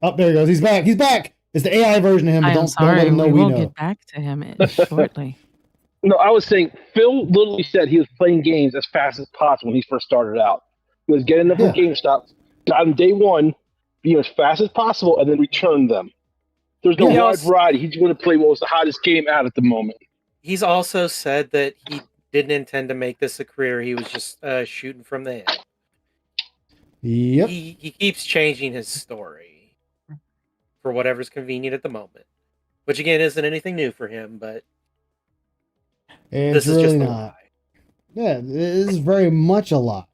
Oh, there he goes. He's back. It's the AI version of him, but don't let him know we know. Get back to him shortly. No, I was saying Phil literally said he was playing games as fast as possible when he first started out. He was getting them from GameStop, got them day one, be as fast as possible, and then return them. There's no wide variety. He's going to play what was the hottest game out at the moment. He's also said that he didn't intend to make this a career. He was just shooting from the hip. Yep. He keeps changing his story for whatever's convenient at the moment, which again isn't anything new for him, but It's this is really just a not. lie. Yeah, it is very much a lot.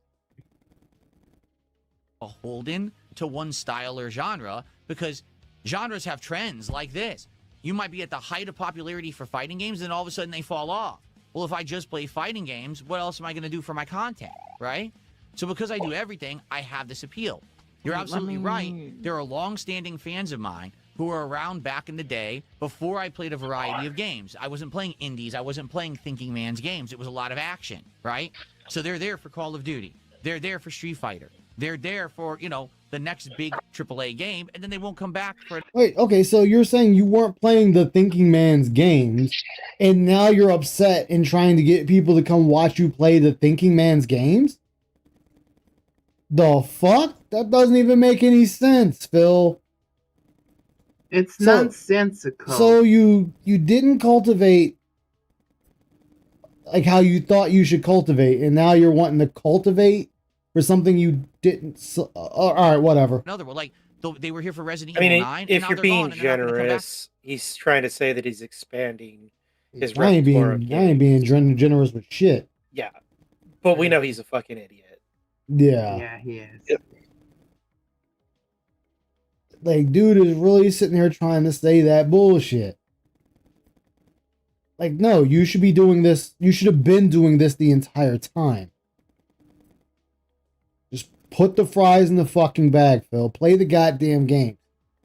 beholden to one style or genre because genres have trends like this. You might be at the height of popularity for fighting games, and all of a sudden they fall off. Well, if I just play fighting games, what else am I going to do for my content, right? So because I do everything, I have this appeal. You're absolutely right. There are long-standing fans of mine who were around back in the day before I played a variety of games. I wasn't playing indies. I wasn't playing thinking man's games. It was a lot of action, right? So they're there for Call of Duty. They're there for Street Fighter. They're there for, the next big AAA game, and then they won't come back for... Wait, okay, so you're saying you weren't playing the thinking man's games, and now you're upset and trying to get people to come watch you play the thinking man's games? The fuck? That doesn't even make any sense, Phil. It's nonsensical. So you didn't cultivate like how you thought you should cultivate, and now you're wanting to cultivate for something you didn't. All right, whatever. Another one, like they were here for Resident I mean, Evil 9. if and you're now being they're gone, and they're not gonna come back. generous, he's trying to say that he's expanding his I ain't repertoire of being games. generous with shit. Yeah, but we know he's a fucking idiot. Yeah. Yeah, he is. Yep. Like, dude is really sitting there trying to say that bullshit. Like, no, you should be doing this. You should have been doing this the entire time. Just put the fries in the fucking bag, Phil. Play the goddamn game.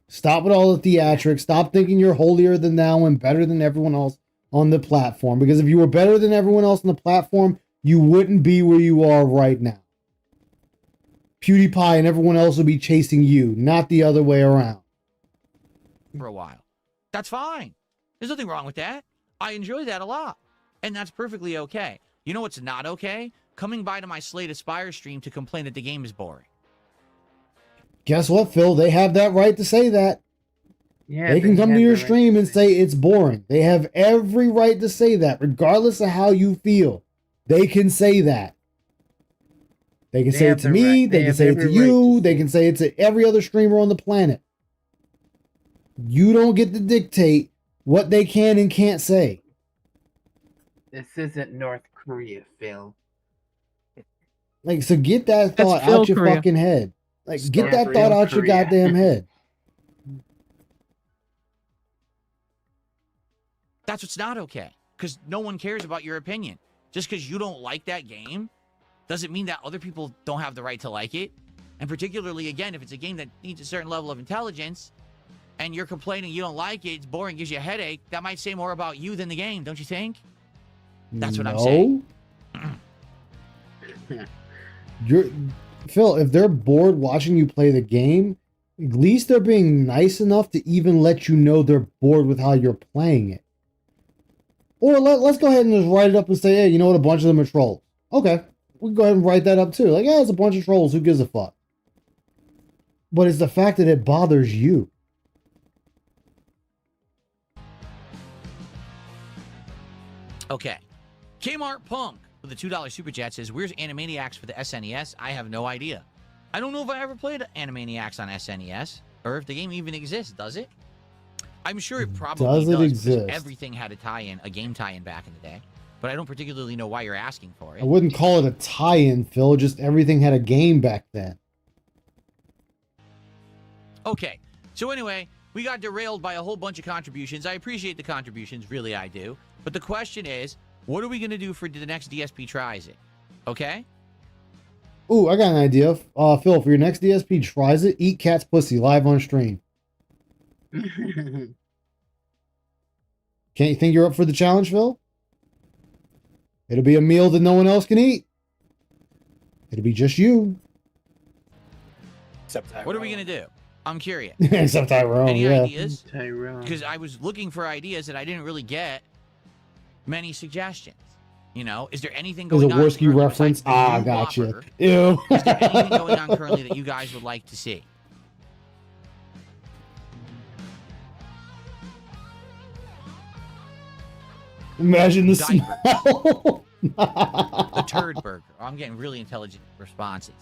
Stop with all the theatrics. Stop thinking you're holier than thou and better than everyone else on the platform. Because if you were better than everyone else on the platform, you wouldn't be where you are right now. PewDiePie and everyone else will be chasing you, not the other way around. For a while. That's fine. There's nothing wrong with that. I enjoy that a lot. And that's perfectly okay. You know what's not okay? Coming by to my Slay the Spire stream to complain that the game is boring. Guess what, Phil? They have that right to say that. Yeah, they can come to your have the right stream and say it's boring. They have every right to say that, regardless of how you feel. They can say that. They can say it to me. They can say it to you. They can say it to every other streamer on the planet. You don't get to dictate what they can and can't say. This isn't North Korea, Phil. Like, so get that thought Phil out your Korea. fucking head. Like, get North that Korea, thought out your Korea. goddamn head. That's what's not okay. Because no one cares about your opinion. Just because you don't like that game doesn't mean that other people don't have the right to like it. And particularly, again, if it's a game that needs a certain level of intelligence and you're complaining you don't like it, it's boring, gives you a headache, that might say more about you than the game, don't you think? That's what I'm saying. You're Phil, if they're bored watching you play the game, at least they're being nice enough to even let you know they're bored with how you're playing it. Or let's go ahead and just write it up and say, hey, you know what, a bunch of them are trolls. Okay, we can go ahead and write that up too. Like, yeah, it's a bunch of trolls, who gives a fuck? But it's the fact that it bothers you. Okay. Kmart Punk with a $2 super chat says, where's Animaniacs for the SNES? I have no idea. I don't know if I ever played Animaniacs on SNES or if the game even exists. Does it? I'm sure it probably does. Because exist? everything had a tie-in, a game tie-in back in the day. But I don't particularly know why you're asking for it. I wouldn't call it a tie-in, Phil. Just everything had a game back then. Okay. So anyway, we got derailed by a whole bunch of contributions. I appreciate the contributions. Really, I do. But the question is, what are we going to do for the next DSP tries it? Okay? Ooh, I got an idea. Phil, for your next DSP tries it, eat cat's pussy live on stream. Can't you think you're up for the challenge, Phil? It'll be a meal that no one else can eat. It'll be just you. Except what are we going to do? I'm curious. Except Tyrone, Any yeah. ideas? Tyrone. Because I was looking for ideas and I didn't really get many suggestions. You know, is there anything There's going a on? Worski currently reference. besides the Ah, new gotcha. Whopper? Ew. Is there anything going on currently that you guys would like to see? Imagine the Diapers. smell. The turd burger. Oh, I'm getting really intelligent responses.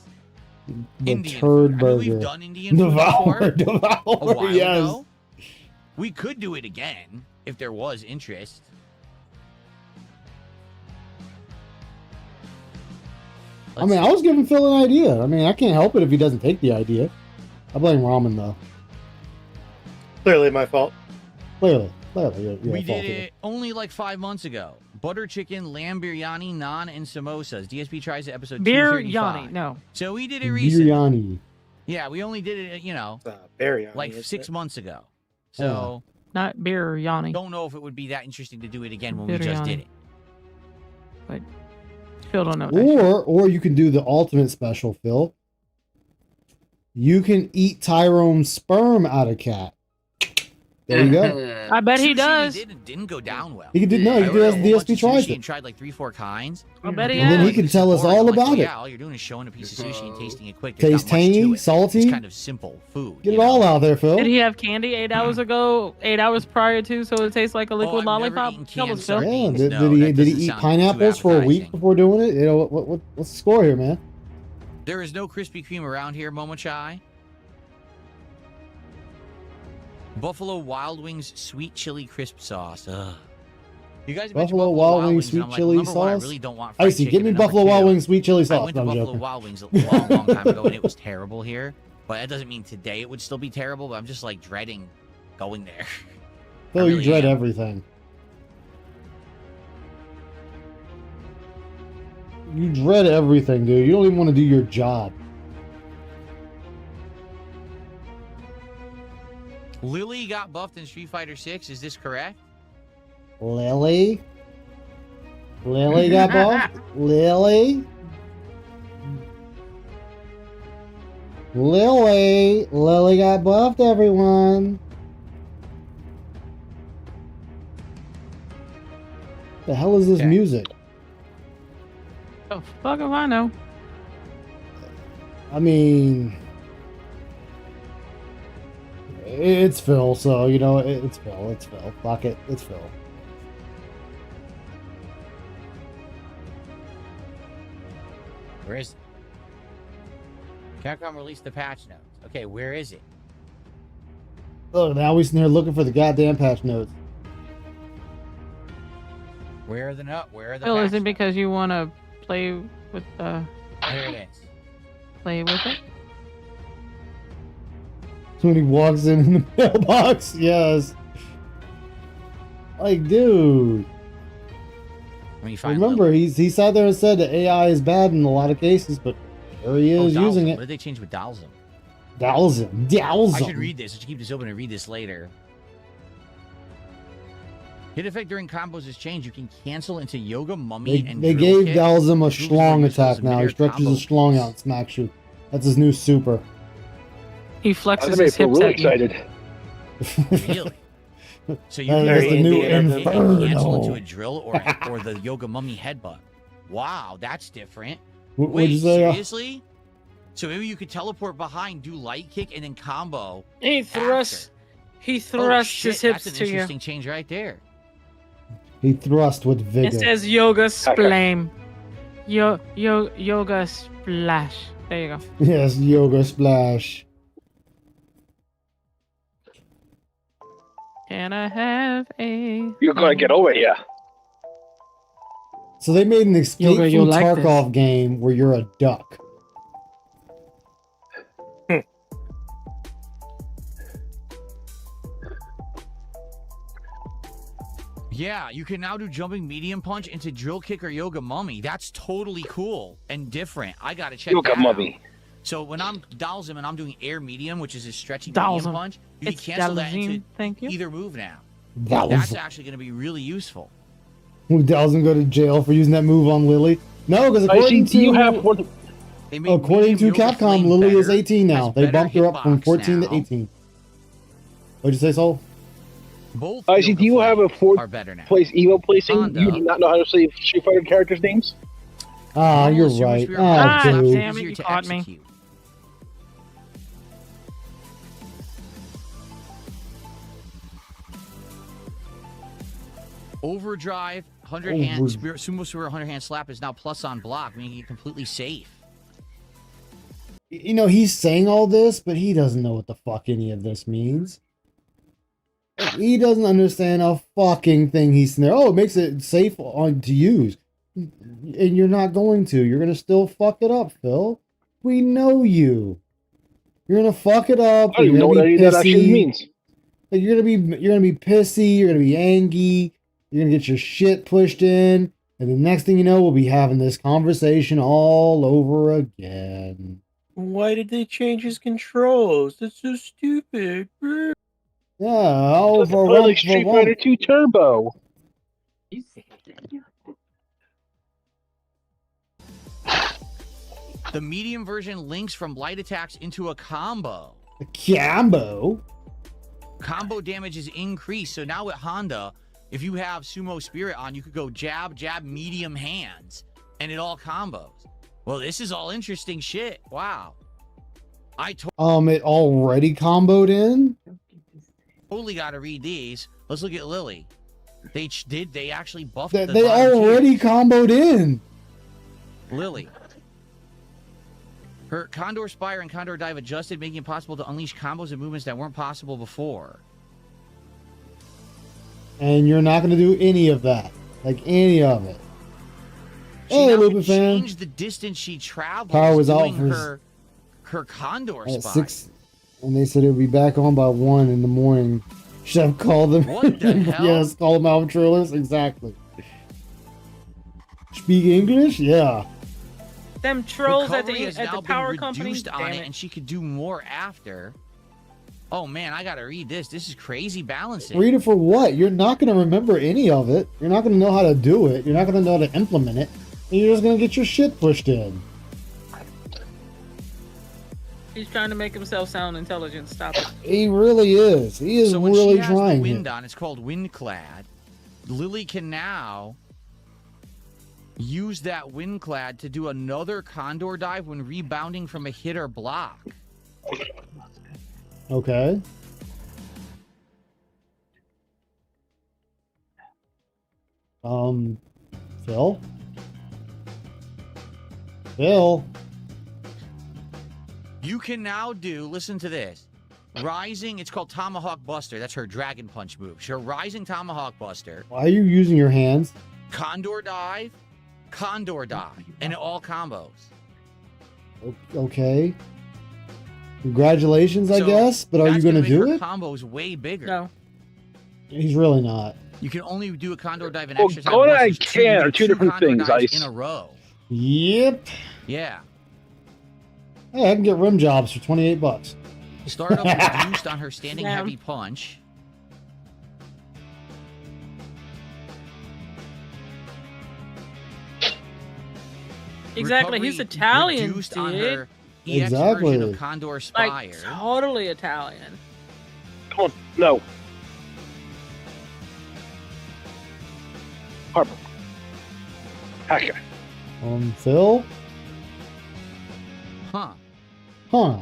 The Indian turd food. burger. I mean, we've done Indian food before. Devour, A while yes. ago. We could do it again if there was interest. I mean, I was giving Phil an idea. I mean, I can't help it if he doesn't take the idea. I blame ramen, though. Clearly my fault. Clearly. You're We at fault did here. it only like 5 months ago. Butter chicken, lamb biryani, naan, and samosas. DSP tries it episode 235. Biryani, no. So we did it recently. Biryani. Yeah, we only did it, biryani, like isn't 6 it? months ago. So Not biryani. don't know if it would be that interesting to do it again when we just did Biryani. it. But Phil don't know. that. Or you can do the ultimate special, Phil. You can eat Tyrone's sperm out of cat. There you go. I bet he Sushi does. didn't go down well. He can do no. He I can do ordered that a as whole bunch DSP of tries sushi it. and tried like 3-4 kinds. I bet he And then he has. can tell us Boring. all I'm like, about well, it. yeah, all you're doing is showing a piece of sushi and tasting it quick. There's Taste not much to tangy, it. salty. It's kind of simple food. Get it all out there, Phil. Did he have candy 8 hours ago, 8 hours prior to, so it tastes like a liquid I've never lollipop? eaten Tell canned us, Phil. Yeah. sardines. Did, No, did he that doesn't eat sound too pineapples for a week appetizing. before doing it? You know what's the score here, man? There is no Krispy Kreme around here, Momochai. Buffalo Wild Wings sweet chili crisp sauce. Ugh. You guys mentioned Buffalo Wild Wings and sweet I'm like, chili number one, I sauce. really don't want fried Icy, chicken, give me and number Buffalo Wild two, Wings sweet chili I sauce. went No, to I'm Buffalo joking. Wild Wings a long time ago, and it was terrible here. But that doesn't mean today it would still be terrible. But I'm just like dreading going there. Phil, I you really dread am. everything. You dread everything, dude. You don't even want to do your job. Lily got buffed in Street Fighter 6. Is this correct? Lily? Lily got buffed? Lily? Lily got buffed, everyone. The hell is this music? Oh, fuck if I know. I mean, it's Phil, so you know it's Phil. It's Phil. Fuck it, it's Phil. Where is it? Capcom released the patch notes. Okay, where is it? Oh, now we're sitting here looking for the goddamn patch notes. Where are the Where are the Phil, is patch it because you want to play with the... There it is. Play with it? When he walks in the mailbox, yes. Like, dude. When you find Remember, he sat there and said that AI is bad in a lot of cases, but here he is using Dalsum. it. What did they change with Dalsum? Dalsum. I should read this. I should keep this open and read this later. Hit effect during combos has changed. You can cancel into Yoga Mummy and They Drill gave Kick. Dalsum a Drill schlong Kick attack is now. He midair stretches combo his schlong out and smacks you. That's his new super. He flexes That made me his feel hips really at you. excited. Really? So you That can is the new cancel Inferno. into a drill or the Yoga Mummy headbutt. Wow, that's different. What'd you Wait, say? seriously? So maybe you could teleport behind, do light kick, and then combo. He thrusts his hips That's an to you. interesting change right there. He thrust with vigor. It says Yoga Splame. Yoga Splash. There you go. Yes, yoga splash. Can I have a... You're gonna get over here. So they made an Escape Yoga, you'll from like this. Tarkov game where you're a duck. Yeah, you can now do jumping medium punch into drill kick or Yoga Mummy. That's totally cool and different. I gotta check Yoga that Mummy. out. So when I'm Dalsum and I'm doing air medium, which is a stretchy Dalsum. medium punch, you can It's cancel that Dalsum, into thank you. either move now. Dalsum. That's actually going to be really useful. Would Dalsum go to jail for using that move on Lily? No, because I according see. Do you to have what? They made according to medium Yoga Capcom, Flame Lily is better, 18 now. has They better bumped her up from hitbox 14 now. to 18. What'd you say, Soul? Both I see. Yoga Do you have a Flame fourth are better now. place Evo placing? Honda. You do not know how to say Street Fighter characters' names? Ah, Normal you're Super right. Spirit Ah, punch is dude. damn it, easier you to caught me. execute. Overdrive, 100 hand, Sumo Spirit 100 hand slap is now plus on block, making it completely safe. You know, he's saying all this, but he doesn't know what the fuck any of this means. He doesn't understand a fucking thing he's saying. Oh, it makes it safe to use. And you're not going to. You're going to still fuck it up, Phil. We know you. You're going to fuck it up. I don't even know what any of that actually means. Like, you're gonna be pissy, you're gonna be angry, you're gonna get your shit pushed in, and the next thing you know, we'll be having this conversation all over again. Why did they change his controls? That's so stupid. Yeah, oh, Doesn't play like Street Fighter 2 Turbo. The medium version links from light attacks into a combo. A combo? Combo damage is increased. So now with Honda, if you have Sumo Spirit on, you could go jab, jab, medium hands, and it all combos. Well, this is all interesting shit. Wow. It already comboed in? Totally got to read these. Let's look at Lily. They actually buffed They the bottom already tier. comboed in. Lily. Her Condor Spire and Condor Dive adjusted, making it possible to unleash combos and movements that weren't possible before. And you're not gonna do any of that. Like any of it. Hey, Lupin fan. Changed the distance she traveled Power was out doing for her Condor at Spire. 6, and they said it would be back on by 1 in the morning. Should have called them. What the hell? Yes, call them out trailers. Exactly. Speak English? Yeah. Them trolls at Recovery has the now power been company. reduced on Damn it, it. and she could do more after. Oh man, I gotta read this. This is crazy balancing. Read it for what? You're not going to remember any of it. You're not going to know how to do it. You're not going to know how to implement it. And you're just going to get your shit pushed in. He's trying to make himself sound intelligent. Stop it. He really is. He is So when really she has trying. the wind on, it's called Windclad. Lily can now use that Windclad to do another Condor dive when rebounding from a hit or block. Okay. Phil? Phil? You can now do, listen to this, Rising, it's called Tomahawk Buster. That's her Dragon Punch move. Her Rising Tomahawk Buster. Why are you using your hands? Condor dive, and all combos. Okay. Congratulations, I So guess, but are you going to make do her it? combos way bigger. No. He's really not. You can only do a Condor dive and Well, exercise go once. and There's can are two different Condor things, dives Ice. in a row. Yep. Yeah. Hey, I can get rim jobs for $28. Start up reduced on her standing Yeah. heavy punch. Exactly. He's Recovery Italian, reduced on dude. her EX version Exactly. of Condor Spire. Like totally Italian. Come on, no. Harper. Hacker. Phil? Huh. Huh.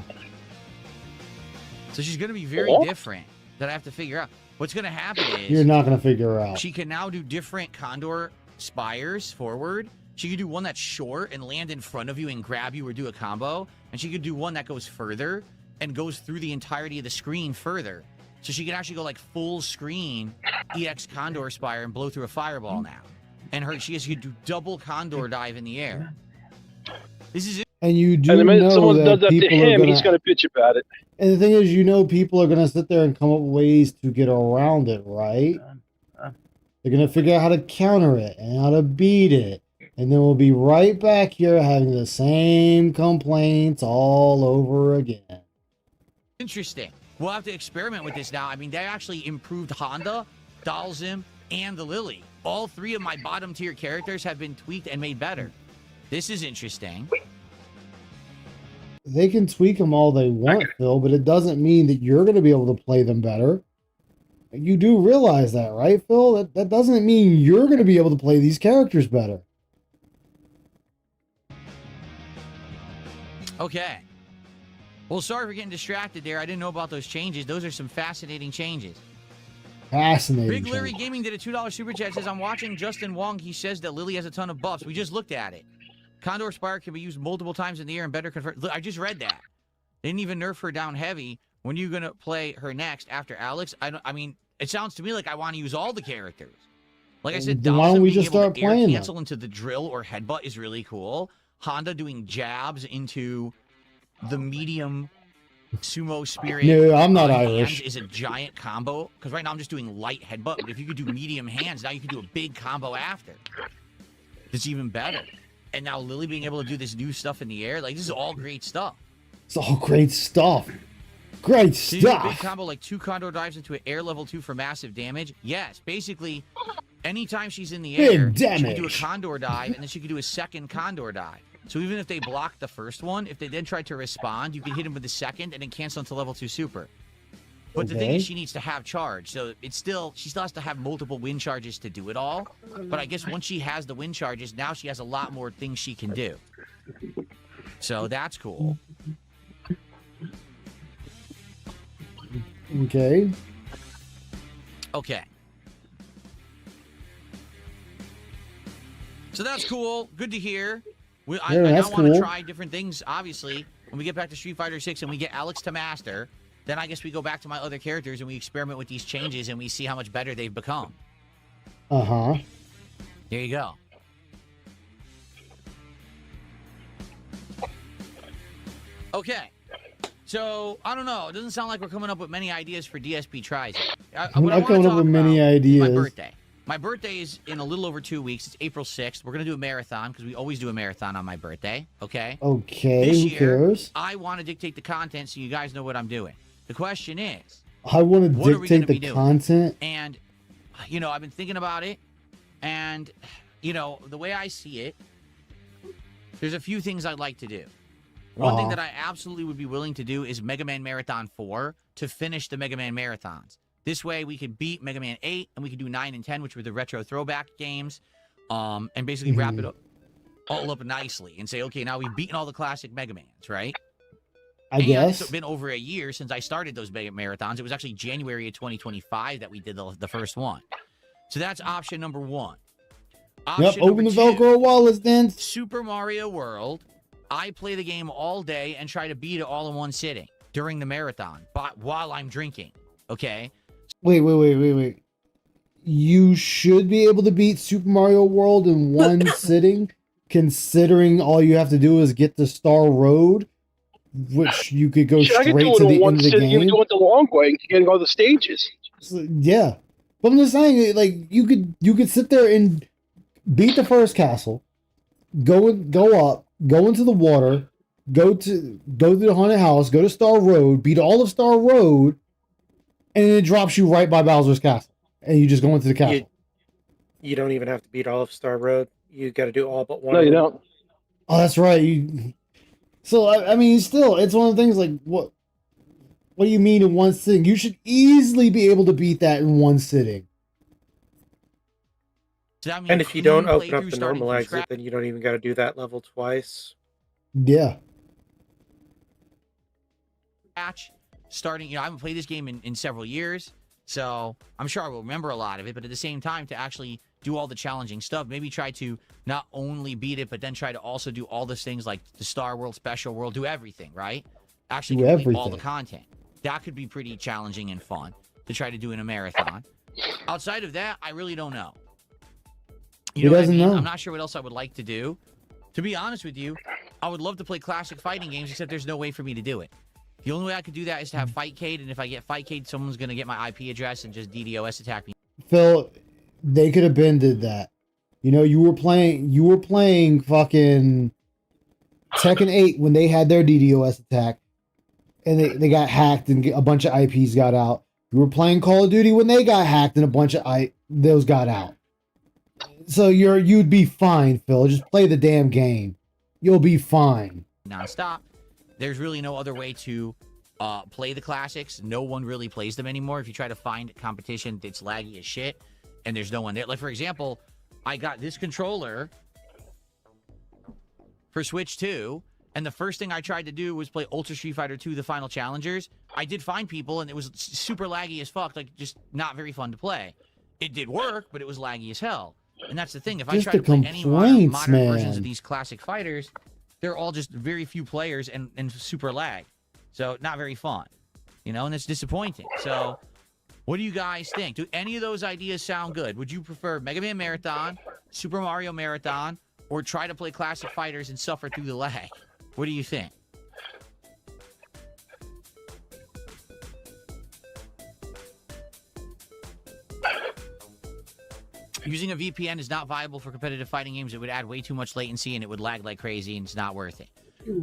So she's going to be very Oh. different that I have to figure out. What's going to happen is You're not going to figure her out. she can now do different Condor Spires forward. She could do one that's short and land in front of you and grab you or do a combo. And she could do one that goes further and goes through the entirety of the screen further. So she can actually go like full screen EX Condor Spire and blow through a fireball now. And she could do double Condor dive in the air. This is And you do And the minute know someone that does that to people are him, gonna, he's going to bitch about it. And the thing is, you know, people are going to sit there and come up with ways to get around it, right? They're going to figure out how to counter it and how to beat it. And then we'll be right back here having the same complaints all over again. interesting. We'll have to experiment with this now. I mean, they actually improved Honda, Dalzim, and the Lily. All three of my bottom tier characters have been tweaked and made better. This is interesting. They can tweak them all they want, Phil, but it doesn't mean that you're going to be able to play them better. You do realize that, right, Phil? That doesn't mean you're going to be able to play these characters better. Okay. Well, sorry for getting distracted there. I didn't know about those changes. Those are some fascinating changes. Fascinating. Big Larry Gaming did a $2 super chat. Says, I'm watching Justin Wong. He says that Lily has a ton of buffs. We just looked at it. Condor Spire can be used multiple times in the air and better convert. Look, I just read that. They didn't even nerf her down heavy. When are you going to play her next after Alex? I mean, it sounds to me like I want to use all the characters. Like I said, Then why don't Dawson we being just able start to air playing them? cancel into the drill or headbutt is really cool. Honda doing jabs into the medium sumo spirit. No, I'm not hands Irish. is a giant combo. Because right now I'm just doing light headbutt. But if you could do medium hands, now you can do a big combo after. It's even better. And now Lily being able to do this new stuff in the air, like this is all great stuff. It's all great stuff. Great So you do a big stuff. combo like 2 Condor dives into an air level 2 for massive damage? Yes, basically, anytime she's in the Big air, she can do a damage. Condor dive, and then she can do a second Condor dive. So even if they block the first one, if they then try to respond, you can hit them with the second and then cancel into level 2 super. But the thing Okay. is, she needs to have charge. So she still has to have multiple wind charges to do it all. But I guess once she has the wind charges, now she has a lot more things she can do. So that's cool. Okay. Okay. So that's cool. Good to hear. I Yeah, now that's want to cool. try different things, obviously. When we get back to Street Fighter 6 and we get Alex to master, then I guess we go back to my other characters and we experiment with these changes and we see how much better they've become. Uh-huh. There you go. Okay. So, I don't know. It doesn't sound like we're coming up with many ideas for DSP tries. I'm not coming up with many ideas. My birthday. My birthday is in a little over 2 weeks. It's April 6th. We're going to do a marathon because we always do a marathon on my birthday. Okay? Okay, This who year, cares? I want to dictate the content so you guys know what I'm doing. The question is, I want to what are we gonna dictate be the doing? content. And, you know, I've been thinking about it, and, you know, the way I see it, there's a few things I'd like to do. One thing that I absolutely would be willing to do is Mega Man Marathon 4 to finish the Mega Man Marathons. This way we could beat Mega Man 8 and we could do 9 and 10, which were the retro throwback games, and basically wrap it up all up nicely and say, okay, now we've beaten all the classic Mega Mans, right? I guess. It's been over a year since I started those Mega Marathons. It was actually January of 2025 that we did the first one. So that's option number one. Yep, open the Velcro wallets then. Super Mario World. I play the game all day and try to beat it all in one sitting during the marathon, but while I'm drinking. Okay. Wait. You should be able to beat Super Mario World in one sitting, considering all you have to do is get the Star Road, which you could go straight to the end of the game. You can go the long way and get all the stages. So, yeah, but I'm just saying, like you could sit there and beat the first castle, go up, go into the water, go to the haunted house, go to Star Road, beat all of Star Road, and then it drops you right by Bowser's castle, and you just go into the castle. You don't even have to beat all of Star Road. You got to do all but one. No, you don't. Oh, that's right. So I mean, still, it's one of the things. Like, what do you mean in one sitting? You should easily be able to beat that in one sitting. So that means And if you don't open up playthrough the starting normal from exit, scratch. then you don't even got to do that level twice. Yeah. Starting, you know, I haven't played this game in several years, so I'm sure I will remember a lot of it, but at the same time, to actually do all the challenging stuff, maybe try to not only beat it, but then try to also do all those things like the Star World, Special World, do everything, right? Actually Do complete all the everything. content. That could be pretty challenging and fun to try to do in a marathon. Outside of that, I really don't know. He doesn't know. I'm not sure what else I would like to do. To be honest with you, I would love to play classic fighting games, except there's no way for me to do it. The only way I could do that is to have Fightcade, and if I get Fightcade, someone's going to get my IP address and just DDoS attack me. Phil, they could have been did that. You know, you were playing fucking Tekken 8 when they had their DDoS attack, and they got hacked and a bunch of IPs got out. You were playing Call of Duty when they got hacked and a bunch of those got out. So you'd be fine, Phil. Just play the damn game. You'll be fine. Nonstop. There's really no other way to play the classics. No one really plays them anymore. If you try to find competition, it's laggy as shit, and there's no one there. Like, for example, I got this controller for Switch 2, and the first thing I tried to do was play Ultra Street Fighter 2, The Final Challengers. I did find people, and it was super laggy as fuck, like, just not very fun to play. It did work, but it was laggy as hell. And that's the thing. If I Just try to play any modern versions man. of these classic fighters, they're all just very few players and super lag. So not very fun, you know, and it's disappointing. So what do you guys think? Do any of those ideas sound good? Would you prefer Mega Man Marathon, Super Mario Marathon, or try to play classic fighters and suffer through the lag? What do you think? Using a VPN is not viable for competitive fighting games. It would add way too much latency and it would lag like crazy, and it's not worth it.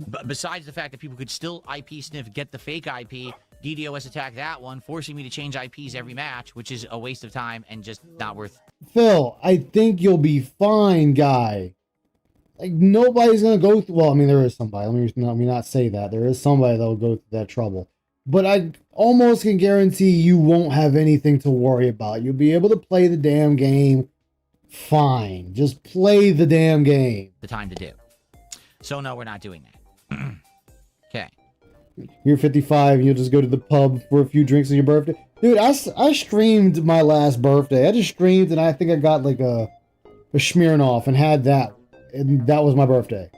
But besides the fact that people could still IP sniff, get the fake IP, DDoS attack that one, forcing me to change IPs every match, which is a waste of time and just not worth. Phil, I think you'll be fine, guy. Like, nobody's gonna go through. Well, I mean, there is somebody. Let me not say that. There is somebody that'll go through that trouble. But I almost can guarantee you won't have anything to worry about. You'll be able to play the damn game fine. Just play the damn game. The time to do. So no, we're not doing that. Okay. You're 55 and you'll just go to the pub for a few drinks on your birthday. Dude, I streamed my last birthday. I just streamed and I think I got like a Smirnoff and had that. And that was my birthday.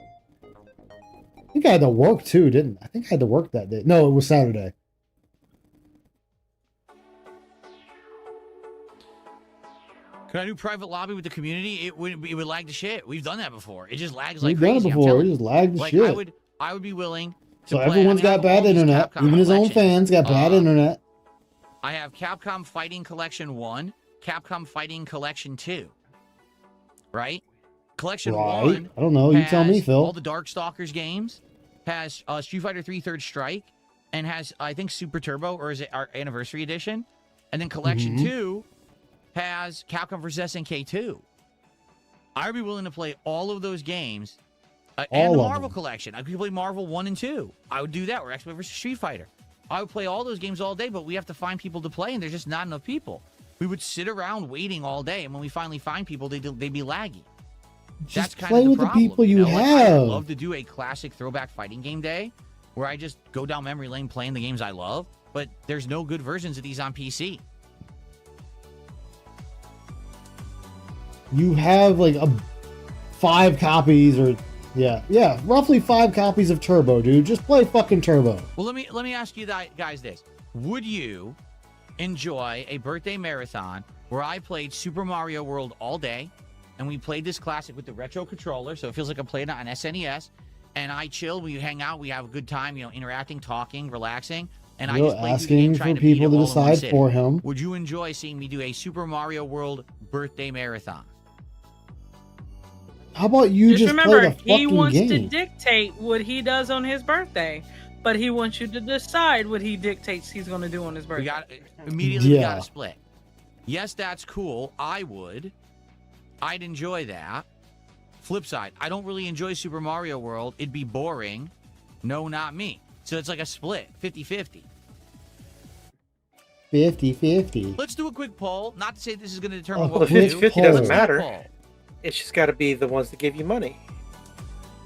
I think I had to work too, didn't I? I think I had to work that day. No, it was Saturday. Could I do private lobby with the community? It would lag the shit. We've done that before. It just lags like We've done it crazy. before. It just lagged the like, shit. I would be willing to So play. everyone's got bad internet. Even his own fans got bad internet. I have Capcom Fighting Collection 1, Capcom Fighting Collection 2. Right? Collection Right. 1. I don't know. You tell me, has Phil. All the Darkstalkers games, has Street Fighter 3 Third Strike, and has, I think, Super Turbo, or is it our Anniversary Edition? And then Collection 2 has Capcom vs. SNK 2. I would be willing to play all of those games and the Marvel Collection. I could play Marvel 1 and 2. I would do that, or X-Men vs. Street Fighter. I would play all those games all day, but we have to find people to play, and there's just not enough people. We would sit around waiting all day, and when we finally find people, they'd be laggy. That's Just kind play of the with problem, the people you know? Like, I have. would love to do a classic throwback fighting game day where I just go down memory lane playing the games I love, but there's no good versions of these on PC. You have like 5 copies, or yeah, roughly 5 copies of Turbo, dude. Just play fucking Turbo. Well, let me ask you guys this: would you enjoy a birthday marathon where I played Super Mario World all day, and we played this classic with the retro controller, so it feels like I'm playing it on SNES, and I chill, we hang out, we have a good time, interacting, talking, relaxing, and I just play through the game Asking trying for to beat it people to all in one decide sitting. for him. Would you enjoy seeing me do a Super Mario World birthday marathon? How about you Just just remember, play the fucking he wants to game? dictate what he does on his birthday, but he wants you to decide what he dictates he's going to do on his birthday. We got to split. Yes, that's cool. I'd enjoy that. Flip side, I don't really enjoy Super Mario World. It'd be boring. No, not me. So it's like a split, 50-50. 50-50. Let's do a quick poll. Not to say this is going to determine Well, what the we do. 50-50 doesn't Let's do a matter. poll. It's just got to be the ones that give you money.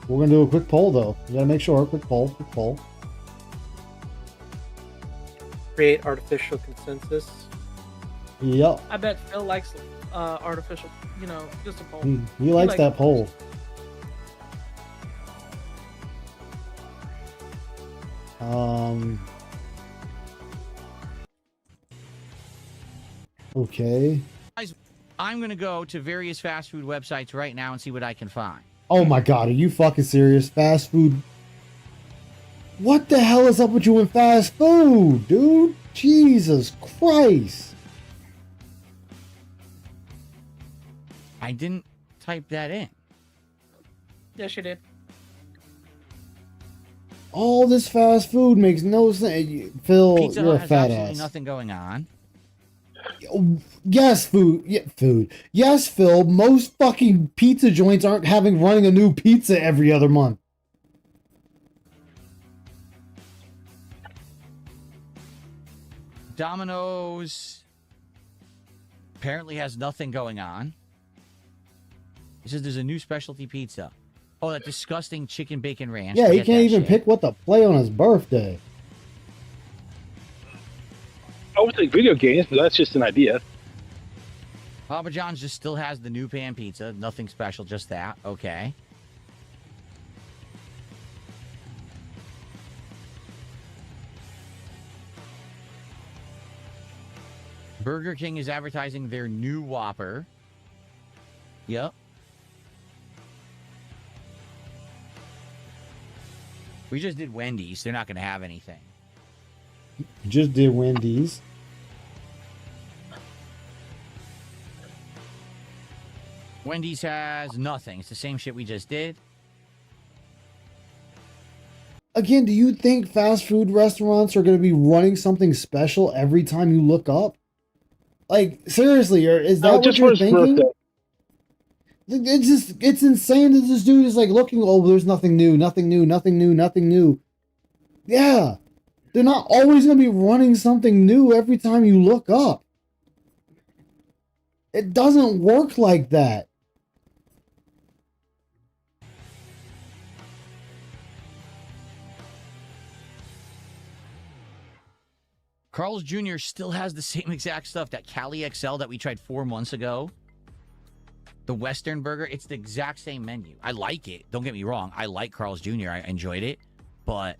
We're gonna do a quick poll though. You gotta make sure. Quick poll. Create artificial consensus. Yep. I bet Phil likes artificial, just a poll. He likes that poll. Okay. Guys, I'm going to go to various fast food websites right now and see what I can find. Oh my god, are you fucking serious? Fast food? What the hell is up with you in fast food, dude? Jesus Christ. I didn't type that in. Yes, you did. All this fast food makes no sense. Phil, Pizza you're Hut a has fat absolutely ass. nothing going on. Yes, food. Yeah, food. Yes, Phil. Most fucking pizza joints aren't running a new pizza every other month. Domino's apparently has nothing going on. It says there's a new specialty pizza. Oh, that disgusting chicken bacon ranch. Yeah, he Forget can't that even shit. pick what to play on his birthday. I would think video games, but that's just an idea. Papa John's just still has the new pan pizza. Nothing special, just that. Okay. Burger King is advertising their new Whopper. Yep. We just did Wendy's. They're not going to have anything. Just did Wendy's. Wendy's has nothing. It's the same shit we just did. Again, do you think fast food restaurants are going to be running something special every time you look up? Like, seriously, or is that what just you're for his thinking? birthday. It's insane that this dude is like looking, oh, there's nothing new. Yeah. They're not always going to be running something new every time you look up. It doesn't work like that. Carl's Jr. still has the same exact stuff, that Cali XL that we tried 4 months ago. The Western burger, it's the exact same menu. I like it. Don't get me wrong. I like Carl's Jr. I enjoyed it, but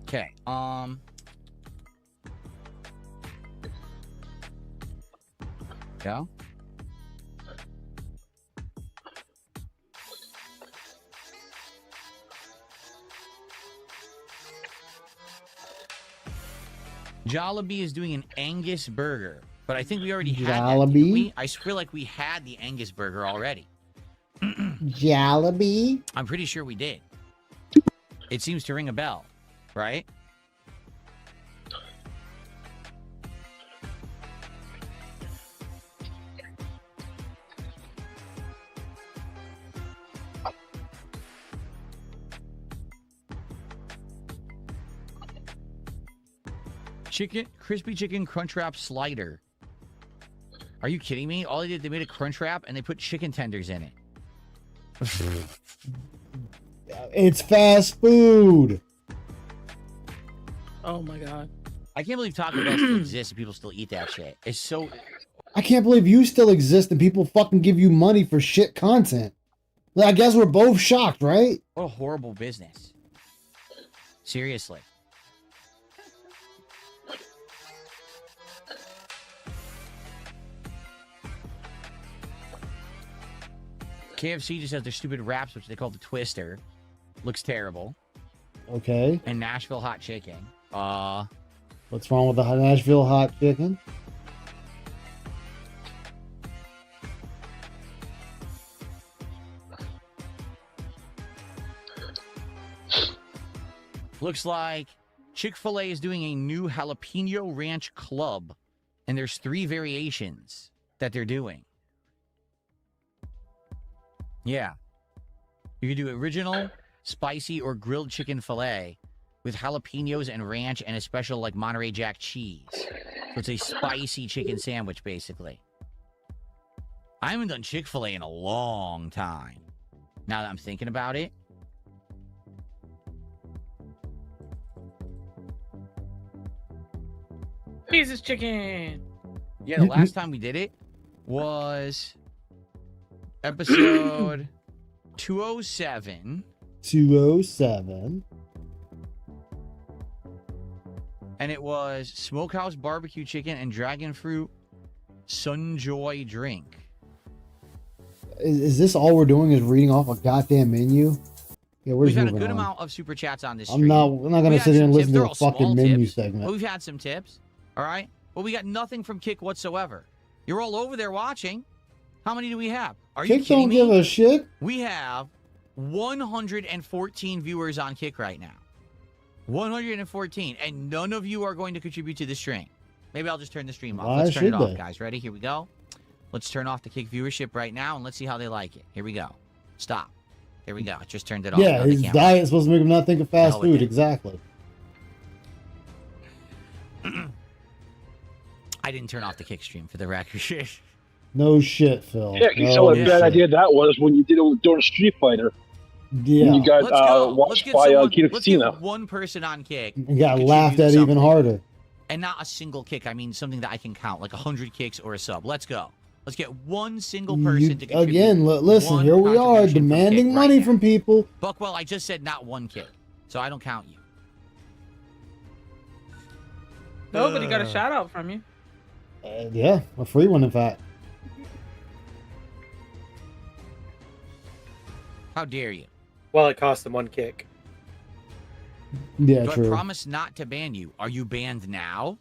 okay. Yeah. Jollibee is doing an Angus burger, but I think we already had that, didn't Jollibee? we? I feel like we had the Angus burger already. Jollibee? I'm pretty sure we did. It seems to ring a bell, right? Crispy chicken crunch wrap slider. Are you kidding me? All they did, they made a crunch wrap and they put chicken tenders in it. It's fast food. Oh my god. I can't believe Taco Bell still exists and people still eat that shit. It's so. I can't believe you still exist and people fucking give you money for shit content. I guess we're both shocked, right? What a horrible business. Seriously. KFC just has their stupid wraps, which they call the Twister. Looks terrible. Okay. And Nashville hot chicken. What's wrong with the Nashville hot chicken? Looks like Chick-fil-A is doing a new jalapeno ranch club. And there's 3 variations that they're doing. Yeah. You can do original, spicy, or grilled chicken filet with jalapenos and ranch and a special like Monterey Jack cheese. So it's a spicy chicken sandwich, basically. I haven't done Chick-fil-A in a long time. Now that I'm thinking about it. Jesus chicken. Yeah, the last time we did it was episode 207. 207. And it was smokehouse barbecue chicken and dragon fruit Sunjoy drink. Is this all we're doing is reading off a goddamn menu? Yeah, we're We've just had a moving good on. amount of super chats on this I'm stream. not going to sit here and listen to a fucking menu tips, segment. But we've had some tips, all right? But we got nothing from Kick whatsoever. You're all over there watching. How many do we have? Are you Kick kidding don't me? give a shit. We have 114 viewers on Kick right now. 114. And none of you are going to contribute to the stream. Maybe I'll just turn the stream off. Why Let's turn it should off, they? guys. Ready? Here we go. Let's turn off the Kick viewership right now, and let's see how they like it. Here we go. Stop. Here we go. I just turned it off. Yeah, on the his camera. diet is supposed to make him not think of fast hell with food. it. Exactly. I didn't turn off the Kick stream for the record. No shit, Phil. Yeah, you no saw what a shit. bad idea that was when you did it during Street Fighter. Yeah. When you got Let's go. Let's watched get by someone, Kino let's Casino. get one person on Kick. And got to laughed at contribute even something. harder. And not a single kick. I mean something that I can count, like 100 kicks or a sub. Let's go. Let's get one single person to contribute. Again, listen, one here we are contribution from demanding Kick money right now. from people. Buckwell, I just said not one kick, so I don't count you. Nobody got a shout out from you. Yeah, a free one, in fact. How dare you? Well, it cost them 1 kick. Yeah, Do true. I promise not to ban you? Are you banned now?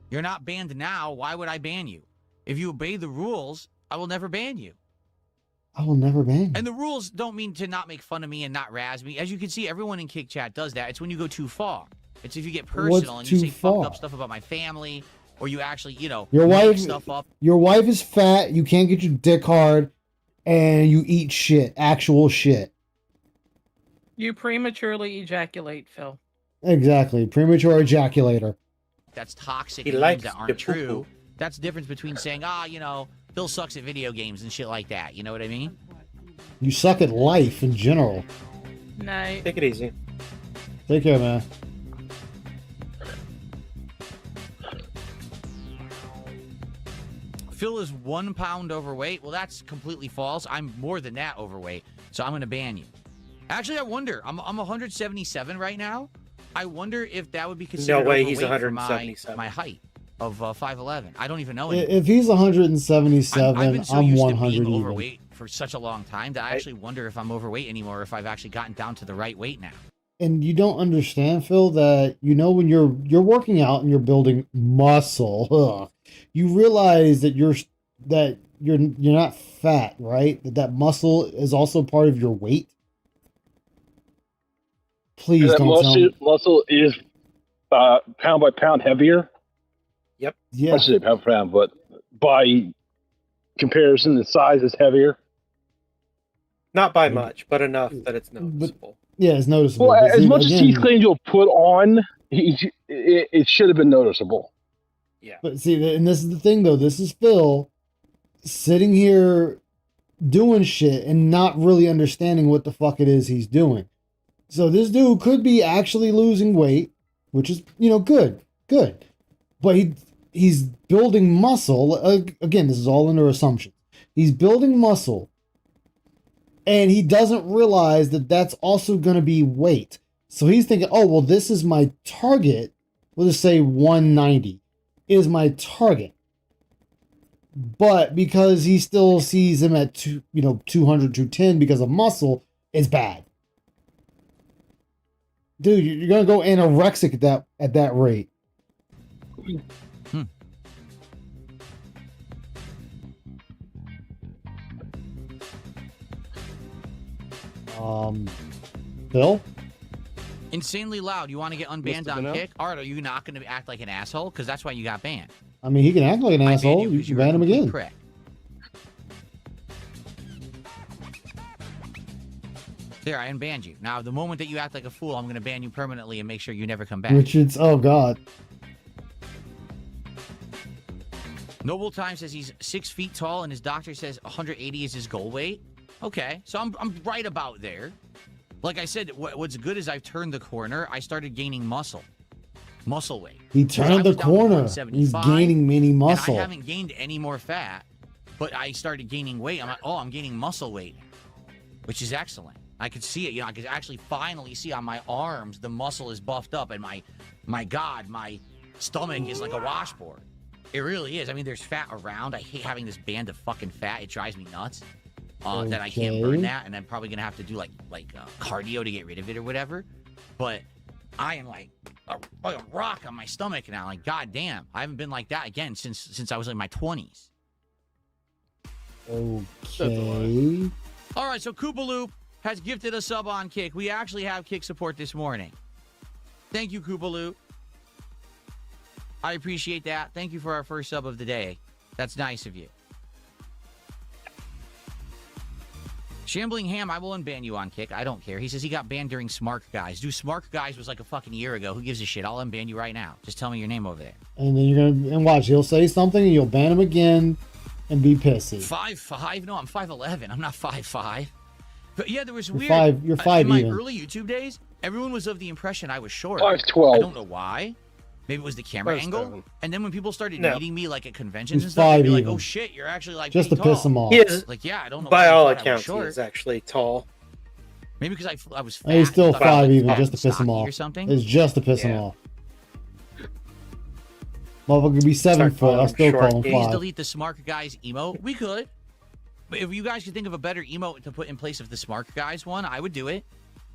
You're not banned now. Why would I ban you? If you obey the rules, I will never ban you. I will never ban. And the rules don't mean to not make fun of me and not razz me. As you can see, everyone in Kick Chat does that. It's when you go too far. It's if you get personal and you too say far? fucked up stuff about my family, or you actually, Your make wife, stuff up. your wife is fat. You can't get your dick hard, and you eat shit, actual shit. You prematurely ejaculate, Phil. Exactly, premature ejaculator. That's toxic He names likes that to aren't poo-poo. true. That's the difference between saying, Phil sucks at video games and shit like that. You know what I mean? You suck at life in general. Night. Take it easy. Take care, man. Phil is 1 pound overweight. Well, that's completely false. I'm more than that overweight, so I'm going to ban you. Actually, I wonder. I'm 177 right now. I wonder if that would be considered way he's overweight for 177. my height of 5'11". I don't even know anymore. If he's 177, I've been so I'm used 100 to being even. overweight for such a long time that I actually wonder if I'm overweight anymore, if I've actually gotten down to the right weight now. And you don't understand, Phil, that when you're working out and you're building muscle, you realize that that you're not fat, right? That muscle is also part of your weight. Please that don't tell me. muscle is pound by pound heavier. Yep. Yeah. I should say pound by pound, but by comparison, the size is heavier. Not by much, but enough that it's noticeable. Yeah, it's noticeable. Well, But as see, much as again, he claims you'll put on, it should have been noticeable. Yeah. But see, and this is the thing, though. This is Phil sitting here doing shit and not really understanding what the fuck it is he's doing. So this dude could be actually losing weight, which is, good. But he's building muscle. Again, this is all under assumption. He's building muscle, and he doesn't realize that that's also going to be weight. So he's thinking, oh, well, this is my target. We'll just say 190 is my target. But because he still sees him at 200, 210 because of muscle, it's bad. Dude, you're gonna go anorexic at that rate. Phil? Insanely loud. You want to get unbanned Mr. on Vanel? kick? Art, are you not going to act like an asshole? Because that's why you got banned. I mean, he can act like an I asshole. banned You 'cause can were a ban him complete again. prick. There, I unbanned you. Now, the moment that you act like a fool, I'm going to ban you permanently and make sure you never come back. Richards, oh god. Noble Time says he's 6 feet tall and his doctor says 180 is his goal weight. Okay, so I'm right about there. Like I said, what's good is I've turned the corner. I started gaining muscle weight. He turned the corner. He's gaining mini muscle. And I haven't gained any more fat, but I started gaining weight. I'm like, oh, I'm gaining muscle weight, which is excellent. I could see it. I could actually finally see on my arms the muscle is buffed up, and my God, my stomach is like a washboard. It really is. I mean, there's fat around. I hate having this band of fucking fat. It drives me nuts. That I can't burn that, and I'm probably gonna have to do like cardio to get rid of it or whatever. But I am like a rock on my stomach now. Like, goddamn, I haven't been like that again since I was in my 20s. Okay. All right, so Koopaloop has gifted a sub on Kick. We actually have Kick support this morning. Thank you, Koopaloop. I appreciate that. Thank you for our first sub of the day. That's nice of you. Shambling Ham, I will unban you on Kick. I don't care. He says he got banned during Smart Guys. Dude, Smart Guys was like a fucking year ago. Who gives a shit? I'll unban you right now. Just tell me your name over there. And then and watch, he'll say something and you'll ban him again and be pissy. 5'5"? No, I'm 5'11". I'm not 5'5". But yeah, there was weird. You're 5 in my even. early YouTube days, everyone was of the impression I was short. 5'12". I don't know why. Maybe it was the camera 5'7". angle. And then when people started No. meeting me like at conventions He's and stuff, they'd be 5 like, even. "Oh shit, you're actually like Just to pretty piss him tall." off. He is, Like, yeah, I don't know. by why all you thought I was accounts, he short. is actually tall. Maybe because I was fat. And he's still and thought I was, 5 like, even, fat just to and piss him stocky off. or something. It's just to piss him Yeah. off. Motherfucker could be 7 Start foot. calling I him still short. call him Please 5. delete the Smart Guys emote. We could. But if you guys could think of a better emote to put in place of the Smart Guys one, I would do it.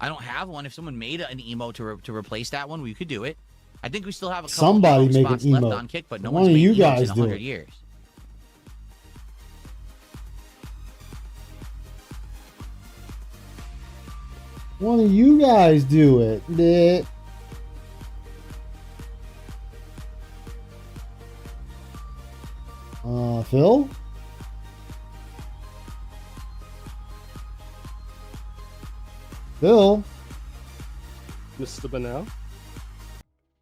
I don't have one. If someone made an emote to replace that one, we could do it. I think we still have a couple Somebody emote make an spots left emote. on Kick, but no One one's of made you emotes guys in do 100 it. years. One of you guys do it. Bleh. Phil? Phil? Mr. Banal.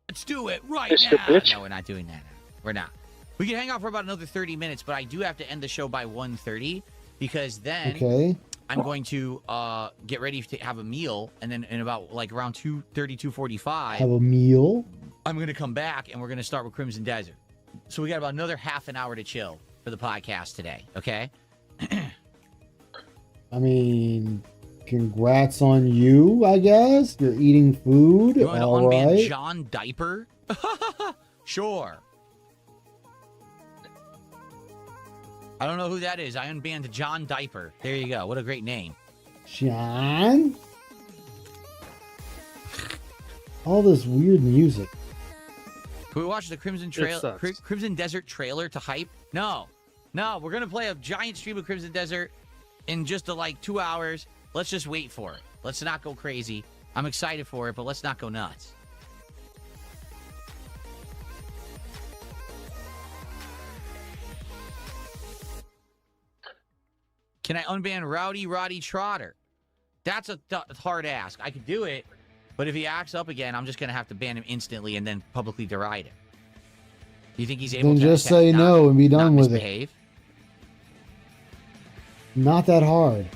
Let's do it right Mr. now. Bitch. No, we're not doing that. We're not. We can hang out for about another 30 minutes, but I do have to end the show by 1:30 because then Okay. I'm going to get ready to have a meal, and then in about like around 2:30, 2:45, Have a meal? I'm going to come back and we're going to start with Crimson Desert. So we got about another half an hour to chill for the podcast today, okay? I mean, congrats on you, I guess. You're eating food. You want to All unban right. John Diaper? Sure. I don't know who that is. I unbanned John Diaper. There you go. What a great name. John? All this weird music. Can we watch the Crimson Desert trailer to hype? No. No, we're gonna play a giant stream of Crimson Desert in just like 2 hours. Let's just wait for it. Let's not go crazy. I'm excited for it, but let's not go nuts. Can I unban Rowdy Roddy Trotter? That's a hard ask. I could do it, but if he acts up again, I'm just going to have to ban him instantly and then publicly deride him. Do you think he's able Then to just say no and be done with misbehave? it. Not that hard.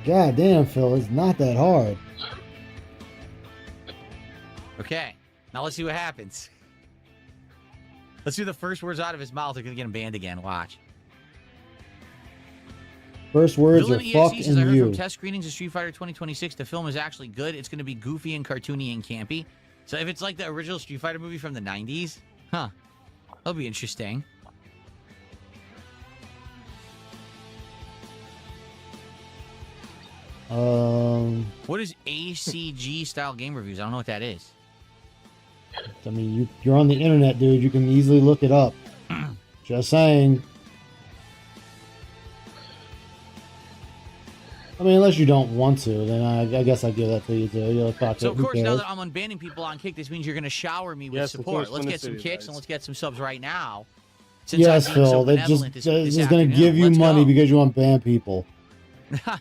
God damn, Phil, it's not that hard. Okay, now let's see what happens. Let's see the first words out of his mouth are going to get him banned again. Watch. First words are Villain fuck EXE says, I and heard from you. test screenings of Street Fighter 2026, the film is actually good. It's going to be goofy and cartoony and campy. So if it's like the original Street Fighter movie from the 90s, that'll be interesting. What is ACG style game reviews? I don't know what that is. I mean, you're on the internet, dude. You can easily look it up. Just saying. I mean, unless you don't want to, then I guess I give that to you too. You're like, So of course, now cares? that I'm unbanning people on Kick, this means you're going to shower me with Yes, of support. course, Let's when get it's some you kicks guys. and let's get some subs right now. Since Yes, I'm being so Phil. They benevolent just this is going to afternoon. give you Let's money go. because you unban people.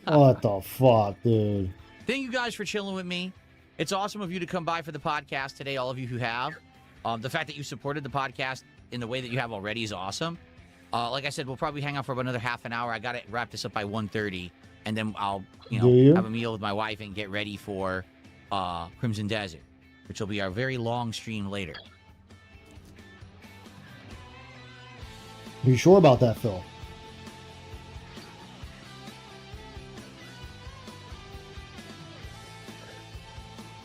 What the fuck, dude? Thank you guys for chilling with me. It's awesome of you to come by for the podcast today, all of you who have. The fact that you supported the podcast in the way that you have already is awesome. Like I said, we'll probably hang out for about another half an hour. I got to wrap this up by 1:30, and then I'll have a meal with my wife and get ready for Crimson Desert, which will be our very long stream later. Are you sure about that, Phil?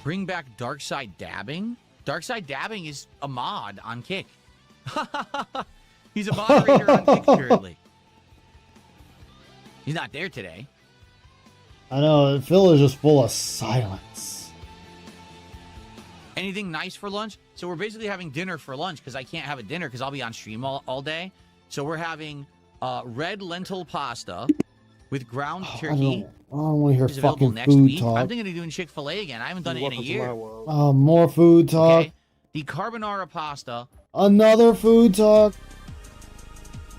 Bring back Dark Side Dabbing? Dark Side Dabbing is a mod on Kick. He's a moderator on Kick currently. He's not there today. I know, Phil is just full of silence. Anything nice for lunch? So we're basically having dinner for lunch because I can't have a dinner because I'll be on stream all day. So we're having red lentil pasta with ground turkey. I don't want to hear which is available fucking next food week. talk. I'm thinking of doing Chick-fil-A again. I haven't done it in a year. More food talk. Okay. The carbonara pasta. Another food talk.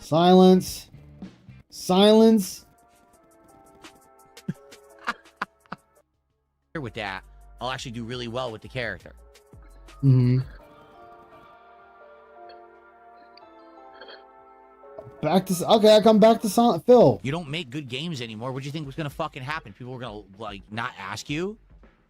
Silence. Silence. With that, I'll actually do really well with the character. Mm-hmm. Back to okay. I come back to Silent Phil. You don't make good games anymore. What do you think was gonna fucking happen? People were gonna like not ask you.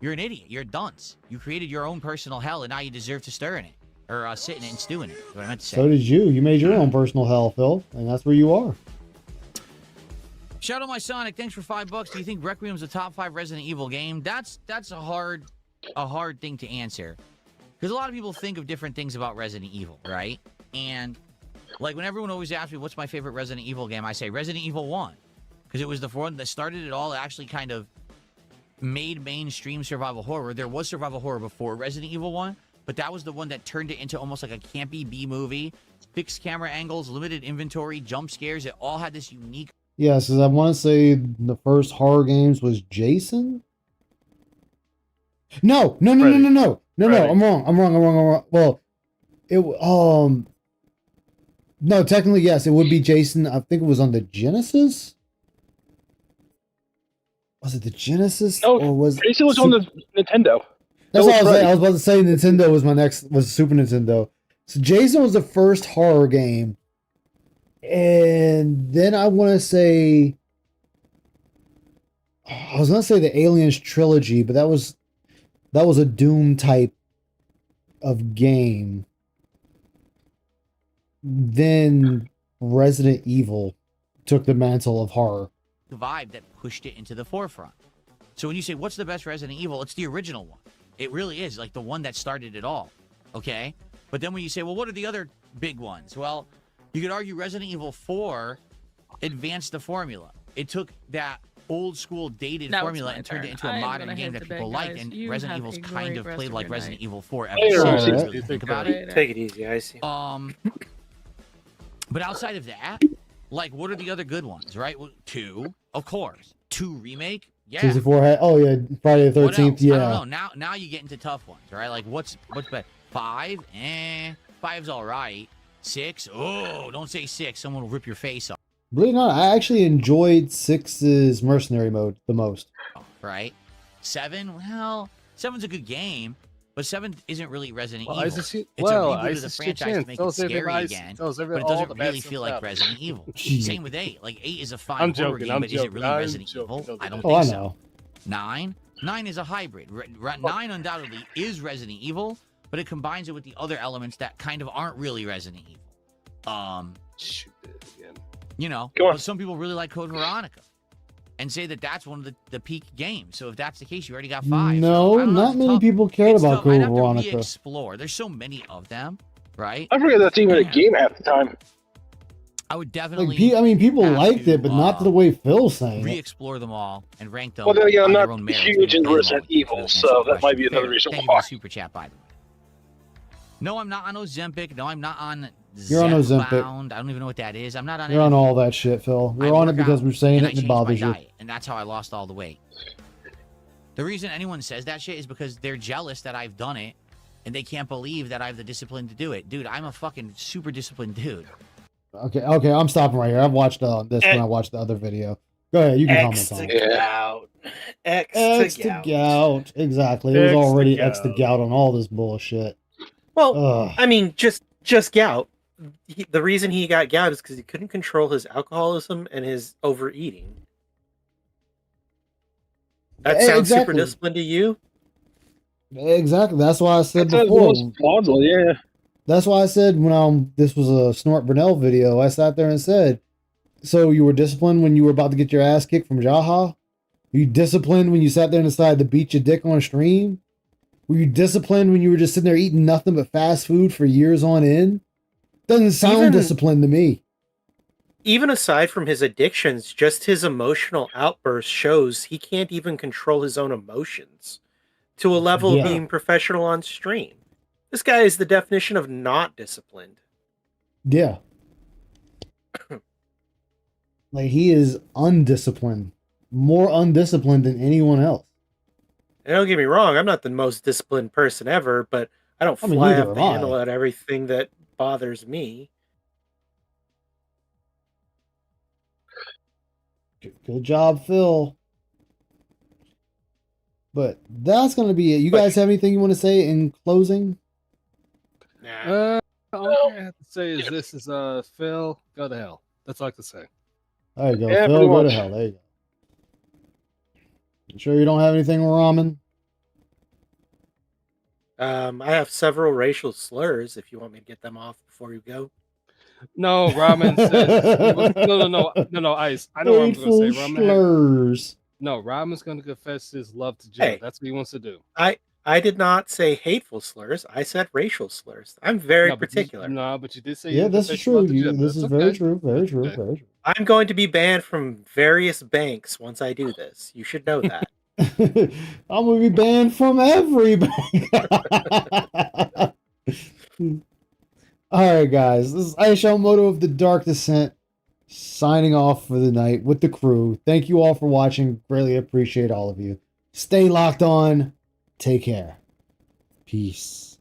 You're an idiot. You're a dunce. You created your own personal hell, and now you deserve to stir in it or sit in it and stew in it. Is what I meant to say. So did you. You made your own personal hell, Phil, and that's where you are. Shadow My Sonic, thanks for $5. Do you think Requiem's a top 5 Resident Evil game? That's a hard thing to answer, because a lot of people think of different things about Resident Evil, right? And like when everyone always asks me what's my favorite Resident Evil game, I say Resident Evil 1, because it was the one that started it all. It actually kind of made mainstream survival horror. There was survival horror before Resident Evil 1, but that was the one that turned it into almost like a campy B movie. Fixed camera angles, limited inventory, jump scares. It all had this unique. Yes, I want to say the first horror games was Jason. No. I'm wrong. Well, no, technically yes, it would be Jason. I think it was on the Genesis. Was it the Genesis? No, or was Jason was on the Nintendo. That's what I was right. saying. I was about to say Nintendo was Super Nintendo. So Jason was the first horror game. And then I want to say, I was going to say the Aliens trilogy, but that was a Doom type of game. Then Resident Evil took the mantle of horror. Vibe that pushed it into the forefront. So when you say what's the best Resident Evil, it's the original one. It really is, like the one that started it all. Okay? But then when you say, well, what are the other big ones? Well, you could argue Resident Evil 4 advanced the formula. It took that old school dated Now it's formula my and turned it turn. into a I am modern gonna game head that to people bed, liked, guys. and You Resident have Evil's a kind great of rest played of like your Resident night. Evil 4 ever Hey, since. alright. If you You really take think care. about it. Take it easy, I see. But outside of that, like, what are the other good ones, right? Well, 2, of course. 2 remake, yeah. 64 had, oh yeah, Friday the What 13th, else? I don't yeah. know. Now you get into tough ones, right? Like what's better? 5, 5's all right. 6, oh, don't say 6. Someone will rip your face off, Believe it or not, I actually enjoyed 6's mercenary mode the most. right? 7, well, 7's a good game, but 7 isn't really Resident Evil. Ice It's is- a well, reboot of Ice the is franchise to shit. make it Tells everybody- scary Ice again, tells but everybody it all doesn't the bad really stuff feel like about it. Resident Evil. Same with 8. Like 8 is a fine I'm horror joking, game, I'm but is it joking, really I'm Resident joking, Evil? I don't Oh, think I so. know. 9 is a hybrid. 9 undoubtedly is Resident Evil, but it combines it with the other elements that kind of aren't really Resident Evil. Shoot it again. You know, Go on. but some people really like Code Veronica and say that that's one of the peak games. So if that's the case, you already got 5. No, So, I don't know, not it's many tough. people cared It's about tough. I'd Code have to Veronica. re-explore. There's so many of them, right? I forget that's even a game half the time. I would definitely People have liked to, it, but not to the way Phil's saying it. re-explore them all and rank them. Well, then again, I'm on their not own merits. huge Maybe into play them all Resident with you. Evil, Doesn't answer so the that might question. be another Fair. reason Thank you why. for the super chat, by the way. No, I'm not on Ozempic. No, I'm not on You're on Ozempic. Zepbound. I don't even know what that is. I'm not on You're on anything. all that shit, Phil. I You're on it work because out, we're saying and it I and it changed my bothers you. diet, and that's how I lost all the weight. The reason anyone says that shit is because they're jealous that I've done it, and they can't believe that I have the discipline to do it. Dude, I'm a fucking super disciplined dude. Okay, I'm stopping right here. I've watched this when I watched the other video. Go ahead, you can X comment to on it. gout. X to gout. Exactly. It was X to already X to gout. gout on all this bullshit. Well, Ugh. I mean, just gout. The reason he got gout is because he couldn't control his alcoholism and his overeating. That sounds super Exactly. disciplined to you? Exactly. That's why I said That sounds before. most plausible, yeah. That's why I said when this was a Snort Brunel video, I sat there and said, so you were disciplined when you were about to get your ass kicked from Jaha? Were you disciplined when you sat there and decided to beat your dick on a stream? Were you disciplined when you were just sitting there eating nothing but fast food for years on end? Doesn't sound disciplined to me. Even aside from his addictions, just his emotional outburst shows he can't even control his own emotions to a level Yeah. of being professional on stream. This guy is the definition of not disciplined. Yeah. Like, he is undisciplined. More undisciplined than anyone else. And don't get me wrong, I'm not the most disciplined person ever, but I don't I mean, fly neither off the am I. handle at everything that bothers me. Good job, Phil. But that's going to be it. You guys have anything you want to say in closing? All I have to say is this is Phil, go to hell. That's all I can say. There you go. Yeah, Phil, pretty go to much. hell. There you go. You sure you don't have anything, Ramen? I have several racial slurs if you want me to get them off before you go. No, Ramen says no, Ice. I know what I'm gonna say. Racial Ramen slurs. No, Ramen's gonna confess his love to Joe. Hey. That's what he wants to do. I did not say hateful slurs. I said racial slurs. I'm very No, but particular. but you did say Yeah, you this is confessed your love true. to Joe. This is That's very okay. true. Very That's true. okay. Very true. I'm going to be banned from various banks once I do this. You should know that. I'm gonna be banned from every bank. All right, guys. This is Aisha Moto of the Dark Descent signing off for the night with the crew. Thank you all for watching. Greatly appreciate all of you. Stay locked on. Take care. Peace.